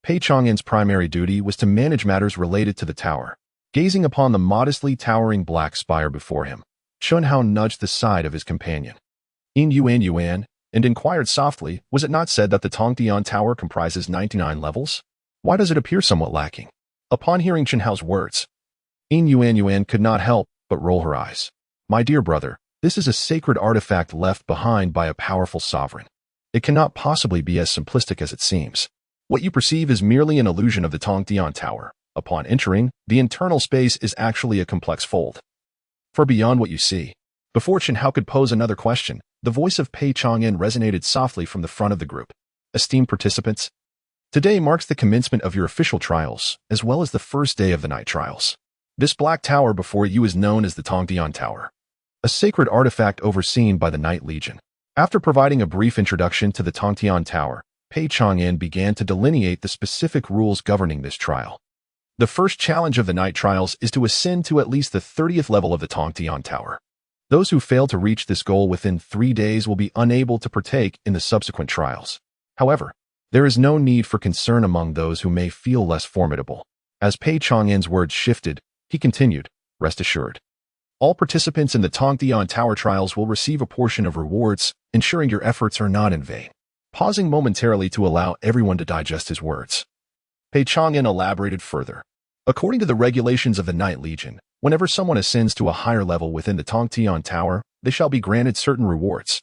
Pei Chang'an's primary duty was to manage matters related to the tower. Gazing upon the modestly towering black spire before him, Chen Hao nudged the side of his companion, Yin Yuan, and inquired softly, was it not said that the Tongdian Tower comprises 99 levels? Why does it appear somewhat lacking? Upon hearing Chen Hao's words, Yin Yuan could not help but roll her eyes. My dear brother, this is a sacred artifact left behind by a powerful sovereign. It cannot possibly be as simplistic as it seems. What you perceive is merely an illusion of the Tongdian Tower. Upon entering, the internal space is actually a complex fold. For beyond what you see. Before Chen Hao could pose another question, the voice of Pei Chang'an resonated softly from the front of the group. Esteemed participants, today marks the commencement of your official trials, as well as the first day of the night trials. This black tower before you is known as the Tongdian Tower, a sacred artifact overseen by the Night Legion. After providing a brief introduction to the Tongdian Tower, Pei Chang'an began to delineate the specific rules governing this trial. The first challenge of the night trials is to ascend to at least the 30th level of the Tongdian Tower. Those who fail to reach this goal within 3 days will be unable to partake in the subsequent trials. However, there is no need for concern among those who may feel less formidable. As Pei Chang'an's words shifted, he continued, rest assured. All participants in the Tongdian Tower trials will receive a portion of rewards, ensuring your efforts are not in vain. Pausing momentarily to allow everyone to digest his words, Pei Chang'an elaborated further. According to the regulations of the Night Legion, whenever someone ascends to a higher level within the Tongdian Tower, they shall be granted certain rewards.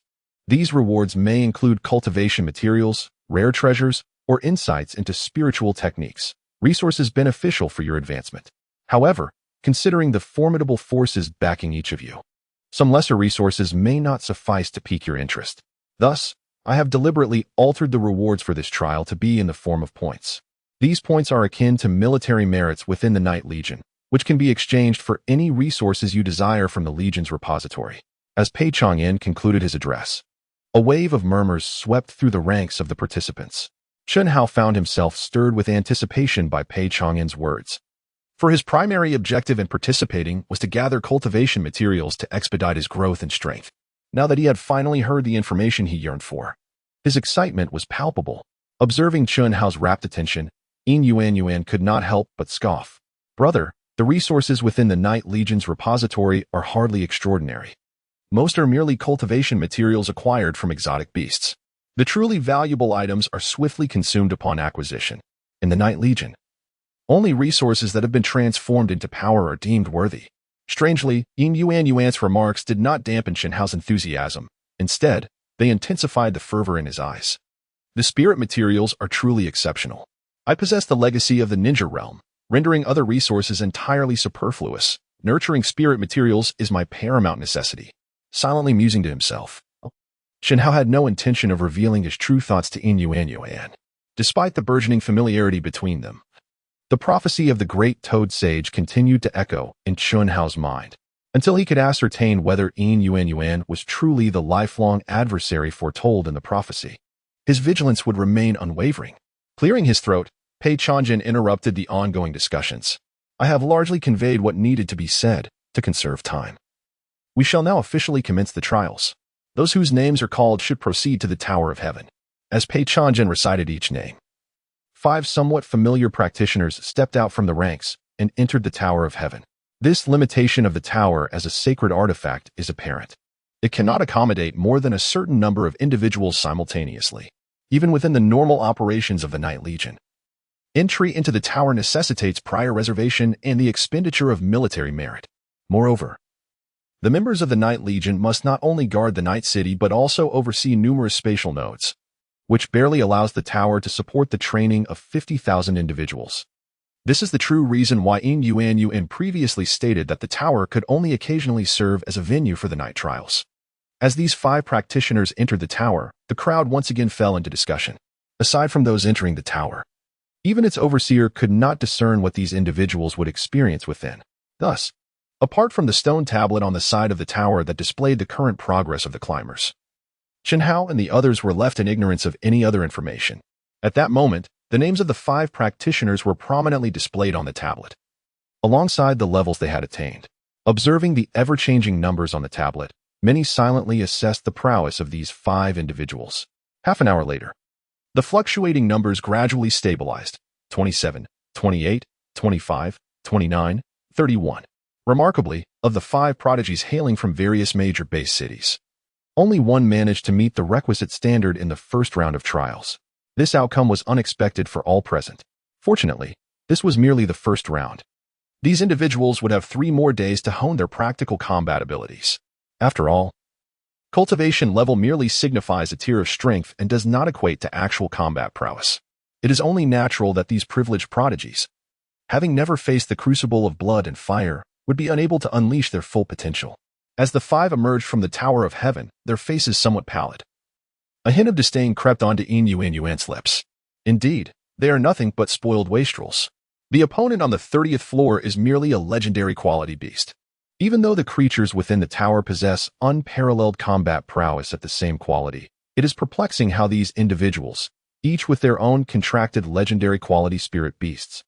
These rewards may include cultivation materials, rare treasures, or insights into spiritual techniques, resources beneficial for your advancement. However, considering the formidable forces backing each of you, some lesser resources may not suffice to pique your interest. Thus, I have deliberately altered the rewards for this trial to be in the form of points. These points are akin to military merits within the Night Legion, which can be exchanged for any resources you desire from the Legion's repository. As Pei Chang'an concluded his address, a wave of murmurs swept through the ranks of the participants. Chen Hao found himself stirred with anticipation by Pei Chang'an's words. For his primary objective in participating was to gather cultivation materials to expedite his growth and strength. Now that he had finally heard the information he yearned for, his excitement was palpable. Observing Chen Hao's rapt attention, Yin Yuan could not help but scoff. Brother, the resources within the Night Legion's repository are hardly extraordinary. Most are merely cultivation materials acquired from exotic beasts. The truly valuable items are swiftly consumed upon acquisition. In the Night Legion, only resources that have been transformed into power are deemed worthy. Strangely, Yin Yuan's remarks did not dampen Chen Hao's enthusiasm. Instead, they intensified the fervor in his eyes. The spirit materials are truly exceptional. I possess the legacy of the ninja realm, rendering other resources entirely superfluous. Nurturing spirit materials is my paramount necessity. Silently musing to himself, Shinhao had no intention of revealing his true thoughts to Yuan. Despite the burgeoning familiarity between them, the prophecy of the great Toad Sage continued to echo in Shinhao's mind, until he could ascertain whether Yuan was truly the lifelong adversary foretold in the prophecy. His vigilance would remain unwavering. Clearing his throat, Pei Changjian interrupted the ongoing discussions. I have largely conveyed what needed to be said to conserve time. We shall now officially commence the trials. Those whose names are called should proceed to the Tower of Heaven. As Pei Changjian recited each name, 5 somewhat familiar practitioners stepped out from the ranks and entered the Tower of Heaven. This limitation of the tower as a sacred artifact is apparent. It cannot accommodate more than a certain number of individuals simultaneously, even within the normal operations of the Night Legion. Entry into the tower necessitates prior reservation and the expenditure of military merit. Moreover, the members of the Night Legion must not only guard the Night City but also oversee numerous spatial nodes, which barely allows the tower to support the training of 50,000 individuals. This is the true reason why Yuan previously stated that the tower could only occasionally serve as a venue for the night trials. As these 5 practitioners entered the tower, the crowd once again fell into discussion. Aside from those entering the tower, even its overseer could not discern what these individuals would experience within. Thus, apart from the stone tablet on the side of the tower that displayed the current progress of the climbers, Shinhao and the others were left in ignorance of any other information. At that moment, the names of the 5 practitioners were prominently displayed on the tablet, alongside the levels they had attained. Observing the ever-changing numbers on the tablet, many silently assessed the prowess of these 5 individuals. Half an hour later, the fluctuating numbers gradually stabilized: 27, 28, 25, 29, 31. Remarkably, of the 5 prodigies hailing from various major base cities, only one managed to meet the requisite standard in the first round of trials. This outcome was unexpected for all present. Fortunately, this was merely the first round. These individuals would have 3 more days to hone their practical combat abilities. After all, cultivation level merely signifies a tier of strength and does not equate to actual combat prowess. It is only natural that these privileged prodigies, having never faced the crucible of blood and fire, would be unable to unleash their full potential. As the 5 emerged from the Tower of Heaven, their faces somewhat pallid. A hint of disdain crept onto Yuan's lips. Indeed, they are nothing but spoiled wastrels. The opponent on the 30th floor is merely a legendary quality beast. Even though the creatures within the tower possess unparalleled combat prowess at the same quality, it is perplexing how these individuals, each with their own contracted legendary quality spirit beasts,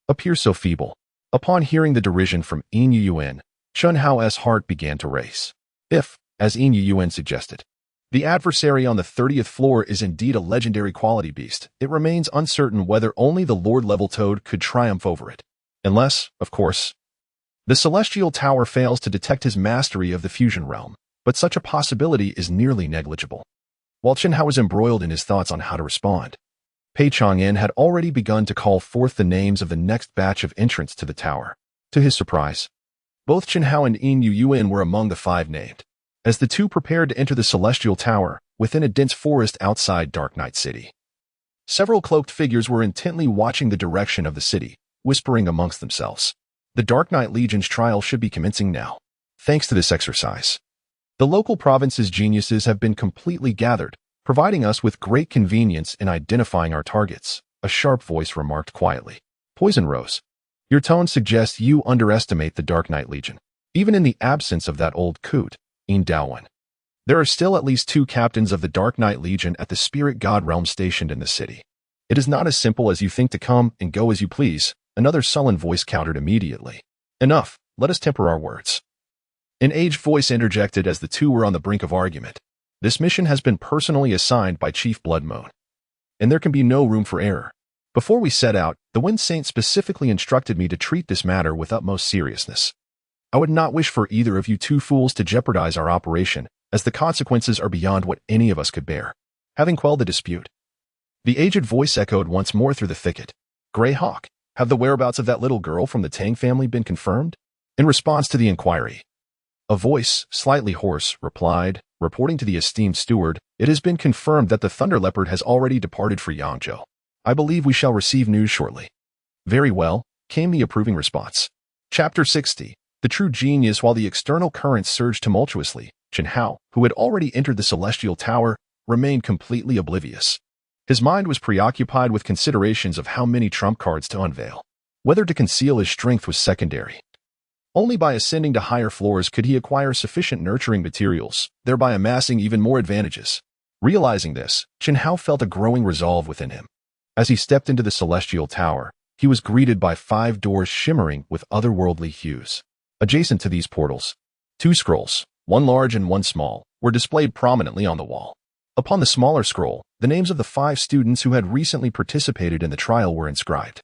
appear so feeble. Upon hearing the derision from Yuan, Shinhao's heart began to race. If, as Yuan suggested, the adversary on the 30th floor is indeed a legendary quality beast, it remains uncertain whether only the Lord-level Toad could triumph over it. Unless, of course, the Celestial Tower fails to detect his mastery of the fusion realm, but such a possibility is nearly negligible. While Shinhao was embroiled in his thoughts on how to respond, Pei Changjian had already begun to call forth the names of the next batch of entrants to the tower. To his surprise, both Shinhao and Yuan were among the 5 named. As the 2 prepared to enter the Celestial Tower, within a dense forest outside Dark Night City, several cloaked figures were intently watching the direction of the city, whispering amongst themselves. The Dark Night Legion's trial should be commencing now. Thanks to this exercise, the local province's geniuses have been completely gathered, providing us with great convenience in identifying our targets, a sharp voice remarked quietly. Poison Rose, your tone suggests you underestimate the Dark Night Legion. Even in the absence of that old coot, Daowen, there are still at least 2 captains of the Dark Night Legion at the Spirit God Realm stationed in the city. It is not as simple as you think to come and go as you please, another sullen voice countered immediately. Enough, let us temper our words. An aged voice interjected as the 2 were on the brink of argument. This mission has been personally assigned by Chief Bloodmoon, and there can be no room for error. Before we set out, the Wind Saint specifically instructed me to treat this matter with utmost seriousness. I would not wish for either of you 2 fools to jeopardize our operation, as the consequences are beyond what any of us could bear. Having quelled the dispute, the aged voice echoed once more through the thicket. Grey Hawk, have the whereabouts of that little girl from the Tang family been confirmed? In response to the inquiry, A voice, slightly hoarse, replied, reporting to the esteemed steward, "It has been confirmed that the Thunder Leopard has already departed for Yangzhou. I believe we shall receive news shortly." "Very well," came the approving response. Chapter 60. The True Genius. While the external currents surged tumultuously, Chen Hao, who had already entered the Celestial Tower, remained completely oblivious. His mind was preoccupied with considerations of how many trump cards to unveil. Whether to conceal his strength was secondary. Only by ascending to higher floors could he acquire sufficient nurturing materials, thereby amassing even more advantages. Realizing this, Chen Hao felt a growing resolve within him. As he stepped into the Celestial Tower, he was greeted by 5 doors shimmering with otherworldly hues. Adjacent to these portals, 2 scrolls, one large and one small, were displayed prominently on the wall. Upon the smaller scroll, the names of the 5 students who had recently participated in the trial were inscribed,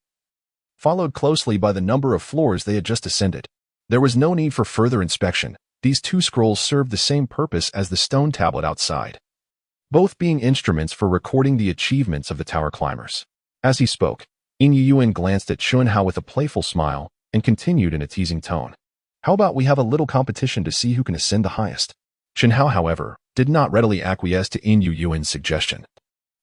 followed closely by the number of floors they had just ascended. There was no need for further inspection. These 2 scrolls served the same purpose as the stone tablet outside, both being instruments for recording the achievements of the tower climbers. As he spoke, Yin Yuan glanced at Chen Hao with a playful smile and continued in a teasing tone. "How about we have a little competition to see who can ascend the highest?" Chen Hao, however, did not readily acquiesce to Yin Yuan's suggestion.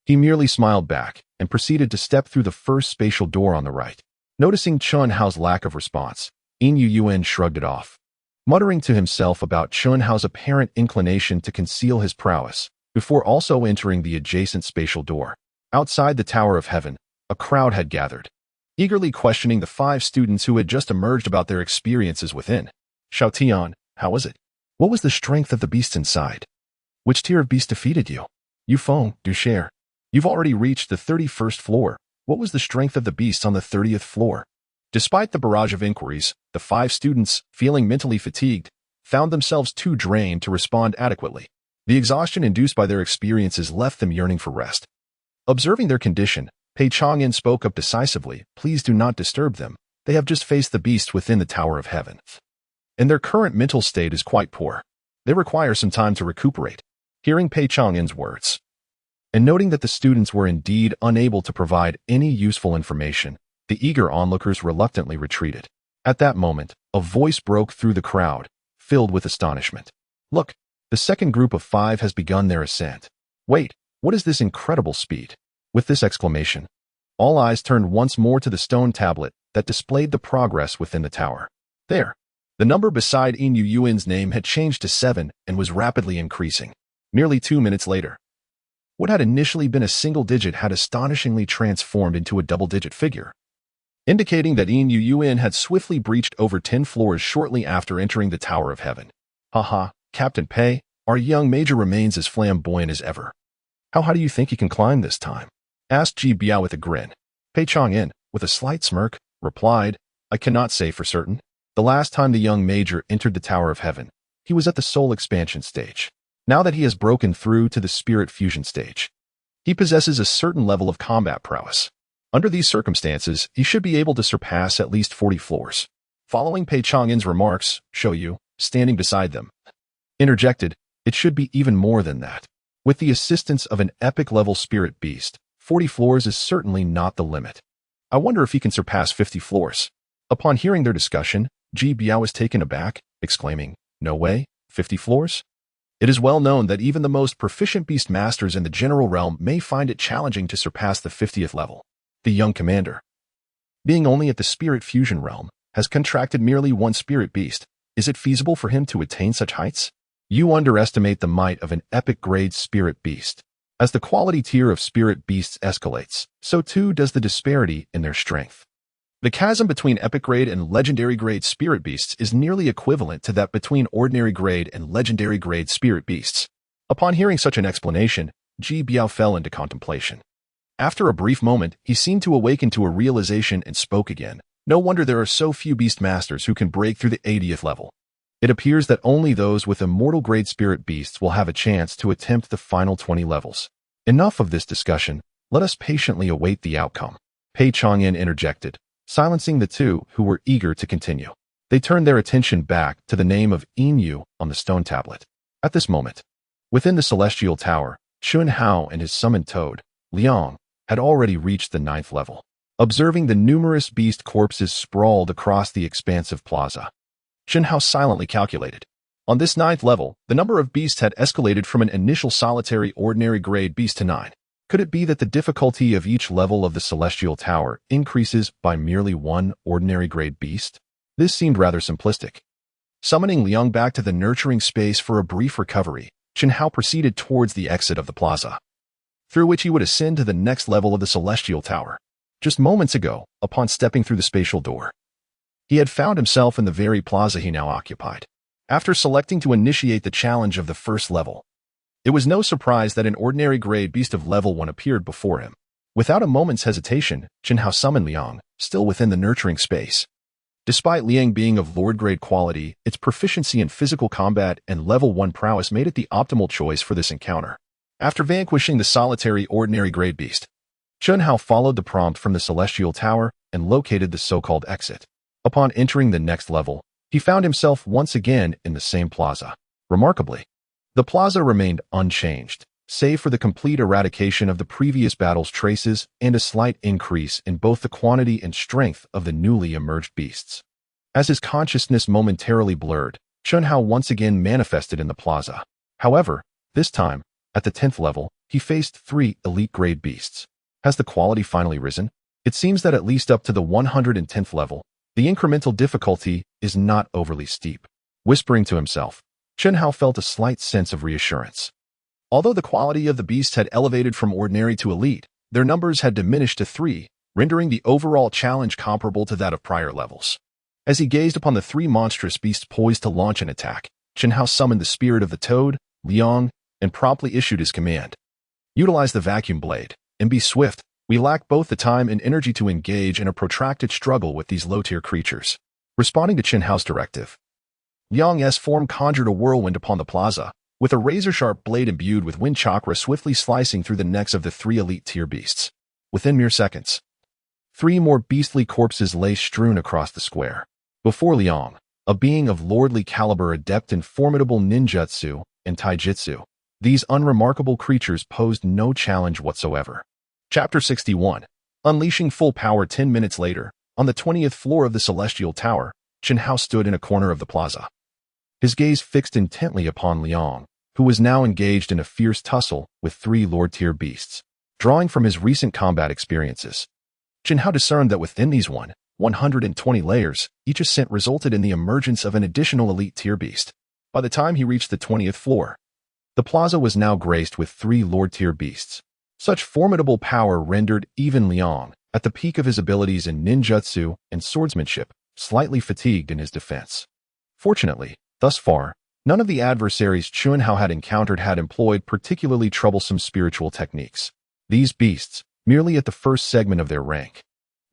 He merely smiled back and proceeded to step through the first spatial door on the right. Noticing Chen Hao's lack of response, Yin Yuan shrugged it off. Muttering to himself about Chen Hao's apparent inclination to conceal his prowess, before also entering the adjacent spatial door. Outside the Tower of Heaven, a crowd had gathered, eagerly questioning the 5 students who had just emerged about their experiences within. "Xiao Tian, how was it? What was the strength of the beasts inside? Which tier of beast defeated you? Yufeng, do share. You've already reached the 31st floor. What was the strength of the beasts on the 30th floor?" Despite the barrage of inquiries, the 5 students, feeling mentally fatigued, found themselves too drained to respond adequately. The exhaustion induced by their experiences left them yearning for rest. Observing their condition, Pei Chang'an spoke up decisively, "Please do not disturb them. They have just faced the beasts within the Tower of Heaven, and their current mental state is quite poor. They require some time to recuperate." Hearing Pei Chang'an's words, and noting that the students were indeed unable to provide any useful information, the eager onlookers reluctantly retreated. At that moment, a voice broke through the crowd, filled with astonishment. "Look, the second group of 5 has begun their ascent. Wait, what is this incredible speed?" With this exclamation, all eyes turned once more to the stone tablet that displayed the progress within the tower. There, the number beside Yin Yuan's name had changed to 7 and was rapidly increasing. Nearly 2 minutes later, what had initially been a single digit had astonishingly transformed into a double-digit figure, indicating that Yin Yuan had swiftly breached over 10 floors shortly after entering the Tower of Heaven. "Haha, Captain Pei, our young major remains as flamboyant as ever. How high do you think he can climb this time?" asked Ji Biao with a grin. Pei Chang'an, with a slight smirk, replied, "I cannot say for certain. The last time the young major entered the Tower of Heaven, he was at the soul expansion stage. Now that he has broken through to the spirit fusion stage, he possesses a certain level of combat prowess. Under these circumstances, he should be able to surpass at least 40 floors." Following Pei Chang'an's remarks, Shou Yu, standing beside them, interjected, "It should be even more than that. With the assistance of an epic-level spirit beast, 40 floors is certainly not the limit. I wonder if he can surpass 50 floors." Upon hearing their discussion, Ji Biao was taken aback, exclaiming, "No way, 50 floors? It is well known that even the most proficient beast masters in the general realm may find it challenging to surpass the 50th level. The young commander, being only at the spirit fusion realm, has contracted merely 1 spirit beast. Is it feasible for him to attain such heights? You underestimate the might of an epic-grade spirit beast. As the quality tier of spirit beasts escalates, so too does the disparity in their strength. The chasm between epic-grade and legendary-grade spirit beasts is nearly equivalent to that between ordinary-grade and legendary-grade spirit beasts." Upon hearing such an explanation, Ji Biao fell into contemplation. After a brief moment, he seemed to awaken to a realization and spoke again. "No wonder there are so few beast masters who can break through the 80th level. It appears that only those with immortal grade spirit beasts will have a chance to attempt the final 20 levels. Enough of this discussion, let us patiently await the outcome." Pei Chang'an interjected, silencing the 2 who were eager to continue. They turned their attention back to the name of Yin Yu on the stone tablet. At this moment, within the Celestial Tower, Chen Hao and his summoned toad, Liang, had already reached the 9th level. Observing the numerous beast corpses sprawled across the expansive plaza, Chen Hao silently calculated, On this 9th level, the number of beasts had escalated from an initial solitary ordinary grade beast to 9. Could it be that the difficulty of each level of the Celestial Tower increases by merely one ordinary grade beast? This seemed rather simplistic. Summoning Liang back to the nurturing space for a brief recovery, Chen Hao proceeded towards the exit of the plaza, through which he would ascend to the next level of the Celestial Tower. Just moments ago, upon stepping through the spatial door, he had found himself in the very plaza he now occupied. After selecting to initiate the challenge of the first level, it was no surprise that an ordinary grade beast of level 1 appeared before him. Without a moment's hesitation, Chen Hao summoned Liang, still within the nurturing space. Despite Liang being of Lord-grade quality, its proficiency in physical combat and level 1 prowess made it the optimal choice for this encounter. After vanquishing the solitary ordinary grade beast, Chen Hao followed the prompt from the Celestial Tower and located the so-called exit. Upon entering the next level, he found himself once again in the same plaza. Remarkably, the plaza remained unchanged, save for the complete eradication of the previous battle's traces and a slight increase in both the quantity and strength of the newly emerged beasts. As his consciousness momentarily blurred, Chen Hao once again manifested in the plaza. However, this time, at the 10th level, he faced 3 elite-grade beasts. Has the quality finally risen? It seems that at least up to the 110th level, the incremental difficulty is not overly steep. Whispering to himself, Chen Hao felt a slight sense of reassurance. Although the quality of the beasts had elevated from ordinary to elite, their numbers had diminished to 3, rendering the overall challenge comparable to that of prior levels. As he gazed upon the 3 monstrous beasts poised to launch an attack, Chen Hao summoned the spirit of the toad, Liang, and promptly issued his command. Utilize the vacuum blade, and be swift. We lack both the time and energy to engage in a protracted struggle with these low-tier creatures. Responding to Chen Hao's directive, Liang's form conjured a whirlwind upon the plaza, with a razor-sharp blade imbued with wind chakra swiftly slicing through the necks of the 3 elite-tier beasts. Within mere seconds, 3 more beastly corpses lay strewn across the square. Before Liang, a being of lordly caliber adept in formidable ninjutsu and taijutsu, these unremarkable creatures posed no challenge whatsoever. Chapter 61. Unleashing full power. 10 minutes later, on the 20th floor of the Celestial Tower, Chen Hao stood in a corner of the plaza, his gaze fixed intently upon Liang, who was now engaged in a fierce tussle with 3 Lord-tier beasts. Drawing from his recent combat experiences, Chen Hao discerned that within these 120 layers, each ascent resulted in the emergence of an additional elite-tier beast. By the time he reached the 20th floor, the plaza was now graced with 3 Lord-tier beasts. Such formidable power rendered even Liang, at the peak of his abilities in ninjutsu and swordsmanship, slightly fatigued in his defense. Fortunately, thus far, none of the adversaries Chen Hao had encountered had employed particularly troublesome spiritual techniques. These beasts, merely at the first segment of their rank,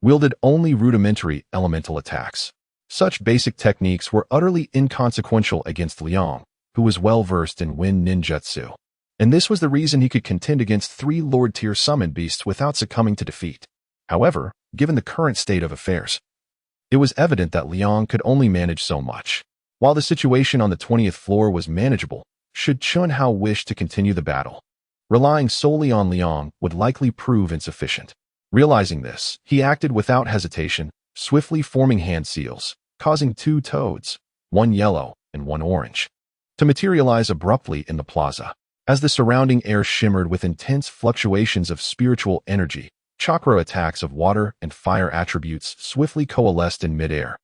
wielded only rudimentary elemental attacks. Such basic techniques were utterly inconsequential against Liang, who was well versed in wind ninjutsu. And this was the reason he could contend against 3 Lord-tier summoned beasts without succumbing to defeat. However, given the current state of affairs, it was evident that Liang could only manage so much. While the situation on the 20th floor was manageable, should Chen Hao wish to continue the battle, relying solely on Liang would likely prove insufficient. Realizing this, he acted without hesitation, swiftly forming hand seals, causing 2 toads, 1 yellow and 1 orange, to materialize abruptly in the plaza. As the surrounding air shimmered with intense fluctuations of spiritual energy, chakra attacks of water and fire attributes swiftly coalesced in midair,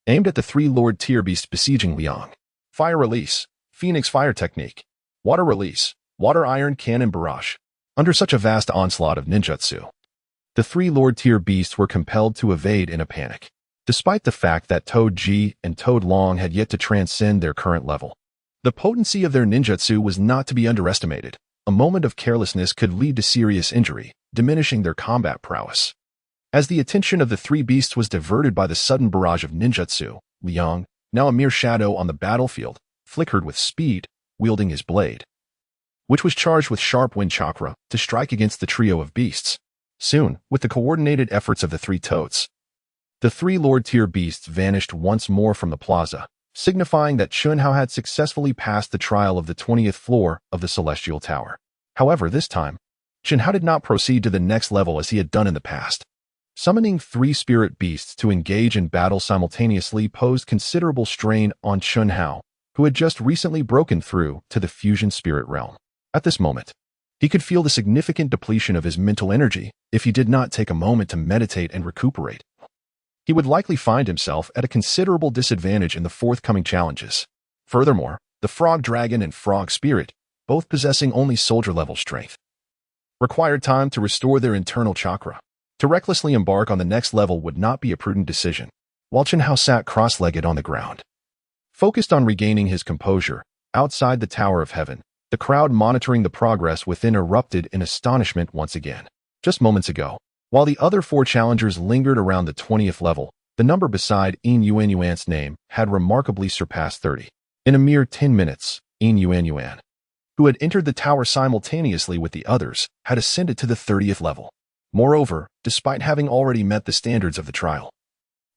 aimed at the 3 Lord-tier beasts besieging Liang. Fire release, Phoenix fire technique. Water release, water iron cannon barrage. Under such a vast onslaught of ninjutsu, the 3 Lord-tier beasts were compelled to evade in a panic. Despite the fact that Toad Ji and Toad Long had yet to transcend their current level, the potency of their ninjutsu was not to be underestimated. A moment of carelessness could lead to serious injury, diminishing their combat prowess. As the attention of the 3 beasts was diverted by the sudden barrage of ninjutsu, Liang, now a mere shadow on the battlefield, flickered with speed, wielding his blade, which was charged with sharp wind chakra, to strike against the trio of beasts. Soon, with the coordinated efforts of the 3 toads, the 3 Lord-tier beasts vanished once more from the plaza, signifying that Chen Hao had successfully passed the trial of the 20th floor of the Celestial Tower. However, this time, Chen Hao did not proceed to the next level as he had done in the past. Summoning 3 spirit beasts to engage in battle simultaneously posed considerable strain on Chen Hao, who had just recently broken through to the fusion spirit realm. At this moment, he could feel the significant depletion of his mental energy if he did not take a moment to meditate and recuperate. He would likely find himself at a considerable disadvantage in the forthcoming challenges. Furthermore, the frog dragon and frog spirit, both possessing only soldier-level strength, required time to restore their internal chakra. To recklessly embark on the next level would not be a prudent decision. While Chen Hao sat cross-legged on the ground, focused on regaining his composure, outside the Tower of Heaven, the crowd monitoring the progress within erupted in astonishment once again. Just moments ago, while the other 4 challengers lingered around the 20th level, the number beside Yin Yuanyuan's name had remarkably surpassed 30. In a mere 10 minutes, Yin Yuanyuan, who had entered the tower simultaneously with the others, had ascended to the 30th level. Moreover, despite having already met the standards of the trial,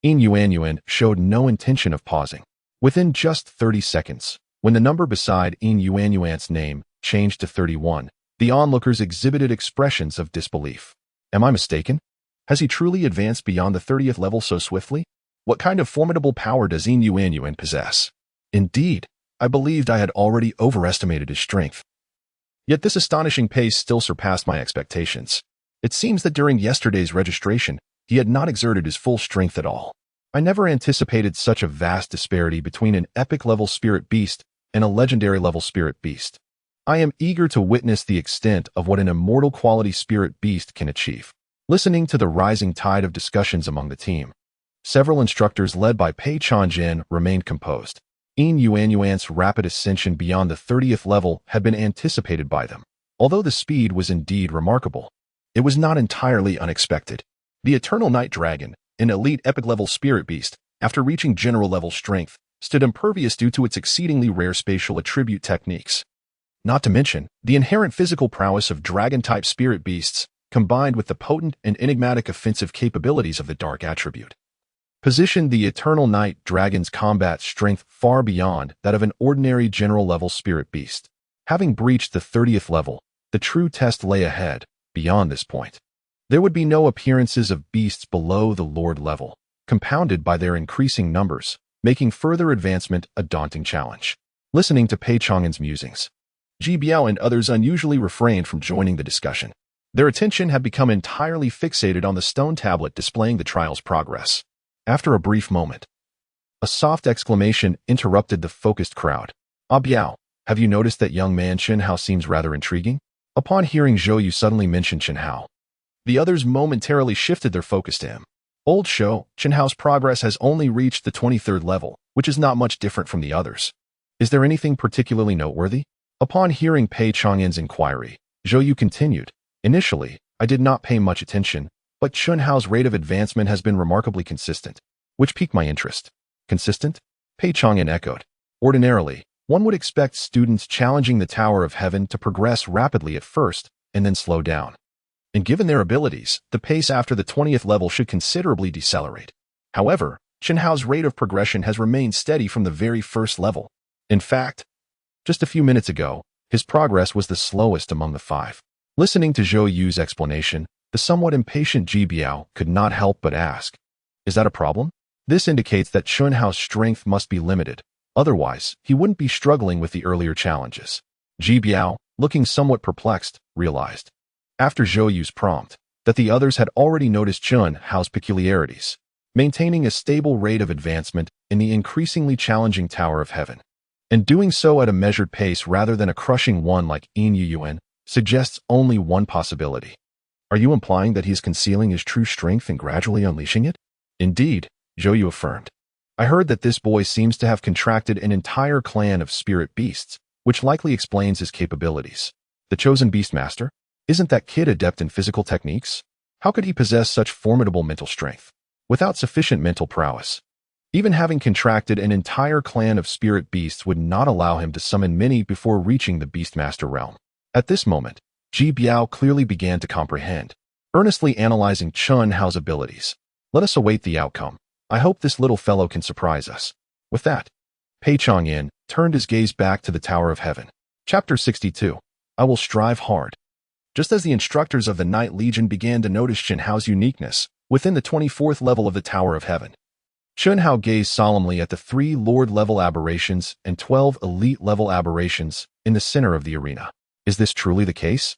Yin Yuanyuan showed no intention of pausing. Within just 30 seconds, when the number beside Yin Yuanyuan's name changed to 31, the onlookers exhibited expressions of disbelief. Am I mistaken? Has he truly advanced beyond the 30th level so swiftly? What kind of formidable power does Yin Yuanyuan possess? Indeed, I believed I had already overestimated his strength. Yet this astonishing pace still surpassed my expectations. It seems that during yesterday's registration, he had not exerted his full strength at all. I never anticipated such a vast disparity between an epic-level spirit beast and a legendary-level spirit beast. I am eager to witness the extent of what an immortal quality spirit beast can achieve. Listening to the rising tide of discussions among the team, several instructors led by Pei Changjian remained composed. Yin Yuanyuan's rapid ascension beyond the 30th level had been anticipated by them. Although the speed was indeed remarkable, it was not entirely unexpected. The Eternal Night Dragon, an elite epic-level spirit beast, after reaching general-level strength, stood impervious due to its exceedingly rare spatial attribute techniques. Not to mention, the inherent physical prowess of dragon-type spirit beasts, combined with the potent and enigmatic offensive capabilities of the dark attribute, positioned the Eternal Night Dragon's combat strength far beyond that of an ordinary general-level spirit beast. Having breached the 30th level, the true test lay ahead. Beyond this point, there would be no appearances of beasts below the Lord level, compounded by their increasing numbers, making further advancement a daunting challenge. Listening to Pei Chang'an's musings, Ji Biao and others unusually refrained from joining the discussion. Their attention had become entirely fixated on the stone tablet displaying the trial's progress. After a brief moment, a soft exclamation interrupted the focused crowd. "Ah Biao, have you noticed that young man Chen Hao seems rather intriguing?" Upon hearing Zhou Yu suddenly mention Chen Hao, the others momentarily shifted their focus to him. Old Shou, Chen Hao's progress has only reached the 23rd level, which is not much different from the others. Is there anything particularly noteworthy? Upon hearing Pei Chang'an's inquiry, Zhou Yu continued, "Initially, I did not pay much attention, but Chen Hao's rate of advancement has been remarkably consistent, which piqued my interest." Consistent? Pei Chang'an echoed. Ordinarily, one would expect students challenging the Tower of Heaven to progress rapidly at first and then slow down. And given their abilities, the pace after the 20th level should considerably decelerate. However, Chen Hao's rate of progression has remained steady from the very first level. In fact, just a few minutes ago, his progress was the slowest among the 5. Listening to Zhou Yu's explanation, the somewhat impatient Ji Biao could not help but ask, "Is that a problem?" This indicates that Chen Hao's strength must be limited. Otherwise, he wouldn't be struggling with the earlier challenges. Ji Biao, looking somewhat perplexed, realized, after Zhou Yu's prompt, that the others had already noticed Chen Hao's peculiarities, maintaining a stable rate of advancement in the increasingly challenging Tower of Heaven, and doing so at a measured pace rather than a crushing one like Yin Yuanyuan, suggests only one possibility. Are you implying that he is concealing his true strength and gradually unleashing it? Indeed, Zhou Yu affirmed. I heard that this boy seems to have contracted an entire clan of spirit beasts, which likely explains his capabilities. The chosen beastmaster? Isn't that kid adept in physical techniques? How could he possess such formidable mental strength without sufficient mental prowess? Even having contracted an entire clan of spirit beasts would not allow him to summon many before reaching the beastmaster realm. At this moment, Ji Biao clearly began to comprehend, earnestly analyzing Chen Hao's abilities. Let us await the outcome. I hope this little fellow can surprise us. With that, Pei Chang'an turned his gaze back to the Tower of Heaven. Chapter 62. I will strive hard. Just as the instructors of the Night Legion began to notice Chen Hao's uniqueness within the 24th level of the Tower of Heaven, Chun Hao gazed solemnly at the 3 Lord-level aberrations and 12 Elite-level aberrations in the center of the arena. Is this truly the case?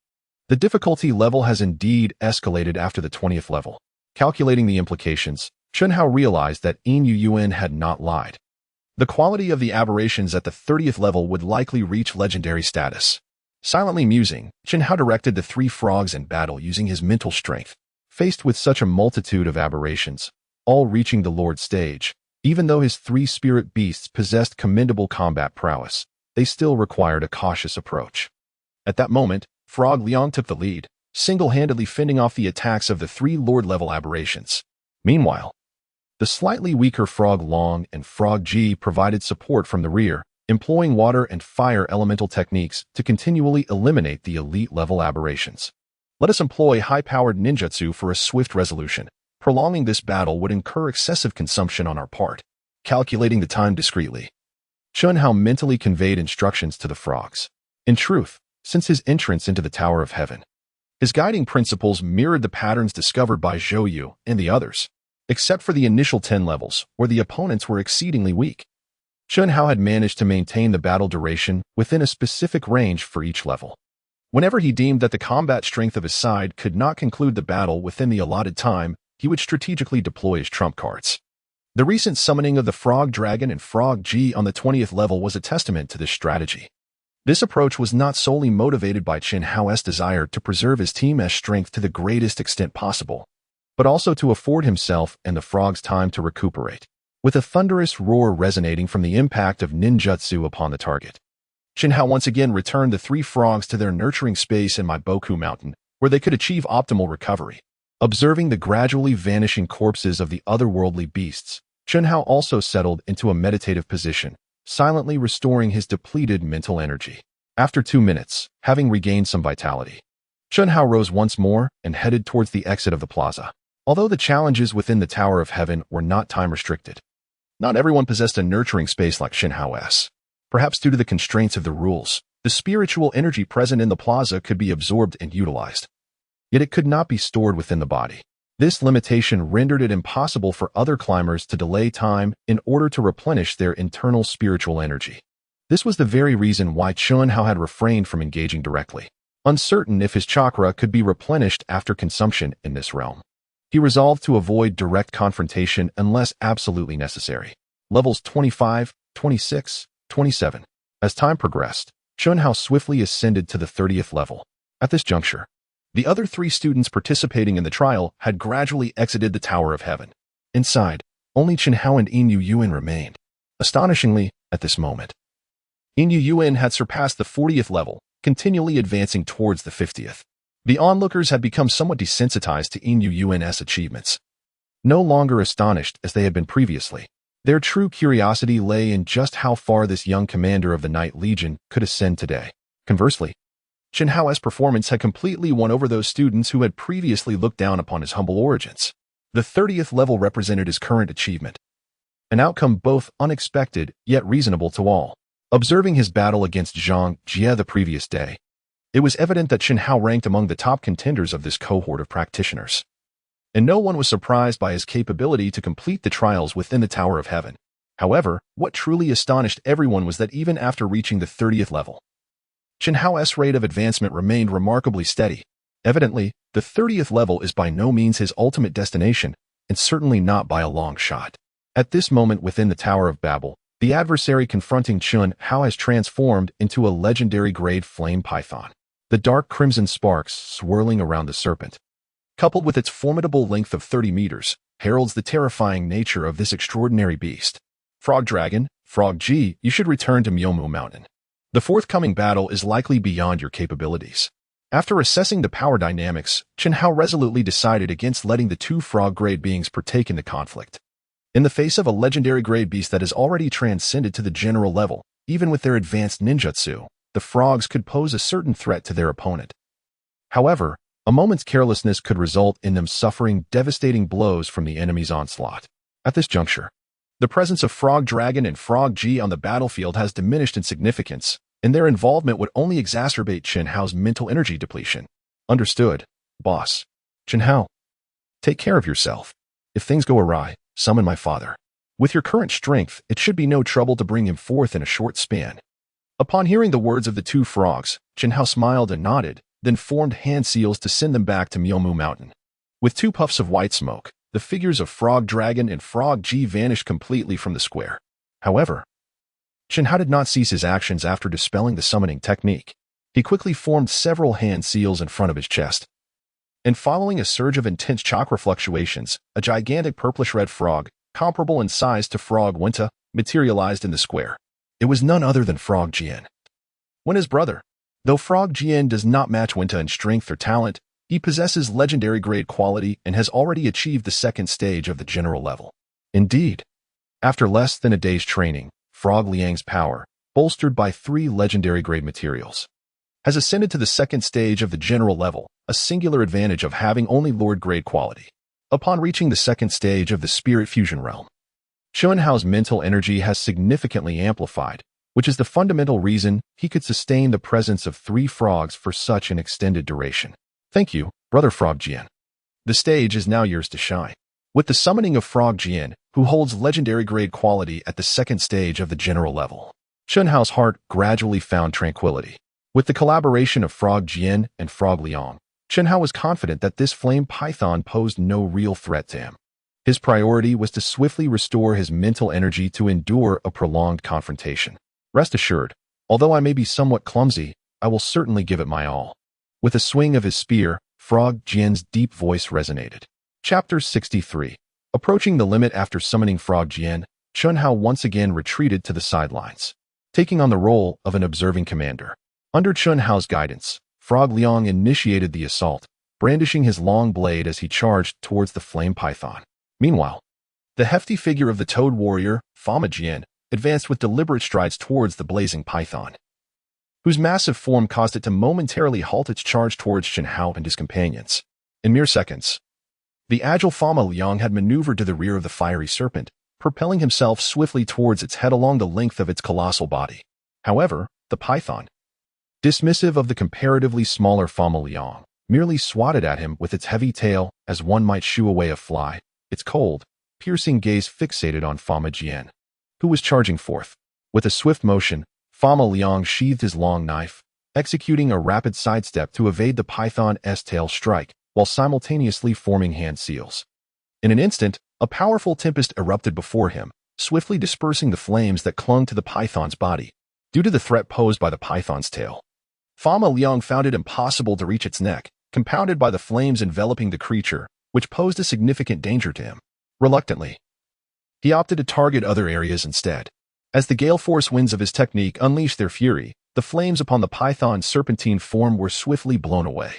The difficulty level has indeed escalated after the 20th level. Calculating the implications, Chun Hao realized that Yin Yuen had not lied. The quality of the aberrations at the 30th level would likely reach legendary status. Silently musing, Chun Hao directed the 3 frogs in battle using his mental strength. Faced with such a multitude of aberrations, all reaching the Lord stage, even though his 3 spirit beasts possessed commendable combat prowess, they still required a cautious approach. At that moment, Frog Liang took the lead, single-handedly fending off the attacks of the 3 Lord-level aberrations. Meanwhile, the slightly weaker Frog Long and Frog G provided support from the rear, employing water and fire elemental techniques to continually eliminate the elite-level aberrations. Let us employ high-powered ninjutsu for a swift resolution. Prolonging this battle would incur excessive consumption on our part. Calculating the time discreetly, Chun Hao mentally conveyed instructions to the frogs. In truth, since his entrance into the Tower of Heaven, his guiding principles mirrored the patterns discovered by Zhou Yu and the others, except for the initial 10 levels, where the opponents were exceedingly weak. Chun Hao had managed to maintain the battle duration within a specific range for each level. Whenever he deemed that the combat strength of his side could not conclude the battle within the allotted time, he would strategically deploy his trump cards. The recent summoning of the Frog Dragon and Frog G on the 20th level was a testament to this strategy. This approach was not solely motivated by Chun Hao's desire to preserve his team's strength to the greatest extent possible, but also to afford himself and the frogs time to recuperate. With a thunderous roar resonating from the impact of ninjutsu upon the target, Chun Hao once again returned the 3 frogs to their nurturing space in Myobokusan Mountain, where they could achieve optimal recovery. Observing the gradually vanishing corpses of the otherworldly beasts, Chun Hao also settled into a meditative position, silently restoring his depleted mental energy. After 2 minutes, having regained some vitality, Chun Hao rose once more and headed towards the exit of the plaza. Although the challenges within the Tower of Heaven were not time-restricted, not everyone possessed a nurturing space like Chun Hao's. Perhaps due to the constraints of the rules, the spiritual energy present in the plaza could be absorbed and utilized. Yet it could not be stored within the body. This limitation rendered it impossible for other climbers to delay time in order to replenish their internal spiritual energy. This was the very reason why Chun Hao had refrained from engaging directly, uncertain if his chakra could be replenished after consumption in this realm. He resolved to avoid direct confrontation unless absolutely necessary. Levels 25, 26, 27. As time progressed, Chun Hao swiftly ascended to the 30th level. At this juncture, the other 3 students participating in the trial had gradually exited the Tower of Heaven. Inside, only Chun Hao and Yin Yuen remained. Astonishingly, at this moment, Yin Yuen had surpassed the 40th level, continually advancing towards the 50th. The onlookers had become somewhat desensitized to Yin Yuen's achievements. No longer astonished as they had been previously, their true curiosity lay in just how far this young commander of the Night Legion could ascend today. Conversely, Chun Hao's performance had completely won over those students who had previously looked down upon his humble origins. The 30th level represented his current achievement, an outcome both unexpected yet reasonable to all. Observing his battle against Zhang Jie the previous day, it was evident that Chun Hao ranked among the top contenders of this cohort of practitioners, and no one was surprised by his capability to complete the trials within the Tower of Heaven. However, what truly astonished everyone was that even after reaching the 30th level, Chun Hao's rate of advancement remained remarkably steady. Evidently, the 30th level is by no means his ultimate destination, and certainly not by a long shot. At this moment within the Tower of Babel, the adversary confronting Chun Hao has transformed into a legendary-grade flame python. The dark crimson sparks swirling around the serpent, coupled with its formidable length of 30 meters, heralds the terrifying nature of this extraordinary beast. Frog Dragon, Frog G, you should return to Myobokusan Mountain. The forthcoming battle is likely beyond your capabilities. After assessing the power dynamics, Chun Hao resolutely decided against letting the 2 frog-grade beings partake in the conflict. In the face of a legendary-grade beast that has already transcended to the general level, even with their advanced ninjutsu, the frogs could pose a certain threat to their opponent. However, a moment's carelessness could result in them suffering devastating blows from the enemy's onslaught. At this juncture, the presence of Frog Dragon and Frog G on the battlefield has diminished in significance, and their involvement would only exacerbate Chun Hao's mental energy depletion. Understood, boss. Chun Hao, take care of yourself. If things go awry, summon my father. With your current strength, it should be no trouble to bring him forth in a short span. Upon hearing the words of the two frogs, Chenhao smiled and nodded, then formed hand seals to send them back to Myomu Mountain. With two puffs of white smoke, the figures of Frog Dragon and Frog G vanished completely from the square. However, Chenhao did not cease his actions after dispelling the summoning technique. He quickly formed several hand seals in front of his chest. And following a surge of intense chakra fluctuations, a gigantic purplish-red frog, comparable in size to Frog Winta, materialized in the square. It was none other than Frog Jian. Winta's brother. Though Frog Jian does not match Winta in strength or talent, he possesses legendary grade quality and has already achieved the second stage of the general level. Indeed, after less than a day's training, Frog Liang's power, bolstered by 3 legendary grade materials, has ascended to the second stage of the general level, a singular advantage of having only Lord grade quality. Upon reaching the second stage of the Spirit Fusion realm, Chenhao's mental energy has significantly amplified, which is the fundamental reason he could sustain the presence of 3 frogs for such an extended duration. Thank you, Brother Frog Jian. The stage is now yours to shine. With the summoning of Frog Jian, who holds legendary grade quality at the second stage of the general level, Chenhao's heart gradually found tranquility. With the collaboration of Frog Jian and Frog Liang, Chenhao was confident that this flame python posed no real threat to him. His priority was to swiftly restore his mental energy to endure a prolonged confrontation. Rest assured, although I may be somewhat clumsy, I will certainly give it my all. With a swing of his spear, Frog Jian's deep voice resonated. Chapter 63. Approaching the limit after summoning Frog Jian, Chenhao once again retreated to the sidelines, taking on the role of an observing commander. Under Chenhao's guidance, Frog Liang initiated the assault, brandishing his long blade as he charged towards the flame python. Meanwhile, the hefty figure of the toad warrior, Fama Jian, advanced with deliberate strides towards the blazing python, whose massive form caused it to momentarily halt its charge towards Chenhao and his companions. In mere seconds, the agile Fama Liang had maneuvered to the rear of the fiery serpent, propelling himself swiftly towards its head along the length of its colossal body. However, the python, dismissive of the comparatively smaller Fama Liang, merely swatted at him with its heavy tail as one might shoo away a fly, its cold, piercing gaze fixated on Fama Jian, who was charging forth. With a swift motion, Fama Liang sheathed his long knife, executing a rapid sidestep to evade the python's tail strike, while simultaneously forming hand seals. In an instant, a powerful tempest erupted before him, swiftly dispersing the flames that clung to the python's body. Due to the threat posed by the python's tail, Fama Liang found it impossible to reach its neck, compounded by the flames enveloping the creature, which posed a significant danger to him. Reluctantly, he opted to target other areas instead. As the gale force winds of his technique unleashed their fury, the flames upon the python's serpentine form were swiftly blown away.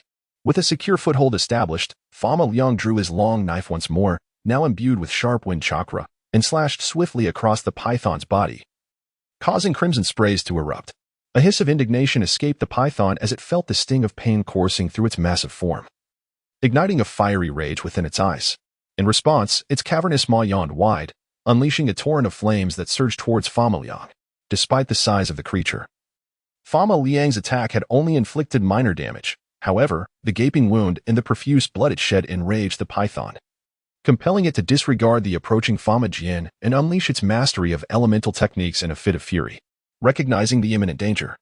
With a secure foothold established, Fama Liang drew his long knife once more, now imbued with sharp wind chakra, and slashed swiftly across the python's body, causing crimson sprays to erupt. A hiss of indignation escaped the python as it felt the sting of pain coursing through its massive form, igniting a fiery rage within its eyes. In response, its cavernous maw yawned wide, unleashing a torrent of flames that surged towards Fama Liang. Despite the size of the creature, Fama Liang's attack had only inflicted minor damage. However, the gaping wound and the profuse blood it shed enraged the python, compelling it to disregard the approaching Fama Jian and unleash its mastery of elemental techniques in a fit of fury. Recognizing the imminent danger,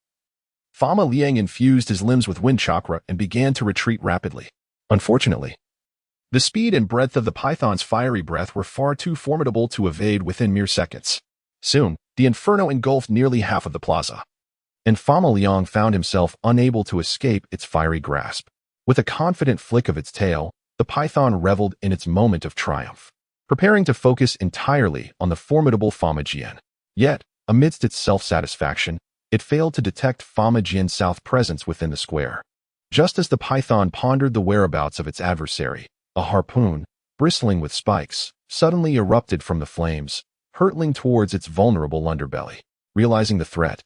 Fama Liang infused his limbs with wind chakra and began to retreat rapidly. Unfortunately, the speed and breadth of the python's fiery breath were far too formidable to evade within mere seconds. Soon, the inferno engulfed nearly half of the plaza, and Fama Liang found himself unable to escape its fiery grasp. With a confident flick of its tail, the python reveled in its moment of triumph, preparing to focus entirely on the formidable Fama Jian. Yet, amidst its self-satisfaction, it failed to detect Fama Jian's south presence within the square. Just as the python pondered the whereabouts of its adversary, a harpoon, bristling with spikes, suddenly erupted from the flames, hurtling towards its vulnerable underbelly. Realizing the threat,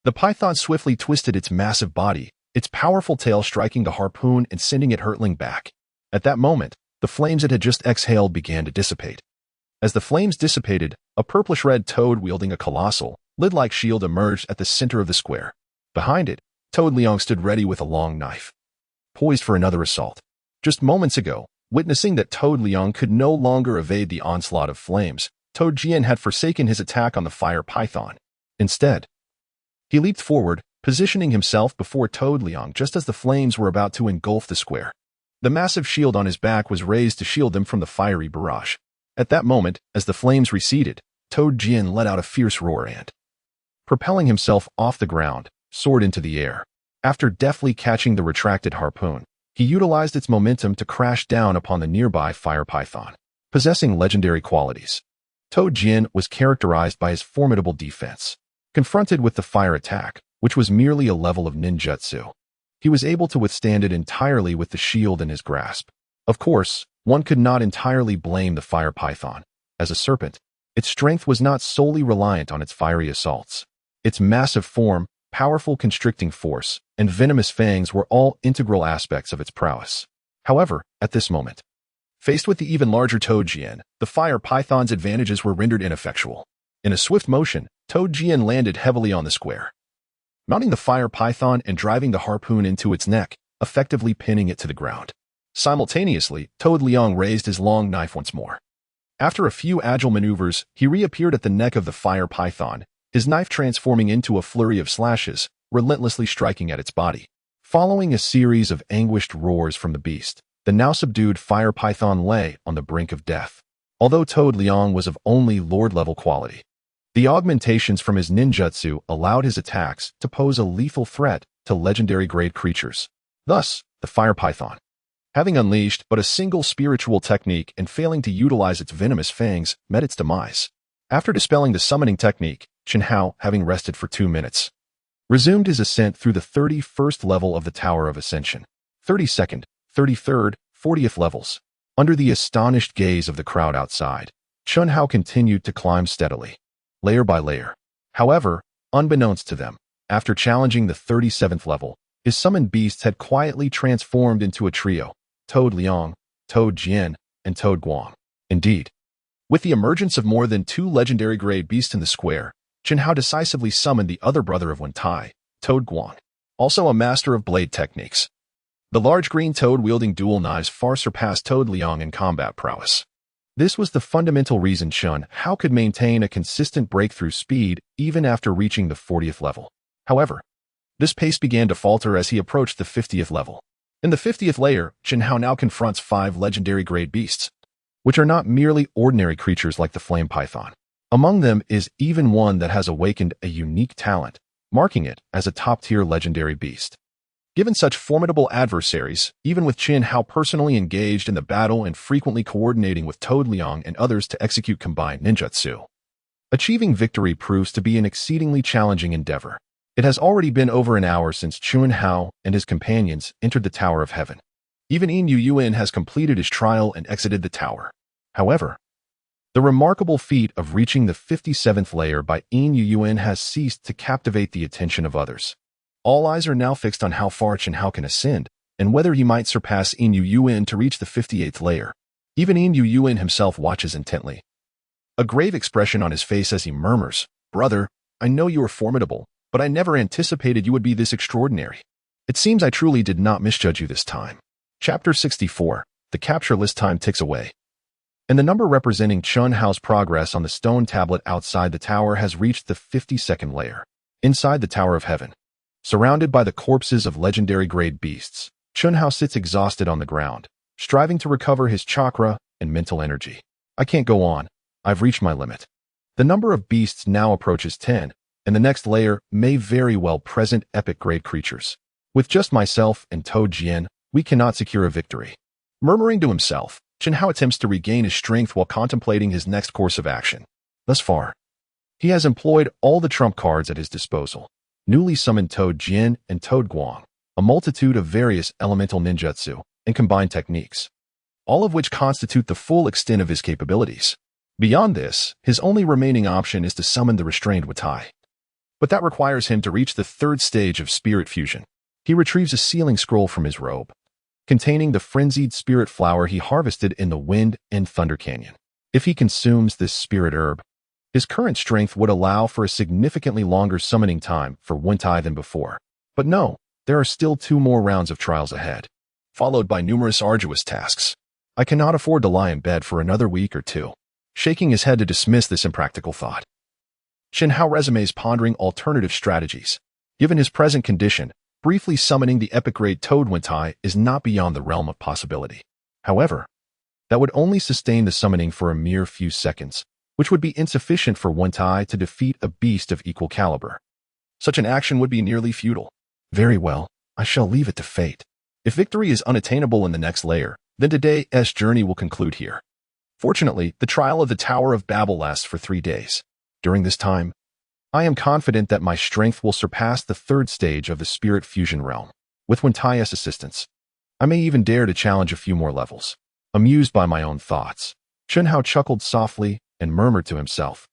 the python swiftly twisted its massive body, its powerful tail striking the harpoon and sending it hurtling back. At that moment, the flames it had just exhaled began to dissipate. As the flames dissipated, a purplish-red toad wielding a colossal, lid-like shield emerged at the center of the square. Behind it, Toad Liang stood ready with a long knife, poised for another assault. Just moments ago, witnessing that Toad Liang could no longer evade the onslaught of flames, Toad Jian had forsaken his attack on the fire python. Instead, he leaped forward, positioning himself before Toad Liang just as the flames were about to engulf the square. The massive shield on his back was raised to shield them from the fiery barrage. At that moment, as the flames receded, Toad Jian let out a fierce roar and, propelling himself off the ground, soared into the air. After deftly catching the retracted harpoon, he utilized its momentum to crash down upon the nearby fire python. Possessing legendary qualities, Toad Jian was characterized by his formidable defense. Confronted with the fire attack, which was merely a level of ninjutsu, he was able to withstand it entirely with the shield in his grasp. Of course, one could not entirely blame the fire python. As a serpent, its strength was not solely reliant on its fiery assaults. Its massive form, powerful constricting force, and venomous fangs were all integral aspects of its prowess. However, at this moment, faced with the even larger Toad Jian, the fire python's advantages were rendered ineffectual. In a swift motion, Toad Jian landed heavily on the square, mounting the fire python and driving the harpoon into its neck, effectively pinning it to the ground. Simultaneously, Toad Liang raised his long knife once more. After a few agile maneuvers, he reappeared at the neck of the fire python, his knife transforming into a flurry of slashes, relentlessly striking at its body. Following a series of anguished roars from the beast, the now subdued fire python lay on the brink of death. Although Toad Liang was of only Lord-level quality, the augmentations from his ninjutsu allowed his attacks to pose a lethal threat to legendary-grade creatures. Thus, the fire python, having unleashed but a single spiritual technique and failing to utilize its venomous fangs, met its demise. After dispelling the summoning technique, Chen Hao, having rested for 2 minutes, resumed his ascent through the 31st level of the Tower of Ascension. 32nd, 33rd, 40th levels. Under the astonished gaze of the crowd outside, Chen Hao continued to climb steadily, layer by layer. However, unbeknownst to them, after challenging the 37th level, his summoned beasts had quietly transformed into a trio: Toad Liang, Toad Jian, and Toad Guang. Indeed, with the emergence of more than 2 legendary-grade beasts in the square, Chen Hao decisively summoned the other brother of Wen Tai, Toad Guang, also a master of blade techniques. The large green toad wielding dual knives far surpassed Toad Liang in combat prowess. This was the fundamental reason Chen Hao could maintain a consistent breakthrough speed even after reaching the 40th level. However, this pace began to falter as he approached the 50th level. In the 50th layer, Chen Hao now confronts 5 legendary-grade beasts, which are not merely ordinary creatures like the flame python. Among them is even one that has awakened a unique talent, marking it as a top-tier legendary beast. Given such formidable adversaries, even with Chen Hao personally engaged in the battle and frequently coordinating with Toad Liang and others to execute combined ninjutsu, achieving victory proves to be an exceedingly challenging endeavor. It has already been over an hour since Chen Hao and his companions entered the Tower of Heaven. Even Yin Yuan has completed his trial and exited the tower. However, the remarkable feat of reaching the 57th layer by Yin Yuan has ceased to captivate the attention of others. All eyes are now fixed on how far Chen Hao can ascend, and whether he might surpass Yin Yuan to reach the 58th layer. Even Yin Yuan himself watches intently, a grave expression on his face as he murmurs, "Brother, I know you are formidable, but I never anticipated you would be this extraordinary. It seems I truly did not misjudge you this time." Chapter 64. The capture list time ticks away, and the number representing Chen Hao's progress on the stone tablet outside the tower has reached the 52nd layer. Inside the Tower of Heaven, surrounded by the corpses of legendary-grade beasts, Chen Hao sits exhausted on the ground, striving to recover his chakra and mental energy. "I can't go on. I've reached my limit." The number of beasts now approaches 10, and the next layer may very well present epic-grade creatures. "With just myself and Toad Jian, we cannot secure a victory." Murmuring to himself, Chen Hao attempts to regain his strength while contemplating his next course of action. Thus far, he has employed all the trump cards at his disposal: newly summoned Toad Jian and Toad Guang, a multitude of various elemental ninjutsu and combined techniques, all of which constitute the full extent of his capabilities. Beyond this, his only remaining option is to summon the restrained Wen Tai. But that requires him to reach the 3rd stage of spirit fusion. He retrieves a sealing scroll from his robe, containing the frenzied spirit flower he harvested in the Wind and Thunder Canyon. If he consumes this spirit herb, his current strength would allow for a significantly longer summoning time for Wen Tai than before. But no, there are still 2 more rounds of trials ahead, followed by numerous arduous tasks. "I cannot afford to lie in bed for another week or 2. shaking his head to dismiss this impractical thought. Chen Hao resumes pondering alternative strategies. Given his present condition, briefly summoning the epic-grade Toad Wentai is not beyond the realm of possibility. However, that would only sustain the summoning for a mere few seconds, which would be insufficient for Wentai to defeat a beast of equal caliber. Such an action would be nearly futile. Very well, I shall leave it to fate. If victory is unattainable in the next layer, then today's journey will conclude here. Fortunately, the trial of the Tower of Babel lasts for 3 days. During this time, I am confident that my strength will surpass the 3rd stage of the Spirit Fusion realm. With Wentai's assistance, I may even dare to challenge a few more levels. Amused by my own thoughts, Chen Hao chuckled softly and murmured to himself,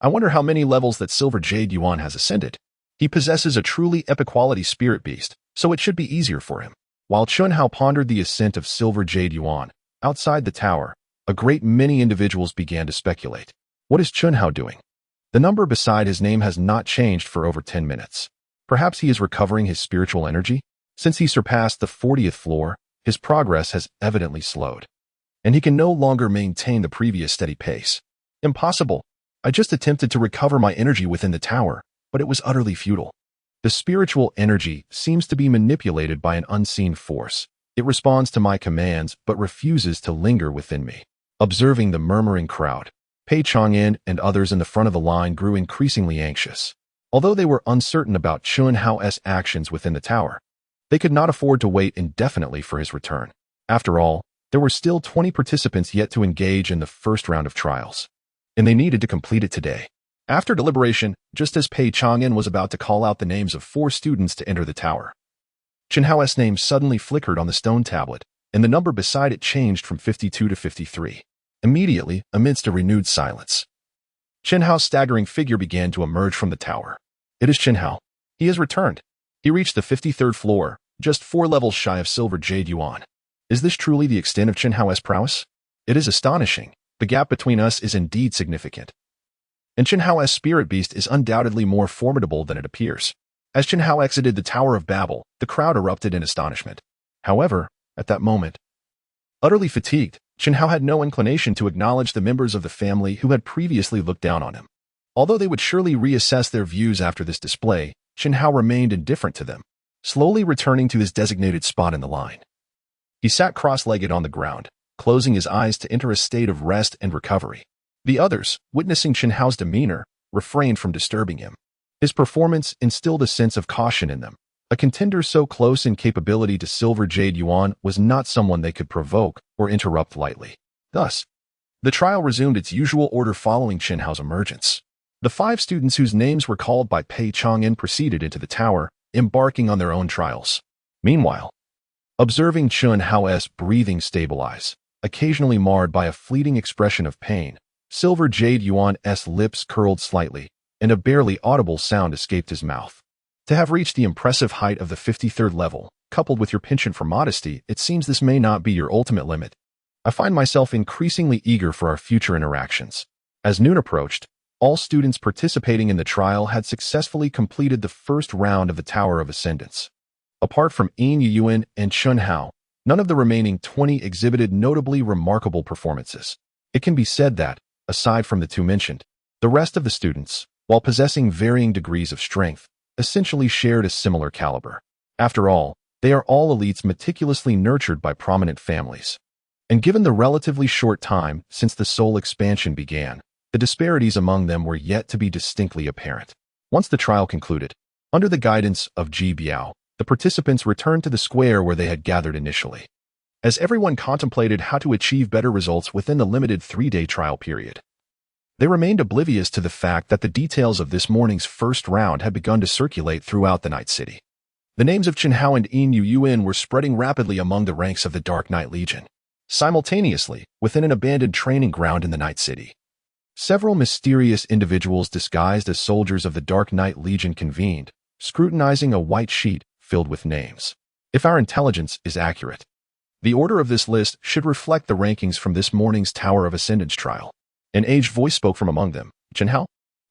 I wonder how many levels that Silver Jade Yuan has ascended. He possesses a truly epic-quality spirit beast, so it should be easier for him. While Chen Hao pondered the ascent of Silver Jade Yuan, outside the tower, a great many individuals began to speculate. What is Chen Hao doing? The number beside his name has not changed for over 10 minutes. Perhaps he is recovering his spiritual energy? Since he surpassed the 40th floor, his progress has evidently slowed, and he can no longer maintain the previous steady pace. Impossible. I just attempted to recover my energy within the tower, but it was utterly futile. The spiritual energy seems to be manipulated by an unseen force. It responds to my commands but refuses to linger within me. Observing the murmuring crowd, Pei Chang'an and others in the front of the line grew increasingly anxious. Although they were uncertain about Chen Hao's actions within the tower, they could not afford to wait indefinitely for his return. After all, there were still 20 participants yet to engage in the first round of trials, and they needed to complete it today. After deliberation, just as Pei Chang'an was about to call out the names of 4 students to enter the tower, Chen Hao's name suddenly flickered on the stone tablet, and the number beside it changed from 52 to 53. Immediately, amidst a renewed silence, Chen Hao's staggering figure began to emerge from the tower. It is Chen Hao. He has returned. He reached the 53rd floor, just 4 levels shy of Silver Jade Yuan. Is this truly the extent of Chen Hao's prowess? It is astonishing. The gap between us is indeed significant. And Chen Hao's spirit beast is undoubtedly more formidable than it appears. As Chen Hao exited the Tower of Babel, the crowd erupted in astonishment. However, at that moment, utterly fatigued, Chen Hao had no inclination to acknowledge the members of the family who had previously looked down on him. Although they would surely reassess their views after this display, Chen Hao remained indifferent to them, slowly returning to his designated spot in the line. He sat cross-legged on the ground, closing his eyes to enter a state of rest and recovery. The others, witnessing Chen Hao's demeanor, refrained from disturbing him. His performance instilled a sense of caution in them. A contender so close in capability to Silver Jade Yuan was not someone they could provoke or interrupt lightly. Thus, the trial resumed its usual order following Chen Hao's emergence. The 5 students whose names were called by Pei Chang'an proceeded into the tower, embarking on their own trials. Meanwhile, observing Chen Hao's breathing stabilize, occasionally marred by a fleeting expression of pain, Silver Jade Yuan's lips curled slightly, and a barely audible sound escaped his mouth. To have reached the impressive height of the 53rd level, coupled with your penchant for modesty, it seems this may not be your ultimate limit. I find myself increasingly eager for our future interactions. As noon approached, all students participating in the trial had successfully completed the first round of the Tower of Ascendance. Apart from Yin Yuan and Chen Hao, none of the remaining 20 exhibited notably remarkable performances. It can be said that, aside from the 2 mentioned, the rest of the students, while possessing varying degrees of strength, essentially shared a similar caliber. After all, they are all elites meticulously nurtured by prominent families. And given the relatively short time since the soul expansion began, the disparities among them were yet to be distinctly apparent. Once the trial concluded, under the guidance of Ji Biao, the participants returned to the square where they had gathered initially. As everyone contemplated how to achieve better results within the limited 3-day trial period, they remained oblivious to the fact that the details of this morning's first round had begun to circulate throughout the Night City. The names of Chen Hao and Yin Yuan were spreading rapidly among the ranks of the Dark Knight Legion. Simultaneously, within an abandoned training ground in the Night City, several mysterious individuals disguised as soldiers of the Dark Knight Legion convened, scrutinizing a white sheet filled with names. If our intelligence is accurate, the order of this list should reflect the rankings from this morning's Tower of Ascendance trial. An aged voice spoke from among them. Chen Hao?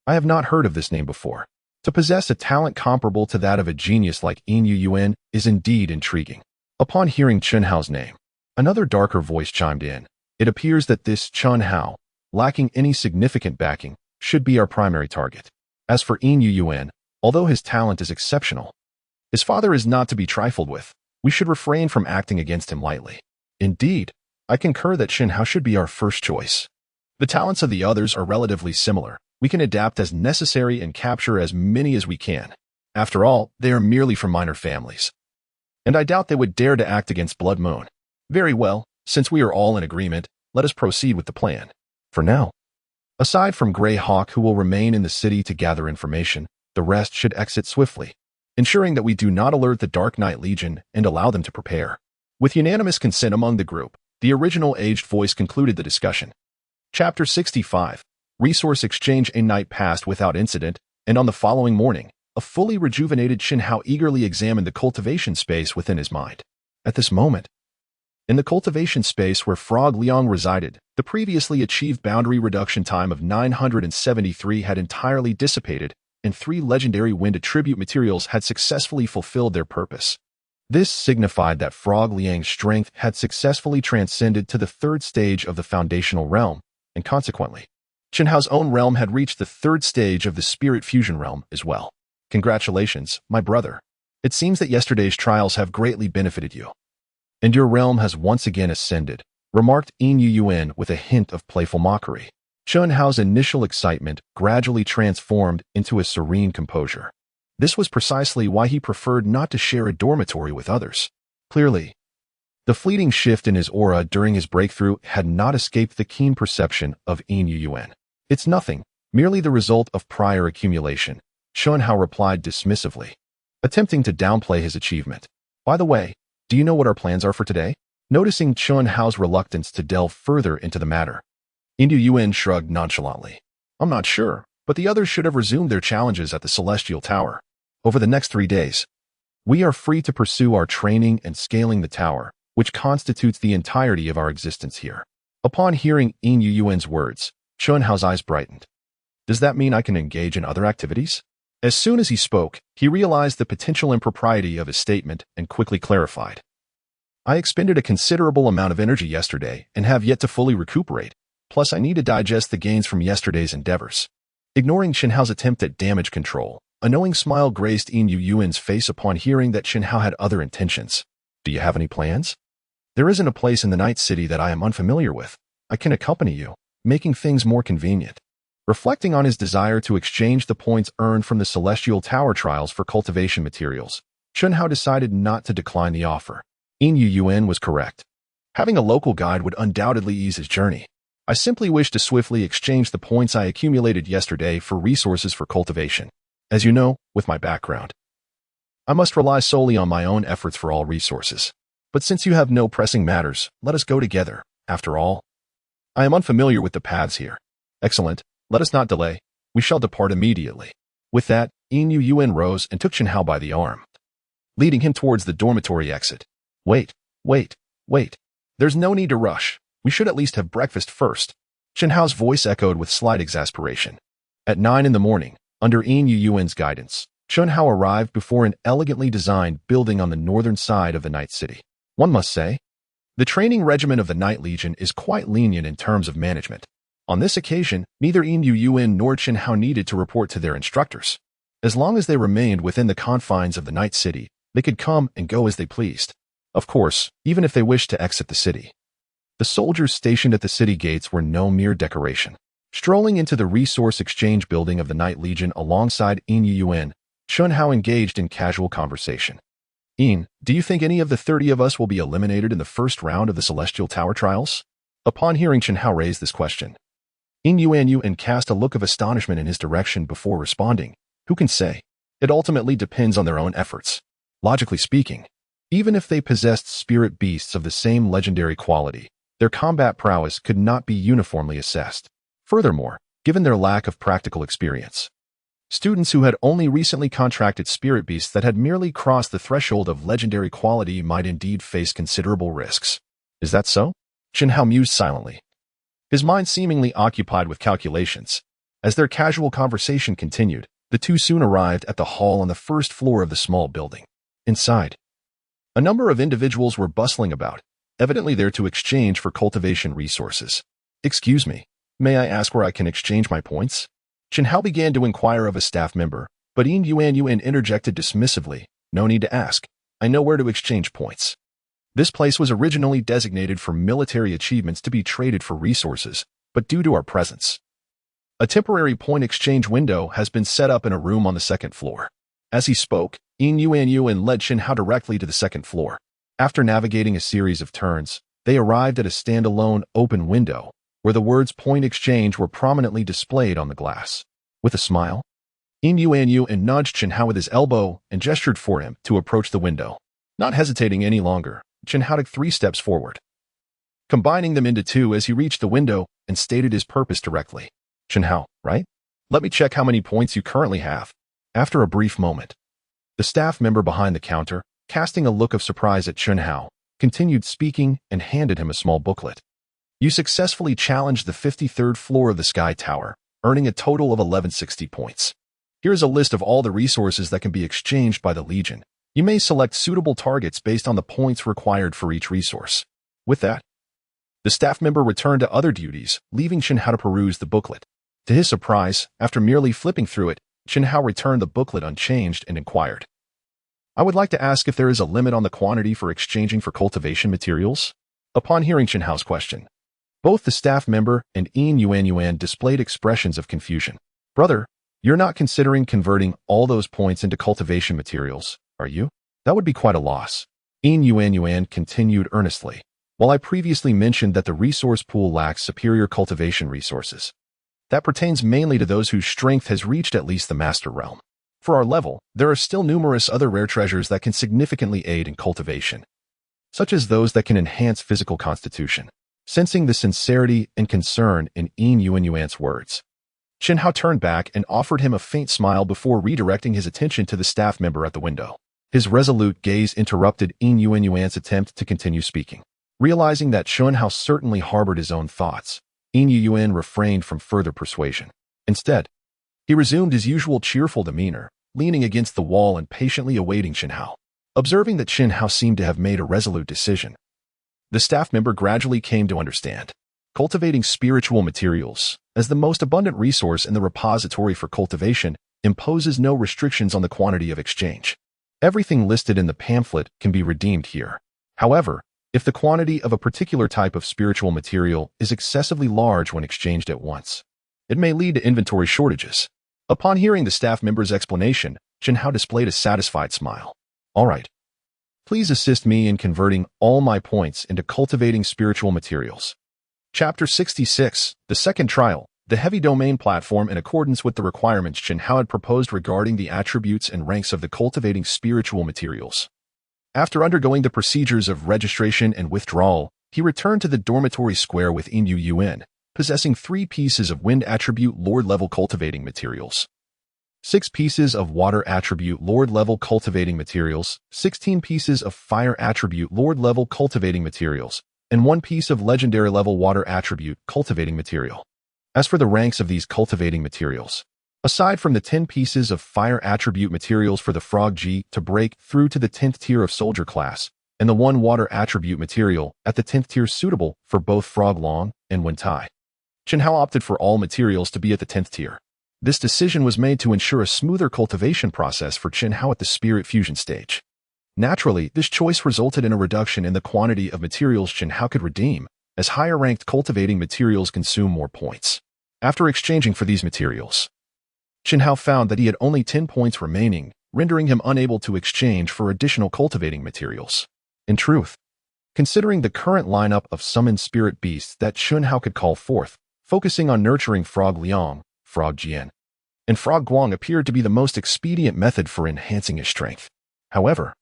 I have not heard of this name before. To possess a talent comparable to that of a genius like Yin Yuan is indeed intriguing. Upon hearing Chen Hao's name, another darker voice chimed in. It appears that this Chen Hao, lacking any significant backing, should be our primary target. As for Yin Yuan, although his talent is exceptional, his father is not to be trifled with. We should refrain from acting against him lightly. Indeed, I concur that Xin Hao should be our first choice. The talents of the others are relatively similar. We can adapt as necessary and capture as many as we can. After all, they are merely from minor families. And I doubt they would dare to act against Blood Moon. Very well, since we are all in agreement, let us proceed with the plan. For now, aside from Grey Hawk, who will remain in the city to gather information, the rest should exit swiftly, ensuring that we do not alert the Dark Knight Legion and allow them to prepare. With unanimous consent among the group, the original aged voice concluded the discussion. Chapter 65. Resource Exchange. A night passed without incident, and on the following morning, a fully rejuvenated Xin Hao eagerly examined the cultivation space within his mind. At this moment, in the cultivation space where Frog Liang resided, the previously achieved boundary reduction time of 973 had entirely dissipated, and 3 legendary wind attribute materials had successfully fulfilled their purpose. This signified that Frog Liang's strength had successfully transcended to the 3rd stage of the foundational realm, and consequently, Xin Hao's own realm had reached the 3rd stage of the spirit fusion realm as well. Congratulations, my brother. It seems that yesterday's trials have greatly benefited you. And your realm has once again ascended, remarked Yin Yuan with a hint of playful mockery. Xin Hao's initial excitement gradually transformed into a serene composure. This was precisely why he preferred not to share a dormitory with others. Clearly, the fleeting shift in his aura during his breakthrough had not escaped the keen perception of Yin Yuan. It's nothing, merely the result of prior accumulation, Xin Hao replied dismissively, attempting to downplay his achievement. By the way, do you know what our plans are for today? Noticing Xin Hao's reluctance to delve further into the matter, Yin Yuan shrugged nonchalantly. I'm not sure, but the others should have resumed their challenges at the Celestial Tower. Over the next 3 days, we are free to pursue our training and scaling the tower, which constitutes the entirety of our existence here. Upon hearing Yin Yuan's words, Xin Hao's eyes brightened. Does that mean I can engage in other activities? As soon as he spoke, he realized the potential impropriety of his statement and quickly clarified. I expended a considerable amount of energy yesterday and have yet to fully recuperate. Plus, I need to digest the gains from yesterday's endeavors. Ignoring Xin Hao's attempt at damage control, a knowing smile graced Yin Yuan's face upon hearing that Xin Hao had other intentions. Do you have any plans? There isn't a place in the Night City that I am unfamiliar with. I can accompany you, making things more convenient. Reflecting on his desire to exchange the points earned from the Celestial Tower trials for cultivation materials, Xin Hao decided not to decline the offer. Yin Yuan was correct. Having a local guide would undoubtedly ease his journey. I simply wish to swiftly exchange the points I accumulated yesterday for resources for cultivation. As you know, with my background, I must rely solely on my own efforts for all resources. But since you have no pressing matters, let us go together. After all, I am unfamiliar with the paths here. Excellent. Let us not delay. We shall depart immediately. With that, Yin Yuan rose and took Xin Hao by the arm, leading him towards the dormitory exit. Wait. There's no need to rush. We should at least have breakfast first. Xin Hao's voice echoed with slight exasperation. At 9 in the morning, under Yin Yuan's guidance, Xin Hao arrived before an elegantly designed building on the northern side of the Night City. One must say, the training regimen of the Night Legion is quite lenient in terms of management. On this occasion, neither Yin Yuan nor Xin Hao needed to report to their instructors. As long as they remained within the confines of the Night City, they could come and go as they pleased. Of course, even if they wished to exit the city. The soldiers stationed at the city gates were no mere decoration. Strolling into the resource exchange building of the Night Legion alongside Yin Yuan, Xin Hao engaged in casual conversation. Yin, do you think any of the 30 of us will be eliminated in the first round of the Celestial Tower trials? Upon hearing Xin Hao raise this question, Yin Yuan cast a look of astonishment in his direction before responding. Who can say? It ultimately depends on their own efforts. Logically speaking, even if they possessed spirit beasts of the same legendary quality, their combat prowess could not be uniformly assessed. Furthermore, given their lack of practical experience, students who had only recently contracted spirit beasts that had merely crossed the threshold of legendary quality might indeed face considerable risks. Is that so? Xin Hao mused silently, his mind seemingly occupied with calculations. As their casual conversation continued, the two soon arrived at the hall on the first floor of the small building. Inside, a number of individuals were bustling about, evidently there to exchange for cultivation resources. Excuse me, May I ask where I can exchange my points? Chen Hao began to inquire of a staff member, but Yuan interjected dismissively. No need to ask. I know where to exchange points. This place was originally designated for military achievements to be traded for resources, but due to our presence, a temporary point exchange window has been set up in a room on the second floor. As he spoke, Yuan led Chen Hao directly to the second floor. After navigating a series of turns, they arrived at a standalone open window, where the words point exchange were prominently displayed on the glass. With a smile, Yuan nudged Chen Hao with his elbow and gestured for him to approach the window. Not hesitating any longer, Chen Hao took 3 steps forward, combining them into 2 as he reached the window and stated his purpose directly. Chen Hao, right? Let me check how many points you currently have. After a brief moment, the staff member behind the counter, casting a look of surprise at Chen Hao, continued speaking and handed him a small booklet. You successfully challenged the 53rd floor of the Sky Tower, earning a total of 1160 points. Here's a list of all the resources that can be exchanged by the Legion. You may select suitable targets based on the points required for each resource. With that, the staff member returned to other duties, leaving Chen Hao to peruse the booklet. To his surprise, after merely flipping through it, Chen Hao returned the booklet unchanged and inquired, I would like to ask if there is a limit on the quantity for exchanging for cultivation materials? Upon hearing Chen Hao's question, both the staff member and Yuan displayed expressions of confusion. Brother, you're not considering converting all those points into cultivation materials, are you? That would be quite a loss. Yuan continued earnestly. While I previously mentioned that the resource pool lacks superior cultivation resources, that pertains mainly to those whose strength has reached at least the Master Realm. For our level, there are still numerous other rare treasures that can significantly aid in cultivation, such as those that can enhance physical constitution. Sensing the sincerity and concern in Yuan's words, Chen Hao turned back and offered him a faint smile before redirecting his attention to the staff member at the window. His resolute gaze interrupted Yuan's attempt to continue speaking. Realizing that Chen Hao certainly harbored his own thoughts, Yuan refrained from further persuasion. Instead, he resumed his usual cheerful demeanor, leaning against the wall and patiently awaiting Chen Hao. Observing that Chen Hao seemed to have made a resolute decision, the staff member gradually came to understand. Cultivating spiritual materials, as the most abundant resource in the repository for cultivation, imposes no restrictions on the quantity of exchange. Everything listed in the pamphlet can be redeemed here. However, if the quantity of a particular type of spiritual material is excessively large when exchanged at once, it may lead to inventory shortages. Upon hearing the staff member's explanation, Chen Hao displayed a satisfied smile. All right. Please assist me in converting all my points into cultivating spiritual materials. Chapter 66, The Second Trial, the heavy domain platform in accordance with the requirements Chen Hao had proposed regarding the attributes and ranks of the cultivating spiritual materials. After undergoing the procedures of registration and withdrawal, he returned to the dormitory square with Yuan, possessing 3 pieces of wind attribute Lord-level cultivating materials, 6 pieces of water attribute Lord-level cultivating materials, 16 pieces of fire attribute Lord-level cultivating materials, and 1 piece of legendary-level water attribute cultivating material. As for the ranks of these cultivating materials, aside from the 10 pieces of fire attribute materials for the Frog G to break through to the 10th tier of soldier class, and the 1 water attribute material at the 10th tier suitable for both Frog Long and Wentai, Chen Hao opted for all materials to be at the 10th tier. This decision was made to ensure a smoother cultivation process for Chen Hao at the spirit fusion stage. Naturally, this choice resulted in a reduction in the quantity of materials Chen Hao could redeem, as higher-ranked cultivating materials consume more points. After exchanging for these materials, Chen Hao found that he had only 10 points remaining, rendering him unable to exchange for additional cultivating materials. In truth, considering the current lineup of summoned spirit beasts that Chen Hao could call forth, focusing on nurturing Frog Liang, Frog Jian, and Frog Guang appeared to be the most expedient method for enhancing his strength. However,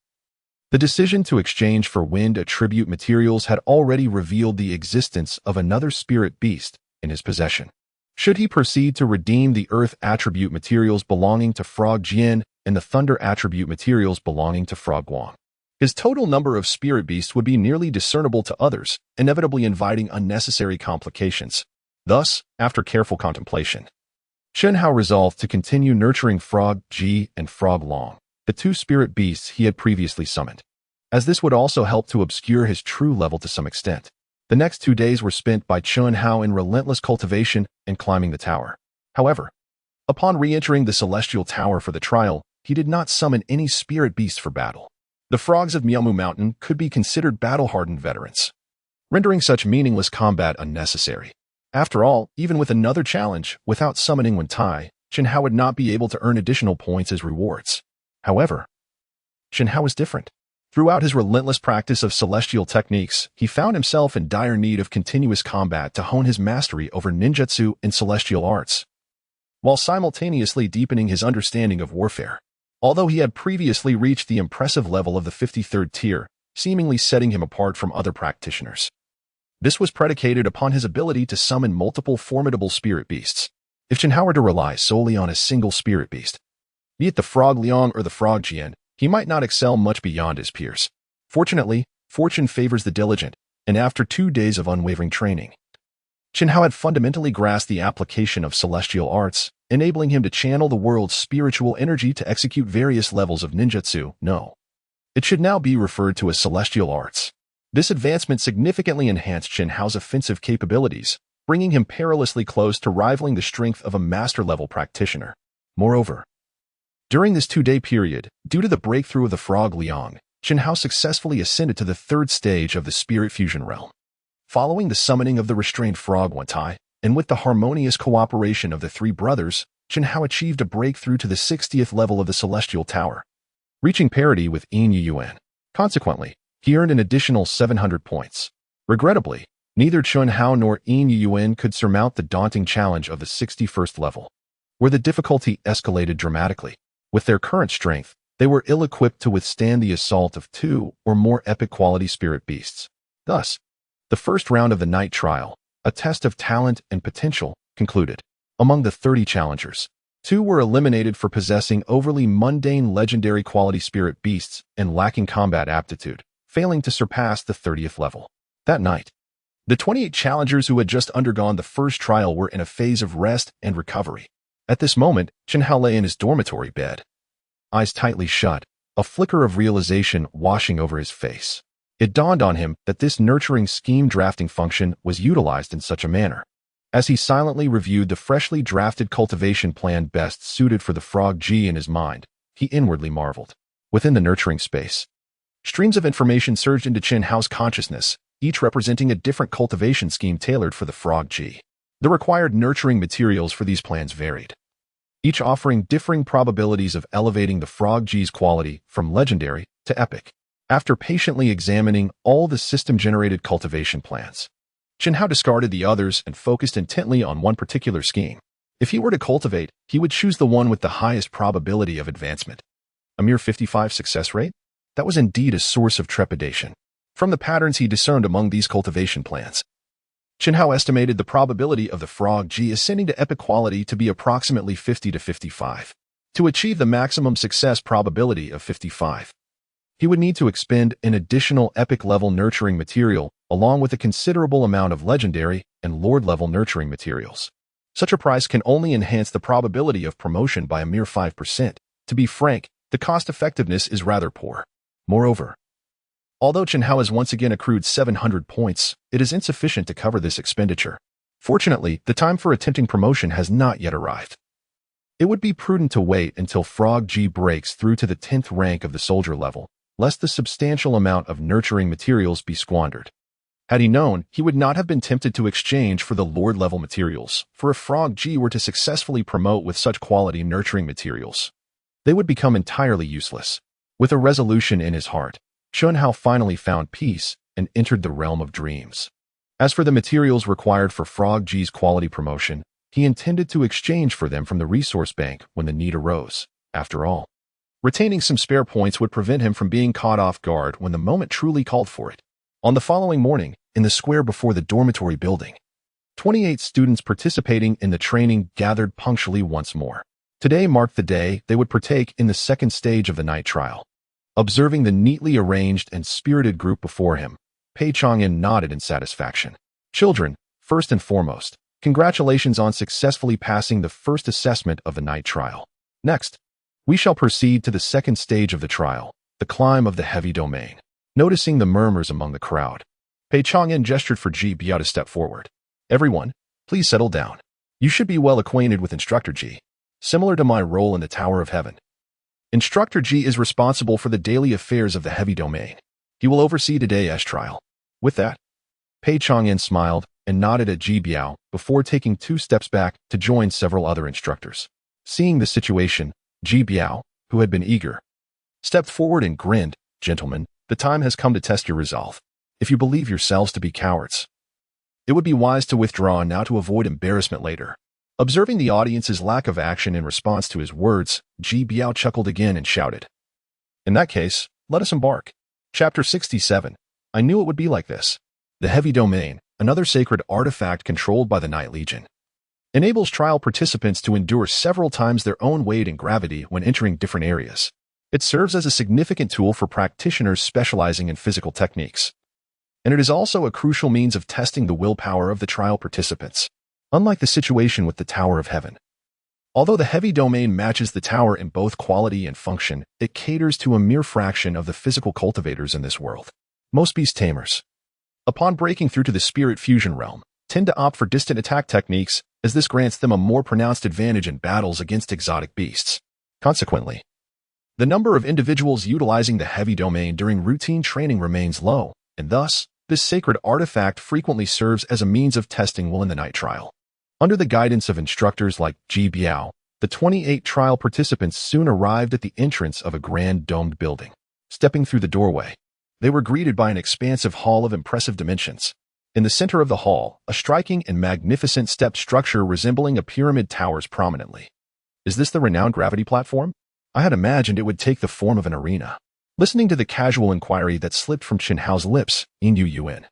the decision to exchange for wind attribute materials had already revealed the existence of another spirit beast in his possession. Should he proceed to redeem the earth attribute materials belonging to Frog Jian and the thunder attribute materials belonging to Frog Guang, his total number of spirit beasts would be nearly discernible to others, inevitably inviting unnecessary complications. Thus, after careful contemplation, Chen Hao resolved to continue nurturing Frog Ji and Frog Long, the 2 spirit beasts he had previously summoned, as this would also help to obscure his true level to some extent. The next 2 days were spent by Chun Hao in relentless cultivation and climbing the tower. However, upon re-entering the celestial tower for the trial, he did not summon any spirit beasts for battle. The frogs of Myomu Mountain could be considered battle-hardened veterans, rendering such meaningless combat unnecessary. After all, even with another challenge, without summoning Wentai, Chen Hao would not be able to earn additional points as rewards. However, Chen Hao was different. Throughout his relentless practice of celestial techniques, he found himself in dire need of continuous combat to hone his mastery over ninjutsu and celestial arts, while simultaneously deepening his understanding of warfare. Although he had previously reached the impressive level of the 53rd tier, seemingly setting him apart from other practitioners, this was predicated upon his ability to summon multiple formidable spirit beasts. If Chen Hao were to rely solely on a single spirit beast, be it the Frog Liang or the Frog Jian, he might not excel much beyond his peers. Fortunately, fortune favors the diligent, and after 2 days of unwavering training, Chen Hao had fundamentally grasped the application of celestial arts, enabling him to channel the world's spiritual energy to execute various levels of ninjutsu. No, it should now be referred to as celestial arts. This advancement significantly enhanced Chen Hao's offensive capabilities, bringing him perilously close to rivaling the strength of a master-level practitioner. Moreover, during this 2-day period, due to the breakthrough of the Frog Liang, Chen Hao successfully ascended to the 3rd stage of the Spirit Fusion realm. Following the summoning of the restrained Frog Wentai, and with the harmonious cooperation of the 3 brothers, Chen Hao achieved a breakthrough to the 60th level of the Celestial Tower, reaching parity with Yin Yuan. Consequently, he earned an additional 700 points. Regrettably, neither Chun Hao nor Yin Yuan could surmount the daunting challenge of the 61st level, where the difficulty escalated dramatically. With their current strength, they were ill-equipped to withstand the assault of 2 or more epic-quality spirit beasts. Thus, the first round of the night trial, a test of talent and potential, concluded. Among the 30 challengers, 2 were eliminated for possessing overly mundane legendary quality spirit beasts and lacking combat aptitude, failing to surpass the 30th level. That night, the 28 challengers who had just undergone the first trial were in a phase of rest and recovery. At this moment, Chen Hao lay in his dormitory bed, eyes tightly shut, a flicker of realization washing over his face. It dawned on him that this nurturing scheme drafting function was utilized in such a manner. As he silently reviewed the freshly drafted cultivation plan best suited for the Frog Ji in his mind, he inwardly marveled. Within the nurturing space, streams of information surged into Chen Hao's consciousness, each representing a different cultivation scheme tailored for the Frog Ji. The required nurturing materials for these plans varied, each offering differing probabilities of elevating the Frog Ji's quality from legendary to epic. After patiently examining all the system-generated cultivation plans, Chen Hao discarded the others and focused intently on one particular scheme. If he were to cultivate, he would choose the one with the highest probability of advancement. A mere 55 success rate? That was indeed a source of trepidation. From the patterns he discerned among these cultivation plans, Chen Hao estimated the probability of the Frog Ji ascending to epic quality to be approximately 50 to 55. To achieve the maximum success probability of 55, he would need to expend an additional epic-level nurturing material along with a considerable amount of legendary and lord-level nurturing materials. Such a price can only enhance the probability of promotion by a mere 5%. To be frank, the cost-effectiveness is rather poor. Moreover, although Chen Hao has once again accrued 700 points, it is insufficient to cover this expenditure. Fortunately, the time for attempting promotion has not yet arrived. It would be prudent to wait until Frog Ji breaks through to the 10th rank of the soldier level, lest the substantial amount of nurturing materials be squandered. Had he known, he would not have been tempted to exchange for the lord-level materials, for if Frog Ji were to successfully promote with such quality nurturing materials, they would become entirely useless. With a resolution in his heart, Chun Hao finally found peace and entered the realm of dreams. As for the materials required for Frog Ji's quality promotion, he intended to exchange for them from the resource bank when the need arose. After all, retaining some spare points would prevent him from being caught off guard when the moment truly called for it. On the following morning, in the square before the dormitory building, 28 students participating in the training gathered punctually once more. Today marked the day they would partake in the 2nd stage of the night trial. Observing the neatly arranged and spirited group before him, Pei Chang'an nodded in satisfaction. Children, first and foremost, congratulations on successfully passing the first assessment of the night trial. Next, we shall proceed to the 2nd stage of the trial, the climb of the heavy domain. Noticing the murmurs among the crowd, Pei Chang'an gestured for Ji Biao to step forward. Everyone, please settle down. You should be well acquainted with Instructor Ji, similar to my role in the Tower of Heaven. Instructor Ji is responsible for the daily affairs of the heavy domain. He will oversee today's trial. With that, Pei Chang'an smiled and nodded at Ji Biao before taking 2 steps back to join several other instructors. Seeing the situation, Ji Biao, who had been eager, stepped forward and grinned. Gentlemen, the time has come to test your resolve. If you believe yourselves to be cowards, it would be wise to withdraw now to avoid embarrassment later. Observing the audience's lack of action in response to his words, Ji Biao chuckled again and shouted, "In that case, let us embark." Chapter 67. I knew it would be like this. The heavy domain, another sacred artifact controlled by the Night Legion, enables trial participants to endure several times their own weight in gravity when entering different areas. It serves as a significant tool for practitioners specializing in physical techniques. And it is also a crucial means of testing the willpower of the trial participants. Unlike the situation with the Tower of Heaven, although the heavy domain matches the tower in both quality and function, it caters to a mere fraction of the physical cultivators in this world. Most beast tamers, upon breaking through to the spirit fusion realm, tend to opt for distant attack techniques, as this grants them a more pronounced advantage in battles against exotic beasts. Consequently, the number of individuals utilizing the heavy domain during routine training remains low, and thus, this sacred artifact frequently serves as a means of testing will in the night trial. Under the guidance of instructors like Ji Biao, the 28 trial participants soon arrived at the entrance of a grand domed building. Stepping through the doorway, they were greeted by an expansive hall of impressive dimensions. In the center of the hall, a striking and magnificent stepped structure resembling a pyramid towers prominently. Is this the renowned gravity platform? I had imagined it would take the form of an arena. Listening to the casual inquiry that slipped from Chen Hao's lips, Yin Yuan,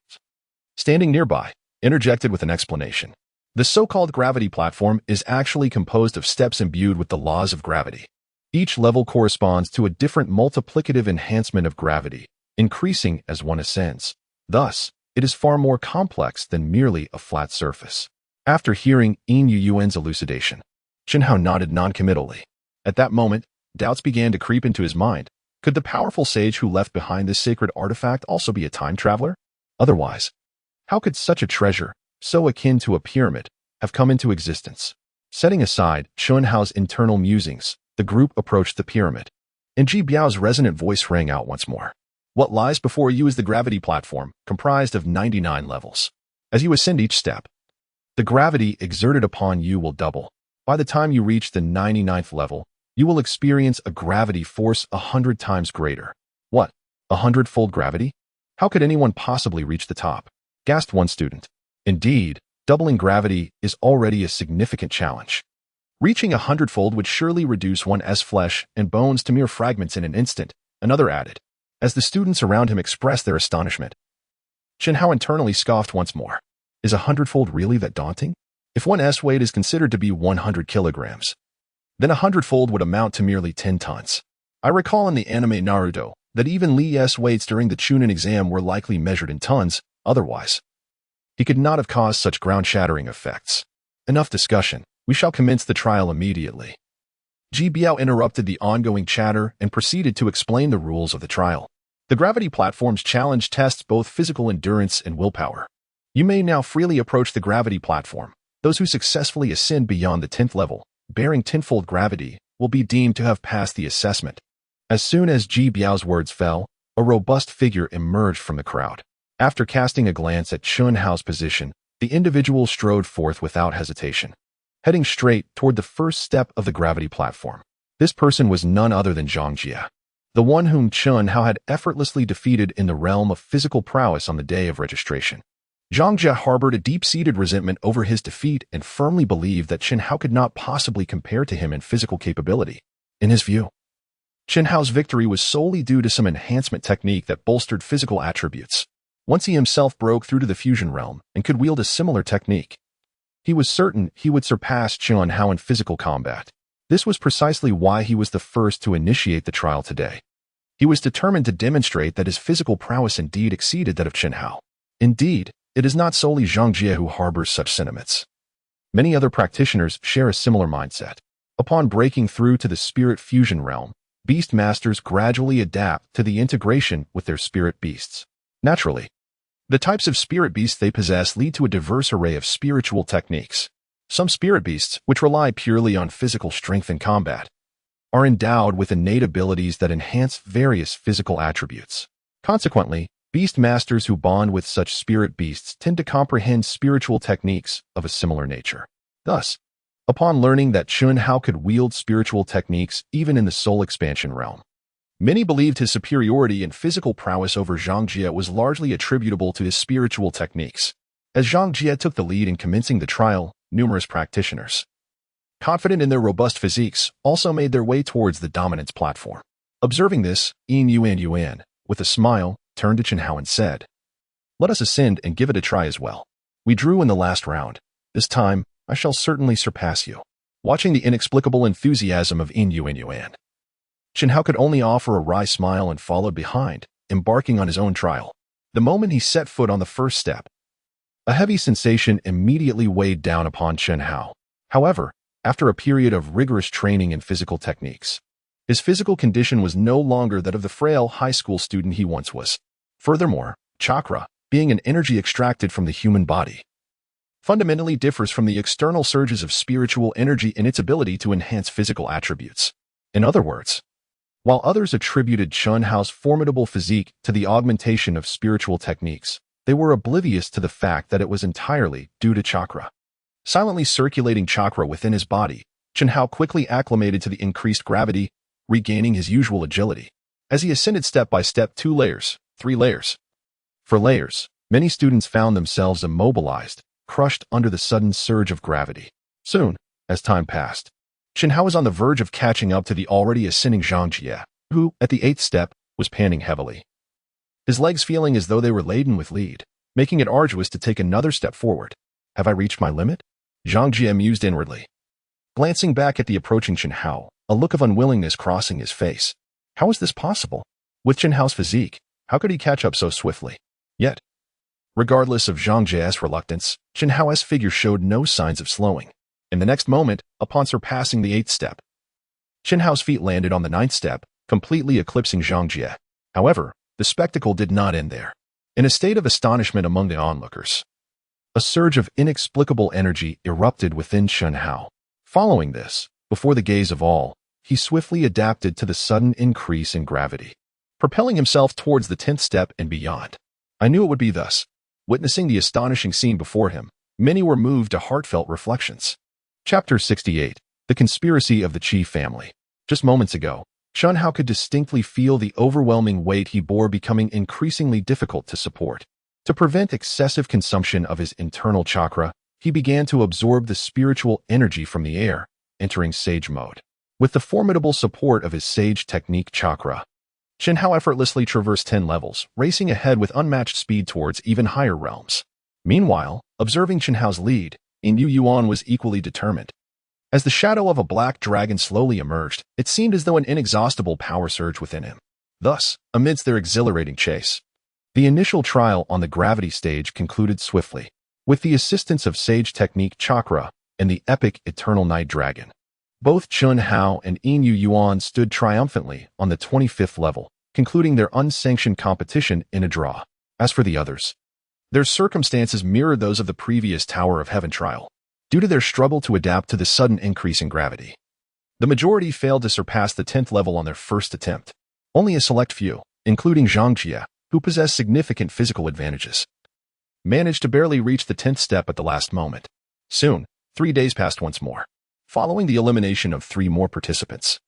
standing nearby, interjected with an explanation. The so-called gravity platform is actually composed of steps imbued with the laws of gravity. Each level corresponds to a different multiplicative enhancement of gravity, increasing as one ascends. Thus, it is far more complex than merely a flat surface. After hearing Yin Yuan's elucidation, Chen Hao nodded noncommittally. At that moment, doubts began to creep into his mind. Could the powerful sage who left behind this sacred artifact also be a time traveler? Otherwise, how could such a treasure, so akin to a pyramid, have come into existence? Setting aside Chen Hao's internal musings, the group approached the pyramid, and Ji Biao's resonant voice rang out once more. What lies before you is the gravity platform, comprised of 99 levels. As you ascend each step, the gravity exerted upon you will double. By the time you reach the 99th level, you will experience a gravity force 100 times greater. What? 100-fold gravity? How could anyone possibly reach the top? Gasped one student. Indeed, doubling gravity is already a significant challenge. Reaching 100-fold would surely reduce one's flesh and bones to mere fragments in an instant, another added, as the students around him expressed their astonishment. Chen Hao internally scoffed once more. Is 100-fold really that daunting? If one's weight is considered to be 100 kilograms, then 100-fold would amount to merely 10 tons. I recall in the anime Naruto that even Li's weights during the Chunin exam were likely measured in tons, otherwise he could not have caused such ground-shattering effects. Enough discussion. We shall commence the trial immediately. Ji Biao interrupted the ongoing chatter and proceeded to explain the rules of the trial. The gravity platform's challenge tests both physical endurance and willpower. You may now freely approach the gravity platform. Those who successfully ascend beyond the 10th level, bearing 10-fold gravity, will be deemed to have passed the assessment. As soon as Ji Biao's words fell, a robust figure emerged from the crowd. After casting a glance at Chen Hao's position, the individual strode forth without hesitation, heading straight toward the first step of the gravity platform. This person was none other than Zhang Jie, the one whom Chen Hao had effortlessly defeated in the realm of physical prowess on the day of registration. Zhang Jie harbored a deep-seated resentment over his defeat and firmly believed that Chen Hao could not possibly compare to him in physical capability. In his view, Chen Hao's victory was solely due to some enhancement technique that bolstered physical attributes. Once he himself broke through to the fusion realm and could wield a similar technique, he was certain he would surpass Chen Hao in physical combat. This was precisely why he was the first to initiate the trial today. He was determined to demonstrate that his physical prowess indeed exceeded that of Chen Hao. Indeed, it is not solely Zhang Jie who harbors such sentiments. Many other practitioners share a similar mindset. Upon breaking through to the spirit fusion realm, beast masters gradually adapt to the integration with their spirit beasts. Naturally, The types of spirit beasts they possess lead to a diverse array of spiritual techniques. Some spirit beasts, which rely purely on physical strength in combat, are endowed with innate abilities that enhance various physical attributes. Consequently, beast masters who bond with such spirit beasts tend to comprehend spiritual techniques of a similar nature. Thus, upon learning that Chun Hao could wield spiritual techniques even in the soul expansion realm, many believed his superiority in physical prowess over Zhang Jie was largely attributable to his spiritual techniques. As Zhang Jie took the lead in commencing the trial, numerous practitioners, confident in their robust physiques, also made their way towards the dominance platform. Observing this, Yuan, with a smile, turned to Chen Hao and said, "Let us ascend and give it a try as well. We drew in the last round. This time, I shall certainly surpass you." Watching the inexplicable enthusiasm of Yuan, Chen Hao could only offer a wry smile and followed behind, embarking on his own trial. The moment he set foot on the first step, a heavy sensation immediately weighed down upon Chen Hao. However, after a period of rigorous training in physical techniques, his physical condition was no longer that of the frail high school student he once was. Furthermore, chakra, being an energy extracted from the human body, fundamentally differs from the external surges of spiritual energy in its ability to enhance physical attributes. In other words, while others attributed Chun Hao's formidable physique to the augmentation of spiritual techniques, they were oblivious to the fact that it was entirely due to chakra. Silently circulating chakra within his body, Chen Hao quickly acclimated to the increased gravity, regaining his usual agility. As he ascended step by step 2 layers, 3 layers. For layers, many students found themselves immobilized, crushed under the sudden surge of gravity. Soon, as time passed, Chen Hao was on the verge of catching up to the already ascending Zhang Jie, who, at the 8th step, was panting heavily, his legs feeling as though they were laden with lead, making it arduous to take another step forward. "Have I reached my limit?" Zhang Jie mused inwardly. Glancing back at the approaching Chen Hao, a look of unwillingness crossing his face. How was this possible? With Chen Hao's physique, how could he catch up so swiftly? Yet, regardless of Zhang Jie's reluctance, Chen Hao's figure showed no signs of slowing. In the next moment, upon surpassing the 8th step, Chen Hao's feet landed on the 9th step, completely eclipsing Zhang Jie. However, the spectacle did not end there. In a state of astonishment among the onlookers, a surge of inexplicable energy erupted within Chen Hao. Following this, before the gaze of all, he swiftly adapted to the sudden increase in gravity, propelling himself towards the 10th step and beyond. I knew it would be thus. Witnessing the astonishing scene before him, many were moved to heartfelt reflections. Chapter 68. The Conspiracy of the Qi Family. Just moments ago, Chen Hao could distinctly feel the overwhelming weight he bore becoming increasingly difficult to support. To prevent excessive consumption of his internal chakra, he began to absorb the spiritual energy from the air, entering sage mode. With the formidable support of his sage technique chakra, Chen Hao effortlessly traversed 10 levels, racing ahead with unmatched speed towards even higher realms. Meanwhile, observing Chen Hao's lead, Yuan was equally determined. As the shadow of a black dragon slowly emerged, it seemed as though an inexhaustible power surged within him. Thus, amidst their exhilarating chase, the initial trial on the gravity stage concluded swiftly, with the assistance of Sage Technique Chakra and the epic Eternal Night Dragon. Both Chun Hao and Yuan stood triumphantly on the 25th level, concluding their unsanctioned competition in a draw. As for the others, their circumstances mirrored those of the previous Tower of Heaven trial. Due to their struggle to adapt to the sudden increase in gravity, the majority failed to surpass the 10th level on their first attempt. Only a select few, including Zhang Jie, who possessed significant physical advantages, managed to barely reach the 10th step at the last moment. Soon, 3 days passed once more, following the elimination of 3 more participants.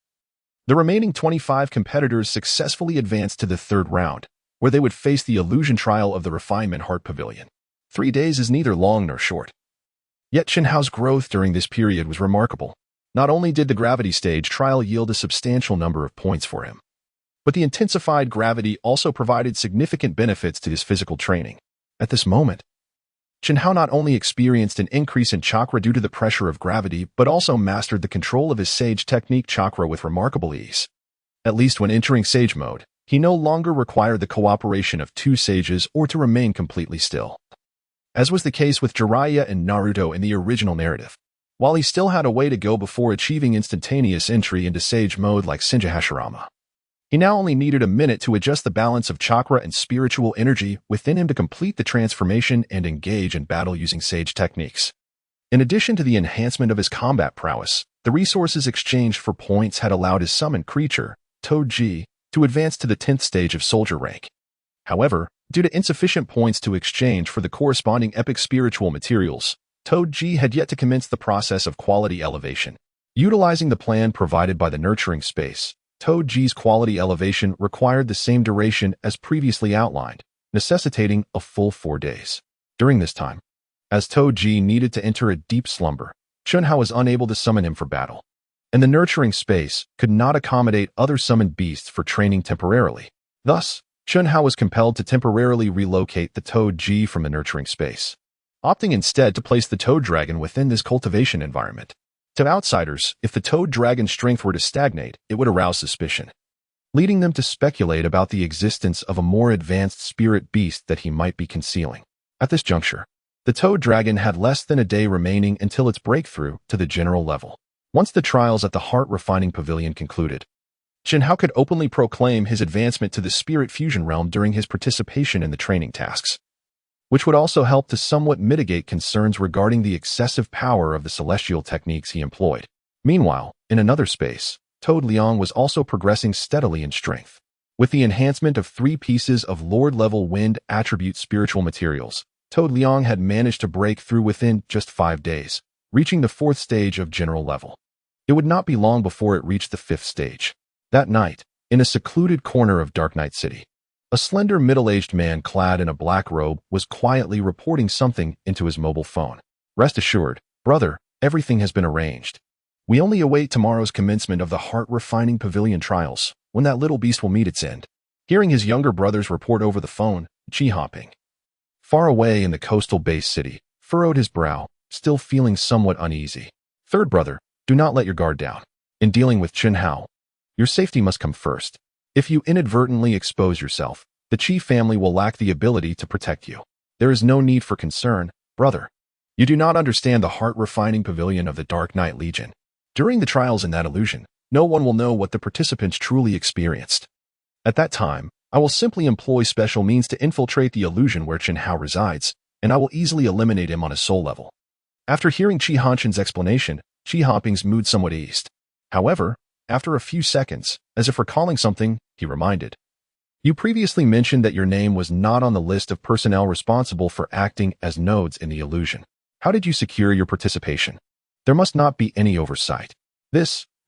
The remaining 25 competitors successfully advanced to the 3rd round, where they would face the illusion trial of the Refinement Heart Pavilion. 3 days is neither long nor short. Yet Chen Hao's growth during this period was remarkable. Not only did the gravity stage trial yield a substantial number of points for him, but the intensified gravity also provided significant benefits to his physical training. At this moment, Chen Hao not only experienced an increase in chakra due to the pressure of gravity, but also mastered the control of his Sage Technique chakra with remarkable ease. At least when entering Sage mode, he no longer required the cooperation of 2 sages or to remain completely still, as was the case with Jiraiya and Naruto in the original narrative. While he still had a way to go before achieving instantaneous entry into Sage mode like Shinja Hashirama, He now only needed a minute to adjust the balance of chakra and spiritual energy within him to complete the transformation and engage in battle using sage techniques. In addition to the enhancement of his combat prowess, the resources exchanged for points had allowed his summoned creature, Toad-ji, to advance to the 10th stage of soldier rank. However, due to insufficient points to exchange for the corresponding epic spiritual materials, Toad-ji had yet to commence the process of quality elevation. Utilizing the plan provided by the nurturing space, Toad-ji's quality elevation required the same duration as previously outlined, necessitating a full 4 days. During this time, as Toad-ji needed to enter a deep slumber, Chunhao was unable to summon him for battle, and the nurturing space could not accommodate other summoned beasts for training temporarily. Thus, Chunhao was compelled to temporarily relocate the Toad-ji from the nurturing space, opting instead to place the Toad Dragon within this cultivation environment. To outsiders, if the Toad Dragon's strength were to stagnate, it would arouse suspicion, leading them to speculate about the existence of a more advanced spirit beast that he might be concealing. At this juncture, the Toad Dragon had less than a day remaining until its breakthrough to the general level. Once the trials at the Heart Refining Pavilion concluded, Chunhao could openly proclaim his advancement to the Spirit Fusion realm during his participation in the training tasks, which would also help to somewhat mitigate concerns regarding the excessive power of the celestial techniques he employed. Meanwhile, in another space, Toad Liang was also progressing steadily in strength. With the enhancement of 3 pieces of Lord-level wind attribute spiritual materials, Toad Liang had managed to break through within just 5 days, reaching the 4th stage of general level. It would not be long before it reached the 5th stage. That night, in a secluded corner of Dark Knight City, a slender middle-aged man clad in a black robe was quietly reporting something into his mobile phone. Rest assured, brother, everything has been arranged. We only await tomorrow's commencement of the Heart Refining Pavilion trials, when that little beast will meet its end. Hearing his younger brother's report over the phone, Chi-hopping, far away in the coastal base city, furrowed his brow, still feeling somewhat uneasy. Third brother, do not let your guard down. In dealing with Chunhao, your safety must come first. If you inadvertently expose yourself, the Chi family will lack the ability to protect you. There is no need for concern, brother. You do not understand the Heart Refining Pavilion of the Dark Knight Legion. During the trials in that illusion, no one will know what the participants truly experienced. At that time, I will simply employ special means to infiltrate the illusion where Chunhao resides, and I will easily eliminate him on a soul level. After hearing Chi Hanshin's explanation, Chi-hopping's mood somewhat eased. However, after a few seconds, as if recalling something, he reminded, you previously mentioned that your name was not on the list of personnel responsible for acting as nodes in the illusion. How did you secure your participation? There must not be any oversight.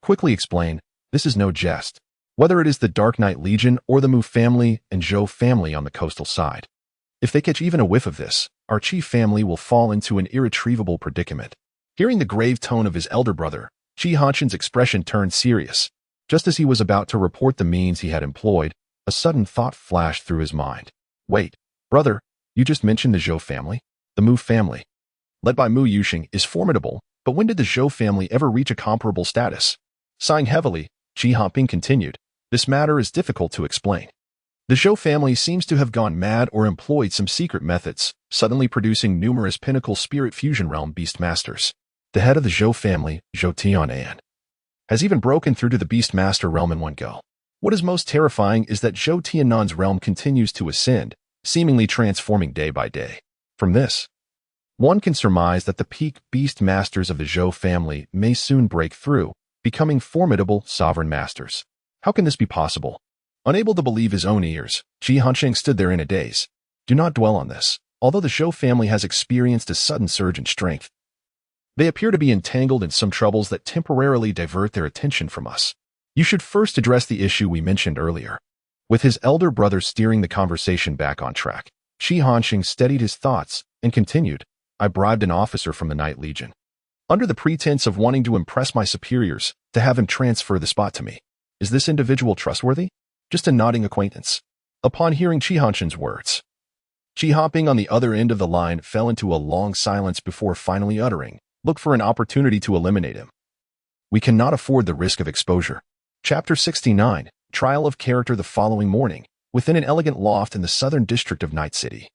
Quickly explain, this is no jest. Whether it is the Dark Knight Legion or the Mu family and Zhou family on the coastal side. If they catch even a whiff of this, our Chi family will fall into an irretrievable predicament. Hearing the grave tone of his elder brother, Chi Hanshin's expression turned serious. Just as he was about to report the means he had employed, a sudden thought flashed through his mind. Wait, brother, you just mentioned the Zhou family? The Mu family, led by Mu Yuxing, is formidable, but when did the Zhou family ever reach a comparable status? Sighing heavily, Chi-hopping continued, this matter is difficult to explain. The Zhou family seems to have gone mad or employed some secret methods, suddenly producing numerous pinnacle spirit fusion realm beast masters. The head of the Zhou family, Zhou Tianan, has even broken through to the beast master realm in one go. What is most terrifying is that Zhou Tianan's realm continues to ascend, seemingly transforming day by day. From this, one can surmise that the peak beast masters of the Zhou family may soon break through, becoming formidable sovereign masters. How can this be possible? Unable to believe his own ears, Chi Hanshin stood there in a daze. Do not dwell on this. Although the Zhou family has experienced a sudden surge in strength, they appear to be entangled in some troubles that temporarily divert their attention from us. You should first address the issue we mentioned earlier. With his elder brother steering the conversation back on track, Chi Hanshin steadied his thoughts and continued, I bribed an officer from the Night Legion, under the pretense of wanting to impress my superiors, to have him transfer the spot to me. Is this individual trustworthy? Just a nodding acquaintance. Upon hearing Chi Hanshin's words, Chi-hopping on the other end of the line fell into a long silence before finally uttering, look for an opportunity to eliminate him. We cannot afford the risk of exposure. Chapter 69, Trial of Character. The following morning, within an elegant loft in the southern district of Night City,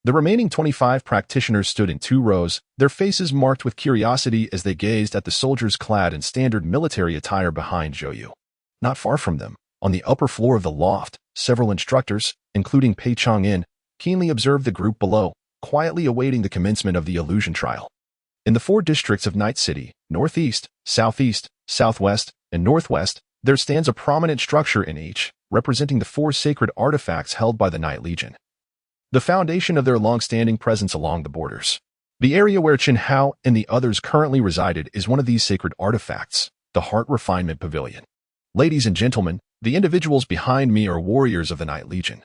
the remaining 25 practitioners stood in 2 rows, their faces marked with curiosity as they gazed at the soldiers clad in standard military attire behind Zhou Yu. Not far from them, On the upper floor of the loft, several instructors, including Pei Chang'in, keenly observed the group below, quietly awaiting the commencement of the illusion trial. In the 4 districts of Night City, Northeast, Southeast, Southwest, and Northwest, there stands a prominent structure in each, representing the 4 sacred artifacts held by the Night Legion, the foundation of their long-standing presence along the borders. The area where Chen Hao and the others currently resided is one of these sacred artifacts, the Heart Refinement Pavilion. Ladies and gentlemen, the individuals behind me are warriors of the Night Legion,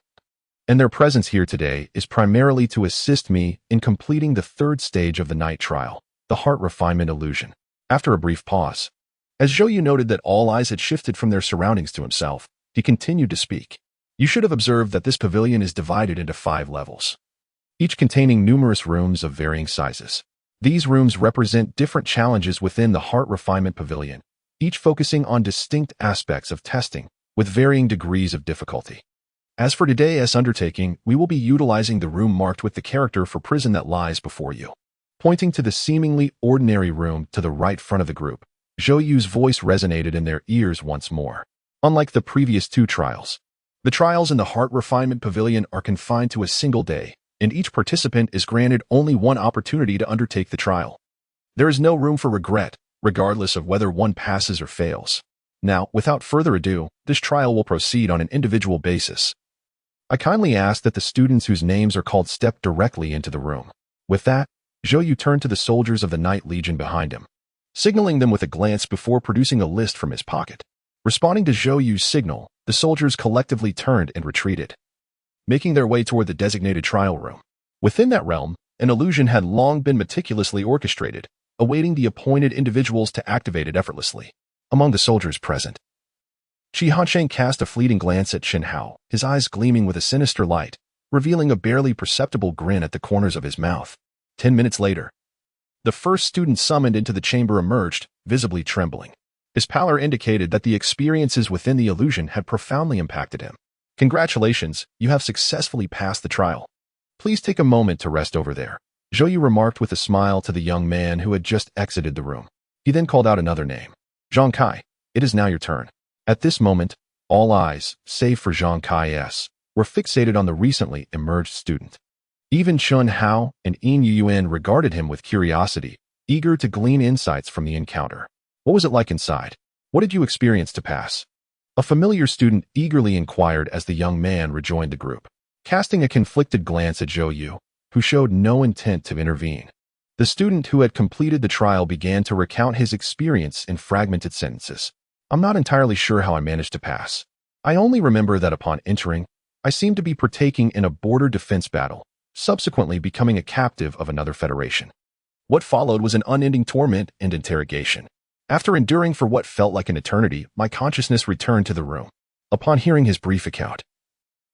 and their presence here today is primarily to assist me in completing the 3rd stage of the night trial, the Heart Refinement Illusion. After a brief pause, as Zhou Yu noted that all eyes had shifted from their surroundings to himself, he continued to speak. You should have observed that this pavilion is divided into 5 levels, each containing numerous rooms of varying sizes. These rooms represent different challenges within the Heart Refinement Pavilion, each focusing on distinct aspects of testing, with varying degrees of difficulty. As for today's undertaking, we will be utilizing the room marked with the character for prison that lies before you. Pointing to the seemingly ordinary room to the right front of the group, Zhou Yu's voice resonated in their ears once more. Unlike the previous 2 trials, the trials in the Heart Refinement Pavilion are confined to a single day, and each participant is granted only one opportunity to undertake the trial. There is no room for regret, regardless of whether one passes or fails. Now, without further ado, this trial will proceed on an individual basis. I kindly ask that the students whose names are called step directly into the room. With that, Zhou Yu turned to the soldiers of the Night Legion behind him, signaling them with a glance before producing a list from his pocket. Responding to Zhou Yu's signal, the soldiers collectively turned and retreated, making their way toward the designated trial room. Within that realm, an illusion had long been meticulously orchestrated, awaiting the appointed individuals to activate it effortlessly. Among the soldiers present, Qi Hansheng cast a fleeting glance at Chen Hao, his eyes gleaming with a sinister light, revealing a barely perceptible grin at the corners of his mouth. 10 minutes later, the first student summoned into the chamber emerged, visibly trembling. His pallor indicated that the experiences within the illusion had profoundly impacted him. Congratulations, you have successfully passed the trial. Please take a moment to rest over there, Zhou Yu remarked with a smile to the young man who had just exited the room. He then called out another name. Zhang Kai, it is now your turn. At this moment, all eyes, save for Zhang Kai's, were fixated on the recently emerged student. Even Chen Hao and Yin Yuan regarded him with curiosity, eager to glean insights from the encounter. What was it like inside? What did you experience to pass? A familiar student eagerly inquired as the young man rejoined the group, casting a conflicted glance at Zhou Yu, who showed no intent to intervene. The student who had completed the trial began to recount his experience in fragmented sentences. I'm not entirely sure how I managed to pass. I only remember that upon entering, I seemed to be partaking in a border defense battle, subsequently becoming a captive of another federation. What followed was an unending torment and interrogation. After enduring for what felt like an eternity, my consciousness returned to the room. Upon hearing his brief account,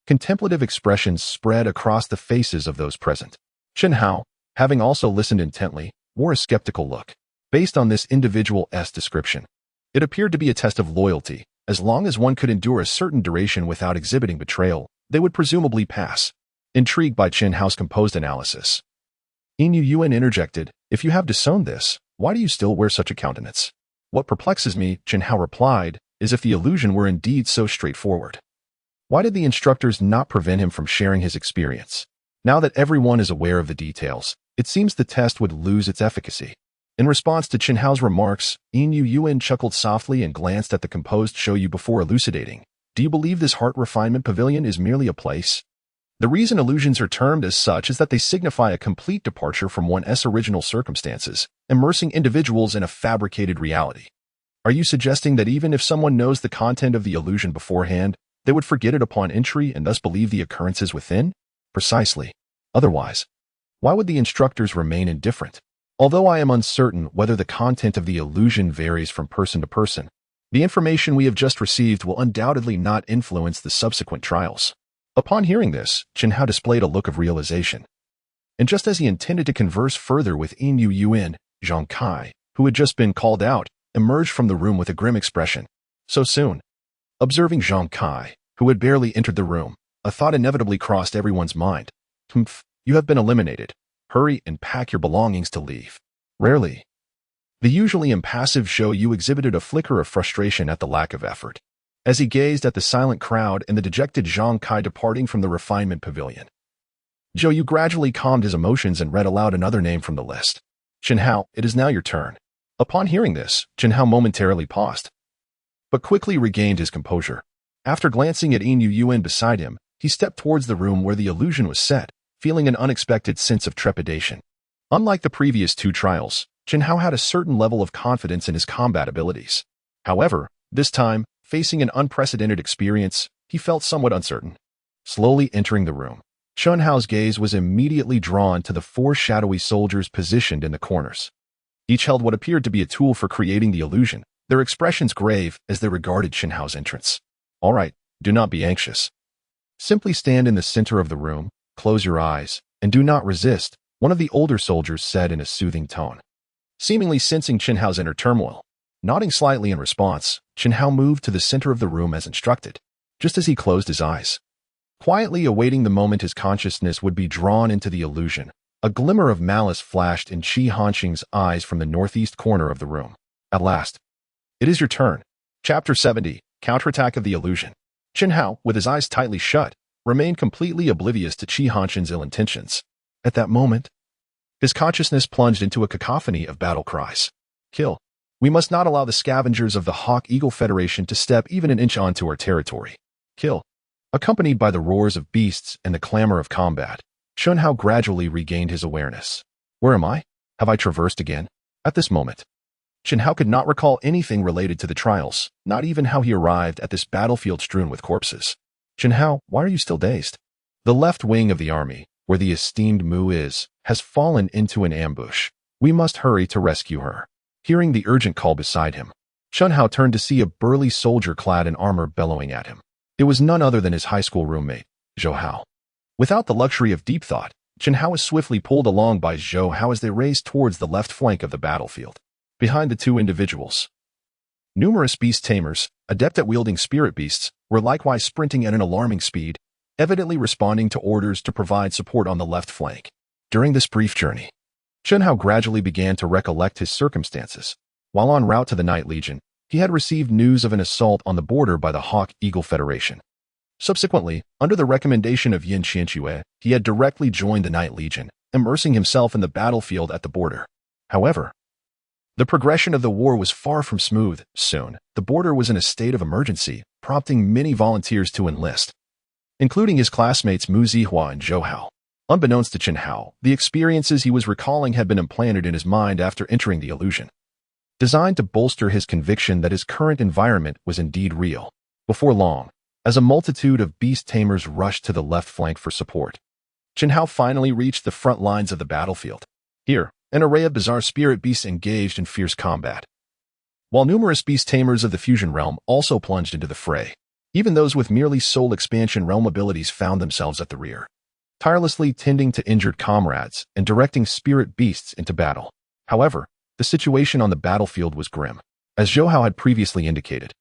contemplative expressions spread across the faces of those present. Chen Hao, having also listened intently, wore a skeptical look. Based on this individual's description, it appeared to be a test of loyalty. As long as one could endure a certain duration without exhibiting betrayal, they would presumably pass. Intrigued by Chen Hao's composed analysis, Yin Yuan interjected, if you have disowned this, why do you still wear such a countenance? What perplexes me, Chen Hao replied, is if the illusion were indeed so straightforward, why did the instructors not prevent him from sharing his experience? Now that everyone is aware of the details, it seems the test would lose its efficacy. In response to Chen Hao's remarks, Yin Yuan chuckled softly and glanced at the composed Zhou Yu before elucidating. Do you believe this Heart Refinement Pavilion is merely a place? The reason illusions are termed as such is that they signify a complete departure from one's original circumstances, immersing individuals in a fabricated reality. Are you suggesting that even if someone knows the content of the illusion beforehand, they would forget it upon entry and thus believe the occurrences within? Precisely. Otherwise, why would the instructors remain indifferent? Although I am uncertain whether the content of the illusion varies from person to person, the information we have just received will undoubtedly not influence the subsequent trials. Upon hearing this, Chen Hao displayed a look of realization. And just as he intended to converse further with Yin Yuan, Zhang Kai, who had just been called out, emerged from the room with a grim expression. So soon. Observing Zhang Kai, who had barely entered the room, a thought inevitably crossed everyone's mind. Humph, you have been eliminated. Hurry and pack your belongings to leave. Rarely. The usually impassive Zhou Yu exhibited a flicker of frustration at the lack of effort. as he gazed at the silent crowd and the dejected Zhang Kai departing from the refinement pavilion. Zhou Yu gradually calmed his emotions and read aloud another name from the list. Chen Hao, it is now your turn. Upon hearing this, Chen Hao momentarily paused, but quickly regained his composure. After glancing at Yin Yu Yuan beside him, he stepped towards the room where the illusion was set, feeling an unexpected sense of trepidation. Unlike the previous two trials, Chen Hao had a certain level of confidence in his combat abilities. However, this time, facing an unprecedented experience, he felt somewhat uncertain. Slowly entering the room, Chen Hao's gaze was immediately drawn to the four shadowy soldiers positioned in the corners. Each held what appeared to be a tool for creating the illusion, their expressions grave as they regarded Chen Hao's entrance. All right, do not be anxious. Simply stand in the center of the room, close your eyes, and do not resist, one of the older soldiers said in a soothing tone. Seemingly sensing Chen Hao's inner turmoil, nodding slightly in response, Chen Hao moved to the center of the room as instructed, just as he closed his eyes. Quietly awaiting the moment his consciousness would be drawn into the illusion, a glimmer of malice flashed in Qi Hanqing's eyes from the northeast corner of the room. At last, it is your turn. Chapter 70, Counterattack of the Illusion. Chen Hao, with his eyes tightly shut, remained completely oblivious to Qi Hanqing's ill intentions. At that moment, his consciousness plunged into a cacophony of battle cries. Kill. We must not allow the scavengers of the Hawk Eagle Federation to step even an inch onto our territory. Kill. Accompanied by the roars of beasts and the clamor of combat, Chen Hao gradually regained his awareness. Where am I? Have I traversed again? At this moment, Chen Hao could not recall anything related to the trials, not even how he arrived at this battlefield strewn with corpses. Chen Hao, why are you still dazed? The left wing of the army, where the esteemed Mu is, has fallen into an ambush. We must hurry to rescue her. Hearing the urgent call beside him, Chen Hao turned to see a burly soldier clad in armor bellowing at him. It was none other than his high school roommate, Zhou Hao. Without the luxury of deep thought, Chen Hao was swiftly pulled along by Zhou Hao as they raced towards the left flank of the battlefield. Behind the two individuals, numerous beast tamers, adept at wielding spirit beasts, were likewise sprinting at an alarming speed, evidently responding to orders to provide support on the left flank. During this brief journey, Chen Hao gradually began to recollect his circumstances. While en route to the Night Legion, he had received news of an assault on the border by the Hawk Eagle Federation. Subsequently, under the recommendation of Yin Qianxue, he had directly joined the Night Legion, immersing himself in the battlefield at the border. However, the progression of the war was far from smooth. Soon, the border was in a state of emergency, prompting many volunteers to enlist, including his classmates Mu Zihua and Zhou Hao. Unbeknownst to Chen Hao, the experiences he was recalling had been implanted in his mind after entering the illusion, designed to bolster his conviction that his current environment was indeed real. Before long, as a multitude of beast tamers rushed to the left flank for support, Chen Hao finally reached the front lines of the battlefield. Here, an array of bizarre spirit beasts engaged in fierce combat, while numerous beast tamers of the fusion realm also plunged into the fray. Even those with merely soul expansion realm abilities found themselves at the rear, tirelessly tending to injured comrades and directing spirit beasts into battle. However, the situation on the battlefield was grim. As Zhou Hao had previously indicated,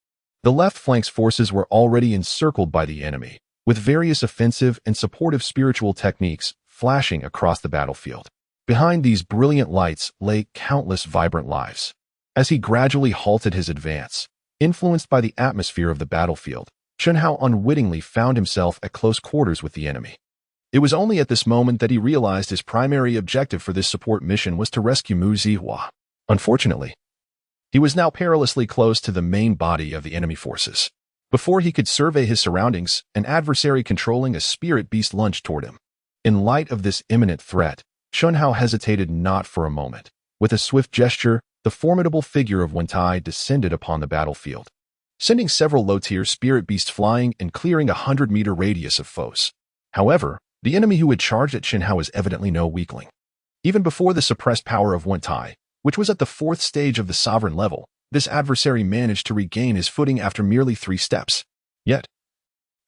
the left flank's forces were already encircled by the enemy, with various offensive and supportive spiritual techniques flashing across the battlefield. Behind these brilliant lights lay countless vibrant lives. As he gradually halted his advance, influenced by the atmosphere of the battlefield, Chen Hao unwittingly found himself at close quarters with the enemy. It was only at this moment that he realized his primary objective for this support mission was to rescue Mu Zihua. Unfortunately, he was now perilously close to the main body of the enemy forces. Before he could survey his surroundings, an adversary controlling a spirit beast lunged toward him. In light of this imminent threat, Chen Hao hesitated not for a moment. With a swift gesture, the formidable figure of Wentai descended upon the battlefield, sending several low-tier spirit beasts flying and clearing a 100-meter radius of foes. However, the enemy who had charged at Chen Hao was evidently no weakling. Even before the suppressed power of Wentai, which was at the 4th stage of the sovereign level, this adversary managed to regain his footing after merely 3 steps. Yet,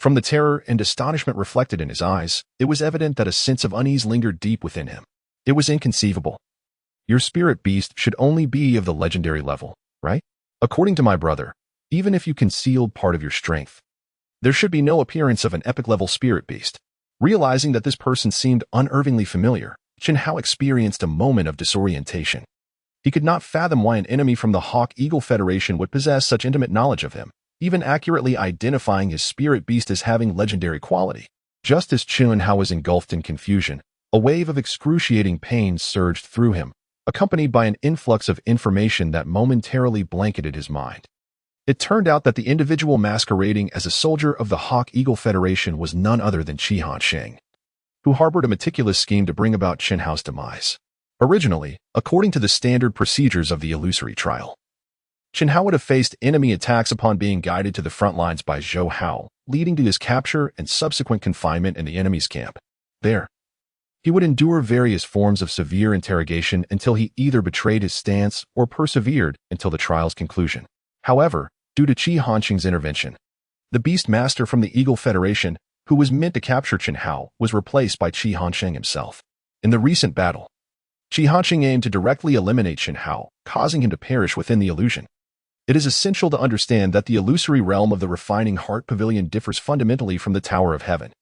from the terror and astonishment reflected in his eyes, it was evident that a sense of unease lingered deep within him. It was inconceivable. Your spirit beast should only be of the legendary level, right? According to my brother, even if you concealed part of your strength, there should be no appearance of an epic-level spirit beast. Realizing that this person seemed unervingly familiar, Chen Hao experienced a moment of disorientation. He could not fathom why an enemy from the Hawk Eagle Federation would possess such intimate knowledge of him, even accurately identifying his spirit beast as having legendary quality. Just as Chun Hao was engulfed in confusion, a wave of excruciating pain surged through him, accompanied by an influx of information that momentarily blanketed his mind. It turned out that the individual masquerading as a soldier of the Hawk Eagle Federation was none other than Qi Hansheng, who harbored a meticulous scheme to bring about Chen Hao's demise. Originally, according to the standard procedures of the illusory trial, Chen Hao would have faced enemy attacks upon being guided to the front lines by Zhou Hao, leading to his capture and subsequent confinement in the enemy's camp. There, he would endure various forms of severe interrogation until he either betrayed his stance or persevered until the trial's conclusion. However, due to Qi Hansheng's intervention, the Beast Master from the Eagle Federation, who was meant to capture Chen Hao, was replaced by Qi Hansheng himself. In the recent battle, Qi Hansheng aimed to directly eliminate Chen Hao, causing him to perish within the illusion. It is essential to understand that the illusory realm of the Refining Heart Pavilion differs fundamentally from the Tower of Heaven.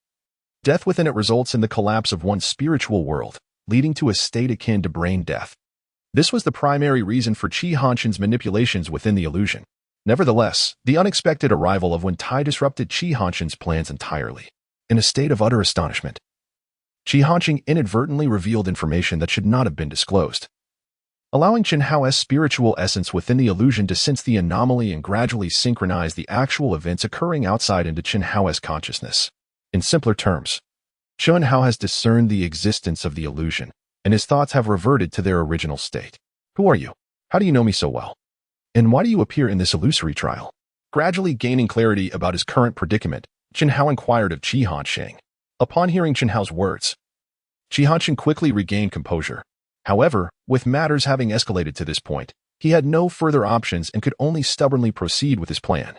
Death within it results in the collapse of one's spiritual world, leading to a state akin to brain death. This was the primary reason for Qi Hansheng's manipulations within the illusion. Nevertheless, the unexpected arrival of Wen Tai disrupted Qi Hansheng's plans entirely. In a state of utter astonishment, Qi Hansheng inadvertently revealed information that should not have been disclosed, allowing Chen Hao's spiritual essence within the illusion to sense the anomaly and gradually synchronize the actual events occurring outside into Chen Hao's consciousness. In simpler terms, Chen Hao has discerned the existence of the illusion, and his thoughts have reverted to their original state. Who are you? How do you know me so well? And why do you appear in this illusory trial? Gradually gaining clarity about his current predicament, Chen Hao inquired of Qi Hansheng. Upon hearing Chen Hao's words, Qi Hansheng quickly regained composure. However, with matters having escalated to this point, he had no further options and could only stubbornly proceed with his plan.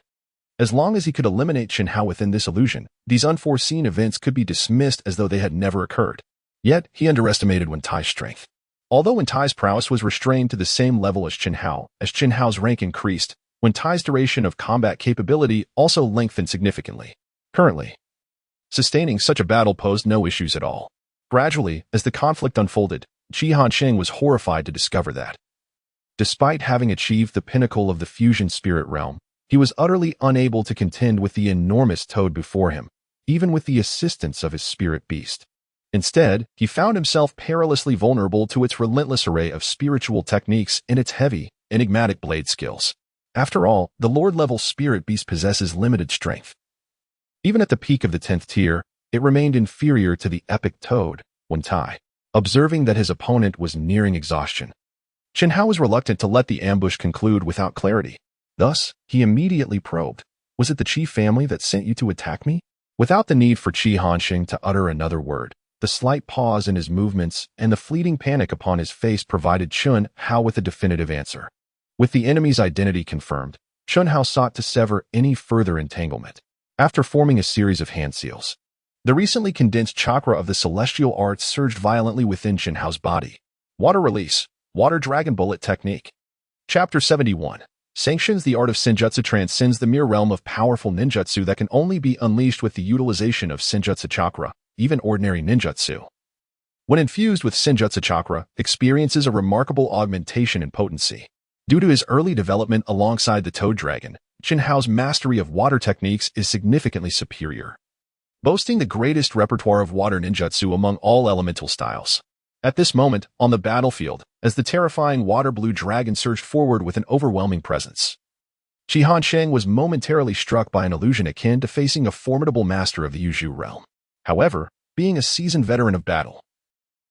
As long as he could eliminate Chen Hao within this illusion, these unforeseen events could be dismissed as though they had never occurred. Yet, he underestimated Wen Tai's strength. Although Wen Tai's prowess was restrained to the same level as Chen Hao's rank increased, Wen Tai's duration of combat capability also lengthened significantly. Currently, sustaining such a battle posed no issues at all. Gradually, as the conflict unfolded, Qi Hansheng was horrified to discover that, despite having achieved the pinnacle of the fusion spirit realm, he was utterly unable to contend with the enormous toad before him, even with the assistance of his spirit beast. Instead, he found himself perilously vulnerable to its relentless array of spiritual techniques and its heavy, enigmatic blade skills. After all, the Lord-level spirit beast possesses limited strength. Even at the peak of the 10th tier, it remained inferior to the epic toad, Wen Tai. Observing that his opponent was nearing exhaustion, Chen Hao was reluctant to let the ambush conclude without clarity. Thus, he immediately probed, "Was it the Qi family that sent you to attack me?" Without the need for Qi Hansheng to utter another word, the slight pause in his movements and the fleeting panic upon his face provided Chen Hao with a definitive answer. With the enemy's identity confirmed, Chen Hao sought to sever any further entanglement. After forming a series of hand seals, the recently condensed chakra of the celestial arts surged violently within Chen Hao's body. Water release, Water Dragon Bullet Technique. Chapter 71. Sanctions. The art of Senjutsu transcends the mere realm of powerful ninjutsu that can only be unleashed with the utilization of Senjutsu chakra, even ordinary ninjutsu. When infused with Senjutsu chakra, experiences a remarkable augmentation in potency. Due to his early development alongside the Toad Dragon, Chen Hao's mastery of water techniques is significantly superior, boasting the greatest repertoire of water ninjutsu among all elemental styles. At this moment, on the battlefield, as the terrifying water-blue dragon surged forward with an overwhelming presence, Qi Hansheng was momentarily struck by an illusion akin to facing a formidable master of the Yuzhu realm. However, being a seasoned veteran of battle,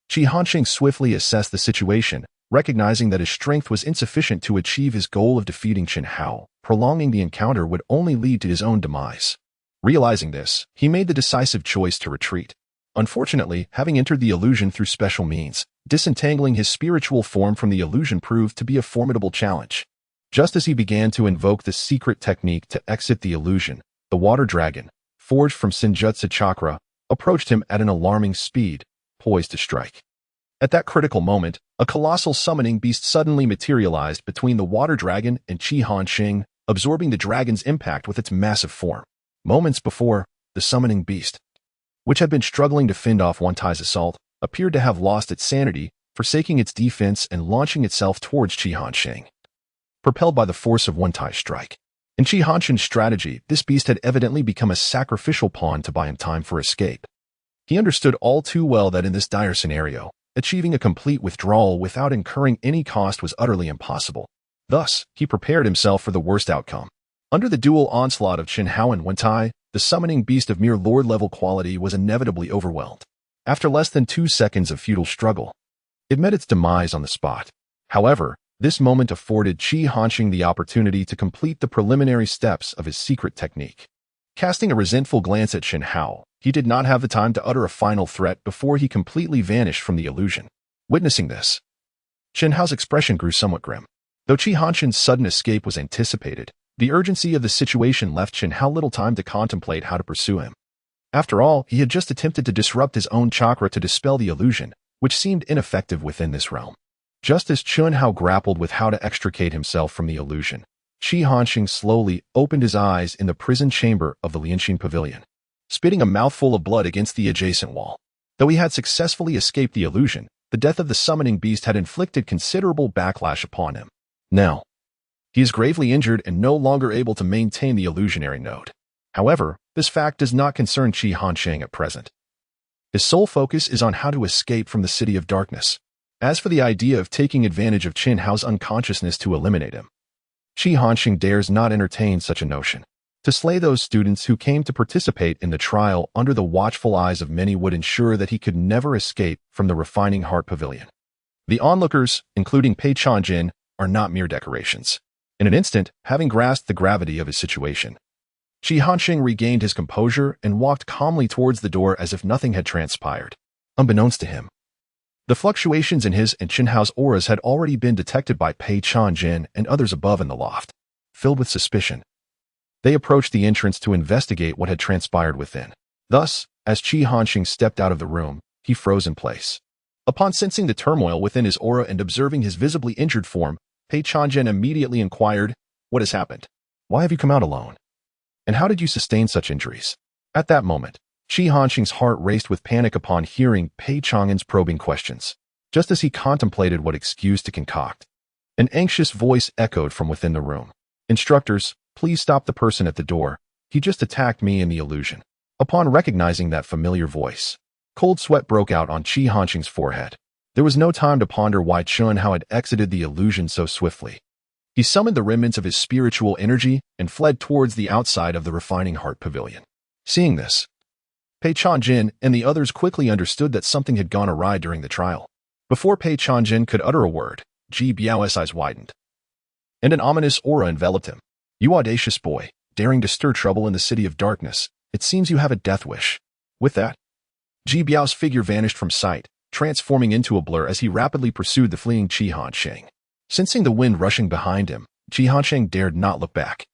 Qi Hansheng swiftly assessed the situation, recognizing that his strength was insufficient to achieve his goal of defeating Chen Hao. Prolonging the encounter would only lead to his own demise. Realizing this, he made the decisive choice to retreat. Unfortunately, having entered the illusion through special means, disentangling his spiritual form from the illusion proved to be a formidable challenge. Just as he began to invoke the secret technique to exit the illusion, the water dragon, forged from Senjutsu chakra, approached him at an alarming speed, poised to strike. At that critical moment, a colossal summoning beast suddenly materialized between the water dragon and Qi Hansheng, absorbing the dragon's impact with its massive form. Moments before, the summoning beast, which had been struggling to fend off Wen Tai's assault, appeared to have lost its sanity, forsaking its defense and launching itself towards Qi Hansheng. Propelled by the force of Wen Tai's strike, In Qi Hanshin's strategy, this beast had evidently become a sacrificial pawn to buy him time for escape. He understood all too well that in this dire scenario, achieving a complete withdrawal without incurring any cost was utterly impossible. Thus, he prepared himself for the worst outcome. Under the dual onslaught of Qin Hao and Wentai, the summoning beast of mere lord-level quality was inevitably overwhelmed. After less than 2 seconds of futile struggle, it met its demise on the spot. However, this moment afforded Qi Hanshin the opportunity to complete the preliminary steps of his secret technique. Casting a resentful glance at Qin Hao, he did not have the time to utter a final threat before he completely vanished from the illusion. Witnessing this, Qin Hao's expression grew somewhat grim. Though Qi Hanshin's sudden escape was anticipated, the urgency of the situation left Qin Hao little time to contemplate how to pursue him. After all, he had just attempted to disrupt his own chakra to dispel the illusion, which seemed ineffective within this realm. Just as Qin Hao grappled with how to extricate himself from the illusion, Qi Hanshin slowly opened his eyes in the prison chamber of the Lianxin Pavilion, spitting a mouthful of blood against the adjacent wall. Though he had successfully escaped the illusion, the death of the summoning beast had inflicted considerable backlash upon him. Now, he is gravely injured and no longer able to maintain the illusionary node. However, this fact does not concern Qi Hanshin at present. His sole focus is on how to escape from the City of Darkness. As for the idea of taking advantage of Qin Hao's unconsciousness to eliminate him, Qi Hanshin dares not entertain such a notion. To slay those students who came to participate in the trial under the watchful eyes of many would ensure that he could never escape from the Refining Heart Pavilion. The onlookers, including Pei Chanjin, are not mere decorations. In an instant, having grasped the gravity of his situation, Qi Hanshin regained his composure and walked calmly towards the door as if nothing had transpired. Unbeknownst to him, the fluctuations in his and Qin Hao's auras had already been detected by Pei Chanjin and others above in the loft. Filled with suspicion, they approached the entrance to investigate what had transpired within. Thus, as Qi Hanshin stepped out of the room, he froze in place. Upon sensing the turmoil within his aura and observing his visibly injured form, Pei Chanjin immediately inquired, "What has happened? Why have you come out alone? And how did you sustain such injuries?" At that moment, Qi Hanshin's heart raced with panic upon hearing Pei Chanjin's probing questions. Just as he contemplated what excuse to concoct, an anxious voice echoed from within the room. "Instructors, please stop the person at the door. He just attacked me in the illusion." Upon recognizing that familiar voice, cold sweat broke out on Qi Hanshin's forehead. There was no time to ponder why Qin Hao had exited the illusion so swiftly. He summoned the remnants of his spiritual energy and fled towards the outside of the Refining Heart Pavilion. Seeing this, Pei Chanjin and the others quickly understood that something had gone awry during the trial. Before Pei Chanjin could utter a word, Ji Biao's eyes widened, and an ominous aura enveloped him. "You audacious boy, daring to stir trouble in the City of Darkness, it seems you have a death wish." With that, Ji Biao's figure vanished from sight, transforming into a blur as he rapidly pursued the fleeing Qi Hanshin. Sensing the wind rushing behind him, Qi Hanshin dared not look back,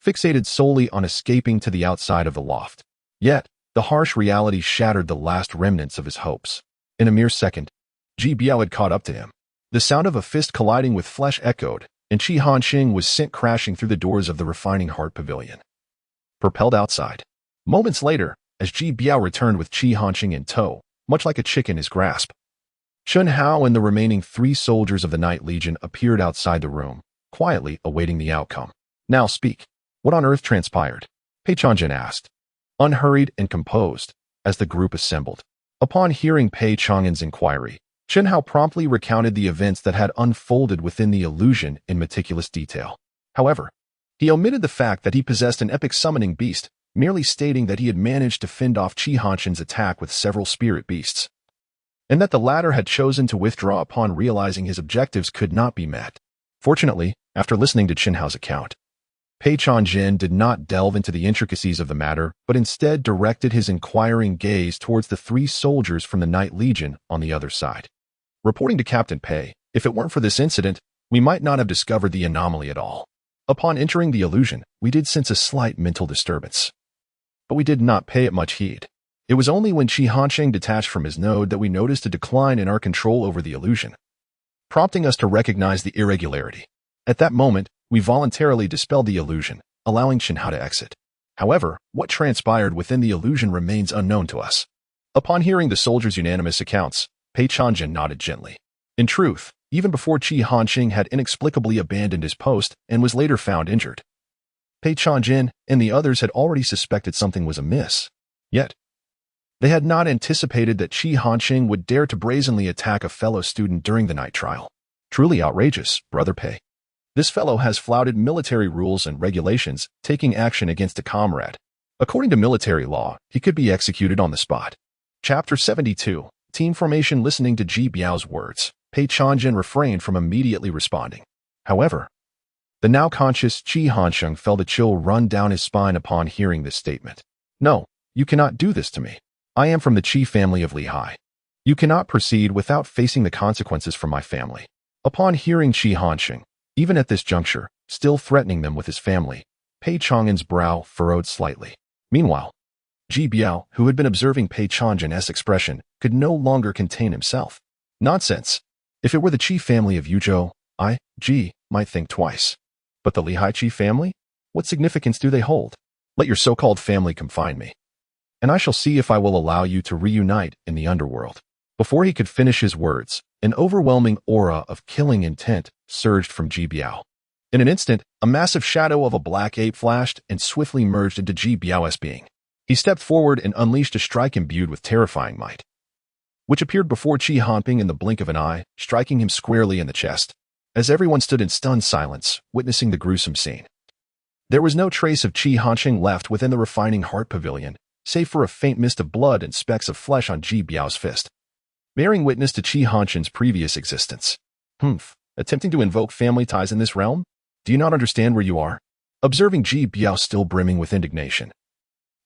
fixated solely on escaping to the outside of the loft. Yet, the harsh reality shattered the last remnants of his hopes. In a mere second, Ji Biao had caught up to him. The sound of a fist colliding with flesh echoed, and Qi Hanshin was sent crashing through the doors of the Refining Heart Pavilion. Propelled outside. Moments later, as Ji Biao returned with Qi Hanshin in tow, much like a chick in his grasp, Qin Hao and the remaining 3 soldiers of the Night Legion appeared outside the room, quietly awaiting the outcome. "Now speak. What on earth transpired?" Pei Chanjin asked, unhurried and composed, as the group assembled. Upon hearing Pei Changin's inquiry, Qin Hao promptly recounted the events that had unfolded within the illusion in meticulous detail. However, he omitted the fact that he possessed an epic summoning beast, merely stating that he had managed to fend off Qi Hanshin's attack with several spirit beasts, and that the latter had chosen to withdraw upon realizing his objectives could not be met. Fortunately, after listening to Qin Hao's account, Pei Chanjin did not delve into the intricacies of the matter, but instead directed his inquiring gaze towards the 3 soldiers from the Night Legion on the other side. Reporting to Captain Pei, "If it weren't for this incident, we might not have discovered the anomaly at all. Upon entering the illusion, we did sense a slight mental disturbance, but we did not pay it much heed. It was only when Qi Hanshin detached from his node that we noticed a decline in our control over the illusion, prompting us to recognize the irregularity. At that moment, we voluntarily dispelled the illusion, allowing Qin Hao to exit. However, what transpired within the illusion remains unknown to us." Upon hearing the soldiers' unanimous accounts, Pei Chanjin nodded gently. In truth, even before Qi Hanshin had inexplicably abandoned his post and was later found injured, Pei Changjin and the others had already suspected something was amiss. Yet, they had not anticipated that Qi Hanqing would dare to brazenly attack a fellow student during the night trial. Truly outrageous, Brother Pei. This fellow has flouted military rules and regulations, taking action against a comrade. According to military law, he could be executed on the spot. Chapter 72. Team formation. Listening to Ji Biao's words, Pei Changjin refrained from immediately responding. However, the now conscious Qi Hanqing felt a chill run down his spine upon hearing this statement. No, you cannot do this to me. I am from the Qi family of Lehigh. You cannot proceed without facing the consequences from my family. Upon hearing Qi Hanqing, even at this juncture, still threatening them with his family, Pei Changjin's brow furrowed slightly. Meanwhile, Ji Biao, who had been observing Pei Changjin's expression, could no longer contain himself. Nonsense. If it were the Qi family of Yuzhou, Ji, might think twice. But the Lehigh Qi family? What significance do they hold? Let your so-called family confine me, and I shall see if I will allow you to reunite in the underworld. Before he could finish his words, an overwhelming aura of killing intent surged from Ji Biao. In an instant, a massive shadow of a black ape flashed and swiftly merged into Ji Biao's being. He stepped forward and unleashed a strike imbued with terrifying might, which appeared before Qi Hanqing in the blink of an eye, striking him squarely in the chest. As everyone stood in stunned silence, witnessing the gruesome scene, there was no trace of Qi Hanqing left within the refining heart pavilion, save for a faint mist of blood and specks of flesh on Ji Biao's fist, bearing witness to Qi Hanqing's previous existence. Attempting to invoke family ties in this realm? Do you not understand where you are? Observing Ji Biao still brimming with indignation,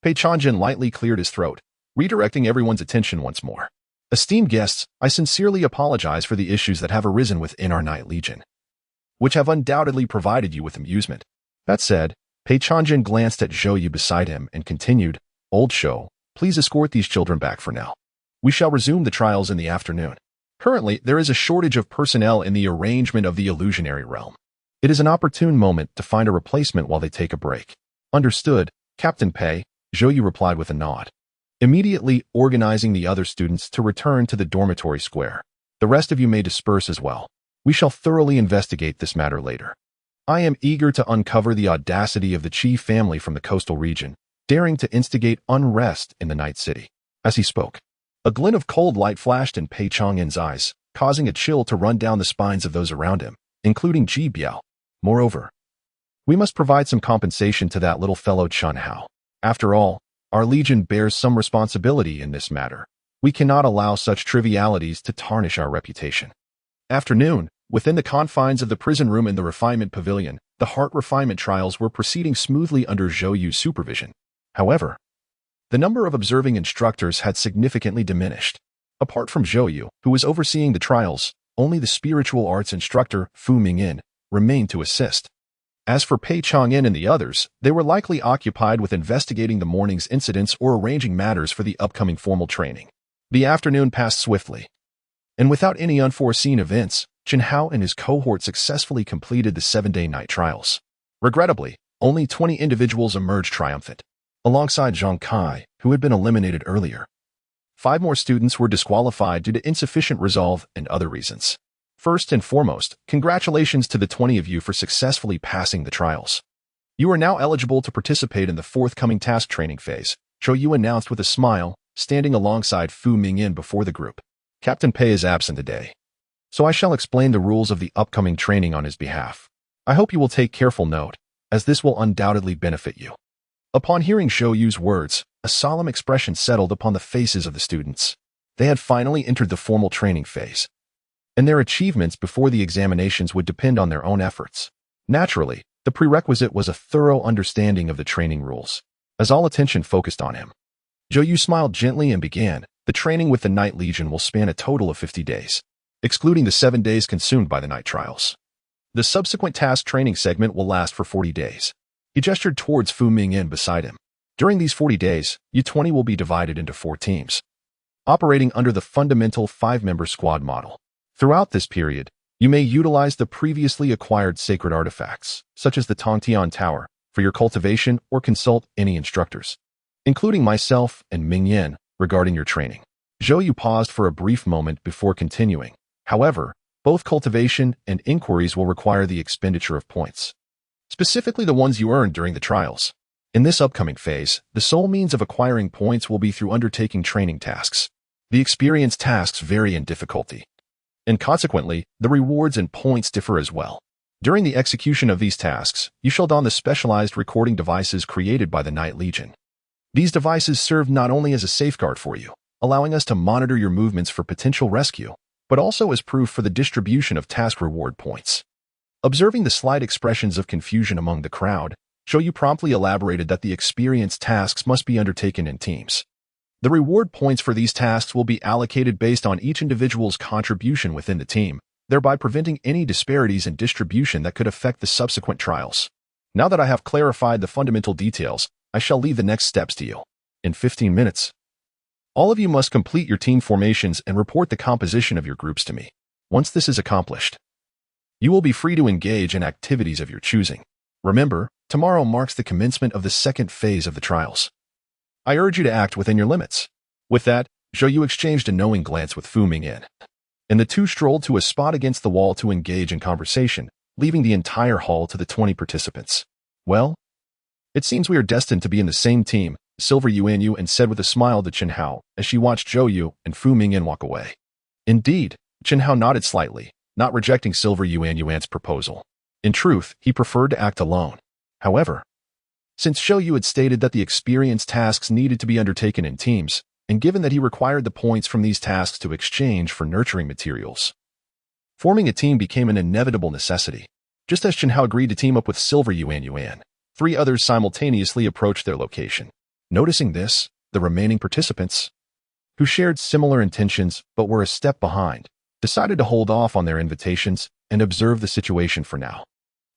Pei Changjin lightly cleared his throat, redirecting everyone's attention once more. Esteemed guests, I sincerely apologize for the issues that have arisen within our Night Legion, which have undoubtedly provided you with amusement. That said, Pei Changjin glanced at Zhou Yu beside him and continued, Old Shou, please escort these children back for now. We shall resume the trials in the afternoon. Currently, there is a shortage of personnel in the arrangement of the illusionary realm. It is an opportune moment to find a replacement while they take a break. Understood, Captain Pei, Zhou Yu replied with a nod, immediately organizing the other students to return to the dormitory square. The rest of you may disperse as well. We shall thoroughly investigate this matter later. I am eager to uncover the audacity of the Qi family from the coastal region, daring to instigate unrest in the Night City. As he spoke, a glint of cold light flashed in Pei Changjin's eyes, causing a chill to run down the spines of those around him, including Ji Biao. Moreover, we must provide some compensation to that little fellow Chun Hao. After all, our legion bears some responsibility in this matter. We cannot allow such trivialities to tarnish our reputation. Afternoon, within the confines of the prison room in the refinement pavilion, the heart refinement trials were proceeding smoothly under Zhou Yu's supervision. However, the number of observing instructors had significantly diminished. Apart from Zhou Yu, who was overseeing the trials, only the spiritual arts instructor, Fu Mingyin, remained to assist. As for Pei Changjin and the others, they were likely occupied with investigating the morning's incidents or arranging matters for the upcoming formal training. The afternoon passed swiftly, and without any unforeseen events, Chen Hao and his cohort successfully completed the 7-day night trials. Regrettably, only 20 individuals emerged triumphant, alongside Zhang Kai, who had been eliminated earlier. 5 more students were disqualified due to insufficient resolve and other reasons. First and foremost, congratulations to the 20 of you for successfully passing the trials. You are now eligible to participate in the forthcoming task training phase, Zhou Yu announced with a smile, standing alongside Fu Mingyin before the group. Captain Pei is absent today, so I shall explain the rules of the upcoming training on his behalf. I hope you will take careful note, as this will undoubtedly benefit you. Upon hearing Zhou Yu's words, a solemn expression settled upon the faces of the students. They had finally entered the formal training phase, and their achievements before the examinations would depend on their own efforts. Naturally, the prerequisite was a thorough understanding of the training rules. As all attention focused on him, Zhou Yu smiled gently and began, the training with the Night Legion will span a total of 50 days, excluding the 7 days consumed by the night trials. The subsequent task training segment will last for 40 days. He gestured towards Fu Mingyin beside him. During these 40 days, U-20 will be divided into 4 teams, operating under the fundamental 5-member squad model. Throughout this period, you may utilize the previously acquired sacred artifacts, such as the Tongtian Tower, for your cultivation or consult any instructors, including myself and Mingyin, regarding your training. Zhou Yu paused for a brief moment before continuing. However, both cultivation and inquiries will require the expenditure of points. specifically the ones you earned during the trials. In this upcoming phase, the sole means of acquiring points will be through undertaking training tasks. The experience tasks vary in difficulty, and consequently, the rewards and points differ as well. During the execution of these tasks, you shall don the specialized recording devices created by the Night Legion. These devices serve not only as a safeguard for you, allowing us to monitor your movements for potential rescue, but also as proof for the distribution of task reward points. Observing the slight expressions of confusion among the crowd, Shoyu promptly elaborated that the experience tasks must be undertaken in teams. The reward points for these tasks will be allocated based on each individual's contribution within the team, thereby preventing any disparities in distribution that could affect the subsequent trials. Now that I have clarified the fundamental details, I shall leave the next steps to you. In 15 minutes, all of you must complete your team formations and report the composition of your groups to me. Once this is accomplished, you will be free to engage in activities of your choosing. Remember, tomorrow marks the commencement of the second phase of the trials. I urge you to act within your limits. With that, Shoyu exchanged a knowing glance with Fu Mingyan, and the two strolled to a spot against the wall to engage in conversation, leaving the entire hall to the 20 participants. Well, it seems we are destined to be in the same team, Silver Yuanyu and said with a smile to Chen Hao as she watched Shoyu and Fu Mingyan walk away. Indeed, Chen Hao nodded slightly, not rejecting Silver Yuanyuan's proposal. In truth, he preferred to act alone. However, since Shoyu had stated that the experience tasks needed to be undertaken in teams, and given that he required the points from these tasks to exchange for nurturing materials, forming a team became an inevitable necessity. Just as Chen Hao agreed to team up with Silver Yuanyuan, 3 others simultaneously approached their location. Noticing this, the remaining participants, who shared similar intentions but were a step behind, decided to hold off on their invitations and observe the situation for now.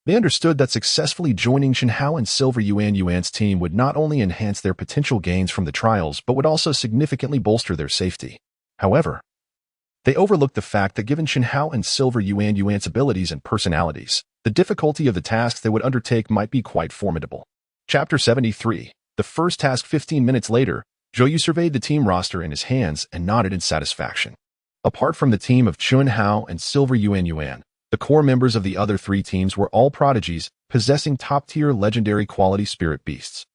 They understood that successfully joining Chen Hao and Silver Yuanyuan's team would not only enhance their potential gains from the trials but would also significantly bolster their safety. However, they overlooked the fact that given Chen Hao and Silver Yuanyuan's abilities and personalities, the difficulty of the tasks they would undertake might be quite formidable. Chapter 73. The first task 15 minutes later, Shoyu surveyed the team roster in his hands and nodded in satisfaction. Apart from the team of Chen Hao and Silver Yuanyuan, the core members of the other 3 teams were all prodigies, possessing top-tier legendary quality spirit beasts.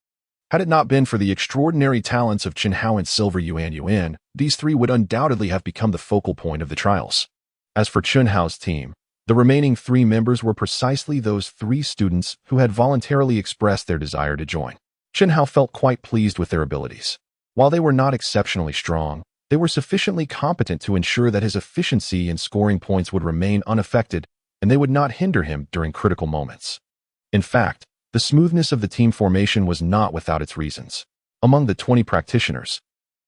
Had it not been for the extraordinary talents of Chen Hao and Silver Yuanyuan, these 3 would undoubtedly have become the focal point of the trials. As for Chen Hao's team, the remaining 3 members were precisely those 3 students who had voluntarily expressed their desire to join. Chen Hao felt quite pleased with their abilities. While they were not exceptionally strong, they were sufficiently competent to ensure that his efficiency in scoring points would remain unaffected and they would not hinder him during critical moments. In fact, the smoothness of the team formation was not without its reasons. Among the 20 practitioners,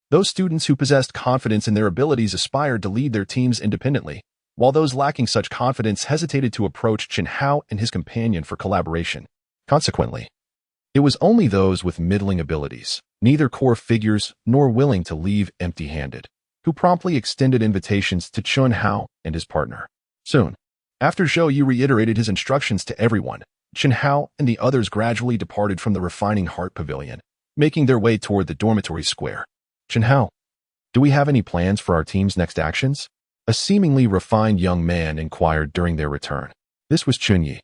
those students who possessed confidence in their abilities aspired to lead their teams independently, while those lacking such confidence hesitated to approach Chen Hao and his companion for collaboration. Consequently, it was only those with middling abilities, neither core figures nor willing to leave empty-handed, who promptly extended invitations to Chen Hao and his partner. Soon, after Shoyu reiterated his instructions to everyone, Chen Hao and the others gradually departed from the Refining Heart Pavilion, making their way toward the dormitory square. Chen Hao, do we have any plans for our team's next actions? A seemingly refined young man inquired during their return. This was Chun Yi,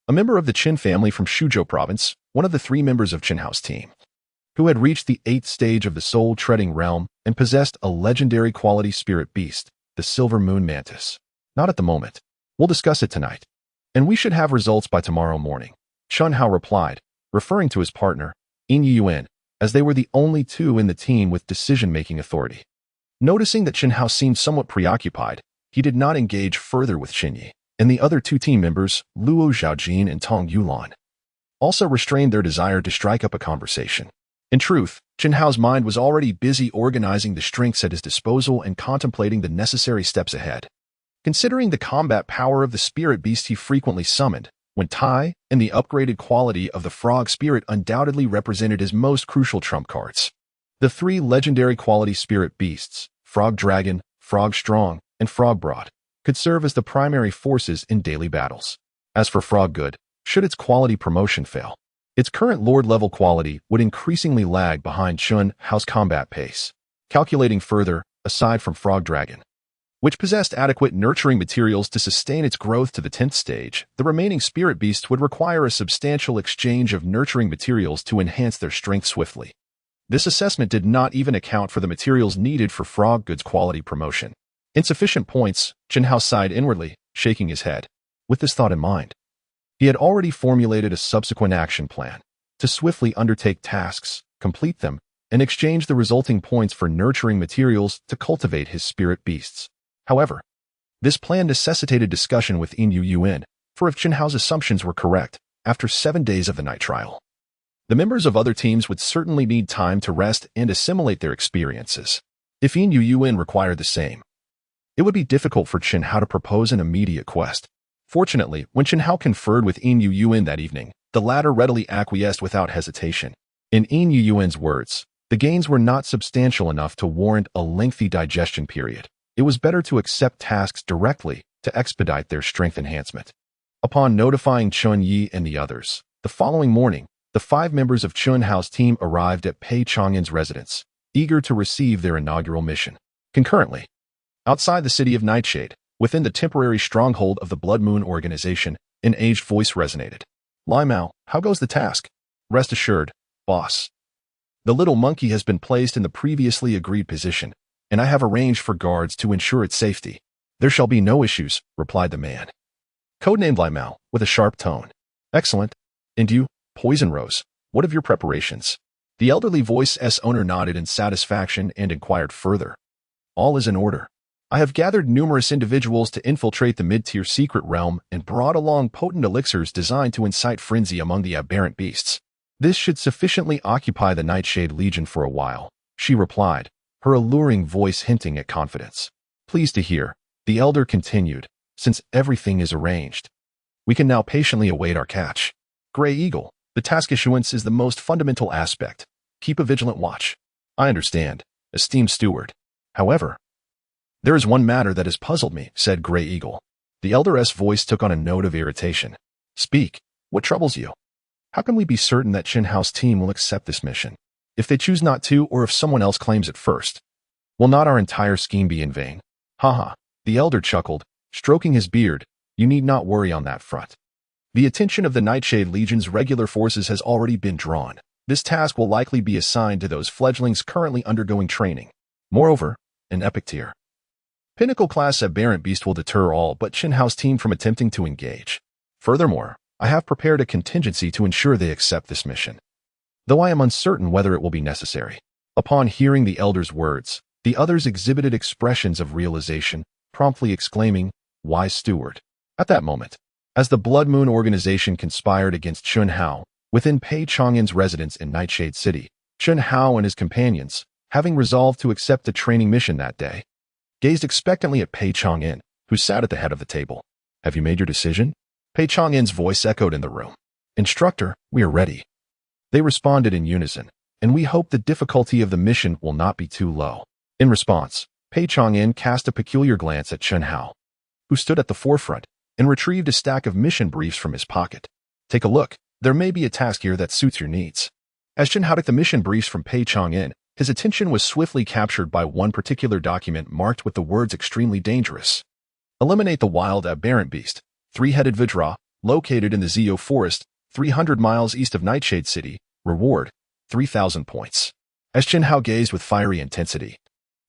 a member of the Qin family from Shuzhou province, one of the 3 members of Chen Hao's team, who had reached the 8th stage of the soul-treading realm and possessed a legendary quality spirit beast, the Silver Moon Mantis. Not at the moment. We'll discuss it tonight. And we should have results by tomorrow morning, Chen Hao replied, referring to his partner, Yin Yuan, as they were the only 2 in the team with decision-making authority. Noticing that Chen Hao seemed somewhat preoccupied, he did not engage further with Chen Yi, and the other 2 team members, Luo Xiaojin and Tong Yulan, also restrained their desire to strike up a conversation. In truth, Chen Hao's mind was already busy organizing the strengths at his disposal and contemplating the necessary steps ahead. Considering the combat power of the spirit beast he frequently summoned, when Tai and the upgraded quality of the frog spirit undoubtedly represented his most crucial trump cards. The 3 legendary quality spirit beasts, Frog Dragon, Frog Strong, and Frog Broad, could serve as the primary forces in daily battles. As for Frog Good, should its quality promotion fail, its current Lord-level quality would increasingly lag behind Chen Hao's combat pace. Calculating further, aside from Frog Dragon, which possessed adequate nurturing materials to sustain its growth to the 10th stage. The remaining spirit beasts would require a substantial exchange of nurturing materials to enhance their strength swiftly. This assessment did not even account for the materials needed for Frog Goods quality promotion. Insufficient points, Jinhao sighed inwardly, shaking his head. With this thought in mind, he had already formulated a subsequent action plan to swiftly undertake tasks, complete them, and exchange the resulting points for nurturing materials to cultivate his spirit beasts. However, this plan necessitated discussion with Yin Yuan, for if Jinhao's assumptions were correct, after 7 days of the night trial, the members of other teams would certainly need time to rest and assimilate their experiences. If Yin Yuan required the same, it would be difficult for Jinhao to propose an immediate quest. Fortunately, when Jinhao conferred with Yin Yuan that evening, the latter readily acquiesced without hesitation. In Yin Yuan's words, the gains were not substantial enough to warrant a lengthy digestion period. It was better to accept tasks directly to expedite their strength enhancement. Upon notifying Chun Yi and the others, the following morning, the 5 members of Chun Hao's team arrived at Pei Chongyin's residence, eager to receive their inaugural mission. Concurrently, outside the city of Nightshade, within the temporary stronghold of the Blood Moon organization, an aged voice resonated. Lai Mao, how goes the task? Rest assured, boss. The little monkey has been placed in the previously agreed position, and I have arranged for guards to ensure its safety. There shall be no issues, replied the man. Codenamed Lai Mao, with a sharp tone. Excellent. And you, Poison Rose, what of your preparations? The elderly voice's owner nodded in satisfaction and inquired further. All is in order. I have gathered numerous individuals to infiltrate the mid-tier secret realm and brought along potent elixirs designed to incite frenzy among the aberrant beasts. This should sufficiently occupy the Nightshade Legion for a while, she replied, her alluring voice hinting at confidence. Pleased to hear, the elder continued, since everything is arranged, we can now patiently await our catch. Grey Eagle, the task issuance is the most fundamental aspect. Keep a vigilant watch. I understand, esteemed steward. However, there is one matter that has puzzled me, said Grey Eagle. The elder's voice took on a note of irritation. Speak, what troubles you? How can we be certain that Jinhao's team will accept this mission? If they choose not to, or if someone else claims it first, will not our entire scheme be in vain? Haha, the elder chuckled, stroking his beard. You need not worry on that front. The attention of the Nightshade Legion's regular forces has already been drawn. This task will likely be assigned to those fledglings currently undergoing training. Moreover, an epic tier Pinnacle-class aberrant beast will deter all but Jinhao's team from attempting to engage. Furthermore, I have prepared a contingency to ensure they accept this mission, though I am uncertain whether it will be necessary. Upon hearing the elder's words, the others exhibited expressions of realization, promptly exclaiming, Wise steward. At that moment, as the Blood Moon organization conspired against Chun Hao, within Pei Chongyin's residence in Nightshade City, Chun Hao and his companions, having resolved to accept a training mission that day, gazed expectantly at Pei Chongyin, who sat at the head of the table. Have you made your decision? Pei Chongyin's voice echoed in the room. Instructor, we are ready. They responded in unison, and we hope the difficulty of the mission will not be too low. In response, Pei Chongyin cast a peculiar glance at Chun Hao, who stood at the forefront, and retrieved a stack of mission briefs from his pocket. Take a look. There may be a task here that suits your needs. As Chun Hao took the mission briefs from Pei Chongyin, his attention was swiftly captured by one particular document marked with the words extremely dangerous. Eliminate the wild aberrant beast, three-headed Vajra, located in the Zio Forest, 300 miles east of Nightshade City. Reward, 3,000 points. As Chun Hao gazed with fiery intensity,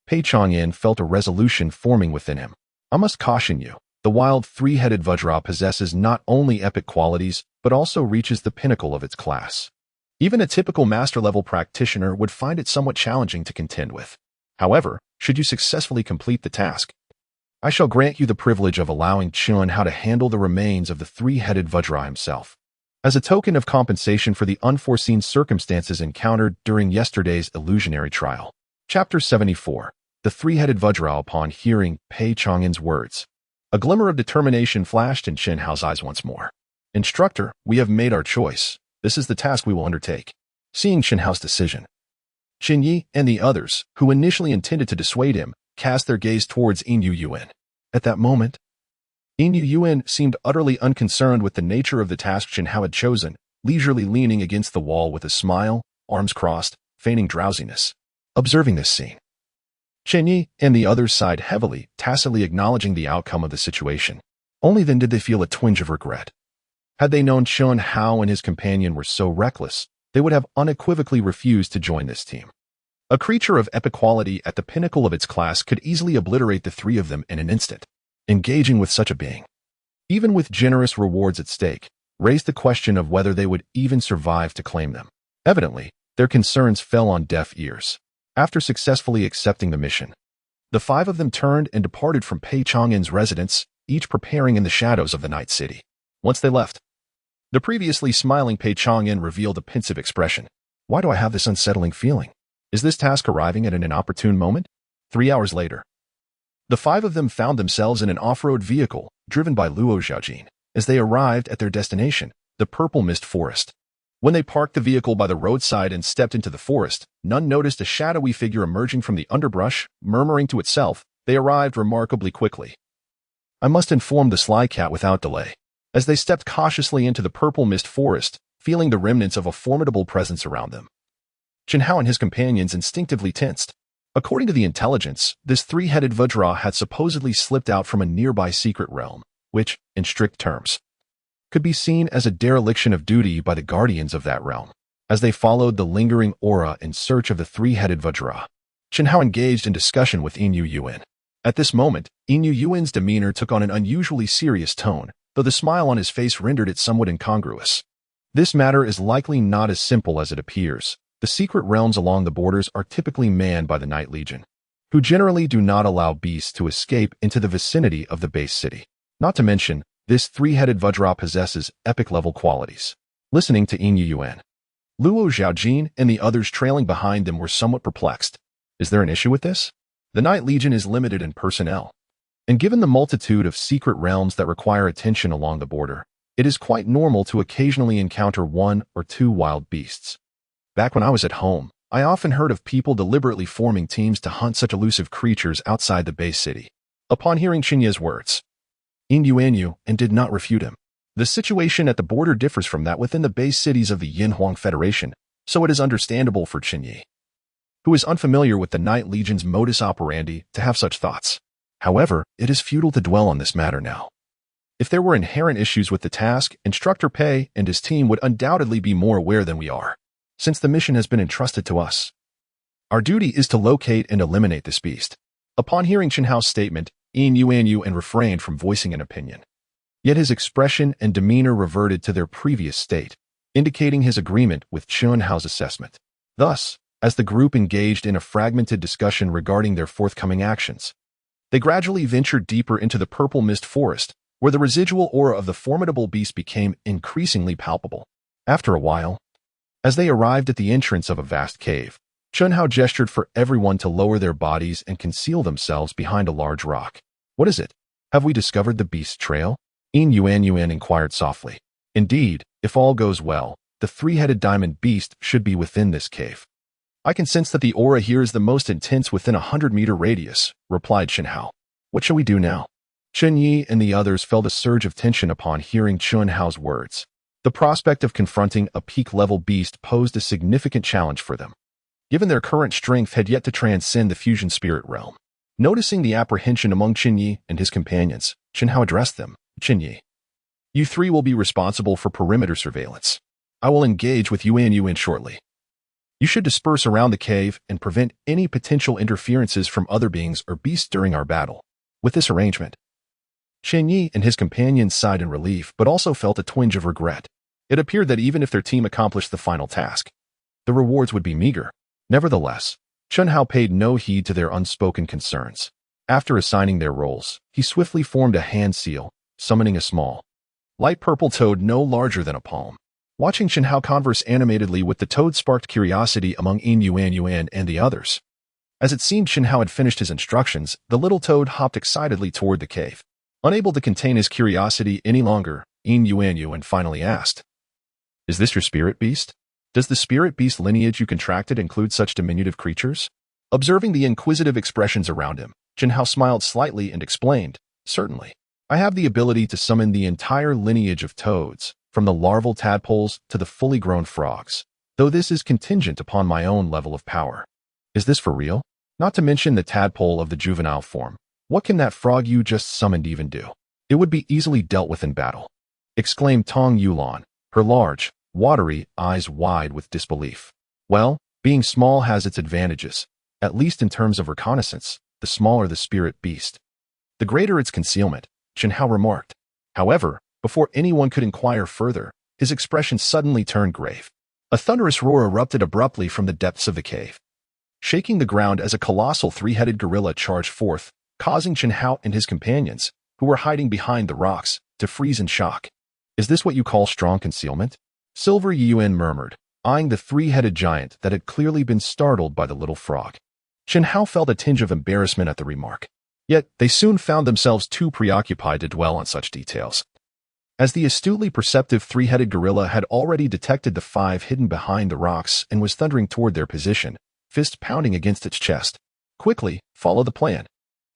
Pei Chongyin felt a resolution forming within him. I must caution you. The wild three-headed Vajra possesses not only epic qualities, but also reaches the pinnacle of its class. Even a typical master-level practitioner would find it somewhat challenging to contend with. However, should you successfully complete the task, I shall grant you the privilege of allowing Chun Hao to handle the remains of the three-headed Vajra himself, as a token of compensation for the unforeseen circumstances encountered during yesterday's illusionary trial. Chapter 74. The Three-Headed Vajra. Upon hearing Pei Chongyin's words, a glimmer of determination flashed in Chun Hao's eyes once more. Instructor, we have made our choice. This is the task we will undertake. Seeing Chun Hao's decision, Qin Yi and the others, who initially intended to dissuade him, cast their gaze towards Yin Yuan. At that moment, Yin Yuan seemed utterly unconcerned with the nature of the task Chun Hao had chosen, leisurely leaning against the wall with a smile, arms crossed, feigning drowsiness. Observing this scene, Chen Yi and the others sighed heavily, tacitly acknowledging the outcome of the situation. Only then did they feel a twinge of regret. Had they known Chen Hao and his companion were so reckless, they would have unequivocally refused to join this team. A creature of epic quality at the pinnacle of its class could easily obliterate the three of them in an instant. Engaging with such a being, even with generous rewards at stake, raised the question of whether they would even survive to claim them. Evidently, their concerns fell on deaf ears. After successfully accepting the mission, the five of them turned and departed from Pei Chang'an's residence, each preparing in the shadows of the night city. Once they left, the previously smiling Pei Chang'an revealed a pensive expression. Why do I have this unsettling feeling? Is this task arriving at an inopportune moment? 3 hours later, the five of them found themselves in an off-road vehicle, driven by Luo Xiaojin. As they arrived at their destination, the Purple Mist Forest. When they parked the vehicle by the roadside and stepped into the forest, none noticed a shadowy figure emerging from the underbrush, murmuring to itself. They arrived remarkably quickly. I must inform the sly cat without delay. As they stepped cautiously into the Purple Mist Forest, feeling the remnants of a formidable presence around them, Chen Hao and his companions instinctively tensed. According to the intelligence, this three-headed Vajra had supposedly slipped out from a nearby secret realm, which, in strict terms, could be seen as a dereliction of duty by the guardians of that realm. As they followed the lingering aura in search of the three-headed Vajra, Chen Hao engaged in discussion with Yin Yuan. At this moment, Yin Yuan's demeanor took on an unusually serious tone, though the smile on his face rendered it somewhat incongruous. This matter is likely not as simple as it appears. The secret realms along the borders are typically manned by the Night Legion, who generally do not allow beasts to escape into the vicinity of the base city. Not to mention, this three-headed Vajra possesses epic-level qualities. Listening to Yin Yuan, Luo Xiaojin and the others trailing behind them were somewhat perplexed. Is there an issue with this? The Night Legion is limited in personnel, and given the multitude of secret realms that require attention along the border, it is quite normal to occasionally encounter 1 or 2 wild beasts. Back when I was at home, I often heard of people deliberately forming teams to hunt such elusive creatures outside the base city. Upon hearing Chen Ye's words, Yin Yuan and did not refute him. The situation at the border differs from that within the base cities of the Yinhuang Federation, so it is understandable for Chen Yi, who is unfamiliar with the Night Legion's modus operandi, to have such thoughts. However, it is futile to dwell on this matter now. If there were inherent issues with the task, Instructor Pei and his team would undoubtedly be more aware than we are. Since the mission has been entrusted to us, our duty is to locate and eliminate this beast. Upon hearing Chen Hao's statement, Yin Yuan refrained from voicing an opinion. Yet his expression and demeanor reverted to their previous state, indicating his agreement with Chen Hao's assessment. Thus, as the group engaged in a fragmented discussion regarding their forthcoming actions, they gradually ventured deeper into the Purple Mist Forest, where the residual aura of the formidable beast became increasingly palpable. After a while, as they arrived at the entrance of a vast cave, Chen Hao gestured for everyone to lower their bodies and conceal themselves behind a large rock. What is it? Have we discovered the beast's trail? Yin Yuan inquired softly. Indeed, if all goes well, the three-headed diamond beast should be within this cave. I can sense that the aura here is the most intense within a 100-meter radius, replied Chen Hao. What shall we do now? Chen Yi and the others felt a surge of tension upon hearing Chen Hao's words. The prospect of confronting a peak-level beast posed a significant challenge for them, given their current strength had yet to transcend the fusion spirit realm. Noticing the apprehension among Chen Yi and his companions, Chen Hao addressed them. Chen Yi, you three will be responsible for perimeter surveillance. I will engage with Yuan shortly. You should disperse around the cave and prevent any potential interferences from other beings or beasts during our battle. With this arrangement, Chen Yi and his companions sighed in relief but also felt a twinge of regret. It appeared that even if their team accomplished the final task, the rewards would be meager. Nevertheless, Chen Hao paid no heed to their unspoken concerns. After assigning their roles, he swiftly formed a hand seal, summoning a small, light purple toad no larger than a palm. Watching Chen Hao converse animatedly with the toad sparked curiosity among Yin Yuan and the others. As it seemed Chen Hao had finished his instructions, the little toad hopped excitedly toward the cave. Unable to contain his curiosity any longer, Yin Yuan finally asked, Is this your spirit beast? Does the spirit beast lineage you contracted include such diminutive creatures? Observing the inquisitive expressions around him, Chen Hao smiled slightly and explained, Certainly. I have the ability to summon the entire lineage of toads, from the larval tadpoles to the fully grown frogs, though this is contingent upon my own level of power. Is this for real? Not to mention the tadpole of the juvenile form. What can that frog you just summoned even do? It would be easily dealt with in battle, exclaimed Tong Yulan, her large, watery eyes wide with disbelief. Well, being small has its advantages, at least in terms of reconnaissance. The smaller the spirit beast, the greater its concealment, Chen Hao remarked. However, before anyone could inquire further, his expression suddenly turned grave. A thunderous roar erupted abruptly from the depths of the cave, shaking the ground as a colossal three-headed gorilla charged forth, causing Chen Hao and his companions, who were hiding behind the rocks, to freeze in shock. Is this what you call strong concealment? Silver Yuan murmured, eyeing the three-headed giant that had clearly been startled by the little frog. Chen Hao felt a tinge of embarrassment at the remark. Yet, they soon found themselves too preoccupied to dwell on such details. As the astutely perceptive three-headed gorilla had already detected the five hidden behind the rocks and was thundering toward their position, fist pounding against its chest. Quickly, follow the plan.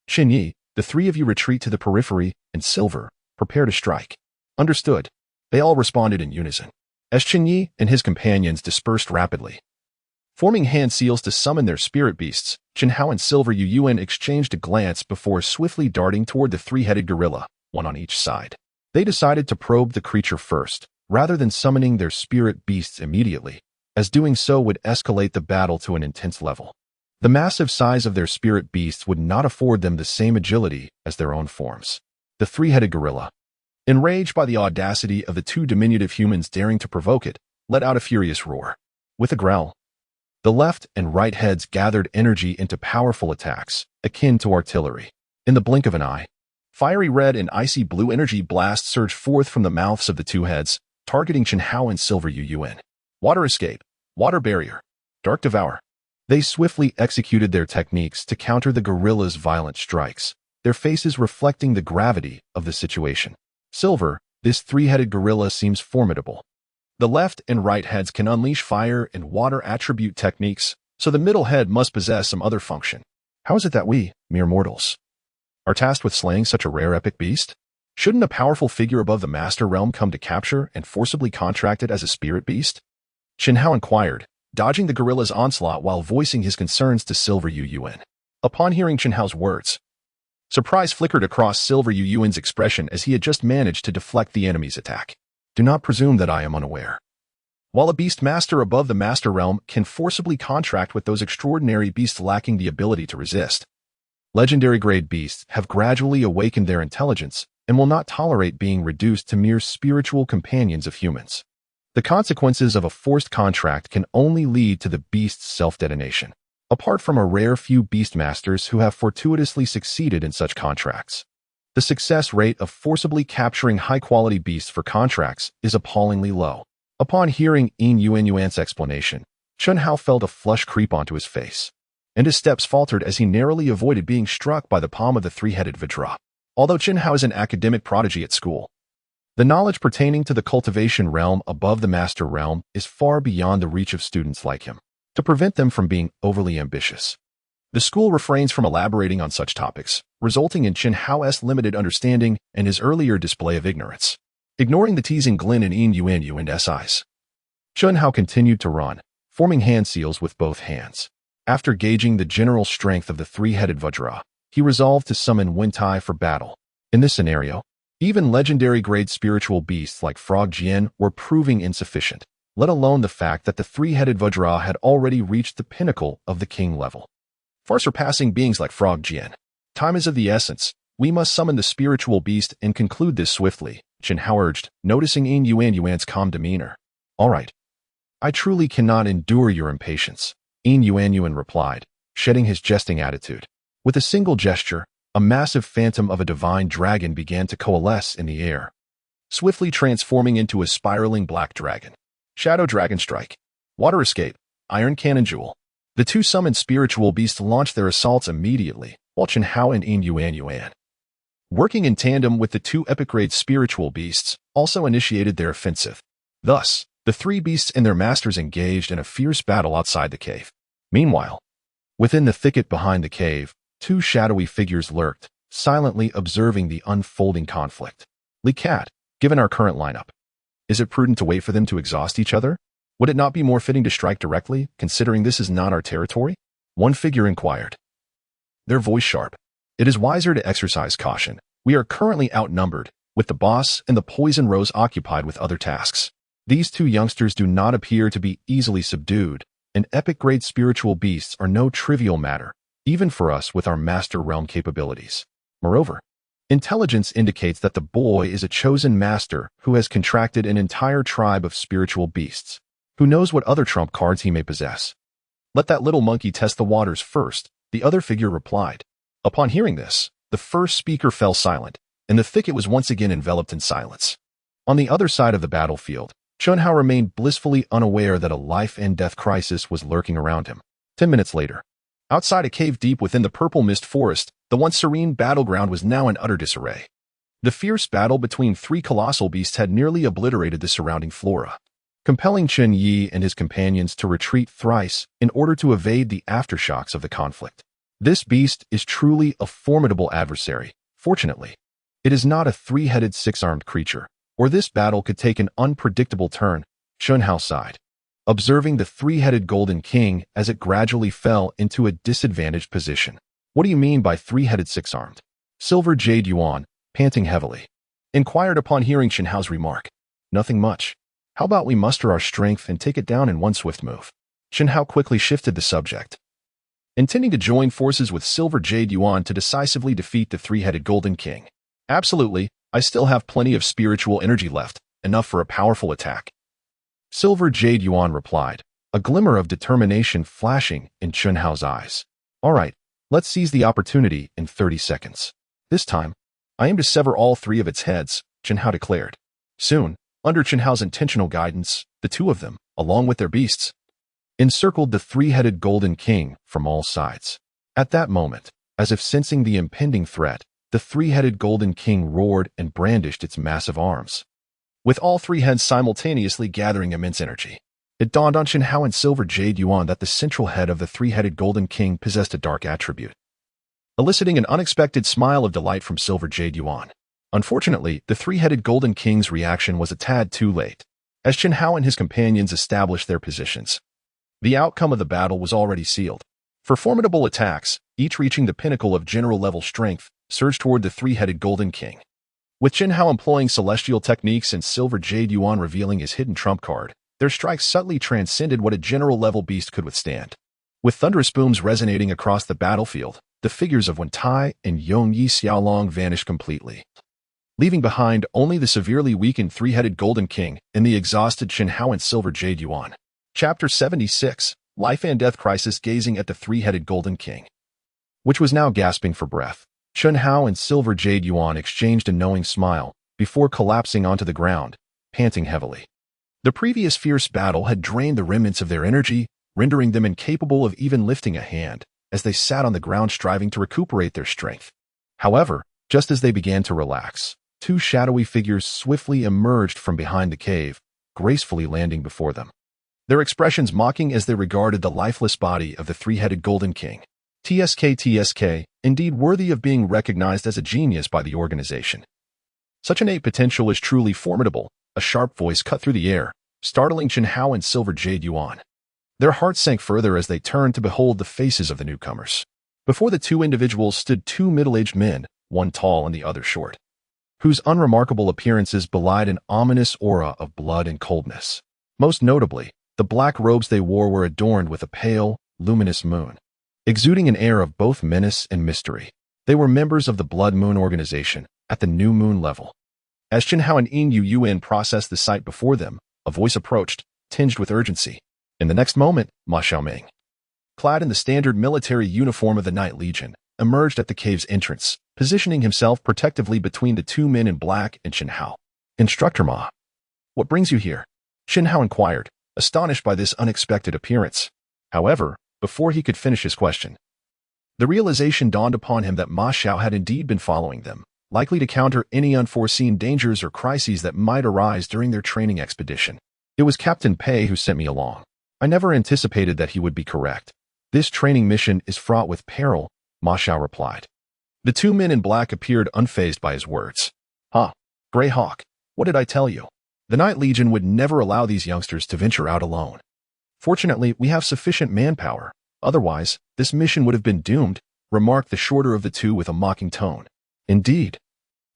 Qin Yi, the three of you retreat to the periphery, and Silver, prepare to strike. Understood. They all responded in unison. As Qin Yi and his companions dispersed rapidly, forming hand seals to summon their spirit beasts, Chen Hao and Silver Yuan exchanged a glance before swiftly darting toward the three-headed gorilla, one on each side. They decided to probe the creature first, rather than summoning their spirit beasts immediately, as doing so would escalate the battle to an intense level. The massive size of their spirit beasts would not afford them the same agility as their own forms. The three-headed gorilla, enraged by the audacity of the two diminutive humans daring to provoke it, let out a furious roar. With a growl, the left and right heads gathered energy into powerful attacks, akin to artillery. In the blink of an eye, fiery red and icy blue energy blasts surged forth from the mouths of the two heads, targeting Chen Hao and Silver Yuan. Water escape, water barrier, dark devour. They swiftly executed their techniques to counter the gorilla's violent strikes, their faces reflecting the gravity of the situation. Silver, this three-headed gorilla seems formidable. The left and right heads can unleash fire and water attribute techniques, so the middle head must possess some other function. How is it that we, mere mortals, are tasked with slaying such a rare epic beast? Shouldn't a powerful figure above the master realm come to capture and forcibly contract it as a spirit beast? Chen Hao inquired, dodging the gorilla's onslaught while voicing his concerns to Silver Yuan. Upon hearing Chen Hao's words, surprise flickered across Silver Yuan's expression as he had just managed to deflect the enemy's attack. Do not presume that I am unaware. While a beast master above the master realm can forcibly contract with those extraordinary beasts lacking the ability to resist, legendary grade beasts have gradually awakened their intelligence and will not tolerate being reduced to mere spiritual companions of humans. The consequences of a forced contract can only lead to the beast's self-detonation. Apart from a rare few beastmasters who have fortuitously succeeded in such contracts, the success rate of forcibly capturing high-quality beasts for contracts is appallingly low. Upon hearing Yuan's explanation, Chen Hao felt a flush creep onto his face, and his steps faltered as he narrowly avoided being struck by the palm of the three-headed Vajra. Although Chen Hao is an academic prodigy at school, the knowledge pertaining to the cultivation realm above the master realm is far beyond the reach of students like him. To prevent them from being overly ambitious, the school refrains from elaborating on such topics, resulting in Chen Hao's limited understanding and his earlier display of ignorance. Ignoring the teasing glint in Yuan's eyes, Chen Hao continued to run, forming hand seals with both hands. After gauging the general strength of the three-headed Vajra, he resolved to summon Wentai for battle. In this scenario, even legendary-grade spiritual beasts like Frog Jian were proving insufficient, let alone the fact that the three-headed Vajra had already reached the pinnacle of the king level. Far surpassing beings like Frog Jian. Time is of the essence. We must summon the spiritual beast and conclude this swiftly, Chen Hao urged, noticing Yuan's calm demeanor. All right. I truly cannot endure your impatience, Yuan replied, shedding his jesting attitude. With a single gesture, a massive phantom of a divine dragon began to coalesce in the air, swiftly transforming into a spiraling black dragon. Shadow Dragon Strike. Water Escape. Iron Cannon Jewel. The two summoned spiritual beasts launched their assaults immediately, while Chen Hao and Yuan, working in tandem with the two epic-grade spiritual beasts, also initiated their offensive. Thus, the three beasts and their masters engaged in a fierce battle outside the cave. Meanwhile, within the thicket behind the cave, two shadowy figures lurked, silently observing the unfolding conflict. Li Cat, given our current lineup, is it prudent to wait for them to exhaust each other? Would it not be more fitting to strike directly, considering this is not our territory? One figure inquired. their voice sharp. "It is wiser to exercise caution. We are currently outnumbered, with the boss and the poison rose occupied with other tasks. These two youngsters do not appear to be easily subdued, and epic-grade spiritual beasts are no trivial matter, even for us with our master realm capabilities. Moreover, intelligence indicates that the boy is a chosen master who has contracted an entire tribe of spiritual beasts. Who knows what other trump cards he may possess? Let that little monkey test the waters first," the other figure replied. Upon hearing this, the first speaker fell silent, and the thicket was once again enveloped in silence. On the other side of the battlefield, Chunhao remained blissfully unaware that a life-and-death crisis was lurking around him. 10 minutes later, outside a cave deep within the purple mist forest, the once serene battleground was now in utter disarray. The fierce battle between three colossal beasts had nearly obliterated the surrounding flora, compelling Chen Yi and his companions to retreat thrice in order to evade the aftershocks of the conflict. This beast is truly a formidable adversary. Fortunately, it is not a three-headed, six-armed creature, or this battle could take an unpredictable turn. Chunhao sighed, observing the three-headed Golden King as it gradually fell into a disadvantaged position. "What do you mean by three-headed, six-armed?" Silver Jade Yuan, panting heavily, inquired upon hearing Chunhao's remark. "Nothing much. How about we muster our strength and take it down in one swift move?" Chunhao quickly shifted the subject, intending to join forces with Silver Jade Yuan to decisively defeat the three-headed Golden King. "Absolutely, I still have plenty of spiritual energy left, enough for a powerful attack," Silver Jade Yuan replied, a glimmer of determination flashing in Chunhao's eyes. "All right, let's seize the opportunity in 30 seconds. This time, I aim to sever all three of its heads," Chunhao declared. Soon, under Chunhao's intentional guidance, the two of them, along with their beasts, encircled the three-headed Golden King from all sides. At that moment, as if sensing the impending threat, the three-headed Golden King roared and brandished its massive arms, with all three heads simultaneously gathering immense energy. It dawned on Chunhao and Silver Jade Yuan that the central head of the three-headed Golden King possessed a dark attribute, eliciting an unexpected smile of delight from Silver Jade Yuan. Unfortunately, the three-headed Golden King's reaction was a tad too late. As Chunhao and his companions established their positions, the outcome of the battle was already sealed. For formidable attacks, each reaching the pinnacle of general-level strength, surged toward the three-headed Golden King. With Chunhao employing celestial techniques and Silver Jade Yuan revealing his hidden trump card, their strikes subtly transcended what a general-level beast could withstand. With thunderous booms resonating across the battlefield, the figures of Wen Tai and Yong Yi Xiaolong vanished completely, leaving behind only the severely weakened three-headed Golden King and the exhausted Chunhao and Silver Jade Yuan. Chapter 76, Life and Death Crisis. Gazing at the three-headed Golden King, which was now gasping for breath, Chunhao and Silver Jade Yuan exchanged a knowing smile before collapsing onto the ground, panting heavily. The previous fierce battle had drained the remnants of their energy, rendering them incapable of even lifting a hand as they sat on the ground striving to recuperate their strength. However, just as they began to relax, two shadowy figures swiftly emerged from behind the cave, gracefully landing before them, their expressions mocking as they regarded the lifeless body of the three-headed Golden King. TSK, indeed worthy of being recognized as a genius by the organization. Such innate potential is truly formidable, a sharp voice cut through the air, startling Chunhao and Silver Jade Yuan. Their hearts sank further as they turned to behold the faces of the newcomers. Before the two individuals stood two middle-aged men, one tall and the other short, whose unremarkable appearances belied an ominous aura of blood and coldness. Most notably, the black robes they wore were adorned with a pale, luminous moon, exuding an air of both menace and mystery. They were members of the Blood Moon organization at the New Moon level. As Chunhao and Yin Yuen processed the sight before them, a voice approached, tinged with urgency. In the next moment, Ma Xiaoming, clad in the standard military uniform of the Night Legion, emerged at the cave's entrance, positioning himself protectively between the two men in black and Chunhao. "Instructor Ma, what brings you here?" Chunhao inquired, astonished by this unexpected appearance. However, before he could finish his question, the realization dawned upon him that Ma Xiao had indeed been following them, likely to counter any unforeseen dangers or crises that might arise during their training expedition. "It was Captain Pei who sent me along. I never anticipated that he would be correct. This training mission is fraught with peril," Ma Xiao replied. The two men in black appeared unfazed by his words. "Huh, Grey Hawk, what did I tell you? The Night Legion would never allow these youngsters to venture out alone. Fortunately, we have sufficient manpower. Otherwise, this mission would have been doomed," remarked the shorter of the two with a mocking tone. Indeed.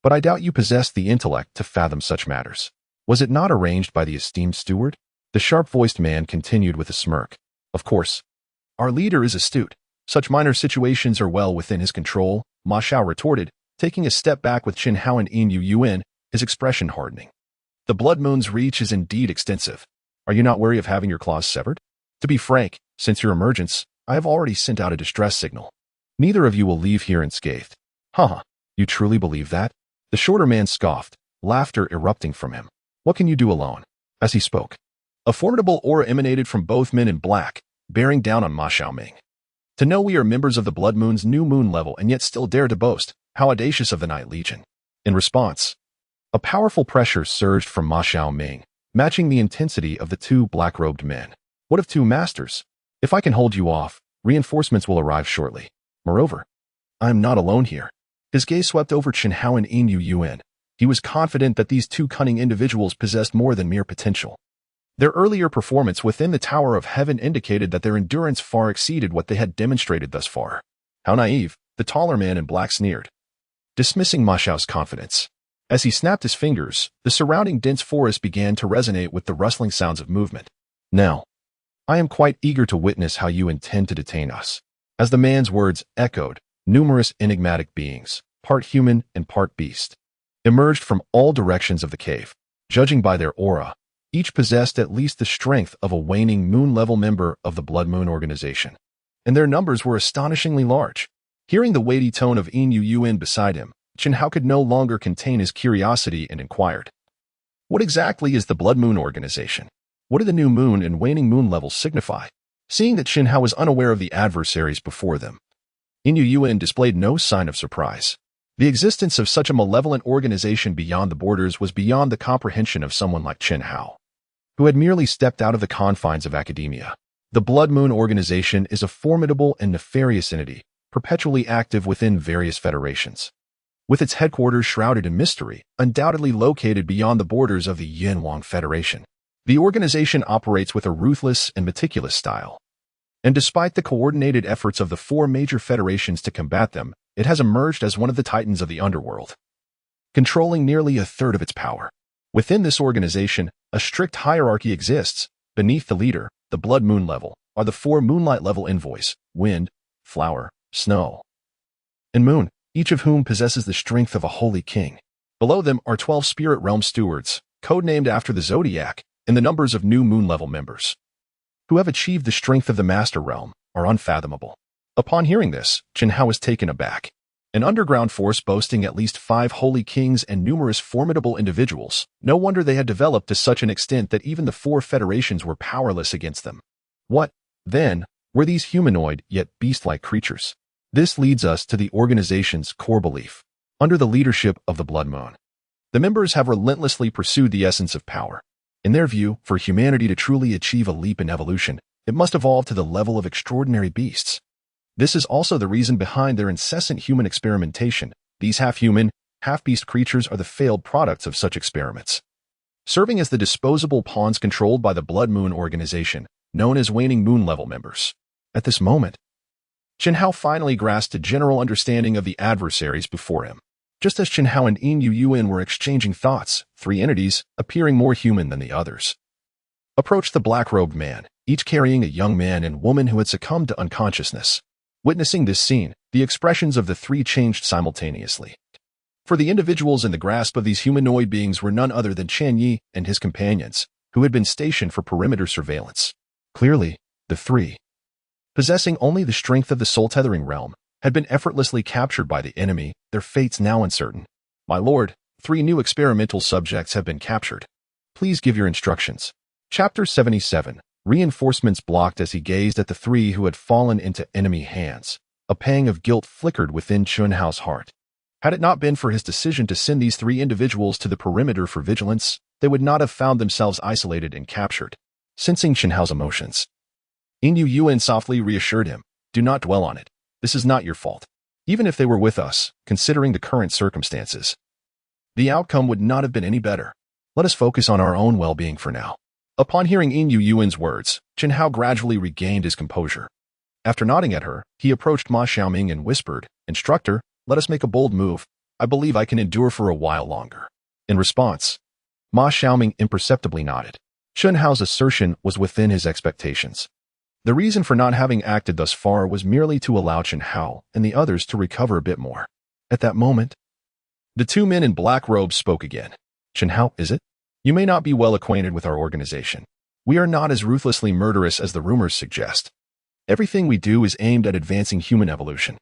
But I doubt you possess the intellect to fathom such matters. Was it not arranged by the esteemed steward? The sharp-voiced man continued with a smirk. Of course. Our leader is astute. Such minor situations are well within his control, Ma Xiao retorted, taking a step back with Qin Hao and Yin Yuan, his expression hardening. The Blood Moon's reach is indeed extensive. Are you not wary of having your claws severed? To be frank, since your emergence, I have already sent out a distress signal. Neither of you will leave here unscathed. Haha, you truly believe that? The shorter man scoffed, laughter erupting from him. What can you do alone? As he spoke, a formidable aura emanated from both men in black, bearing down on Ma Xiaoming. To know we are members of the Blood Moon's new moon level and yet still dare to boast, how audacious of the Night Legion. In response, a powerful pressure surged from Ma Xiaoming, matching the intensity of the two black-robed men. What of two masters? If I can hold you off, reinforcements will arrive shortly. Moreover, I am not alone here. His gaze swept over Qin Hao and Yin Yuan. He was confident that these two cunning individuals possessed more than mere potential. Their earlier performance within the Tower of Heaven indicated that their endurance far exceeded what they had demonstrated thus far. How naive, the taller man in black sneered, dismissing Ma Xiao's confidence. As he snapped his fingers, the surrounding dense forest began to resonate with the rustling sounds of movement. Now, I am quite eager to witness how you intend to detain us. As the man's words echoed, numerous enigmatic beings, part human and part beast, emerged from all directions of the cave. Judging by their aura, each possessed at least the strength of a waning moon-level member of the Blood Moon organization, and their numbers were astonishingly large. Hearing the weighty tone of Yin Yuan beside him, Qin Hao could no longer contain his curiosity and inquired, what exactly is the Blood Moon organization? What do the new moon and waning moon levels signify? Seeing that Qin Hao was unaware of the adversaries before them, Yin Yuan displayed no sign of surprise. The existence of such a malevolent organization beyond the borders was beyond the comprehension of someone like Qin Hao, who had merely stepped out of the confines of academia. The Blood Moon organization is a formidable and nefarious entity, perpetually active within various federations. With its headquarters shrouded in mystery, undoubtedly located beyond the borders of the Yinwang Federation, the organization operates with a ruthless and meticulous style. And despite the coordinated efforts of the four major federations to combat them, it has emerged as one of the titans of the underworld, controlling nearly a third of its power. Within this organization, a strict hierarchy exists. Beneath the leader, the Blood Moon level, are the four Moonlight level envoys, Wind, Flower, Snow, and Moon, each of whom possesses the strength of a holy king. Below them are 12 Spirit Realm stewards, codenamed after the Zodiac, and the numbers of new Moon level members, who have achieved the strength of the Master Realm, are unfathomable. Upon hearing this, Qin Hao was taken aback. An underground force boasting at least 5 holy kings and numerous formidable individuals. No wonder they had developed to such an extent that even the 4 federations were powerless against them. What, then, were these humanoid yet beast-like creatures? This leads us to the organization's core belief. Under the leadership of the Blood Moon, the members have relentlessly pursued the essence of power. In their view, for humanity to truly achieve a leap in evolution, it must evolve to the level of extraordinary beasts. This is also the reason behind their incessant human experimentation. These half-human, half-beast creatures are the failed products of such experiments, serving as the disposable pawns controlled by the Blood Moon organization, known as waning moon level members. At this moment, Qin Hao finally grasped a general understanding of the adversaries before him. Just as Qin Hao and Yin Yuan were exchanging thoughts, 3 entities, appearing more human than the others, approached the black-robed man, each carrying a young man and woman who had succumbed to unconsciousness. Witnessing this scene, the expressions of the 3 changed simultaneously. For the individuals in the grasp of these humanoid beings were none other than Chen Yi and his companions, who had been stationed for perimeter surveillance. Clearly, the 3, possessing only the strength of the soul-tethering realm, had been effortlessly captured by the enemy, their fates now uncertain. My lord, 3 new experimental subjects have been captured. Please give your instructions. Chapter 77. Reinforcements blocked as he gazed at the 3 who had fallen into enemy hands. A pang of guilt flickered within Qin Hao's heart. Had it not been for his decision to send these 3 individuals to the perimeter for vigilance, they would not have found themselves isolated and captured. Sensing Qin Hao's emotions, Yin Yuan softly reassured him, do not dwell on it. This is not your fault. Even if they were with us, considering the current circumstances, the outcome would not have been any better. Let us focus on our own well-being for now. Upon hearing Yin Yuan's words, Qin Hao gradually regained his composure. After nodding at her, he approached Ma Xiaoming and whispered, "Instructor, let us make a bold move. I believe I can endure for a while longer." In response, Ma Xiaoming imperceptibly nodded. Chen Hao's assertion was within his expectations. The reason for not having acted thus far was merely to allow Chen Hao and the others to recover a bit more. At that moment, the two men in black robes spoke again. "Chen Hao, is it? You may not be well acquainted with our organization. We are not as ruthlessly murderous as the rumors suggest. Everything we do is aimed at advancing human evolution.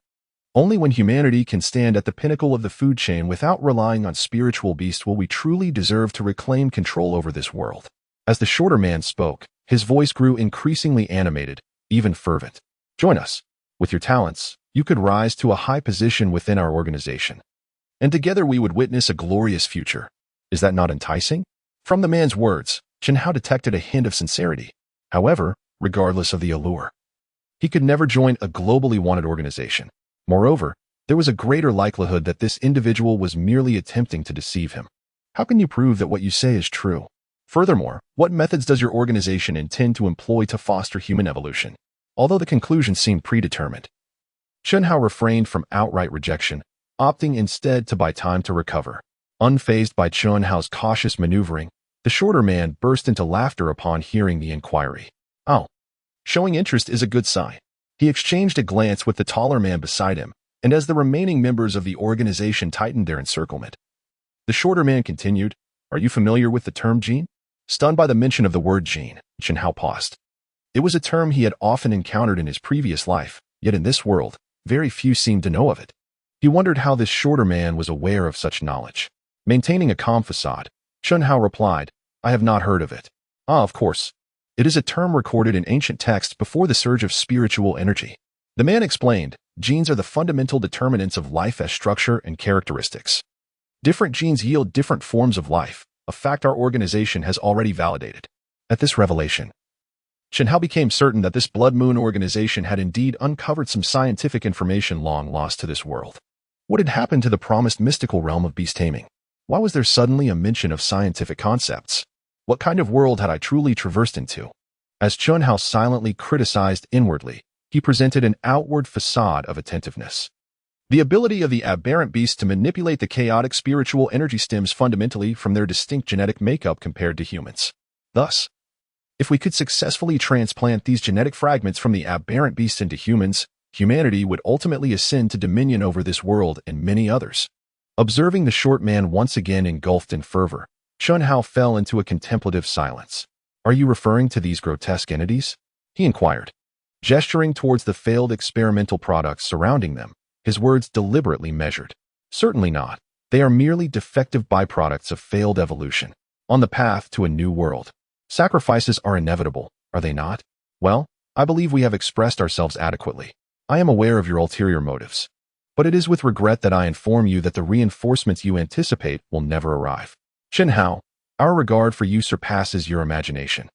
Only when humanity can stand at the pinnacle of the food chain without relying on spiritual beasts will we truly deserve to reclaim control over this world." As the shorter man spoke, his voice grew increasingly animated, even fervent. "Join us. With your talents, you could rise to a high position within our organization. And together we would witness a glorious future. Is that not enticing?" From the man's words, Chen Hao detected a hint of sincerity. However, regardless of the allure, he could never join a globally wanted organization. Moreover, there was a greater likelihood that this individual was merely attempting to deceive him. How can you prove that what you say is true? Furthermore, what methods does your organization intend to employ to foster human evolution? Although the conclusion seemed predetermined, Chen Hao refrained from outright rejection, opting instead to buy time to recover. Unfazed by Chen Hao's cautious maneuvering, the shorter man burst into laughter upon hearing the inquiry. "Oh, showing interest is a good sign." He exchanged a glance with the taller man beside him, and as the remaining members of the organization tightened their encirclement, the shorter man continued, "Are you familiar with the term gene?" Stunned by the mention of the word gene, Chen Hao paused. It was a term he had often encountered in his previous life, yet in this world, very few seemed to know of it. He wondered how this shorter man was aware of such knowledge. Maintaining a calm facade, Chen Hao replied, "I have not heard of it." "Ah, of course. It is a term recorded in ancient texts before the surge of spiritual energy." The man explained, "Genes are the fundamental determinants of life as structure and characteristics. Different genes yield different forms of life, a fact our organization has already validated." At this revelation, Chen Hao became certain that this Blood Moon organization had indeed uncovered some scientific information long lost to this world. What had happened to the promised mystical realm of beast taming? Why was there suddenly a mention of scientific concepts? What kind of world had I truly traversed into? As Chen Hao silently criticized inwardly, he presented an outward facade of attentiveness. The ability of the aberrant beasts to manipulate the chaotic spiritual energy stems fundamentally from their distinct genetic makeup compared to humans. Thus, if we could successfully transplant these genetic fragments from the aberrant beasts into humans, humanity would ultimately ascend to dominion over this world and many others. Observing the short man once again engulfed in fervor, Chen Hao fell into a contemplative silence. "Are you referring to these grotesque entities?" he inquired, gesturing towards the failed experimental products surrounding them, his words deliberately measured. "Certainly not. They are merely defective byproducts of failed evolution, on the path to a new world. Sacrifices are inevitable, are they not? Well, I believe we have expressed ourselves adequately. I am aware of your ulterior motives, but it is with regret that I inform you that the reinforcements you anticipate will never arrive. Chen Hao, our regard for you surpasses your imagination.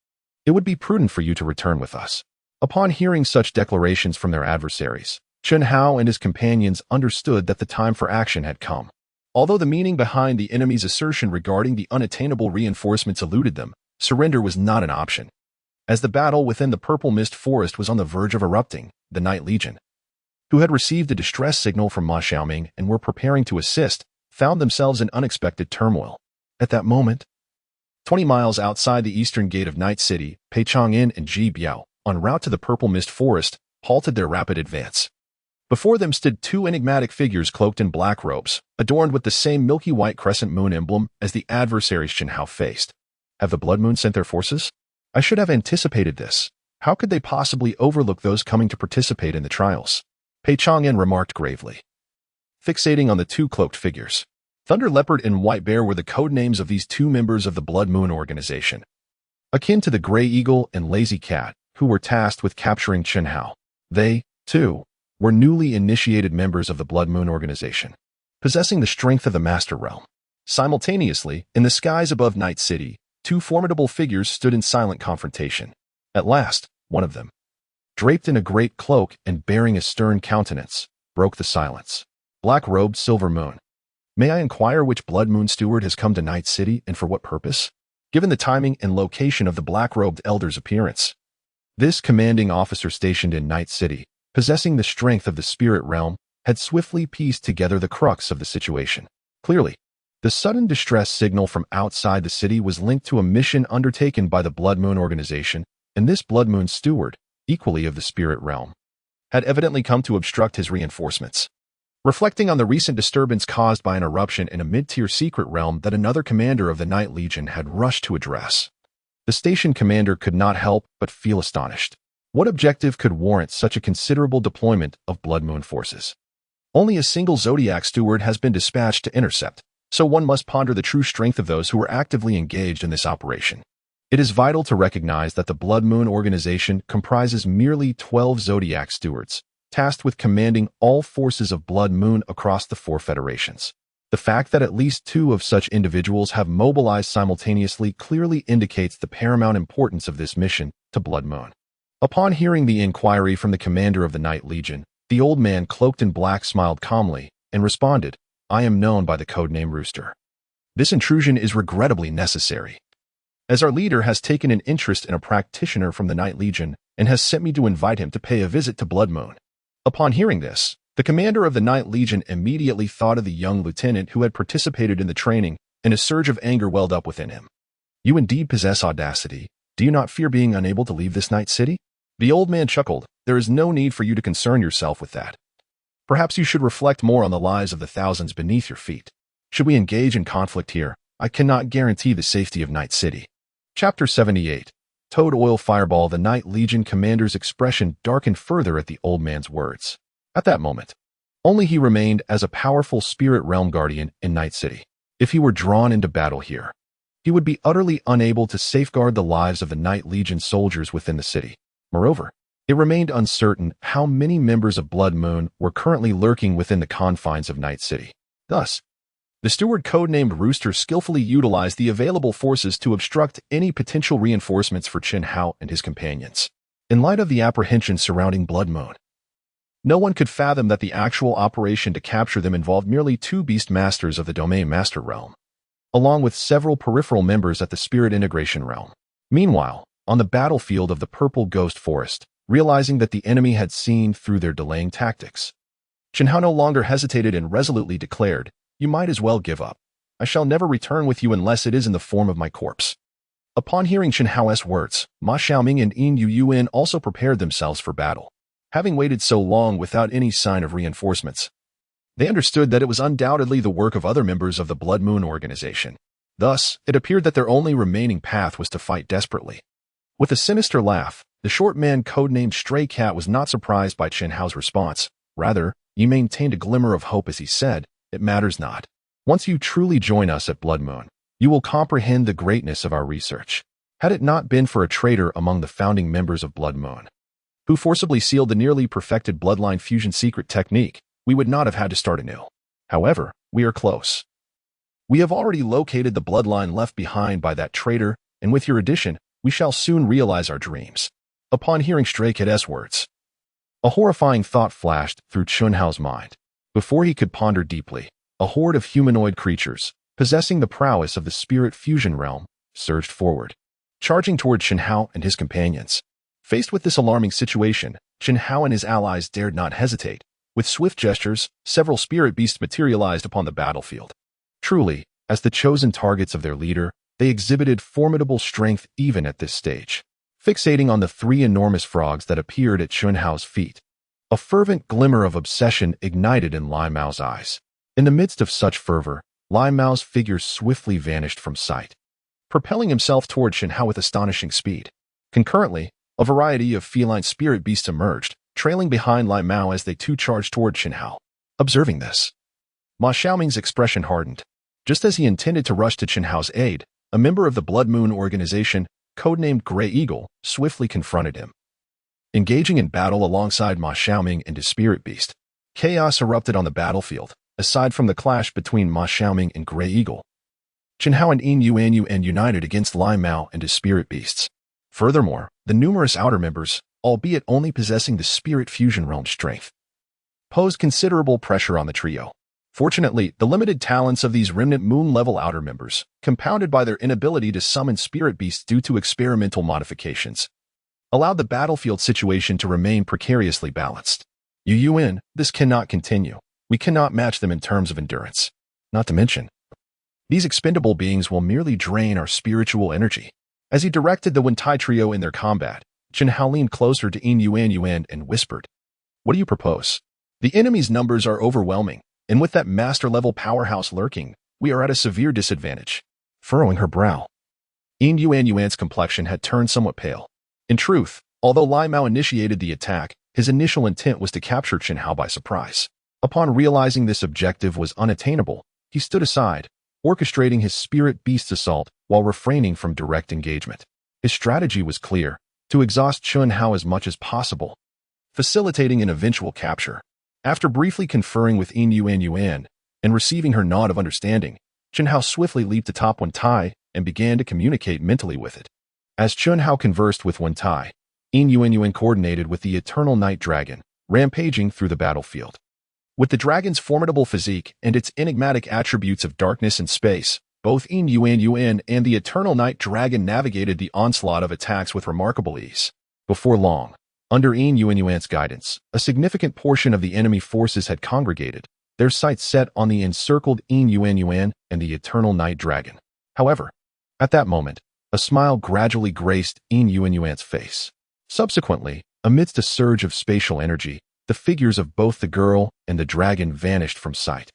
It would be prudent for you to return with us." Upon hearing such declarations from their adversaries, Chen Hao and his companions understood that the time for action had come. Although the meaning behind the enemy's assertion regarding the unattainable reinforcements eluded them, surrender was not an option. As the battle within the Purple Mist Forest was on the verge of erupting, the Night Legion, who had received a distress signal from Ma Xiaoming and were preparing to assist, found themselves in unexpected turmoil. At that moment, 20 miles outside the eastern gate of Night City, Pei Chang'an and Ji Biao, en route to the Purple Mist Forest, halted their rapid advance. Before them stood two enigmatic figures cloaked in black robes, adorned with the same milky white crescent moon emblem as the adversaries Chen Hao faced. Have the Blood Moon sent their forces? I should have anticipated this. How could they possibly overlook those coming to participate in the trials? Pei Chang'an remarked gravely, fixating on the two cloaked figures. Thunder Leopard and White Bear were the code names of these two members of the Blood Moon organization, akin to the Gray Eagle and Lazy Cat, who were tasked with capturing Chen Hao. They, too, were newly initiated members of the Blood Moon organization, possessing the strength of the Master Realm. Simultaneously, in the skies above Night City, two formidable figures stood in silent confrontation. At last, one of them, draped in a great cloak and bearing a stern countenance, broke the silence. Black-robed Silver Moon. May I inquire which Blood Moon steward has come to Night City and for what purpose? Given the timing and location of the black-robed elder's appearance, this commanding officer stationed in Night City possessing the strength of the spirit realm, had swiftly pieced together the crux of the situation. Clearly, the sudden distress signal from outside the city was linked to a mission undertaken by the Blood Moon organization, and this Blood Moon steward, equally of the spirit realm, had evidently come to obstruct his reinforcements. Reflecting on the recent disturbance caused by an eruption in a mid-tier secret realm that another commander of the Night Legion had rushed to address, the station commander could not help but feel astonished. What objective could warrant such a considerable deployment of Blood Moon forces? Only a single Zodiac steward has been dispatched to intercept, so one must ponder the true strength of those who were actively engaged in this operation. It is vital to recognize that the Blood Moon organization comprises merely 12 Zodiac stewards, tasked with commanding all forces of Blood Moon across the 4 federations. The fact that at least 2 of such individuals have mobilized simultaneously clearly indicates the paramount importance of this mission to Blood Moon. Upon hearing the inquiry from the commander of the Night Legion, the old man cloaked in black smiled calmly and responded, "I am known by the codename Rooster. This intrusion is regrettably necessary, as our leader has taken an interest in a practitioner from the Night Legion and has sent me to invite him to pay a visit to Blood Moon." Upon hearing this, the commander of the Night Legion immediately thought of the young lieutenant who had participated in the training, and a surge of anger welled up within him. "You indeed possess audacity. Do you not fear being unable to leave this night city?" The old man chuckled. "There is no need for you to concern yourself with that. Perhaps you should reflect more on the lives of the thousands beneath your feet. Should we engage in conflict here, I cannot guarantee the safety of Night City." Chapter 78. Toad Oil Fireball. The Night Legion commander's expression darkened further at the old man's words. At that moment, only he remained as a powerful spirit realm guardian in Night City. If he were drawn into battle here, he would be utterly unable to safeguard the lives of the Night Legion soldiers within the city. Moreover, it remained uncertain how many members of Blood Moon were currently lurking within the confines of Night City. Thus, the steward codenamed Rooster skillfully utilized the available forces to obstruct any potential reinforcements for Chen Hao and his companions. In light of the apprehension surrounding Blood Moon, no one could fathom that the actual operation to capture them involved merely 2 beast masters of the Domain Master realm, along with several peripheral members at the Spirit Integration realm. Meanwhile, on the battlefield of the Purple Ghost Forest, realizing that the enemy had seen through their delaying tactics, Chen Hao no longer hesitated and resolutely declared, "You might as well give up. I shall never return with you unless it is in the form of my corpse." Upon hearing Chen Hao's words, Ma Xiaoming and Yin Yuan also prepared themselves for battle. Having waited so long without any sign of reinforcements, they understood that it was undoubtedly the work of other members of the Blood Moon organization. Thus, it appeared that their only remaining path was to fight desperately. With a sinister laugh, the short man codenamed Stray Cat was not surprised by Chen Hao's response. Rather, he maintained a glimmer of hope as he said, "It matters not. Once you truly join us at Blood Moon, you will comprehend the greatness of our research. Had it not been for a traitor among the founding members of Blood Moon, who forcibly sealed the nearly perfected bloodline fusion secret technique, we would not have had to start anew. However, we are close. We have already located the bloodline left behind by that traitor, and with your addition, we shall soon realize our dreams." Upon hearing Stray Cat's words, a horrifying thought flashed through Chen Hao's mind. Before he could ponder deeply, a horde of humanoid creatures, possessing the prowess of the spirit fusion realm, surged forward, charging toward Chen Hao and his companions. Faced with this alarming situation, Chen Hao and his allies dared not hesitate. With swift gestures, several spirit beasts materialized upon the battlefield. Truly, as the chosen targets of their leader, they exhibited formidable strength even at this stage. Fixating on the 3 enormous frogs that appeared at Chen Hao's feet, a fervent glimmer of obsession ignited in Lai Mao's eyes. In the midst of such fervor, Lai Mao's figure swiftly vanished from sight, propelling himself toward Chen Hao with astonishing speed. Concurrently, a variety of feline spirit beasts emerged, trailing behind Lai Mao as they too charged toward Chen Hao. Observing this, Ma Xiaoming's expression hardened. Just as he intended to rush to Chen Hao's aid, a member of the Blood Moon organization, codenamed Grey Eagle, swiftly confronted him. Engaging in battle alongside Ma Xiaoming and his spirit beast, chaos erupted on the battlefield. Aside from the clash between Ma Xiaoming and Grey Eagle, Chen Hao and Yin Yuan united against Lai Mao and his spirit beasts. Furthermore, the numerous outer members, albeit only possessing the spirit fusion realm strength, posed considerable pressure on the trio. Fortunately, the limited talents of these remnant moon-level outer members, compounded by their inability to summon spirit beasts due to experimental modifications, allowed the battlefield situation to remain precariously balanced. Yu Yuan, this cannot continue. We cannot match them in terms of endurance. Not to mention, these expendable beings will merely drain our spiritual energy. As he directed the Wentai trio in their combat, Chen Hao leaned closer to Yin Yuan and whispered, "What do you propose? The enemy's numbers are overwhelming, and with that master-level powerhouse lurking, we are at a severe disadvantage." Furrowing her brow, Yin Yuan's complexion had turned somewhat pale. In truth, although Lai Mao initiated the attack, his initial intent was to capture Chen Hao by surprise. Upon realizing this objective was unattainable, he stood aside, orchestrating his spirit beast assault while refraining from direct engagement. His strategy was clear: to exhaust Chen Hao as much as possible, facilitating an eventual capture. After briefly conferring with Yin Yuan and receiving her nod of understanding, Chen Hao swiftly leaped atop Wentai and began to communicate mentally with it. As Chen Hao conversed with Wentai, Yin Yuan coordinated with the Eternal Night Dragon, rampaging through the battlefield. With the dragon's formidable physique and its enigmatic attributes of darkness and space, both Yin Yuan and the Eternal Night Dragon navigated the onslaught of attacks with remarkable ease. Before long, under Yin Yuan's guidance, a significant portion of the enemy forces had congregated, their sights set on the encircled Yin Yuan and the Eternal Night Dragon. However, at that moment, a smile gradually graced Yin Yuan's face. Subsequently, amidst a surge of spatial energy, the figures of both the girl and the dragon vanished from sight.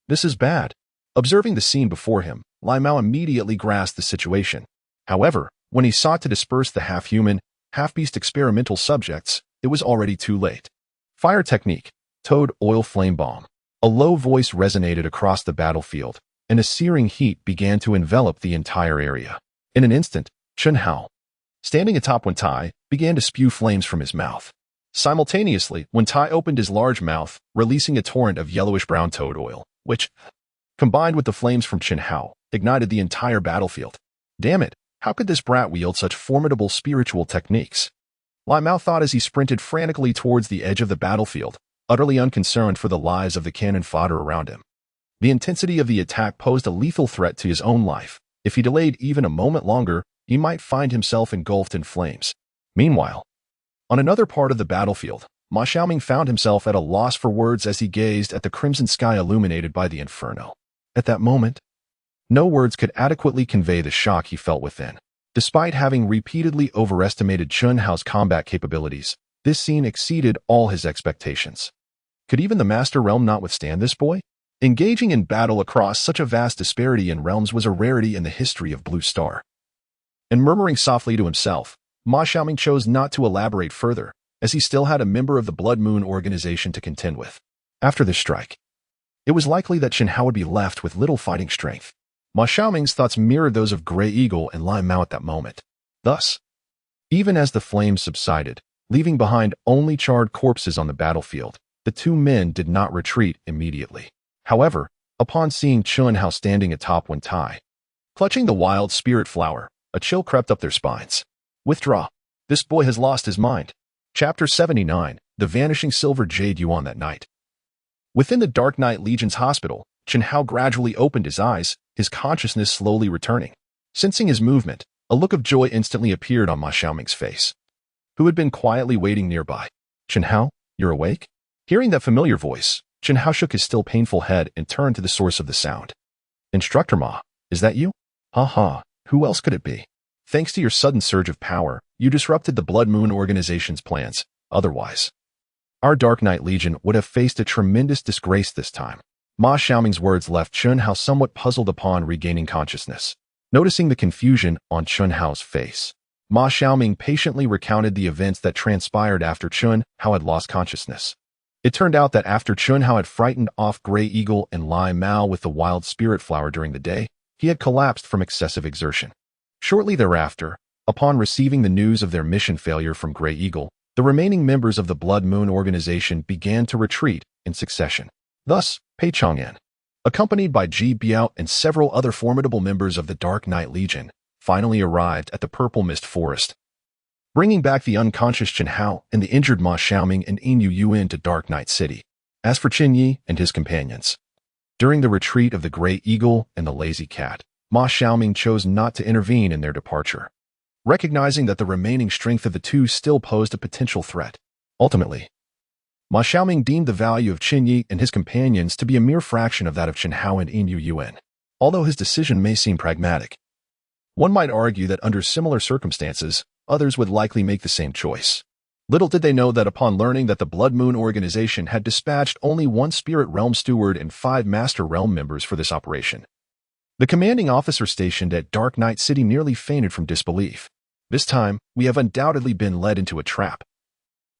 This is bad. Observing the scene before him, Lai Mao immediately grasped the situation. However, when he sought to disperse the half-human, half-beast experimental subjects, it was already too late. Fire technique, Toad Oil Flame Bomb. A low voice resonated across the battlefield, and a searing heat began to envelop the entire area. In an instant, Chen Hao, standing atop Wentai, began to spew flames from his mouth. Simultaneously, Wentai opened his large mouth, releasing a torrent of yellowish-brown toad oil, which, combined with the flames from Chen Hao, ignited the entire battlefield. Damn it, how could this brat wield such formidable spiritual techniques? Lai Mao thought as he sprinted frantically towards the edge of the battlefield, utterly unconcerned for the lives of the cannon fodder around him. The intensity of the attack posed a lethal threat to his own life. If he delayed even a moment longer, he might find himself engulfed in flames. Meanwhile, on another part of the battlefield, Ma Xiaoming found himself at a loss for words as he gazed at the crimson sky illuminated by the inferno. At that moment, no words could adequately convey the shock he felt within. Despite having repeatedly overestimated Chen Hao's combat capabilities, this scene exceeded all his expectations. Could even the Master Realm not withstand this boy? Engaging in battle across such a vast disparity in realms was a rarity in the history of Blue Star. And murmuring softly to himself, Ma Xiaoming chose not to elaborate further, as he still had a member of the Blood Moon organization to contend with. After this strike, it was likely that Chen Hao would be left with little fighting strength. Ma Xiaoming's thoughts mirrored those of Grey Eagle and Lai Mao at that moment. Thus, even as the flames subsided, leaving behind only charred corpses on the battlefield, the two men did not retreat immediately. However, upon seeing Chen Hao standing atop Wentai, clutching the wild spirit flower, a chill crept up their spines. Withdraw. This boy has lost his mind. Chapter 79, The Vanishing Silver Jade Yuan that night. Within the Dark Knight Legion's hospital, Chen Hao gradually opened his eyes, his consciousness slowly returning. Sensing his movement, a look of joy instantly appeared on Ma Xiaoming's face, who had been quietly waiting nearby. Chen Hao, you're awake? Hearing that familiar voice, Chen Hao shook his still painful head and turned to the source of the sound. Instructor Ma, is that you? Ha, who else could it be? Thanks to your sudden surge of power, you disrupted the Blood Moon organization's plans. Otherwise, our Dark Knight Legion would have faced a tremendous disgrace this time. Ma Xiaoming's words left Chen Hao somewhat puzzled upon regaining consciousness. Noticing the confusion on Chen Hao's face, Ma Xiaoming patiently recounted the events that transpired after Chen Hao had lost consciousness. It turned out that after Chen Hao had frightened off Grey Eagle and Lai Mao with the wild spirit flower during the day, he had collapsed from excessive exertion. Shortly thereafter, upon receiving the news of their mission failure from Grey Eagle, the remaining members of the Blood Moon organization began to retreat in succession. Thus, Pei Chang'an, accompanied by Ji Biao and several other formidable members of the Dark Knight Legion, finally arrived at the Purple Mist Forest, bringing back the unconscious Chen Hao and the injured Ma Xiaoming and Yin Yuan to Dark Knight City. As for Qin Yi and his companions, during the retreat of the Grey Eagle and the Lazy Cat, Ma Xiaoming chose not to intervene in their departure. recognizing that the remaining strength of the two still posed a potential threat. Ultimately, Ma Xiaoming deemed the value of Qin Yi and his companions to be a mere fraction of that of Chen Hao and Yin Yuan. Although his decision may seem pragmatic, one might argue that under similar circumstances, others would likely make the same choice. Little did they know that upon learning that the Blood Moon organization had dispatched only one Spirit Realm steward and 5 Master Realm members for this operation, the commanding officer stationed at Dark Knight City nearly fainted from disbelief. This time, we have undoubtedly been led into a trap.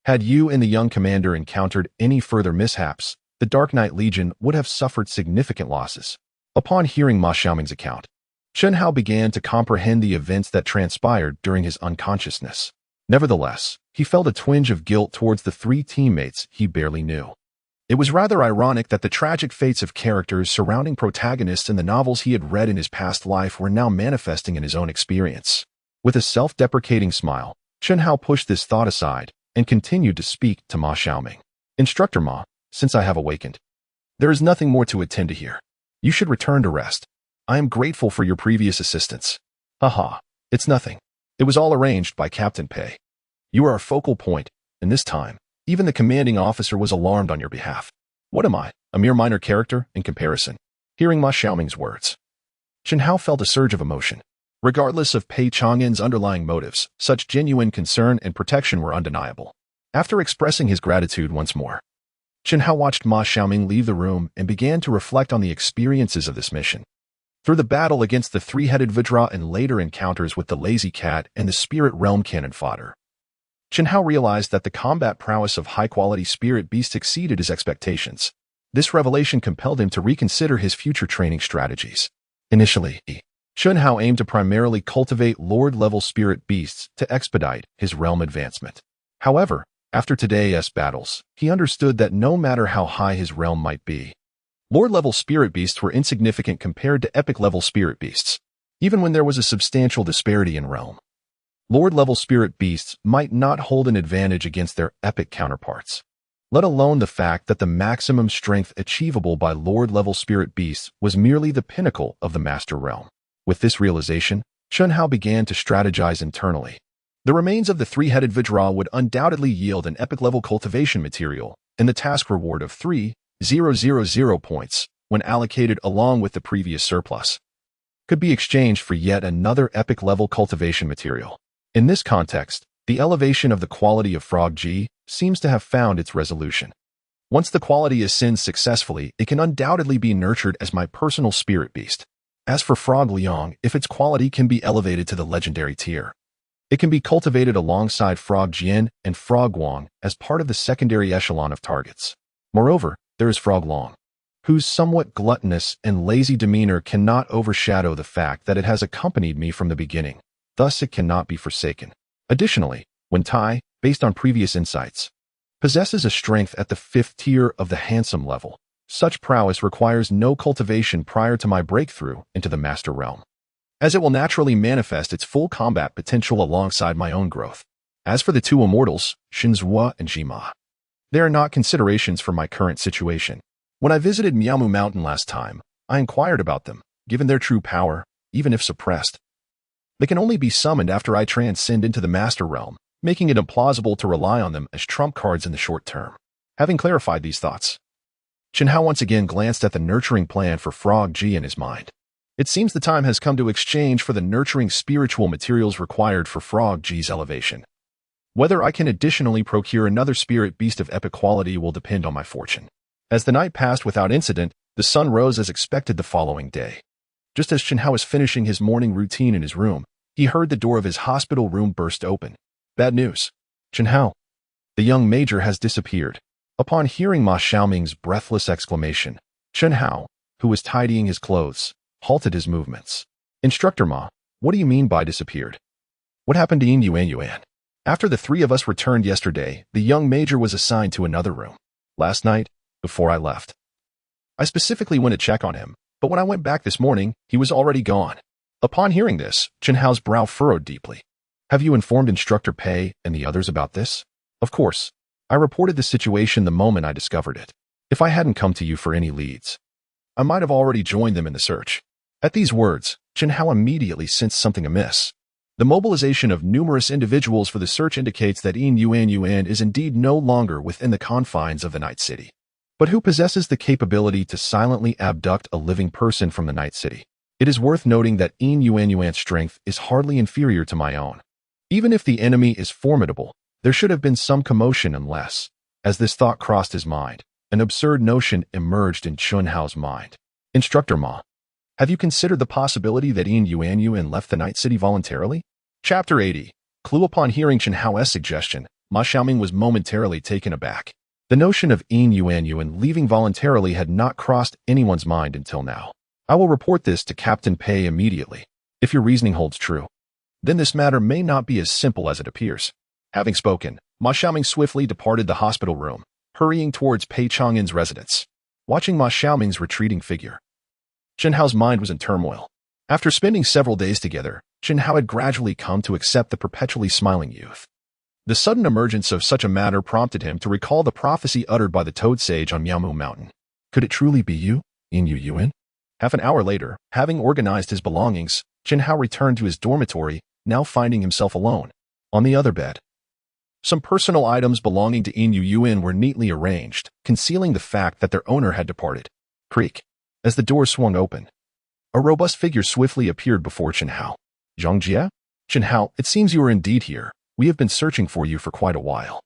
Had you and the young commander encountered any further mishaps, the Dark Knight Legion would have suffered significant losses. Upon hearing Ma Xiaoming's account, Chen Hao began to comprehend the events that transpired during his unconsciousness. Nevertheless, he felt a twinge of guilt towards the 3 teammates he barely knew. It was rather ironic that the tragic fates of characters surrounding protagonists in the novels he had read in his past life were now manifesting in his own experience. With a self-deprecating smile, Chen Hao pushed this thought aside and continued to speak to Ma Xiaoming. Instructor Ma, since I have awakened, there is nothing more to attend to here. You should return to rest. I am grateful for your previous assistance. Haha, it's nothing. It was all arranged by Captain Pei. You are our focal point, and this time, even the commanding officer was alarmed on your behalf. What am I, a mere minor character in comparison? Hearing Ma Xiaoming's words, Chen Hao felt a surge of emotion. Regardless of Pei Chang'an's underlying motives, such genuine concern and protection were undeniable. After expressing his gratitude once more, Chen Hao watched Ma Xiaoming leave the room and began to reflect on the experiences of this mission. Through the battle against the 3-headed Vidra and later encounters with the Lazy Cat and the Spirit Realm cannon fodder, Chen Hao realized that the combat prowess of high-quality spirit beasts exceeded his expectations. This revelation compelled him to reconsider his future training strategies. Initially, Chen Hao aimed to primarily cultivate Lord-level spirit beasts to expedite his realm advancement. However, after today's battles, he understood that no matter how high his realm might be, Lord-level spirit beasts were insignificant compared to epic-level spirit beasts. Even when there was a substantial disparity in realm, Lord-level spirit beasts might not hold an advantage against their epic counterparts, let alone the fact that the maximum strength achievable by Lord-level spirit beasts was merely the pinnacle of the Master Realm. With this realization, Chen Hao began to strategize internally. The remains of the 3-headed Vidra would undoubtedly yield an epic-level cultivation material, and the task reward of 3,000 points, when allocated along with the previous surplus, could be exchanged for yet another epic-level cultivation material. In this context, the elevation of the quality of Frog G seems to have found its resolution. Once the quality ascends successfully, it can undoubtedly be nurtured as my personal spirit beast. As for Frog Liang, if its quality can be elevated to the legendary tier, it can be cultivated alongside Frog Jian and Frog Guang as part of the secondary echelon of targets. Moreover, there is Frog Long, whose somewhat gluttonous and lazy demeanor cannot overshadow the fact that it has accompanied me from the beginning. Thus, it cannot be forsaken. Additionally, when Tai, based on previous insights, possesses a strength at the 5th tier of the handsome level, such prowess requires no cultivation prior to my breakthrough into the Master Realm, as it will naturally manifest its full combat potential alongside my own growth. As for the 2 immortals, Shinzhua and Jima, they are not considerations for my current situation. When I visited Miamu Mountain last time, I inquired about them. Given their true power, even if suppressed, they can only be summoned after I transcend into the Master Realm, making it implausible to rely on them as trump cards in the short term. Having clarified these thoughts, Chen Hao once again glanced at the nurturing plan for Frog G in his mind. It seems the time has come to exchange for the nurturing spiritual materials required for Frog G's elevation. Whether I can additionally procure another spirit beast of epic quality will depend on my fortune. As the night passed without incident, the sun rose as expected the following day. Just as Chen Hao was finishing his morning routine in his room, he heard the door of his hospital room burst open. Bad news. Chen Hao, the young major has disappeared. Upon hearing Ma Xiaoming's breathless exclamation, Chen Hao, who was tidying his clothes, halted his movements. Instructor Ma, what do you mean by disappeared? What happened to Yin Yuan? After the 3 of us returned yesterday, the young major was assigned to another room. Last night, before I left, I specifically went to check on him, but when I went back this morning, he was already gone. Upon hearing this, Chen Hao's brow furrowed deeply. Have you informed Instructor Pei and the others about this? Of course. I reported the situation the moment I discovered it. If I hadn't come to you for any leads, I might have already joined them in the search. At these words, Chen Hao immediately sensed something amiss. The mobilization of numerous individuals for the search indicates that Yuan is indeed no longer within the confines of the Night City. But who possesses the capability to silently abduct a living person from the Night City? It is worth noting that Yuan's strength is hardly inferior to my own. Even if the enemy is formidable, there should have been some commotion unless, as this thought crossed his mind, an absurd notion emerged in Chun Hao's mind. Instructor Ma, have you considered the possibility that Yuan left the Night City voluntarily? Chapter 80. Clue. Upon hearing Chen Hao's suggestion, Ma Xiaoming was momentarily taken aback. The notion of Yuan leaving voluntarily had not crossed anyone's mind until now. I will report this to Captain Pei immediately. If your reasoning holds true, then this matter may not be as simple as it appears. Having spoken, Ma Xiaoming swiftly departed the hospital room, hurrying towards Pei Chongyin's residence. Watching Ma Xiaoming's retreating figure, Chen Hao's mind was in turmoil. After spending several days together, Chen Hao had gradually come to accept the perpetually smiling youth. The sudden emergence of such a matter prompted him to recall the prophecy uttered by the Toad Sage on Miaomu Mountain. Could it truly be you, Yuan? Half an hour later, having organized his belongings, Chen Hao returned to his dormitory, now finding himself alone. On the other bed, some personal items belonging to Yuan were neatly arranged, concealing the fact that their owner had departed. Creak. As the door swung open, a robust figure swiftly appeared before Chen Hao. Zhongjie? Chen Hao, it seems you are indeed here. We have been searching for you for quite a while.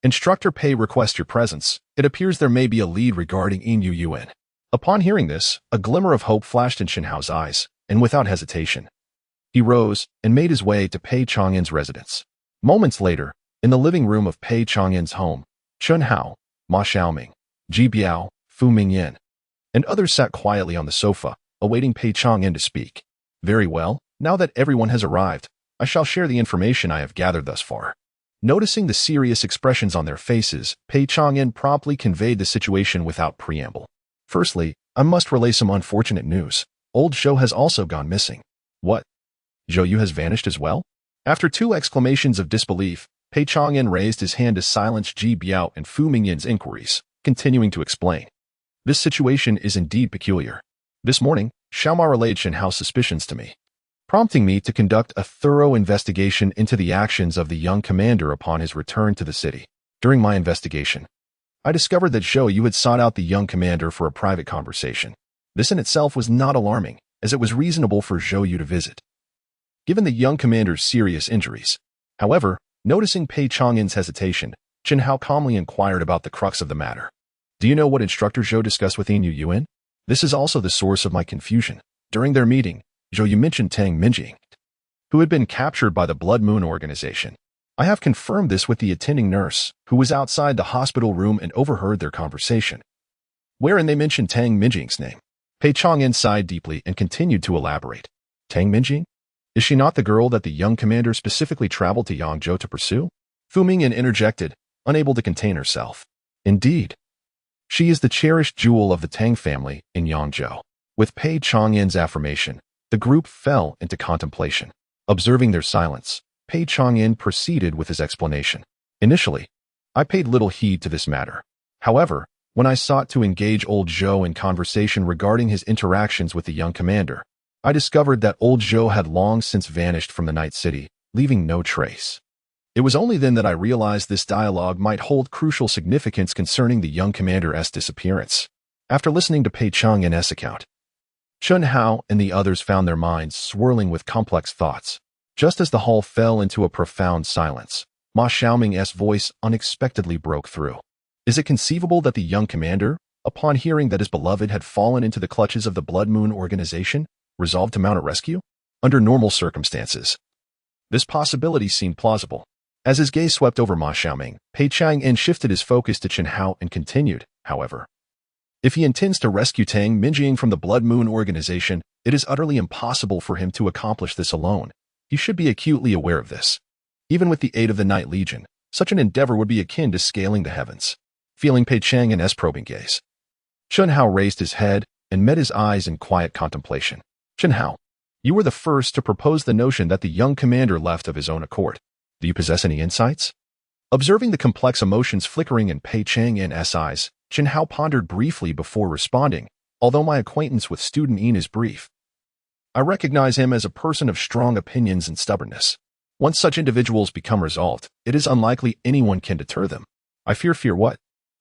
Instructor Pei requests your presence. It appears there may be a lead regarding Yuan. Upon hearing this, a glimmer of hope flashed in Chen Hao's eyes, and without hesitation, he rose and made his way to Pei Chongyin's residence. Moments later, in the living room of Pei Chongyin's home, Chen Hao, Ma Xiaoming, Ji Biao, Fu Mingyan, and others sat quietly on the sofa, awaiting Pei Chongyin to speak. Very well, now that everyone has arrived, I shall share the information I have gathered thus far. Noticing the serious expressions on their faces, Pei Chongyin promptly conveyed the situation without preamble. Firstly, I must relay some unfortunate news. Old Zhou has also gone missing. What? Zhou Yu has vanished as well? After two exclamations of disbelief, Pei Chongyin raised his hand to silence Ji Biao and Fu Mingyan's inquiries, continuing to explain. This situation is indeed peculiar. This morning, Xiaoma relayed Chen Hao's suspicions to me, prompting me to conduct a thorough investigation into the actions of the young commander upon his return to the city. During my investigation, I discovered that Zhou Yu had sought out the young commander for a private conversation. This in itself was not alarming, as it was reasonable for Zhou Yu to visit, given the young commander's serious injuries. However, noticing Pei Chongyin's hesitation, Chen Hao calmly inquired about the crux of the matter. Do you know what Instructor Zhou discussed with Yuan? This is also the source of my confusion. During their meeting, Zhou Yu mentioned Tang Minjing, who had been captured by the Blood Moon organization. I have confirmed this with the attending nurse, who was outside the hospital room and overheard their conversation, wherein they mentioned Tang Minjing's name. Pei Chongyin sighed deeply and continued to elaborate. Tang Minjing? Is she not the girl that the young commander specifically traveled to Yangzhou to pursue? Fu Mingyan interjected, unable to contain herself. Indeed. She is the cherished jewel of the Tang family in Yangzhou. With Pei Chongyin's affirmation, the group fell into contemplation. Observing their silence, Pei Chongyin proceeded with his explanation. Initially, I paid little heed to this matter. However, when I sought to engage old Zhou in conversation regarding his interactions with the young commander, I discovered that old Zhou had long since vanished from the Night City, leaving no trace. It was only then that I realized this dialogue might hold crucial significance concerning the young commander's disappearance. After listening to Pei Chongyin's account, Chen Hao and the others found their minds swirling with complex thoughts. Just as the hall fell into a profound silence, Ma Xiaoming's voice unexpectedly broke through. Is it conceivable that the young commander, upon hearing that his beloved had fallen into the clutches of the Blood Moon organization, resolved to mount a rescue? Under normal circumstances, this possibility seemed plausible. As his gaze swept over Ma Xiaoming, Pei Chang'an shifted his focus to Chen Hao and continued, however. If he intends to rescue Tang Minjing from the Blood Moon organization, it is utterly impossible for him to accomplish this alone. He should be acutely aware of this. Even with the aid of the Night Legion, such an endeavor would be akin to scaling the heavens. Feeling Pei Chang'an's probing gaze, Chen Hao raised his head and met his eyes in quiet contemplation. Chen Hao, you were the first to propose the notion that the young commander left of his own accord. Do you possess any insights? Observing the complex emotions flickering in Pei Chang'an's eyes, Chen Hao pondered briefly before responding. Although my acquaintance with student Yin is brief, I recognize him as a person of strong opinions and stubbornness. Once such individuals become resolved, it is unlikely anyone can deter them. I fear what?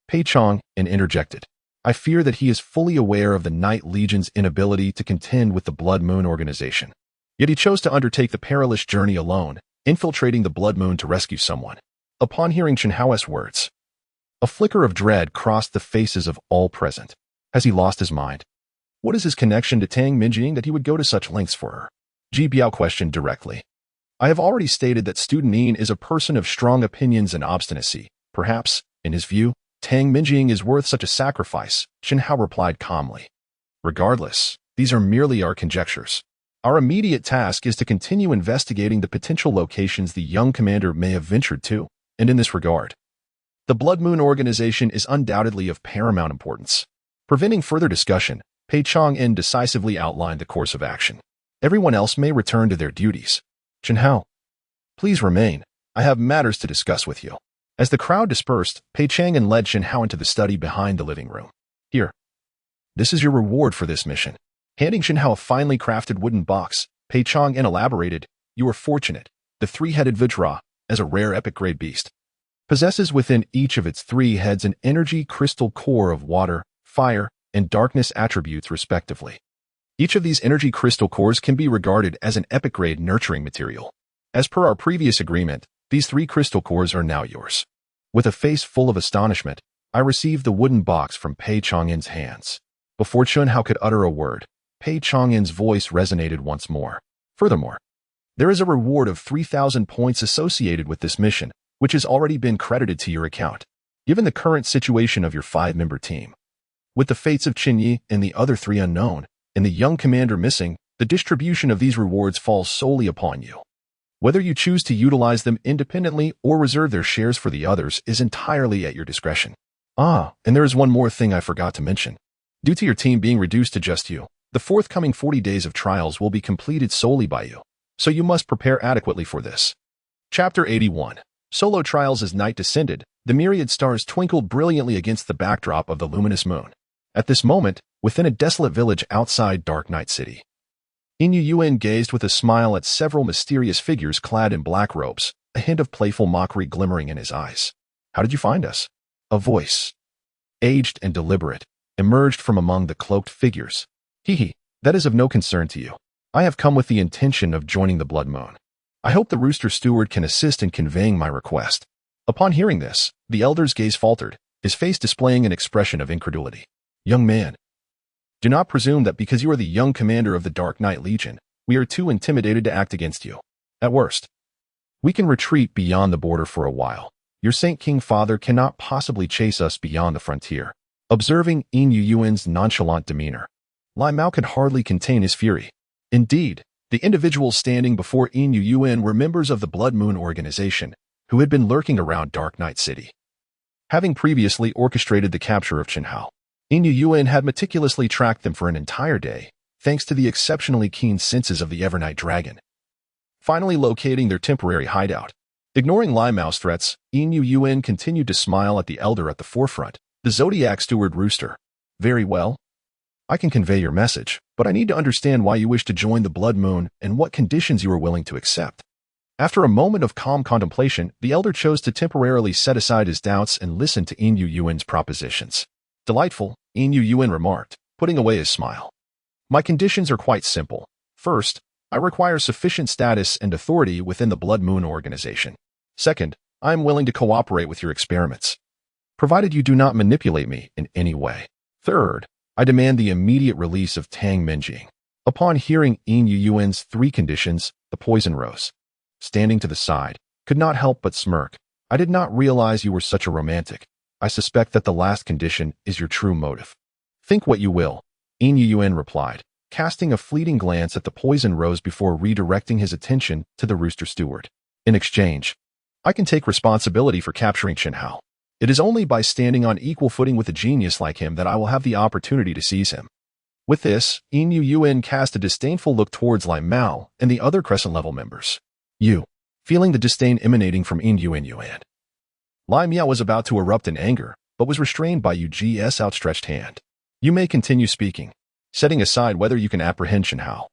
Pei Chong interjected. I fear that he is fully aware of the Night Legion's inability to contend with the Blood Moon organization. Yet he chose to undertake the perilous journey alone, infiltrating the Blood Moon to rescue someone. Upon hearing Chen Hao's words, a flicker of dread crossed the faces of all present. Has he lost his mind? What is his connection to Tang Minjing that he would go to such lengths for her? Ji Biao questioned directly. I have already stated that student Yin is a person of strong opinions and obstinacy. Perhaps, in his view, Tang Minjing is worth such a sacrifice, Chen Hao replied calmly. Regardless, these are merely our conjectures. Our immediate task is to continue investigating the potential locations the young commander may have ventured to, and in this regard, the Blood Moon organization is undoubtedly of paramount importance. Preventing further discussion, Pei Chong decisively outlined the course of action. Everyone else may return to their duties. Chen Hao, please remain. I have matters to discuss with you. As the crowd dispersed, Pei Chang led Chen Hao into the study behind the living room. Here. This is your reward for this mission. Handing Chen Hao a finely crafted wooden box, Pei Chang elaborated, you are fortunate. The three-headed Vajra, as a rare epic-grade beast, possesses within each of its three heads an energy crystal core of water, fire, and darkness attributes respectively. Each of these energy crystal cores can be regarded as an epic-grade nurturing material. As per our previous agreement, these three crystal cores are now yours. With a face full of astonishment, I received the wooden box from Pei Chang'in's hands. Before Chen Hao could utter a word, Pei Chang'in's voice resonated once more. Furthermore, there is a reward of 3,000 points associated with this mission, which has already been credited to your account. Given the current situation of your 5-member team, with the fates of Qin Yi and the other 3 unknown, and the young commander missing, the distribution of these rewards falls solely upon you. Whether you choose to utilize them independently or reserve their shares for the others is entirely at your discretion. And there is one more thing I forgot to mention. Due to your team being reduced to just you, the forthcoming 40 days of trials will be completed solely by you, so you must prepare adequately for this. Chapter 81. Solo Trials. As night descended, the myriad stars twinkled brilliantly against the backdrop of the luminous moon. At this moment, within a desolate village outside Dark Night City, Yin Yuan gazed with a smile at several mysterious figures clad in black robes, a hint of playful mockery glimmering in his eyes. How did you find us? A voice, aged and deliberate, emerged from among the cloaked figures. Hee, that is of no concern to you. I have come with the intention of joining the Blood Moon. I hope the Rooster Steward can assist in conveying my request. Upon hearing this, the elder's gaze faltered, his face displaying an expression of incredulity. Young man, do not presume that because you are the young commander of the Dark Night Legion, we are too intimidated to act against you. At worst, we can retreat beyond the border for a while. Your Saint King Father cannot possibly chase us beyond the frontier. Observing Yin Yuan's nonchalant demeanor, Lai Mao could hardly contain his fury. Indeed, the individuals standing before Yin Yuan were members of the Blood Moon organization, who had been lurking around Dark Night City. Having previously orchestrated the capture of Chen Hao, Yin Yuan had meticulously tracked them for an entire day, thanks to the exceptionally keen senses of the Evernight Dragon. Finally locating their temporary hideout, ignoring Lai Mao's threats, Yin Yuan continued to smile at the elder at the forefront, the Zodiac Steward Rooster. Very well. I can convey your message, but I need to understand why you wish to join the Blood Moon and what conditions you are willing to accept. After a moment of calm contemplation, the elder chose to temporarily set aside his doubts and listen to Yin Yuan's propositions. Delightful, Yin Yuan remarked, putting away his smile. My conditions are quite simple. First, I require sufficient status and authority within the Blood Moon organization. Second, I am willing to cooperate with your experiments, provided you do not manipulate me in any way. Third, I demand the immediate release of Tang Minjing. Upon hearing Yin Yuan's 3 conditions, the Poison Rose, standing to the side, could not help but smirk. I did not realize you were such a romantic. I suspect that the last condition is your true motive. Think what you will, Yin Yuan replied, casting a fleeting glance at the Poison Rose before redirecting his attention to the Rooster Steward. In exchange, I can take responsibility for capturing Chen Hao. It is only by standing on equal footing with a genius like him that I will have the opportunity to seize him. With this, Yin Yuan cast a disdainful look towards Lai Mao and the other Crescent-level members. You, feeling the disdain emanating from Yin Yuan. Lai Miao was about to erupt in anger, but was restrained by Yu Ji's outstretched hand. You may continue speaking, setting aside whether you can apprehend Chen Hao.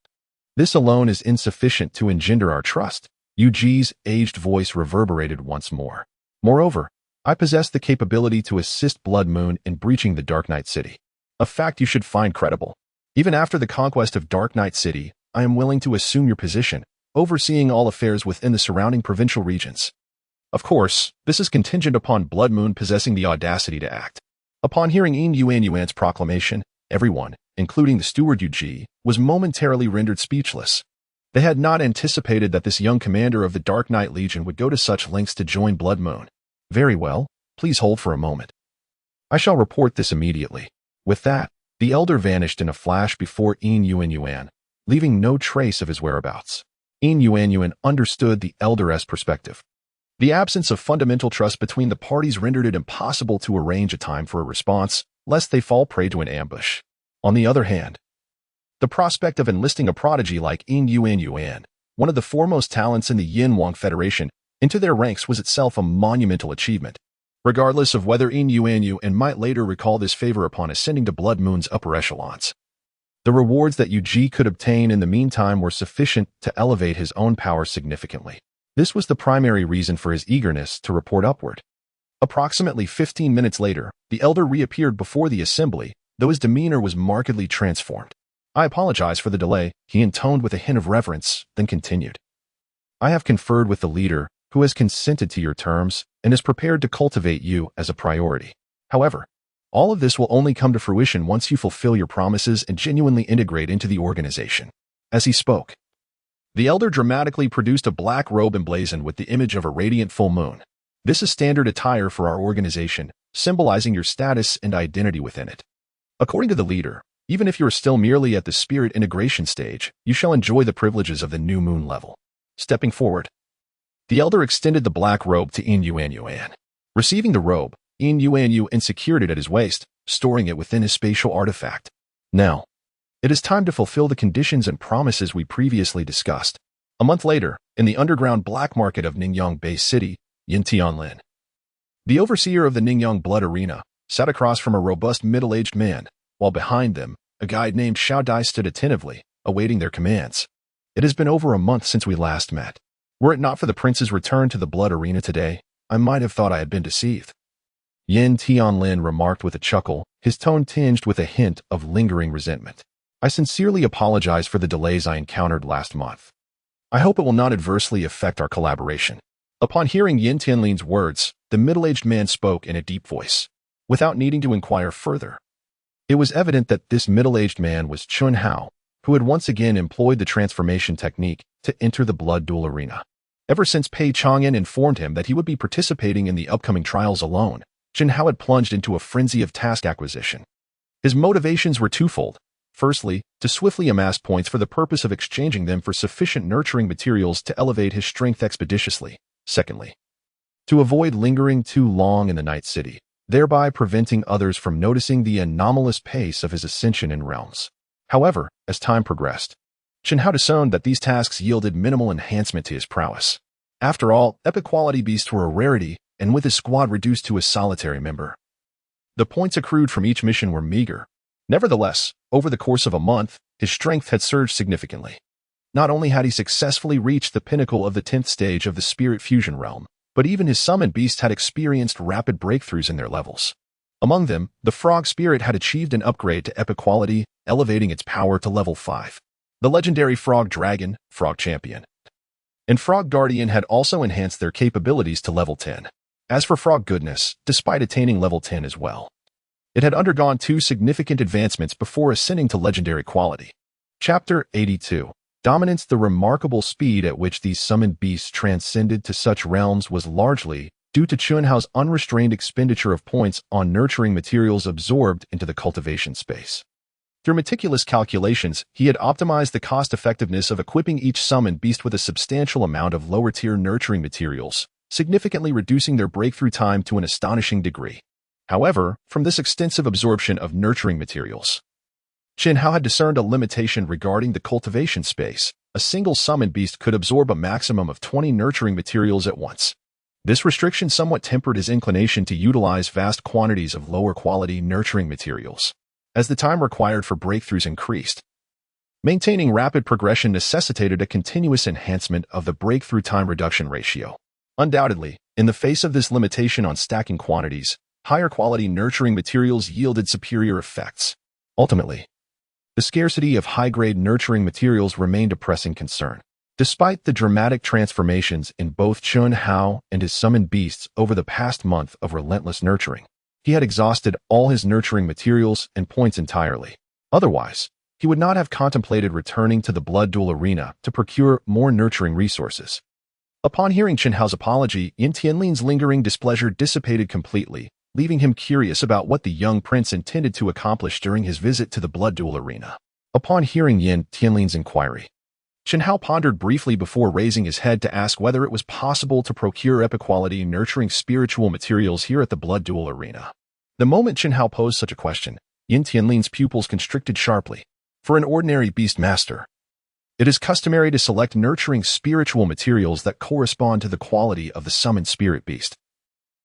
This alone is insufficient to engender our trust. Yuji's aged voice reverberated once more. Moreover, I possess the capability to assist Blood Moon in breaching the Dark Knight City. A fact you should find credible. Even after the conquest of Dark Knight City, I am willing to assume your position, overseeing all affairs within the surrounding provincial regions. Of course, this is contingent upon Blood Moon possessing the audacity to act. Upon hearing Yin Yuan's proclamation, everyone, including the steward Yuji, was momentarily rendered speechless. They had not anticipated that this young commander of the Dark Knight Legion would go to such lengths to join Blood Moon. Very well, please hold for a moment. I shall report this immediately. With that, the elder vanished in a flash before Yin Yuan, leaving no trace of his whereabouts. Yin Yuan understood the elder's perspective. The absence of fundamental trust between the parties rendered it impossible to arrange a time for a response, lest they fall prey to an ambush. On the other hand, the prospect of enlisting a prodigy like Yin Yuan, one of the foremost talents in the Yin Wang Federation, into their ranks was itself a monumental achievement. Regardless of whether Yin Yuan might later recall this favor upon ascending to Blood Moon's upper echelons. The rewards that Yuji could obtain in the meantime were sufficient to elevate his own power significantly. This was the primary reason for his eagerness to report upward. Approximately 15 minutes later, the elder reappeared before the assembly, though his demeanor was markedly transformed. I apologize for the delay, he intoned with a hint of reverence, then continued. I have conferred with the leader, who has consented to your terms and is prepared to cultivate you as a priority. However, all of this will only come to fruition once you fulfill your promises and genuinely integrate into the organization. As he spoke, the elder dramatically produced a black robe emblazoned with the image of a radiant full moon. This is standard attire for our organization, symbolizing your status and identity within it. According to the leader, even if you are still merely at the spirit integration stage, you shall enjoy the privileges of the new moon level. Stepping forward, the elder extended the black robe to Yin Yuan. Receiving the robe, Yin Yuan secured it at his waist, storing it within his spatial artifact. Now, it is time to fulfill the conditions and promises we previously discussed. A month later, in the underground black market of Ningyang Bay City, Yin Tianlin, the overseer of the Ningyang Blood Arena, sat across from a robust middle-aged man, while behind them, a guide named Xiao Dai stood attentively, awaiting their commands. It has been over a month since we last met. Were it not for the prince's return to the Blood Arena today, I might have thought I had been deceived. Yin Tianlin remarked with a chuckle, his tone tinged with a hint of lingering resentment. I sincerely apologize for the delays I encountered last month. I hope it will not adversely affect our collaboration. Upon hearing Yin Tianlin's words, the middle-aged man spoke in a deep voice, without needing to inquire further. It was evident that this middle-aged man was Chun Hao, who had once again employed the transformation technique to enter the blood duel arena. Ever since Pei Chang'an informed him that he would be participating in the upcoming trials alone, Chun Hao had plunged into a frenzy of task acquisition. His motivations were twofold. Firstly, to swiftly amass points for the purpose of exchanging them for sufficient nurturing materials to elevate his strength expeditiously. Secondly, to avoid lingering too long in the Night City, thereby preventing others from noticing the anomalous pace of his ascension in realms. However, as time progressed, Chun Hao discerned that these tasks yielded minimal enhancement to his prowess. After all, epic quality beasts were a rarity, and with his squad reduced to a solitary member, the points accrued from each mission were meager. Nevertheless, over the course of a month, his strength had surged significantly. Not only had he successfully reached the pinnacle of the 10th stage of the spirit fusion realm, but even his summoned beasts had experienced rapid breakthroughs in their levels. Among them, the frog spirit had achieved an upgrade to epic quality, elevating its power to level 5. The legendary frog dragon, frog champion, and frog guardian had also enhanced their capabilities to level 10. As for frog goodness, despite attaining level 10 as well, it had undergone 2 significant advancements before ascending to legendary quality. Chapter 82. Dominance. The remarkable speed at which these summoned beasts transcended to such realms was largely due to Chun Hao's unrestrained expenditure of points on nurturing materials absorbed into the cultivation space. Through meticulous calculations, he had optimized the cost-effectiveness of equipping each summoned beast with a substantial amount of lower-tier nurturing materials, significantly reducing their breakthrough time to an astonishing degree. However, from this extensive absorption of nurturing materials, Chun Hao had discerned a limitation regarding the cultivation space. A single summoned beast could absorb a maximum of 20 nurturing materials at once. This restriction somewhat tempered his inclination to utilize vast quantities of lower-quality nurturing materials. As the time required for breakthroughs increased, Maintaining rapid progression necessitated a continuous enhancement of the breakthrough time reduction ratio. Undoubtedly, in the face of this limitation on stacking quantities, higher quality nurturing materials yielded superior effects. Ultimately, the scarcity of high-grade nurturing materials remained a pressing concern. Despite the dramatic transformations in both Chun Hao and his summoned beasts over the past month of relentless nurturing, he had exhausted all his nurturing materials and points entirely. Otherwise, he would not have contemplated returning to the blood duel arena to procure more nurturing resources. Upon hearing Chen Hao's apology, Yin Tianlin's lingering displeasure dissipated completely, leaving him curious about what the young prince intended to accomplish during his visit to the blood duel arena. Upon hearing Yin Tianlin's inquiry, Chen Hao pondered briefly before raising his head to ask whether it was possible to procure epic-quality nurturing spiritual materials here at the blood duel arena. The moment Chen Hao posed such a question, Yin Tianlin's pupils constricted sharply. For an ordinary beast master, it is customary to select nurturing spiritual materials that correspond to the quality of the summoned spirit beast,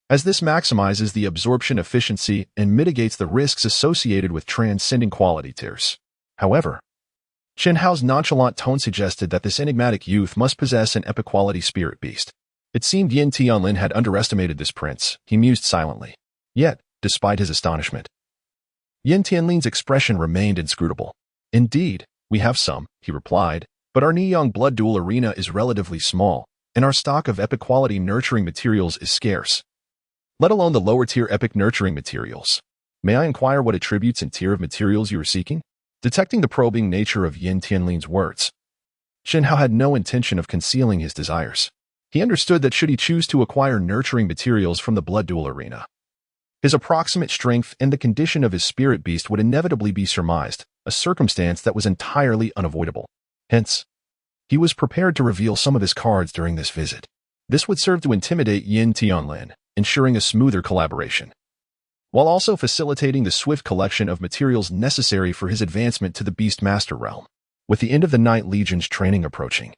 as this maximizes the absorption efficiency and mitigates the risks associated with transcending quality tiers. However, Chen Hao's nonchalant tone suggested that this enigmatic youth must possess an epic-quality spirit beast. It seemed Yin Tianlin had underestimated this prince. He mused silently. Yet, despite his astonishment, Yin Tianlin's expression remained inscrutable. Indeed, we have some, he replied, but our Niyang blood duel arena is relatively small, and our stock of epic-quality nurturing materials is scarce, let alone the lower-tier epic nurturing materials. May I inquire what attributes and tier of materials you are seeking? Detecting the probing nature of Yin Tianlin's words, Chen Hao had no intention of concealing his desires. He understood that should he choose to acquire nurturing materials from the blood duel arena, his approximate strength and the condition of his spirit beast would inevitably be surmised, a circumstance that was entirely unavoidable. Hence, he was prepared to reveal some of his cards during this visit. This would serve to intimidate Yin Tianlin, ensuring a smoother collaboration, while also facilitating the swift collection of materials necessary for his advancement to the Beastmaster realm. With the end of the Night Legion's training approaching,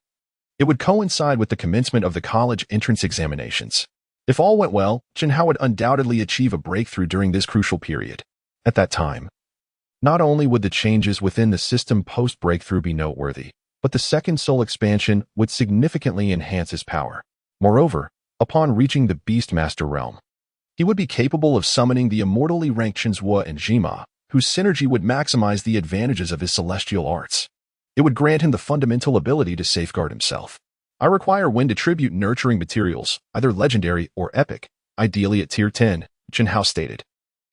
it would coincide with the commencement of the college entrance examinations. If all went well, Chen Hao would undoubtedly achieve a breakthrough during this crucial period. At that time, not only would the changes within the system post-breakthrough be noteworthy, but the second soul expansion would significantly enhance his power. Moreover, upon reaching the Beastmaster realm, he would be capable of summoning the immortally ranked Shinzhua and Jima, whose synergy would maximize the advantages of his celestial arts. It would grant him the fundamental ability to safeguard himself. I require wind attribute nurturing materials, either legendary or epic, ideally at tier 10, Chen Hao stated.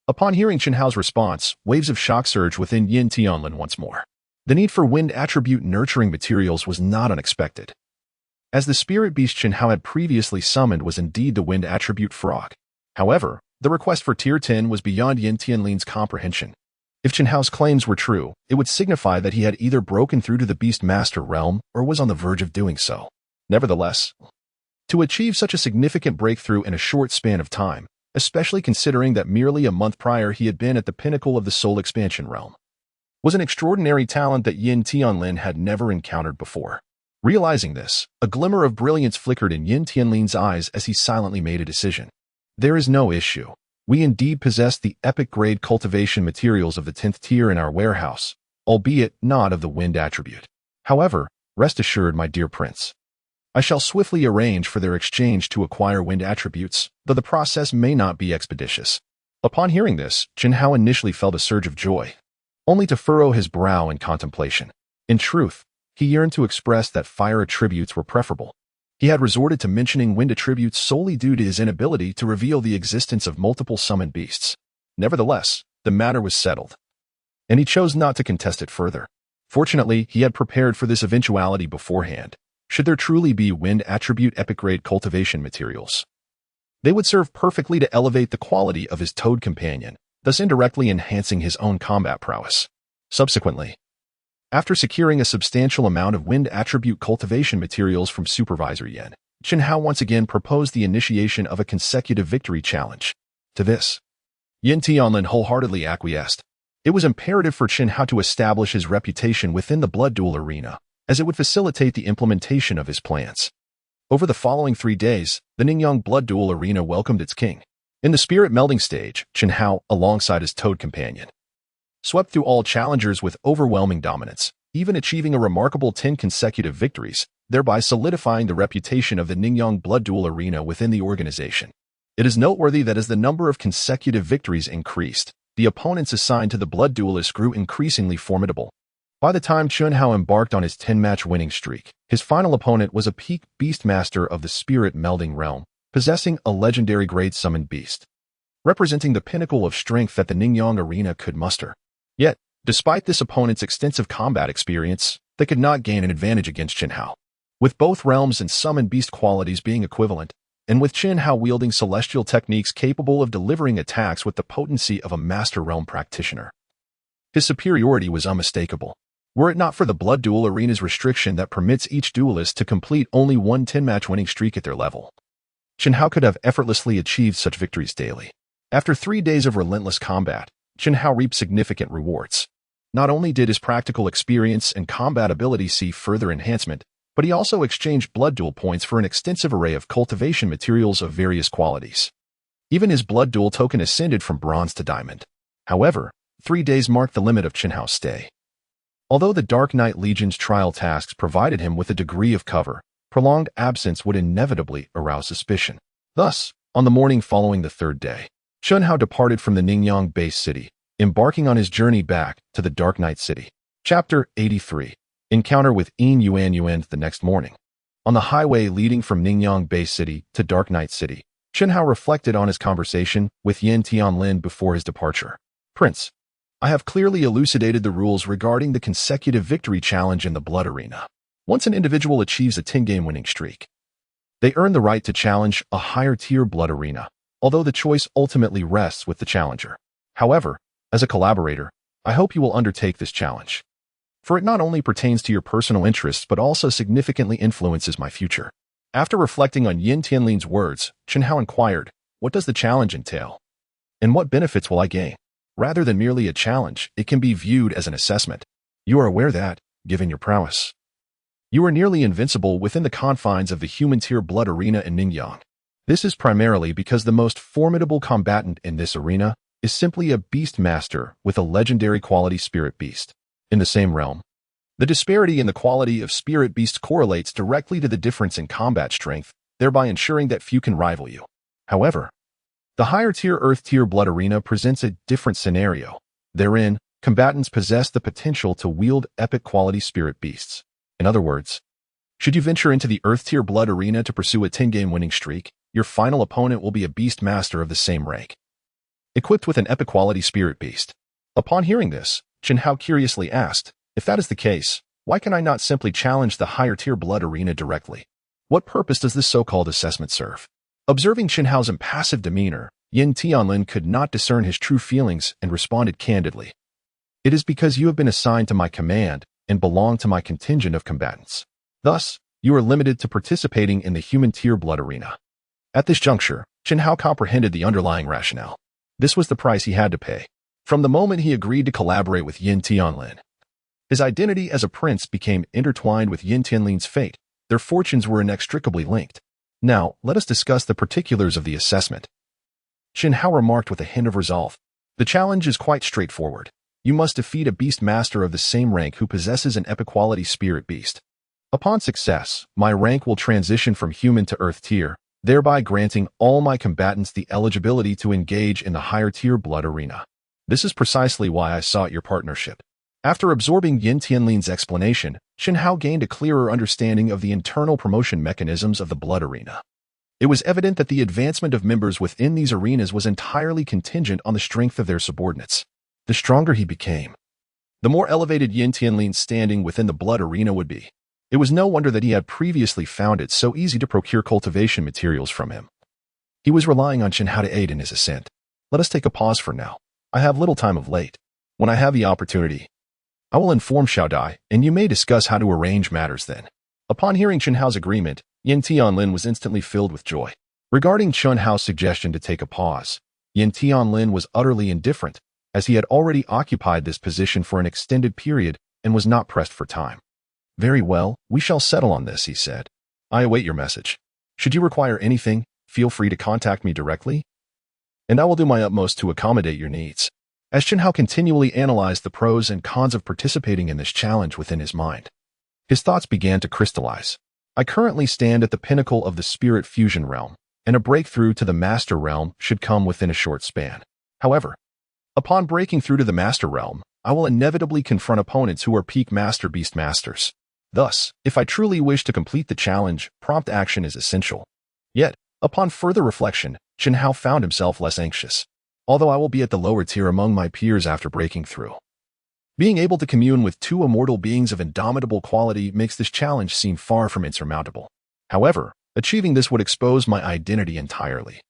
Upon hearing Chen Hao's response, waves of shock surged within Yin Tianlin once more. The need for wind attribute nurturing materials was not unexpected, as the spirit beast Chen Hao had previously summoned was indeed the wind attribute frog. However, the request for tier 10 was beyond Yin Tianlin's comprehension. If Chen Hao's claims were true, it would signify that he had either broken through to the Beastmaster realm or was on the verge of doing so. Nevertheless, to achieve such a significant breakthrough in a short span of time, especially considering that merely a month prior he had been at the pinnacle of the soul expansion realm, was an extraordinary talent that Yin Tianlin had never encountered before. Realizing this, a glimmer of brilliance flickered in Yin Tianlin's eyes as he silently made a decision. There is no issue. We indeed possess the epic-grade cultivation materials of the 10th tier in our warehouse, albeit not of the wind attribute. However, rest assured, my dear prince, I shall swiftly arrange for their exchange to acquire wind attributes, though the process may not be expeditious. Upon hearing this, Chen Hao initially felt a surge of joy, only to furrow his brow in contemplation. In truth, he yearned to express that fire attributes were preferable. He had resorted to mentioning wind attributes solely due to his inability to reveal the existence of multiple summoned beasts. Nevertheless, the matter was settled, and he chose not to contest it further. Fortunately, he had prepared for this eventuality beforehand. Should there truly be wind attribute epic-grade cultivation materials, they would serve perfectly to elevate the quality of his toad companion, thus indirectly enhancing his own combat prowess. Subsequently, after securing a substantial amount of wind attribute cultivation materials from Supervisor Yen, Chen Hao once again proposed the initiation of a consecutive victory challenge. To this, Yin Tianlin wholeheartedly acquiesced. It was imperative for Chen Hao to establish his reputation within the blood duel arena, as it would facilitate the implementation of his plans. Over the following 3 days, the Ningyang blood duel arena welcomed its king. In the spirit melding stage, Chen Hao, alongside his toad companion, swept through all challengers with overwhelming dominance. even achieving a remarkable 10 consecutive victories, thereby solidifying the reputation of the Ningyang Blood Duel Arena within the organization. It is noteworthy that as the number of consecutive victories increased, the opponents assigned to the Blood Duelists grew increasingly formidable. By the time Chun Hao embarked on his 10-match winning streak, his final opponent was a peak beastmaster of the Spirit Melding Realm, possessing a legendary grade summoned beast, representing the pinnacle of strength that the Ningyang Arena could muster. Yet, despite this opponent's extensive combat experience, they could not gain an advantage against Chun Hao. With both realms and summoned beast qualities being equivalent, and with Chun Hao wielding celestial techniques capable of delivering attacks with the potency of a Master Realm practitioner, his superiority was unmistakable. Were it not for the Blood Duel Arena's restriction that permits each duelist to complete only one 10-match winning streak at their level, Chun Hao could have effortlessly achieved such victories daily. After 3 days of relentless combat, Chun Hao reaped significant rewards. Not only did his practical experience and combat ability see further enhancement, but he also exchanged blood duel points for an extensive array of cultivation materials of various qualities. Even his blood duel token ascended from bronze to diamond. However, 3 days marked the limit of Chun Hao's stay. Although the Dark Knight Legion's trial tasks provided him with a degree of cover, prolonged absence would inevitably arouse suspicion. Thus, on the morning following the 3rd day, Chun Hao departed from the Ningyang base city, embarking on his journey back to the Dark Knight City. Chapter 83. Encounter with Yin Yuan the next morning. On the highway leading from Ningyang base city to Dark Knight City, Chun Hao reflected on his conversation with Yin Tianlin before his departure. Prince, I have clearly elucidated the rules regarding the consecutive victory challenge in the Blood Arena. Once an individual achieves a 10-game winning streak, they earn the right to challenge a higher-tier Blood Arena, although the choice ultimately rests with the challenger. However, as a collaborator, I hope you will undertake this challenge, for it not only pertains to your personal interests but also significantly influences my future. After reflecting on Yin Tianlin's words, Chun Hao inquired, what does the challenge entail? And what benefits will I gain? Rather than merely a challenge, it can be viewed as an assessment. You are aware that, given your prowess, you are nearly invincible within the confines of the human-tier Blood Arena in Ningyang. This is primarily because the most formidable combatant in this arena is simply a beast master with a legendary quality spirit beast. In the same realm, the disparity in the quality of spirit beasts correlates directly to the difference in combat strength, thereby ensuring that few can rival you. However, the higher-tier Earth-tier Blood Arena presents a different scenario. Therein, combatants possess the potential to wield epic-quality spirit beasts. In other words, should you venture into the Earth-tier Blood Arena to pursue a 10-game winning streak, your final opponent will be a beast master of the same rank, equipped with an epic-quality spirit beast. Upon hearing this, Chun Hao curiously asked, if that is the case, why can I not simply challenge the higher-tier Blood Arena directly? What purpose does this so-called assessment serve? Observing Chun Hao's impassive demeanor, Yin Tianlin could not discern his true feelings and responded candidly. It is because you have been assigned to my command and belong to my contingent of combatants. Thus, you are limited to participating in the human-tier Blood Arena. At this juncture, Chun Hao comprehended the underlying rationale. This was the price he had to pay. From the moment he agreed to collaborate with Yin Tianlin, his identity as a prince became intertwined with Yin Tianlin's fate. Their fortunes were inextricably linked. Now, let us discuss the particulars of the assessment. Chun Hao remarked with a hint of resolve. The challenge is quite straightforward. You must defeat a beast master of the same rank who possesses an epic-quality spirit beast. Upon success, my rank will transition from human to Earth tier, thereby granting all my combatants the eligibility to engage in the higher-tier Blood Arena. This is precisely why I sought your partnership. After absorbing Yin Tianlin's explanation, Chun Hao gained a clearer understanding of the internal promotion mechanisms of the Blood Arena. It was evident that the advancement of members within these arenas was entirely contingent on the strength of their subordinates. The stronger he became, the more elevated Yin Tianlin's standing within the Blood Arena would be. It was no wonder that he had previously found it so easy to procure cultivation materials from him. He was relying on Chun Hao to aid in his ascent. Let us take a pause for now. I have little time of late. When I have the opportunity, I will inform Xiao Dai, and you may discuss how to arrange matters then. Upon hearing Chun Hao's agreement, Yin Tianlin was instantly filled with joy. Regarding Chun Hao's suggestion to take a pause, Yin Tianlin was utterly indifferent, as he had already occupied this position for an extended period and was not pressed for time. Very well, we shall settle on this, he said. I await your message. Should you require anything, feel free to contact me directly, and I will do my utmost to accommodate your needs. as Chen Hao continually analyzed the pros and cons of participating in this challenge within his mind. His thoughts began to crystallize. I currently stand at the pinnacle of the spirit fusion realm, and a breakthrough to the master realm should come within a short span. However, upon breaking through to the master realm, I will inevitably confront opponents who are peak master beast masters. Thus, if I truly wish to complete the challenge, prompt action is essential. Yet, upon further reflection, Chen Hao found himself less anxious, although I will be at the lower tier among my peers after breaking through. Being able to commune with two immortal beings of indomitable quality makes this challenge seem far from insurmountable. However, achieving this would expose my identity entirely,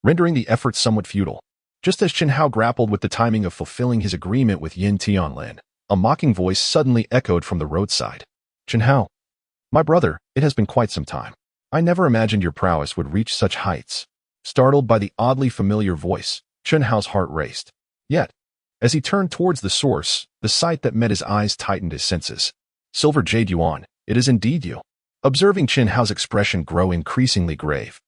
rendering the effort somewhat futile. Just as Chen Hao grappled with the timing of fulfilling his agreement with Yin Tianlin, a mocking voice suddenly echoed from the roadside. Chen Hao, my brother, it has been quite some time. I never imagined your prowess would reach such heights. Startled by the oddly familiar voice, Chen Hao's heart raced. Yet, as he turned towards the source, the sight that met his eyes tightened his senses. Silver Jade Yuan, it is indeed you. Observing Chen Hao's expression grow increasingly grave,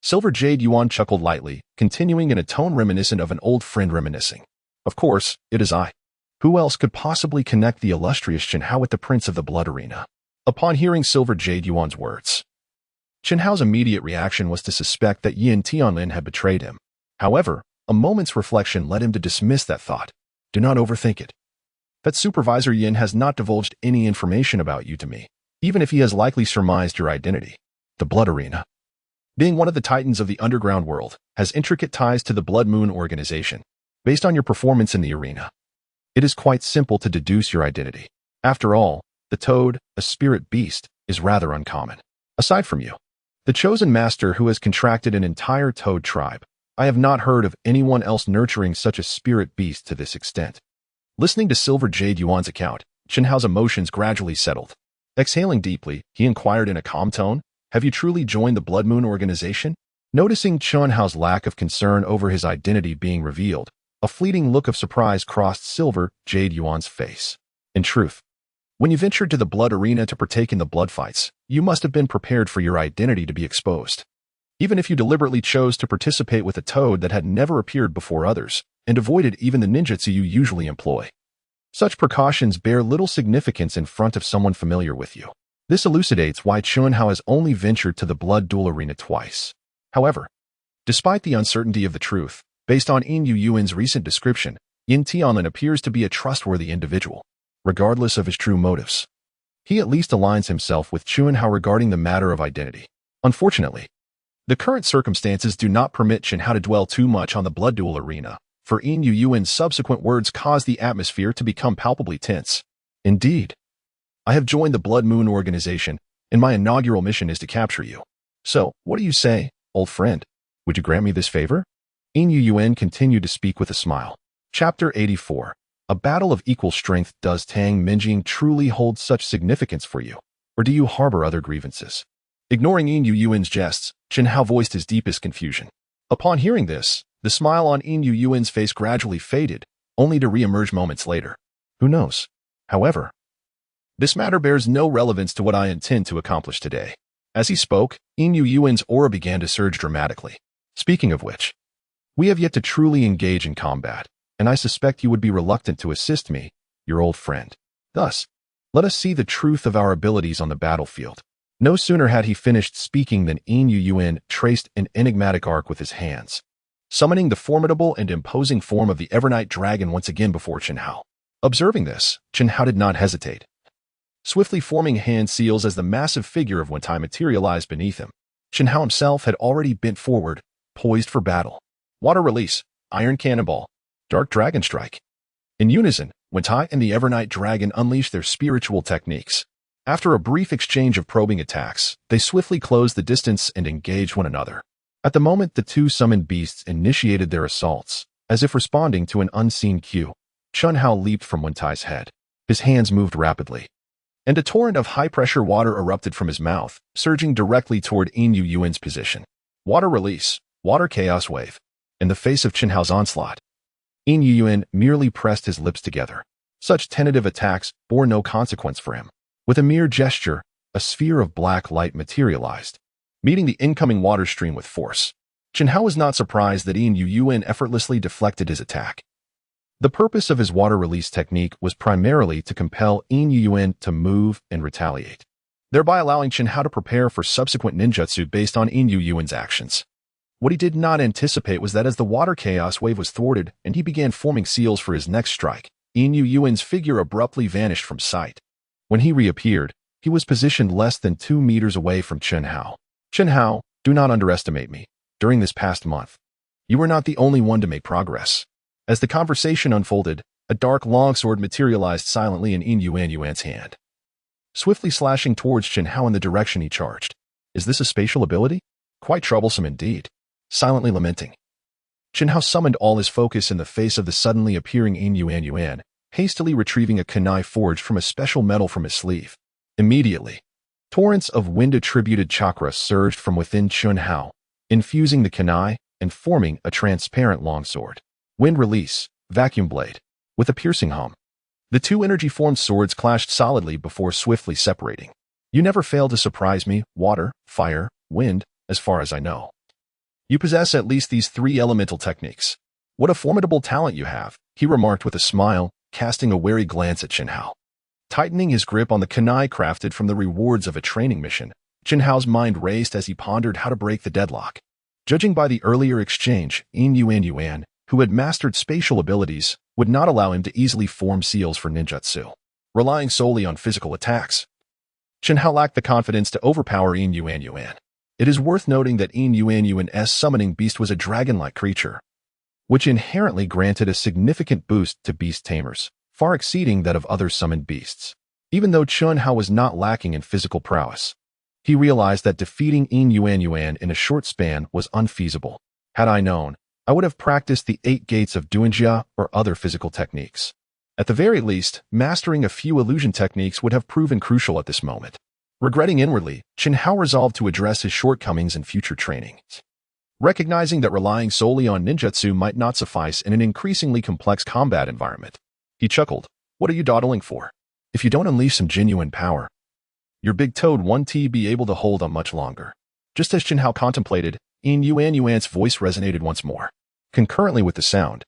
Silver Jade Yuan chuckled lightly, continuing in a tone reminiscent of an old friend reminiscing. Of course, it is I. Who else could possibly connect the illustrious Chen Hao with the Prince of the Blood Arena? Upon hearing Silver Jade Yuan's words, Chen Hao's immediate reaction was to suspect that Yin Tianlin had betrayed him. However, a moment's reflection led him to dismiss that thought. Do not overthink it. That Supervisor Yin has not divulged any information about you to me, even if he has likely surmised your identity. The Blood Arena, being one of the titans of the underground world, has intricate ties to the Blood Moon organization. Based on your performance in the arena, it is quite simple to deduce your identity. After all, the toad, a spirit beast, is rather uncommon. Aside from you, the chosen master who has contracted an entire toad tribe, I have not heard of anyone else nurturing such a spirit beast to this extent. Listening to Silver Jade Yuan's account, Chen Hao's emotions gradually settled. Exhaling deeply, he inquired in a calm tone, have you truly joined the Blood Moon organization? Noticing Chen Hao's lack of concern over his identity being revealed, a fleeting look of surprise crossed Silver Jade Yuan's face. In truth, when you ventured to the Blood Arena to partake in the blood fights, you must have been prepared for your identity to be exposed. Even if you deliberately chose to participate with a toad that had never appeared before others, and avoided even the ninjutsu you usually employ. Such precautions bear little significance in front of someone familiar with you. This elucidates why Chen Hao has only ventured to the Blood Duel Arena twice. However, despite the uncertainty of the truth, based on Yin Yuan's recent description, Yin Tianlin appears to be a trustworthy individual, regardless of his true motives. He at least aligns himself with Chen Hao regarding the matter of identity. Unfortunately, the current circumstances do not permit Chen Hao to dwell too much on the Blood Duel Arena, for Yin Yuan's subsequent words caused the atmosphere to become palpably tense. Indeed, I have joined the Blood Moon organization, and my inaugural mission is to capture you. So, what do you say, old friend? Would you grant me this favor? Yin Yuan continued to speak with a smile. Chapter 84. A battle of equal strength. Does Tang Minjing truly hold such significance for you, or do you harbor other grievances? Ignoring Yin Yuan's jests, Chen Hao voiced his deepest confusion. Upon hearing this, the smile on Yin Yuan's face gradually faded, only to re-emerge moments later. Who knows? However, this matter bears no relevance to what I intend to accomplish today. As he spoke, Yin Yuan's aura began to surge dramatically. Speaking of which, we have yet to truly engage in combat, and I suspect you would be reluctant to assist me, your old friend. Thus, let us see the truth of our abilities on the battlefield. No sooner had he finished speaking than Yin Yuan traced an enigmatic arc with his hands, summoning the formidable and imposing form of the Evernight Dragon once again before Chen Hao. Observing this, Chen Hao did not hesitate, swiftly forming hand seals as the massive figure of Wentai materialized beneath him. Chen Hao himself had already bent forward, poised for battle. Water Release, Iron Cannonball, Dark Dragon Strike. In unison, Wentai and the Evernight Dragon unleashed their spiritual techniques. After a brief exchange of probing attacks, they swiftly closed the distance and engaged one another. At the moment the two summoned beasts initiated their assaults, as if responding to an unseen cue, Chen Hao leaped from Wentai's head. His hands moved rapidly, and a torrent of high-pressure water erupted from his mouth, surging directly toward Yin Yuan's position. Water Release, Water Chaos Wave. In the face of Chen Hao's onslaught, Yin Yuan merely pressed his lips together. Such tentative attacks bore no consequence for him. With a mere gesture, a sphere of black light materialized, meeting the incoming water stream with force. Chen Hao was not surprised that Yin Yuan effortlessly deflected his attack. The purpose of his water release technique was primarily to compel Yin Yuan to move and retaliate, thereby allowing Chen Hao to prepare for subsequent ninjutsu based on Yin Yuan's actions. What he did not anticipate was that as the water chaos wave was thwarted and he began forming seals for his next strike, Yin Yuan's figure abruptly vanished from sight. When he reappeared, he was positioned less than 2 meters away from Chen Hao. Chen Hao, do not underestimate me. During this past month, you were not the only one to make progress. As the conversation unfolded, a dark longsword materialized silently in Yin Yuan's hand, swiftly slashing towards Chen Hao in the direction he charged. Is this a spatial ability? Quite troublesome indeed. Silently lamenting, Chen Hao summoned all his focus in the face of the suddenly appearing Yin Yuan, hastily retrieving a kunai forged from a special metal from his sleeve. Immediately, torrents of wind-attributed chakra surged from within Chen Hao, infusing the kunai and forming a transparent longsword. Wind release, vacuum blade, with a piercing hum. The two energy-formed swords clashed solidly before swiftly separating. You never fail to surprise me, water, fire, wind, as far as I know. You possess at least these 3 elemental techniques. What a formidable talent you have, he remarked with a smile, casting a wary glance at Chen Hao. Tightening his grip on the kunai crafted from the rewards of a training mission, Chen Hao's mind raced as he pondered how to break the deadlock. Judging by the earlier exchange, Yin Yuan, who had mastered spatial abilities, would not allow him to easily form seals for ninjutsu, relying solely on physical attacks. Chen Hao lacked the confidence to overpower Yin Yuan. It is worth noting that Yin Yuan's summoning beast was a dragon-like creature, which inherently granted a significant boost to beast tamers, far exceeding that of other summoned beasts. Even though Chen Hao was not lacking in physical prowess, he realized that defeating Yin Yuan in a short span was unfeasible. Had I known, I would have practiced the 8 gates of Duanjia or other physical techniques. At the very least, mastering a few illusion techniques would have proven crucial at this moment. Regretting inwardly, Chen Hao resolved to address his shortcomings in future training. Recognizing that relying solely on ninjutsu might not suffice in an increasingly complex combat environment, he chuckled. What are you dawdling for? If you don't unleash some genuine power, your big toad won't be able to hold up much longer. Just as Chen Hao contemplated, Yin Yuan's voice resonated once more. Concurrently with the sound,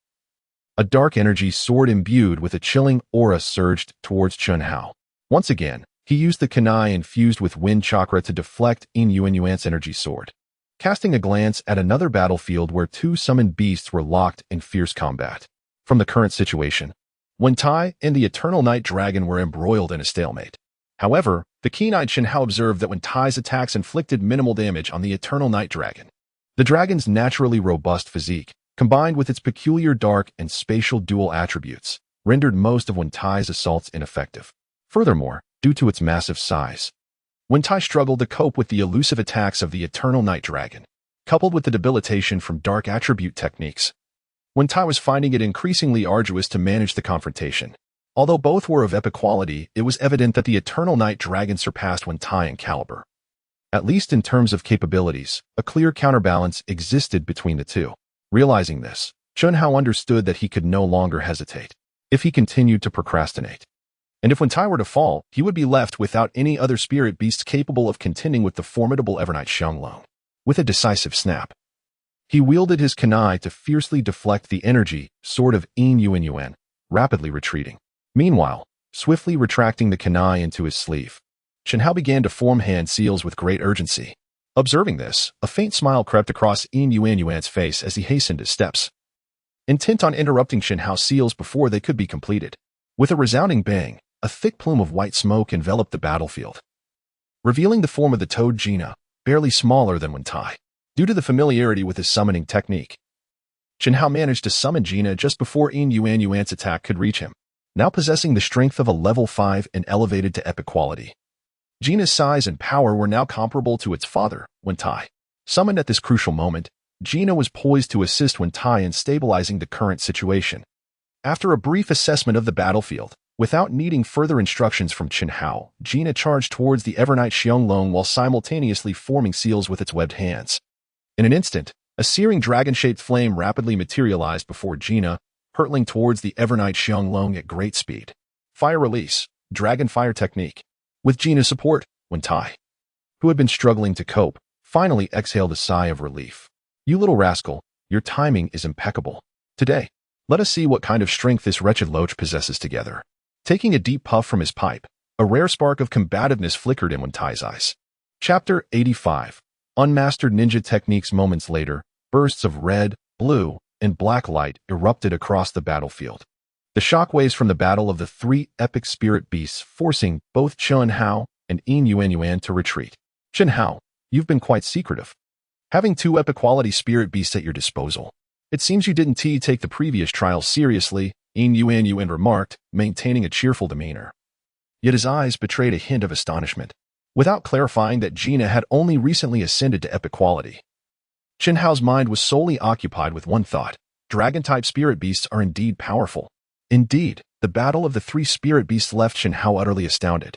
a dark energy sword imbued with a chilling aura surged towards Chen Hao. Once again, he used the kunai infused with wind chakra to deflect Yin Yuan's energy sword, casting a glance at another battlefield where 2 summoned beasts were locked in fierce combat. From the current situation, Wen Tai and the Eternal Night Dragon were embroiled in a stalemate. However, the keen-eyed Chen Hao observed that Wen Tai's attacks inflicted minimal damage on the Eternal Night Dragon. The dragon's naturally robust physique, combined with its peculiar dark and spatial dual attributes, rendered most of Wen Tai's assaults ineffective. Furthermore, due to its massive size, Wen Tai struggled to cope with the elusive attacks of the Eternal Night Dragon. Coupled with the debilitation from dark attribute techniques, Wen Tai was finding it increasingly arduous to manage the confrontation. Although both were of epic quality, it was evident that the Eternal Night Dragon surpassed Wen Tai in caliber. At least in terms of capabilities, a clear counterbalance existed between the two. Realizing this, Chen Hao understood that he could no longer hesitate if he continued to procrastinate. And if Wen Tai were to fall, he would be left without any other spirit beasts capable of contending with the formidable Evernight Xianglong. With a decisive snap, he wielded his kunai to fiercely deflect the energy sword of Yin Yuan, rapidly retreating. Meanwhile, swiftly retracting the kunai into his sleeve, Chen Hao began to form hand seals with great urgency. Observing this, a faint smile crept across Yin Yuan's face as he hastened his steps, intent on interrupting Chen Hao's seals before they could be completed. With a resounding bang, a thick plume of white smoke enveloped the battlefield, revealing the form of the toad Gina, barely smaller than Wen Tai. Due to the familiarity with his summoning technique, Chen Hao managed to summon Gina just before Yin Yuan's attack could reach him. Now possessing the strength of a level 5 and elevated to epic quality, Gina's size and power were now comparable to its father, Wen Tai. Summoned at this crucial moment, Gina was poised to assist Wen Tai in stabilizing the current situation. After a brief assessment of the battlefield, without needing further instructions from Chen Hao, Gina charged towards the Evernight Xianglong while simultaneously forming seals with its webbed hands. In an instant, a searing dragon-shaped flame rapidly materialized before Gina, hurtling towards the Evernight Xianglong at great speed. Fire release, dragon fire technique. With Gina's support, Wen Tai, who had been struggling to cope, finally exhaled a sigh of relief. You little rascal, your timing is impeccable. Today, Let us see what kind of strength this wretched loach possesses together. Taking a deep puff from his pipe, a rare spark of combativeness flickered in Wentai's eyes. Chapter 85. Unmastered Ninja Techniques. Moments later, bursts of red, blue, and black light erupted across the battlefield. The shockwaves from the battle of the three epic spirit beasts forcing both Chen Hao and Yin Yuan to retreat. Chen Hao, you've been quite secretive. Having two epic-quality spirit beasts at your disposal. It seems you didn't take the previous trials seriously, Yin Yuan remarked, maintaining a cheerful demeanor. Yet his eyes betrayed a hint of astonishment, without clarifying that Gina had only recently ascended to epic quality. Chen Hao's mind was solely occupied with one thought. Dragon-type spirit beasts are indeed powerful. Indeed, the battle of the three spirit beasts left Chen Hao utterly astounded.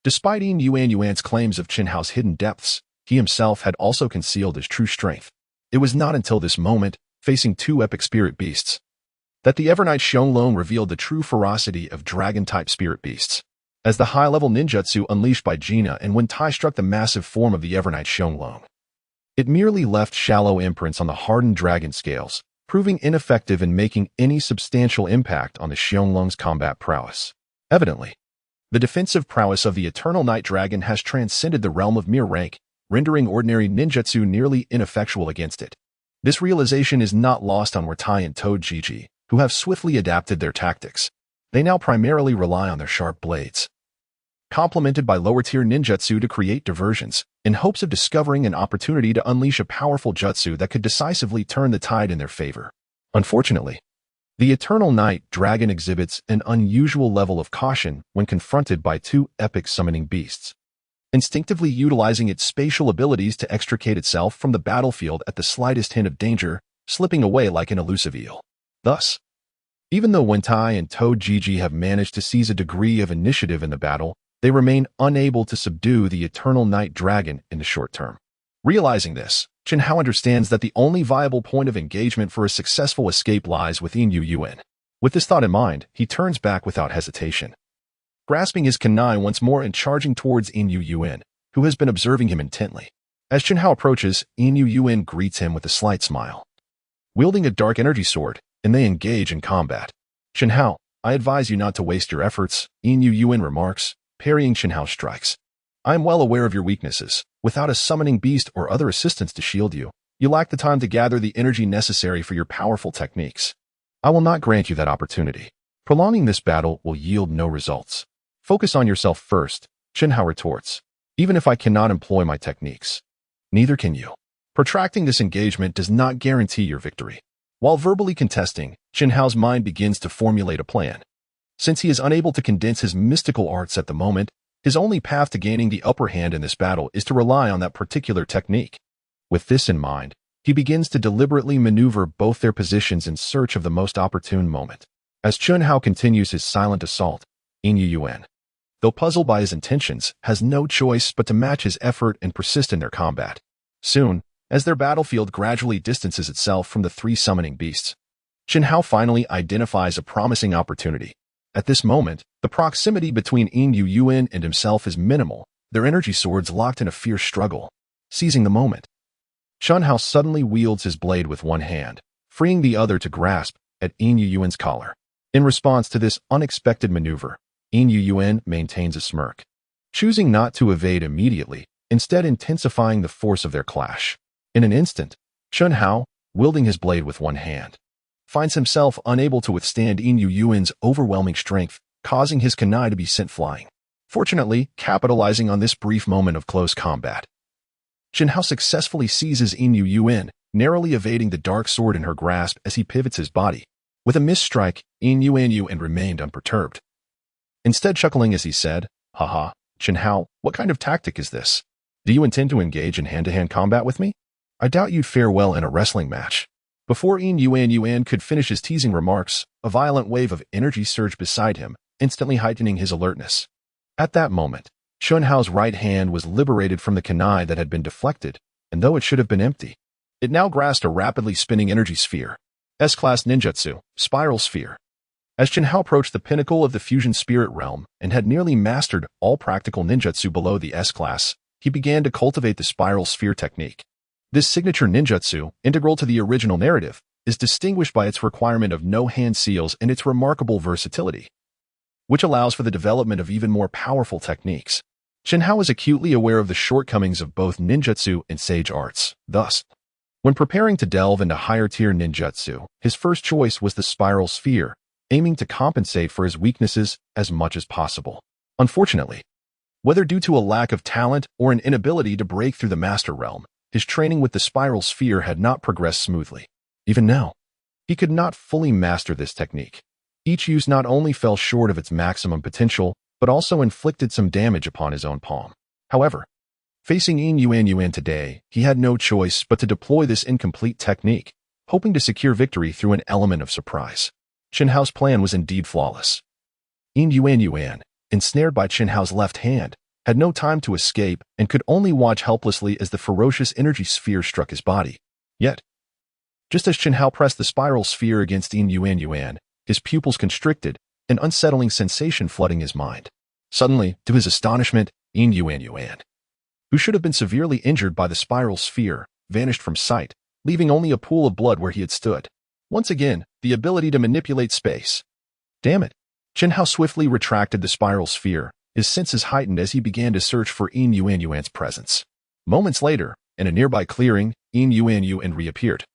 Despite Yin Yuan's claims of Chen Hao's hidden depths, he himself had also concealed his true strength. It was not until this moment, facing two epic spirit beasts, that the Evernight Xianglong revealed the true ferocity of dragon-type spirit beasts. As the high-level ninjutsu unleashed by Gina and Wentai struck the massive form of the Evernight Xianglong, it merely left shallow imprints on the hardened dragon scales, proving ineffective in making any substantial impact on the Xianglong's combat prowess. Evidently, the defensive prowess of the Eternal Night Dragon has transcended the realm of mere rank, rendering ordinary ninjutsu nearly ineffectual against it. This realization is not lost on Wertai and Toad Gigi, who have swiftly adapted their tactics. They now primarily rely on their sharp blades, complemented by lower-tier ninjutsu to create diversions, in hopes of discovering an opportunity to unleash a powerful jutsu that could decisively turn the tide in their favor. Unfortunately, the Eternal Night Dragon exhibits an unusual level of caution when confronted by two epic summoning beasts, instinctively utilizing its spatial abilities to extricate itself from the battlefield at the slightest hint of danger, slipping away like an elusive eel. Thus, even though Wentai and Toad Gigi have managed to seize a degree of initiative in the battle, they remain unable to subdue the Eternal Night Dragon in the short term. Realizing this, Chen Hao understands that the only viable point of engagement for a successful escape lies with Yin Yuan. With this thought in mind, he turns back without hesitation, grasping his kunai once more and charging towards Yin Yuan, who has been observing him intently. As Chen Hao approaches, Yin Yuan greets him with a slight smile, wielding a dark energy sword, and they engage in combat. Chen Hao, I advise you not to waste your efforts, Yin Yuan remarks, parrying Chen Hao's strikes. I am well aware of your weaknesses. Without a summoning beast or other assistance to shield you, you lack the time to gather the energy necessary for your powerful techniques. I will not grant you that opportunity. Prolonging this battle will yield no results. Focus on yourself first, Chen Hao retorts. Even if I cannot employ my techniques, neither can you. Protracting this engagement does not guarantee your victory. While verbally contesting, Chen Hao's mind begins to formulate a plan. Since he is unable to condense his mystical arts at the moment, his only path to gaining the upper hand in this battle is to rely on that particular technique. With this in mind, he begins to deliberately maneuver both their positions in search of the most opportune moment. As Chen Hao continues his silent assault, Yin Yuan, though puzzled by his intentions, has no choice but to match his effort and persist in their combat. Soon, as their battlefield gradually distances itself from the three summoning beasts, Chen Hao finally identifies a promising opportunity. At this moment, the proximity between Yin Yuan and himself is minimal, their energy swords locked in a fierce struggle. Seizing the moment, Chen Hao suddenly wields his blade with one hand, freeing the other to grasp at Yin Yuan's collar. In response to this unexpected maneuver, Yin Yuan maintains a smirk, choosing not to evade immediately, instead intensifying the force of their clash. In an instant, Chen Hao, wielding his blade with one hand, finds himself unable to withstand Yin Yuan's overwhelming strength, causing his kunai to be sent flying. Fortunately, capitalizing on this brief moment of close combat, Chen Hao successfully seizes Yin Yuan, narrowly evading the dark sword in her grasp as he pivots his body. With a missed strike, Yin Yuan remained unperturbed, instead chuckling as he said, "Haha, Chen Hao, what kind of tactic is this? Do you intend to engage in hand-to-hand combat with me? I doubt you'd fare well in a wrestling match." Before Yin Yuan could finish his teasing remarks, a violent wave of energy surged beside him, instantly heightening his alertness. At that moment, Chen Hao's right hand was liberated from the kunai that had been deflected, and though it should have been empty, it now grasped a rapidly spinning energy sphere. S-Class Ninjutsu, Spiral Sphere. As Chen Hao approached the pinnacle of the fusion spirit realm and had nearly mastered all practical ninjutsu below the S-Class, he began to cultivate the Spiral Sphere technique. This signature ninjutsu, integral to the original narrative, is distinguished by its requirement of no hand seals and its remarkable versatility, which allows for the development of even more powerful techniques. Chen Hao is acutely aware of the shortcomings of both ninjutsu and sage arts. Thus, when preparing to delve into higher-tier ninjutsu, his first choice was the spiral sphere, aiming to compensate for his weaknesses as much as possible. Unfortunately, whether due to a lack of talent or an inability to break through the master realm, his training with the spiral sphere had not progressed smoothly. Even now, he could not fully master this technique. Each use not only fell short of its maximum potential, but also inflicted some damage upon his own palm. However, facing Yin Yuan today, he had no choice but to deploy this incomplete technique, hoping to secure victory through an element of surprise. Chen Hao's plan was indeed flawless. Yin Yuan, ensnared by Chen Hao's left hand, had no time to escape and could only watch helplessly as the ferocious energy sphere struck his body. Yet, just as Chen Hao pressed the spiral sphere against Yin Yuan, his pupils constricted, an unsettling sensation flooding his mind. Suddenly, to his astonishment, Yin Yuan, who should have been severely injured by the spiral sphere, vanished from sight, leaving only a pool of blood where he had stood. Once again, the ability to manipulate space. Damn it! Chen Hao swiftly retracted the spiral sphere, his senses heightened as he began to search for Yin Yuan's presence. Moments later, in a nearby clearing, Yin Yuan reappeared.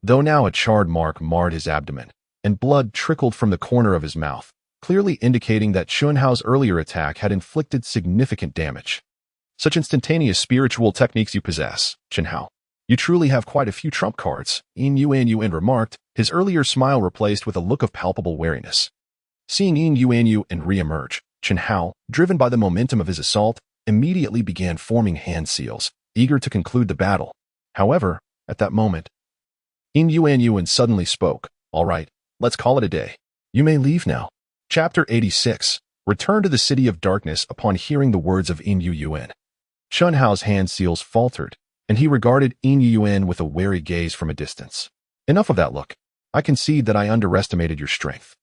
Though now a charred mark marred his abdomen, and blood trickled from the corner of his mouth, clearly indicating that Chen Hao's earlier attack had inflicted significant damage. Such instantaneous spiritual techniques you possess, Chen Hao. You truly have quite a few trump cards, Yin Yuan remarked, his earlier smile replaced with a look of palpable wariness. Seeing Yin Yuan re-emerge, Chen Hao, driven by the momentum of his assault, immediately began forming hand seals, eager to conclude the battle. However, at that moment, Yin Yuan suddenly spoke. All right, let's call it a day. You may leave now. Chapter 86. Return to the City of Darkness upon hearing the words of Yin Yuan. Chen Hao's hand seals faltered, and he regarded Yin Yuan with a wary gaze from a distance. Enough of that look. I concede that I underestimated your strength.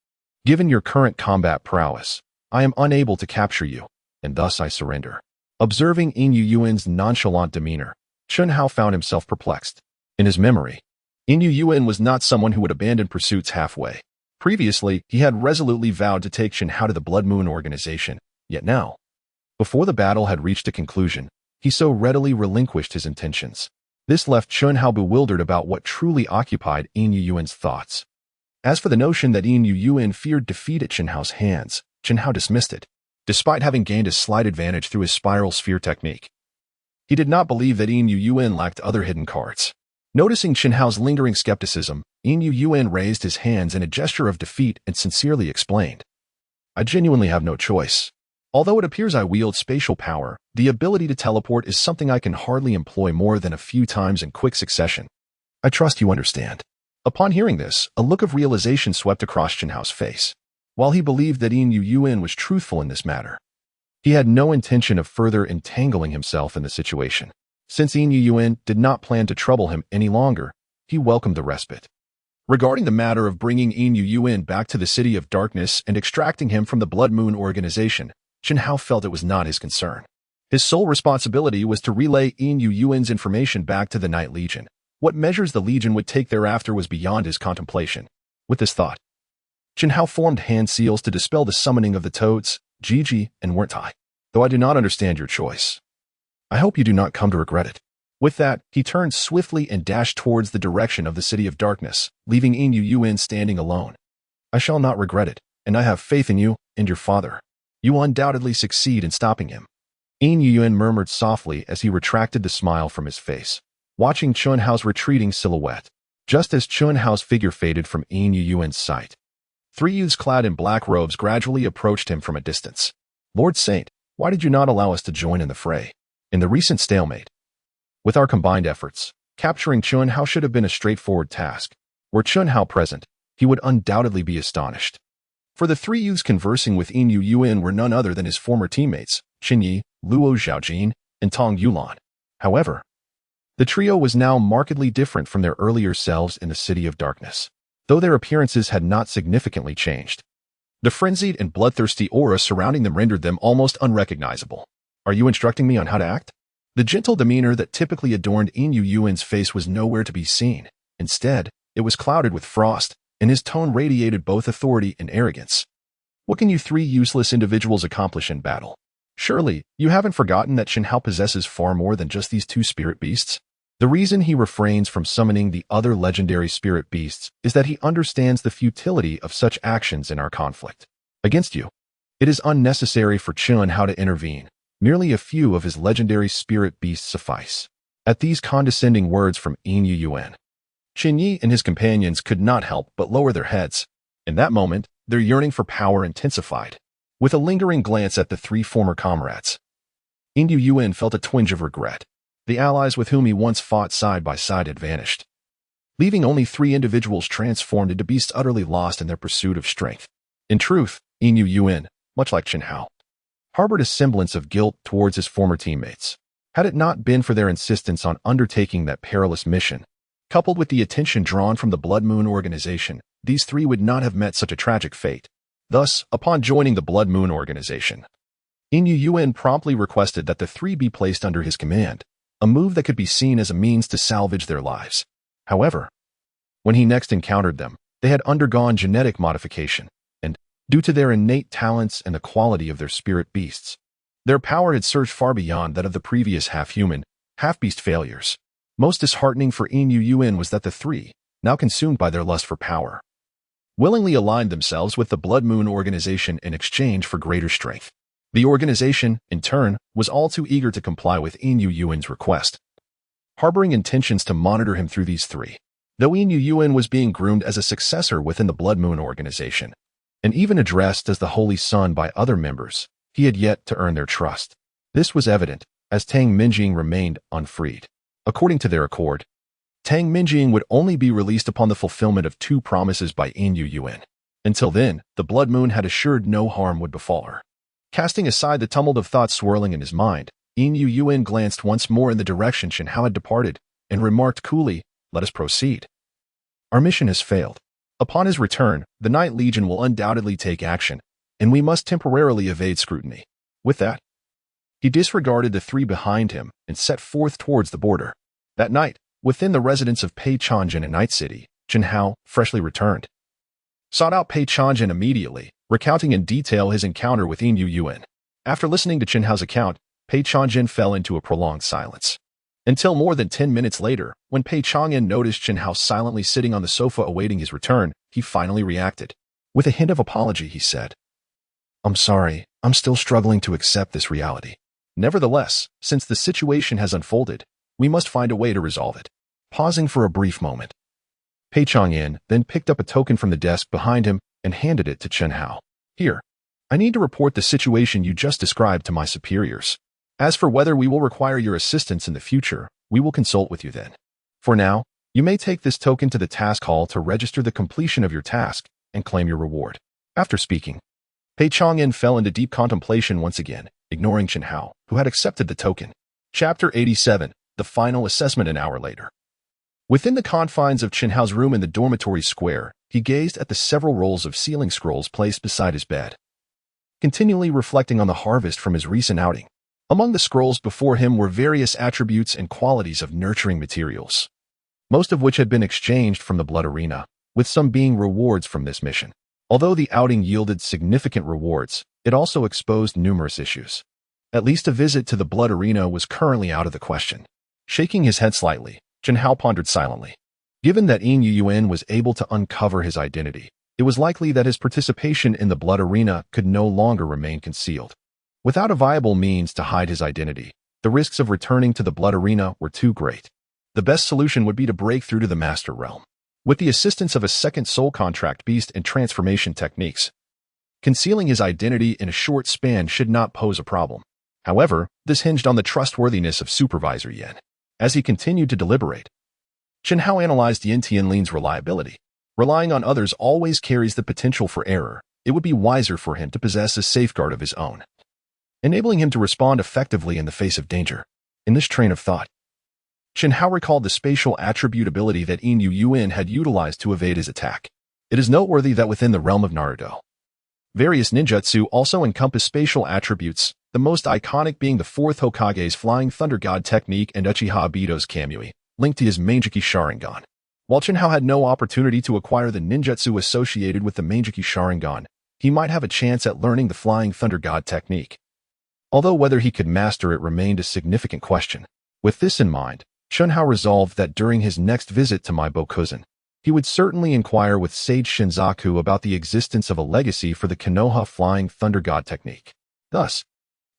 Given your current combat prowess, I am unable to capture you, and thus I surrender. Observing Yin Yuan's nonchalant demeanor, Chen Hao found himself perplexed. In his memory, Yin Yuan was not someone who would abandon pursuits halfway. Previously, he had resolutely vowed to take Chen Hao to the Blood Moon organization, yet now, before the battle had reached a conclusion, he so readily relinquished his intentions. This left Chen Hao bewildered about what truly occupied Yin Yuan's thoughts. As for the notion that Yin Yuan feared defeat at Chen Hao's hands, Chen Hao dismissed it, despite having gained a slight advantage through his spiral sphere technique. He did not believe that Yin Yuan lacked other hidden cards. Noticing Chen Hao's lingering skepticism, Yin Yuan raised his hands in a gesture of defeat and sincerely explained. I genuinely have no choice. Although it appears I wield spatial power, the ability to teleport is something I can hardly employ more than a few times in quick succession. I trust you understand. Upon hearing this, a look of realization swept across Chen Hao's face. While he believed that Yin Yuan was truthful in this matter, he had no intention of further entangling himself in the situation. Since Yin Yuan did not plan to trouble him any longer, he welcomed the respite. Regarding the matter of bringing Yin Yuan back to the City of Darkness and extracting him from the Blood Moon organization, Chen Hao felt it was not his concern. His sole responsibility was to relay Yin Yuan's information back to the Night Legion. What measures the Legion would take thereafter was beyond his contemplation. With this thought, Chen Hao formed hand seals to dispel the summoning of the toads, Gigi, and Werntai. Though I do not understand your choice, I hope you do not come to regret it. With that, he turned swiftly and dashed towards the direction of the City of Darkness, leaving Yin Yuan standing alone. I shall not regret it, and I have faith in you and your father. You will undoubtedly succeed in stopping him. Yin Yuan murmured softly as he retracted the smile from his face, watching Chen Hao's retreating silhouette. Just as Chen Hao's figure faded from Yin Yuan's sight, three youths clad in black robes gradually approached him from a distance. Lord Saint, why did you not allow us to join in the fray? In the recent stalemate, with our combined efforts, capturing Chen Hao should have been a straightforward task. Were Chen Hao present, he would undoubtedly be astonished. For the three youths conversing with Yin Yuan were none other than his former teammates, Qin Yi, Luo Xiaojin, and Tong Yulan. However, the trio was now markedly different from their earlier selves in the City of Darkness, though their appearances had not significantly changed. The frenzied and bloodthirsty aura surrounding them rendered them almost unrecognizable. Are you instructing me on how to act? The gentle demeanor that typically adorned Yin Yuan's face was nowhere to be seen. Instead, It was clouded with frost, and his tone radiated both authority and arrogance. What can you three useless individuals accomplish in battle? Surely, you haven't forgotten that Chen Hao possesses far more than just these two spirit beasts? The reason he refrains from summoning the other legendary spirit beasts is that he understands the futility of such actions in our conflict against you. It is unnecessary for Chen Hao to intervene. Merely a few of his legendary spirit beasts suffice. At these condescending words from Yin Yuan, Qin Yi and his companions could not help but lower their heads. In that moment, their yearning for power intensified. With a lingering glance at the three former comrades, Yin Yuan felt a twinge of regret. The allies with whom he once fought side by side had vanished, leaving only three individuals transformed into beasts utterly lost in their pursuit of strength. In truth, Yin Yuan, much like Chen Hao, harbored a semblance of guilt towards his former teammates. Had it not been for their insistence on undertaking that perilous mission, coupled with the attention drawn from the Blood Moon organization, these three would not have met such a tragic fate. Thus, upon joining the Blood Moon organization, Yin Yuan promptly requested that the three be placed under his command, a move that could be seen as a means to salvage their lives. However, when he next encountered them, they had undergone genetic modification, and, due to their innate talents and the quality of their spirit beasts, their power had surged far beyond that of the previous half-human, half-beast failures. Most disheartening for Yin Yuan was that the three, now consumed by their lust for power, willingly aligned themselves with the Blood Moon organization in exchange for greater strength. The organization, in turn, was all too eager to comply with Yin Yuan's request, harboring intentions to monitor him through these three. Though Yin Yuan was being groomed as a successor within the Blood Moon organization, and even addressed as the Holy Son by other members, he had yet to earn their trust. This was evident, as Tang Minjing remained unfreed. According to their accord, Tang Minjing would only be released upon the fulfillment of two promises by Yin Yuan. Until then, the Blood Moon had assured no harm would befall her. Casting aside the tumult of thoughts swirling in his mind, Yin Yuan glanced once more in the direction Chen Hao had departed, and remarked coolly, "Let us proceed. Our mission has failed. Upon his return, the Night Legion will undoubtedly take action, and we must temporarily evade scrutiny." With that, he disregarded the three behind him and set forth towards the border. That night, within the residence of Pei Chang'an in Night City, Chen Hao, freshly returned, sought out Pei Chang'an immediately, recounting in detail his encounter with Yin Yuan. After listening to Chen Hao's account, Pei Chang'an fell into a prolonged silence. Until more than 10 minutes later, when Pei Chang'an noticed Chen Hao silently sitting on the sofa awaiting his return, he finally reacted. With a hint of apology, he said, "I'm sorry, I'm still struggling to accept this reality. Nevertheless, since the situation has unfolded, we must find a way to resolve it." Pausing for a brief moment, Pei Chang'an then picked up a token from the desk behind him and handed it to Chen Hao. "Here, I need to report the situation you just described to my superiors. As for whether we will require your assistance in the future, we will consult with you then. For now, you may take this token to the task hall to register the completion of your task and claim your reward." After speaking, Pei Chang'an fell into deep contemplation once again, ignoring Chen Hao, who had accepted the token. Chapter 87, The Final Assessment. An hour later, within the confines of Chen Hao's room in the dormitory square, he gazed at the several rolls of sealing scrolls placed beside his bed, continually reflecting on the harvest from his recent outing. Among the scrolls before him were various attributes and qualities of nurturing materials, most of which had been exchanged from the blood arena, with some being rewards from this mission. Although the outing yielded significant rewards, it also exposed numerous issues. At least a visit to the blood arena was currently out of the question. Shaking his head slightly, Chen Hao pondered silently. Given that Yin Yuan was able to uncover his identity, it was likely that his participation in the blood arena could no longer remain concealed. Without a viable means to hide his identity, the risks of returning to the blood arena were too great. The best solution would be to break through to the Master Realm. With the assistance of a second soul contract beast and transformation techniques, concealing his identity in a short span should not pose a problem. However, this hinged on the trustworthiness of Supervisor Yen. As he continued to deliberate, Chen Hao analyzed Yin Tianlin's reliability. Relying on others always carries the potential for error. It would be wiser for him to possess a safeguard of his own, enabling him to respond effectively in the face of danger. In this train of thought, Chen Hao recalled the spatial attribute ability that Yin Yuan had utilized to evade his attack. It is noteworthy that within the realm of Naruto, various ninjutsu also encompass spatial attributes, the most iconic being the fourth Hokage's Flying Thunder God technique and Uchiha Obito's Kamui, linked to his Mangeki Sharingan. While Chen Hao had no opportunity to acquire the ninjutsu associated with the Mangekyo Sharingan, he might have a chance at learning the Flying Thunder God technique. Although whether he could master it remained a significant question. With this in mind, Chen Hao resolved that during his next visit to Myobokusan, he would certainly inquire with Sage Shinzaku about the existence of a legacy for the Konoha Flying Thunder God technique. Thus,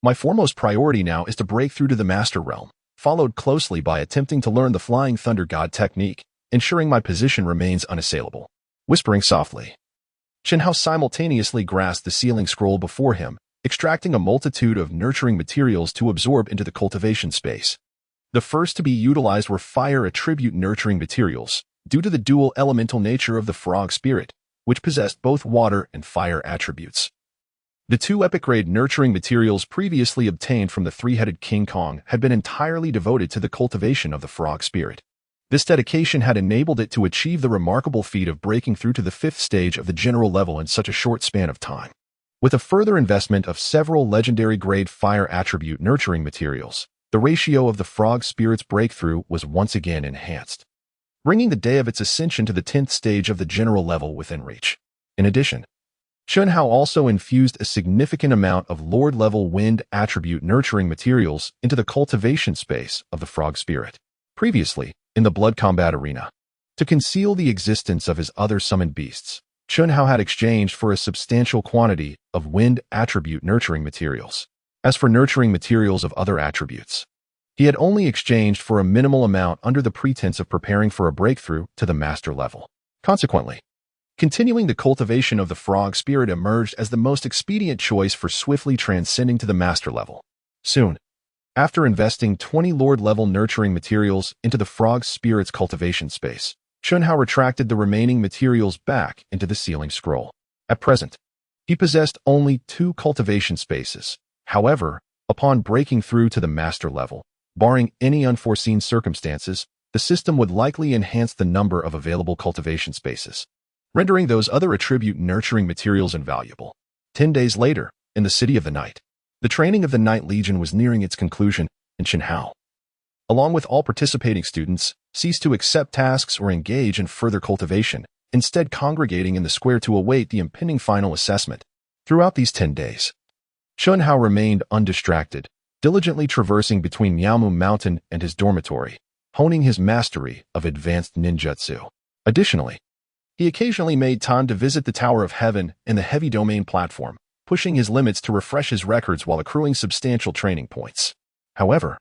my foremost priority now is to break through to the Master Realm, followed closely by attempting to learn the Flying Thunder God technique, ensuring my position remains unassailable. Whispering softly, Chen Hao simultaneously grasped the sealing scroll before him, extracting a multitude of nurturing materials to absorb into the cultivation space. The first to be utilized were fire attribute nurturing materials, due to the dual elemental nature of the frog spirit, which possessed both water and fire attributes. The two epic-grade nurturing materials previously obtained from the three-headed King Kong had been entirely devoted to the cultivation of the frog spirit. This dedication had enabled it to achieve the remarkable feat of breaking through to the 5th stage of the general level in such a short span of time. With a further investment of several legendary-grade fire attribute nurturing materials, the ratio of the frog spirit's breakthrough was once again enhanced, bringing the day of its ascension to the 10th stage of the general level within reach. In addition, Chen Hao also infused a significant amount of Lord-level wind attribute nurturing materials into the cultivation space of the frog spirit. Previously, in the blood combat arena, to conceal the existence of his other summoned beasts, Chen Hao had exchanged for a substantial quantity of wind attribute nurturing materials. As for nurturing materials of other attributes, he had only exchanged for a minimal amount under the pretense of preparing for a breakthrough to the master level. Consequently, continuing the cultivation of the frog spirit emerged as the most expedient choice for swiftly transcending to the master level. Soon, after investing 20 Lord-level nurturing materials into the frog spirit's cultivation space, Chen Hao retracted the remaining materials back into the sealing scroll. At present, he possessed only 2 cultivation spaces. However, upon breaking through to the master level, barring any unforeseen circumstances, the system would likely enhance the number of available cultivation spaces, rendering those other attribute nurturing materials invaluable. 10 days later, in the City of the Night, the training of the Night Legion was nearing its conclusion, and Chen Hao, along with all participating students, ceased to accept tasks or engage in further cultivation, instead congregating in the square to await the impending final assessment. Throughout these 10 days, Chen Hao remained undistracted, diligently traversing between Miaomu Mountain and his dormitory, honing his mastery of advanced ninjutsu. Additionally, he occasionally made time to visit the Tower of Heaven and the heavy domain platform, pushing his limits to refresh his records while accruing substantial training points. However,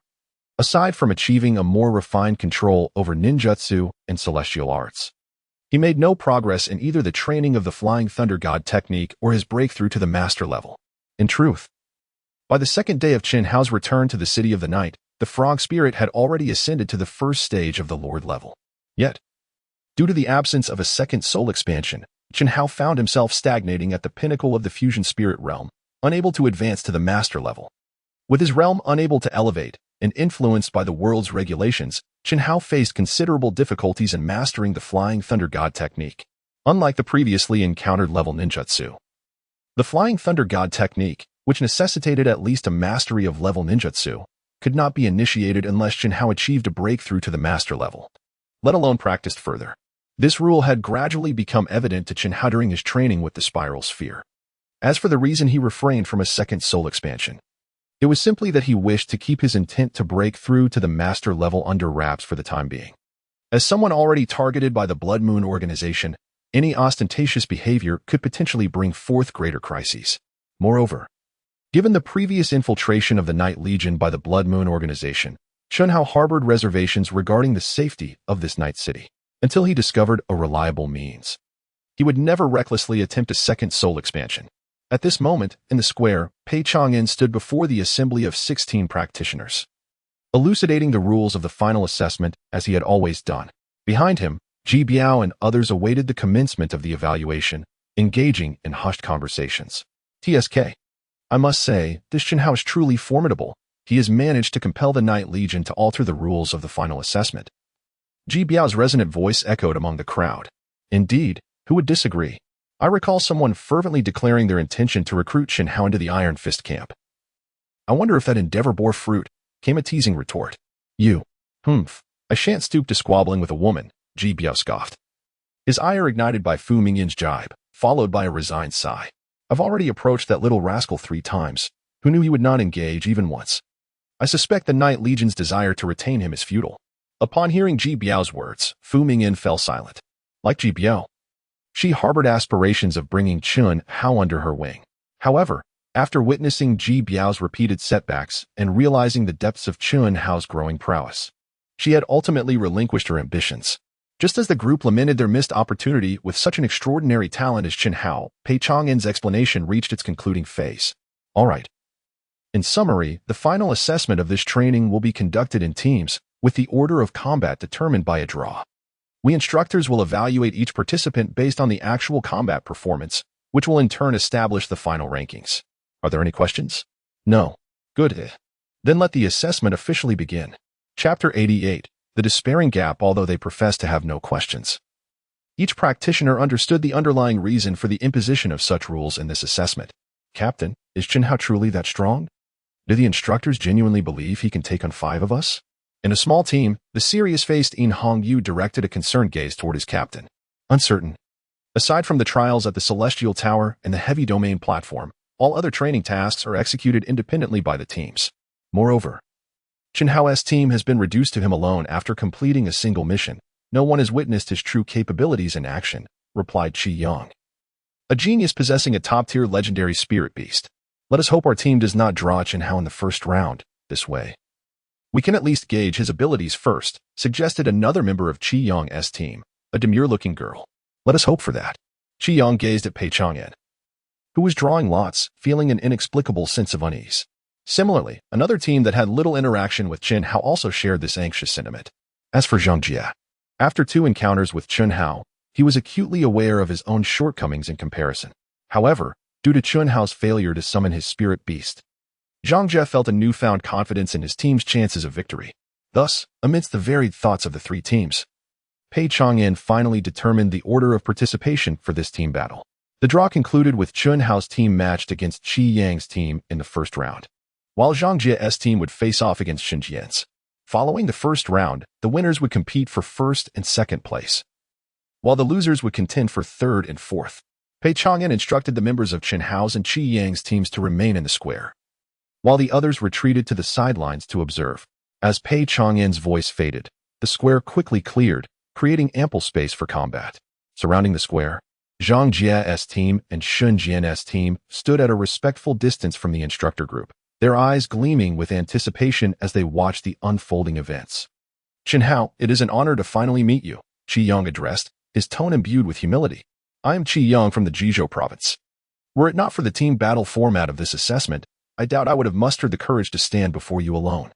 aside from achieving a more refined control over ninjutsu and celestial arts, he made no progress in either the training of the Flying Thunder God technique or his breakthrough to the master level. In truth, by the second day of Chen Hao's return to the City of the Night, the frog spirit had already ascended to the 1st stage of the Lord level. Yet, due to the absence of a second soul expansion, Chen Hao found himself stagnating at the pinnacle of the fusion spirit realm, unable to advance to the master level. With his realm unable to elevate and influenced by the world's regulations, Chen Hao faced considerable difficulties in mastering the Flying Thunder God technique. Unlike the previously encountered level ninjutsu, the Flying Thunder God technique, which necessitated at least a mastery of level ninjutsu, could not be initiated unless Chen Hao achieved a breakthrough to the master level, let alone practiced further. This rule had gradually become evident to Chen Hao during his training with the Spiral Sphere. As for the reason he refrained from a second soul expansion, it was simply that he wished to keep his intent to break through to the master level under wraps for the time being. As someone already targeted by the Blood Moon organization, any ostentatious behavior could potentially bring forth greater crises. Moreover, given the previous infiltration of the Night Legion by the Blood Moon organization, Chen Hao harbored reservations regarding the safety of this Night City, until he discovered a reliable means. He would never recklessly attempt a second soul expansion. At this moment, in the square, Pei Chang'an stood before the assembly of 16 practitioners, elucidating the rules of the final assessment as he had always done. Behind him, Ji Biao and others awaited the commencement of the evaluation, engaging in hushed conversations. TSK. I must say, this Chen Hao is truly formidable. He has managed to compel the Night Legion to alter the rules of the final assessment. Ji Biao's resonant voice echoed among the crowd. Indeed, who would disagree? I recall someone fervently declaring their intention to recruit Chen Hao into the Iron Fist camp. I wonder if that endeavor bore fruit, came a teasing retort. You. I shan't stoop to squabbling with a woman, Ji Biao scoffed. His ire ignited by Fu Mingyan's jibe, followed by a resigned sigh. I've already approached that little rascal 3 times. Who knew he would not engage even once? I suspect the Night Legion's desire to retain him is futile. Upon hearing Ji Biao's words, Fu Mingyan fell silent. Like Ji Biao, she harbored aspirations of bringing Chun Hao under her wing. However, after witnessing Ji Biao's repeated setbacks and realizing the depths of Chun Hao's growing prowess, she had ultimately relinquished her ambitions. Just as the group lamented their missed opportunity with such an extraordinary talent as Chun Hao, Pei Chang'an's explanation reached its concluding phase. All right. In summary, the final assessment of this training will be conducted in teams, with the order of combat determined by a draw. We instructors will evaluate each participant based on the actual combat performance, which will in turn establish the final rankings. Are there any questions? No. Good. Then let the assessment officially begin. Chapter 88. The Despairing Gap. Although they profess to have no questions, each practitioner understood the underlying reason for the imposition of such rules in this assessment. Captain, is Chun Hao truly that strong? Do the instructors genuinely believe he can take on 5 of us? In a small team, the serious-faced In Hongyu directed a concerned gaze toward his captain. Uncertain. Aside from the trials at the Celestial Tower and the heavy domain platform, all other training tasks are executed independently by the teams. Moreover, Chun Hao's team has been reduced to him alone after completing a single mission. No one has witnessed his true capabilities in action, replied Qi Yang. A genius possessing a top-tier legendary spirit beast. Let us hope our team does not draw Chun Hao in the first round, this way. We can at least gauge his abilities first, suggested another member of Qi Yang's team, a demure-looking girl. Let us hope for that. Qi Yang gazed at Pei Chang'an, who was drawing lots, feeling an inexplicable sense of unease. Similarly, another team that had little interaction with Chun Hao also shared this anxious sentiment. As for Zhang Jie, after 2 encounters with Chun Hao, he was acutely aware of his own shortcomings in comparison. However, due to Chun Hao's failure to summon his spirit beast, Zhang Jie felt a newfound confidence in his team's chances of victory. Thus, amidst the varied thoughts of the 3 teams, Pei Chang'an finally determined the order of participation for this team battle. The draw concluded with Chun Hao's team matched against Qi Yang's team in the first round, while Zhang Jie's team would face off against Shen Jian's. Following the first round, the winners would compete for first and second place, while the losers would contend for third and fourth. Pei Chang'an instructed the members of Chun Hao's and Qi Yang's teams to remain in the square, while the others retreated to the sidelines to observe. As Pei Chang'an's voice faded, the square quickly cleared, creating ample space for combat. Surrounding the square, Zhang Jie's team and Shen Jian's team stood at a respectful distance from the instructor group, their eyes gleaming with anticipation as they watched the unfolding events. Chun Hao, it is an honor to finally meet you, Qi Yang addressed, his tone imbued with humility. I am Qi Yang from the Jizhou province. Were it not for the team battle format of this assessment, I doubt I would have mustered the courage to stand before you alone.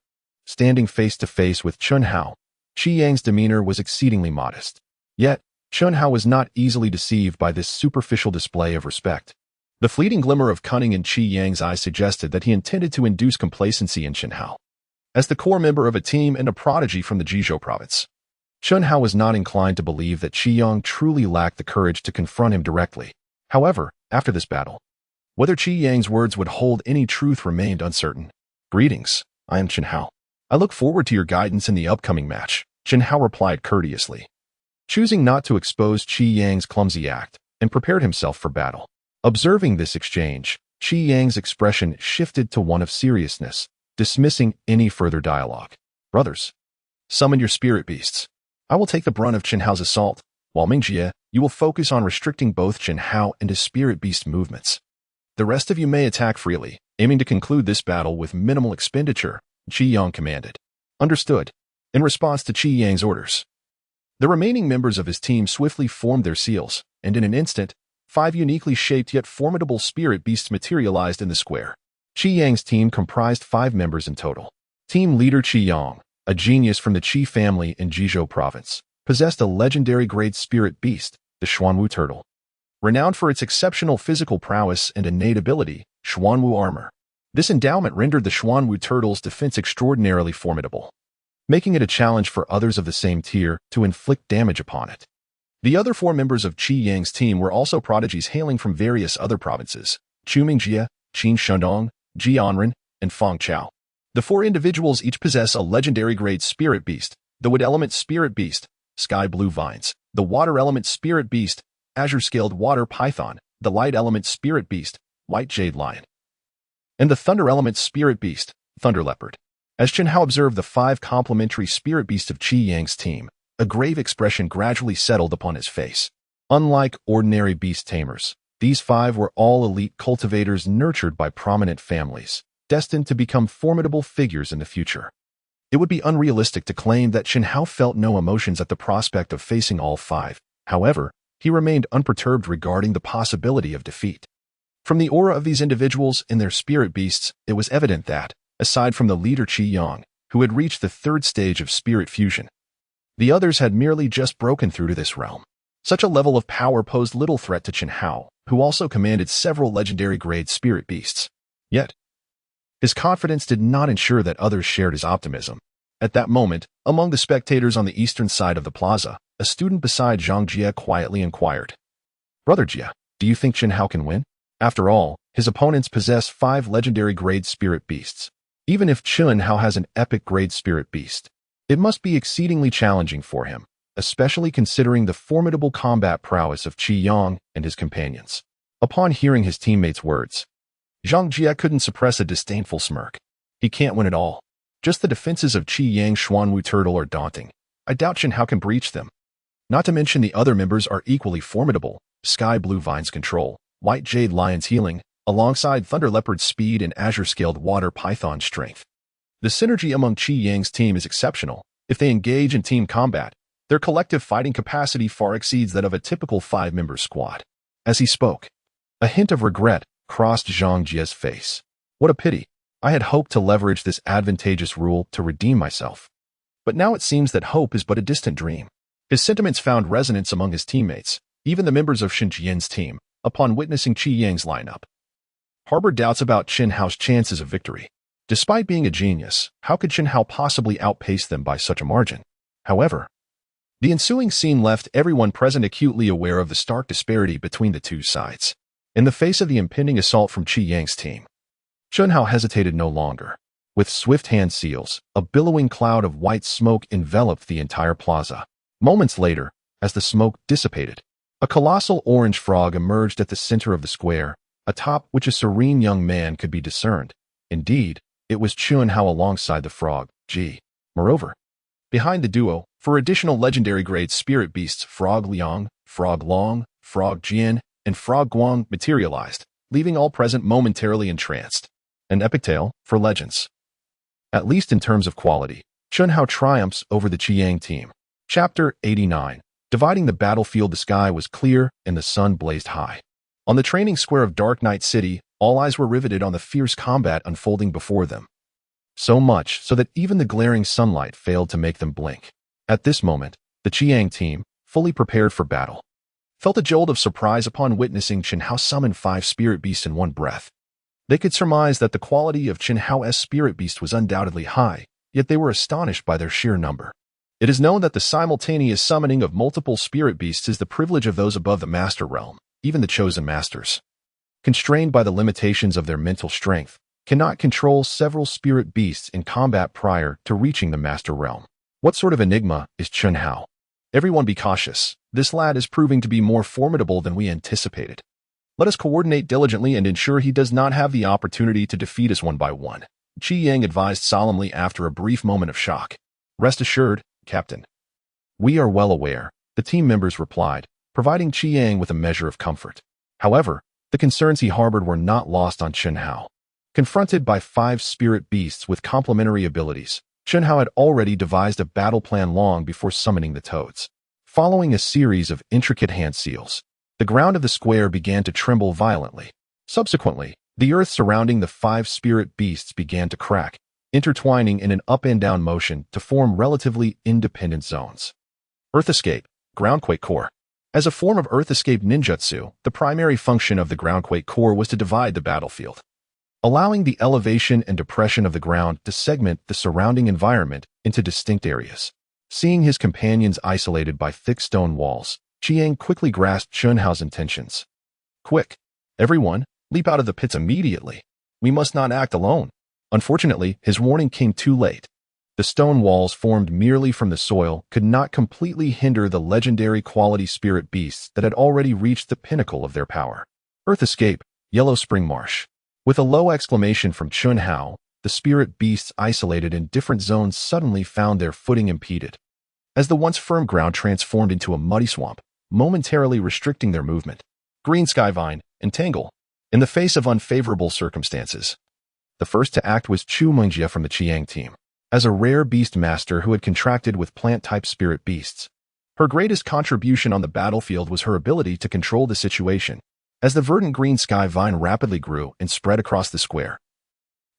Standing face to face with Chun Hao, Qi Yang's demeanor was exceedingly modest. Yet, Chun Hao was not easily deceived by this superficial display of respect. The fleeting glimmer of cunning in Qi Yang's eyes suggested that he intended to induce complacency in Chun Hao. As the core member of a team and a prodigy from the Jizhou province, Chun Hao was not inclined to believe that Qi Yang truly lacked the courage to confront him directly. However, after this battle, whether Qi Yang's words would hold any truth remained uncertain. Greetings, I am Chun Hao. I look forward to your guidance in the upcoming match, Chun Hao replied courteously, choosing not to expose Qi Yang's clumsy act, and prepared himself for battle. Observing this exchange, Qi Yang's expression shifted to one of seriousness, dismissing any further dialogue. Brothers, summon your spirit beasts. I will take the brunt of Chun Hao's assault, while Mingjie, you will focus on restricting both Chun Hao and his spirit beast movements. The rest of you may attack freely, aiming to conclude this battle with minimal expenditure, Qi Yang commanded. Understood. In response to Qi Yang's orders, the remaining members of his team swiftly formed their seals, and in an instant, 5 uniquely shaped yet formidable spirit beasts materialized in the square. Qi Yang's team comprised 5 members in total. Team leader Qi Yang, a genius from the Qi family in Jizhou province, possessed a legendary grade spirit beast, the Xuanwu turtle. Renowned for its exceptional physical prowess and innate ability, Xuanwu armor. This endowment rendered the Xuanwu turtle's defense extraordinarily formidable, making it a challenge for others of the same tier to inflict damage upon it. The other 4 members of Qi Yang's team were also prodigies hailing from various other provinces, Chu Mingjie, Qin Shendong, Ji Anren, and Feng Chao. The 4 individuals each possess a legendary grade spirit beast, the wood element spirit beast, sky blue vines, the water element spirit beast, azure-scaled water python, the light element spirit beast, white jade lion, and the thunder element spirit beast, thunder leopard. As Chen Hao observed the 5 complementary spirit beasts of Qi Yang's team, a grave expression gradually settled upon his face. Unlike ordinary beast tamers, these 5 were all elite cultivators nurtured by prominent families, destined to become formidable figures in the future. It would be unrealistic to claim that Chen Hao felt no emotions at the prospect of facing all 5. However, he remained unperturbed regarding the possibility of defeat. From the aura of these individuals and their spirit beasts, it was evident that, aside from the leader Qi Yang, who had reached the 3rd stage of spirit fusion, the others had merely just broken through to this realm. Such a level of power posed little threat to Chen Hao, who also commanded several legendary-grade spirit beasts. Yet, his confidence did not ensure that others shared his optimism. At that moment, among the spectators on the eastern side of the plaza, a student beside Zhang Jie quietly inquired, "Brother Jie, do you think Chen Hao can win?" After all, his opponents possess 5 legendary-grade spirit beasts. Even if Chen Hao has an epic-grade spirit beast, it must be exceedingly challenging for him, especially considering the formidable combat prowess of Qi Yang and his companions. Upon hearing his teammates' words, Zhang Jie couldn't suppress a disdainful smirk. He can't win at all. Just the defenses of Qi Yang's Xuanwu turtle are daunting. I doubt Chen Hao can breach them. Not to mention the other members are equally formidable: Sky Blue Vine's control, White Jade Lion's healing, alongside Thunder Leopard's speed and Azure-scaled Water Python's strength. The synergy among Qi Yang's team is exceptional. If they engage in team combat, their collective fighting capacity far exceeds that of a typical 5-member squad. As he spoke, a hint of regret crossed Zhang Jie's face. What a pity. I had hoped to leverage this advantageous rule to redeem myself. But now it seems that hope is but a distant dream. His sentiments found resonance among his teammates, even the members of Shen Jian's team, upon witnessing Qi Yang's lineup, harbored doubts about Chen Hao's chances of victory. Despite being a genius, how could Chen Hao possibly outpace them by such a margin? However, the ensuing scene left everyone present acutely aware of the stark disparity between the two sides. In the face of the impending assault from Qi Yang's team, Chen Hao hesitated no longer. With swift hand seals, a billowing cloud of white smoke enveloped the entire plaza. Moments later, as the smoke dissipated, a colossal orange frog emerged at the center of the square, atop which a serene young man could be discerned. Indeed, it was Chen Hao alongside the frog, Ji. Moreover, behind the duo, for additional legendary-grade spirit beasts Frog Liang, Frog Long, Frog Jian, and Frog Guang materialized, leaving all present momentarily entranced. An epic tale for legends. At least in terms of quality, Chen Hao triumphs over the Qi Yang team. Chapter 89. Dividing the battlefield. The sky was clear and the sun blazed high. On the training square of Dark Knight City, all eyes were riveted on the fierce combat unfolding before them. So much so that even the glaring sunlight failed to make them blink. At this moment, the Qi Yang team, fully prepared for battle, felt a jolt of surprise upon witnessing Chen Hao summon 5 spirit beasts in one breath. They could surmise that the quality of Chen Hao's spirit beast was undoubtedly high, yet they were astonished by their sheer number. It is known that the simultaneous summoning of multiple spirit beasts is the privilege of those above the master realm. Even the chosen masters, constrained by the limitations of their mental strength, cannot control several spirit beasts in combat prior to reaching the master realm. What sort of enigma is Chen Hao? Everyone be cautious. This lad is proving to be more formidable than we anticipated. Let us coordinate diligently and ensure he does not have the opportunity to defeat us one by one, Qi Yang advised solemnly after a brief moment of shock. Rest assured, Captain. We are well aware, the team members replied, providing Qi Yang with a measure of comfort. However, the concerns he harbored were not lost on Chen Hao. Confronted by 5 spirit beasts with complementary abilities, Chen Hao had already devised a battle plan long before summoning the toads. Following a series of intricate hand seals, the ground of the square began to tremble violently. Subsequently, the earth surrounding the 5 spirit beasts began to crack, intertwining in an up and down motion to form relatively independent zones. Earth Escape, Groundquake Core. As a form of Earth Escape ninjutsu, the primary function of the Groundquake Core was to divide the battlefield, allowing the elevation and depression of the ground to segment the surrounding environment into distinct areas. Seeing his companions isolated by thick stone walls, Qi Yang quickly grasped Chen Hao's intentions. Quick! Everyone, leap out of the pits immediately. We must not act alone. Unfortunately, his warning came too late. The stone walls formed merely from the soil could not completely hinder the legendary quality spirit beasts that had already reached the pinnacle of their power. Earth Escape, Yellow Spring Marsh. With a low exclamation from Chun Hao, the spirit beasts isolated in different zones suddenly found their footing impeded, as the once firm ground transformed into a muddy swamp, momentarily restricting their movement. Green Skyvine, Entangle. In the face of unfavorable circumstances, the first to act was Chu Mingjie from the Qiang team. As a rare beast master who had contracted with plant-type spirit beasts, her greatest contribution on the battlefield was her ability to control the situation. As the verdant green sky vine rapidly grew and spread across the square,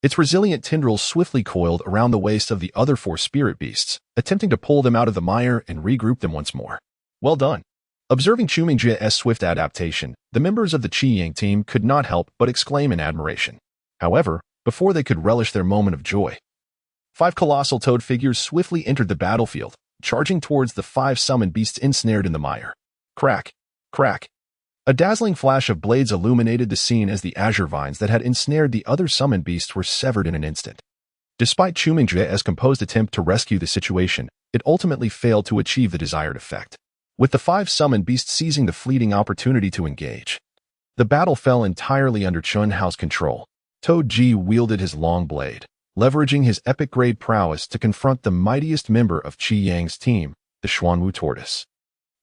its resilient tendrils swiftly coiled around the waist of the other 4 spirit beasts, attempting to pull them out of the mire and regroup them once more. Well done. Observing Chu Mingjie's swift adaptation, the members of the Qiyang team could not help but exclaim in admiration. However, before they could relish their moment of joy, 5 colossal toad figures swiftly entered the battlefield, charging towards the 5 summoned beasts ensnared in the mire. Crack! Crack! A dazzling flash of blades illuminated the scene as the azure vines that had ensnared the other summoned beasts were severed in an instant. Despite Chu Mingjie's composed attempt to rescue the situation, it ultimately failed to achieve the desired effect. With the 5 summoned beasts seizing the fleeting opportunity to engage, the battle fell entirely under Chun Hao's control. Toad Ji wielded his long blade, leveraging his epic-grade prowess to confront the mightiest member of Qi Yang's team, the Xuanwu tortoise.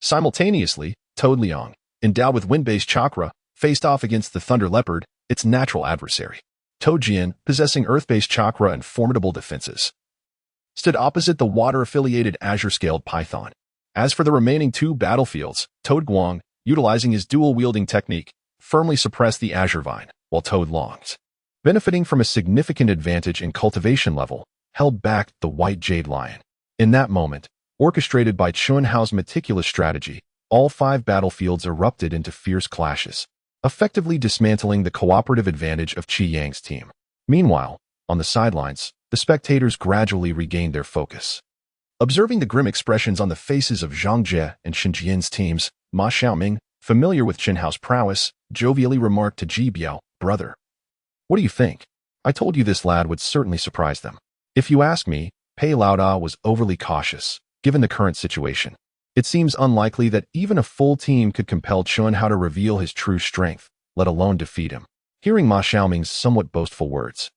Simultaneously, Toad Liang, endowed with wind-based chakra, faced off against the thunder leopard, its natural adversary. Toad Jian, possessing earth-based chakra and formidable defenses, stood opposite the water-affiliated azure-scaled python. As for the remaining 2 battlefields, Toad Guang, utilizing his dual-wielding technique, firmly suppressed the azure vine, while Toad Longs, benefiting from a significant advantage in cultivation level, held back the white jade lion. In that moment, orchestrated by Chun Hao's meticulous strategy, all 5 battlefields erupted into fierce clashes, effectively dismantling the cooperative advantage of Qi Yang's team. Meanwhile, on the sidelines, the spectators gradually regained their focus. Observing the grim expressions on the faces of Zhang Jie and Shen Jian's teams, Ma Xiaoming, familiar with Chen Hao's prowess, jovially remarked to Ji Biao, "Brother, what do you think? I told you this lad would certainly surprise them." If you ask me, Pei Laoda was overly cautious, given the current situation. It seems unlikely that even a full team could compel Chun Hao to reveal his true strength, let alone defeat him. Hearing Ma Xiaoming's somewhat boastful words,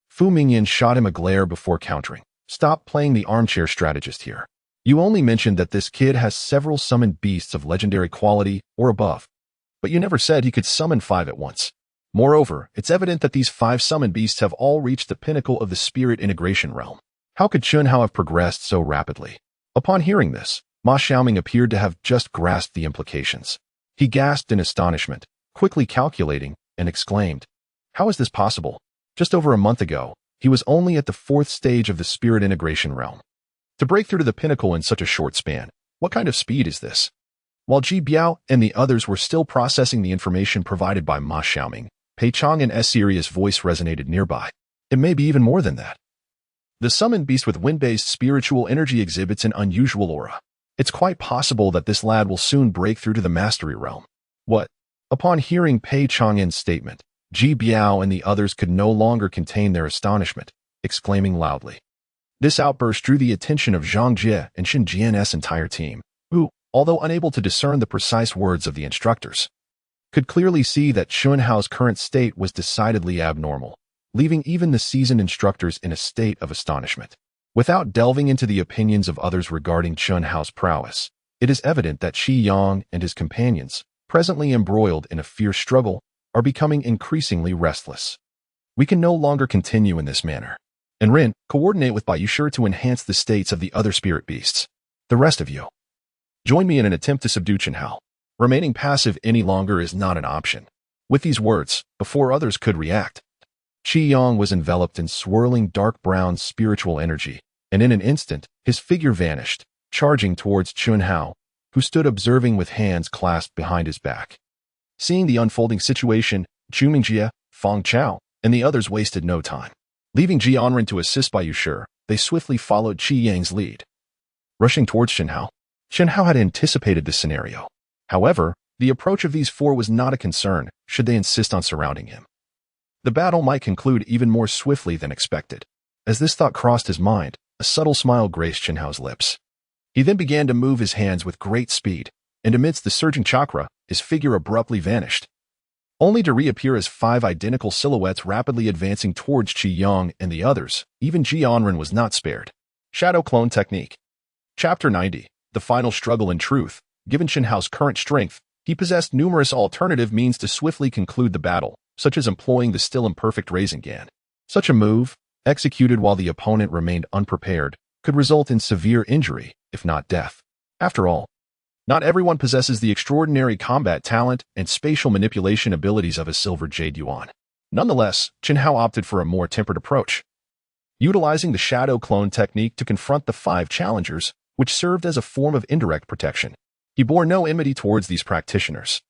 Fu Mingyan shot him a glare before countering. "Stop playing the armchair strategist here. You only mentioned that this kid has several summoned beasts of legendary quality or above, but you never said he could summon 5 at once. Moreover, it's evident that these 5 summoned beasts have all reached the pinnacle of the spirit integration realm. How could Chun Hao have progressed so rapidly?" Upon hearing this, Ma Xiaoming appeared to have just grasped the implications. He gasped in astonishment, quickly calculating, and exclaimed, "How is this possible? Just over a month ago, he was only at the 4th stage of the spirit integration realm. To break through to the pinnacle in such a short span, what kind of speed is this?" While Ji Biao and the others were still processing the information provided by Ma Xiaoming, Pei Chang'an's serious voice resonated nearby. "It may be even more than that. The summoned beast with wind-based spiritual energy exhibits an unusual aura. It's quite possible that this lad will soon break through to the mastery realm." "What?" Upon hearing Pei Chang'an's statement, Ji Biao and the others could no longer contain their astonishment, exclaiming loudly. This outburst drew the attention of Zhang Jie and Shen Jian's entire team, who, although unable to discern the precise words of the instructors, could clearly see that Chun Hao's current state was decidedly abnormal, leaving even the seasoned instructors in a state of astonishment. Without delving into the opinions of others regarding Chun Hao's prowess, it is evident that Qi Yang and his companions, presently embroiled in a fierce struggle, are becoming increasingly restless. We can no longer continue in this manner. And Rin, coordinate with Bayushir to enhance the states of the other spirit beasts. The rest of you, join me in an attempt to subdue Chun Hao. Remaining passive any longer is not an option." With these words, before others could react, Qi Yang was enveloped in swirling dark brown spiritual energy, and in an instant, his figure vanished, charging towards Chun Hao, who stood observing with hands clasped behind his back. Seeing the unfolding situation, Chu Mingjie, Feng Chao, and the others wasted no time. Leaving Ji Anren to assist Bayushir, they swiftly followed Qi Yang's lead. Rushing towards Shen Hao had anticipated this scenario. However, the approach of these 4 was not a concern should they insist on surrounding him. The battle might conclude even more swiftly than expected. As this thought crossed his mind, A subtle smile graced Chenhao's lips. He then began to move his hands with great speed, and amidst the surging chakra, his figure abruptly vanished, only to reappear as 5 identical silhouettes rapidly advancing towards Qi Yang and the others. Even Ji Anren was not spared. Shadow Clone Technique. Chapter 90. The Final Struggle in Truth. Given Chenhao's current strength, he possessed numerous alternative means to swiftly conclude the battle, such as employing the still imperfect Rasengan. Such a move, executed while the opponent remained unprepared, could result in severe injury, if not death. After all, not everyone possesses the extraordinary combat talent and spatial manipulation abilities of a Silver Jade Yuan. Nonetheless, Chenhao opted for a more tempered approach, utilizing the Shadow Clone Technique to confront the 5 challengers, which served as a form of indirect protection. He bore no enmity towards these practitioners.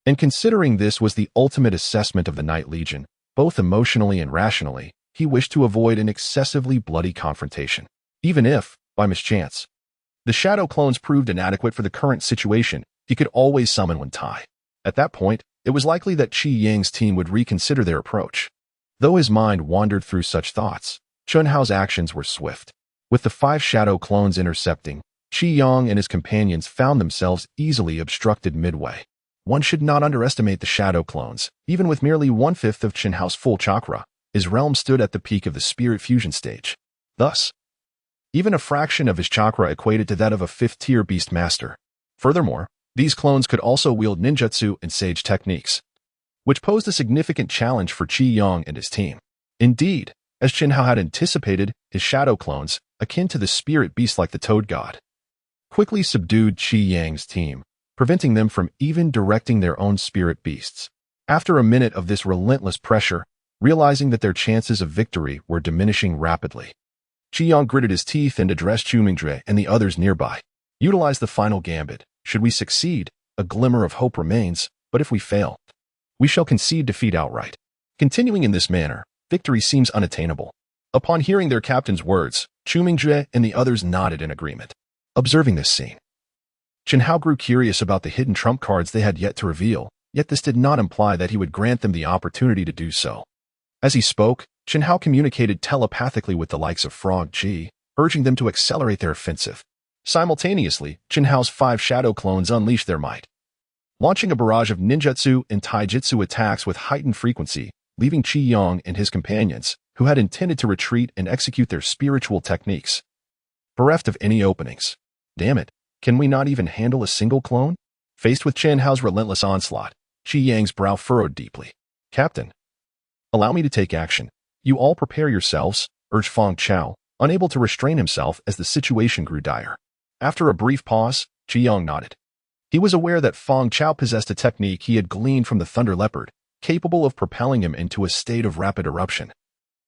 And considering this was the ultimate assessment of the Night Legion, both emotionally and rationally, he wished to avoid an excessively bloody confrontation. Even if, by mischance, the Shadow Clones proved inadequate for the current situation, he could always summon Wen Tai. At that point, it was likely that Qi Yang's team would reconsider their approach. Though his mind wandered through such thoughts, Chenhao's actions were swift. With the 5 Shadow Clones intercepting, Qi Yang and his companions found themselves easily obstructed midway. One should not underestimate the Shadow Clones. Even with merely 1/5 of Chenhao's full chakra, his realm stood at the peak of the spirit fusion stage. Thus, even a fraction of his chakra equated to that of a 5th-tier beast master. Furthermore, these clones could also wield ninjutsu and sage techniques, which posed a significant challenge for Qi Yang and his team. Indeed, as Chenhao had anticipated, his shadow clones, akin to the spirit beast like the Toad God, quickly subdued Qi Yang's team, preventing them from even directing their own spirit beasts. After a minute of this relentless pressure, realizing that their chances of victory were diminishing rapidly, Qi Yang gritted his teeth and addressed Chu Mingzhe and the others nearby. Utilize the final gambit. Should we succeed, a glimmer of hope remains, but if we fail, we shall concede defeat outright. Continuing in this manner, victory seems unattainable. Upon hearing their captain's words, Chu Mingzhe and the others nodded in agreement. Observing this scene, Chenhao grew curious about the hidden trump cards they had yet to reveal, yet this did not imply that he would grant them the opportunity to do so. As he spoke, Chenhao communicated telepathically with the likes of Frog Chi, urging them to accelerate their offensive. Simultaneously, Chenhao's 5 shadow clones unleashed their might, launching a barrage of ninjutsu and taijutsu attacks with heightened frequency, leaving Qi Yang and his companions, who had intended to retreat and execute their spiritual techniques, bereft of any openings. Damn it, can we not even handle a single clone? Faced with Chenhao's relentless onslaught, Qi Yang's brow furrowed deeply. Captain, allow me to take action. You all prepare yourselves, urged Feng Chao, unable to restrain himself as the situation grew dire. After a brief pause, Qi Yang nodded. He was aware that Feng Chao possessed a technique he had gleaned from the Thunder Leopard, capable of propelling him into a state of rapid eruption.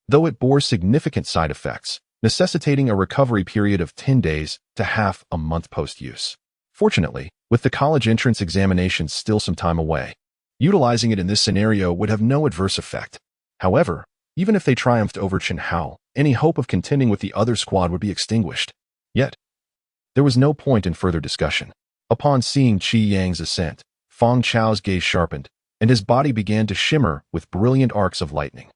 Though it bore significant side effects, necessitating a recovery period of 10 days to half a month post-use. Fortunately, with the college entrance examinations still some time away, utilizing it in this scenario would have no adverse effect. However, even if they triumphed over Chenhao, any hope of contending with the other squad would be extinguished. Yet, there was no point in further discussion. Upon seeing Qi Yang's ascent, Feng Chao's gaze sharpened, and his body began to shimmer with brilliant arcs of lightning,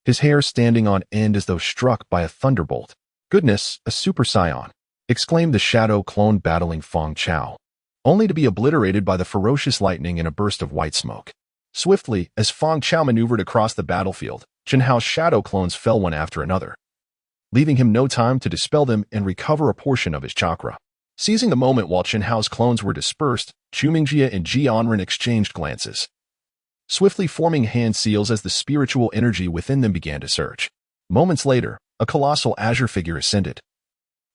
his hair standing on end as though struck by a thunderbolt. Goodness, a super scion, exclaimed the shadow clone battling Feng Chao, only to be obliterated by the ferocious lightning in a burst of white smoke. Swiftly, as Feng Chao maneuvered across the battlefield, Chenhao's shadow clones fell one after another, leaving him no time to dispel them and recover a portion of his chakra. Seizing the moment while Chenhao's clones were dispersed, Chu Mingjie and Ji Anren exchanged glances, swiftly forming hand seals as the spiritual energy within them began to surge. Moments later, a colossal azure figure ascended,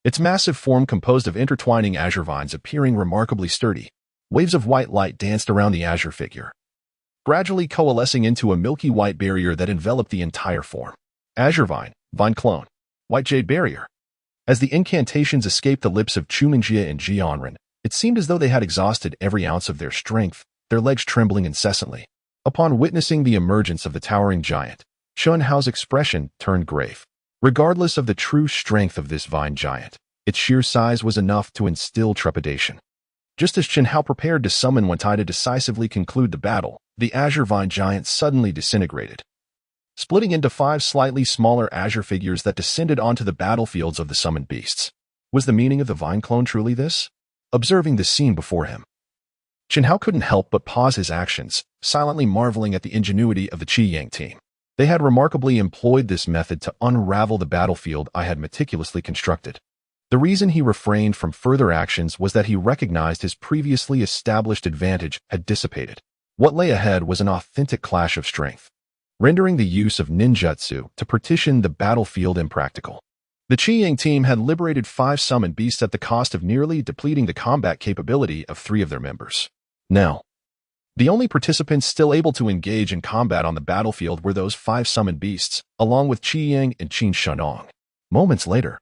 its massive form composed of intertwining azure vines appearing remarkably sturdy. Waves of white light danced around the azure figure, gradually coalescing into a milky white barrier that enveloped the entire form. Azure Vine, Vine Clone, White Jade Barrier. As the incantations escaped the lips of Chu Mingjie and Ji Anren, it seemed as though they had exhausted every ounce of their strength, their legs trembling incessantly. Upon witnessing the emergence of the towering giant, Chenhao's expression turned grave. Regardless of the true strength of this vine giant, its sheer size was enough to instill trepidation. Just as Chenhao prepared to summon Wen Tai to decisively conclude the battle, the azure vine giant suddenly disintegrated, splitting into 5 slightly smaller azure figures that descended onto the battlefields of the summoned beasts. Was the meaning of the vine clone truly this? Observing the scene before him, Chen Hao couldn't help but pause his actions, silently marveling at the ingenuity of the Qi Yang team. They had remarkably employed this method to unravel the battlefield I had meticulously constructed. The reason he refrained from further actions was that he recognized his previously established advantage had dissipated. What lay ahead was an authentic clash of strength, rendering the use of ninjutsu to partition the battlefield impractical. The Qi Yang team had liberated 5 summoned beasts at the cost of nearly depleting the combat capability of 3 of their members. Now, the only participants still able to engage in combat on the battlefield were those 5 summoned beasts, along with Qi Yang and Qin Shanong. Moments later,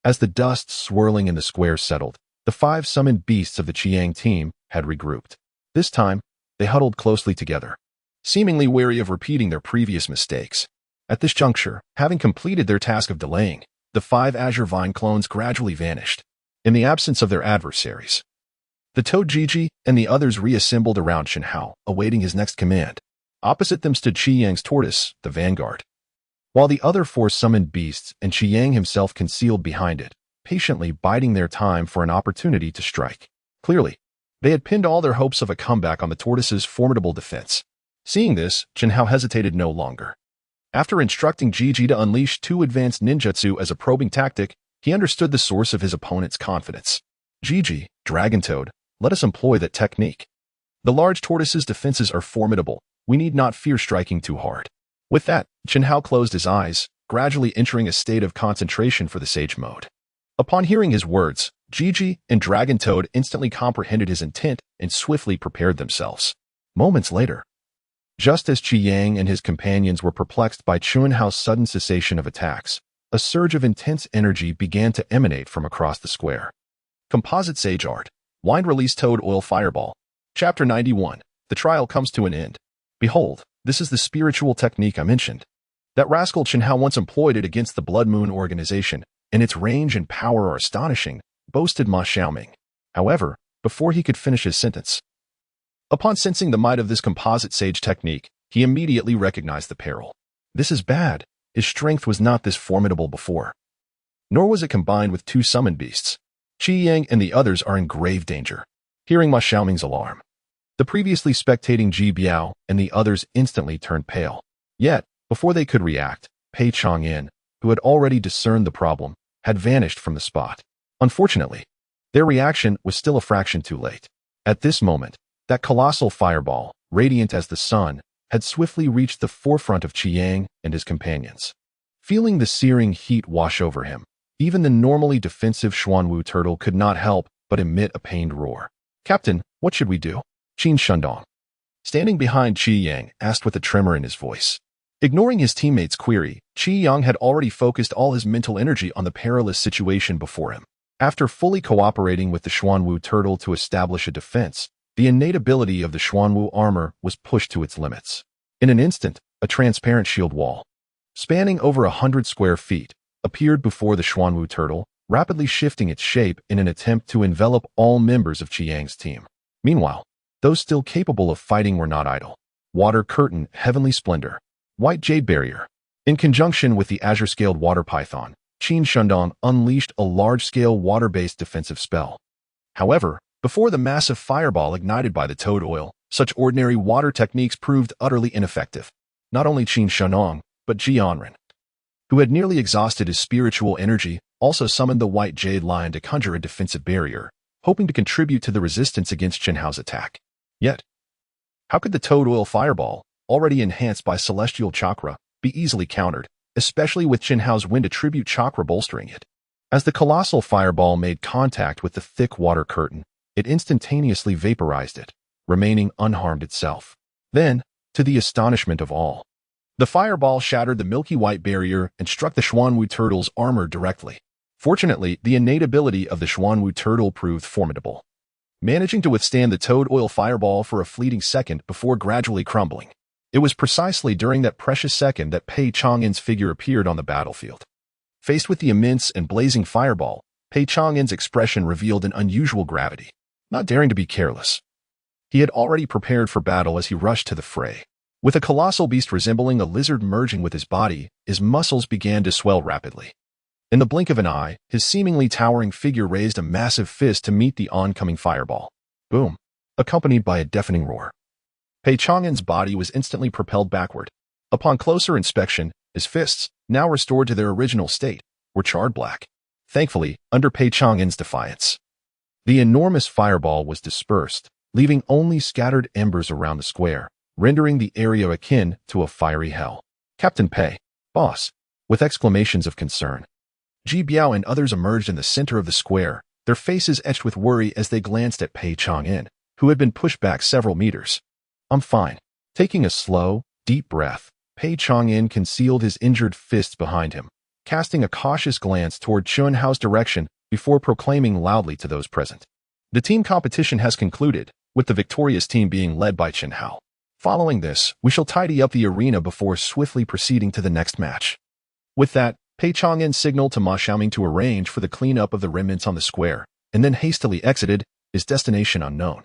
as the dust swirling in the square settled, the 5 summoned beasts of the Qi Yang team had regrouped. This time, they huddled closely together, seemingly wary of repeating their previous mistakes. At this juncture, having completed their task of delaying, the 5 Azure Vine clones gradually vanished. In the absence of their adversaries, the Toad Gigi and the others reassembled around Chen Hao, awaiting his next command. Opposite them stood Qi Yang's tortoise, the vanguard, while the other 4 summoned beasts and Qi Yang himself concealed behind it, patiently biding their time for an opportunity to strike. Clearly, they had pinned all their hopes of a comeback on the tortoise's formidable defense. Seeing this, Chen Hao hesitated no longer. After instructing Gigi to unleash 2 advanced ninjutsu as a probing tactic, he understood the source of his opponent's confidence. Gigi, Dragon Toad, let us employ that technique. The large tortoise's defenses are formidable. We need not fear striking too hard. With that, Chen Hao closed his eyes, gradually entering a state of concentration for the sage mode. Upon hearing his words, Gigi and Dragon Toad instantly comprehended his intent and swiftly prepared themselves. Moments later, just as Qi Yang and his companions were perplexed by Chen Hao's sudden cessation of attacks, a surge of intense energy began to emanate from across the square. Composite Sage Art. Wind Release Toad Oil Fireball. Chapter 91. The trial comes to an end. Behold, this is the spiritual technique I mentioned. That rascal Chen Hao once employed it against the Blood Moon organization, and its range and power are astonishing, boasted Ma Xiaoming. However, before he could finish his sentence, upon sensing the might of this composite sage technique, he immediately recognized the peril. This is bad. His strength was not this formidable before, nor was it combined with 2 summoned beasts. Qi Yang and the others are in grave danger. Hearing Ma Xiaoming's alarm, the previously spectating Ji Biao and the others instantly turned pale. Yet, before they could react, Pei Chang'an, who had already discerned the problem, had vanished from the spot. Unfortunately, their reaction was still a fraction too late. At this moment, that colossal fireball, radiant as the sun, had swiftly reached the forefront of Qi Yang and his companions. Feeling the searing heat wash over him, even the normally defensive Xuanwu turtle could not help but emit a pained roar. "Captain, what should we do?" Qin Shandong, standing behind Qi Yang, asked with a tremor in his voice. Ignoring his teammate's query, Qi Yang had already focused all his mental energy on the perilous situation before him. After fully cooperating with the Xuanwu turtle to establish a defense, the innate ability of the Xuanwu armor was pushed to its limits. In an instant, a transparent shield wall, spanning over 100 square feet, appeared before the Xuanwu turtle, rapidly shifting its shape in an attempt to envelop all members of Qi Yang's team. Meanwhile, those still capable of fighting were not idle. Water Curtain, Heavenly Splendor, White Jade Barrier. In conjunction with the azure-scaled water python, Qin Shandong unleashed a large-scale water-based defensive spell. However, before the massive fireball ignited by the toad oil, such ordinary water techniques proved utterly ineffective. Not only Qin Shandong, but Ji Anren, who had nearly exhausted his spiritual energy, also summoned the White Jade Lion to conjure a defensive barrier, hoping to contribute to the resistance against Chen Hao's attack. Yet, how could the toad oil fireball, already enhanced by celestial chakra, be easily countered, especially with Chen Hao's wind attribute chakra bolstering it? As the colossal fireball made contact with the thick water curtain, it instantaneously vaporized it, remaining unharmed itself. Then, to the astonishment of all, the fireball shattered the milky white barrier and struck the Xuanwu turtle's armor directly. Fortunately, the innate ability of the Xuanwu turtle proved formidable, managing to withstand the toad oil fireball for a fleeting second before gradually crumbling. It was precisely during that precious second that Pei Chang'an's figure appeared on the battlefield. Faced with the immense and blazing fireball, Pei Chang'an's expression revealed an unusual gravity. Not daring to be careless, he had already prepared for battle as he rushed to the fray. With a colossal beast resembling a lizard merging with his body, his muscles began to swell rapidly. In the blink of an eye, his seemingly towering figure raised a massive fist to meet the oncoming fireball. Boom! Accompanied by a deafening roar. Pei Chang'an's body was instantly propelled backward. Upon closer inspection, his fists, now restored to their original state, were charred black. Thankfully, under Pei Chang'an's defiance, the enormous fireball was dispersed, leaving only scattered embers around the square, rendering the area akin to a fiery hell. Captain Pei, boss, with exclamations of concern. Ji Biao and others emerged in the center of the square, their faces etched with worry as they glanced at Pei Chang'an, who had been pushed back several meters. I'm fine. Taking a slow, deep breath, Pei Chang'an concealed his injured fists behind him, casting a cautious glance toward Chun Hao's direction before proclaiming loudly to those present. The team competition has concluded, with the victorious team being led by Chun Hao. Following this, we shall tidy up the arena before swiftly proceeding to the next match. With that, Pei Chang'an signaled to Ma Xiaoming to arrange for the cleanup of the remnants on the square, and then hastily exited, his destination unknown.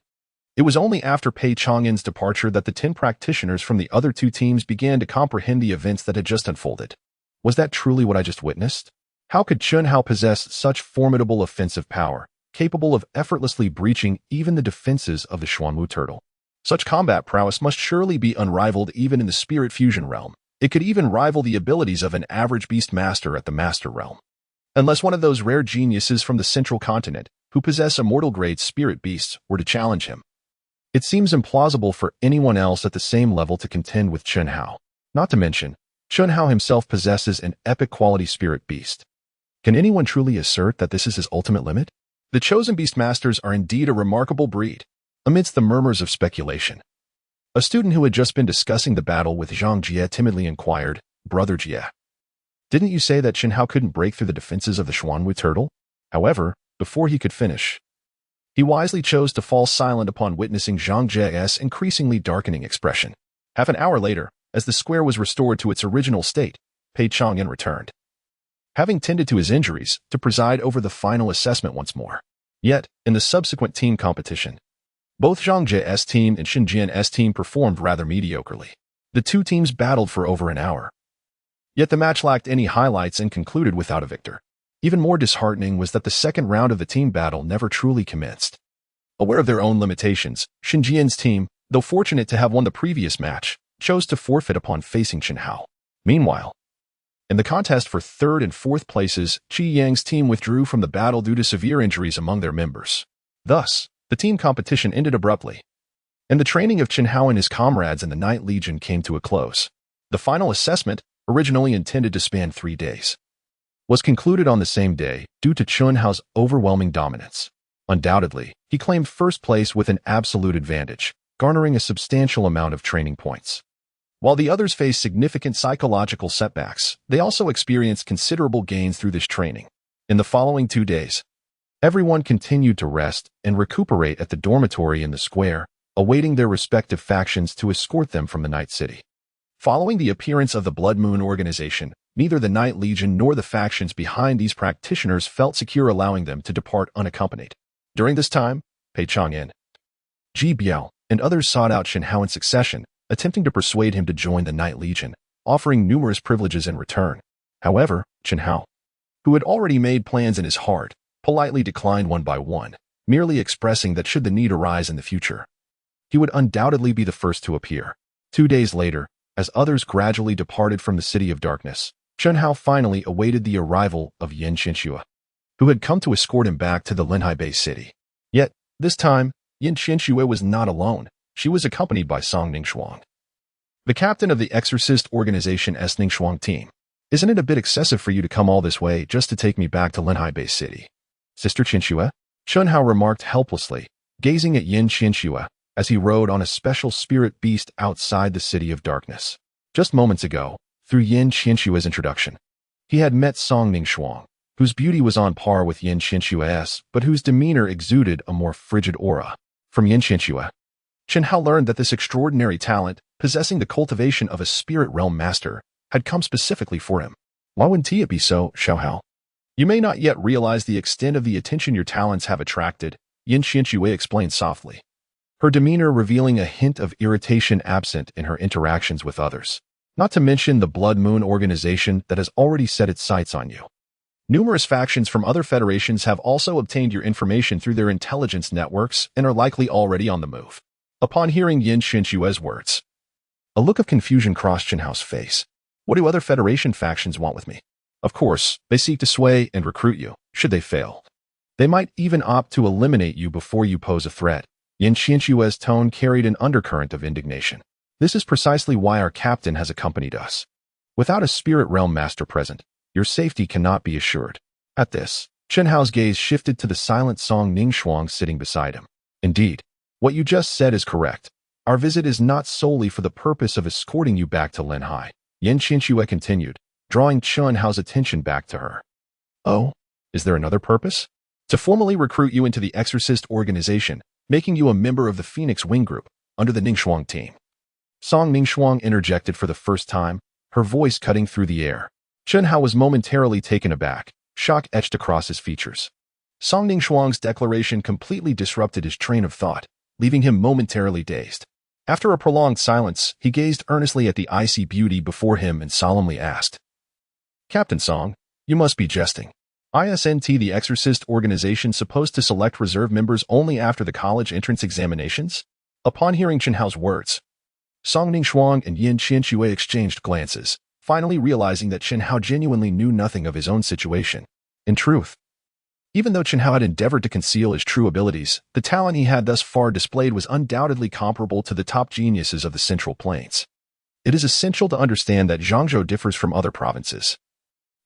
It was only after Pei Chang'an's departure that the 10 practitioners from the other 2 teams began to comprehend the events that had just unfolded. Was that truly what I just witnessed? How could Chun Hao possess such formidable offensive power, capable of effortlessly breaching even the defenses of the Xuanwu turtle? Such combat prowess must surely be unrivaled even in the spirit fusion realm. It could even rival the abilities of an average beast master at the master realm. Unless one of those rare geniuses from the central continent, who possess immortal-grade spirit beasts, were to challenge him. It seems implausible for anyone else at the same level to contend with Chun Hao. Not to mention, Chun Hao himself possesses an epic-quality spirit beast. Can anyone truly assert that this is his ultimate limit? The chosen beastmasters are indeed a remarkable breed. Amidst the murmurs of speculation, a student who had just been discussing the battle with Zhang Jie timidly inquired, Brother Jie, didn't you say that Chun Hao couldn't break through the defenses of the Xuanwu turtle? However, before he could finish, he wisely chose to fall silent upon witnessing Zhang Jie's increasingly darkening expression. Half an hour later, as the square was restored to its original state, Pei Chang'an returned, having tended to his injuries, to preside over the final assessment once more. Yet, in the subsequent team competition, both Zhang Jie's team and Shen Jian's team performed rather mediocrely. The 2 teams battled for over an hour. Yet the match lacked any highlights and concluded without a victor. Even more disheartening was that the second round of the team battle never truly commenced. Aware of their own limitations, Shen Jian's team, though fortunate to have won the previous match, chose to forfeit upon facing Chun Hao. Meanwhile, in the contest for 3rd and 4th places, Qi Yang's team withdrew from the battle due to severe injuries among their members. Thus, the team competition ended abruptly, and the training of Chun Hao and his comrades in the Night Legion came to a close. The final assessment, originally intended to span 3 days, was concluded on the same day due to Chun Hao's overwhelming dominance. Undoubtedly, he claimed first place with an absolute advantage, garnering a substantial amount of training points. While the others faced significant psychological setbacks, they also experienced considerable gains through this training. In the following 2 days, everyone continued to rest and recuperate at the dormitory in the square, awaiting their respective factions to escort them from the Night City. Following the appearance of the Blood Moon organization, neither the Night Legion nor the factions behind these practitioners felt secure allowing them to depart unaccompanied. During this time, Pei Chang'an, Ji Biao, and others sought out Chun Hao in succession, attempting to persuade him to join the Night Legion, offering numerous privileges in return. However, Chun Hao, who had already made plans in his heart, politely declined one by one, merely expressing that should the need arise in the future, he would undoubtedly be the first to appear. 2 days later, as others gradually departed from the City of Darkness, Chun Hao finally awaited the arrival of Yan Qianxue, who had come to escort him back to the Linhai Bay City. Yet, this time, Yan Qianxue was not alone. She was accompanied by Song Ningxuang, the captain of the Exorcist Organization S. Ningxuang team. Isn't it a bit excessive for you to come all this way just to take me back to Linhai Bay City, Sister Qianxue? Chun Hao remarked helplessly, gazing at Yan Qianxue as he rode on a special spirit beast outside the City of Darkness. Just moments ago, through Yan Qianxue's introduction, he had met Song Ningxuang, whose beauty was on par with Yan Qianxue's, but whose demeanor exuded a more frigid aura. From Yan Qianxue, Chun Hao learned that this extraordinary talent, possessing the cultivation of a spirit realm master, had come specifically for him. Why wouldn't it be so, Xiao Hao? You may not yet realize the extent of the attention your talents have attracted, Yan Qianxue explained softly. her demeanor revealing a hint of irritation absent in her interactions with others. Not to mention the Blood Moon organization that has already set its sights on you. Numerous factions from other federations have also obtained your information through their intelligence networks and are likely already on the move. Upon hearing Yin Xinshue's words, a look of confusion crossed Chenhao's face. What do other Federation factions want with me? Of course, they seek to sway and recruit you, should they fail. They might even opt to eliminate you before you pose a threat. Yin Xinshue's tone carried an undercurrent of indignation. This is precisely why our captain has accompanied us. Without a spirit realm master present, your safety cannot be assured. At this, Chenhao's gaze shifted to the silent Song Ningxuang sitting beside him. Indeed, what you just said is correct. Our visit is not solely for the purpose of escorting you back to Linhai. Yin Xinshui continued, drawing Chenhao's attention back to her. Oh, is there another purpose? To formally recruit you into the Exorcist organization, making you a member of the Phoenix Wing Group, under the Ningxuang team. Song Ningxuang interjected for the first time, her voice cutting through the air. Chenhao was momentarily taken aback, shock etched across his features. Song Ningxuang's declaration completely disrupted his train of thought, leaving him momentarily dazed. After a prolonged silence, he gazed earnestly at the icy beauty before him and solemnly asked, Captain Song, you must be jesting. Isn't the Exorcist organization supposed to select reserve members only after the college entrance examinations? Upon hearing Chenhao's words, Song Ningxuang and Yin Xinshui exchanged glances, finally realizing that Chenhao genuinely knew nothing of his own situation. In truth, even though Chenhao had endeavored to conceal his true abilities, the talent he had thus far displayed was undoubtedly comparable to the top geniuses of the Central Plains. It is essential to understand that Zhangzhou differs from other provinces.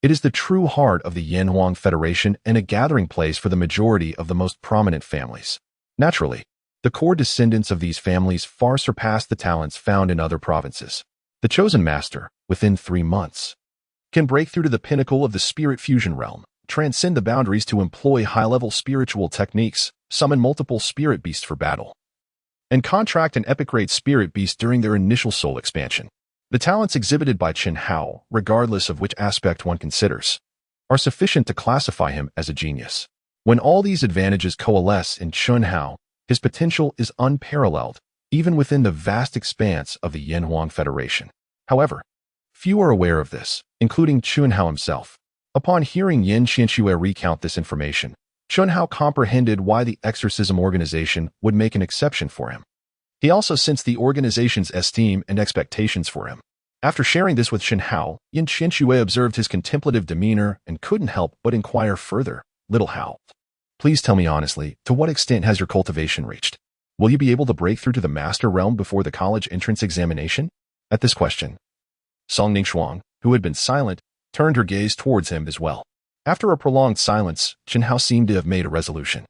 It is the true heart of the Yanhuang Federation and a gathering place for the majority of the most prominent families. Naturally, the core descendants of these families far surpass the talents found in other provinces. The chosen master, within 3 months, can break through to the pinnacle of the spirit fusion realm, transcend the boundaries to employ high-level spiritual techniques, summon multiple spirit beasts for battle, and contract an epic-grade spirit beast during their initial soul expansion. The talents exhibited by Chenhao, regardless of which aspect one considers, are sufficient to classify him as a genius. When all these advantages coalesce in Chenhao, his potential is unparalleled, even within the vast expanse of the Yanhuang Federation. However, few are aware of this, including Chenhao himself. Upon hearing Yin Xinshui recount this information, Chenhao comprehended why the exorcism organization would make an exception for him. He also sensed the organization's esteem and expectations for him. After sharing this with Chenhao, Yin Xinshui observed his contemplative demeanor and couldn't help but inquire further. Little Hao, please tell me honestly, to what extent has your cultivation reached? Will you be able to break through to the master realm before the college entrance examination? At this question, Song Ningxuang, who had been silent, turned her gaze towards him as well. After a prolonged silence, Chenhao seemed to have made a resolution.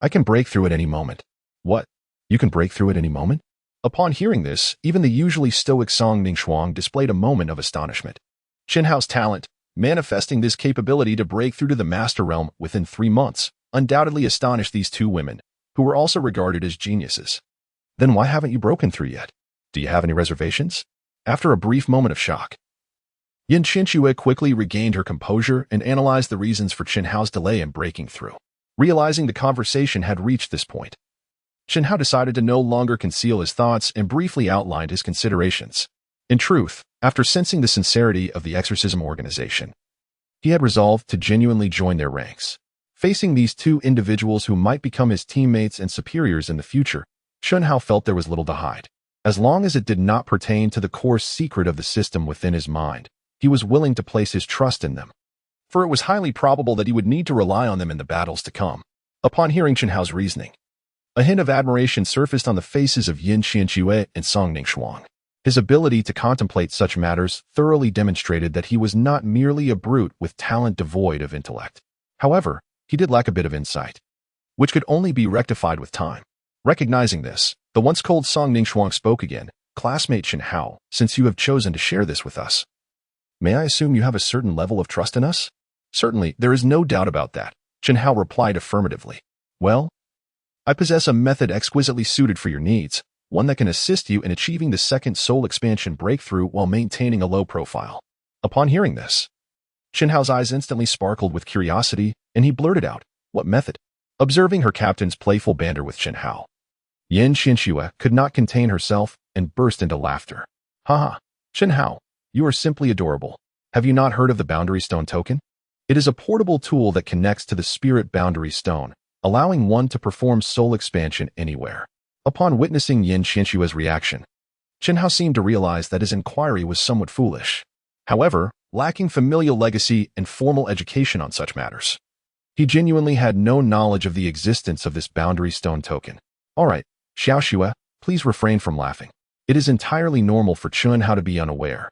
I can break through at any moment. What? You can break through at any moment? Upon hearing this, even the usually stoic Song Ningxuang displayed a moment of astonishment. Chenhao's talent, manifesting this capability to break through to the master realm within 3 months, undoubtedly astonished these two women, who were also regarded as geniuses. Then why haven't you broken through yet? Do you have any reservations? After a brief moment of shock, Yin Xinshui quickly regained her composure and analyzed the reasons for Chenhao's delay in breaking through. Realizing the conversation had reached this point, Chenhao decided to no longer conceal his thoughts and briefly outlined his considerations. In truth, after sensing the sincerity of the exorcism organization, he had resolved to genuinely join their ranks. Facing these two individuals who might become his teammates and superiors in the future, Chenhao felt there was little to hide. As long as it did not pertain to the core secret of the system within his mind, he was willing to place his trust in them, for it was highly probable that he would need to rely on them in the battles to come. Upon hearing Chenhao's reasoning, a hint of admiration surfaced on the faces of Yin Xinshui and Song Ningxuang. His ability to contemplate such matters thoroughly demonstrated that he was not merely a brute with talent devoid of intellect. However, he did lack a bit of insight, which could only be rectified with time. Recognizing this, the once cold Song Ningxuang spoke again. Classmate Chenhao, since you have chosen to share this with us, may I assume you have a certain level of trust in us? Certainly, there is no doubt about that, Chenhao replied affirmatively. Well, I possess a method exquisitely suited for your needs, one that can assist you in achieving the second soul expansion breakthrough while maintaining a low profile. Upon hearing this, Chenhao's eyes instantly sparkled with curiosity, and he blurted out, what method? Observing her captain's playful banter with Chenhao, Yin Qianxue could not contain herself and burst into laughter. Haha, Chen Hao, you are simply adorable. Have you not heard of the Boundary Stone token? It is a portable tool that connects to the Spirit Boundary Stone, allowing one to perform soul expansion anywhere. Upon witnessing Yin Qianxue's reaction, Chen Hao seemed to realize that his inquiry was somewhat foolish. However, lacking familial legacy and formal education on such matters, he genuinely had no knowledge of the existence of this Boundary Stone token. Alright, Xiaoxue, please refrain from laughing. It is entirely normal for Chen Hao to be unaware,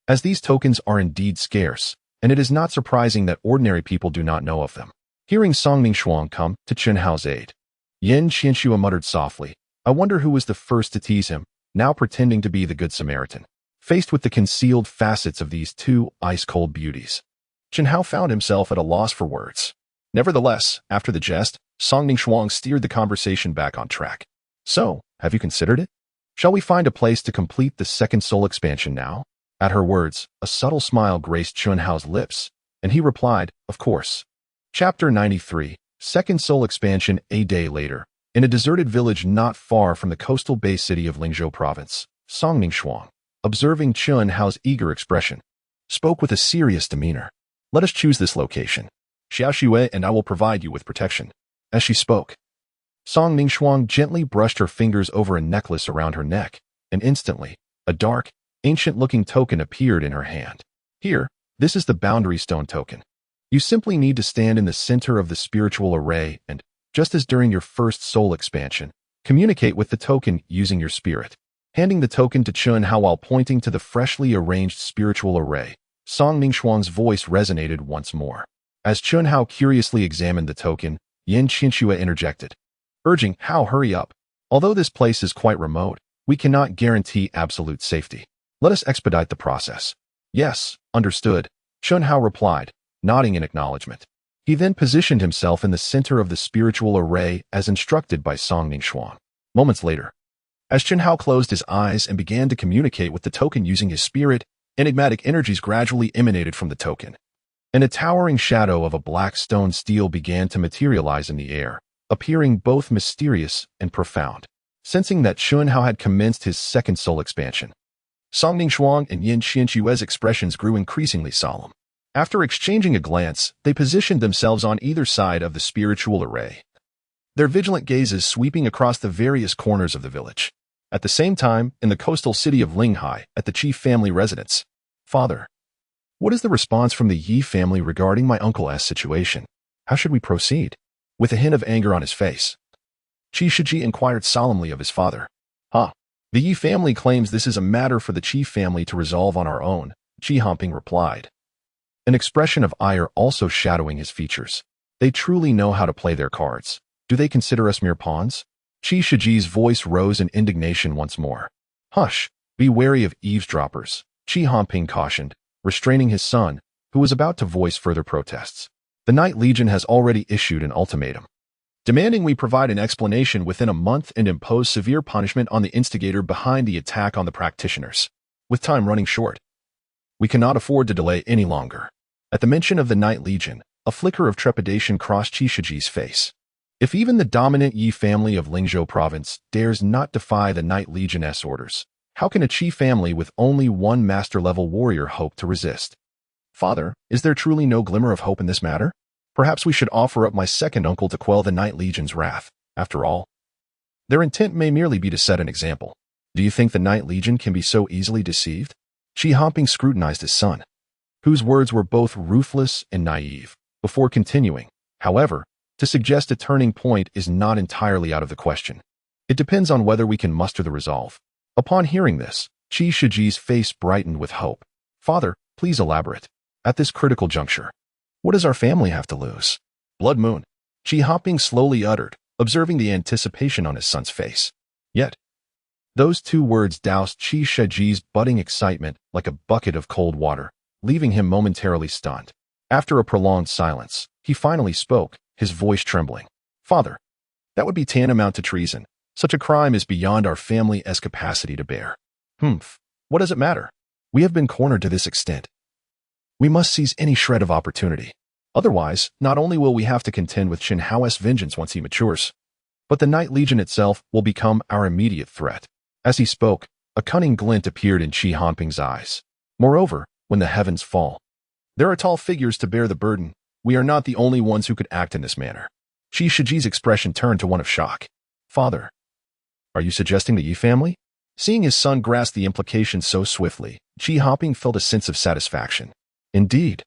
as these tokens are indeed scarce, and it is not surprising that ordinary people do not know of them. Hearing Songming Shuang come to Chen Hao's aid, Yin Qianxue muttered softly, I wonder who was the first to tease him, now pretending to be the Good Samaritan. Faced with the concealed facets of these two ice-cold beauties, Chen Hao found himself at a loss for words. Nevertheless, after the jest, Songming Shuang steered the conversation back on track. So, have you considered it? Shall we find a place to complete the second soul expansion now? At her words, a subtle smile graced Chen Hao's lips, and he replied, of course. Chapter 93, Second Soul Expansion. A day later, in a deserted village not far from the coastal bay city of Lingzhou Province, Songming Shuang, observing Chen Hao's eager expression, spoke with a serious demeanor. Let us choose this location. Xiaoxue and I will provide you with protection. As she spoke, Songming Shuang gently brushed her fingers over a necklace around her neck, and instantly, a dark, ancient-looking token appeared in her hand. Here, this is the Boundary Stone token. You simply need to stand in the center of the spiritual array and, just as during your first soul expansion, communicate with the token using your spirit. Handing the token to Chen Hao while pointing to the freshly arranged spiritual array, Songming Shuang's voice resonated once more. As Chen Hao curiously examined the token, Yin Qianxue interjected, urging, Hao, hurry up. Although this place is quite remote, we cannot guarantee absolute safety. Let us expedite the process. Yes, understood, Chen Hao replied, nodding in acknowledgement. He then positioned himself in the center of the spiritual array as instructed by Songming Shuang. Moments later, as Chen Hao closed his eyes and began to communicate with the token using his spirit, enigmatic energies gradually emanated from the token, and a towering shadow of a black stone stele began to materialize in the air, appearing both mysterious and profound. Sensing that Chen Hao had commenced his second soul expansion, Songming Shuang and Yin Qianxue's expressions grew increasingly solemn. After exchanging a glance, they positioned themselves on either side of the spiritual array, their vigilant gazes sweeping across the various corners of the village. At the same time, in the coastal city of Linghai, at the chief family residence, Father, what is the response from the Yi family regarding my Uncle S situation? How should we proceed? With a hint of anger on his face, Qi Shiji inquired solemnly of his father. The Yi family claims this is a matter for the Qi family to resolve on our own, Qi Hamping replied, an expression of ire also shadowing his features. They truly know how to play their cards. Do they consider us mere pawns? Qi Shiji's voice rose in indignation once more. Hush, be wary of eavesdroppers, Qi Hamping cautioned, restraining his son, who was about to voice further protests. The Night Legion has already issued an ultimatum, demanding we provide an explanation within a month and impose severe punishment on the instigator behind the attack on the practitioners. With time running short, we cannot afford to delay any longer. At the mention of the Night Legion, a flicker of trepidation crossed Qi Shiji's face. If even the dominant Yi family of Lingzhou province dares not defy the Night Legion's orders, how can a Qi family with only one master-level warrior hope to resist? Father, is there truly no glimmer of hope in this matter? Perhaps we should offer up my second uncle to quell the Night Legion's wrath. After all, their intent may merely be to set an example. Do you think the Night Legion can be so easily deceived? Qi Hamping scrutinized his son, whose words were both ruthless and naive, before continuing. However, to suggest a turning point is not entirely out of the question. It depends on whether we can muster the resolve. Upon hearing this, Qi Shiji's face brightened with hope. Father, please elaborate. At this critical juncture, what does our family have to lose? Blood Moon, Qi Hamping slowly uttered, observing the anticipation on his son's face. Yet, those two words doused Qi Shiji's budding excitement like a bucket of cold water, leaving him momentarily stunned. After a prolonged silence, he finally spoke, his voice trembling. Father, that would be tantamount to treason. Such a crime is beyond our family's capacity to bear. What does it matter? We have been cornered to this extent. We must seize any shred of opportunity. Otherwise, not only will we have to contend with Chen Hao's vengeance once he matures, but the Night Legion itself will become our immediate threat. As he spoke, a cunning glint appeared in Qi Hanping's eyes. Moreover, when the heavens fall, there are tall figures to bear the burden. We are not the only ones who could act in this manner. Qi Shiji's expression turned to one of shock. Father, are you suggesting the Yi family? Seeing his son grasp the implication so swiftly, Qi Hanping felt a sense of satisfaction. Indeed,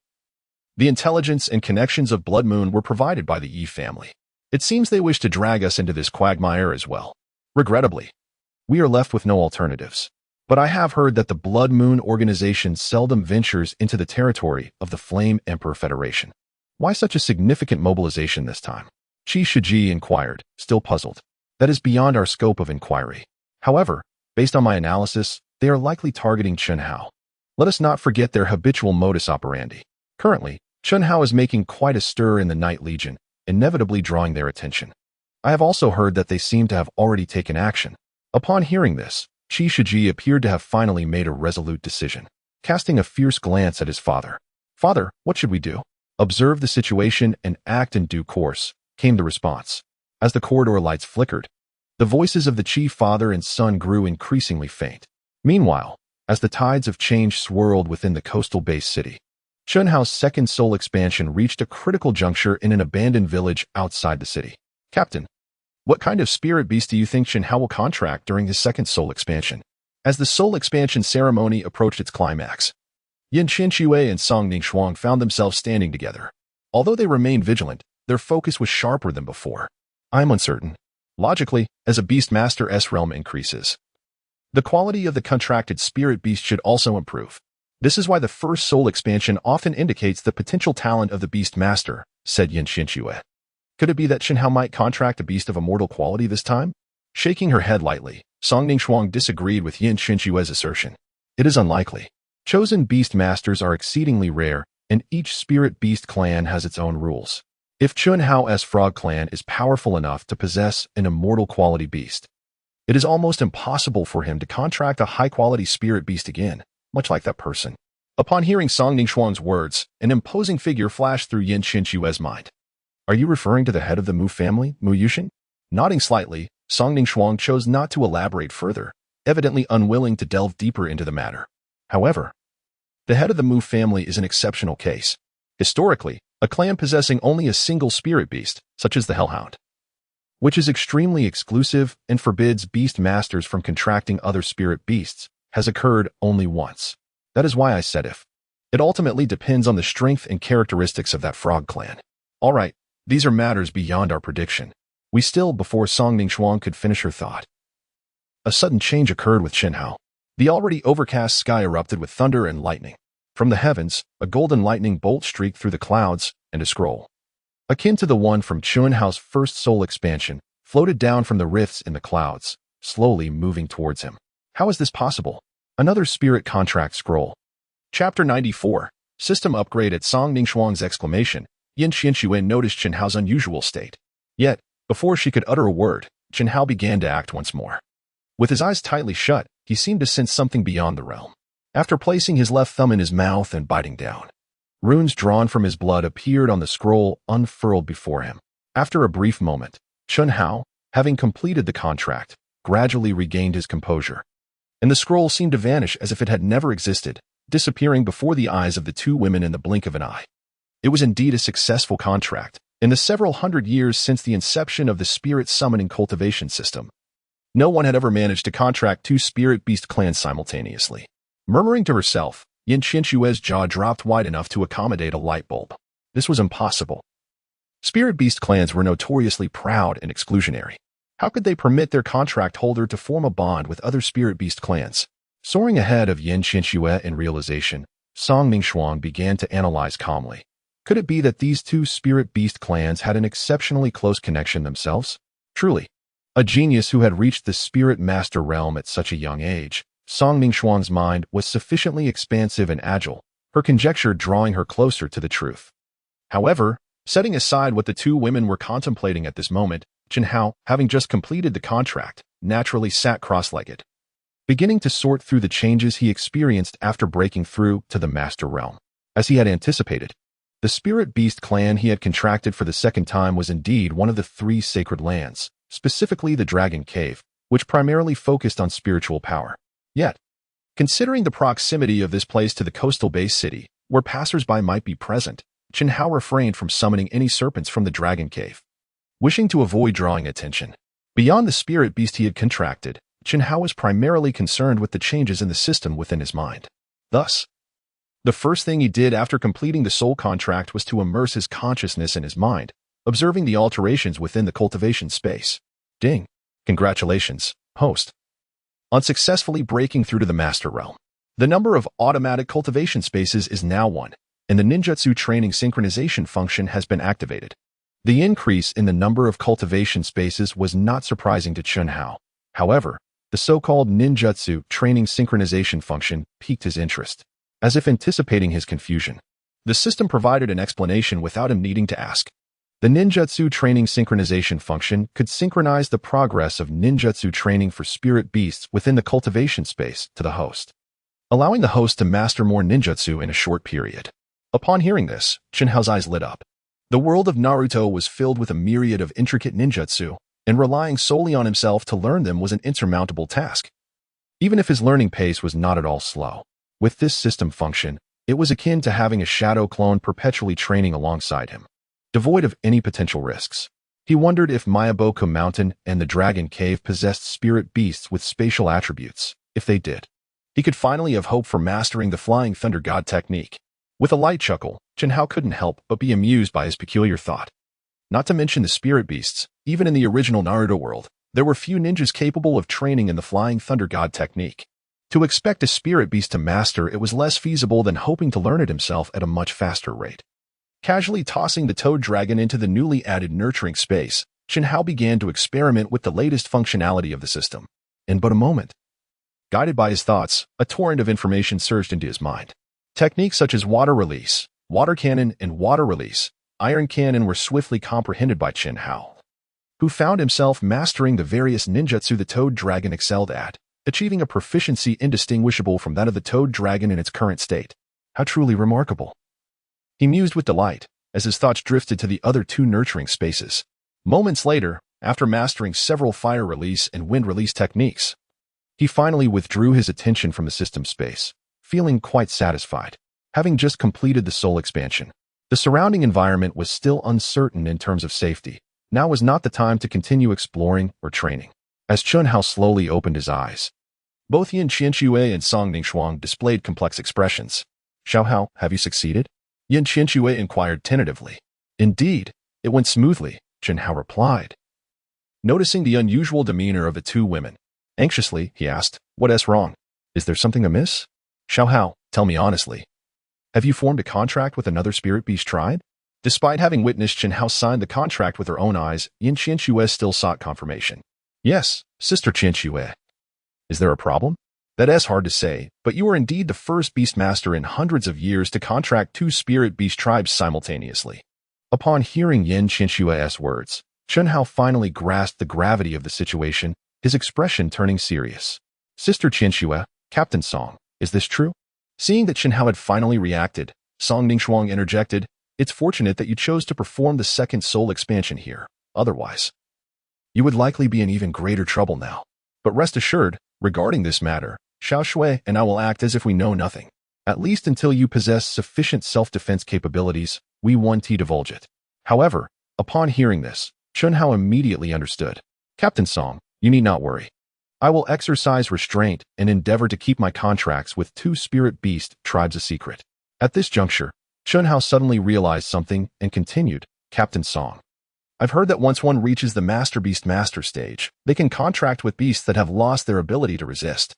the intelligence and connections of Blood Moon were provided by the Yi family. It seems they wish to drag us into this quagmire as well. Regrettably, we are left with no alternatives. But I have heard that the Blood Moon organization seldom ventures into the territory of the Flame Emperor Federation. Why such a significant mobilization this time? Qi Shiji inquired, still puzzled. That is beyond our scope of inquiry. However, based on my analysis, they are likely targeting Chen Hao. Let us not forget their habitual modus operandi. Currently, Chen Hao is making quite a stir in the Night Legion, inevitably drawing their attention. I have also heard that they seem to have already taken action. Upon hearing this, Qi Shiji appeared to have finally made a resolute decision. Casting a fierce glance at his father. Father, what should we do? Observe the situation and act in due course, came the response. As the corridor lights flickered, the voices of the Qi father and son grew increasingly faint. Meanwhile, as the tides of change swirled within the coastal base city, Chen Hao's second soul expansion reached a critical juncture in an abandoned village outside the city. Captain, what kind of spirit beast do you think Chen Hao will contract during his second soul expansion? As the soul expansion ceremony approached its climax, Yin Qianque and Song Ningxuang found themselves standing together. Although they remained vigilant, their focus was sharper than before. I am uncertain. Logically, as a beast master's realm increases, the quality of the contracted spirit beast should also improve. This is why the first soul expansion often indicates the potential talent of the beast master, said Yin Qianque. Could it be that Chen Hao might contract a beast of immortal quality this time? Shaking her head lightly, Song Ningxuang disagreed with Yin Qianque's assertion. It is unlikely. Chosen beast masters are exceedingly rare, and each spirit beast clan has its own rules. If Chen Hao's frog clan is powerful enough to possess an immortal quality beast, it is almost impossible for him to contract a high-quality spirit beast again, much like that person. Upon hearing Song Ningxuang's words, an imposing figure flashed through Yin Qianque's mind. Are you referring to the head of the Mu family, Mu Yuxin? Nodding slightly, Song Ningxuang chose not to elaborate further, evidently unwilling to delve deeper into the matter. However, the head of the Mu family is an exceptional case. Historically, a clan possessing only a single spirit beast, such as the Hellhound, which is extremely exclusive and forbids beast masters from contracting other spirit beasts, has occurred only once. That is why I said if. It ultimately depends on the strength and characteristics of that frog clan. All right, these are matters beyond our prediction. We still, before Song Ningxuang could finish her thought. A sudden change occurred with Chen Hao. The already overcast sky erupted with thunder and lightning. From the heavens, a golden lightning bolt streaked through the clouds, and a scroll, akin to the one from Chen Hao's first soul expansion, floated down from the rifts in the clouds, slowly moving towards him. How is this possible? Another spirit contract scroll. Chapter 94. System upgrade. At Song Ningxuang's exclamation, Yin Qianque noticed Chen Hao's unusual state. Yet, before she could utter a word, Chen Hao began to act once more. With his eyes tightly shut, he seemed to sense something beyond the realm. After placing his left thumb in his mouth and biting down, runes drawn from his blood appeared on the scroll unfurled before him. After a brief moment, Chen Hao, having completed the contract, gradually regained his composure, and the scroll seemed to vanish as if it had never existed, disappearing before the eyes of the two women in the blink of an eye. It was indeed a successful contract. In the several hundred years since the inception of the spirit summoning cultivation system, no one had ever managed to contract two spirit beast clans simultaneously. Murmuring to herself, Yin Qianque's jaw dropped wide enough to accommodate a light bulb. This was impossible. Spirit beast clans were notoriously proud and exclusionary. How could they permit their contract holder to form a bond with other spirit beast clans? Soaring ahead of Yin Qianque in realization, Song Ningxuang began to analyze calmly. Could it be that these two spirit beast clans had an exceptionally close connection themselves? Truly, a genius who had reached the spirit master realm at such a young age, Song Ningxuang's mind was sufficiently expansive and agile, her conjecture drawing her closer to the truth. However, setting aside what the two women were contemplating at this moment, Chen Hao, having just completed the contract, naturally sat cross-legged, beginning to sort through the changes he experienced after breaking through to the master realm. As he had anticipated, the spirit beast clan he had contracted for the second time was indeed one of the three sacred lands, specifically the Dragon Cave, which primarily focused on spiritual power. Yet, considering the proximity of this place to the coastal base city, where passers-by might be present, Chen Hao refrained from summoning any serpents from the Dragon Cave, wishing to avoid drawing attention. Beyond the spirit beast he had contracted, Chen Hao was primarily concerned with the changes in the system within his mind. Thus, the first thing he did after completing the soul contract was to immerse his consciousness in his mind, observing the alterations within the cultivation space. Ding! Congratulations, host, on successfully breaking through to the Master Realm. The number of automatic cultivation spaces is now 1, and the ninjutsu training synchronization function has been activated. The increase in the number of cultivation spaces was not surprising to Chen Hao. However, the so-called ninjutsu training synchronization function piqued his interest. As if anticipating his confusion, the system provided an explanation without him needing to ask. The ninjutsu training synchronization function could synchronize the progress of ninjutsu training for spirit beasts within the cultivation space to the host, allowing the host to master more ninjutsu in a short period. Upon hearing this, Chen Hao's eyes lit up. The world of Naruto was filled with a myriad of intricate ninjutsu, and relying solely on himself to learn them was an insurmountable task, even if his learning pace was not at all slow. With this system function, it was akin to having a shadow clone perpetually training alongside him, devoid of any potential risks. He wondered if Myobokusan Mountain and the Dragon Cave possessed spirit beasts with spatial attributes. If they did, he could finally have hope for mastering the Flying Thunder God technique. With a light chuckle, Chen Hao couldn't help but be amused by his peculiar thought. Not to mention the spirit beasts, even in the original Naruto world, there were few ninjas capable of training in the Flying Thunder God technique. To expect a spirit beast to master it was less feasible than hoping to learn it himself at a much faster rate. Casually tossing the toad dragon into the newly added nurturing space, Chen Hao began to experiment with the latest functionality of the system. In but a moment, guided by his thoughts, a torrent of information surged into his mind. Techniques such as water release, water cannon, and water release, iron cannon were swiftly comprehended by Chen Hao, who found himself mastering the various ninjutsu the toad dragon excelled at, achieving a proficiency indistinguishable from that of the toad dragon in its current state. How truly remarkable! He mused with delight as his thoughts drifted to the other 2 nurturing spaces. Moments later, after mastering several fire release and wind release techniques, he finally withdrew his attention from the system space, feeling quite satisfied. Having just completed the soul expansion, the surrounding environment was still uncertain in terms of safety. Now was not the time to continue exploring or training. As Chen Hao slowly opened his eyes, both Yin Qianxue and Song Ningxuang displayed complex expressions. Xiao Hao, have you succeeded? Yin Qianxue inquired tentatively. Indeed, it went smoothly, Chen Hao replied. Noticing the unusual demeanor of the 2 women, anxiously, he asked, "What's wrong? Is there something amiss? Xiao Hao, tell me honestly. Have you formed a contract with another spirit beast tribe?" Despite having witnessed Chen Hao sign the contract with her own eyes, Yin Qianxue still sought confirmation. "Yes, Sister Qianxue. Is there a problem?" "That's hard to say, but you are indeed the first beastmaster in hundreds of years to contract 2 spirit beast tribes simultaneously." Upon hearing Yin Qianxue's words, Chen Hao finally grasped the gravity of the situation, his expression turning serious. "Sister Qianxue, Captain Song, is this true?" Seeing that Chen Hao had finally reacted, Song Ningxuang interjected, "It's fortunate that you chose to perform the second soul expansion here. Otherwise, you would likely be in even greater trouble now. But rest assured, regarding this matter, Xiao Shui and I will act as if we know nothing. At least until you possess sufficient self-defense capabilities, we won't divulge it." However, upon hearing this, Chen Hao immediately understood. "Captain Song, you need not worry. I will exercise restraint and endeavor to keep my contracts with 2 spirit beast tribes a secret." At this juncture, Chen Hao suddenly realized something and continued, "Captain Song, I've heard that once one reaches the Master Beast Master stage, they can contract with beasts that have lost their ability to resist.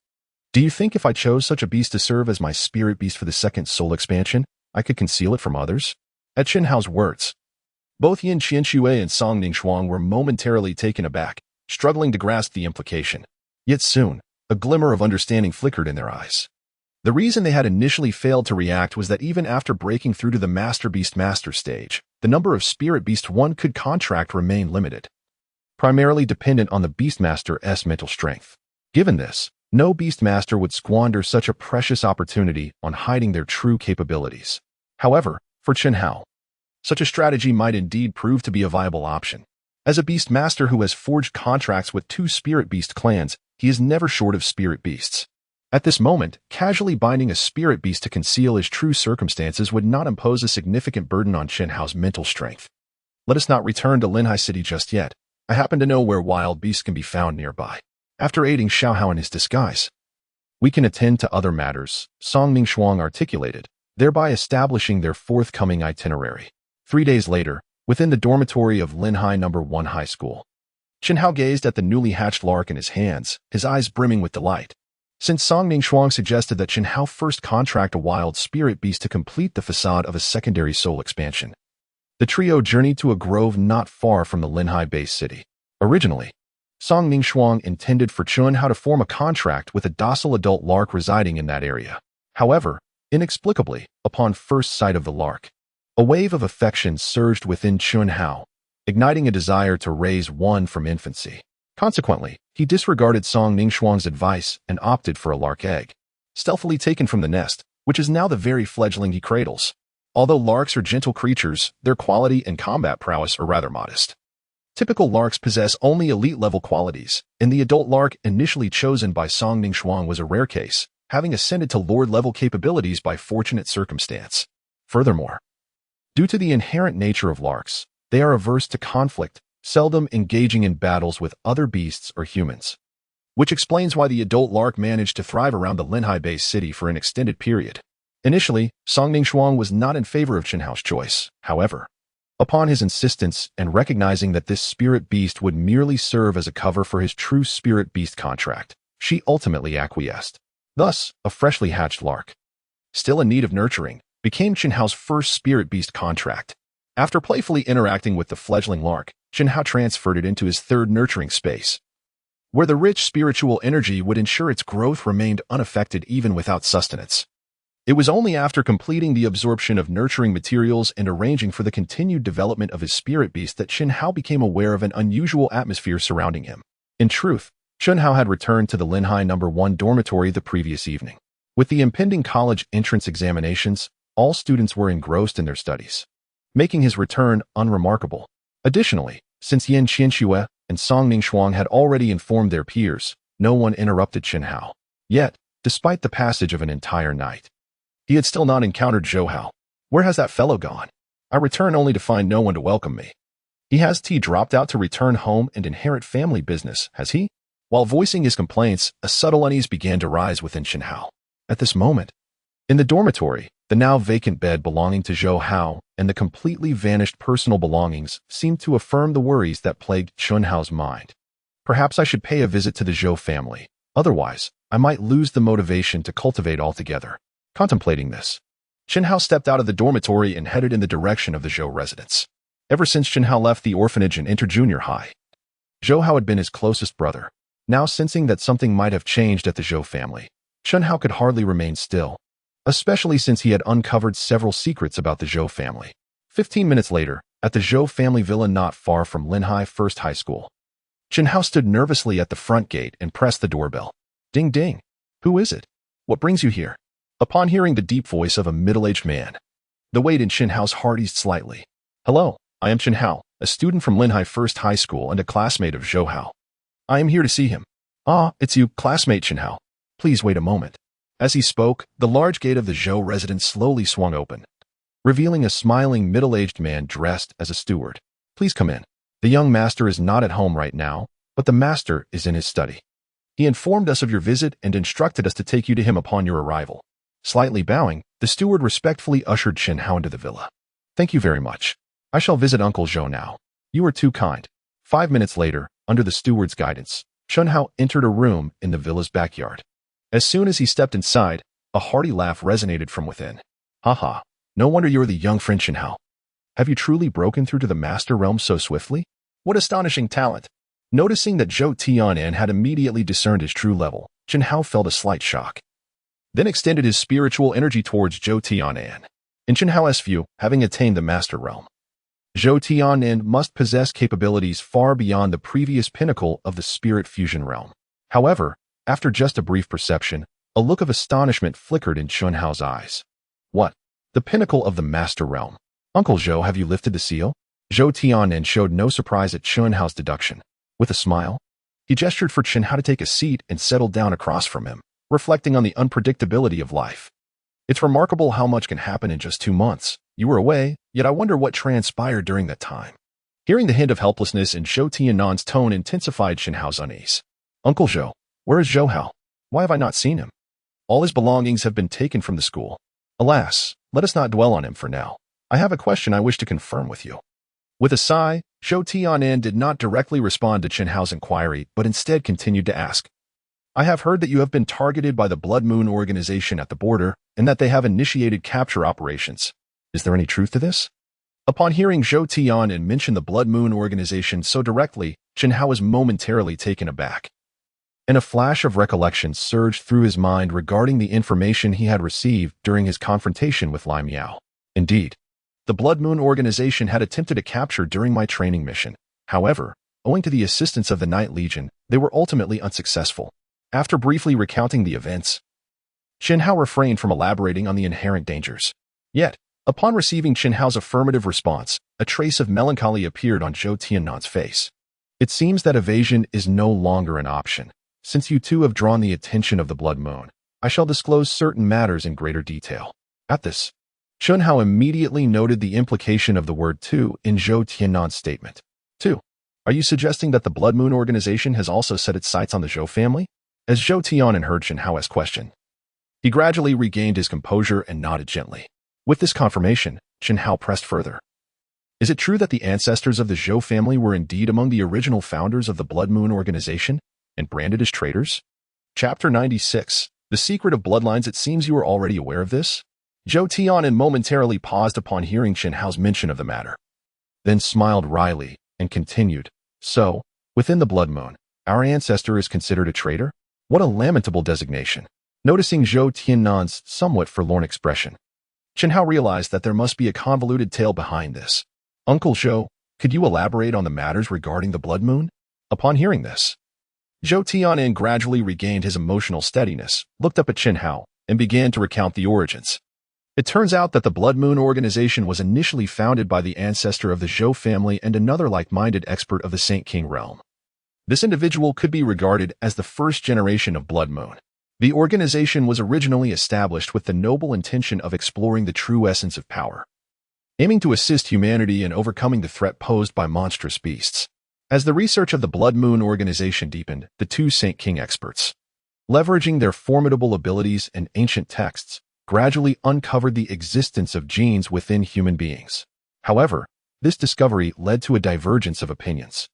Do you think if I chose such a beast to serve as my spirit beast for the second soul expansion, I could conceal it from others?" At Chen Hao's words, both Yin Qianxue and Song Ningxuang were momentarily taken aback, struggling to grasp the implication. Yet soon, a glimmer of understanding flickered in their eyes. The reason they had initially failed to react was that even after breaking through to the Master Beast Master stage, the number of Spirit Beast one could contract remained limited, primarily dependent on the Beastmaster's mental strength. Given this, no Beastmaster would squander such a precious opportunity on hiding their true capabilities. However, for Chen Hao, such a strategy might indeed prove to be a viable option. As a beast master who has forged contracts with 2 spirit beast clans, he is never short of spirit beasts. At this moment, casually binding a spirit beast to conceal his true circumstances would not impose a significant burden on Chen Hao's mental strength. Let us not return to Linhai City just yet. I happen to know where wild beasts can be found nearby. After aiding Xiao Hao in his disguise, we can attend to other matters, Song Mingshuang articulated, thereby establishing their forthcoming itinerary. 3 days later, within the dormitory of Linhai No. 1 High School, Chen Hao gazed at the newly hatched lark in his hands, his eyes brimming with delight. Since Song Mingshuang suggested that Chen Hao first contract a wild spirit beast to complete the facade of a secondary soul expansion, the trio journeyed to a grove not far from the Linhai base city. Originally, Song Mingshuang intended for Chen Hao to form a contract with a docile adult lark residing in that area. However, inexplicably, upon first sight of the lark, a wave of affection surged within Chen Hao, igniting a desire to raise one from infancy. Consequently, he disregarded Song Mingshuang's advice and opted for a lark egg, stealthily taken from the nest, which is now the very fledgling he cradles. Although larks are gentle creatures, their quality and combat prowess are rather modest. Typical larks possess only elite-level qualities, and the adult lark initially chosen by Song Mingshuang was a rare case, having ascended to lord-level capabilities by fortunate circumstance. Furthermore, due to the inherent nature of larks, they are averse to conflict, seldom engaging in battles with other beasts or humans, which explains why the adult lark managed to thrive around the Linhai base city for an extended period. Initially, Song Mingshuang was not in favor of Chen Hao's choice. However, upon his insistence and recognizing that this spirit beast would merely serve as a cover for his true spirit beast contract, she ultimately acquiesced. Thus, a freshly hatched lark, still in need of nurturing, became Chen Hao's first spirit beast contract. After playfully interacting with the fledgling lark, Chen Hao transferred it into his third nurturing space, where the rich spiritual energy would ensure its growth remained unaffected even without sustenance. It was only after completing the absorption of nurturing materials and arranging for the continued development of his spirit beast that Chen Hao became aware of an unusual atmosphere surrounding him. In truth, Chen Hao had returned to the Linhai No. 1 dormitory the previous evening. With the impending college entrance examinations, all students were engrossed in their studies, making his return unremarkable. Additionally, since Yan Qianxue and Song Mingshuang had already informed their peers, no one interrupted Chen Hao. Yet, despite the passage of an entire night, he had still not encountered Zhou Hao. Where has that fellow gone? I return only to find no one to welcome me. Has he dropped out to return home and inherit family business, has he? While voicing his complaints, a subtle unease began to rise within Chen Hao. At this moment, in the dormitory, the now vacant bed belonging to Zhou Hao and the completely vanished personal belongings seemed to affirm the worries that plagued Chen Hao's mind. Perhaps I should pay a visit to the Zhou family. Otherwise, I might lose the motivation to cultivate altogether. Contemplating this, Chen Hao stepped out of the dormitory and headed in the direction of the Zhou residence. Ever since Chen Hao left the orphanage and entered junior high, Zhou Hao had been his closest brother. Now sensing that something might have changed at the Zhou family, Chen Hao could hardly remain still, especially since he had uncovered several secrets about the Zhou family. 15 minutes later, at the Zhou family villa not far from Linhai First High School, Chen Hao stood nervously at the front gate and pressed the doorbell. Ding ding. Who is it? What brings you here? Upon hearing the deep voice of a middle-aged man, the weight in Chen Hao's heart eased slightly. Hello, I am Chen Hao, a student from Linhai First High School and a classmate of Zhou Hao. I am here to see him. Ah, it's you, classmate Chen Hao. Please wait a moment. As he spoke, the large gate of the Zhou residence slowly swung open, revealing a smiling middle-aged man dressed as a steward. Please come in. The young master is not at home right now, but the master is in his study. He informed us of your visit and instructed us to take you to him upon your arrival. Slightly bowing, the steward respectfully ushered Chen Hao into the villa. Thank you very much. I shall visit Uncle Zhou now. You are too kind. 5 minutes later, under the steward's guidance, Chen Hao entered a room in the villa's backyard. As soon as he stepped inside, a hearty laugh resonated from within. Haha, no wonder you are the young friend Chen Hao. Have you truly broken through to the master realm so swiftly? What astonishing talent! Noticing that Zhou Tianan had immediately discerned his true level, Chen Hao felt a slight shock, then extended his spiritual energy towards Zhou Tianan. In Chen Hao's view, having attained the master realm, Zhou Tianan must possess capabilities far beyond the previous pinnacle of the spirit fusion realm. However, after just a brief perception, a look of astonishment flickered in Chen Hao's eyes. What? The pinnacle of the master realm? Uncle Zhou, have you lifted the seal? Zhou Tianen showed no surprise at Chunhao's deduction. With a smile, he gestured for Chunhao to take a seat and settled down across from him, reflecting on the unpredictability of life. It's remarkable how much can happen in just 2 months. You were away, yet I wonder what transpired during that time. Hearing the hint of helplessness in Zhou Tianan's tone intensified Chunhao's unease. Uncle Zhou, where is Zhou Hao? Why have I not seen him? All his belongings have been taken from the school. Alas, let us not dwell on him for now. I have a question I wish to confirm with you. With a sigh, Zhou Tianan did not directly respond to Chunhao's inquiry, but instead continued to ask. I have heard that you have been targeted by the Blood Moon organization at the border, and that they have initiated capture operations. Is there any truth to this? Upon hearing Zhou Tianan mention the Blood Moon organization so directly, Chunhao was momentarily taken aback. And a flash of recollection surged through his mind regarding the information he had received during his confrontation with Lai Miao. Indeed, the Blood Moon organization had attempted a capture during my training mission. However, owing to the assistance of the Night Legion, they were ultimately unsuccessful. After briefly recounting the events, Chunhao refrained from elaborating on the inherent dangers. Yet, upon receiving Chunhao's affirmative response, a trace of melancholy appeared on Zhou Tianan's face. It seems that evasion is no longer an option. Since you two have drawn the attention of the Blood Moon, I shall disclose certain matters in greater detail. At this, Chunhao immediately noted the implication of the word two in Zhou Tianan's statement. Two. Are you suggesting that the Blood Moon organization has also set its sights on the Zhou family? As Zhou Tianan heard Chunhao's question, he gradually regained his composure and nodded gently. With this confirmation, Chunhao pressed further. Is it true that the ancestors of the Zhou family were indeed among the original founders of the Blood Moon organization and branded as traitors? Chapter 96. The Secret of Bloodlines. It seems you are already aware of this? Zhou Tianan momentarily paused upon hearing Chunhao's mention of the matter, then smiled wryly and continued. So, within the Blood Moon, our ancestor is considered a traitor? What a lamentable designation. Noticing Zhou Tianan's somewhat forlorn expression, Chunhao realized that there must be a convoluted tale behind this. Uncle Zhou, could you elaborate on the matters regarding the Blood Moon? Upon hearing this, Zhou Tianan gradually regained his emotional steadiness, looked up at Chunhao, and began to recount the origins. It turns out that the Blood Moon organization was initially founded by the ancestor of the Zhou family and another like-minded expert of the Saint King realm. This individual could be regarded as the first generation of Blood Moon. The organization was originally established with the noble intention of exploring the true essence of power, aiming to assist humanity in overcoming the threat posed by monstrous beasts. As the research of the Blood Moon organization deepened, the two Saint King experts, leveraging their formidable abilities and ancient texts, gradually uncovered the existence of genes within human beings. However, this discovery led to a divergence of opinions.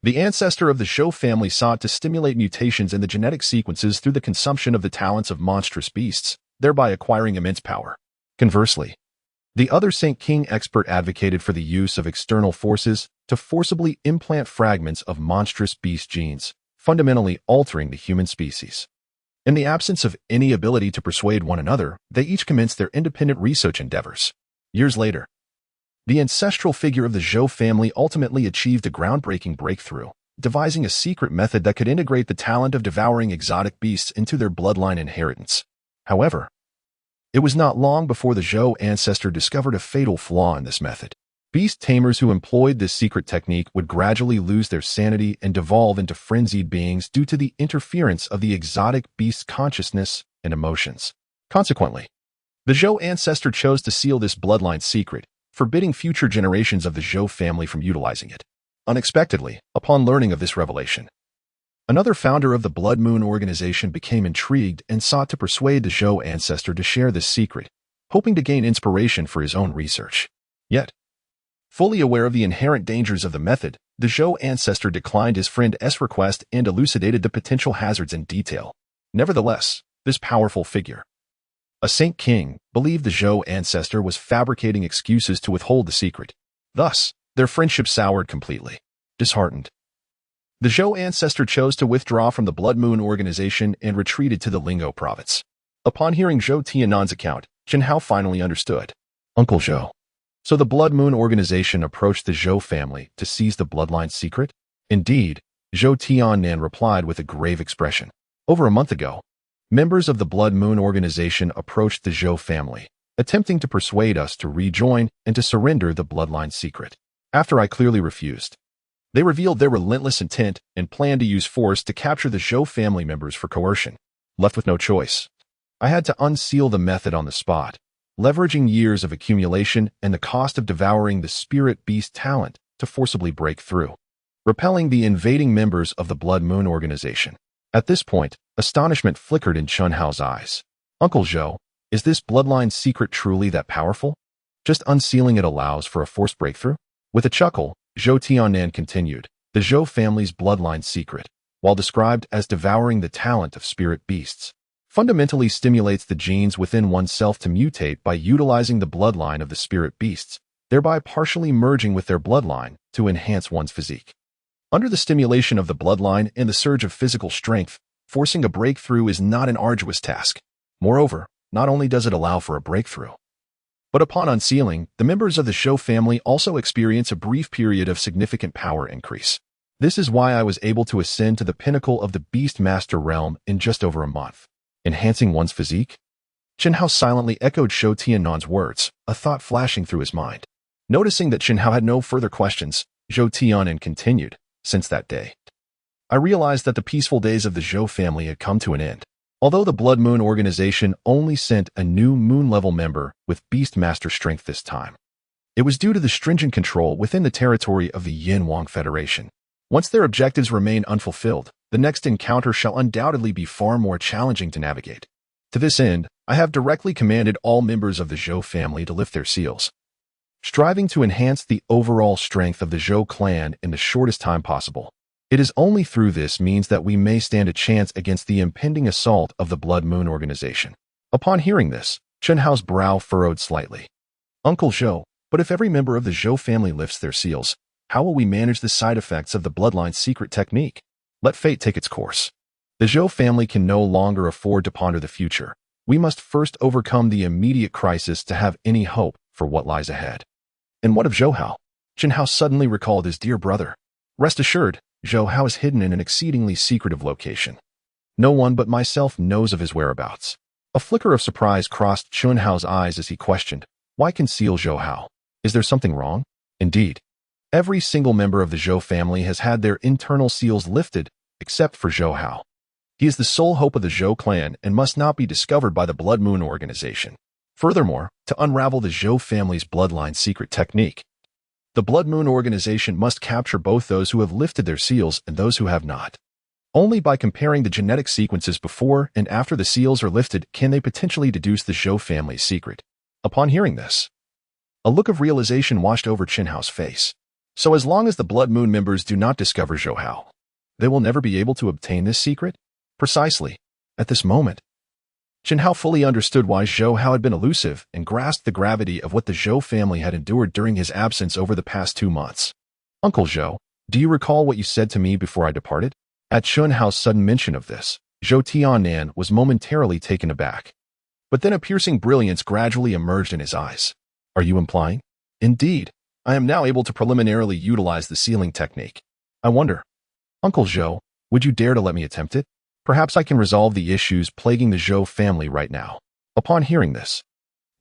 The ancestor of the Zhou family sought to stimulate mutations in the genetic sequences through the consumption of the talents of monstrous beasts, thereby acquiring immense power. Conversely, the other Saint King expert advocated for the use of external forces to forcibly implant fragments of monstrous beast genes, fundamentally altering the human species. In the absence of any ability to persuade one another, they each commenced their independent research endeavors. Years later, the ancestral figure of the Zhou family ultimately achieved a groundbreaking breakthrough, devising a secret method that could integrate the talent of devouring exotic beasts into their bloodline inheritance. However, it was not long before the Zhou ancestor discovered a fatal flaw in this method. Beast tamers who employed this secret technique would gradually lose their sanity and devolve into frenzied beings due to the interference of the exotic beast's consciousness and emotions. Consequently, the Zhou ancestor chose to seal this bloodline secret, forbidding future generations of the Zhou family from utilizing it. Unexpectedly, upon learning of this revelation, another founder of the Blood Moon organization became intrigued and sought to persuade the Zhou ancestor to share this secret, hoping to gain inspiration for his own research. Yet, fully aware of the inherent dangers of the method, the Zhou ancestor declined his friend's request and elucidated the potential hazards in detail. Nevertheless, this powerful figure, a Saint King, believed the Zhou ancestor was fabricating excuses to withhold the secret. Thus, their friendship soured completely. Disheartened, the Zhou ancestor chose to withdraw from the Blood Moon organization and retreated to the Lingo province. Upon hearing Zhou Tianan's account, Chunhao finally understood. Uncle Zhou. So the Blood Moon organization approached the Zhou family to seize the bloodline secret? Indeed, Zhou Tianan replied with a grave expression. Over a month ago, members of the Blood Moon organization approached the Zhou family, attempting to persuade us to rejoin and to surrender the bloodline secret. After I clearly refused, they revealed their relentless intent and planned to use force to capture the Zhou family members for coercion. Left with no choice, I had to unseal the method on the spot, leveraging years of accumulation and the cost of devouring the spirit beast talent to forcibly break through, repelling the invading members of the Blood Moon organization. At this point, astonishment flickered in Chun Hao's eyes. Uncle Zhou, is this bloodline secret truly that powerful? Just unsealing it allows for a forced breakthrough? With a chuckle, Zhou Tianan continued, the Zhou family's bloodline secret, while described as devouring the talent of spirit beasts, fundamentally stimulates the genes within oneself to mutate by utilizing the bloodline of the spirit beasts, thereby partially merging with their bloodline to enhance one's physique. Under the stimulation of the bloodline and the surge of physical strength, forcing a breakthrough is not an arduous task. Moreover, not only does it allow for a breakthrough, but upon unsealing, the members of the Zhou family also experience a brief period of significant power increase. This is why I was able to ascend to the pinnacle of the Beast Master realm in just over a month. Enhancing one's physique? Chen Hao silently echoed Zhou Tianan's words, a thought flashing through his mind. Noticing that Chen Hao had no further questions, Zhou Tianan continued, since that day, I realized that the peaceful days of the Zhou family had come to an end. Although the Blood Moon organization only sent a new moon-level member with Beast Master strength this time, it was due to the stringent control within the territory of the Yin Wang Federation. Once their objectives remain unfulfilled, the next encounter shall undoubtedly be far more challenging to navigate. To this end, I have directly commanded all members of the Zhou family to lift their seals, striving to enhance the overall strength of the Zhou clan in the shortest time possible. It is only through this means that we may stand a chance against the impending assault of the Blood Moon organization. Upon hearing this, Chen Hao's brow furrowed slightly. Uncle Zhou, but if every member of the Zhou family lifts their seals, how will we manage the side effects of the bloodline's secret technique? Let fate take its course. The Zhou family can no longer afford to ponder the future. We must first overcome the immediate crisis to have any hope for what lies ahead. And what of Zhou Hao? Chen Hao suddenly recalled his dear brother. Rest assured, Zhou Hao is hidden in an exceedingly secretive location. No one but myself knows of his whereabouts. A flicker of surprise crossed Chun Hao's eyes as he questioned, why conceal Zhou Hao? Is there something wrong? Indeed, every single member of the Zhou family has had their internal seals lifted, except for Zhou Hao. He is the sole hope of the Zhou clan and must not be discovered by the Blood Moon organization. Furthermore, to unravel the Zhou family's bloodline secret technique, the Blood Moon organization must capture both those who have lifted their seals and those who have not. Only by comparing the genetic sequences before and after the seals are lifted can they potentially deduce the Zhou family's secret. Upon hearing this, a look of realization washed over Chen Hao's face. So as long as the Blood Moon members do not discover Zhou Hao, they will never be able to obtain this secret? Precisely. At this moment, Chen Hao fully understood why Zhou Hao had been elusive and grasped the gravity of what the Zhou family had endured during his absence over the past 2 months. Uncle Zhou, do you recall what you said to me before I departed? At Chen Hao's sudden mention of this, Zhou Tianan was momentarily taken aback. But then a piercing brilliance gradually emerged in his eyes. Are you implying? Indeed, I am now able to preliminarily utilize the sealing technique. I wonder, Uncle Zhou, would you dare to let me attempt it? Perhaps I can resolve the issues plaguing the Zhou family right now. Upon hearing this,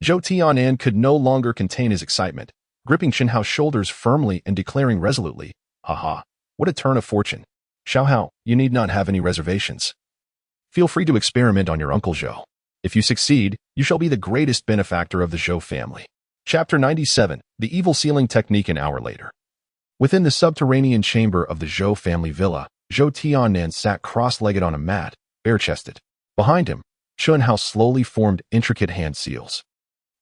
Zhou Tianan could no longer contain his excitement, gripping Chen Hao's shoulders firmly and declaring resolutely, haha, what a turn of fortune. Xiao Hao, you need not have any reservations. Feel free to experiment on your Uncle Zhou. If you succeed, you shall be the greatest benefactor of the Zhou family. Chapter 97, The Evil Sealing Technique. An hour later, within the subterranean chamber of the Zhou family villa, Zhou Tianan sat cross-legged on a mat, bare-chested. Behind him, Chen Hao slowly formed intricate hand seals,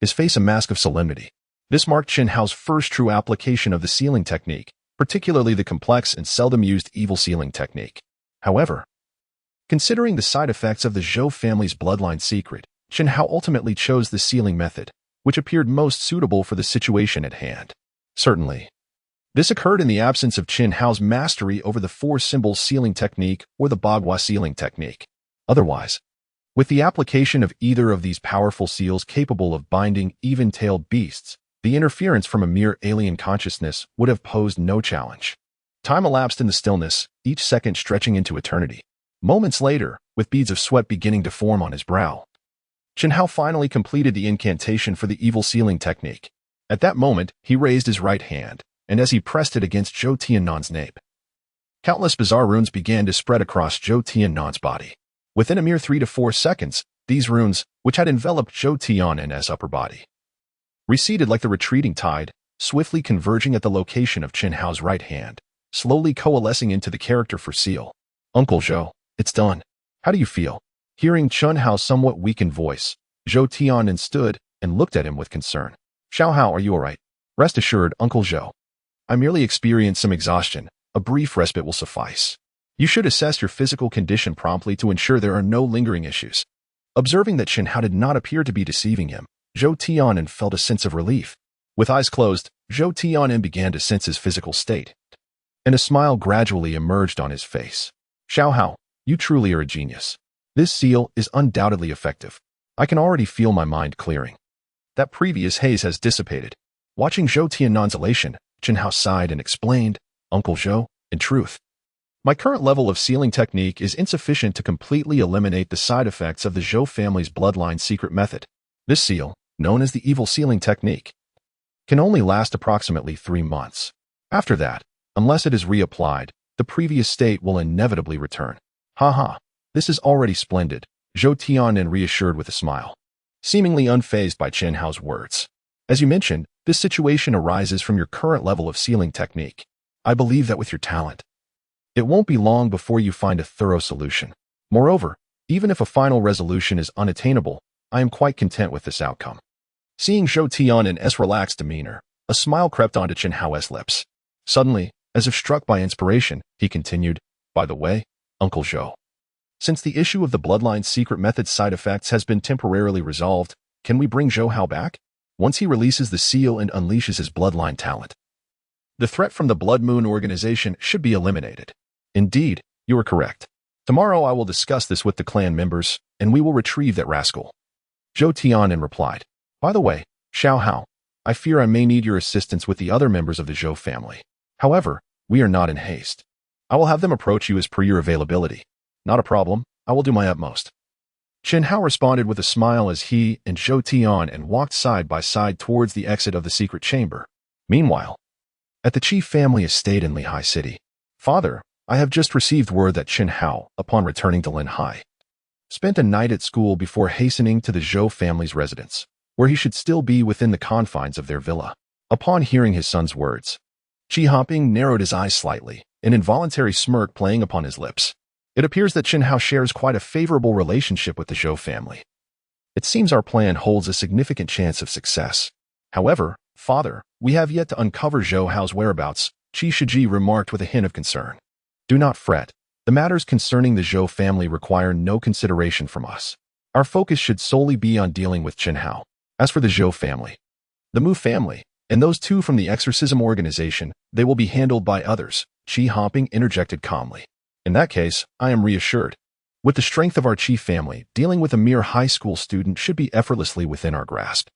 his face a mask of solemnity. This marked Chen Hao's first true application of the sealing technique, particularly the complex and seldom used evil sealing technique. However, considering the side effects of the Zhou family's bloodline secret, Chen Hao ultimately chose the sealing method, which appeared most suitable for the situation at hand. Certainly, this occurred in the absence of Chen Hao's mastery over the 4-symbol sealing technique or the Bagua sealing technique. Otherwise, with the application of either of these powerful seals capable of binding even-tailed beasts, the interference from a mere alien consciousness would have posed no challenge. Time elapsed in the stillness, each second stretching into eternity. Moments later, with beads of sweat beginning to form on his brow, Chen Hao finally completed the incantation for the evil sealing technique. At that moment, he raised his right hand, and as he pressed it against Zhou Tiannan's nape, countless bizarre runes began to spread across Zhou Tiannan's body. Within a mere 3 to 4 seconds, these runes, which had enveloped Zhou Tiannan's upper body, receded like the retreating tide, swiftly converging at the location of Chen Hao's right hand, slowly coalescing into the character for seal. Uncle Zhou, it's done. How do you feel? Hearing Chen Hao's somewhat weakened voice, Zhou Tiannan stood and looked at him with concern. Xiao Hao, are you all right? Rest assured, Uncle Zhou. I merely experienced some exhaustion. A brief respite will suffice. You should assess your physical condition promptly to ensure there are no lingering issues. Observing that Chen Hao did not appear to be deceiving him, Zhou Tiannan felt a sense of relief. With eyes closed, Zhou Tiannan began to sense his physical state, and a smile gradually emerged on his face. Xiao Hao, you truly are a genius. This seal is undoubtedly effective. I can already feel my mind clearing. That previous haze has dissipated. Watching Zhou Tiannan's elation, Chen Hao sighed and explained, Uncle Zhou, in truth, my current level of sealing technique is insufficient to completely eliminate the side effects of the Zhou family's bloodline secret method. This seal, known as the evil sealing technique, can only last approximately 3 months. After that, unless it is reapplied, the previous state will inevitably return. Haha, this is already splendid, Zhou Tiannan reassured with a smile, seemingly unfazed by Chen Hao's words. As you mentioned, this situation arises from your current level of sealing technique. I believe that with your talent, it won't be long before you find a thorough solution. Moreover, even if a final resolution is unattainable, I am quite content with this outcome. Seeing Zhou Tiannan's relaxed demeanor, a smile crept onto Chen Hao's lips. Suddenly, as if struck by inspiration, he continued, by the way, Uncle Zhou, since the issue of the bloodline's secret method side effects has been temporarily resolved, can we bring Zhou Hao back? Once he releases the seal and unleashes his bloodline talent, the threat from the Blood Moon organization should be eliminated. Indeed, you are correct. Tomorrow I will discuss this with the clan members, and we will retrieve that rascal. Zhou Tiannan replied. By the way, Xiao Hao, I fear I may need your assistance with the other members of the Zhou family. However, we are not in haste. I will have them approach you as per your availability. Not a problem, I will do my utmost. Chen Hao responded with a smile as he and Zhou Tiannan walked side by side towards the exit of the secret chamber. Meanwhile, at the chief family estate in Lehigh City, Father, I have just received word that Chen Hao, upon returning to Linhai, spent a night at school before hastening to the Zhou family's residence, where he should still be within the confines of their villa. Upon hearing his son's words, Qi Hoping narrowed his eyes slightly, an involuntary smirk playing upon his lips. It appears that Chen Hao shares quite a favorable relationship with the Zhou family. It seems our plan holds a significant chance of success. However, Father, we have yet to uncover Zhou Hao's whereabouts, Qi Shiji remarked with a hint of concern. Do not fret. The matters concerning the Zhou family require no consideration from us. Our focus should solely be on dealing with Chen Hao. As for the Zhou family, the Mu family, and those 2 from the exorcism organization, they will be handled by others, Qi Hoping interjected calmly. In that case, I am reassured. With the strength of our chief family, dealing with a mere high school student should be effortlessly within our grasp.